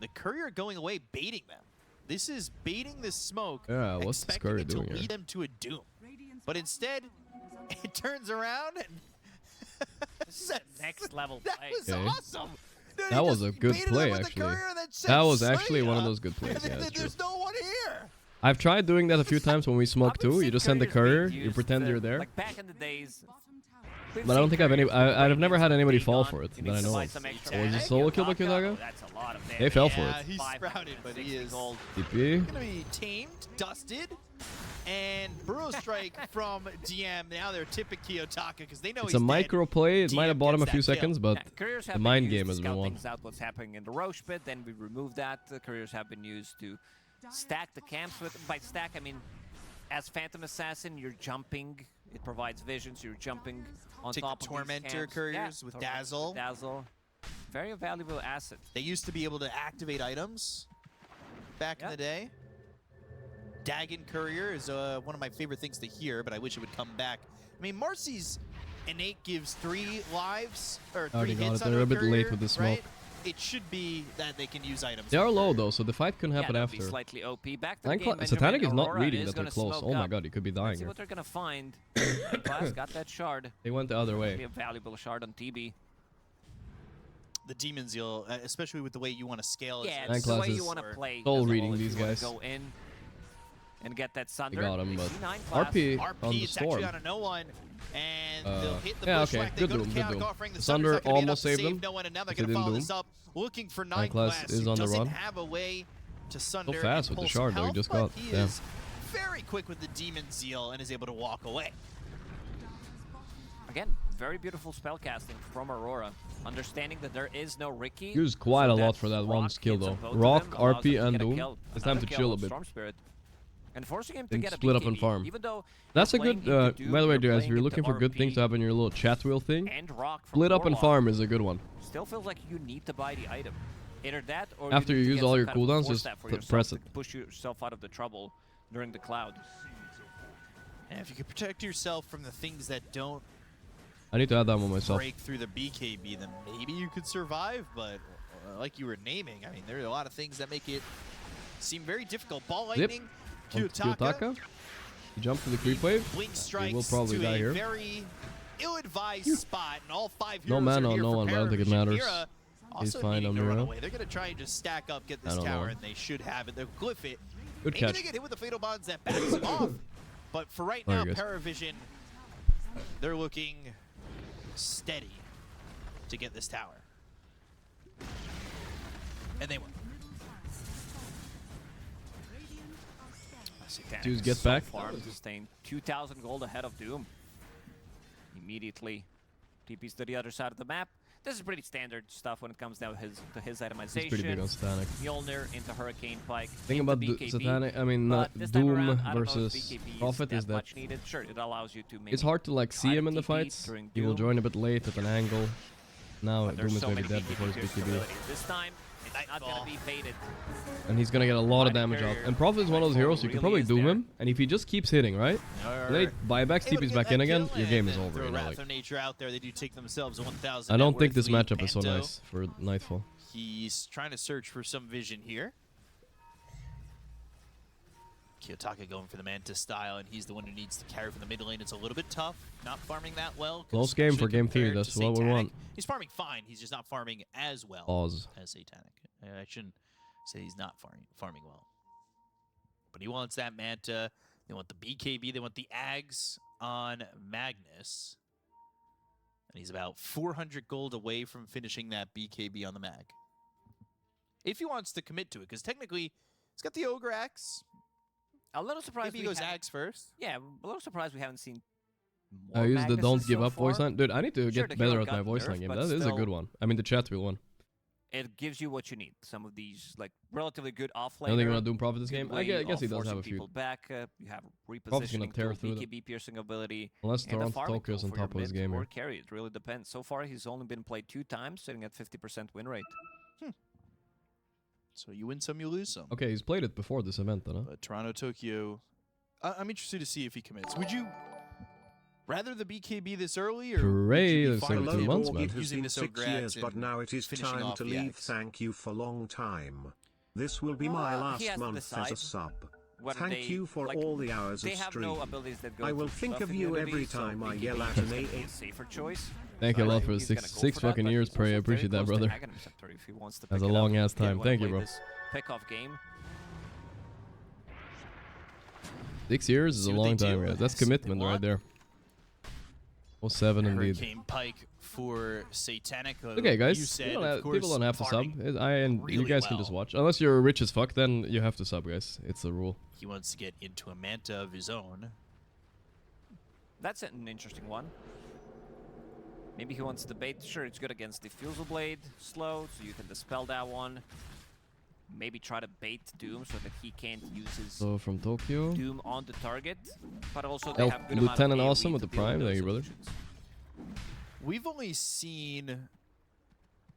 Speaker 18: the Courier going away, baiting them. This is baiting the smoke,
Speaker 2: Yeah, what's this
Speaker 18: expecting
Speaker 2: Courier
Speaker 18: it to
Speaker 2: doing
Speaker 18: lead
Speaker 2: here?
Speaker 18: them to a doom. But instead, it turns around and...
Speaker 11: This is a next level
Speaker 18: That
Speaker 11: play.
Speaker 18: was
Speaker 2: Okay.
Speaker 18: awesome! Dude,
Speaker 2: That
Speaker 18: he
Speaker 2: was
Speaker 18: just
Speaker 2: a good
Speaker 18: baited them
Speaker 2: play,
Speaker 18: with the
Speaker 2: actually.
Speaker 18: Courier and then said,
Speaker 2: That was
Speaker 18: "Slay
Speaker 2: actually one of
Speaker 18: ya."
Speaker 2: those good plays, yeah, that's true.
Speaker 18: There's no one here!
Speaker 2: I've tried doing that a few times when we smoke too. You just send the courier, you pretend you're there.
Speaker 11: Like back in the days.
Speaker 2: But I don't think I've never had anybody fall for it that I know of. Or was it solo kill by Kutaga? They fell for
Speaker 18: Yeah,
Speaker 2: it.
Speaker 18: he's sprouted, but he is
Speaker 2: TP.
Speaker 18: gonna be tamed, dusted, and Burrow Strike from DM. Now they're tipping Kiyotaka because they know
Speaker 2: It's
Speaker 18: he's
Speaker 2: a micro play. It might have bought him a few
Speaker 18: gets that
Speaker 2: seconds,
Speaker 18: kill.
Speaker 2: but
Speaker 11: Couriers
Speaker 2: the
Speaker 11: have
Speaker 2: mind
Speaker 11: been
Speaker 2: game
Speaker 11: used
Speaker 2: has
Speaker 11: to
Speaker 2: been
Speaker 11: scout
Speaker 2: won.
Speaker 11: things out what's happening in the Roche pit, then we remove that. The couriers have been used to stack the camps with. By stack, I mean as Phantom Assassin, you're jumping. It provides vision, so you're jumping on
Speaker 18: Take
Speaker 11: top
Speaker 18: the
Speaker 11: of these
Speaker 18: Tormentor
Speaker 11: camps.
Speaker 18: couriers with
Speaker 11: Tormentor
Speaker 18: Dazzle.
Speaker 11: Dazzle, very valuable asset.
Speaker 18: They used to be able to activate items back in the day. Dagon Courier is one of my favorite things to hear, but I wish it would come back. I mean, Marcy's innate gives 3 lives, or 3
Speaker 2: Already got
Speaker 18: hits
Speaker 2: it.
Speaker 18: on
Speaker 2: They're
Speaker 18: a
Speaker 2: a bit late
Speaker 18: courier,
Speaker 2: with the
Speaker 18: right?
Speaker 2: smoke.
Speaker 18: It should be that they can use items.
Speaker 2: They are low though, so the fight can happen
Speaker 11: that'd be
Speaker 2: after.
Speaker 11: slightly OP. Back to the game,
Speaker 2: Satanic is not
Speaker 11: Aurora
Speaker 2: reading
Speaker 11: is
Speaker 2: that they're
Speaker 11: gonna
Speaker 2: close.
Speaker 11: smoke
Speaker 2: Oh my
Speaker 11: up.
Speaker 2: god, he could be
Speaker 11: Let's
Speaker 2: dying
Speaker 11: see
Speaker 2: here.
Speaker 11: what they're gonna find. Class got that shard.
Speaker 2: They went the other
Speaker 11: Be
Speaker 2: way.
Speaker 11: a valuable shard on TB.
Speaker 18: The Demon Zeal, especially with the way you want to scale it.
Speaker 11: Yeah,
Speaker 2: Nine
Speaker 11: it's the way
Speaker 2: classes.
Speaker 11: you want to play.
Speaker 2: Soul
Speaker 11: as a
Speaker 2: reading
Speaker 11: whole, if
Speaker 2: these
Speaker 11: you wanna
Speaker 2: guys.
Speaker 11: Go in and get that
Speaker 2: They
Speaker 11: Sunder.
Speaker 2: got him,
Speaker 11: We
Speaker 2: but
Speaker 11: see 9 class.
Speaker 2: RP on
Speaker 18: RP,
Speaker 2: the
Speaker 18: it's actually
Speaker 2: storm.
Speaker 18: on a no one, and they'll hit the
Speaker 2: Yeah,
Speaker 18: bush
Speaker 2: okay,
Speaker 18: whack. They
Speaker 2: good
Speaker 18: go to
Speaker 2: doom,
Speaker 18: the
Speaker 2: good doom.
Speaker 18: offering. The
Speaker 2: Sunder
Speaker 18: Sunder's not gonna be enough
Speaker 2: almost
Speaker 18: to
Speaker 2: saved
Speaker 18: save
Speaker 2: them.
Speaker 18: no one, and now they're
Speaker 2: If they
Speaker 18: going to follow
Speaker 2: didn't
Speaker 18: this
Speaker 2: doom.
Speaker 18: up, looking for
Speaker 2: 9
Speaker 18: 9
Speaker 2: class
Speaker 18: class,
Speaker 2: is
Speaker 18: who
Speaker 2: on the
Speaker 18: doesn't
Speaker 2: run.
Speaker 18: have a way to Sunder
Speaker 2: So fast
Speaker 18: and
Speaker 2: with the
Speaker 18: pull
Speaker 2: shard
Speaker 18: some
Speaker 2: though, he
Speaker 18: health,
Speaker 2: just
Speaker 18: but
Speaker 2: got.
Speaker 18: he
Speaker 2: Damn.
Speaker 18: is very quick with the Demon Zeal and is able to walk away.
Speaker 11: Again, very beautiful spell casting from Aurora. Understanding that there is no Ricky.
Speaker 2: Used quite
Speaker 11: so
Speaker 2: a lot
Speaker 11: that
Speaker 2: for that one
Speaker 11: Rock
Speaker 2: skill
Speaker 11: hits on
Speaker 2: though.
Speaker 11: both of
Speaker 2: Rock,
Speaker 11: them, allows
Speaker 2: RP,
Speaker 11: them to
Speaker 2: and
Speaker 11: get a
Speaker 2: Doom.
Speaker 11: kill.
Speaker 2: It's time to
Speaker 11: Another kill
Speaker 2: chill a
Speaker 11: of
Speaker 2: bit.
Speaker 11: Storm Spirit. And forcing him to
Speaker 2: And
Speaker 11: get a
Speaker 2: split up
Speaker 11: BKB,
Speaker 2: and farm.
Speaker 11: Even though
Speaker 2: That's a
Speaker 11: you're
Speaker 2: good,
Speaker 11: playing into Doom,
Speaker 2: by the way,
Speaker 11: you're
Speaker 2: guys, if
Speaker 11: playing
Speaker 2: you're
Speaker 11: into
Speaker 2: looking for good
Speaker 11: RP
Speaker 2: things to have in your little chat wheel thing,
Speaker 11: and Rock from
Speaker 2: split up and
Speaker 11: Warlock,
Speaker 2: farm is a good one.
Speaker 11: still feels like you need to buy the item. Either that or
Speaker 2: After
Speaker 11: you, need
Speaker 2: you
Speaker 11: to
Speaker 2: use
Speaker 11: get
Speaker 2: all
Speaker 11: some
Speaker 2: your
Speaker 11: kind of a
Speaker 2: cooldowns,
Speaker 11: force
Speaker 2: just
Speaker 11: staff for
Speaker 2: press
Speaker 11: yourself
Speaker 2: it.
Speaker 11: to push yourself out of the trouble during the cloud.
Speaker 18: And if you could protect yourself from the things that don't
Speaker 2: I need to add that one myself.
Speaker 18: break through the BKB, then maybe you could survive, but like you were naming, I mean, there are a lot of things that make it seem very difficult. Ball
Speaker 2: Zip.
Speaker 18: lightning,
Speaker 2: On
Speaker 18: Kiyotaka,
Speaker 2: You jump to the creep wave.
Speaker 18: blink
Speaker 2: He
Speaker 18: strikes
Speaker 2: will probably
Speaker 18: to
Speaker 2: die
Speaker 18: a
Speaker 2: here.
Speaker 18: very ill-advised spot, and all 5 heroes
Speaker 2: No mana
Speaker 18: are here
Speaker 2: on no
Speaker 18: for
Speaker 2: one, but I don't think it
Speaker 18: Paravision.
Speaker 2: matters.
Speaker 18: Mira
Speaker 2: He's
Speaker 18: also
Speaker 2: fine
Speaker 18: needing
Speaker 2: on
Speaker 18: to run
Speaker 2: Mira.
Speaker 18: away. They're going to try and just stack up, get
Speaker 2: I
Speaker 18: this
Speaker 2: don't
Speaker 18: tower,
Speaker 2: know.
Speaker 18: and they should have it. They'll glyph it.
Speaker 2: Good
Speaker 18: Maybe
Speaker 2: catch.
Speaker 18: they get hit with the Fatal Bonds that backs them off, but for right
Speaker 2: There
Speaker 18: now,
Speaker 2: he goes.
Speaker 18: Paravision, they're looking steady to get this tower. And they win.
Speaker 2: Dudes get back.
Speaker 11: Farm sustained 2,000 gold ahead of Doom. Immediately TPs to the other side of the map. This is pretty standard stuff when it comes down to his itemization.
Speaker 2: He's pretty big on Satanic.
Speaker 11: Mjolnir into Hurricane Pike.
Speaker 2: Thing
Speaker 11: into
Speaker 2: about the
Speaker 11: BKB,
Speaker 2: Satanic, I mean,
Speaker 11: but this time
Speaker 2: Doom
Speaker 11: around, I don't know if
Speaker 2: versus
Speaker 11: BKB
Speaker 2: Prophet
Speaker 11: that
Speaker 2: is that
Speaker 11: much needed. Sure, it allows you to maybe
Speaker 2: it's hard to like see him in the
Speaker 11: TP
Speaker 2: fights.
Speaker 11: during
Speaker 2: He will
Speaker 11: Doom.
Speaker 2: join a bit late at an angle. Now
Speaker 11: But
Speaker 2: Doom
Speaker 11: there's
Speaker 2: is
Speaker 11: so
Speaker 2: maybe
Speaker 11: many
Speaker 2: dead before his
Speaker 11: piercing
Speaker 2: BKB.
Speaker 11: abilities. This time, it's not going to be baited.
Speaker 2: And he's gonna get a lot of
Speaker 11: Mighty
Speaker 2: damage out.
Speaker 11: Courier.
Speaker 2: And Prophet is one of those heroes you can probably
Speaker 11: Really is
Speaker 2: doom
Speaker 11: there.
Speaker 2: him, and if he just keeps hitting, right? Late buybacks,
Speaker 18: Able to
Speaker 2: TP's
Speaker 18: get
Speaker 2: back
Speaker 18: that
Speaker 2: in again,
Speaker 18: kill
Speaker 2: your game is
Speaker 18: and
Speaker 2: over.
Speaker 18: throw
Speaker 2: You know,
Speaker 18: Wrath
Speaker 2: like,
Speaker 18: of Nature out there. They do take themselves a 1,000.
Speaker 2: I don't
Speaker 18: net
Speaker 2: think
Speaker 18: worth
Speaker 2: this
Speaker 18: lead.
Speaker 2: matchup is so
Speaker 18: Panto,
Speaker 2: nice for Nightfall.
Speaker 18: He's trying to search for some vision here. Kiyotaka going for the Manta style, and he's the one who needs to carry from the mid lane. It's a little bit tough, not farming that well.
Speaker 2: Close game for
Speaker 18: especially
Speaker 2: game 3,
Speaker 18: compared
Speaker 2: that's
Speaker 18: to
Speaker 2: what we
Speaker 18: Satanic.
Speaker 2: want.
Speaker 18: He's farming fine, he's just not farming as well
Speaker 2: Pause.
Speaker 18: as Satanic. I shouldn't say he's not farming well. But he wants that Manta. They want the BKB. They want the Ags on Magnus. And he's about 400 gold away from finishing that BKB on the Mag. If he wants to commit to it, because technically he's got the Ogre Axe.
Speaker 11: A little surprised
Speaker 18: Maybe he
Speaker 11: we
Speaker 18: goes
Speaker 11: haven't-
Speaker 18: Ags first.
Speaker 11: Yeah, a little surprised we haven't seen
Speaker 2: I use the
Speaker 11: Magnuses
Speaker 2: don't give
Speaker 11: so
Speaker 2: up voice
Speaker 11: far.
Speaker 2: line. Dude, I need to
Speaker 11: Sure,
Speaker 2: get
Speaker 11: the
Speaker 2: better
Speaker 11: hero
Speaker 2: at my
Speaker 11: got
Speaker 2: voice
Speaker 11: nerfed,
Speaker 2: line game.
Speaker 11: but
Speaker 2: That is a
Speaker 11: still,
Speaker 2: good one. I mean, the chat wheel one.
Speaker 11: It gives you what you need. Some of these, like, relatively good offlaner.
Speaker 2: I don't think I'm gonna Doom Profit this
Speaker 11: good
Speaker 2: game. I
Speaker 11: way
Speaker 2: guess he
Speaker 11: of
Speaker 2: does have
Speaker 11: forcing
Speaker 2: a few.
Speaker 11: people back. You have
Speaker 2: Profit's gonna
Speaker 11: repositioning
Speaker 2: tear
Speaker 11: tool,
Speaker 2: through them.
Speaker 11: BKB piercing ability,
Speaker 2: Unless
Speaker 11: and the
Speaker 2: Toronto
Speaker 11: farming
Speaker 2: Tokyo's
Speaker 11: tool
Speaker 2: on
Speaker 11: for your
Speaker 2: top of his
Speaker 11: mid
Speaker 2: game
Speaker 11: or
Speaker 2: here.
Speaker 11: carry. It really depends. So far, he's only been played 2 times, sitting at 50% win rate.
Speaker 19: So you win some, you lose some.
Speaker 2: Okay, he's played it before this event, though. No?
Speaker 19: But Toronto, Tokyo. I'm interested to see if he commits. Would you rather the BKB this early, or
Speaker 2: Hooray,
Speaker 19: would you
Speaker 2: there's
Speaker 19: be fine
Speaker 2: 17
Speaker 19: with
Speaker 2: months, man.
Speaker 5: It has
Speaker 19: using
Speaker 5: been
Speaker 19: this
Speaker 5: 6
Speaker 19: Ograts
Speaker 5: years, but
Speaker 19: and
Speaker 5: now it is
Speaker 19: finishing
Speaker 5: time
Speaker 19: off
Speaker 5: to
Speaker 19: the
Speaker 5: leave.
Speaker 19: Axe?
Speaker 5: Thank you for long time. This will be my
Speaker 11: He
Speaker 5: last
Speaker 11: has to
Speaker 5: month as a
Speaker 11: decide
Speaker 5: sub.
Speaker 11: whether
Speaker 5: Thank
Speaker 11: they,
Speaker 5: you for
Speaker 11: like,
Speaker 5: all the hours
Speaker 11: they
Speaker 5: of
Speaker 11: have
Speaker 5: stream.
Speaker 11: no abilities that go
Speaker 5: I will
Speaker 11: to
Speaker 5: think
Speaker 11: buff
Speaker 5: of you
Speaker 11: immunity,
Speaker 5: every
Speaker 11: so
Speaker 5: time I
Speaker 11: BKB
Speaker 5: yell
Speaker 11: is
Speaker 5: at an
Speaker 11: gonna be
Speaker 5: AA.
Speaker 11: a safer choice.
Speaker 2: Thank you a
Speaker 11: So I
Speaker 2: lot
Speaker 11: think
Speaker 2: for the
Speaker 11: he's gonna go
Speaker 2: six
Speaker 11: for that,
Speaker 2: fucking
Speaker 11: but
Speaker 2: years,
Speaker 11: he's
Speaker 2: Prey. I
Speaker 11: also
Speaker 2: appreciate
Speaker 11: very
Speaker 2: that,
Speaker 11: close to
Speaker 2: brother.
Speaker 11: Aghanim Scepter if he wants to
Speaker 2: That's
Speaker 11: pick
Speaker 2: a
Speaker 11: it up.
Speaker 2: long ass
Speaker 11: He didn't
Speaker 2: time.
Speaker 11: wanna
Speaker 2: Thank you,
Speaker 11: play
Speaker 2: bro.
Speaker 11: this pick-off game.
Speaker 2: 6 years is
Speaker 19: See
Speaker 2: a
Speaker 19: what they
Speaker 2: long time,
Speaker 19: do,
Speaker 2: guys. That's
Speaker 19: see what they
Speaker 2: commitment right
Speaker 19: want.
Speaker 2: there. 07 indeed.
Speaker 19: Hurricane Pike for Satanic.
Speaker 2: Okay, guys.
Speaker 19: You said, of
Speaker 2: People
Speaker 19: course,
Speaker 2: don't have to sub.
Speaker 19: farming
Speaker 2: And you
Speaker 19: really
Speaker 2: guys can
Speaker 19: well.
Speaker 2: just watch. Unless you're rich as fuck, then you have to sub, guys. It's a rule.
Speaker 19: He wants to get into a Manta of his own.
Speaker 11: That's an interesting one. Maybe he wants to bait. Sure, it's good against Diffusal Blade, slow, so you can dispel that one. Maybe try to bait Doom so that he can't use his
Speaker 2: So from Tokyo.
Speaker 11: Doom on the target. But also they have good amount of
Speaker 2: Lieutenant
Speaker 11: AoE
Speaker 2: Awesome with
Speaker 11: to
Speaker 2: the
Speaker 11: deal with
Speaker 2: Prime.
Speaker 11: those
Speaker 2: Thank you, brother.
Speaker 11: illusions.
Speaker 19: We've only seen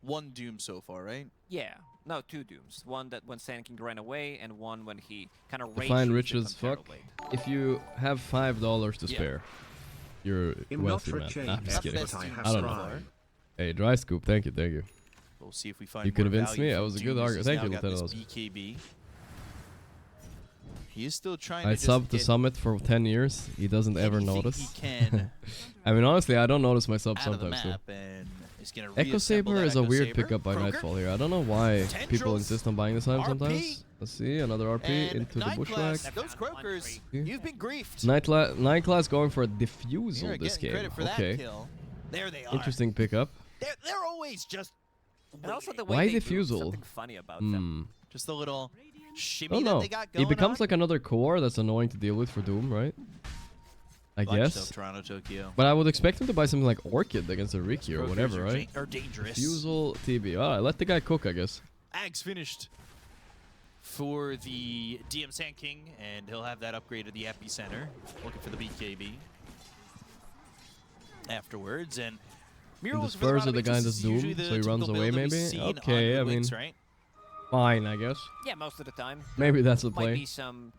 Speaker 19: one Doom so far, right?
Speaker 11: Yeah. No, 2 Dooms. One that when Sand King ran away, and one when he kind of
Speaker 2: Find rich as fuck. If you have $5 to
Speaker 11: Yeah.
Speaker 2: spare, you're
Speaker 5: I'm
Speaker 2: wealthy,
Speaker 5: not
Speaker 2: man.
Speaker 5: rich,
Speaker 2: Nah, I'm just
Speaker 5: but
Speaker 2: kidding.
Speaker 5: I have
Speaker 2: I don't know.
Speaker 5: tried.
Speaker 2: Hey, Dry Scoop. Thank you. Thank you.
Speaker 19: We'll see if we find
Speaker 2: You
Speaker 19: more
Speaker 2: convinced
Speaker 19: value
Speaker 2: me. That
Speaker 19: from
Speaker 2: was a
Speaker 19: Doom
Speaker 2: good
Speaker 19: as
Speaker 2: argument.
Speaker 19: he's
Speaker 2: Thank
Speaker 19: now
Speaker 2: you,
Speaker 19: got
Speaker 2: Lieutenant
Speaker 19: this
Speaker 2: Awesome.
Speaker 19: BKB. He is still trying
Speaker 2: I
Speaker 19: to just
Speaker 2: subbed to
Speaker 19: get
Speaker 2: Summit for 10 years. He doesn't ever
Speaker 19: anything
Speaker 2: notice.
Speaker 19: he can
Speaker 2: I mean, honestly, I don't notice my sub
Speaker 19: out of the
Speaker 2: sometimes, too.
Speaker 19: map, and he's gonna
Speaker 2: Echo
Speaker 19: reassemble
Speaker 2: Saber
Speaker 19: that
Speaker 2: is a
Speaker 19: Echo
Speaker 2: weird
Speaker 19: Saber.
Speaker 2: pickup by
Speaker 19: Croaker,
Speaker 2: Nightfall here. I don't know why people
Speaker 19: Tendrils,
Speaker 2: insist on buying this item
Speaker 19: RP,
Speaker 2: sometimes. Let's see, another RP
Speaker 19: and
Speaker 2: into the
Speaker 19: Night
Speaker 2: bushwhack.
Speaker 19: Class, those Croakers, you've been griefed.
Speaker 2: Night Class going for a
Speaker 19: You're
Speaker 2: diffusal this
Speaker 19: getting
Speaker 2: game.
Speaker 19: credit for
Speaker 2: Okay.
Speaker 19: that kill. There they are.
Speaker 2: Interesting pickup.
Speaker 19: They're always just
Speaker 11: And also the way
Speaker 2: Why
Speaker 11: they move,
Speaker 2: diffusal?
Speaker 11: something funny about them.
Speaker 19: just a little
Speaker 2: I
Speaker 19: shimmy
Speaker 2: don't
Speaker 19: that
Speaker 2: know.
Speaker 19: they got going
Speaker 2: It becomes
Speaker 19: on.
Speaker 2: like another core that's annoying to deal with for Doom, right? I
Speaker 19: Watch
Speaker 2: guess.
Speaker 19: yourself, Toronto, Tokyo.
Speaker 2: But I would expect him to buy something like Orchid against a Riki or
Speaker 19: Croakers
Speaker 2: whatever,
Speaker 19: are
Speaker 2: right?
Speaker 19: are dangerous.
Speaker 2: Diffusal TB. Alright, let the guy cook, I guess.
Speaker 19: Ags finished for the DM Sand King, and he'll have that upgrade to the Epicenter. Looking for the BKB afterwards, and
Speaker 2: And
Speaker 19: Murals
Speaker 2: the
Speaker 19: for the
Speaker 2: Spurs are the guy
Speaker 19: Rotovics
Speaker 2: that's
Speaker 19: is usually
Speaker 2: Doom,
Speaker 19: the
Speaker 2: so he runs
Speaker 19: typical
Speaker 2: away
Speaker 19: build that we've
Speaker 2: maybe?
Speaker 19: seen on
Speaker 2: Okay, I mean,
Speaker 19: Links, right?
Speaker 2: fine, I guess.
Speaker 11: Yeah, most of the time.
Speaker 2: Maybe that's the
Speaker 11: Might
Speaker 2: play.
Speaker 11: be some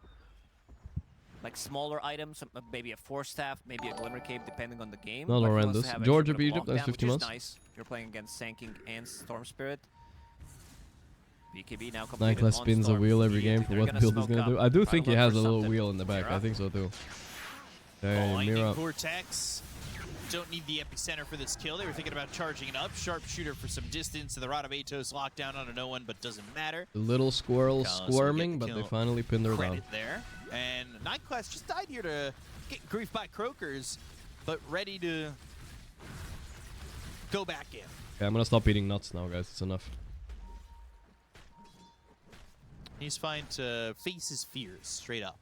Speaker 11: like smaller items, maybe a Force Staff, maybe a Glimmer Cape, depending on the game.
Speaker 2: Not
Speaker 11: But he
Speaker 2: horrendous.
Speaker 11: wants to have
Speaker 2: Georgia
Speaker 11: extra bit of
Speaker 2: Egypt, nice
Speaker 11: lockdown,
Speaker 2: 50
Speaker 11: which
Speaker 2: months.
Speaker 11: is nice. You're playing against Sand King and Storm Spirit. BKB now
Speaker 2: Night
Speaker 11: completed
Speaker 2: Class
Speaker 11: on
Speaker 2: spins a
Speaker 11: Storm.
Speaker 2: wheel every
Speaker 11: Do you
Speaker 2: game
Speaker 11: think
Speaker 2: for
Speaker 11: they're
Speaker 2: what
Speaker 11: gonna
Speaker 2: build he's
Speaker 11: smoke
Speaker 2: gonna do.
Speaker 11: up?
Speaker 2: I do
Speaker 11: Try to
Speaker 2: think he
Speaker 11: look
Speaker 2: has
Speaker 11: for
Speaker 2: a little
Speaker 11: something.
Speaker 2: wheel in the back. I
Speaker 11: Mira?
Speaker 2: think so too. Hey,
Speaker 19: Lightning
Speaker 2: Mira.
Speaker 19: Vortex. Don't need the Epicenter for this kill. They were thinking about charging it up. Sharpshooter for some distance. The Rotovatos locked down onto no one, but doesn't matter.
Speaker 2: The little squirrel
Speaker 19: Because we
Speaker 2: squirming,
Speaker 19: get the
Speaker 2: but they
Speaker 19: kill
Speaker 2: finally pinned her down.
Speaker 19: credit there. And Night Class just died here to get griefed by Croakers, but ready to go back in.
Speaker 2: Okay, I'm gonna stop eating nuts now, guys. It's enough.
Speaker 19: He's fine to face his fears straight up.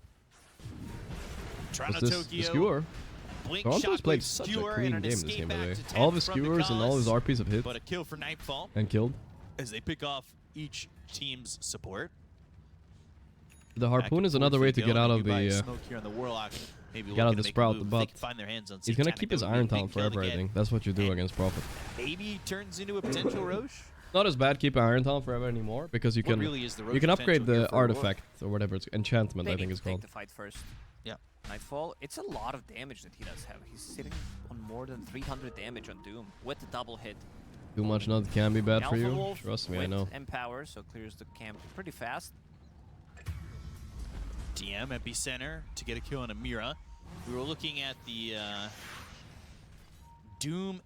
Speaker 19: Toronto,
Speaker 2: What's this?
Speaker 19: Tokyo.
Speaker 2: The skewer.
Speaker 19: Blink
Speaker 2: Toronto's
Speaker 19: shot
Speaker 2: played
Speaker 19: with
Speaker 2: such a
Speaker 19: skewer
Speaker 2: clean
Speaker 19: and
Speaker 2: game
Speaker 19: an
Speaker 2: this
Speaker 19: escape
Speaker 2: game, by the way.
Speaker 19: back to
Speaker 2: All of
Speaker 19: 10
Speaker 2: his
Speaker 19: from the
Speaker 2: skewers and all his
Speaker 19: cause,
Speaker 2: RPs have hit
Speaker 19: but a kill for Nightfall
Speaker 2: and killed.
Speaker 19: as they pick off each team's support.
Speaker 2: The harpoon is another way to get out of the
Speaker 19: smoke here on the Warlock. Maybe
Speaker 2: get out of
Speaker 19: looking
Speaker 2: the
Speaker 19: to make a
Speaker 2: sprout,
Speaker 19: move if
Speaker 2: but
Speaker 19: they can find their hands on
Speaker 2: he's gonna
Speaker 19: Satanic.
Speaker 2: keep his
Speaker 19: That would be a
Speaker 2: Iron
Speaker 19: big
Speaker 2: Talon
Speaker 19: kill to
Speaker 2: forever, I
Speaker 19: get.
Speaker 2: think. That's what you do against Prophet.
Speaker 19: Maybe turns into a potential Roche.
Speaker 2: Not as bad keeping Iron Talon forever anymore, because you
Speaker 19: What
Speaker 2: can
Speaker 19: really is the
Speaker 2: you
Speaker 19: Roche
Speaker 2: can upgrade
Speaker 19: potential here
Speaker 2: the
Speaker 19: for Aurora?
Speaker 2: artifact or whatever it's enchantment
Speaker 11: They
Speaker 2: I
Speaker 11: need
Speaker 2: think
Speaker 11: to
Speaker 2: it's
Speaker 11: take
Speaker 2: called.
Speaker 11: the fight first.
Speaker 19: Yeah.
Speaker 11: Nightfall. It's a lot of damage that he does have. He's sitting on more than 300 damage on Doom with the double hit.
Speaker 2: Too much nut can be bad for
Speaker 11: Alpha
Speaker 2: you.
Speaker 11: Wolf
Speaker 2: Trust me, I
Speaker 11: with
Speaker 2: know.
Speaker 11: Empower, so clears the camp pretty fast.
Speaker 19: DM Epicenter to get a kill on Amira. We were looking at the Doom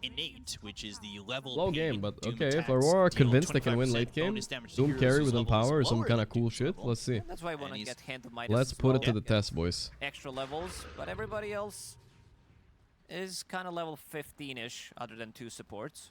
Speaker 19: Innate, which is the level
Speaker 2: Low
Speaker 19: payment
Speaker 2: game, but
Speaker 19: Doom
Speaker 2: okay, if
Speaker 19: attacks
Speaker 2: Aurora are
Speaker 19: deal
Speaker 2: convinced they can win
Speaker 19: 25%
Speaker 2: late game,
Speaker 19: bonus damage to
Speaker 2: Doom
Speaker 19: heroes
Speaker 2: carry
Speaker 19: whose
Speaker 2: with
Speaker 19: level is
Speaker 2: Empower or some
Speaker 19: lower
Speaker 2: kind
Speaker 19: than
Speaker 2: of cool
Speaker 19: Doom's
Speaker 2: shit.
Speaker 19: level.
Speaker 2: Let's see.
Speaker 11: That's why I want to get Hand of Midas.
Speaker 2: Let's
Speaker 11: as
Speaker 2: put it
Speaker 11: well.
Speaker 2: to the test, boys.
Speaker 11: Extra levels, but everybody else is kind of level 15-ish, other than 2 supports.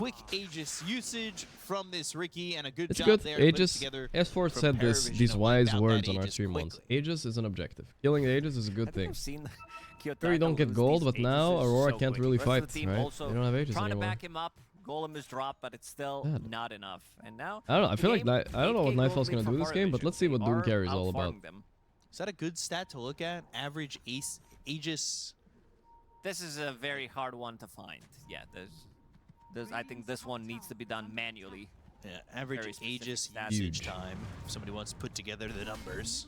Speaker 18: quick Aegis usage from this Ricky, and a good
Speaker 2: It's
Speaker 18: job
Speaker 2: good.
Speaker 18: there to put it
Speaker 2: Aegis,
Speaker 18: together
Speaker 2: S4
Speaker 18: from
Speaker 2: said
Speaker 18: Paravision
Speaker 2: these
Speaker 18: to wipe
Speaker 2: wise
Speaker 18: out that
Speaker 2: words on our
Speaker 18: Aegis
Speaker 2: stream once.
Speaker 18: quickly.
Speaker 2: Aegis is an objective. Killing Aegis is a good thing.
Speaker 11: I've seen
Speaker 2: Sure, you don't get gold, but now Aurora can't really fight, right?
Speaker 11: Also
Speaker 2: They don't have Aegis
Speaker 11: trying
Speaker 2: anymore.
Speaker 11: to back him up. Golem is dropped, but it's still not enough. And now
Speaker 2: I don't know. I
Speaker 11: the
Speaker 2: feel like
Speaker 11: game,
Speaker 2: I don't know what
Speaker 11: 8K
Speaker 2: Nightfall's
Speaker 11: gold
Speaker 2: gonna do
Speaker 11: lead
Speaker 2: this
Speaker 11: for
Speaker 2: game, but
Speaker 11: Paravision.
Speaker 2: let's see what
Speaker 11: They
Speaker 2: Doom
Speaker 11: are
Speaker 2: Carry is all
Speaker 11: outfarming
Speaker 2: about.
Speaker 11: them.
Speaker 18: Is that a good stat to look at? Average Aegis.
Speaker 11: This is a very hard one to find. Yeah, I think this one needs to be done manually.
Speaker 18: Yeah, average
Speaker 11: Very specific
Speaker 18: Aegis
Speaker 11: stats.
Speaker 18: usage time. If somebody wants to put together the numbers.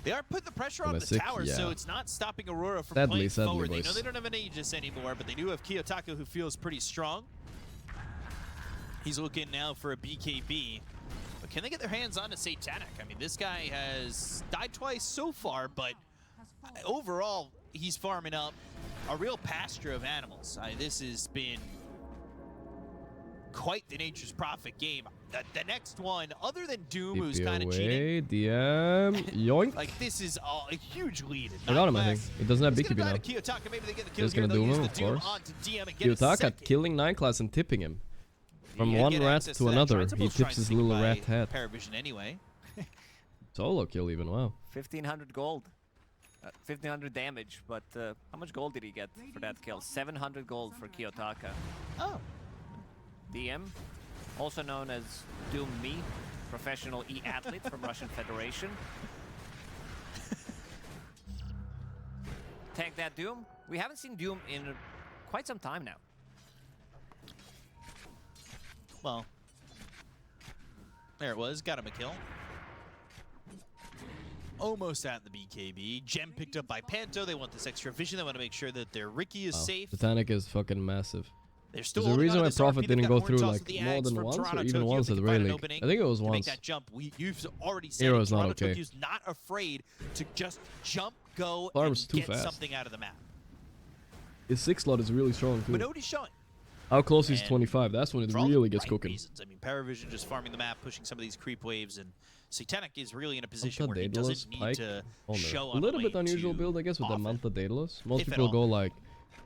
Speaker 18: They are putting the pressure on the
Speaker 2: Sick,
Speaker 18: tower,
Speaker 2: yeah.
Speaker 18: so it's not stopping Aurora from
Speaker 2: Sadly,
Speaker 18: playing
Speaker 2: sadly,
Speaker 18: forward. They
Speaker 2: boys.
Speaker 18: know they don't have an Aegis anymore, but they do have Kiyotaka, who feels pretty strong. He's looking now for a BKB. But can they get their hands on a Satanic? I mean, this guy has died twice so far, but overall, he's farming up a real pasture of animals. This has been quite the Nature's Prophet game. The next one, other than Doom, who's kind of cheating,
Speaker 2: DM, yoink.
Speaker 18: like this is a huge lead.
Speaker 2: I got him, I think. It doesn't have BKB now.
Speaker 18: Kiyotaka, maybe they get the kill
Speaker 2: He's
Speaker 18: here.
Speaker 2: gonna
Speaker 18: They'll
Speaker 2: doom
Speaker 18: use
Speaker 2: him,
Speaker 18: the
Speaker 2: of
Speaker 18: Doom
Speaker 2: course.
Speaker 18: onto DM and get a
Speaker 2: Kiyotaka
Speaker 18: second.
Speaker 2: killing 9 class and tipping him. From
Speaker 18: Yeah,
Speaker 2: one
Speaker 18: get
Speaker 2: rat
Speaker 18: access
Speaker 2: to
Speaker 18: that.
Speaker 2: another.
Speaker 18: Trying to
Speaker 2: He
Speaker 18: both try
Speaker 2: tips
Speaker 18: and
Speaker 2: his
Speaker 18: sneak
Speaker 2: little
Speaker 18: by
Speaker 2: rat head.
Speaker 18: Paravision anyway.
Speaker 2: Solo kill even, wow.
Speaker 11: 1,500 gold. 1,500 damage, but how much gold did he get for that kill? 700 gold for Kiyotaka.
Speaker 18: Oh.
Speaker 11: DM, also known as Doom Me, professional e-athlete from Russian Federation. Tank that Doom. We haven't seen Doom in quite some time now.
Speaker 18: Well, there it was. Got him a kill. Almost at the BKB. Gem picked up by Panto. They want this extra vision. They want to make sure that their Ricky is safe.
Speaker 2: Satanic is fucking massive.
Speaker 18: They're still
Speaker 2: There's a reason why Prophet didn't go through
Speaker 18: Horns
Speaker 2: like
Speaker 18: off the
Speaker 2: more
Speaker 18: Ags
Speaker 2: than
Speaker 18: from
Speaker 2: once, or
Speaker 18: Toronto,
Speaker 2: even
Speaker 18: Tokyo.
Speaker 2: once
Speaker 18: They
Speaker 2: at the
Speaker 18: can
Speaker 2: very
Speaker 18: find an
Speaker 2: league.
Speaker 18: opening
Speaker 2: I think it was
Speaker 18: to
Speaker 2: once.
Speaker 18: make that jump. You've already said
Speaker 2: Hero's
Speaker 18: it.
Speaker 2: not
Speaker 18: Toronto
Speaker 2: okay.
Speaker 18: Tokyo's not afraid to just jump, go,
Speaker 2: Farm's
Speaker 18: and
Speaker 2: too
Speaker 18: get
Speaker 2: fast.
Speaker 18: something out of the map.
Speaker 2: His 6 slot is really strong too.
Speaker 18: Minoti's showing.
Speaker 2: How close he's
Speaker 18: And
Speaker 2: 25? That's when it
Speaker 18: for all the
Speaker 2: really gets
Speaker 18: right
Speaker 2: cooking.
Speaker 18: reasons. I mean, Paravision just farming the map, pushing some of these creep waves, and Satanic is really in a position
Speaker 2: Manta
Speaker 18: where he
Speaker 2: Daedalus,
Speaker 18: doesn't need
Speaker 2: Pike,
Speaker 18: to
Speaker 2: Owner.
Speaker 18: show
Speaker 2: A
Speaker 18: on
Speaker 2: little bit
Speaker 18: lane
Speaker 2: unusual
Speaker 18: too
Speaker 2: build, I guess, with the
Speaker 18: often.
Speaker 2: Manta Daedalus. Most
Speaker 18: If at
Speaker 2: people go
Speaker 18: all.
Speaker 2: like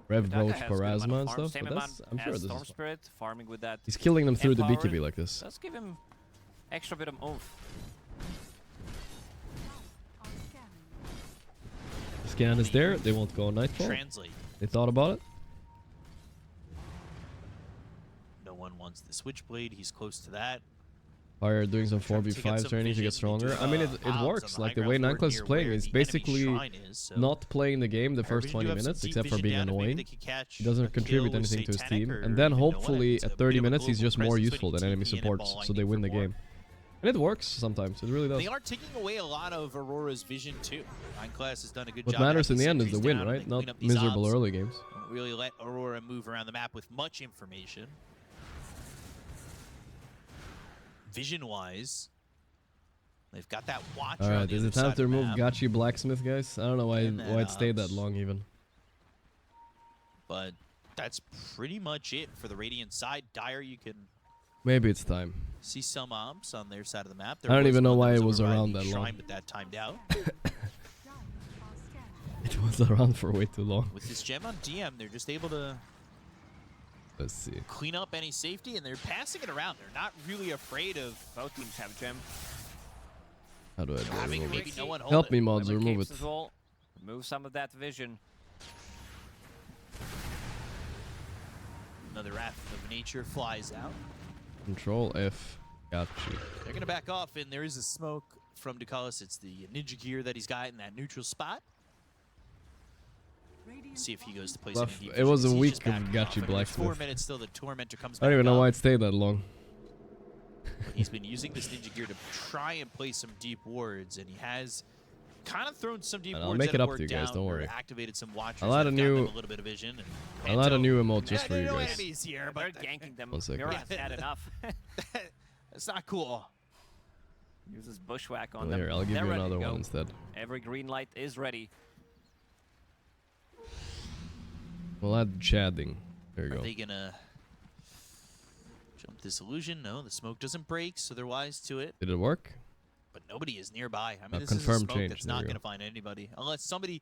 Speaker 2: Rev
Speaker 11: Kiyotaka
Speaker 2: Roach,
Speaker 11: has good amount of
Speaker 2: Parasma and
Speaker 11: farm,
Speaker 2: stuff,
Speaker 11: same
Speaker 2: but
Speaker 11: amount
Speaker 2: that's, I'm sure
Speaker 11: as
Speaker 2: this
Speaker 11: Storm
Speaker 2: is...
Speaker 11: Spirit, farming with that.
Speaker 2: He's killing them through the
Speaker 11: Empower.
Speaker 2: BKB like this.
Speaker 11: Let's give him extra bit of oomph.
Speaker 2: Scan is there, they won't go on Nightfall.
Speaker 18: Translate.
Speaker 2: They thought about it.
Speaker 18: No one wants the Switchblade. He's close to that.
Speaker 2: Fire doing some
Speaker 18: Trying to take out
Speaker 2: 4v5
Speaker 18: some
Speaker 2: training to
Speaker 18: vision.
Speaker 2: get stronger.
Speaker 18: They do,
Speaker 2: I mean, it
Speaker 18: Hobbs
Speaker 2: works.
Speaker 18: on the
Speaker 2: Like
Speaker 18: high
Speaker 2: the way
Speaker 18: ground
Speaker 2: 9 class is
Speaker 18: near
Speaker 2: playing,
Speaker 18: where
Speaker 2: it's
Speaker 18: the enemy
Speaker 2: basically
Speaker 18: shrine is, so
Speaker 2: not playing the game the first
Speaker 18: Paravision
Speaker 2: 20
Speaker 18: do have some
Speaker 2: minutes,
Speaker 18: deep
Speaker 2: except for
Speaker 18: vision
Speaker 2: being
Speaker 18: down. Maybe
Speaker 2: annoying.
Speaker 18: they could catch
Speaker 2: He doesn't
Speaker 18: a
Speaker 2: contribute
Speaker 18: kill with
Speaker 2: anything to his
Speaker 18: Satanic
Speaker 2: team.
Speaker 18: or
Speaker 2: And then
Speaker 18: even no one.
Speaker 2: hopefully
Speaker 18: It's a
Speaker 2: at 30
Speaker 18: bit of a
Speaker 2: minutes he's
Speaker 18: global
Speaker 2: just more
Speaker 18: presence
Speaker 2: useful
Speaker 18: when
Speaker 2: than
Speaker 18: you
Speaker 2: enemy
Speaker 18: TP and
Speaker 2: supports,
Speaker 18: ball
Speaker 2: so they
Speaker 18: lightning
Speaker 2: win
Speaker 18: for
Speaker 2: the
Speaker 18: more.
Speaker 2: game. And it works sometimes, it really does.
Speaker 18: They are taking away a lot of Aurora's vision too. 9 class has done a good
Speaker 2: What
Speaker 18: job.
Speaker 2: matters in
Speaker 18: having
Speaker 2: the end is the
Speaker 18: sentries
Speaker 2: win,
Speaker 18: down and
Speaker 2: right?
Speaker 18: then
Speaker 2: Not
Speaker 18: clean up these
Speaker 2: miserable
Speaker 18: ops.
Speaker 2: early games.
Speaker 18: Don't really let Aurora move around the map with much information. Vision-wise, they've got that watch.
Speaker 2: Alright, is it time to remove Gotchi Blacksmith, guys? I don't know why it stayed that
Speaker 18: ops.
Speaker 2: long even.
Speaker 18: But that's pretty much it for the Radiant side. Dire, you can
Speaker 2: Maybe it's time.
Speaker 18: see some ops on their side of the map.
Speaker 2: I don't
Speaker 18: was
Speaker 2: even know
Speaker 18: one
Speaker 2: why
Speaker 18: that
Speaker 2: it was
Speaker 18: over by
Speaker 2: around
Speaker 18: the
Speaker 2: that long.
Speaker 18: shrine, but that timed out.
Speaker 2: It was around for way too long.
Speaker 18: With this gem on DM, they're just able to
Speaker 2: Let's see.
Speaker 18: clean up any safety, and they're passing it around. They're not really afraid of
Speaker 11: Both teams have gem.
Speaker 2: How do I do it?
Speaker 18: having
Speaker 2: Remove
Speaker 18: maybe
Speaker 2: it?
Speaker 18: no one hold
Speaker 2: Help
Speaker 18: it.
Speaker 2: me, mods,
Speaker 11: Limit
Speaker 2: remove
Speaker 11: capes
Speaker 2: it.
Speaker 11: as well. Remove some of that vision.
Speaker 18: Another Wrath of Nature flies out.
Speaker 2: Control F. Gotcha.
Speaker 18: They're going to back off, and there is a smoke from Ducalis. It's the ninja gear that he's got in that neutral spot. See if he goes to place
Speaker 2: Rough.
Speaker 18: any deep
Speaker 2: It was
Speaker 18: visions.
Speaker 2: a
Speaker 18: He's
Speaker 2: week
Speaker 18: just
Speaker 2: of
Speaker 18: backing
Speaker 2: Gotchi
Speaker 18: off. And there's 4
Speaker 2: Blacksmith.
Speaker 18: minutes till the Tormentor comes
Speaker 2: I
Speaker 18: back
Speaker 2: don't even know
Speaker 18: up.
Speaker 2: why it stayed that long.
Speaker 18: He's been using this ninja gear to try and place some deep wards, and he has kind of thrown some deep
Speaker 2: And I'll
Speaker 18: wards
Speaker 2: make
Speaker 18: that
Speaker 2: it
Speaker 18: have
Speaker 2: up to you
Speaker 18: worked
Speaker 2: guys,
Speaker 18: out
Speaker 2: don't
Speaker 18: or
Speaker 2: worry.
Speaker 18: activated some watchers.
Speaker 2: I'll add
Speaker 18: that
Speaker 2: a
Speaker 18: have gotten
Speaker 2: new-
Speaker 18: them a little bit of vision. And
Speaker 2: I'll add a
Speaker 18: Panto-
Speaker 2: new emote just
Speaker 18: Yeah,
Speaker 2: for you
Speaker 18: no
Speaker 2: guys.
Speaker 18: enemies here,
Speaker 11: They're
Speaker 18: but
Speaker 11: ganking them.
Speaker 2: One second.
Speaker 11: Mira's had enough.
Speaker 18: that's not cool.
Speaker 11: Uses bushwhack on
Speaker 2: Oh,
Speaker 11: them.
Speaker 2: here, I'll give
Speaker 11: They're
Speaker 2: you
Speaker 11: ready to
Speaker 2: another
Speaker 11: go.
Speaker 2: one instead.
Speaker 11: Every green light is ready.
Speaker 2: We'll add Chadding. There you
Speaker 18: Are
Speaker 2: go.
Speaker 18: they gonna jump this illusion? No, the smoke doesn't break, so they're wise to it.
Speaker 2: Did it work?
Speaker 18: But nobody is nearby. I mean, this is a
Speaker 2: confirmed
Speaker 18: smoke
Speaker 2: change,
Speaker 18: that's
Speaker 2: there
Speaker 18: not
Speaker 2: you
Speaker 18: going
Speaker 2: go.
Speaker 18: to find anybody unless somebody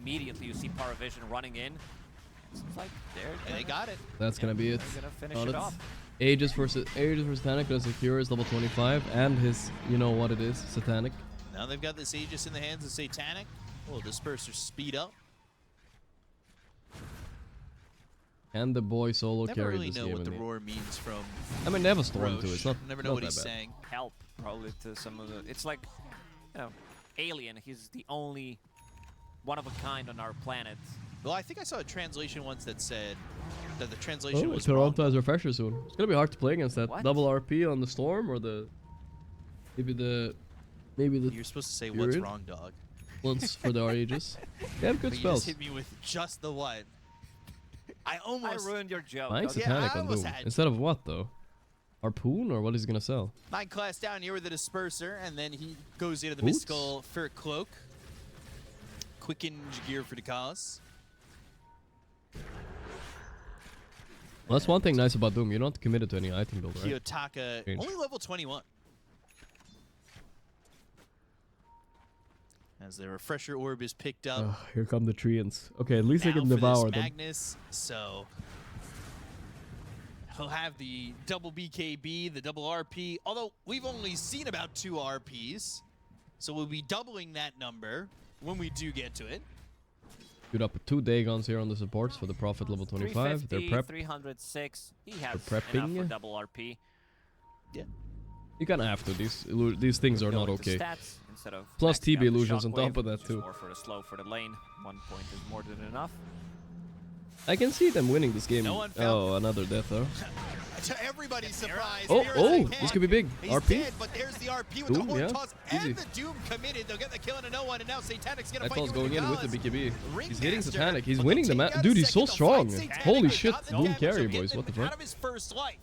Speaker 11: immediately you see Paravision running in. It seems like
Speaker 18: they got it.
Speaker 2: That's gonna be it.
Speaker 11: They're gonna finish
Speaker 2: Got
Speaker 11: it
Speaker 2: it.
Speaker 11: off.
Speaker 2: Aegis for Satanic, but Secure is level 25, and his, you know what it is, Satanic.
Speaker 10: Now they've got this Aegis in the hands of Satanic. Oh, Disperser speed up.
Speaker 2: And the boy solo
Speaker 10: Never
Speaker 2: carried
Speaker 10: really
Speaker 2: this
Speaker 10: know
Speaker 2: game
Speaker 10: what the
Speaker 2: in
Speaker 10: roar means from.
Speaker 2: I mean, they have a storm
Speaker 10: Roche.
Speaker 2: too. It's not.
Speaker 10: Never know
Speaker 2: not
Speaker 10: what
Speaker 2: that
Speaker 10: he's
Speaker 2: bad.
Speaker 10: saying.
Speaker 11: Help probably to some of the. It's like, you know, Alien. He's the only one of a kind on our planet.
Speaker 10: Well, I think I saw a translation once that said that the translation
Speaker 2: Oh,
Speaker 10: was
Speaker 2: Toronto
Speaker 10: wrong.
Speaker 2: has refresher soon. It's gonna be hard to play against that.
Speaker 10: What?
Speaker 2: Double RP on the storm or the maybe the
Speaker 10: You're supposed to say what's
Speaker 2: Spirit
Speaker 10: wrong, dog.
Speaker 2: Once for the Aegis. They have good
Speaker 10: But
Speaker 2: spells.
Speaker 10: You just hit me with just the what? I
Speaker 11: ruined your joke.
Speaker 2: Nice Satanic on Doom. Instead of what though? Harpoon or what is he gonna sell?
Speaker 10: 9 class down here with the Disperser, and then he goes into the
Speaker 2: Boots?
Speaker 10: Mystical Ferret Cloak. Quickened gear for the cause.
Speaker 2: Well, that's one thing nice about Doom. You're not committed to any item build, right?
Speaker 10: Kiyotaka,
Speaker 2: Change.
Speaker 10: only level 21. As the Refresher Orb is picked up.
Speaker 2: Here come the Treants. Okay, at least they
Speaker 10: now
Speaker 2: can
Speaker 10: for
Speaker 2: devour
Speaker 10: this
Speaker 2: them.
Speaker 10: Magnus, so he'll have the double BKB, the double RP, although we've only seen about 2 RPs, so we'll be doubling that number when we do get to it.
Speaker 2: Shoot up 2 Dagons here on the supports for the Prophet level 25. They're
Speaker 11: 350,
Speaker 2: prep.
Speaker 11: 306. He has
Speaker 2: They're
Speaker 11: enough for
Speaker 2: prepping.
Speaker 11: double RP.
Speaker 10: Yeah.
Speaker 2: You kinda have to. These things are not
Speaker 11: Going to
Speaker 2: okay.
Speaker 11: stats instead of
Speaker 2: Plus
Speaker 11: maxing
Speaker 2: TB
Speaker 11: out the
Speaker 2: illusions on
Speaker 11: shockwave,
Speaker 2: top of that
Speaker 11: which is
Speaker 2: too.
Speaker 11: More for the slow for the lane. 1 point is more than enough.
Speaker 2: I can see them winning this game.
Speaker 10: No one
Speaker 2: Oh, another death though.
Speaker 10: To everybody's surprise,
Speaker 2: Oh,
Speaker 10: Mira's
Speaker 2: oh,
Speaker 10: in
Speaker 2: this
Speaker 10: hand.
Speaker 2: could be big.
Speaker 10: He's
Speaker 2: RP.
Speaker 10: dead, but there's the RP with
Speaker 2: Doom,
Speaker 10: the Horn
Speaker 2: yeah,
Speaker 10: Toss
Speaker 2: easy.
Speaker 10: and the Doom committed. They'll get the kill into no one, and now Satanic's gonna
Speaker 2: That
Speaker 10: fight you
Speaker 2: calls going
Speaker 10: with
Speaker 2: in
Speaker 10: the
Speaker 2: with the
Speaker 10: cause.
Speaker 2: BKB. He's hitting
Speaker 10: Ringmaster,
Speaker 2: Satanic. He's
Speaker 10: but
Speaker 2: winning
Speaker 10: they'll
Speaker 2: the
Speaker 10: take
Speaker 2: match.
Speaker 10: out
Speaker 2: Dude,
Speaker 10: a
Speaker 2: he's so
Speaker 10: second to
Speaker 2: strong.
Speaker 10: fight Satanic.
Speaker 2: Holy
Speaker 10: They
Speaker 2: shit.
Speaker 10: got the
Speaker 2: Doom
Speaker 10: damage,
Speaker 2: carry,
Speaker 10: they'll get
Speaker 2: boys. What the
Speaker 10: him out
Speaker 2: fuck?
Speaker 10: of his first life.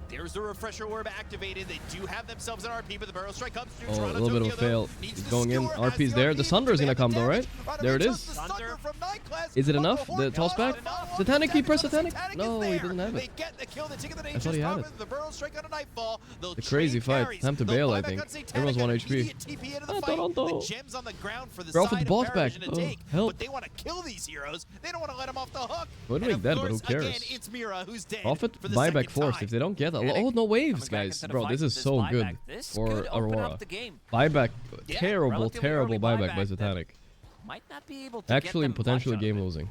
Speaker 10: There's the Refresher Orb activated. They do have themselves an RP, but the Barrel Strike comes through.
Speaker 2: Oh, a
Speaker 10: Toronto,
Speaker 2: little bit of a
Speaker 10: Tokyo,
Speaker 2: fail.
Speaker 10: though, needs
Speaker 2: He's
Speaker 10: to
Speaker 2: going in.
Speaker 10: skewer, has
Speaker 2: RP's
Speaker 10: the
Speaker 2: there.
Speaker 10: RP,
Speaker 2: The Sunder is gonna come though, right? There it is.
Speaker 10: Thunder from 9 class.
Speaker 2: Is it enough?
Speaker 10: Horn
Speaker 2: The toss back? Satanic, he pressed Satanic? No, he doesn't have
Speaker 10: They
Speaker 2: it.
Speaker 10: get the kill. They take the
Speaker 2: I thought he had it.
Speaker 10: The Barrel Strike on a Nightfall. They'll
Speaker 2: The crazy
Speaker 10: trade
Speaker 2: fight.
Speaker 10: carries.
Speaker 2: Time to
Speaker 10: They'll
Speaker 2: bail,
Speaker 10: buy
Speaker 2: I
Speaker 10: back
Speaker 2: think.
Speaker 10: on Satanic,
Speaker 2: Everyone's 1
Speaker 10: an
Speaker 2: HP.
Speaker 10: immediate TP into the fight.
Speaker 2: Toronto.
Speaker 10: The gems on the ground for the
Speaker 2: Bro, for
Speaker 10: side
Speaker 2: the
Speaker 10: of
Speaker 2: boss back.
Speaker 10: Paravision to take.
Speaker 2: Help.
Speaker 10: But they want to kill these heroes. They don't want to let them off the hook.
Speaker 2: Would
Speaker 10: And
Speaker 2: make
Speaker 10: of
Speaker 2: dead, but who
Speaker 10: course,
Speaker 2: cares?
Speaker 10: Again, it's Mira who's dead.
Speaker 2: Prophet
Speaker 10: for the
Speaker 2: buyback
Speaker 10: second
Speaker 2: forced.
Speaker 10: time.
Speaker 2: If they don't get oh, no waves,
Speaker 11: Coming back
Speaker 2: guys.
Speaker 11: into the
Speaker 2: Bro,
Speaker 11: fight
Speaker 2: this
Speaker 11: with
Speaker 2: is
Speaker 11: this
Speaker 2: so
Speaker 11: buyback.
Speaker 2: good
Speaker 11: This
Speaker 2: for
Speaker 11: could open
Speaker 2: Aurora.
Speaker 11: up the game.
Speaker 2: Buyback,
Speaker 10: Yeah,
Speaker 2: terrible,
Speaker 11: relatively
Speaker 2: terrible
Speaker 11: early
Speaker 2: buyback by
Speaker 11: buyback that
Speaker 2: Satanic.
Speaker 11: Might not be able to
Speaker 2: Actually,
Speaker 11: get them
Speaker 2: potentially
Speaker 11: much out of
Speaker 2: game
Speaker 11: it.
Speaker 2: losing.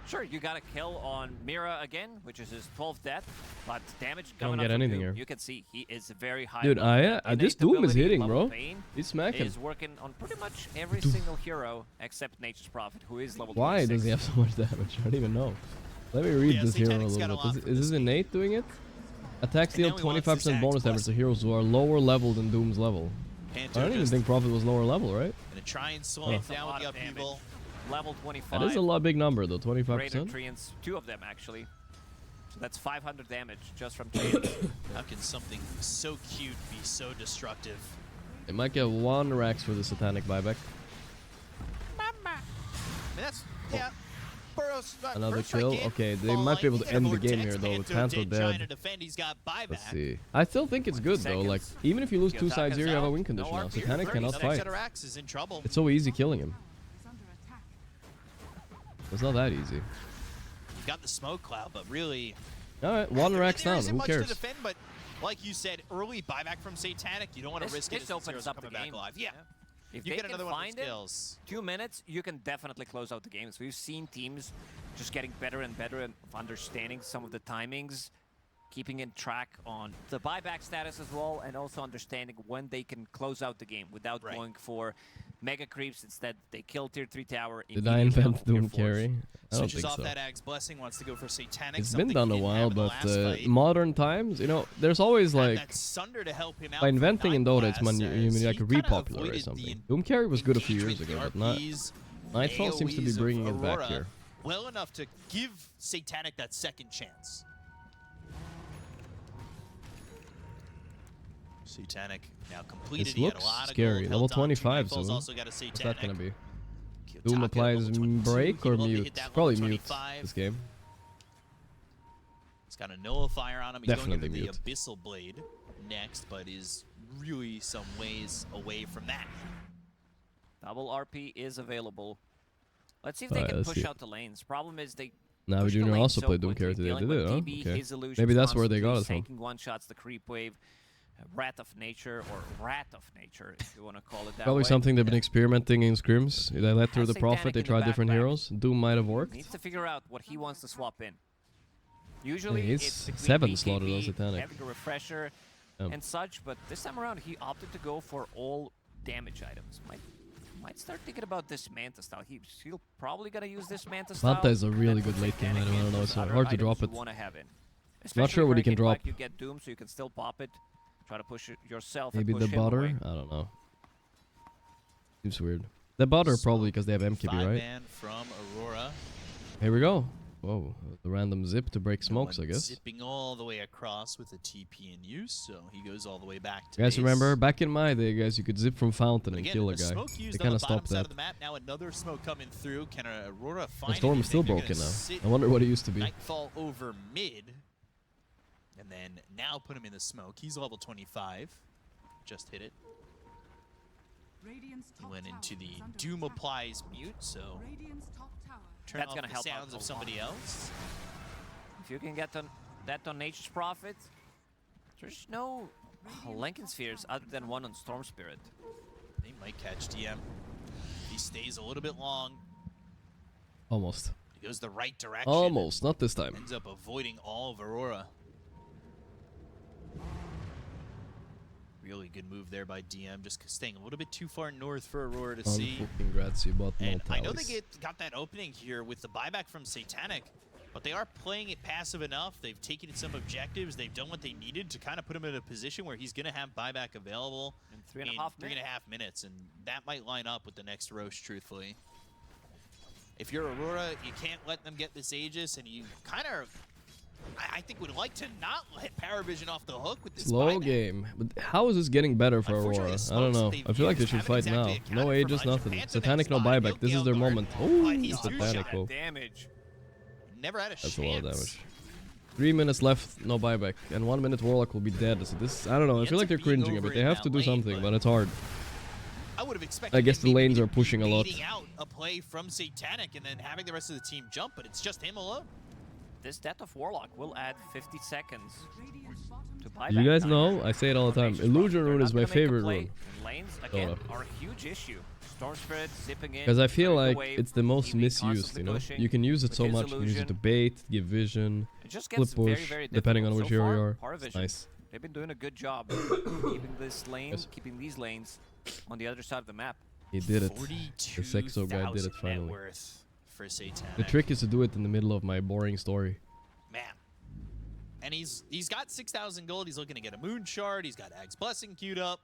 Speaker 11: Sure, you got a kill on Mira again, which is his 12th death, but damage
Speaker 2: Don't
Speaker 11: coming
Speaker 2: get
Speaker 11: up from
Speaker 2: anything
Speaker 11: Doom,
Speaker 2: here.
Speaker 11: you can see he is very high.
Speaker 2: Dude,
Speaker 11: level.
Speaker 2: this
Speaker 11: Innate
Speaker 2: Doom is
Speaker 11: ability,
Speaker 2: hitting,
Speaker 11: level
Speaker 2: bro.
Speaker 11: pain
Speaker 2: He's smacking.
Speaker 11: is working on pretty much every single hero except Nature's Prophet, who is level
Speaker 2: Why
Speaker 11: 26.
Speaker 2: does he have so much damage? I don't even know. Let me read this hero a
Speaker 10: Satanic's got a
Speaker 2: little
Speaker 10: lot
Speaker 2: bit.
Speaker 10: for
Speaker 2: Is
Speaker 10: this
Speaker 2: this innate doing it? Attacks
Speaker 10: And
Speaker 2: deal
Speaker 10: now he wants this
Speaker 2: 25% bonus
Speaker 10: Axe
Speaker 2: damage to heroes who are lower level than Doom's level.
Speaker 10: Panto
Speaker 2: I don't even
Speaker 10: just
Speaker 2: think Prophet was lower level, right?
Speaker 10: gonna try and slow him down with the upheaval.
Speaker 11: Level 25.
Speaker 2: That is a lot big number though,
Speaker 11: Greater
Speaker 2: 25%.
Speaker 11: Treants, 2 of them actually. So that's 500 damage just from Treants.
Speaker 10: How can something so cute be so destructive?
Speaker 2: They might get 1 Rax for the Satanic buyback.
Speaker 10: I mean, that's, yeah. Burrow's,
Speaker 2: Another
Speaker 10: Burrow's strike
Speaker 2: kill.
Speaker 10: in,
Speaker 2: Okay, they
Speaker 10: falling.
Speaker 2: might be able
Speaker 10: He
Speaker 2: to
Speaker 10: can
Speaker 2: end the
Speaker 10: afford
Speaker 2: game
Speaker 10: Tex,
Speaker 2: here though with
Speaker 10: Panto
Speaker 2: Panto
Speaker 10: trying to
Speaker 2: dead.
Speaker 10: defend. He's got buyback.
Speaker 2: Let's see. I still think it's good though. Like even if you lose 2 sides here, you have a win condition now. Satanic cannot fight.
Speaker 10: Is in trouble.
Speaker 2: It's so easy killing him. It's not that easy.
Speaker 10: You got the smoke cloud, but really,
Speaker 2: All right, 1 Rax
Speaker 10: there
Speaker 2: down.
Speaker 10: isn't
Speaker 2: Who
Speaker 10: much
Speaker 2: cares?
Speaker 10: to defend. But like you said, early buyback from Satanic. You don't want to risk it.
Speaker 11: This
Speaker 10: as
Speaker 11: opens
Speaker 10: heroes
Speaker 11: up
Speaker 10: coming
Speaker 11: the
Speaker 10: back
Speaker 11: game.
Speaker 10: alive. Yeah.
Speaker 11: If
Speaker 10: You
Speaker 11: they
Speaker 10: get
Speaker 11: can
Speaker 10: another one of
Speaker 11: find
Speaker 10: those
Speaker 11: it,
Speaker 10: kills.
Speaker 11: 2 minutes, you can definitely close out the games. We've seen teams just getting better and better at understanding some of the timings, keeping in track on the buyback status as well, and also understanding when they can close out the game without going for mega creeps. Instead, they kill tier 3 tower.
Speaker 2: Did I invent Doom carry? I don't
Speaker 10: Switches
Speaker 2: think
Speaker 10: off
Speaker 2: so.
Speaker 10: that Ag's Blessing, wants to go for Satanic.
Speaker 2: It's been
Speaker 10: something
Speaker 2: done
Speaker 10: he
Speaker 2: a
Speaker 10: didn't
Speaker 2: while,
Speaker 10: have in the
Speaker 2: but
Speaker 10: last fight.
Speaker 2: modern times, you know, there's always
Speaker 10: Had
Speaker 2: like
Speaker 10: that Sunder to help him out
Speaker 2: by
Speaker 10: from
Speaker 2: inventing in
Speaker 10: 9
Speaker 2: Dota, it's when you
Speaker 10: class,
Speaker 2: like
Speaker 10: he kinda
Speaker 2: repopularize
Speaker 10: avoided
Speaker 2: something. Doom carry was good a few years
Speaker 10: engagement
Speaker 2: ago,
Speaker 10: with the
Speaker 2: but
Speaker 10: RPs,
Speaker 2: Nightfall seems to be
Speaker 10: AoEs of
Speaker 2: bringing it back
Speaker 10: Aurora
Speaker 2: here.
Speaker 10: well enough to give Satanic that second chance. Satanic now completed.
Speaker 2: This
Speaker 10: He had a
Speaker 2: looks
Speaker 10: lot of
Speaker 2: scary.
Speaker 10: gold
Speaker 2: Level
Speaker 10: held on.
Speaker 2: 25
Speaker 10: Nightfall's
Speaker 2: soon.
Speaker 10: also got a
Speaker 2: What's
Speaker 10: Satanic.
Speaker 2: that gonna be?
Speaker 10: Kiyotaka,
Speaker 2: Doom applies
Speaker 10: level 22.
Speaker 2: break
Speaker 10: He
Speaker 2: or
Speaker 10: will only
Speaker 2: mute?
Speaker 10: hit that
Speaker 2: Probably
Speaker 10: level
Speaker 2: mute
Speaker 10: 25.
Speaker 2: this game.
Speaker 10: He's got a nullifier on him. He's
Speaker 2: Definitely
Speaker 10: going
Speaker 2: mute.
Speaker 10: into the Abyssal Blade next, but is really some ways away from that.
Speaker 11: Double RP is available. Let's see if they
Speaker 2: Alright,
Speaker 11: can
Speaker 2: let's
Speaker 11: push
Speaker 2: see.
Speaker 11: out the lanes. Problem is they
Speaker 2: Navi Junior also played Doom Carry today, did it? Huh? Okay. Maybe that's where they got it from.
Speaker 11: One shots, the creep wave, Wrath of Nature, or Rat of Nature, if you want to call it that
Speaker 2: Probably
Speaker 11: way.
Speaker 2: something they've been experimenting in scrims. They let through the Prophet, they tried different heroes. Doom might have worked.
Speaker 11: Needs to figure out what he wants to swap in. Usually
Speaker 2: Yeah,
Speaker 11: it's
Speaker 2: he's 7 slaughtered on
Speaker 11: BKB,
Speaker 2: Satanic.
Speaker 11: having a refresher and such, but this time around he opted to go for all damage items. Might start thinking about this Manta style. He'll probably gonna use this Manta style.
Speaker 2: Manta is a really good late game item. I don't know, it's hard to drop it.
Speaker 11: Not
Speaker 2: sure what he can drop.
Speaker 11: You get Doom, so you can still pop it. Try to push it yourself.
Speaker 2: Maybe
Speaker 11: and
Speaker 2: the
Speaker 11: push him
Speaker 2: butter?
Speaker 11: away.
Speaker 2: I don't know. Seems weird. The butter probably because they have MKB, right?
Speaker 18: 5-man from Aurora.
Speaker 2: Here we go. Whoa, the random zip to break smokes, I guess.
Speaker 18: Zipping all the way across with a TP in use, so he goes all the way back to
Speaker 2: You guys
Speaker 18: base.
Speaker 2: remember, back in my day, guys, you could zip from fountain and
Speaker 18: Again,
Speaker 2: kill a
Speaker 18: the
Speaker 2: guy.
Speaker 18: smoke
Speaker 2: They
Speaker 18: used on
Speaker 2: kind
Speaker 18: the
Speaker 2: of
Speaker 18: bottom
Speaker 2: stopped
Speaker 18: side
Speaker 2: that.
Speaker 18: of the map. Now another smoke coming through. Can Aurora
Speaker 2: The
Speaker 18: find
Speaker 2: storm is still
Speaker 18: anything? They're
Speaker 2: broken
Speaker 18: gonna
Speaker 2: now.
Speaker 18: sit
Speaker 2: I wonder what it used to be.
Speaker 18: Nightfall over mid, and then now put him in the smoke. He's level 25. Just hit it. He went into the Doom applies mute, so turn
Speaker 11: That's
Speaker 18: off
Speaker 11: gonna
Speaker 18: the
Speaker 11: help out
Speaker 18: sounds
Speaker 11: a
Speaker 18: of somebody
Speaker 11: lot.
Speaker 18: else.
Speaker 11: If you can get that on Nature's Prophet, there's no Lincoln Spheres other than one on Storm Spirit.
Speaker 18: They might catch DM. He stays a little bit long.
Speaker 2: Almost.
Speaker 18: He goes the right direction.
Speaker 2: Almost, not this time.
Speaker 18: Ends up avoiding all of Aurora. Really good move there by DM, just staying a little bit too far north for Aurora to see.
Speaker 2: Unfucking grazie, but no
Speaker 18: And I know
Speaker 2: tallies.
Speaker 18: they got that opening here with the buyback from Satanic, but they are playing it passive enough. They've taken some objectives. They've done what they needed to kind of put him in a position where he's going to have buyback available
Speaker 11: in 3.5
Speaker 18: minutes, and that might line up with the next Roche, truthfully. If you're Aurora, you can't let them get this Aegis, and you kind of, I think, would like to not let Paravision off the hook with this
Speaker 2: Slow
Speaker 18: buyback.
Speaker 2: game. But how is this getting better for Aurora? I don't know. I feel like they should fight now. No Aegis, nothing. Satanic, no buyback. This is their moment. Oh, Satanic. Oh.
Speaker 11: Damage.
Speaker 18: Never had a
Speaker 2: That's a
Speaker 18: chance.
Speaker 2: lot of damage. 3 minutes left, no buyback. And 1 minute Warlock will be dead. So this, I don't know. I feel like they're cringing a bit. They have to do something, but it's hard.
Speaker 18: I would have expected
Speaker 2: I guess
Speaker 18: him
Speaker 2: the
Speaker 18: maybe
Speaker 2: lanes are pushing a lot.
Speaker 18: beating out a play from Satanic and then having the rest of the team jump, but it's just him alone.
Speaker 11: This Death of Warlock will add 50 seconds to buyback.
Speaker 2: You guys
Speaker 11: time.
Speaker 2: know, I say it all the time. Illusion rune is my favorite rune.
Speaker 11: Lanes, again, are a huge issue. Storm Spirit zipping in.
Speaker 2: Because I feel
Speaker 11: clearing the
Speaker 2: like
Speaker 11: wave,
Speaker 2: it's the most
Speaker 11: EV
Speaker 2: misused,
Speaker 11: constantly
Speaker 2: you know?
Speaker 11: pushing
Speaker 2: You can use it
Speaker 11: with
Speaker 2: so
Speaker 11: his
Speaker 2: much. You can use it
Speaker 11: illusion.
Speaker 2: to bait, give vision,
Speaker 11: It just
Speaker 2: flip
Speaker 11: gets very,
Speaker 2: push,
Speaker 11: very
Speaker 2: depending on
Speaker 11: difficult.
Speaker 2: which
Speaker 11: So
Speaker 2: hero you
Speaker 11: far,
Speaker 2: are. It's
Speaker 11: Paravision,
Speaker 2: nice.
Speaker 11: they've been doing a good job keeping this lane, keeping these lanes on the other side of the map.
Speaker 2: He did it. The Sexo guy did it finally.
Speaker 18: Worth for Satanic.
Speaker 2: The trick is to do it in the middle of my boring story.
Speaker 18: Man. And he's got 6,000 gold. He's looking to get a Moon Shard. He's got Ag's Blessing queued up.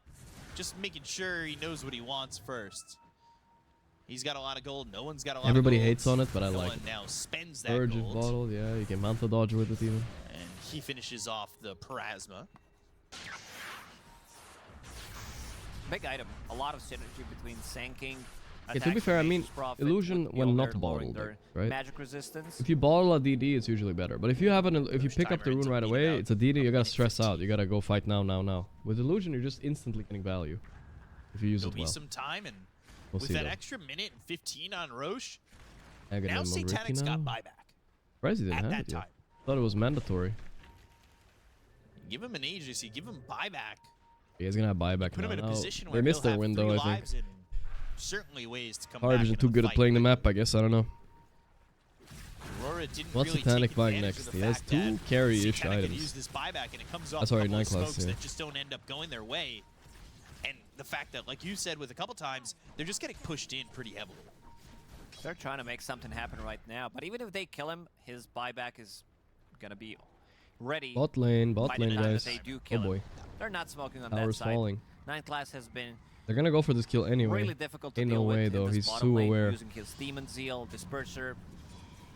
Speaker 18: Just making sure he knows what he wants first. He's got a lot of gold. No one's got a lot
Speaker 2: Everybody
Speaker 18: of gold.
Speaker 2: hates on it, but I
Speaker 18: No
Speaker 2: like
Speaker 18: one
Speaker 2: it.
Speaker 18: now spends that
Speaker 2: Urgent
Speaker 18: gold.
Speaker 2: bottle, yeah, you can manta dodge with it even.
Speaker 18: And he finishes off the Parasma.
Speaker 11: Big item. A lot of synergy between Sanking.
Speaker 2: Okay, to be fair, I mean, Illusion when not bottled, right?
Speaker 11: Magic resistance.
Speaker 2: If you bottle a DD, it's usually better. But if you have if you pick up the rune right away, it's a DD. You gotta stress out. You gotta go fight now. With Illusion, you're just instantly getting value if you use
Speaker 18: There'll
Speaker 2: it
Speaker 18: be
Speaker 2: well.
Speaker 18: some time, and
Speaker 2: We'll
Speaker 18: with
Speaker 2: see,
Speaker 18: that
Speaker 2: though.
Speaker 18: extra minute and 15 on Roche,
Speaker 2: I got
Speaker 18: now
Speaker 2: him over Ricky
Speaker 18: Satanic's
Speaker 2: now.
Speaker 18: got buyback.
Speaker 2: Surprised he didn't
Speaker 18: At
Speaker 2: have
Speaker 18: that
Speaker 2: it yet.
Speaker 18: time.
Speaker 2: Thought it was mandatory.
Speaker 18: Give him an Aegis, you give him buyback.
Speaker 2: Yeah, he's gonna have buyback
Speaker 18: Put
Speaker 2: now.
Speaker 18: him in a
Speaker 2: Now,
Speaker 18: position
Speaker 2: they
Speaker 18: where
Speaker 2: missed
Speaker 18: he'll
Speaker 2: their
Speaker 18: have
Speaker 2: window,
Speaker 18: 3
Speaker 2: I think.
Speaker 18: lives and certainly ways to come back.
Speaker 2: Paravision too good at playing the map, I guess. I don't know.
Speaker 18: Aurora didn't
Speaker 2: What's
Speaker 18: really
Speaker 2: Satanic
Speaker 18: take
Speaker 2: buying
Speaker 18: advantage
Speaker 2: next?
Speaker 18: of the
Speaker 2: He has
Speaker 18: fact
Speaker 2: 2
Speaker 18: that
Speaker 2: carry-ish
Speaker 18: Satanic could
Speaker 2: items.
Speaker 18: use this buyback, and it comes off
Speaker 2: That's already
Speaker 18: a couple
Speaker 2: 9
Speaker 18: of
Speaker 2: class,
Speaker 18: smokes
Speaker 2: yeah.
Speaker 18: that just don't end up going their way. And the fact that, like you said with a couple times, they're just getting pushed in pretty heavily.
Speaker 11: They're trying to make something happen right now, but even if they kill him, his buyback is gonna be ready.
Speaker 2: Bot lane,
Speaker 11: by the time that
Speaker 2: guys.
Speaker 11: they do
Speaker 2: Oh
Speaker 11: kill him.
Speaker 2: boy.
Speaker 11: They're not smoking on
Speaker 2: Tower's
Speaker 11: that side.
Speaker 2: falling.
Speaker 11: 9th class has been
Speaker 2: They're gonna go for this kill anyway.
Speaker 11: really difficult to
Speaker 2: Ain't
Speaker 11: deal
Speaker 2: no way
Speaker 11: with
Speaker 2: though.
Speaker 11: in this
Speaker 2: He's
Speaker 11: bottom
Speaker 2: too
Speaker 11: lane,
Speaker 2: aware.
Speaker 11: using his Demon Zeal, Disperser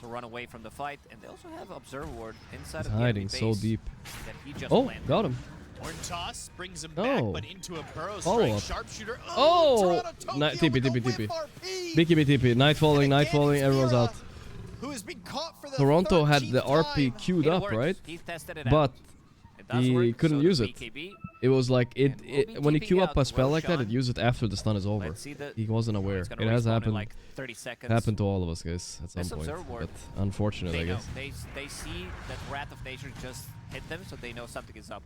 Speaker 11: to run away from the fight, and they also have Observer Ward inside
Speaker 2: He's
Speaker 11: of the enemy
Speaker 2: hiding so
Speaker 11: base
Speaker 2: deep.
Speaker 11: that he just
Speaker 2: Oh,
Speaker 11: planted.
Speaker 2: got him.
Speaker 18: Horn toss brings him
Speaker 2: No.
Speaker 18: back, but into a burrow
Speaker 2: Follow
Speaker 18: strike.
Speaker 2: up.
Speaker 18: Sharpshooter.
Speaker 2: Oh!
Speaker 18: Toronto
Speaker 2: TP. BKB TP. Night falling, everyone's out.
Speaker 18: Who has been caught for the
Speaker 2: Toronto had the
Speaker 18: 13th
Speaker 2: RP
Speaker 18: time.
Speaker 2: queued
Speaker 11: It
Speaker 2: up,
Speaker 11: works.
Speaker 2: right?
Speaker 11: He tested it
Speaker 2: But
Speaker 11: out. It does
Speaker 2: He
Speaker 11: work,
Speaker 2: couldn't
Speaker 11: so
Speaker 2: use
Speaker 11: does
Speaker 2: it.
Speaker 11: BKB.
Speaker 2: It was like
Speaker 11: And we'll be
Speaker 2: when you
Speaker 11: keeping
Speaker 2: queue up a
Speaker 11: out
Speaker 2: spell like that, it
Speaker 11: Roshan.
Speaker 2: uses it after the stun is over.
Speaker 11: Let's see the-
Speaker 2: He wasn't aware.
Speaker 11: It's gonna
Speaker 2: It has
Speaker 11: respawn in,
Speaker 2: happened.
Speaker 11: like, 30 seconds.
Speaker 2: Happened to all of us, guys, at some
Speaker 11: Let's
Speaker 2: point.
Speaker 11: observe ward.
Speaker 2: But unfortunate,
Speaker 11: They
Speaker 2: I
Speaker 11: know.
Speaker 2: guess.
Speaker 11: They see that Wrath of Nature just hit them, so they know something is up.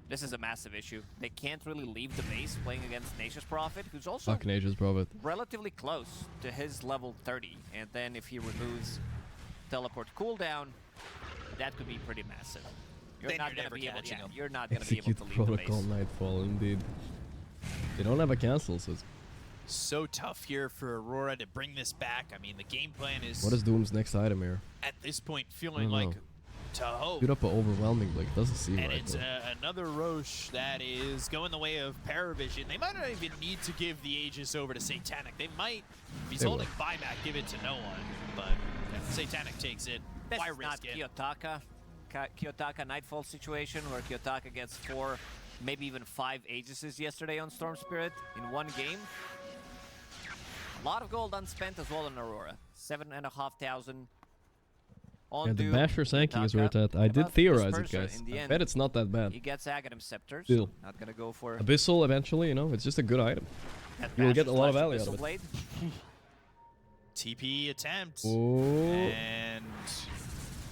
Speaker 11: This is a massive issue. They can't really leave the base playing against Nature's Prophet, who's also
Speaker 2: Fuck Nature's Prophet.
Speaker 11: relatively close to his level 30. And then if he removes teleport cooldown, that could be pretty massive. You're
Speaker 18: Then
Speaker 11: not
Speaker 18: you're
Speaker 11: gonna
Speaker 18: never
Speaker 11: be able.
Speaker 18: catching
Speaker 11: Yeah,
Speaker 18: him.
Speaker 11: you're not gonna be able
Speaker 2: Execute
Speaker 11: to leave the
Speaker 2: Protocol
Speaker 11: base.
Speaker 2: Nightfall, indeed. They don't have a cancel, so it's...
Speaker 18: So tough here for Aurora to bring this back. I mean, the game plan is
Speaker 2: What is Doom's next item here?
Speaker 18: at this point
Speaker 2: I
Speaker 18: feeling
Speaker 2: don't
Speaker 18: like
Speaker 2: know.
Speaker 18: to hope.
Speaker 2: Shoot up an overwhelming, like, doesn't seem
Speaker 18: And
Speaker 2: right.
Speaker 18: it's
Speaker 2: though.
Speaker 18: another Roche that is going the way of Paravision. They might not even need to give the Aegis over to Satanic. They might, if he's
Speaker 2: They
Speaker 18: holding
Speaker 2: will.
Speaker 18: buyback, give it to no one. But if Satanic takes it,
Speaker 11: This
Speaker 18: why
Speaker 11: is not
Speaker 18: risk it?
Speaker 11: Kiyotaka Nightfall situation where Kiyotaka gets 4, maybe even 5 Aegises yesterday on Storm Spirit in one game. A lot of gold unspent as well on Aurora. 7,500 on
Speaker 2: Yeah, the
Speaker 11: Doom.
Speaker 2: Basher Sankey is where it's
Speaker 11: Kiyotaka.
Speaker 2: at. I did
Speaker 11: About
Speaker 2: theorize it,
Speaker 11: Disperser
Speaker 2: guys.
Speaker 11: in the
Speaker 2: I
Speaker 11: end.
Speaker 2: bet it's not that bad.
Speaker 11: He gets Aghanim Scepter,
Speaker 2: Still.
Speaker 11: so not gonna go for
Speaker 2: Abyssal eventually, you know, it's just a good item.
Speaker 11: that
Speaker 2: You will get a
Speaker 11: Basher
Speaker 2: lot of
Speaker 11: slash
Speaker 2: value out
Speaker 11: Abyssal
Speaker 2: of it.
Speaker 11: Blade.
Speaker 18: TP attempt.
Speaker 2: Oh.
Speaker 18: And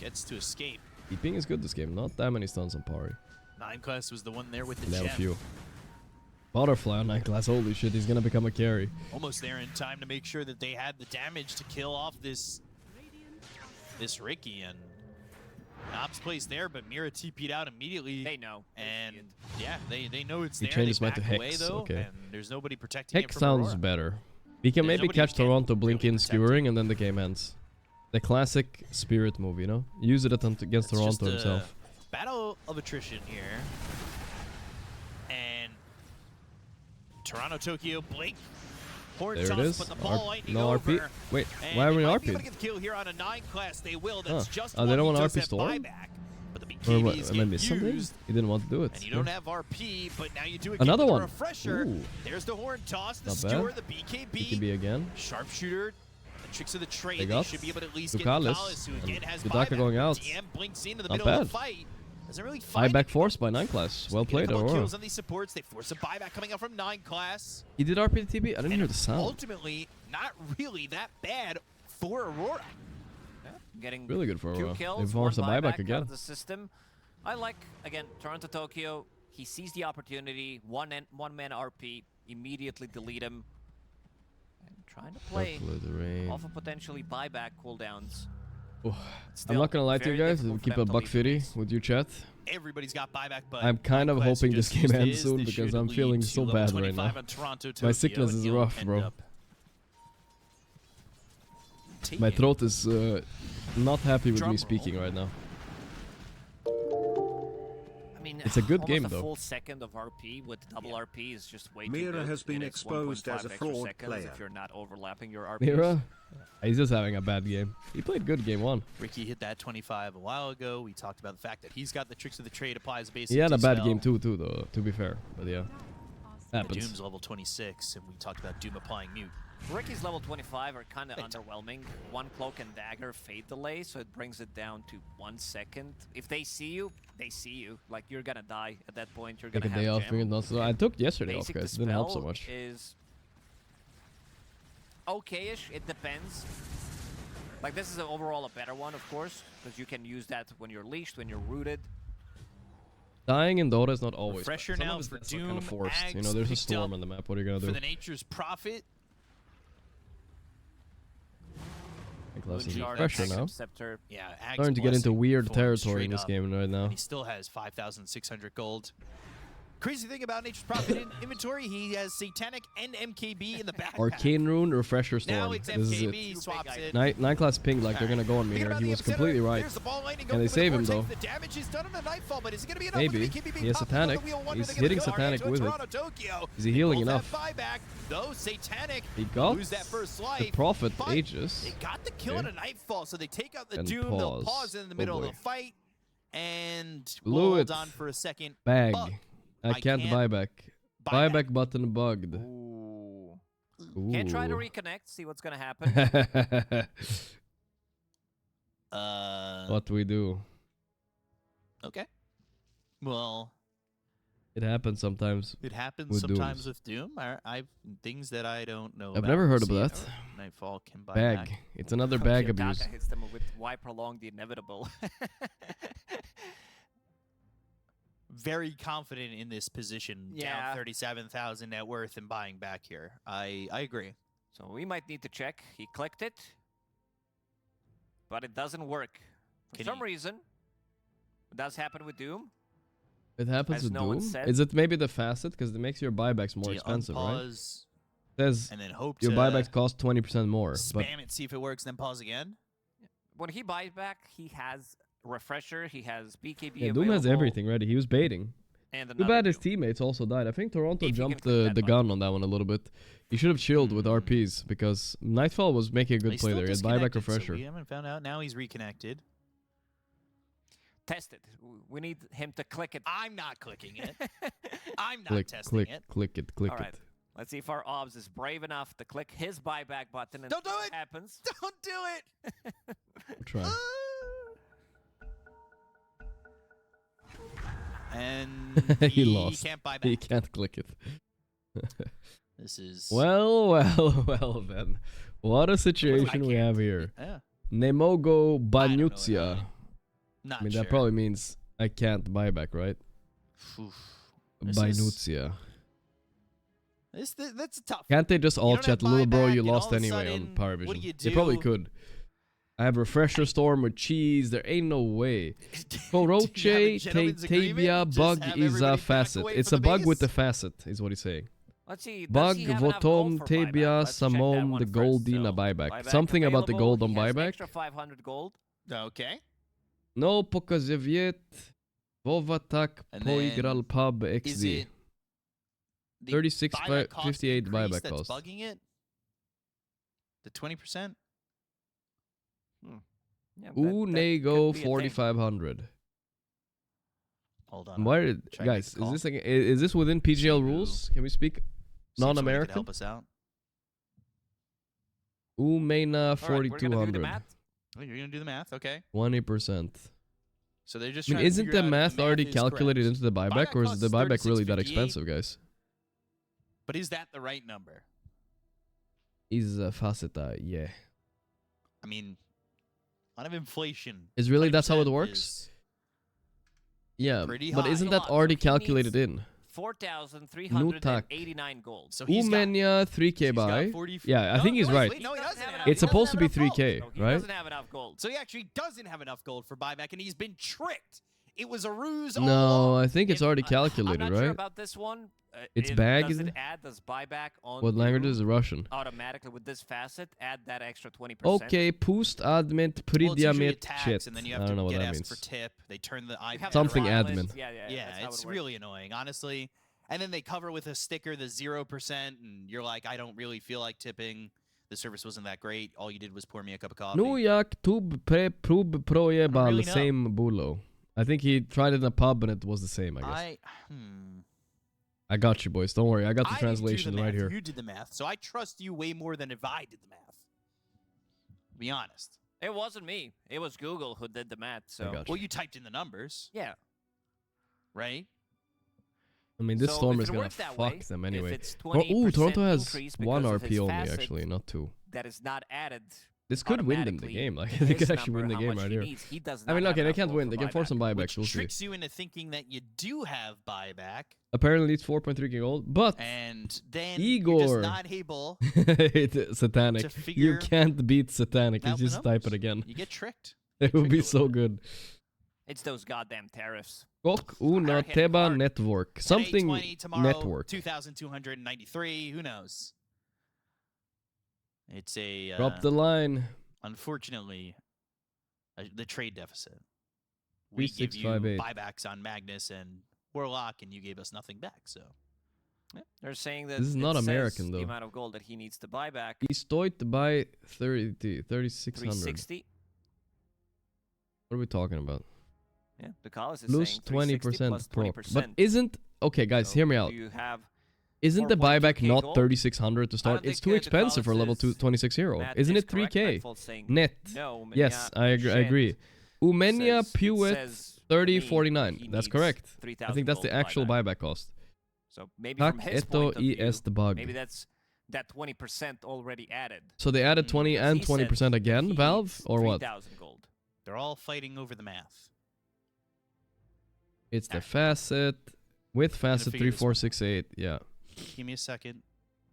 Speaker 18: gets to escape.
Speaker 2: Keeping is good this game. Not that many stuns on Pari.
Speaker 18: 9 class was the one there with the
Speaker 2: Now
Speaker 18: gem.
Speaker 2: few. Butterfly on 9 class. Holy shit, he's gonna become a carry.
Speaker 18: Almost there in time to make sure that they had the damage to kill off this Ricky, and Knob's placed there, but Mira TP'd out immediately.
Speaker 11: They know.
Speaker 18: And yeah, they know it's
Speaker 2: He
Speaker 18: there.
Speaker 2: changed his
Speaker 18: They
Speaker 2: mind to
Speaker 18: back away
Speaker 2: Hex,
Speaker 18: though,
Speaker 2: okay.
Speaker 18: and there's nobody protecting
Speaker 2: Hex
Speaker 18: it from
Speaker 2: sounds
Speaker 18: Aurora.
Speaker 2: better. We can
Speaker 18: There's
Speaker 2: maybe
Speaker 18: nobody
Speaker 2: catch
Speaker 18: who can
Speaker 2: Toronto blink
Speaker 18: really
Speaker 2: in
Speaker 18: protect
Speaker 2: skewering and then the game ends. The classic Spirit move, you know? Use it against
Speaker 18: It's just
Speaker 2: Toronto
Speaker 18: a
Speaker 2: himself.
Speaker 18: battle of attrition here. And Toronto, Tokyo, blink. Horn
Speaker 2: There it
Speaker 18: toss,
Speaker 2: is.
Speaker 18: but the ball lightning
Speaker 2: No
Speaker 18: over.
Speaker 2: RP. Wait,
Speaker 18: And
Speaker 2: why are we
Speaker 18: they might be able
Speaker 2: RP'd?
Speaker 18: to get the kill here on a 9 class. They will. That's
Speaker 2: Huh.
Speaker 18: just
Speaker 2: Oh, they
Speaker 18: what
Speaker 2: don't
Speaker 18: he
Speaker 2: want
Speaker 18: does
Speaker 2: RP
Speaker 18: at
Speaker 2: Storm?
Speaker 18: buyback. But the
Speaker 2: Or what?
Speaker 18: BKBs
Speaker 2: Am I
Speaker 18: get
Speaker 2: missing something?
Speaker 18: used.
Speaker 2: He didn't want to do it.
Speaker 18: And you don't have RP, but now you do it.
Speaker 2: Another
Speaker 18: with
Speaker 2: one.
Speaker 18: The refresher.
Speaker 2: Ooh.
Speaker 18: There's the horn toss, the
Speaker 2: Not
Speaker 18: skewer,
Speaker 2: bad.
Speaker 18: the BKB.
Speaker 2: BKB again.
Speaker 18: Sharpshooter. The tricks of the trade.
Speaker 2: Big
Speaker 18: They
Speaker 2: ups.
Speaker 18: should be able to at least
Speaker 2: Ducalis.
Speaker 18: get Ducalis, who again has
Speaker 2: Yutaka
Speaker 18: buyback.
Speaker 2: going out.
Speaker 18: DM blinks into the
Speaker 2: Not
Speaker 18: middle of
Speaker 2: bad.
Speaker 18: the fight. Doesn't really find
Speaker 2: Buyback forced by 9 class. Well
Speaker 18: Get a
Speaker 2: played,
Speaker 18: couple
Speaker 2: Aurora.
Speaker 18: kills on these supports. They force a buyback coming out from 9 class.
Speaker 2: He did RP to TB? I didn't hear the sound.
Speaker 18: Ultimately, not really that bad for Aurora.
Speaker 11: Getting
Speaker 2: Really good for
Speaker 11: 2
Speaker 2: Aurora.
Speaker 11: kills,
Speaker 2: They forced a
Speaker 11: one
Speaker 2: buyback
Speaker 11: out
Speaker 2: again.
Speaker 11: of the system. I like, again, Toronto Tokyo. He sees the opportunity, one man RP, immediately delete him. And trying to play
Speaker 2: Careful with the rain.
Speaker 11: off of potentially buyback cooldowns.
Speaker 2: I'm
Speaker 11: Still,
Speaker 2: not gonna lie to you
Speaker 11: very
Speaker 2: guys.
Speaker 11: difficult
Speaker 2: We'll
Speaker 11: for
Speaker 2: keep
Speaker 11: them
Speaker 2: a
Speaker 11: to
Speaker 2: buck
Speaker 11: leave
Speaker 2: 50 with you, chat.
Speaker 18: Everybody's got buyback, but
Speaker 2: I'm kind of
Speaker 18: 9 class
Speaker 2: hoping this
Speaker 18: just
Speaker 2: game
Speaker 18: used
Speaker 2: ends
Speaker 18: his.
Speaker 2: soon
Speaker 18: They
Speaker 2: because
Speaker 18: should
Speaker 2: I'm
Speaker 18: lead
Speaker 2: feeling
Speaker 18: to
Speaker 2: so
Speaker 18: level
Speaker 2: bad right
Speaker 18: 25
Speaker 2: now.
Speaker 18: on Toronto,
Speaker 2: My
Speaker 18: Tokyo,
Speaker 2: sickness
Speaker 18: and
Speaker 2: is
Speaker 18: he'll
Speaker 2: rough,
Speaker 18: end
Speaker 2: bro.
Speaker 18: up
Speaker 2: My
Speaker 18: taking
Speaker 2: throat is not happy with
Speaker 11: Drum
Speaker 2: me
Speaker 11: roll.
Speaker 2: speaking right now.
Speaker 11: I mean,
Speaker 2: It's a good
Speaker 11: almost
Speaker 2: game,
Speaker 11: a
Speaker 2: though.
Speaker 11: full second of RP with double RP is just way too
Speaker 5: Mira
Speaker 11: good.
Speaker 5: has been
Speaker 11: It is
Speaker 5: exposed
Speaker 11: 1.5
Speaker 5: as a
Speaker 11: extra
Speaker 5: fraud
Speaker 11: seconds
Speaker 5: player.
Speaker 11: if you're not overlapping your RPs.
Speaker 2: Mira, he's just having a bad game. He played good game 1.
Speaker 18: Ricky hit that 25 a while ago. We talked about the fact that he's got the tricks of the trade, applies basic
Speaker 2: He had a bad
Speaker 18: dispel.
Speaker 2: game too, though. To be fair, but yeah, happens.
Speaker 18: Doom's level 26, and we talked about Doom applying mute.
Speaker 11: Ricky's level 25 are kind of underwhelming. 1 cloak and dagger fade delay, so it brings it down to 1 second. If they see you, they see you. Like, you're gonna die at that point. You're
Speaker 2: Take
Speaker 11: gonna
Speaker 2: a day
Speaker 11: have
Speaker 2: off.
Speaker 11: gem.
Speaker 2: Figured not so. I took yesterday off,
Speaker 11: Basic
Speaker 2: guys. It didn't help so
Speaker 11: dispel
Speaker 2: much.
Speaker 11: is okay-ish. It depends. Like, this is overall a better one, of course, because you can use that when you're leashed, when you're rooted.
Speaker 2: Dying in Dota is not always.
Speaker 18: Refresher
Speaker 2: bad. Some
Speaker 18: now
Speaker 2: of his
Speaker 18: for
Speaker 2: deaths are kinda
Speaker 18: Doom.
Speaker 2: forced. You
Speaker 18: Ags
Speaker 2: know, there's a
Speaker 18: picked
Speaker 2: storm
Speaker 18: up
Speaker 2: on the map. What are you gonna do?
Speaker 18: For the Nature's Prophet.
Speaker 2: Class is
Speaker 11: Moonshard,
Speaker 2: pressure
Speaker 11: Aghanim
Speaker 2: now.
Speaker 11: Scepter.
Speaker 18: Yeah, Ag's
Speaker 2: Starting to get into
Speaker 18: Blessing
Speaker 2: weird
Speaker 18: for him
Speaker 2: territory in
Speaker 18: straight
Speaker 2: this
Speaker 18: up.
Speaker 2: game right now.
Speaker 18: And he still has 5,600 gold. Crazy thing about Nature's Prophet in inventory, he has Satanic and MKB in the back.
Speaker 2: Arcane Rune, Refresher Storm.
Speaker 18: Now it's
Speaker 2: This is
Speaker 18: MKB,
Speaker 2: it.
Speaker 18: swaps it.
Speaker 2: 9 class ping, like they're gonna go on me here. He was completely right.
Speaker 18: There's the ball lightning
Speaker 2: Can they
Speaker 18: over
Speaker 2: save
Speaker 18: the
Speaker 2: him though?
Speaker 18: vortex. The damage is done on a nightfall, but is it going to be enough?
Speaker 2: Maybe.
Speaker 18: Look at BKB
Speaker 2: He has
Speaker 18: popping on the
Speaker 2: Satanic.
Speaker 18: wheel. Wonder
Speaker 2: He's
Speaker 18: they're gonna
Speaker 2: hitting
Speaker 18: go
Speaker 2: Satanic
Speaker 18: Argento,
Speaker 2: with it.
Speaker 18: Toronto, Tokyo.
Speaker 2: Is he
Speaker 18: They
Speaker 2: healing
Speaker 18: both
Speaker 2: enough?
Speaker 18: have buyback, though Satanic
Speaker 2: He got
Speaker 18: lose that first life.
Speaker 2: the Prophet
Speaker 18: but
Speaker 2: Aegis.
Speaker 18: They got the kill
Speaker 2: Okay.
Speaker 18: on a nightfall, so they take out the
Speaker 2: And
Speaker 18: Doom. They'll
Speaker 2: pause.
Speaker 18: pause in the
Speaker 2: Oh
Speaker 18: middle
Speaker 2: boy.
Speaker 18: of the fight and
Speaker 2: Blew
Speaker 18: hold
Speaker 2: it.
Speaker 18: on for a second.
Speaker 2: Bag.
Speaker 18: Bug.
Speaker 2: I can't buy back. Buyback button bugged.
Speaker 11: Ooh.
Speaker 2: Ooh.
Speaker 11: Can't try to reconnect, see what's gonna happen.
Speaker 2: What do we do?
Speaker 18: Okay. Well,
Speaker 2: it happens sometimes.
Speaker 18: It happens
Speaker 2: with
Speaker 18: sometimes
Speaker 2: Dooms.
Speaker 18: with Doom. I've things that I don't know.
Speaker 2: I've
Speaker 18: about.
Speaker 2: never heard
Speaker 18: See
Speaker 2: of
Speaker 18: how
Speaker 2: that.
Speaker 18: Nightfall can buy
Speaker 2: Bag.
Speaker 18: back.
Speaker 2: It's another bag
Speaker 11: Gaga
Speaker 2: abuse.
Speaker 11: hits them with why prolong the inevitable.
Speaker 18: Very confident in this position.
Speaker 11: Yeah.
Speaker 18: Down 37,000 net worth and buying back here. I agree.
Speaker 11: So we might need to check. He clicked it, but it doesn't work. For some reason, it does happen with Doom.
Speaker 2: It happens
Speaker 11: As
Speaker 2: with
Speaker 11: no one
Speaker 2: Doom.
Speaker 11: said.
Speaker 2: Is it maybe the facet? Because it makes your buybacks more
Speaker 18: Do you
Speaker 2: expensive, right?
Speaker 18: unpause
Speaker 2: Says
Speaker 18: and then hope
Speaker 2: your
Speaker 18: to
Speaker 2: buybacks cost 20% more. But
Speaker 18: spam it, see if it works, then pause again?
Speaker 11: When he buys back, he has Refresher, he has BKB
Speaker 2: yeah, Doom has everything ready. He was baiting.
Speaker 11: And
Speaker 2: Too bad his teammates also died. I think Toronto jumped the gun on that one a little bit. He should have chilled with RPs because Nightfall was making a good
Speaker 18: He's
Speaker 2: play
Speaker 18: still
Speaker 2: there. He had buyback
Speaker 18: disconnected, so
Speaker 2: refresher.
Speaker 18: we haven't found out. Now he's reconnected.
Speaker 11: Test it. We need him to click it.
Speaker 18: I'm not clicking it. I'm not
Speaker 2: Click,
Speaker 18: testing
Speaker 2: click,
Speaker 18: it.
Speaker 2: click it, click
Speaker 11: All right.
Speaker 2: it.
Speaker 11: Let's see if our obs is brave enough to click his buyback button and
Speaker 18: Don't do
Speaker 11: see what
Speaker 18: it!
Speaker 11: happens.
Speaker 18: Don't do it!
Speaker 2: We'll try.
Speaker 18: And
Speaker 2: he lost.
Speaker 18: Can't buy back.
Speaker 2: He can't click it.
Speaker 18: This is
Speaker 2: well, then. What a situation we have here.
Speaker 18: Yeah.
Speaker 2: Nemogo Banyutia.
Speaker 18: Not
Speaker 2: I mean,
Speaker 18: sure.
Speaker 2: that probably means I can't buy back, right?
Speaker 18: This
Speaker 2: Banyutia.
Speaker 18: That's tough.
Speaker 2: Can't they just
Speaker 18: You
Speaker 2: all
Speaker 18: don't
Speaker 2: chat,
Speaker 18: have
Speaker 2: little bro,
Speaker 18: buyback,
Speaker 2: you
Speaker 18: and
Speaker 2: lost
Speaker 18: all of a
Speaker 2: anyway
Speaker 18: sudden,
Speaker 2: on Paravision?
Speaker 18: what do you
Speaker 2: They probably
Speaker 18: do?
Speaker 2: could. I have Refresher Storm with cheese. There ain't no way. Gorgc
Speaker 18: gentleman's agreement?
Speaker 2: Tabia
Speaker 18: Just
Speaker 2: bug
Speaker 18: have
Speaker 2: is a
Speaker 18: everybody back
Speaker 2: facet.
Speaker 18: away
Speaker 2: It's
Speaker 18: from
Speaker 2: a
Speaker 18: the
Speaker 2: bug with
Speaker 18: base?
Speaker 2: the facet, is what he's saying.
Speaker 11: Let's see.
Speaker 2: Bug,
Speaker 11: does he have enough gold
Speaker 2: Votom,
Speaker 11: for
Speaker 2: Tabia,
Speaker 11: buyback? Let's check that
Speaker 2: Samom,
Speaker 11: one
Speaker 2: the
Speaker 11: first.
Speaker 2: Goldina
Speaker 11: So,
Speaker 2: buyback. Something about the gold on
Speaker 11: He has an
Speaker 2: buyback.
Speaker 11: extra 500 gold.
Speaker 18: Okay.
Speaker 2: No pokazevjet. Vovatak
Speaker 18: And
Speaker 2: poigral
Speaker 18: then
Speaker 2: pub
Speaker 18: Is
Speaker 2: XD.
Speaker 18: it the
Speaker 2: 36,
Speaker 18: buyback cost
Speaker 2: 58
Speaker 18: increase
Speaker 2: buyback
Speaker 18: that's
Speaker 2: cost.
Speaker 18: bugging it? The 20%?
Speaker 11: Yeah,
Speaker 2: Unego
Speaker 11: could be a thing.
Speaker 2: 4500.
Speaker 18: Hold on.
Speaker 2: Why did
Speaker 18: Try to make
Speaker 2: guys?
Speaker 18: a call.
Speaker 2: Is this within PGL rules? Can we speak
Speaker 18: See if somebody could
Speaker 2: non-American?
Speaker 18: help us out.
Speaker 2: Umena
Speaker 11: All right, we're gonna do the
Speaker 2: 4200.
Speaker 11: math.
Speaker 18: Oh, you're gonna do the math, okay?
Speaker 2: 20%.
Speaker 18: So they're just.
Speaker 2: I mean,
Speaker 18: trying to
Speaker 2: isn't
Speaker 18: figure
Speaker 2: the
Speaker 18: out if
Speaker 2: math already
Speaker 18: is
Speaker 2: calculated
Speaker 18: correct.
Speaker 2: into the buyback, or is
Speaker 18: costs
Speaker 2: the buyback really that
Speaker 18: 36.58,
Speaker 2: expensive, guys?
Speaker 18: But is that the right number?
Speaker 2: Is faceta, yeah.
Speaker 18: I mean, out of inflation.
Speaker 2: Is really that's how it
Speaker 18: 20%
Speaker 2: works?
Speaker 18: is
Speaker 2: Yeah,
Speaker 18: pretty
Speaker 2: but
Speaker 18: high.
Speaker 2: isn't
Speaker 11: So
Speaker 2: that
Speaker 11: look,
Speaker 2: already
Speaker 11: so he
Speaker 2: calculated
Speaker 11: needs
Speaker 2: in?
Speaker 11: 4,389 gold.
Speaker 18: So he's got,
Speaker 2: Umenya 3k
Speaker 18: got
Speaker 2: buy.
Speaker 18: 40
Speaker 2: Yeah, I
Speaker 18: no,
Speaker 2: think he's
Speaker 18: wait,
Speaker 2: right.
Speaker 18: wait, no, he doesn't have
Speaker 2: It's
Speaker 18: enough
Speaker 2: supposed to be
Speaker 18: gold.
Speaker 2: 3k,
Speaker 11: So he
Speaker 2: right?
Speaker 11: doesn't have enough gold.
Speaker 18: So he actually doesn't have enough gold for buyback, and he's been tricked. It was a ruse. all
Speaker 2: No,
Speaker 18: along.
Speaker 2: I think it's already calculated,
Speaker 11: I'm not
Speaker 2: right?
Speaker 11: sure about this one.
Speaker 2: It's
Speaker 11: Does
Speaker 2: bagged?
Speaker 11: it add this buyback on
Speaker 2: What language
Speaker 11: Doom
Speaker 2: is Russian?
Speaker 11: automatically with this facet? Add that extra 20%.
Speaker 2: Okay, pust admint
Speaker 18: Well, it's usually a
Speaker 2: pridiamit
Speaker 18: tax,
Speaker 2: shit.
Speaker 18: and then you
Speaker 2: I
Speaker 18: have
Speaker 2: don't know
Speaker 18: to
Speaker 2: what
Speaker 18: get
Speaker 2: that
Speaker 18: asked
Speaker 2: means.
Speaker 18: for tip. They turn the
Speaker 11: You
Speaker 18: iPad
Speaker 11: have
Speaker 2: Something
Speaker 11: the
Speaker 2: admin.
Speaker 11: list. Yeah, that's
Speaker 18: Yeah,
Speaker 11: how
Speaker 18: it's
Speaker 11: it works.
Speaker 18: really annoying, honestly. And then they cover with a sticker the 0%, and you're like, I don't really feel like tipping. The service wasn't that great. All you did was pour me a cup of coffee.
Speaker 2: Nu jak tub pre prub projebal
Speaker 18: really know.
Speaker 2: same bulo. I think he tried it in a pub and it was the same, I guess. I got you, boys. Don't worry. I got the
Speaker 18: I didn't
Speaker 2: translation
Speaker 18: do the
Speaker 2: right
Speaker 18: math.
Speaker 2: here.
Speaker 18: You did the math, so I trust you way more than if I did the math. Be honest.
Speaker 11: It wasn't me. It was Google who did the math. So
Speaker 2: got
Speaker 18: Well, you typed in the numbers,
Speaker 11: yeah.
Speaker 18: right?
Speaker 2: I mean, this
Speaker 11: So
Speaker 2: storm
Speaker 11: if
Speaker 2: is
Speaker 11: it
Speaker 2: gonna
Speaker 11: works that
Speaker 2: fuck
Speaker 11: way,
Speaker 2: them
Speaker 11: if
Speaker 2: anyway.
Speaker 11: it's
Speaker 2: Ooh,
Speaker 11: 20%
Speaker 2: Toronto has
Speaker 11: increase
Speaker 2: one
Speaker 11: because of his
Speaker 2: RP only,
Speaker 11: facet,
Speaker 2: actually, not two.
Speaker 11: that is not added.
Speaker 2: This could win them the
Speaker 11: automatically
Speaker 2: game. Like,
Speaker 11: to
Speaker 2: they
Speaker 11: his
Speaker 2: could actually win
Speaker 11: number,
Speaker 2: the
Speaker 11: how
Speaker 2: game
Speaker 11: much
Speaker 2: right
Speaker 11: he
Speaker 2: here.
Speaker 11: needs. He does
Speaker 2: I mean,
Speaker 11: not
Speaker 2: okay,
Speaker 11: have
Speaker 2: they
Speaker 11: enough
Speaker 2: can't
Speaker 11: gold
Speaker 2: win.
Speaker 11: for
Speaker 2: They can force some buybacks.
Speaker 18: Which
Speaker 2: We'll see.
Speaker 18: tricks you into thinking that you do have buyback,
Speaker 2: Apparently, it's 4.3k gold, but
Speaker 18: and then you're
Speaker 2: Igor,
Speaker 18: just not able
Speaker 2: it's satanic.
Speaker 18: to
Speaker 2: You
Speaker 18: figure
Speaker 2: can't beat satanic. You
Speaker 18: out the
Speaker 2: just type
Speaker 18: numbers.
Speaker 2: it again.
Speaker 18: You get tricked.
Speaker 2: It would be so good.
Speaker 11: It's those goddamn tariffs.
Speaker 2: Kok una
Speaker 11: American
Speaker 2: teba
Speaker 11: card.
Speaker 2: network. Something
Speaker 18: 820 tomorrow,
Speaker 2: network.
Speaker 18: 2,293. Who knows? It's a
Speaker 2: Drop the line.
Speaker 18: unfortunately the trade deficit. We give you
Speaker 2: 3658.
Speaker 18: buybacks on Magnus and Warlock, and you gave us nothing back. So
Speaker 11: Yeah, they're saying that
Speaker 2: This is
Speaker 11: it
Speaker 2: not
Speaker 11: says
Speaker 2: American,
Speaker 11: the
Speaker 2: though.
Speaker 11: amount of gold that he needs to buy back.
Speaker 2: He stoit to buy 3,600.
Speaker 11: 360.
Speaker 2: What are we talking about?
Speaker 11: Yeah, the college is
Speaker 2: Plus
Speaker 11: saying 360
Speaker 2: 20%
Speaker 11: plus
Speaker 2: proc.
Speaker 11: 20%.
Speaker 2: But isn't okay, guys?
Speaker 11: So
Speaker 2: hear me out.
Speaker 11: You have
Speaker 2: Isn't the buyback
Speaker 11: 4.2K
Speaker 2: not
Speaker 11: gold?
Speaker 2: 3,600 to
Speaker 11: I
Speaker 2: start?
Speaker 11: don't
Speaker 2: It's
Speaker 11: think,
Speaker 2: too
Speaker 11: the
Speaker 2: expensive for level
Speaker 11: cause is
Speaker 2: 26 hero.
Speaker 11: Matt
Speaker 2: Isn't
Speaker 11: is
Speaker 2: it
Speaker 11: correct by
Speaker 2: 3K
Speaker 11: default saying
Speaker 2: net?
Speaker 11: no,
Speaker 2: Yes,
Speaker 11: Mania
Speaker 2: I
Speaker 11: Shed
Speaker 2: agree. Umenia
Speaker 11: says- it
Speaker 2: Pewet
Speaker 11: says
Speaker 2: 3049.
Speaker 11: he
Speaker 2: That's
Speaker 11: needs
Speaker 2: correct. I
Speaker 11: 3,000
Speaker 2: think that's the
Speaker 11: gold
Speaker 2: actual buyback cost.
Speaker 11: So maybe from
Speaker 2: Hack
Speaker 11: his
Speaker 2: eto
Speaker 11: point of view,
Speaker 2: es the bug.
Speaker 11: maybe that's that 20% already added.
Speaker 2: So they added 20
Speaker 11: Because
Speaker 2: and
Speaker 11: he said
Speaker 2: 20% again,
Speaker 11: he
Speaker 2: Valve,
Speaker 11: needs
Speaker 2: or what?
Speaker 11: 3,000 gold.
Speaker 18: They're all fighting over the math.
Speaker 2: It's the facet with facet
Speaker 18: figure this one out.
Speaker 2: 3468. Yeah.
Speaker 18: Give me a second.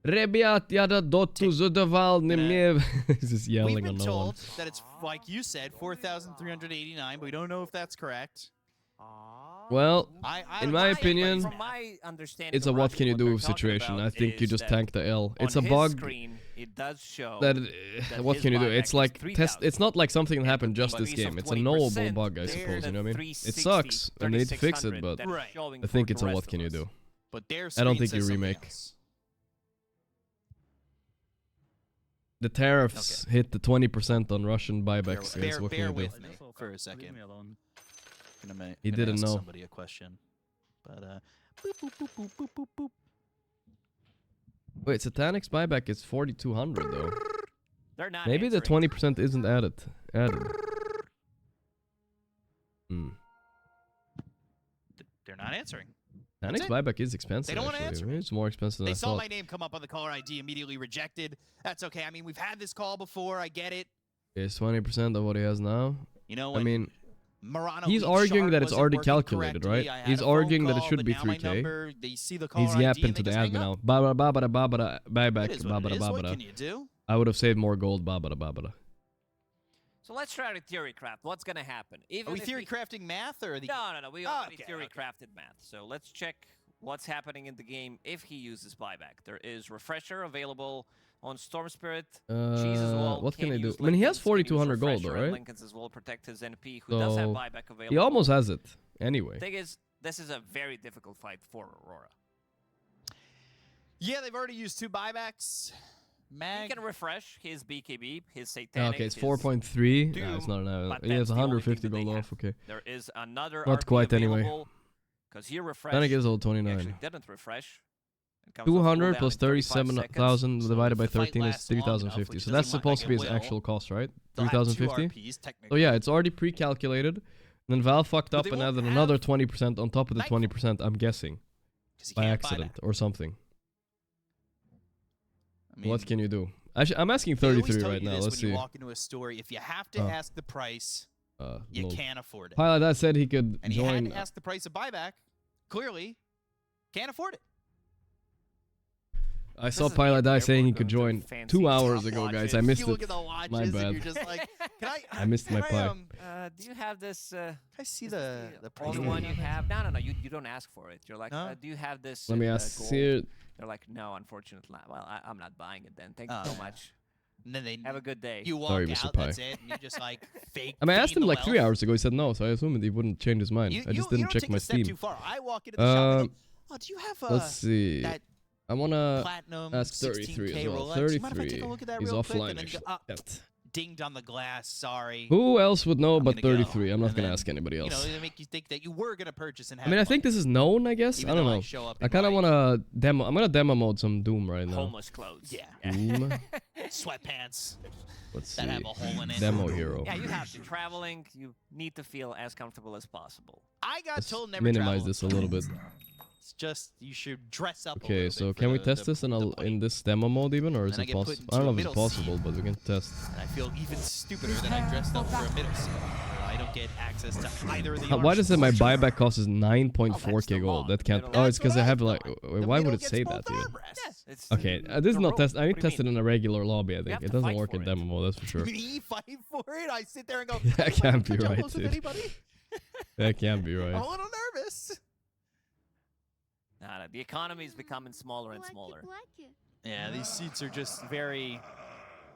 Speaker 2: Rebiat yada dotu zudavalny mnie. He's just yelling
Speaker 18: We've
Speaker 2: on
Speaker 18: been
Speaker 2: no one.
Speaker 18: told that it's, like you said, 4,389, but we don't know if that's correct.
Speaker 2: Well,
Speaker 18: I
Speaker 2: in
Speaker 18: don't
Speaker 2: my
Speaker 18: know.
Speaker 2: opinion,
Speaker 11: From my understanding,
Speaker 2: it's a
Speaker 11: of
Speaker 2: what
Speaker 11: Russian,
Speaker 2: can you do
Speaker 11: they're talking
Speaker 2: situation. I
Speaker 11: about
Speaker 2: think you
Speaker 11: is
Speaker 2: just
Speaker 11: that
Speaker 2: tank the L. It's a
Speaker 11: on his
Speaker 2: bug.
Speaker 11: Screen, it does show
Speaker 2: That what
Speaker 11: his
Speaker 2: can you do?
Speaker 11: buyback
Speaker 2: It's
Speaker 11: is
Speaker 2: like
Speaker 11: 3,000.
Speaker 2: It's not like something that happened just this
Speaker 11: increase of
Speaker 2: game. It's a knowable
Speaker 11: 20%
Speaker 2: bug, I
Speaker 11: there,
Speaker 2: suppose. You know what I mean? It
Speaker 11: 360,
Speaker 2: sucks, and they need to fix it.
Speaker 11: 3,600
Speaker 2: But
Speaker 11: that is showing
Speaker 2: I
Speaker 11: for
Speaker 2: think
Speaker 11: the
Speaker 2: it's a
Speaker 11: rest
Speaker 2: what
Speaker 11: of
Speaker 2: can you
Speaker 11: us.
Speaker 2: do.
Speaker 18: But their
Speaker 2: I don't
Speaker 18: screen
Speaker 2: think you
Speaker 18: says something
Speaker 2: remake.
Speaker 18: else.
Speaker 2: The tariffs hit the 20% on Russian buybacks. Guys. What can
Speaker 18: Bear
Speaker 2: you do?
Speaker 18: with me for a second. Leave me alone.
Speaker 2: He didn't
Speaker 18: ask
Speaker 2: know.
Speaker 18: somebody a question. But boop, boop, boop, boop, boop, boop, boop.
Speaker 2: Wait, Satanic's buyback is 4,200 though.
Speaker 11: They're not
Speaker 2: Maybe the
Speaker 11: answering.
Speaker 2: 20% isn't added. Hmm.
Speaker 18: They're not answering.
Speaker 2: Satanic's
Speaker 18: it.
Speaker 2: buyback is expensive.
Speaker 18: They don't wanna
Speaker 2: actually.
Speaker 18: answer.
Speaker 2: It's more expensive than
Speaker 18: They
Speaker 2: I
Speaker 18: saw
Speaker 2: thought.
Speaker 18: my name come up on the caller ID, immediately rejected. That's okay. I mean, we've had this call before. I get it.
Speaker 2: It's 20% of what he has now.
Speaker 18: You know,
Speaker 2: I
Speaker 18: when
Speaker 2: mean,
Speaker 18: Morano
Speaker 2: he's
Speaker 18: Leaf
Speaker 2: arguing
Speaker 18: Shard
Speaker 2: that it's
Speaker 18: wasn't
Speaker 2: already
Speaker 18: working
Speaker 2: calculated,
Speaker 18: correctly.
Speaker 2: right?
Speaker 18: I had
Speaker 2: He's
Speaker 18: a phone
Speaker 2: arguing that it
Speaker 18: call,
Speaker 2: should
Speaker 18: but
Speaker 2: be
Speaker 18: now my
Speaker 2: 3K.
Speaker 18: number, they see the caller
Speaker 2: He's
Speaker 18: ID
Speaker 2: yapping
Speaker 18: and
Speaker 2: to
Speaker 18: they
Speaker 2: the
Speaker 18: just hang
Speaker 2: admin
Speaker 18: up.
Speaker 2: now. Babada babada buyback.
Speaker 18: It is what it
Speaker 2: Babada
Speaker 18: is. What
Speaker 2: babada.
Speaker 18: can you do?
Speaker 2: I would have saved more gold. Babada babada.
Speaker 11: So let's try to theory craft. What's going to happen? Even
Speaker 18: Are we
Speaker 11: if
Speaker 18: theory crafting math or the?
Speaker 11: No. We already
Speaker 18: okay,
Speaker 11: theory crafted math. So let's check what's happening in the game if he uses buyback. There is refresher available on Storm Spirit. Cheese as well.
Speaker 2: What can I do?
Speaker 11: use
Speaker 2: I mean, he has
Speaker 11: Lincoln's, can use
Speaker 2: 4,200 gold, though,
Speaker 11: refresher, and
Speaker 2: right?
Speaker 11: Lincoln's as well protect his NP, who does have
Speaker 2: So
Speaker 11: buyback available.
Speaker 2: he almost has it. Anyway.
Speaker 11: Thing is, this is a very difficult fight for Aurora.
Speaker 18: Yeah, they've already used 2 buybacks.
Speaker 11: He can refresh his BKB, his Satanic.
Speaker 2: Okay, it's
Speaker 11: his
Speaker 2: 4.3.
Speaker 11: Doom,
Speaker 2: No, it's not.
Speaker 11: but
Speaker 2: He has
Speaker 11: that's the only thing
Speaker 2: 150
Speaker 11: that they
Speaker 2: gold
Speaker 11: have.
Speaker 2: off. Okay.
Speaker 11: There is another
Speaker 2: Not
Speaker 11: RP
Speaker 2: quite anyway.
Speaker 11: available, because he refreshed.
Speaker 2: Then it gives all
Speaker 11: He
Speaker 2: 29.
Speaker 11: actually didn't refresh. It comes off
Speaker 2: 200
Speaker 11: cooldown
Speaker 2: plus
Speaker 11: in 35
Speaker 2: 37,000
Speaker 11: seconds.
Speaker 2: divided by
Speaker 18: if the fight
Speaker 2: 13 is
Speaker 18: lasts long enough,
Speaker 2: 3,050.
Speaker 18: which
Speaker 2: So
Speaker 18: doesn't
Speaker 2: that's
Speaker 18: look
Speaker 2: supposed
Speaker 18: like
Speaker 2: to be
Speaker 18: it
Speaker 2: his
Speaker 18: will,
Speaker 2: actual cost, right?
Speaker 18: they'll have 2
Speaker 2: 3,050.
Speaker 18: RPs
Speaker 2: So
Speaker 18: technically.
Speaker 2: yeah, it's already pre-calculated. Then Valve fucked
Speaker 18: But
Speaker 2: up
Speaker 18: they
Speaker 2: and
Speaker 18: won't
Speaker 2: added
Speaker 18: have
Speaker 2: another 20% on top of the
Speaker 18: Nightcrawler.
Speaker 2: 20%, I'm guessing.
Speaker 18: 'Cause you
Speaker 2: By
Speaker 18: can't buy
Speaker 2: accident
Speaker 18: that.
Speaker 2: or something.
Speaker 18: I mean,
Speaker 2: What can you do? I'm asking
Speaker 18: they always
Speaker 2: 33
Speaker 18: tell
Speaker 2: right
Speaker 18: you
Speaker 2: now.
Speaker 18: this
Speaker 2: Let's
Speaker 18: when
Speaker 2: see.
Speaker 18: you walk into a store. If you have to ask the price, you
Speaker 2: Lol.
Speaker 18: can't afford it.
Speaker 2: Pilot that said he could
Speaker 18: And he had
Speaker 2: join.
Speaker 18: to ask the price of buyback. Clearly, can't afford it.
Speaker 2: I saw Pilot Die saying he could join 2 hours ago, guys. I missed
Speaker 18: you
Speaker 2: it.
Speaker 18: look at the watches
Speaker 2: My
Speaker 18: and
Speaker 2: bad.
Speaker 18: you're just like, can I?
Speaker 2: I missed my
Speaker 18: can
Speaker 2: pie.
Speaker 11: Do you have this?
Speaker 18: I see the
Speaker 11: Only
Speaker 18: price.
Speaker 11: one you have? No. You don't ask for it. You're like,
Speaker 18: No?
Speaker 11: do you have this?
Speaker 2: Let me ask
Speaker 11: gold?
Speaker 2: here.
Speaker 11: They're like, no, unfortunately not. Well, I'm not buying it then. Thank you so much.
Speaker 18: And then they
Speaker 11: Have a good day.
Speaker 18: You walk
Speaker 2: Sorry, Mr.
Speaker 18: out.
Speaker 2: Pie.
Speaker 18: That's it. And you just like fake.
Speaker 2: I mean, I asked him
Speaker 18: feign the
Speaker 2: like 3
Speaker 18: wealth.
Speaker 2: hours ago. He said no, so I assumed he wouldn't change his mind. I just didn't
Speaker 18: don't
Speaker 2: check
Speaker 18: take
Speaker 2: my
Speaker 18: a step
Speaker 2: Steam.
Speaker 18: Too far. I walk into the shop and go, oh, do you have
Speaker 2: Let's see.
Speaker 18: that
Speaker 2: I wanna
Speaker 18: platinum
Speaker 2: ask 33 as
Speaker 18: 16K
Speaker 2: well.
Speaker 18: Rolex? You mind if I take a look at that
Speaker 2: He's
Speaker 18: real quick?
Speaker 2: offline
Speaker 18: And then you
Speaker 2: actually.
Speaker 18: go,
Speaker 2: Yet.
Speaker 18: dinged on the glass. Sorry.
Speaker 2: Who else would know
Speaker 18: I'm
Speaker 2: but
Speaker 18: gonna go.
Speaker 2: 33? I'm not
Speaker 18: And
Speaker 2: gonna
Speaker 18: then,
Speaker 2: ask anybody else.
Speaker 18: You know, they make you think that you were gonna purchase and have
Speaker 2: I mean, I
Speaker 18: money.
Speaker 2: think this is known, I guess.
Speaker 18: Even
Speaker 2: I don't
Speaker 18: though I
Speaker 2: know.
Speaker 18: show up
Speaker 2: I
Speaker 18: in,
Speaker 2: kind of
Speaker 18: like-
Speaker 2: want to demo. I'm going to demo mode some Doom right now.
Speaker 11: Homeless clothes.
Speaker 18: Yeah.
Speaker 2: Doom.
Speaker 18: Sweatpants.
Speaker 2: Let's
Speaker 18: that
Speaker 2: see.
Speaker 18: have a hole in it.
Speaker 2: Demo hero.
Speaker 11: Yeah, you have to. Traveling, you need to feel as comfortable as possible.
Speaker 18: I got
Speaker 2: Let's
Speaker 18: told never
Speaker 2: minimize
Speaker 18: travel.
Speaker 2: this a little bit.
Speaker 18: It's just you should dress up. a
Speaker 2: Okay,
Speaker 18: little
Speaker 2: so
Speaker 18: bit
Speaker 2: can
Speaker 18: for
Speaker 2: we
Speaker 18: the-
Speaker 2: test
Speaker 18: the-
Speaker 2: this in,
Speaker 18: the
Speaker 2: in this demo mode even, or is
Speaker 18: And I
Speaker 2: it
Speaker 18: get put
Speaker 2: possible?
Speaker 18: into
Speaker 2: I don't
Speaker 18: a
Speaker 2: know if it's
Speaker 18: middle seat.
Speaker 2: possible, but we can test.
Speaker 18: And I feel even stupider that I dressed up for a middle seat. I don't get access to either of the.
Speaker 2: Why does it my
Speaker 18: arches.
Speaker 2: buyback cost is 9.4k gold? That can't. Oh, it's because I have like. Why would it say that even?
Speaker 11: It's
Speaker 2: Okay, this is not test. I need to test it in a regular lobby. I think
Speaker 11: have
Speaker 2: it
Speaker 11: to
Speaker 2: doesn't
Speaker 11: fight
Speaker 2: work
Speaker 11: for
Speaker 2: in
Speaker 11: it.
Speaker 2: demo mode. That's for sure.
Speaker 18: Me fight for it? I sit there and go.
Speaker 2: That can't be
Speaker 18: touch
Speaker 2: right,
Speaker 18: elbows with
Speaker 2: dude.
Speaker 18: anybody?
Speaker 2: That can't be right.
Speaker 18: I'm a little nervous.
Speaker 11: The economy is becoming smaller and smaller.
Speaker 18: Yeah, these seats are just they're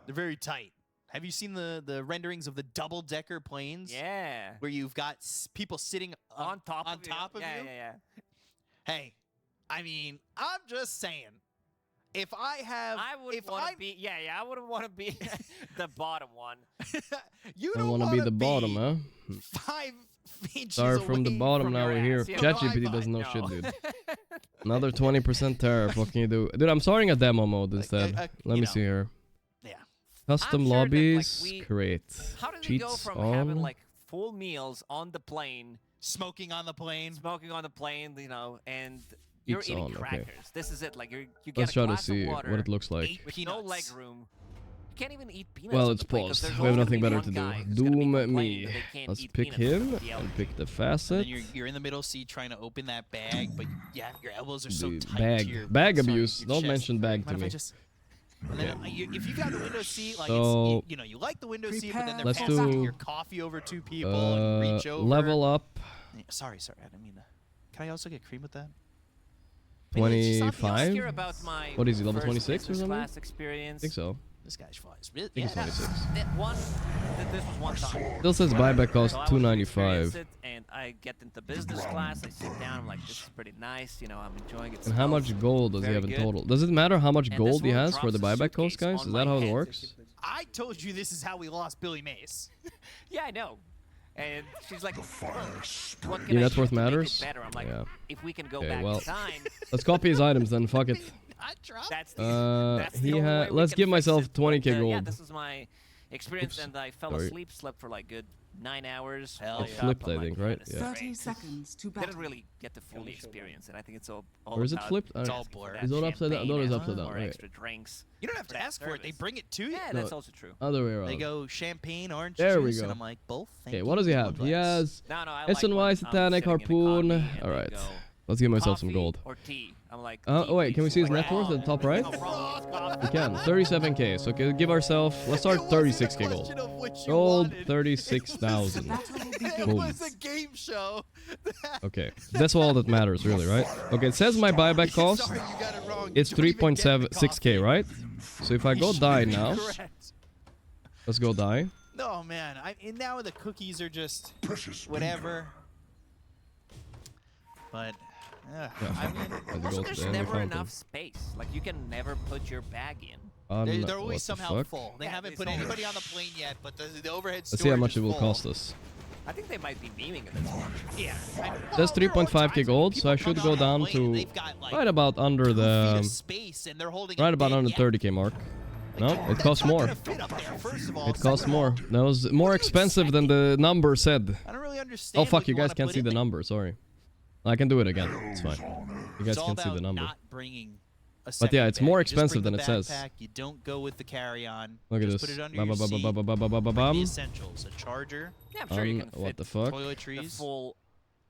Speaker 18: very tight. Have you seen the renderings of the double-decker planes?
Speaker 11: Yeah.
Speaker 18: Where you've got people sitting
Speaker 11: On top
Speaker 18: on
Speaker 11: of you.
Speaker 18: top of
Speaker 11: Yeah,
Speaker 18: you?
Speaker 11: yeah.
Speaker 18: Hey, I mean, I'm just saying. If I have,
Speaker 11: I wouldn't want to be. Yeah, I wouldn't want to be the bottom one.
Speaker 18: you
Speaker 2: I
Speaker 18: don't
Speaker 2: want to be the bottom, huh?
Speaker 18: inches
Speaker 2: Start from the
Speaker 18: away
Speaker 2: bottom,
Speaker 18: from
Speaker 2: now
Speaker 18: your
Speaker 2: we're here.
Speaker 18: ass. Yeah,
Speaker 2: ChatGPT doesn't know shit, dude. Another 20% terror. What can you do? Dude, I'm starting a demo mode instead. Let me see here.
Speaker 18: Yeah.
Speaker 2: Custom
Speaker 11: I'm sure that,
Speaker 2: lobbies,
Speaker 11: like,
Speaker 2: create.
Speaker 11: How did we
Speaker 2: Cheats
Speaker 11: go from
Speaker 2: on.
Speaker 11: having like full meals on the plane,
Speaker 18: smoking on the plane,
Speaker 11: you know, and you're
Speaker 2: Cheats
Speaker 11: eating
Speaker 2: on, okay.
Speaker 11: crackers. This is it. Like you get
Speaker 2: Let's
Speaker 11: a
Speaker 2: try to
Speaker 11: glass
Speaker 2: see
Speaker 11: of water,
Speaker 2: what it looks like.
Speaker 11: with no leg room. You can't even eat peanuts.
Speaker 2: Well,
Speaker 11: on
Speaker 2: it's
Speaker 11: the plane 'cause
Speaker 2: paused.
Speaker 11: there's
Speaker 2: We have
Speaker 11: always
Speaker 2: nothing
Speaker 11: gonna
Speaker 2: better
Speaker 11: be
Speaker 2: to
Speaker 11: one guy
Speaker 2: do.
Speaker 11: who's gonna be
Speaker 2: Doom
Speaker 11: complaining
Speaker 2: me.
Speaker 11: that they can't
Speaker 2: Let's
Speaker 11: eat
Speaker 2: pick
Speaker 11: peanuts
Speaker 2: him
Speaker 11: with the
Speaker 2: and
Speaker 11: LG.
Speaker 2: pick the
Speaker 18: And
Speaker 2: facet.
Speaker 18: then you're in the middle seat trying to open that bag, but yeah, your elbows are so
Speaker 2: Dude,
Speaker 18: tight to your
Speaker 2: bag
Speaker 18: sorry,
Speaker 2: abuse.
Speaker 18: your
Speaker 2: Don't
Speaker 18: chest.
Speaker 2: mention bag to
Speaker 18: Mind if I
Speaker 2: me.
Speaker 18: just- and then, if you've got the window seat, like
Speaker 2: So,
Speaker 18: it's, you know, you like the window seat, but then they're
Speaker 2: let's
Speaker 18: passing
Speaker 2: do,
Speaker 18: your coffee over two people and reach over.
Speaker 2: level up.
Speaker 18: Sorry, I didn't mean to. Can I also get cream with that?
Speaker 2: 25?
Speaker 11: Hear about my
Speaker 2: What is he, level
Speaker 11: first
Speaker 2: 26 or
Speaker 11: business
Speaker 2: something?
Speaker 11: class experience.
Speaker 2: I think so.
Speaker 18: This guy's flies.
Speaker 2: I think it's 26.
Speaker 11: This was one time.
Speaker 2: Still says buyback cost
Speaker 11: So I was to experience
Speaker 2: $295.
Speaker 11: it, and I get into business class. I sit down. I'm like, this is pretty nice. You know, I'm enjoying it.
Speaker 2: And how much
Speaker 11: smells
Speaker 2: gold does he
Speaker 11: very
Speaker 2: have in
Speaker 11: good.
Speaker 2: total? Does it matter how much
Speaker 11: And
Speaker 2: gold
Speaker 11: this
Speaker 2: he
Speaker 11: woman
Speaker 2: has for the
Speaker 11: drops a
Speaker 2: buyback cost,
Speaker 11: suitcase
Speaker 2: guys?
Speaker 11: on
Speaker 2: Is that
Speaker 11: my
Speaker 2: how it
Speaker 11: head.
Speaker 2: works?
Speaker 18: I told you this is how we lost Billy Mays.
Speaker 11: Yeah, I know. And she's like, what can
Speaker 2: Your
Speaker 11: I
Speaker 2: net
Speaker 11: do
Speaker 2: worth
Speaker 11: to make it
Speaker 2: matters?
Speaker 11: better? I'm like,
Speaker 2: Yeah.
Speaker 11: if we can go
Speaker 2: Okay,
Speaker 11: back
Speaker 2: well,
Speaker 11: in time.
Speaker 2: let's copy his items then. Fuck it.
Speaker 11: That's the, that's the only way we
Speaker 2: Let's
Speaker 11: can
Speaker 2: give
Speaker 11: fix
Speaker 2: myself
Speaker 11: it.
Speaker 2: 20k
Speaker 11: But,
Speaker 2: gold.
Speaker 11: yeah, this is my experience,
Speaker 2: Oops.
Speaker 11: and I fell
Speaker 2: Sorry.
Speaker 11: asleep, slept for like good 9 hours.
Speaker 2: It
Speaker 11: woke up,
Speaker 2: flipped,
Speaker 11: I'm
Speaker 2: I think,
Speaker 11: like,
Speaker 2: right?
Speaker 11: "This is
Speaker 2: Yeah.
Speaker 11: great."
Speaker 20: 30 seconds to battle.
Speaker 11: Didn't really get to fully experience it. I think it's all
Speaker 2: Or is it
Speaker 11: about
Speaker 2: flipped?
Speaker 18: It's
Speaker 2: I
Speaker 18: all
Speaker 2: don't-
Speaker 18: blurred.
Speaker 2: Is it upside down? No, it's upside down.
Speaker 11: Or
Speaker 2: Right.
Speaker 11: extra drinks.
Speaker 18: You don't have to ask for it. They bring it to you.
Speaker 11: Yeah, that's also true.
Speaker 2: Other way around.
Speaker 18: They go champagne, orange
Speaker 2: There
Speaker 18: juice,
Speaker 2: we go.
Speaker 18: and I'm like, both. Thank
Speaker 2: Okay,
Speaker 18: you.
Speaker 2: what does he
Speaker 18: One
Speaker 2: have? He
Speaker 18: glass.
Speaker 2: has
Speaker 11: No, I
Speaker 2: S and
Speaker 11: like
Speaker 2: Y,
Speaker 11: when I'm
Speaker 2: Satanic,
Speaker 11: sitting in
Speaker 2: Harpoon.
Speaker 11: economy and they
Speaker 2: Alright.
Speaker 11: go,
Speaker 2: Let's give myself some
Speaker 11: "Coffee
Speaker 2: gold.
Speaker 11: or tea?" I'm like,
Speaker 2: Oh, wait, can we see his net worth at the top right? We can. 37k. So okay, give ourselves. Let's start 36k gold. Gold 36,000.
Speaker 18: It
Speaker 2: Boom.
Speaker 18: was a game show.
Speaker 2: Okay, that's all that matters, really, right? Okay, it says my buyback cost.
Speaker 18: Sorry, you got it wrong.
Speaker 2: It's 3.76k, right? So if I go die now,
Speaker 18: Correct.
Speaker 2: let's go die.
Speaker 18: No, man. And now the cookies are just whatever. But,
Speaker 2: Yeah.
Speaker 18: I mean,
Speaker 2: And the
Speaker 11: Also,
Speaker 2: gold
Speaker 11: there's
Speaker 2: and the
Speaker 11: never
Speaker 2: fountain.
Speaker 11: enough space. Like, you can never put your bag in.
Speaker 18: they're always
Speaker 2: What the
Speaker 18: somehow
Speaker 2: fuck?
Speaker 18: full. They
Speaker 11: Yeah,
Speaker 18: haven't
Speaker 11: they
Speaker 18: put
Speaker 11: sold
Speaker 18: anybody on the plane yet, but the overhead
Speaker 2: Let's see how
Speaker 18: storage
Speaker 2: much
Speaker 18: is
Speaker 2: it will
Speaker 18: full.
Speaker 2: cost us.
Speaker 11: I think they might be memeing at this point.
Speaker 18: Yeah.
Speaker 2: That's 3.5k gold, so I should go down to right about under the
Speaker 18: space and they're holding
Speaker 2: right about under 30k mark. No, it costs more. It costs more. That was more expensive than the number said.
Speaker 18: I don't really understand.
Speaker 2: Oh fuck,
Speaker 18: what
Speaker 2: you guys
Speaker 18: wanna
Speaker 2: can't
Speaker 18: put
Speaker 2: see
Speaker 18: in
Speaker 2: the
Speaker 18: there.
Speaker 2: number. Sorry, I can do it again. It's fine. You guys
Speaker 18: It's all
Speaker 2: can see the
Speaker 18: about
Speaker 2: number.
Speaker 18: not bringing a
Speaker 2: But yeah,
Speaker 18: second
Speaker 2: it's more
Speaker 18: bag. You just
Speaker 2: expensive
Speaker 18: bring
Speaker 2: than
Speaker 18: the
Speaker 2: it says.
Speaker 18: backpack, You don't go with the carry-on.
Speaker 2: Look at
Speaker 18: Just
Speaker 2: this.
Speaker 18: Put it under
Speaker 2: Bum,
Speaker 18: your
Speaker 2: bum, bum,
Speaker 18: seat.
Speaker 2: bum, bum, bum, bum, bum,
Speaker 18: Bring
Speaker 2: bum.
Speaker 18: the essentials: a charger.
Speaker 11: Yeah, I'm sure you can fit
Speaker 2: What the fuck?
Speaker 18: Toiletries.
Speaker 11: the full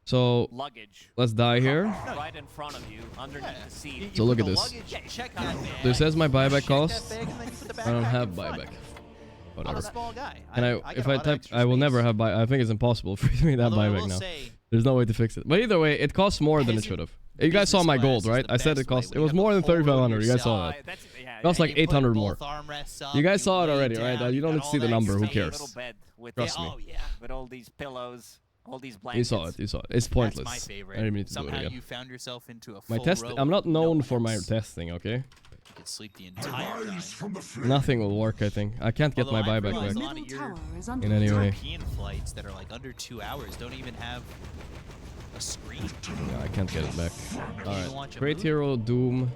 Speaker 2: So
Speaker 11: luggage
Speaker 2: let's die here.
Speaker 11: right in front of you, underneath the seat.
Speaker 2: So look at
Speaker 18: the
Speaker 2: this.
Speaker 18: luggage, check that bag.
Speaker 2: So it says my buyback
Speaker 18: Check
Speaker 2: cost.
Speaker 18: that bag, and then you put the
Speaker 2: I don't
Speaker 18: backpack
Speaker 2: have
Speaker 18: in front.
Speaker 2: buyback.
Speaker 18: I'm
Speaker 2: Whatever.
Speaker 18: a small guy.
Speaker 2: And
Speaker 18: got
Speaker 2: if
Speaker 18: a
Speaker 2: I
Speaker 18: lot of
Speaker 2: type,
Speaker 18: extra
Speaker 2: I will
Speaker 18: space.
Speaker 2: never have buy. I think it's impossible for me to have
Speaker 18: Although I
Speaker 2: buyback
Speaker 18: will
Speaker 2: now.
Speaker 18: say-
Speaker 2: There's no way to fix it. But either way, it costs more than it should have. You guys saw my gold, right? I said it cost. It was more than 3,500. You guys saw that. It cost like 800 more. You guys saw it already, right? You don't need to see the number. Who cares?
Speaker 11: Little bed with
Speaker 2: Trust me.
Speaker 18: Oh yeah.
Speaker 11: with all these pillows, all these
Speaker 2: You
Speaker 11: blankets.
Speaker 2: saw it. You saw it. It's pointless.
Speaker 18: That's my favorite.
Speaker 2: I didn't need to
Speaker 18: Somehow
Speaker 2: do it again.
Speaker 18: you found yourself into a
Speaker 2: My
Speaker 18: full
Speaker 2: test.
Speaker 18: row
Speaker 2: I'm not
Speaker 18: of no
Speaker 2: known
Speaker 18: one
Speaker 2: for my
Speaker 18: else.
Speaker 2: testing. Okay.
Speaker 18: You could sleep the entire time.
Speaker 2: Nothing will work. I think I can't get my
Speaker 18: Although I've
Speaker 2: buyback
Speaker 18: realized
Speaker 2: back.
Speaker 18: a lot of your
Speaker 2: In any way.
Speaker 18: European flights that are like under 2 hours don't even have a screen.
Speaker 2: Yeah, I can't get it back.
Speaker 18: even
Speaker 2: Alright.
Speaker 18: watch a
Speaker 2: Great
Speaker 18: movie.
Speaker 2: hero Doom.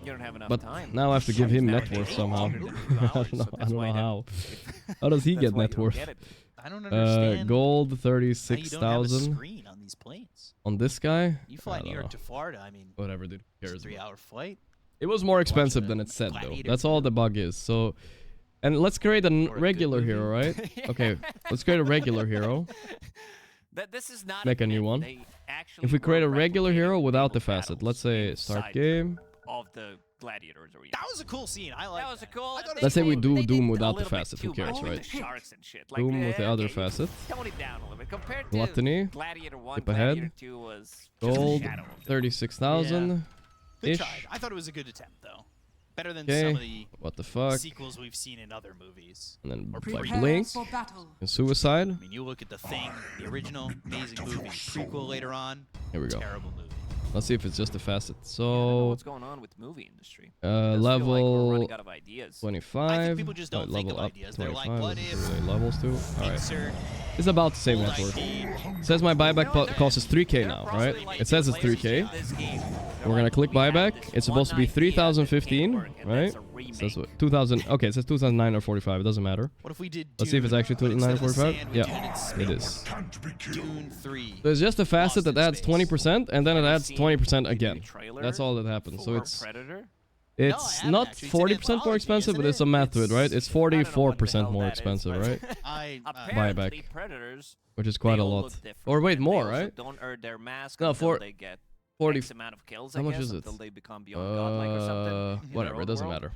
Speaker 11: You don't have enough
Speaker 2: But
Speaker 11: time.
Speaker 2: now I have to give him net
Speaker 11: Nowadays,
Speaker 2: worth
Speaker 11: it's
Speaker 2: somehow.
Speaker 11: longer than 2
Speaker 2: I
Speaker 11: hours,
Speaker 2: don't know,
Speaker 11: so
Speaker 2: I
Speaker 11: that's
Speaker 2: don't
Speaker 11: why
Speaker 2: know
Speaker 11: they-
Speaker 2: how. How does he
Speaker 11: that's
Speaker 2: get
Speaker 11: why
Speaker 2: net
Speaker 11: you don't
Speaker 2: worth?
Speaker 11: get it.
Speaker 18: I don't understand
Speaker 2: Gold
Speaker 18: why you don't have a
Speaker 2: 36,000
Speaker 18: screen on these planes.
Speaker 2: on this guy.
Speaker 18: You fly
Speaker 2: I
Speaker 18: New
Speaker 2: don't
Speaker 18: York
Speaker 2: know.
Speaker 18: to Florida, I mean,
Speaker 2: Whatever, dude. Who
Speaker 18: it's
Speaker 2: cares?
Speaker 18: a 3-hour flight.
Speaker 2: It was more expensive
Speaker 18: a
Speaker 2: than it said, though.
Speaker 18: Gladiator
Speaker 2: That's all the bug is. So, and let's create a regular hero, right? Okay, let's create a regular hero.
Speaker 11: This is not
Speaker 2: Make a new one. If we create a regular hero without the facet, let's say start game.
Speaker 11: Of the gladiators arena.
Speaker 18: That was a cool scene. I like
Speaker 11: That was a cool.
Speaker 2: Let's say we do
Speaker 11: they
Speaker 2: Doom
Speaker 11: did
Speaker 2: without
Speaker 11: a
Speaker 2: the
Speaker 11: little bit
Speaker 2: facet. Who
Speaker 11: too much
Speaker 2: cares,
Speaker 11: with
Speaker 2: right?
Speaker 11: the sharks and shit. Like,
Speaker 2: Doom with the other
Speaker 11: okay,
Speaker 2: facet.
Speaker 11: Tone it down a little bit compared to
Speaker 2: Gluttony.
Speaker 11: Gladiator 1.
Speaker 2: Skip
Speaker 11: Gladiator
Speaker 2: ahead.
Speaker 11: 2 was just a
Speaker 2: Gold
Speaker 11: shadow of the
Speaker 2: 36,000
Speaker 18: Good
Speaker 2: ish.
Speaker 18: try. I thought it was a good attempt, though. Better than
Speaker 2: Okay.
Speaker 18: some of the
Speaker 2: What the fuck?
Speaker 18: sequels we've seen in other movies.
Speaker 2: And then
Speaker 18: Or
Speaker 2: like
Speaker 18: prequels.
Speaker 2: Blink and Suicide.
Speaker 18: I mean, you look at The Thing, the original, amazing movie. Prequel later on,
Speaker 2: Here we go.
Speaker 18: terrible movie.
Speaker 2: Let's see if it's just a facet.
Speaker 11: I don't know
Speaker 2: So
Speaker 11: what's going on with the movie industry. It does feel like we're
Speaker 2: level
Speaker 11: running out of ideas.
Speaker 2: 25.
Speaker 18: I think people just don't think
Speaker 2: level
Speaker 18: of
Speaker 2: up
Speaker 18: ideas. They're like,
Speaker 2: 25.
Speaker 18: what
Speaker 2: Is
Speaker 18: if?
Speaker 2: it really levels too? All right.
Speaker 18: Insert
Speaker 2: It's about the same
Speaker 18: old
Speaker 2: net worth.
Speaker 18: ID.
Speaker 2: It says my buyback cost is 3k now, right? It says it's 3k. We're gonna click buyback. It's supposed to be 3015, right? It says what, 2000. Okay, it says 2009 or 45. It doesn't matter.
Speaker 18: What if we did
Speaker 2: Let's see if it's actually 2009 or 45. Yeah, it is.
Speaker 18: Dune 3.
Speaker 2: So it's just a facet that adds 20%, and then it adds 20% again. That's all that happens. So it's not 40% more expensive, but it's a math to it, right? It's 44% more expensive, right?
Speaker 11: Apparently, predators,
Speaker 2: which is quite
Speaker 11: they
Speaker 2: a
Speaker 11: all
Speaker 2: lot.
Speaker 11: look different,
Speaker 2: Or wait,
Speaker 11: and
Speaker 2: more,
Speaker 11: they also
Speaker 2: right?
Speaker 11: don't earn their mask
Speaker 2: No,
Speaker 11: until they get
Speaker 2: 40.
Speaker 11: X amount of kills,
Speaker 2: How
Speaker 11: I
Speaker 2: much
Speaker 11: guess,
Speaker 2: is it?
Speaker 11: until they become beyond godlike or something. in
Speaker 2: Whatever,
Speaker 11: their
Speaker 2: it doesn't
Speaker 11: own world.
Speaker 2: matter.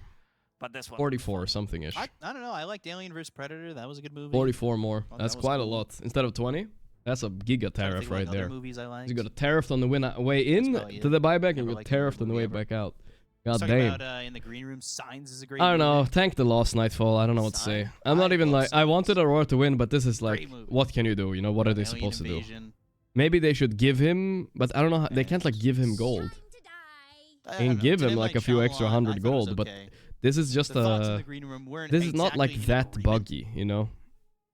Speaker 11: But this one
Speaker 2: 44 or something-ish.
Speaker 18: I don't know. I liked Alien vs Predator. That was a good movie.
Speaker 2: 44 more.
Speaker 18: Thought
Speaker 2: That's
Speaker 18: that was
Speaker 2: quite a
Speaker 18: cool.
Speaker 2: lot. Instead of 20, that's a giga tariff
Speaker 18: think
Speaker 2: right
Speaker 18: like other
Speaker 2: there.
Speaker 18: movies I liked.
Speaker 2: You got a tariff on the way in
Speaker 18: probably
Speaker 2: to
Speaker 18: it.
Speaker 2: the buyback, and
Speaker 18: Never
Speaker 2: you got
Speaker 18: liked
Speaker 2: tariffed
Speaker 18: another
Speaker 2: on the way
Speaker 18: movie ever.
Speaker 2: back out. God
Speaker 18: Let's talk
Speaker 2: damn.
Speaker 18: about, in the green room, Signs is a great
Speaker 2: I don't know.
Speaker 18: movie.
Speaker 2: Thank the lost Nightfall. I don't know what to say. I'm not even like. I wanted Aurora to win, but this is like, what can you do? You know, what are they
Speaker 18: Alien
Speaker 2: supposed to do?
Speaker 18: Invasion.
Speaker 2: Maybe they should give him, but I don't know. How, they can't like give him gold. And give him like a few extra 100 gold, but this is just a. This is not like that buggy, you know.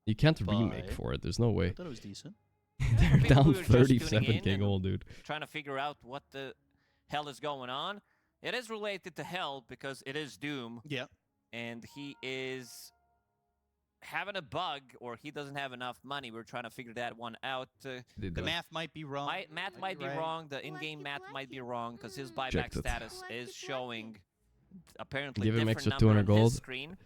Speaker 2: You can't remake for it. There's no way.
Speaker 18: I thought it was decent.
Speaker 2: They're down
Speaker 11: Who are just tuning in
Speaker 2: 37k
Speaker 11: and
Speaker 2: gold, dude.
Speaker 11: Trying to figure out what the hell is going on. It is related to hell because it is Doom.
Speaker 18: Yeah.
Speaker 11: And he is having a bug, or he doesn't have enough money. We're trying to figure that one out.
Speaker 18: The math might be wrong.
Speaker 11: Math might be
Speaker 18: right.
Speaker 11: wrong. The in-game math might be wrong because his buyback
Speaker 2: Checked it.
Speaker 11: status is showing apparently
Speaker 2: Give him
Speaker 11: different
Speaker 2: extra
Speaker 11: number
Speaker 2: 200
Speaker 11: on
Speaker 2: gold.
Speaker 11: his screen.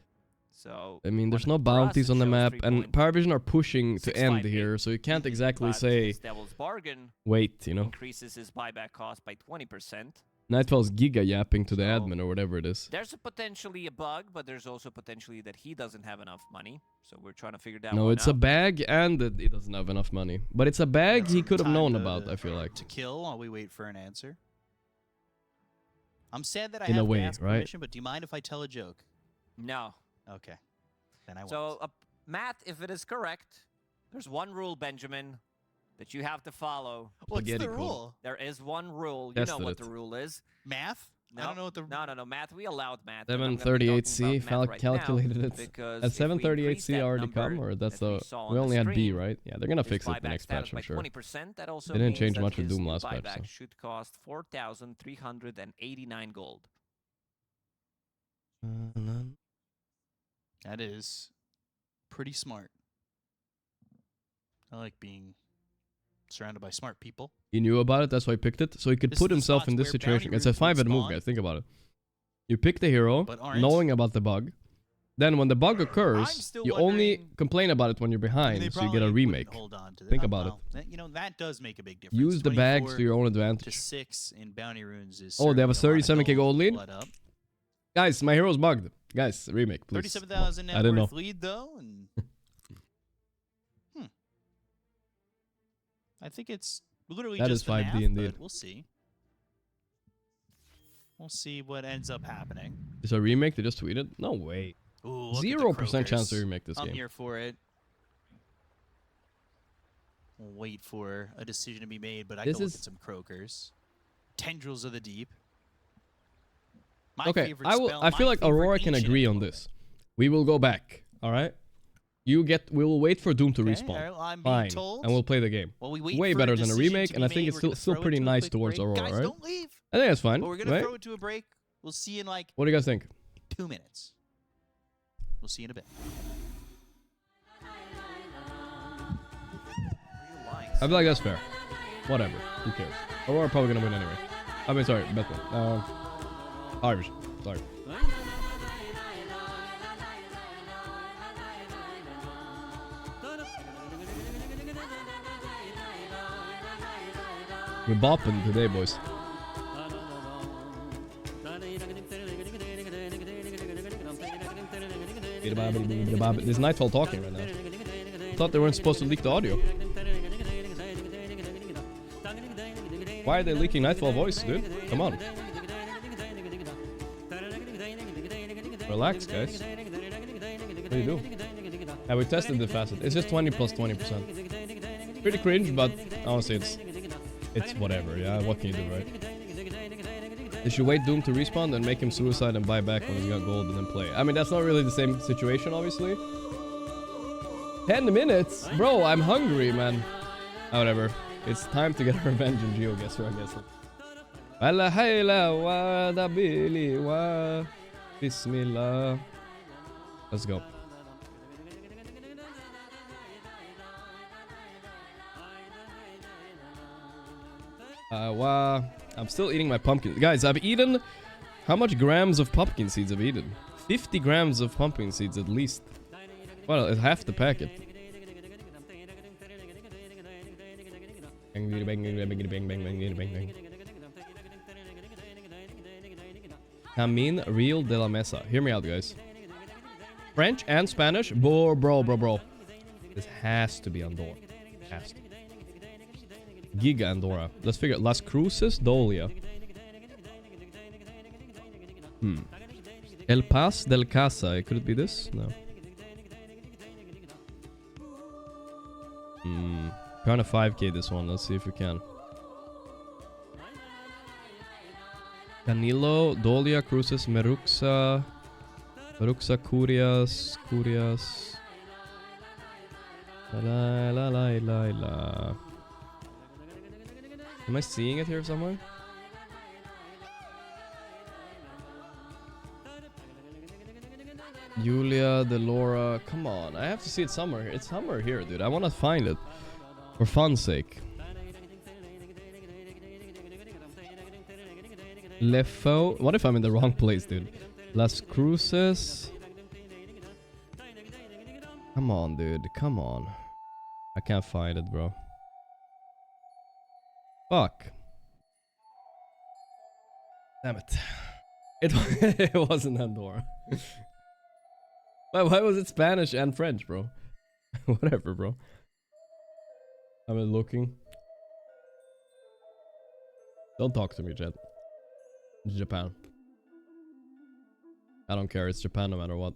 Speaker 11: So
Speaker 2: I mean, there's no
Speaker 11: for us,
Speaker 2: bounties
Speaker 11: it
Speaker 2: on the
Speaker 11: shows
Speaker 2: map, and Paravision are pushing to end
Speaker 11: 3.658.
Speaker 2: here, so you can't exactly say,
Speaker 11: His Devil's Bargain
Speaker 2: wait, you know.
Speaker 11: increases his buyback cost by 20%.
Speaker 2: Nightfall's giga yapping to the admin or whatever it is.
Speaker 11: There's potentially a bug, but there's also potentially that he doesn't have enough money. So we're trying to figure that
Speaker 2: No,
Speaker 11: one
Speaker 2: it's
Speaker 11: out.
Speaker 2: a bag and that he doesn't have enough money. But it's a bag he could have known about, I feel like.
Speaker 18: To kill while we wait for an answer. I'm sad that I
Speaker 2: In a
Speaker 18: have
Speaker 2: way,
Speaker 18: to ask
Speaker 2: right?
Speaker 18: permission, but do you mind if I tell a joke?
Speaker 11: No.
Speaker 18: Okay. Then I won't.
Speaker 11: So, Matt, if it is correct, there's one rule, Benjamin, that you have to follow.
Speaker 18: What's
Speaker 2: Spaghetti
Speaker 18: the
Speaker 2: code.
Speaker 18: rule?
Speaker 11: There is one rule. You
Speaker 2: Tested
Speaker 11: know what
Speaker 2: it.
Speaker 11: the rule is.
Speaker 18: Math?
Speaker 11: No,
Speaker 18: I don't know what the...
Speaker 11: No, math. We allowed math. and I'm gonna be
Speaker 2: 738C,
Speaker 11: talking about math right now
Speaker 2: calculated it.
Speaker 11: because
Speaker 2: Has
Speaker 11: if we increase
Speaker 2: 738C
Speaker 11: that
Speaker 2: already
Speaker 11: number
Speaker 2: come, or that's
Speaker 11: that we
Speaker 2: the...
Speaker 11: saw
Speaker 2: We
Speaker 11: on
Speaker 2: only
Speaker 11: the
Speaker 2: had B,
Speaker 11: screen,
Speaker 2: right? Yeah, they're gonna
Speaker 11: his
Speaker 2: fix it the
Speaker 11: buyback
Speaker 2: next
Speaker 11: status
Speaker 2: patch, I'm
Speaker 11: by
Speaker 2: sure.
Speaker 11: 20%, that also
Speaker 2: They didn't
Speaker 11: means
Speaker 2: change
Speaker 11: that
Speaker 2: much with
Speaker 11: his
Speaker 2: Doom
Speaker 11: new
Speaker 2: last patch,
Speaker 11: buyback
Speaker 2: so.
Speaker 11: should cost 4,389 gold.
Speaker 18: That is pretty smart. I like being surrounded by smart people.
Speaker 2: He knew about it, that's why he picked it. So he could
Speaker 18: This
Speaker 2: put
Speaker 18: is the
Speaker 2: himself in
Speaker 18: spots
Speaker 2: this
Speaker 18: where
Speaker 2: situation.
Speaker 18: bounty
Speaker 2: It's a
Speaker 18: runes would
Speaker 2: 5-head move,
Speaker 18: spawn.
Speaker 2: guys. Think about it. You pick the hero,
Speaker 18: But aren't.
Speaker 2: knowing about the bug. Then when the bug occurs,
Speaker 18: still
Speaker 2: you only
Speaker 18: wondering-
Speaker 2: complain about it when you're
Speaker 18: They
Speaker 2: behind, so you
Speaker 18: probably
Speaker 2: get a
Speaker 18: wouldn't
Speaker 2: remake.
Speaker 18: Hold on to that.
Speaker 2: Think
Speaker 18: Oh,
Speaker 2: about
Speaker 18: well,
Speaker 2: it.
Speaker 18: that- you know, that does make a big difference.
Speaker 2: Use the bags to your own
Speaker 18: 24
Speaker 2: advantage.
Speaker 18: To 6 in bounty runes is
Speaker 2: Oh, they have a
Speaker 18: certainly lot of
Speaker 2: 37k gold lead?
Speaker 18: blood up.
Speaker 2: Guys, my hero's bugged. Guys, remake, please.
Speaker 18: 37,000
Speaker 2: I
Speaker 18: net
Speaker 2: didn't
Speaker 18: worth
Speaker 2: know.
Speaker 18: lead though, and I think it's literally
Speaker 2: That
Speaker 18: just
Speaker 2: is
Speaker 18: the
Speaker 2: 5D
Speaker 18: math,
Speaker 2: indeed.
Speaker 18: but we'll see. We'll see what ends up happening.
Speaker 2: Is a remake? They just tweeted? No way.
Speaker 18: Ooh, look at the
Speaker 2: 0% chance to
Speaker 18: Krokers.
Speaker 2: remake this
Speaker 18: I'm
Speaker 2: game.
Speaker 18: here for it. We'll wait for a decision to be made, but I
Speaker 2: This
Speaker 18: can look
Speaker 2: is-
Speaker 18: at some Krokers. Tendrils of the Deep. My
Speaker 2: Okay,
Speaker 18: favorite
Speaker 2: I will.
Speaker 18: spell,
Speaker 2: I feel
Speaker 18: my
Speaker 2: like
Speaker 18: favorite
Speaker 2: Aurora can
Speaker 18: ancient
Speaker 2: agree on
Speaker 18: emblem.
Speaker 2: this. We will go back. All right. We will wait for Doom to
Speaker 18: Okay,
Speaker 2: respawn.
Speaker 18: I'm being
Speaker 2: Fine,
Speaker 18: told.
Speaker 2: and we'll play the game.
Speaker 18: While we wait
Speaker 2: Way
Speaker 18: for a
Speaker 2: better than a
Speaker 18: decision
Speaker 2: remake,
Speaker 18: to
Speaker 2: and I
Speaker 18: be
Speaker 2: think
Speaker 18: made,
Speaker 2: it's
Speaker 18: we're
Speaker 2: still
Speaker 18: gonna
Speaker 2: still
Speaker 18: throw it
Speaker 2: pretty
Speaker 18: to a
Speaker 2: nice
Speaker 18: quick
Speaker 2: towards
Speaker 18: break.
Speaker 2: Aurora,
Speaker 18: Guys,
Speaker 2: right?
Speaker 18: don't leave.
Speaker 2: I think that's fine.
Speaker 18: But we're gonna
Speaker 2: right?
Speaker 18: throw it to a break. We'll see in like
Speaker 2: What do you guys think?
Speaker 18: 2 minutes. We'll see in a bit.
Speaker 2: I feel like that's fair. Whatever. Who cares? Aurora probably gonna win anyway. I mean, sorry, Bethlehem. Irish. Sorry. We're bopping today, boys. There's Nightfall talking right now. I thought they weren't supposed to leak the audio. Why are they leaking Nightfall voice, dude? Come on. Relax, guys. What do you do? Yeah, we tested the facet. It's just 20 plus 20%. Pretty cringe, but honestly, it's It's whatever, yeah? What can you do, right? They should wait Doom to respawn, then make him suicide and buy back when he's got gold and then play. I mean, that's not really the same situation, obviously. 10 minutes? Bro, I'm hungry, man. Whatever. It's time to get revenge in GeoGuessr, I guess. Alla hayla wa da bili wa bismillah. Let's go. Wow. I'm still eating my pumpkin. Guys, I've eaten... How much grams of pumpkin seeds I've eaten? 50 grams of pumpkin seeds at least. Well, it's half the packet. Camin Real de la Mesa. Hear me out, guys. French and Spanish? Bro. This has to be Andorra. Has to. Giga Andorra. Let's figure it. Las Cruces, Dolia. El Paz del Casa. Could it be this? No. Trying to 5k this one. Let's see if we can. Canilo, Dolia, Cruces, Meruxa, Curias. La. Am I seeing it here somewhere? Julia, Delora. Come on, I have to see it somewhere. It's somewhere here, dude. I want to find it. For fun's sake. Lefo. What if I'm in the wrong place, dude? Las Cruces. Come on, dude. Come on. I can't find it, bro. Fuck. Damn it. It wasn't Andorra. Why was it Spanish and French, bro? Whatever, bro. I'm looking. Don't talk to me, Jet. It's Japan. I don't care. It's Japan no matter what.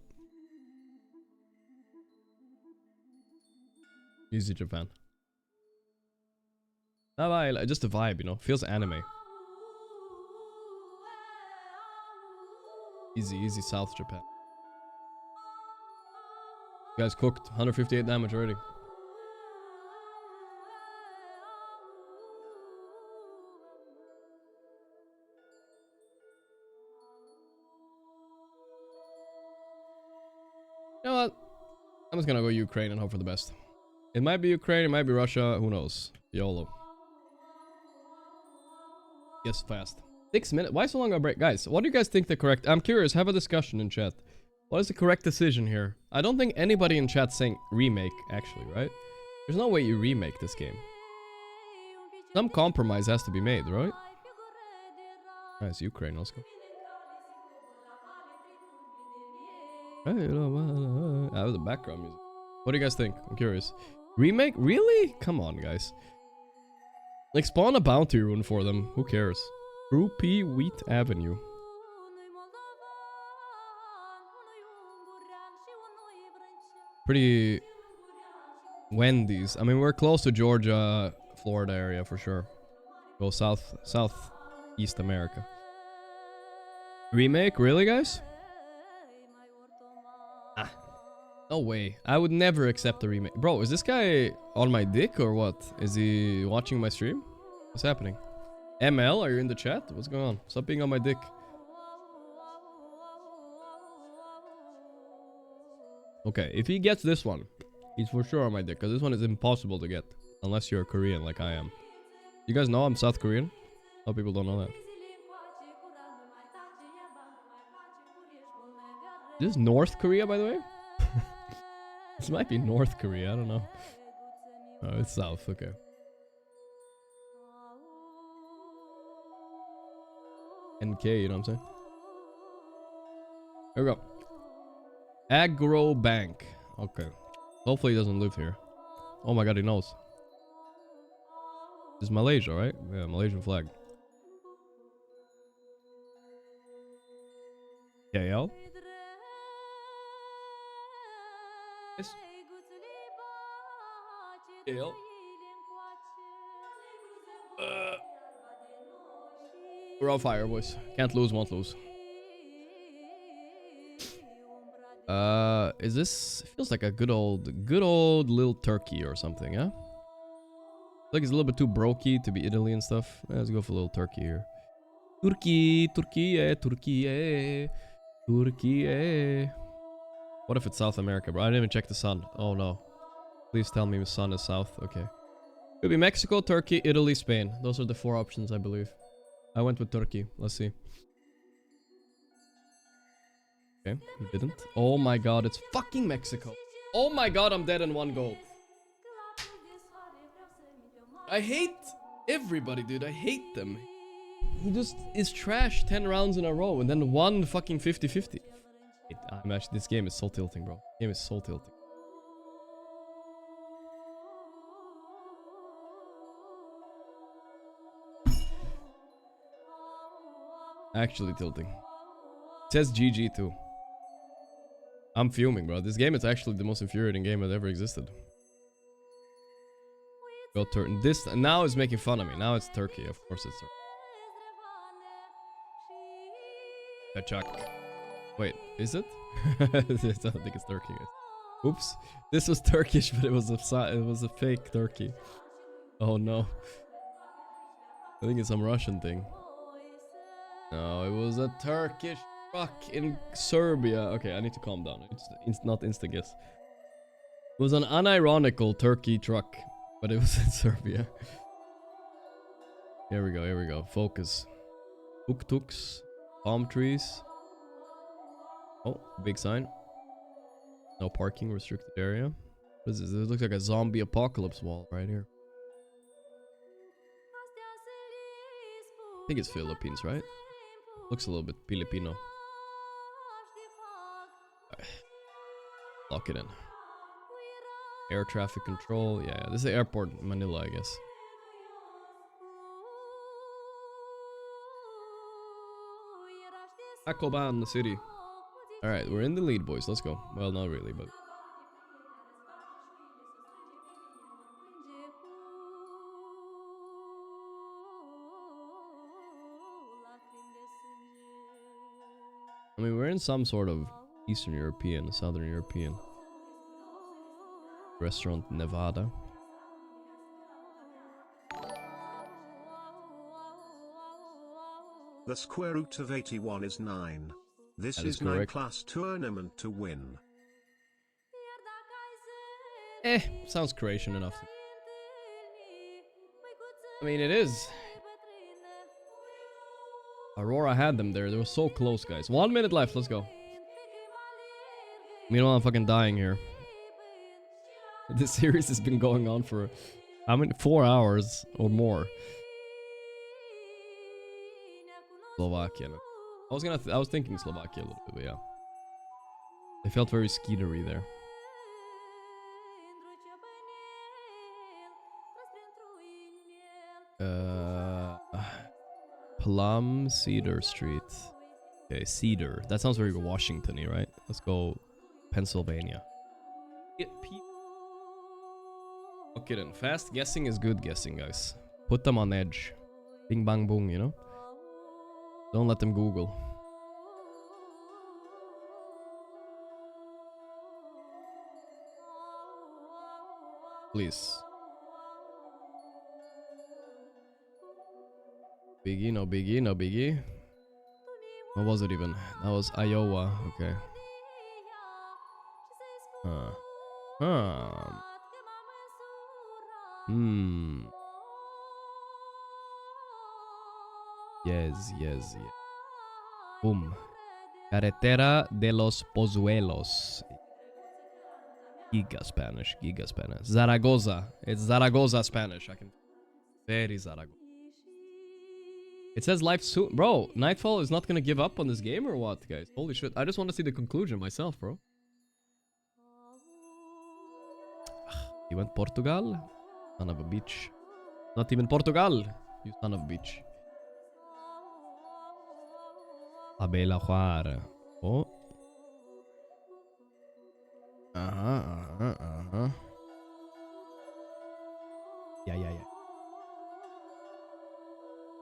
Speaker 2: Easy Japan. Just a vibe, you know. Feels anime. Easy South Japan. You guys cooked. 158 damage already. You know what? I'm just gonna go Ukraine and hope for the best. It might be Ukraine, it might be Russia, who knows? YOLO. Guess fast. 6 minutes? Why so long a break? Guys, what do you guys think the correct... I'm curious, have a discussion in chat. What is the correct decision here? I don't think anybody in chat saying remake, actually, right? There's no way you remake this game. Some compromise has to be made, right? Nice, Ukraine, let's go. That was the background music. What do you guys think? I'm curious. Remake? Really? Come on, guys. Like, spawn a bounty rune for them. Who cares? Rupee Wheat Avenue. Pretty... Wendy's. I mean, we're close to Georgia, Florida area for sure. Go Southeast America. Remake? Really, guys? No way. I would never accept a remake. Bro, is this guy on my dick or what? Is he watching my stream? What's happening? ML, are you in the chat? What's going on? Stop being on my dick. Okay, if he gets this one, he's for sure on my dick, because this one is impossible to get. Unless you're Korean like I am. You guys know I'm South Korean? A lot of people don't know that. Is this North Korea, by the way? This might be North Korea, I don't know. Oh, it's South, okay. NK, you know what I'm saying? Here we go. Agro Bank. Okay. Hopefully he doesn't live here. Oh my god, he knows. This is Malaysia, right? Yeah, Malaysian flag. KL? Yes. KL? We're on fire, boys. Can't lose, won't lose. Is this... Feels like a good old little Turkey or something, huh? Like it's a little bit too brokey to be Italy and stuff. Let's go for a little Turkey here. Turkey. What if it's South America, bro? I didn't even check the sun. Oh no. Please tell me the sun is south. Okay. Could be Mexico, Turkey, Italy, Spain. Those are the 4 options, I believe. I went with Turkey. Let's see. Okay, he didn't. Oh my god, it's fucking Mexico. Oh my god, I'm dead in 1 goal. I hate everybody, dude. I hate them. He just is trash 10 rounds in a row and then 1 fucking 50-50. I'm actually, this game is so tilting, bro. This game is so tilting. Actually tilting. It says GG too. I'm fuming, bro. This game is actually the most infuriating game that ever existed. Go turn this now is making fun of me. Now it's Turkey. Of course it's Turkey. Kachak. Wait, is it? I don't think it's Turkey, guys. Oops. This was Turkish, but it was a fake Turkey. Oh no. I think it's some Russian thing. No, it was a Turkish truck in Serbia. Okay, I need to calm down. It's not insta guess. It was an unironical Turkey truck, but it was in Serbia. Here we go, here we go. Focus. Tuk-tuks. Palm trees. Oh, big sign. No parking, restricted area. What is this? It looks like a zombie apocalypse wall right here. I think it's Philippines, right? Looks a little bit Filipino. Lock it in. Air traffic control. Yeah, this is the airport in Manila, I guess. Tacloban, the city. Alright, we're in the lead, boys. Let's go. Well, not really, but... I mean, we're in some sort of Eastern European, Southern European restaurant, Nevada.
Speaker 5: The square root of 81 is 9. This
Speaker 2: That
Speaker 5: is 9 class tournament to win.
Speaker 2: Sounds Croatian enough. I mean, it is. Aurora had them there. They were so close, guys. 1 minute left. Let's go. Meanwhile, I'm fucking dying here. This series has been going on for, how many? 4 hours or more. Slovakia. I was thinking Slovakia a little bit, but yeah. They felt very skeetery there. Plum Cedar Street. Okay, Cedar. That sounds very Washington-y, right? Let's go Pennsylvania. Okay then. Fast guessing is good guessing, guys. Put them on edge. Bing bang boom, you know? Don't let them Google. Please. Biggie, no biggie, no biggie. What was it even? That was Iowa, okay. Yes. Boom. Carretera de los Pozuelos. Giga Spanish. Zaragoza. It's Zaragoza Spanish. I can... Very Zaragoza. It says life soon. Bro, Nightfall is not gonna give up on this game or what, guys? Holy shit. I just want to see the conclusion myself, bro. You went Portugal? Son of a bitch. Not even Portugal, you son of a bitch. Abela Juara. Oh. Yeah.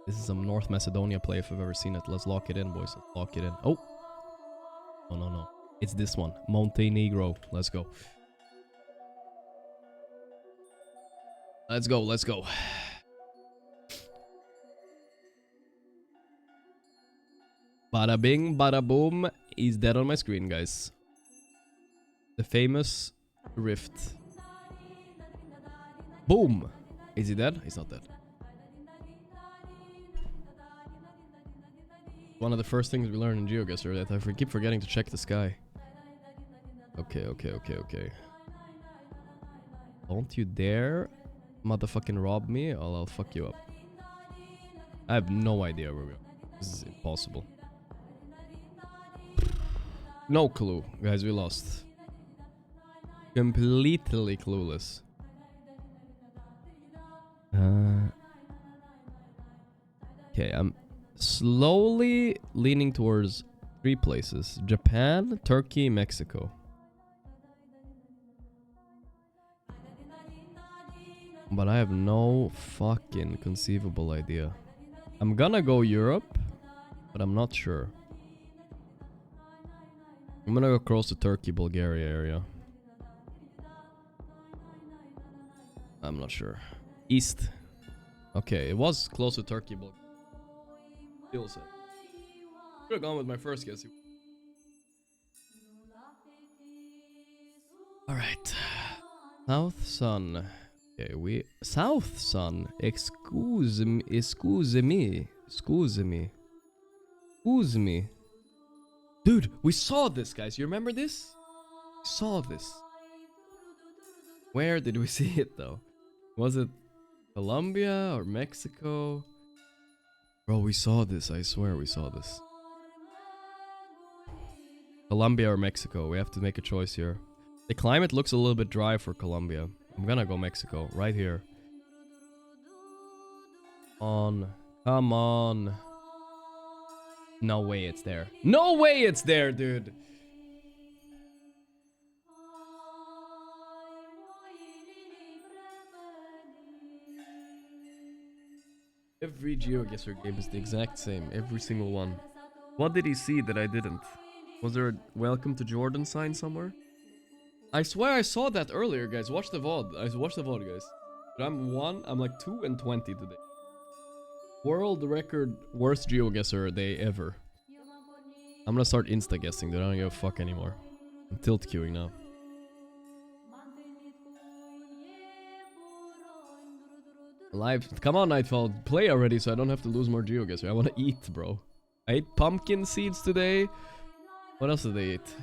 Speaker 2: This is some North Macedonia play if I've ever seen it. Let's lock it in, boys. Let's lock it in. Oh! No, no, no. It's this one. Montenegro. Let's go. Let's go, let's go. Bada bing, bada boom. He's dead on my screen, guys. The famous Rift. Boom! Is he dead? He's not dead. One of the first things we learn in GeoGuessr that I keep forgetting to check the sky. Okay, okay, okay, okay. Don't you dare motherfucking rob me, or I'll fuck you up. I have no idea where we are. This is impossible. No clue. Guys, we lost. Completely clueless. Okay, I'm slowly leaning towards 3 places. Japan, Turkey, Mexico. But I have no fucking conceivable idea. I'm gonna go Europe, but I'm not sure. I'm gonna go close to Turkey, Bulgaria area. I'm not sure. East. Okay, it was close to Turkey, Bulgaria. Feels it. Should have gone with my first guess. Alright. South Sun. Okay, South Sun. Excuse me. Excuse me. Excuse me. Excuse me. Dude, we saw this, guys. You remember this? We saw this. Where did we see it, though? Was it Colombia or Mexico? Bro, we saw this. I swear we saw this. Colombia or Mexico. We have to make a choice here. The climate looks a little bit dry for Colombia. I'm gonna go Mexico. Right here. On. Come on. No way it's there. No way it's there, dude! Every GeoGuessr game is the exact same. Every single one. What did he see that I didn't? Was there a welcome to Jordan sign somewhere? I swear I saw that earlier, guys. Watch the VOD. I watched the VOD, guys. But I'm like 2 and 20 today. World record worst GeoGuessr day ever. I'm gonna start insta guessing, dude. I don't give a fuck anymore. I'm tilt queuing now. Live. Come on, Nightfall. Play already so I don't have to lose more GeoGuessr. I want to eat, bro. I ate pumpkin seeds today. What else did I eat?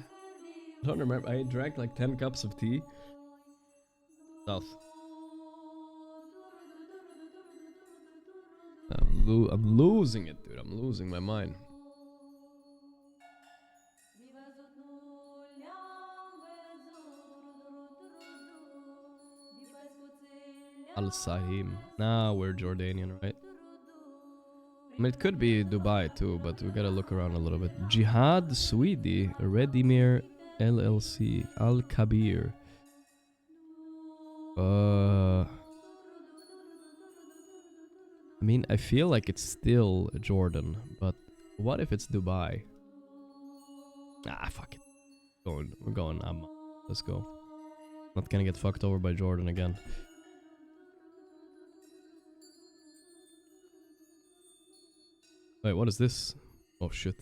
Speaker 2: I don't remember. I drank like 10 cups of tea. South. I'm losing it, dude. I'm losing my mind. Al-Sahim. Nah, we're Jordanian, right? I mean, it could be Dubai too, but we gotta look around a little bit. Jihad Swedi, Redimir LLC, Al-Kabir. I mean, I feel like it's still Jordan, but what if it's Dubai? Ah, fuck it. We're going. Let's go. Not gonna get fucked over by Jordan again. Wait, what is this? Oh shit.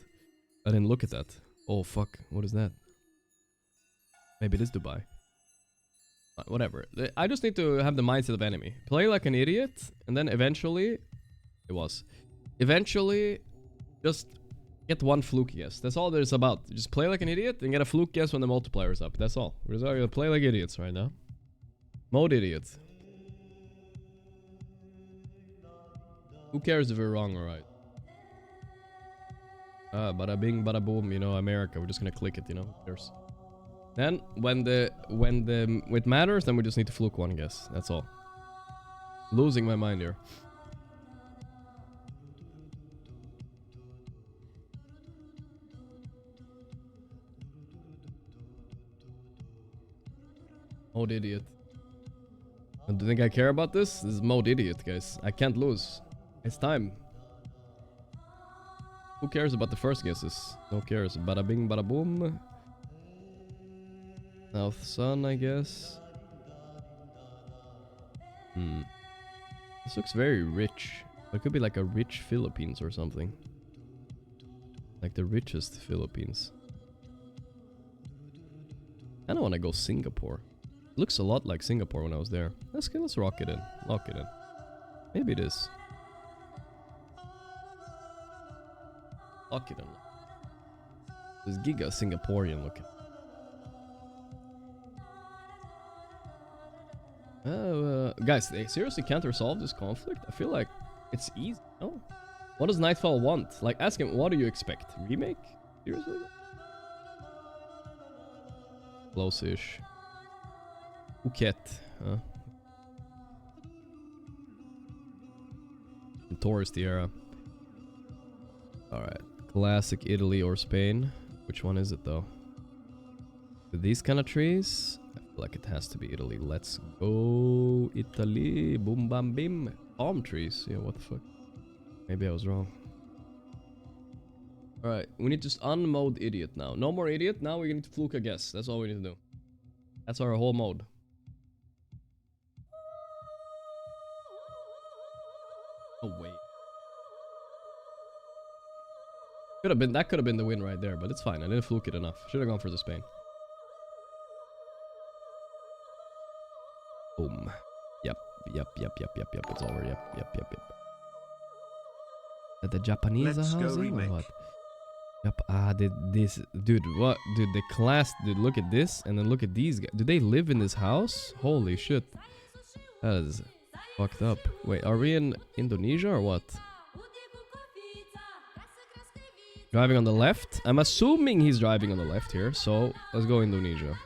Speaker 2: I didn't look at that. Oh fuck, what is that? Maybe it is Dubai. Whatever. I just need to have the mindset of enemy. Play like an idiot, and then eventually... It was. Eventually, just get one fluke guess. That's all there's about. Just play like an idiot and get a fluke guess when the multiplier is up. That's all. We're just gonna play like idiots right now. Mode idiot. Who cares if we're wrong or right? Bada bing, bada boom, you know, America. We're just gonna click it, you know, who cares? Then, when it matters, then we just need to fluke one guess. That's all. Losing my mind here. Mode idiot. Do you think I care about this? This is mode idiot, guys. I can't lose. It's time. Who cares about the first guesses? No cares. Bada bing, bada boom. South Sun, I guess. This looks very rich. It could be like a rich Philippines or something. Like the richest Philippines. I don't want to go Singapore. It looks a lot like Singapore when I was there. Let's rock it in. Lock it in. Maybe it is. Lock it in. This giga Singaporean looking. Guys, they seriously can't resolve this conflict? I feel like it's easy. No. What does Nightfall want? Like, ask him, what do you expect? Remake? Seriously? Close-ish. Phuket. Huh? Touristy era. Alright. Classic Italy or Spain. Which one is it, though? These kind of trees? I feel like it has to be Italy. Let's go Italy. Boom bam bim. Palm trees. Yeah, what the fuck? Maybe I was wrong. Alright, we need to just unmode idiot now. No more idiot. Now we need to fluke a guess. That's all we need to do. That's our whole mode. Oh wait. That could have been the win right there, but it's fine. I didn't fluke it enough. Should have gone for the Spain. Boom. Yep. It's over. Yep. The Japanese housing or what? Yep. This dude. What, dude? The class, dude. Look at this, and then look at these guys. Do they live in this house? Holy shit. That is fucked up. Wait, are we in Indonesia or what? Driving on the left? I'm assuming he's driving on the left here, so let's go Indonesia.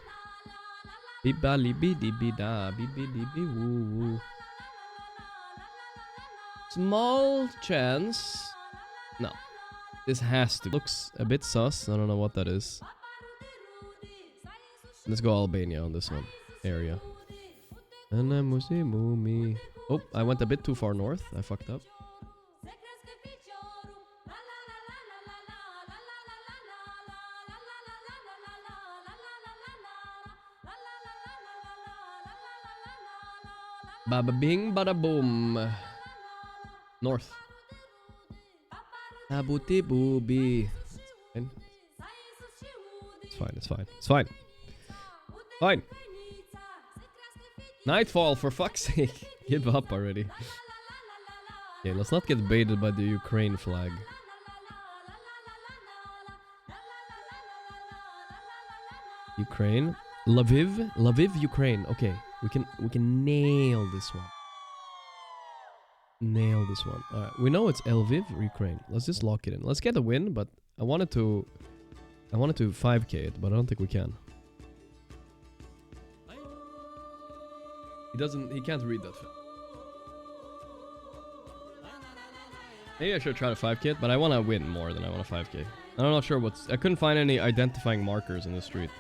Speaker 2: Small chance. No. This has to. Looks a bit sus. I don't know what that is. Let's go Albania on this one. Area. Oh, I went a bit too far north. I fucked up. Baba bing, bada boom. North. Abuti booby. It's fine. Fine. Nightfall, for fuck's sake. Give up already. Okay, let's not get baited by the Ukraine flag. Ukraine. Lviv, Ukraine. Okay, we can nail this one. Alright, we know it's Lviv, Ukraine. Let's just lock it in. Let's get a win, but I wanted to 5k it, but I don't think we can. He can't read that. Maybe I should try to 5k it, but I want to win more than I want to 5k. I'm not sure I couldn't find any identifying markers in the street.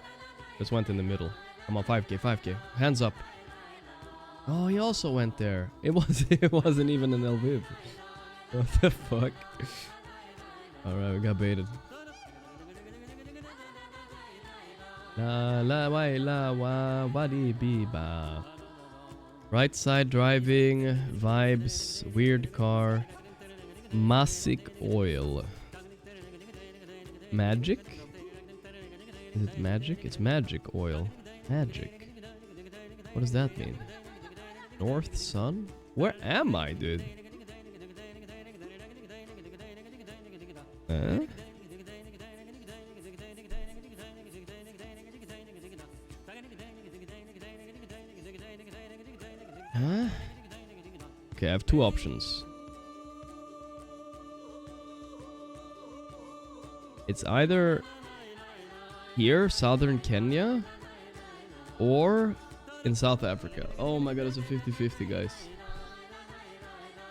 Speaker 2: Just went in the middle. I'm on 5k. Hands up. Oh, he also went there. It wasn't even in Lviv. What the fuck? Alright, we got baited. La la wa la wa wadi biba. Right side driving, vibes, weird car, Masic oil. Magic? Is it magic? It's magic oil. Magic. What does that mean? North Sun? Where am I, dude? Huh? Huh? Okay, I have two options. It's either here, southern Kenya, or in South Africa. Oh my god, it's a 50-50, guys.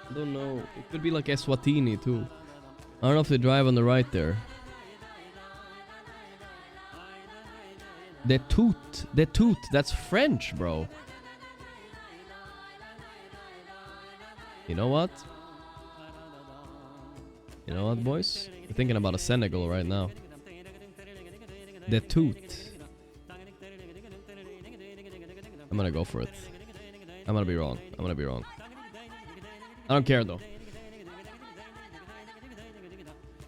Speaker 2: I don't know. It could be like Eswatini too. I don't know if they drive on the right there. The Toot. That's French, bro. You know what? You know what, boys? We're thinking about a Senegal right now. The Toot. I'm gonna go for it. I'm gonna be wrong. I'm gonna be wrong. I don't care though.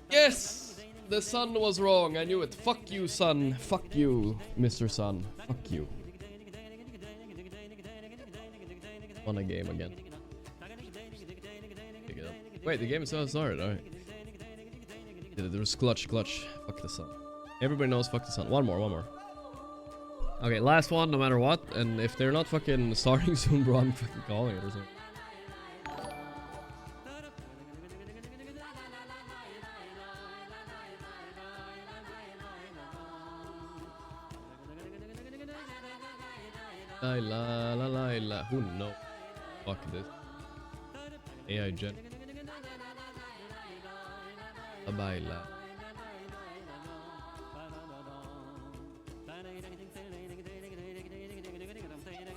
Speaker 2: Yes! The sun was wrong. I knew it. Fuck you, sun. Fuck you, Mr. Sun. Fuck you. Won a game again. Wait, the game is still started. Alright. There was clutch. Fuck the sun. Everybody knows fuck the sun. One more. Okay, last one no matter what. And if they're not fucking starting soon, bro, I'm fucking calling it or something. La. Who knows? Fuck this. AI gen. La baila.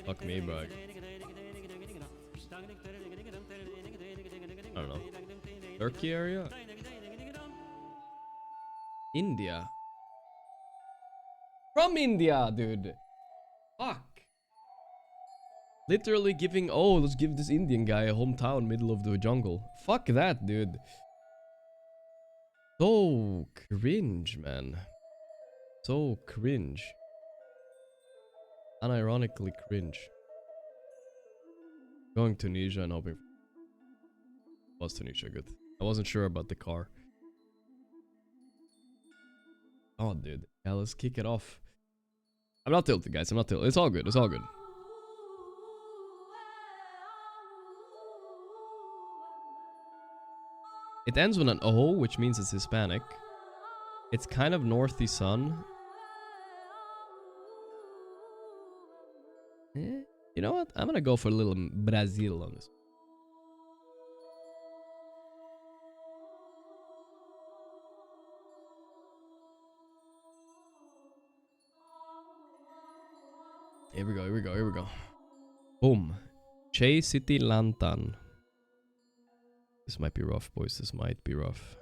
Speaker 2: Fuck me, bro. I don't know. Turkey area? India. From India, dude. Fuck. Literally giving, oh, let's give this Indian guy a hometown middle of the jungle. Fuck that, dude. So cringe, man. So cringe. Unironically cringe. Going to Tunisia and hoping. Was Tunisia good? I wasn't sure about the car. Oh, dude. Yeah, let's kick it off. I'm not tilted, guys. I'm not tilted. It's all good. It's all good. It ends with an O, which means it's Hispanic. It's kind of northy sun. You know what? I'm gonna go for a little Brazil on this. Here we go. Boom. Che City Lantan. This might be rough, boys. This might be rough.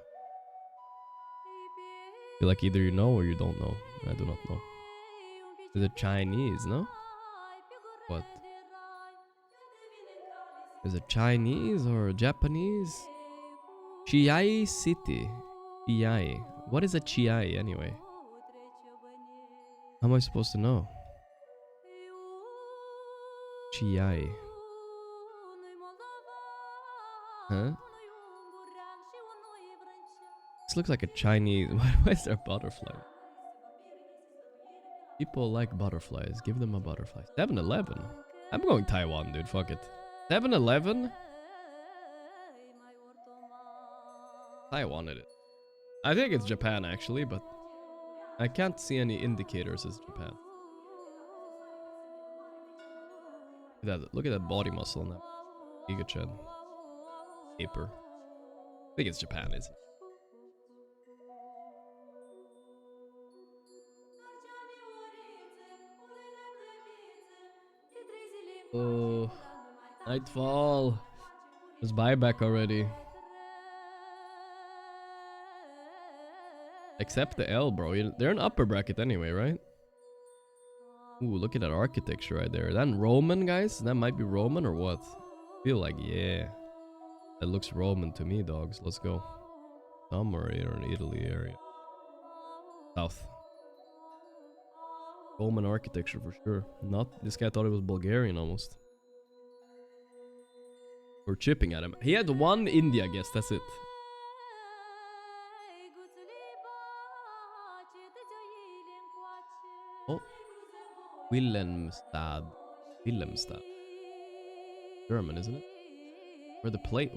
Speaker 2: Feel like either you know or you don't know. I do not know. Is it Chinese, no? What? Is it Chinese or Japanese? Chiai City. Chiai. What is a Chiai anyway? How am I supposed to know? Chiai. Huh? This looks like a Chinese. Why is there a butterfly? People like butterflies. Give them a butterfly. 7-Eleven. I'm going Taiwan, dude. Fuck it. 7-Eleven? Taiwan it is. I think it's Japan actually, but I can't see any indicators as Japan. Look at that body muscle on that Giga-chan. Paper. I think it's Japan, isn't it? Oh, nightfall. There's buyback already. Except the L, bro. They're an upper bracket anyway, right? Ooh, look at that architecture right there. Is that Roman, guys? That might be Roman or what? I feel like, yeah. That looks Roman to me, dogs. Let's go. Somewhere here in Italy area. South. Roman architecture for sure. Not, this guy thought it was Bulgarian almost. We're chipping at him. He had one India guess, that's it. Oh. Wilhelmstad. German, isn't it? Where the plate?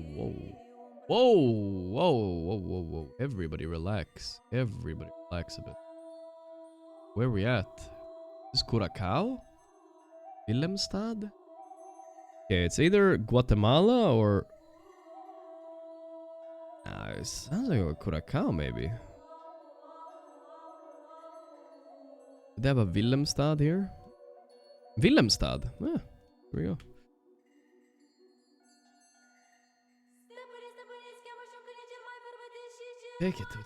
Speaker 2: Whoa. Everybody relax. Everybody relax a bit. Where are we at? Is this Curacao? Wilhelmstad? Okay, it's either Guatemala or... it sounds like a Curacao, maybe. Do they have a Wilhelmstad here? Wilhelmstad? Yeah, here we go. Take it, dude.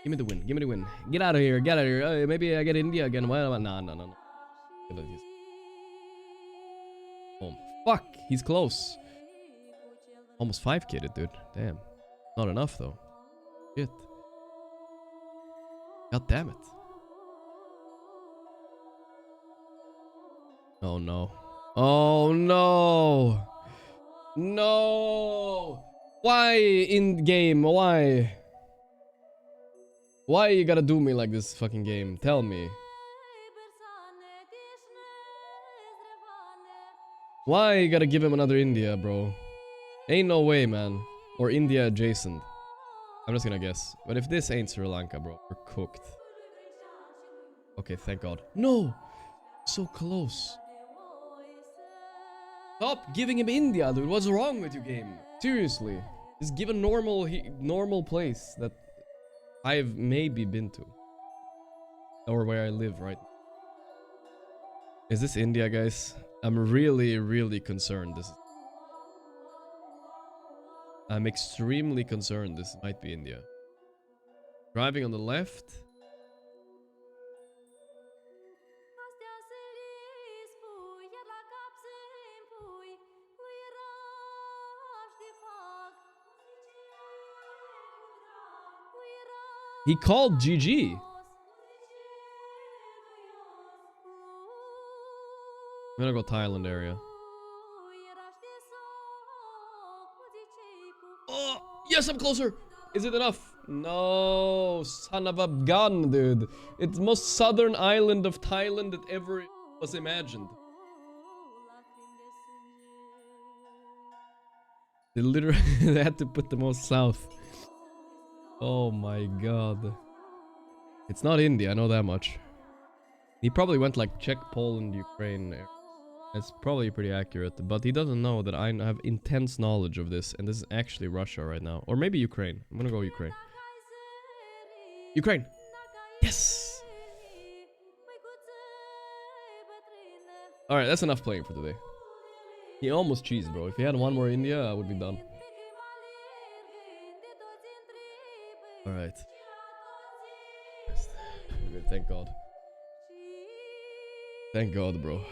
Speaker 2: Give me the win. Give me the win. Get out of here. Get out of here. Maybe I get India again. Well, no. Oh, fuck. He's close. Almost 5-kitted, dude. Damn. Not enough, though. Shit. God damn it. Oh, no. Oh, no. No. Why in game? Why? Why you gotta do me like this fucking game? Tell me. Why you gotta give him another India, bro? Ain't no way, man. Or India adjacent. I'm just gonna guess. But if this ain't Sri Lanka, bro, we're cooked. Okay, thank God. No! So close. Stop giving him India, dude. What's wrong with you, game? Seriously. Just give a normal place that I've maybe been to. Or where I live, right? Is this India, guys? I'm really concerned. I'm extremely concerned this might be India. Driving on the left. He called GG. I'm gonna go Thailand area. Oh, yes, I'm closer. Is it enough? No, son of a gun, dude. It's the most southern island of Thailand that ever was imagined. They literally they had to put the most south. Oh my god. It's not India, I know that much. He probably went like Czech, Poland, Ukraine. It's probably pretty accurate, but he doesn't know that I have intense knowledge of this, and this is actually Russia right now. Or maybe Ukraine. I'm gonna go Ukraine. Ukraine! Yes! Alright, that's enough playing for today. He almost cheesed, bro. If he had one more India, I would be done. Alright. Thank God. Thank God, bro.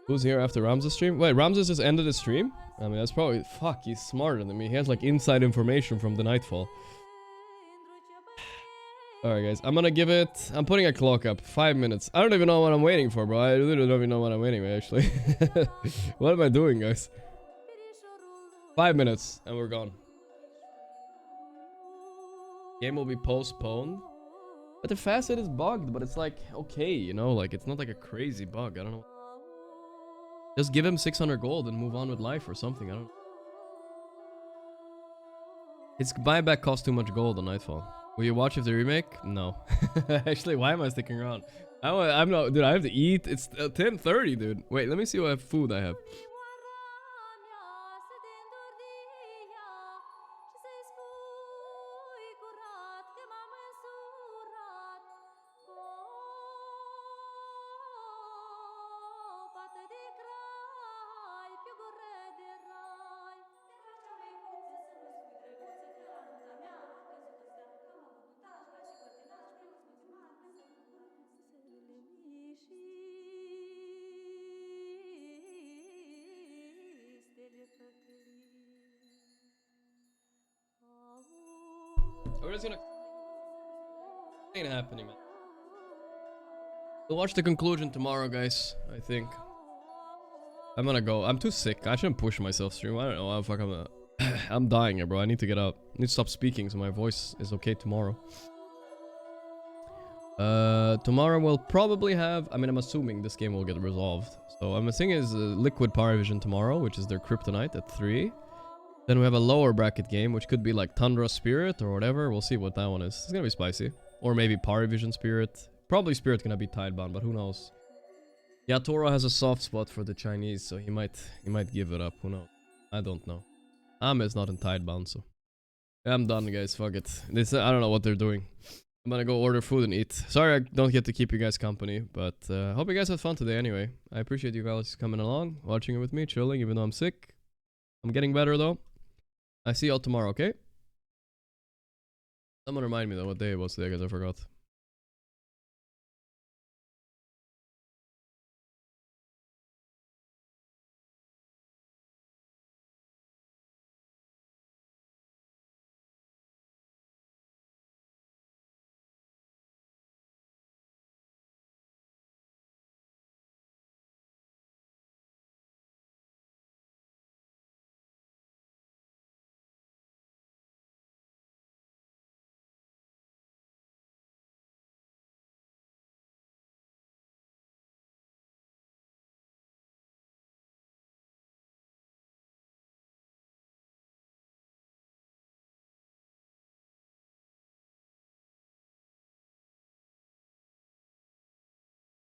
Speaker 2: Who's here after Ramses' stream? Wait, Ramses just ended his stream? I mean, that's probably... Fuck, he's smarter than me. He has, like, inside information from the Nightfall. Alright, guys. I'm gonna give it... I'm putting a clock up. 5 minutes. I don't even know what I'm waiting for, bro. I literally don't even know what I'm waiting for, actually. What am I doing, guys? 5 minutes, and we're gone. Game will be postponed. But the facet is bugged, but it's like, okay, you know? Like, it's not like a crazy bug. I don't know. Just give him 600 gold and move on with life or something. I don't know. His buyback costs too much gold on Nightfall. Will you watch if the remake? No. Actually, why am I sticking around? I'm not... Dude, I have to eat. It's 10:30, dude. Wait, let me see what food I have. We're just gonna... Ain't happening, man. We'll watch the conclusion tomorrow, guys. I think. I'm gonna go. I'm too sick. I shouldn't push myself stream. I don't know. I'm dying here, bro. I need to get out. I need to stop speaking so my voice is okay tomorrow. Tomorrow we'll probably have... I mean, I'm assuming this game will get resolved. So I'm assuming it's Liquid Paravision tomorrow, which is their Kryptonite at 3. Then we have a lower bracket game, which could be like Tundra Spirit or whatever. We'll see what that one is. It's gonna be spicy. Or maybe Paravision Spirit. Probably Spirit gonna be tidebound, but who knows? Yeah, Toro has a soft spot for the Chinese, so he might give it up. Who knows? I don't know. Ahmed's not in tidebound, so... I'm done, guys. Fuck it. I don't know what they're doing. I'm gonna go order food and eat. Sorry I don't get to keep you guys company, but hope you guys had fun today anyway. I appreciate you guys coming along, watching it with me, chilling, even though I'm sick. I'm getting better, though. I see y'all tomorrow, okay? Someone remind me though what day it was today, because I forgot.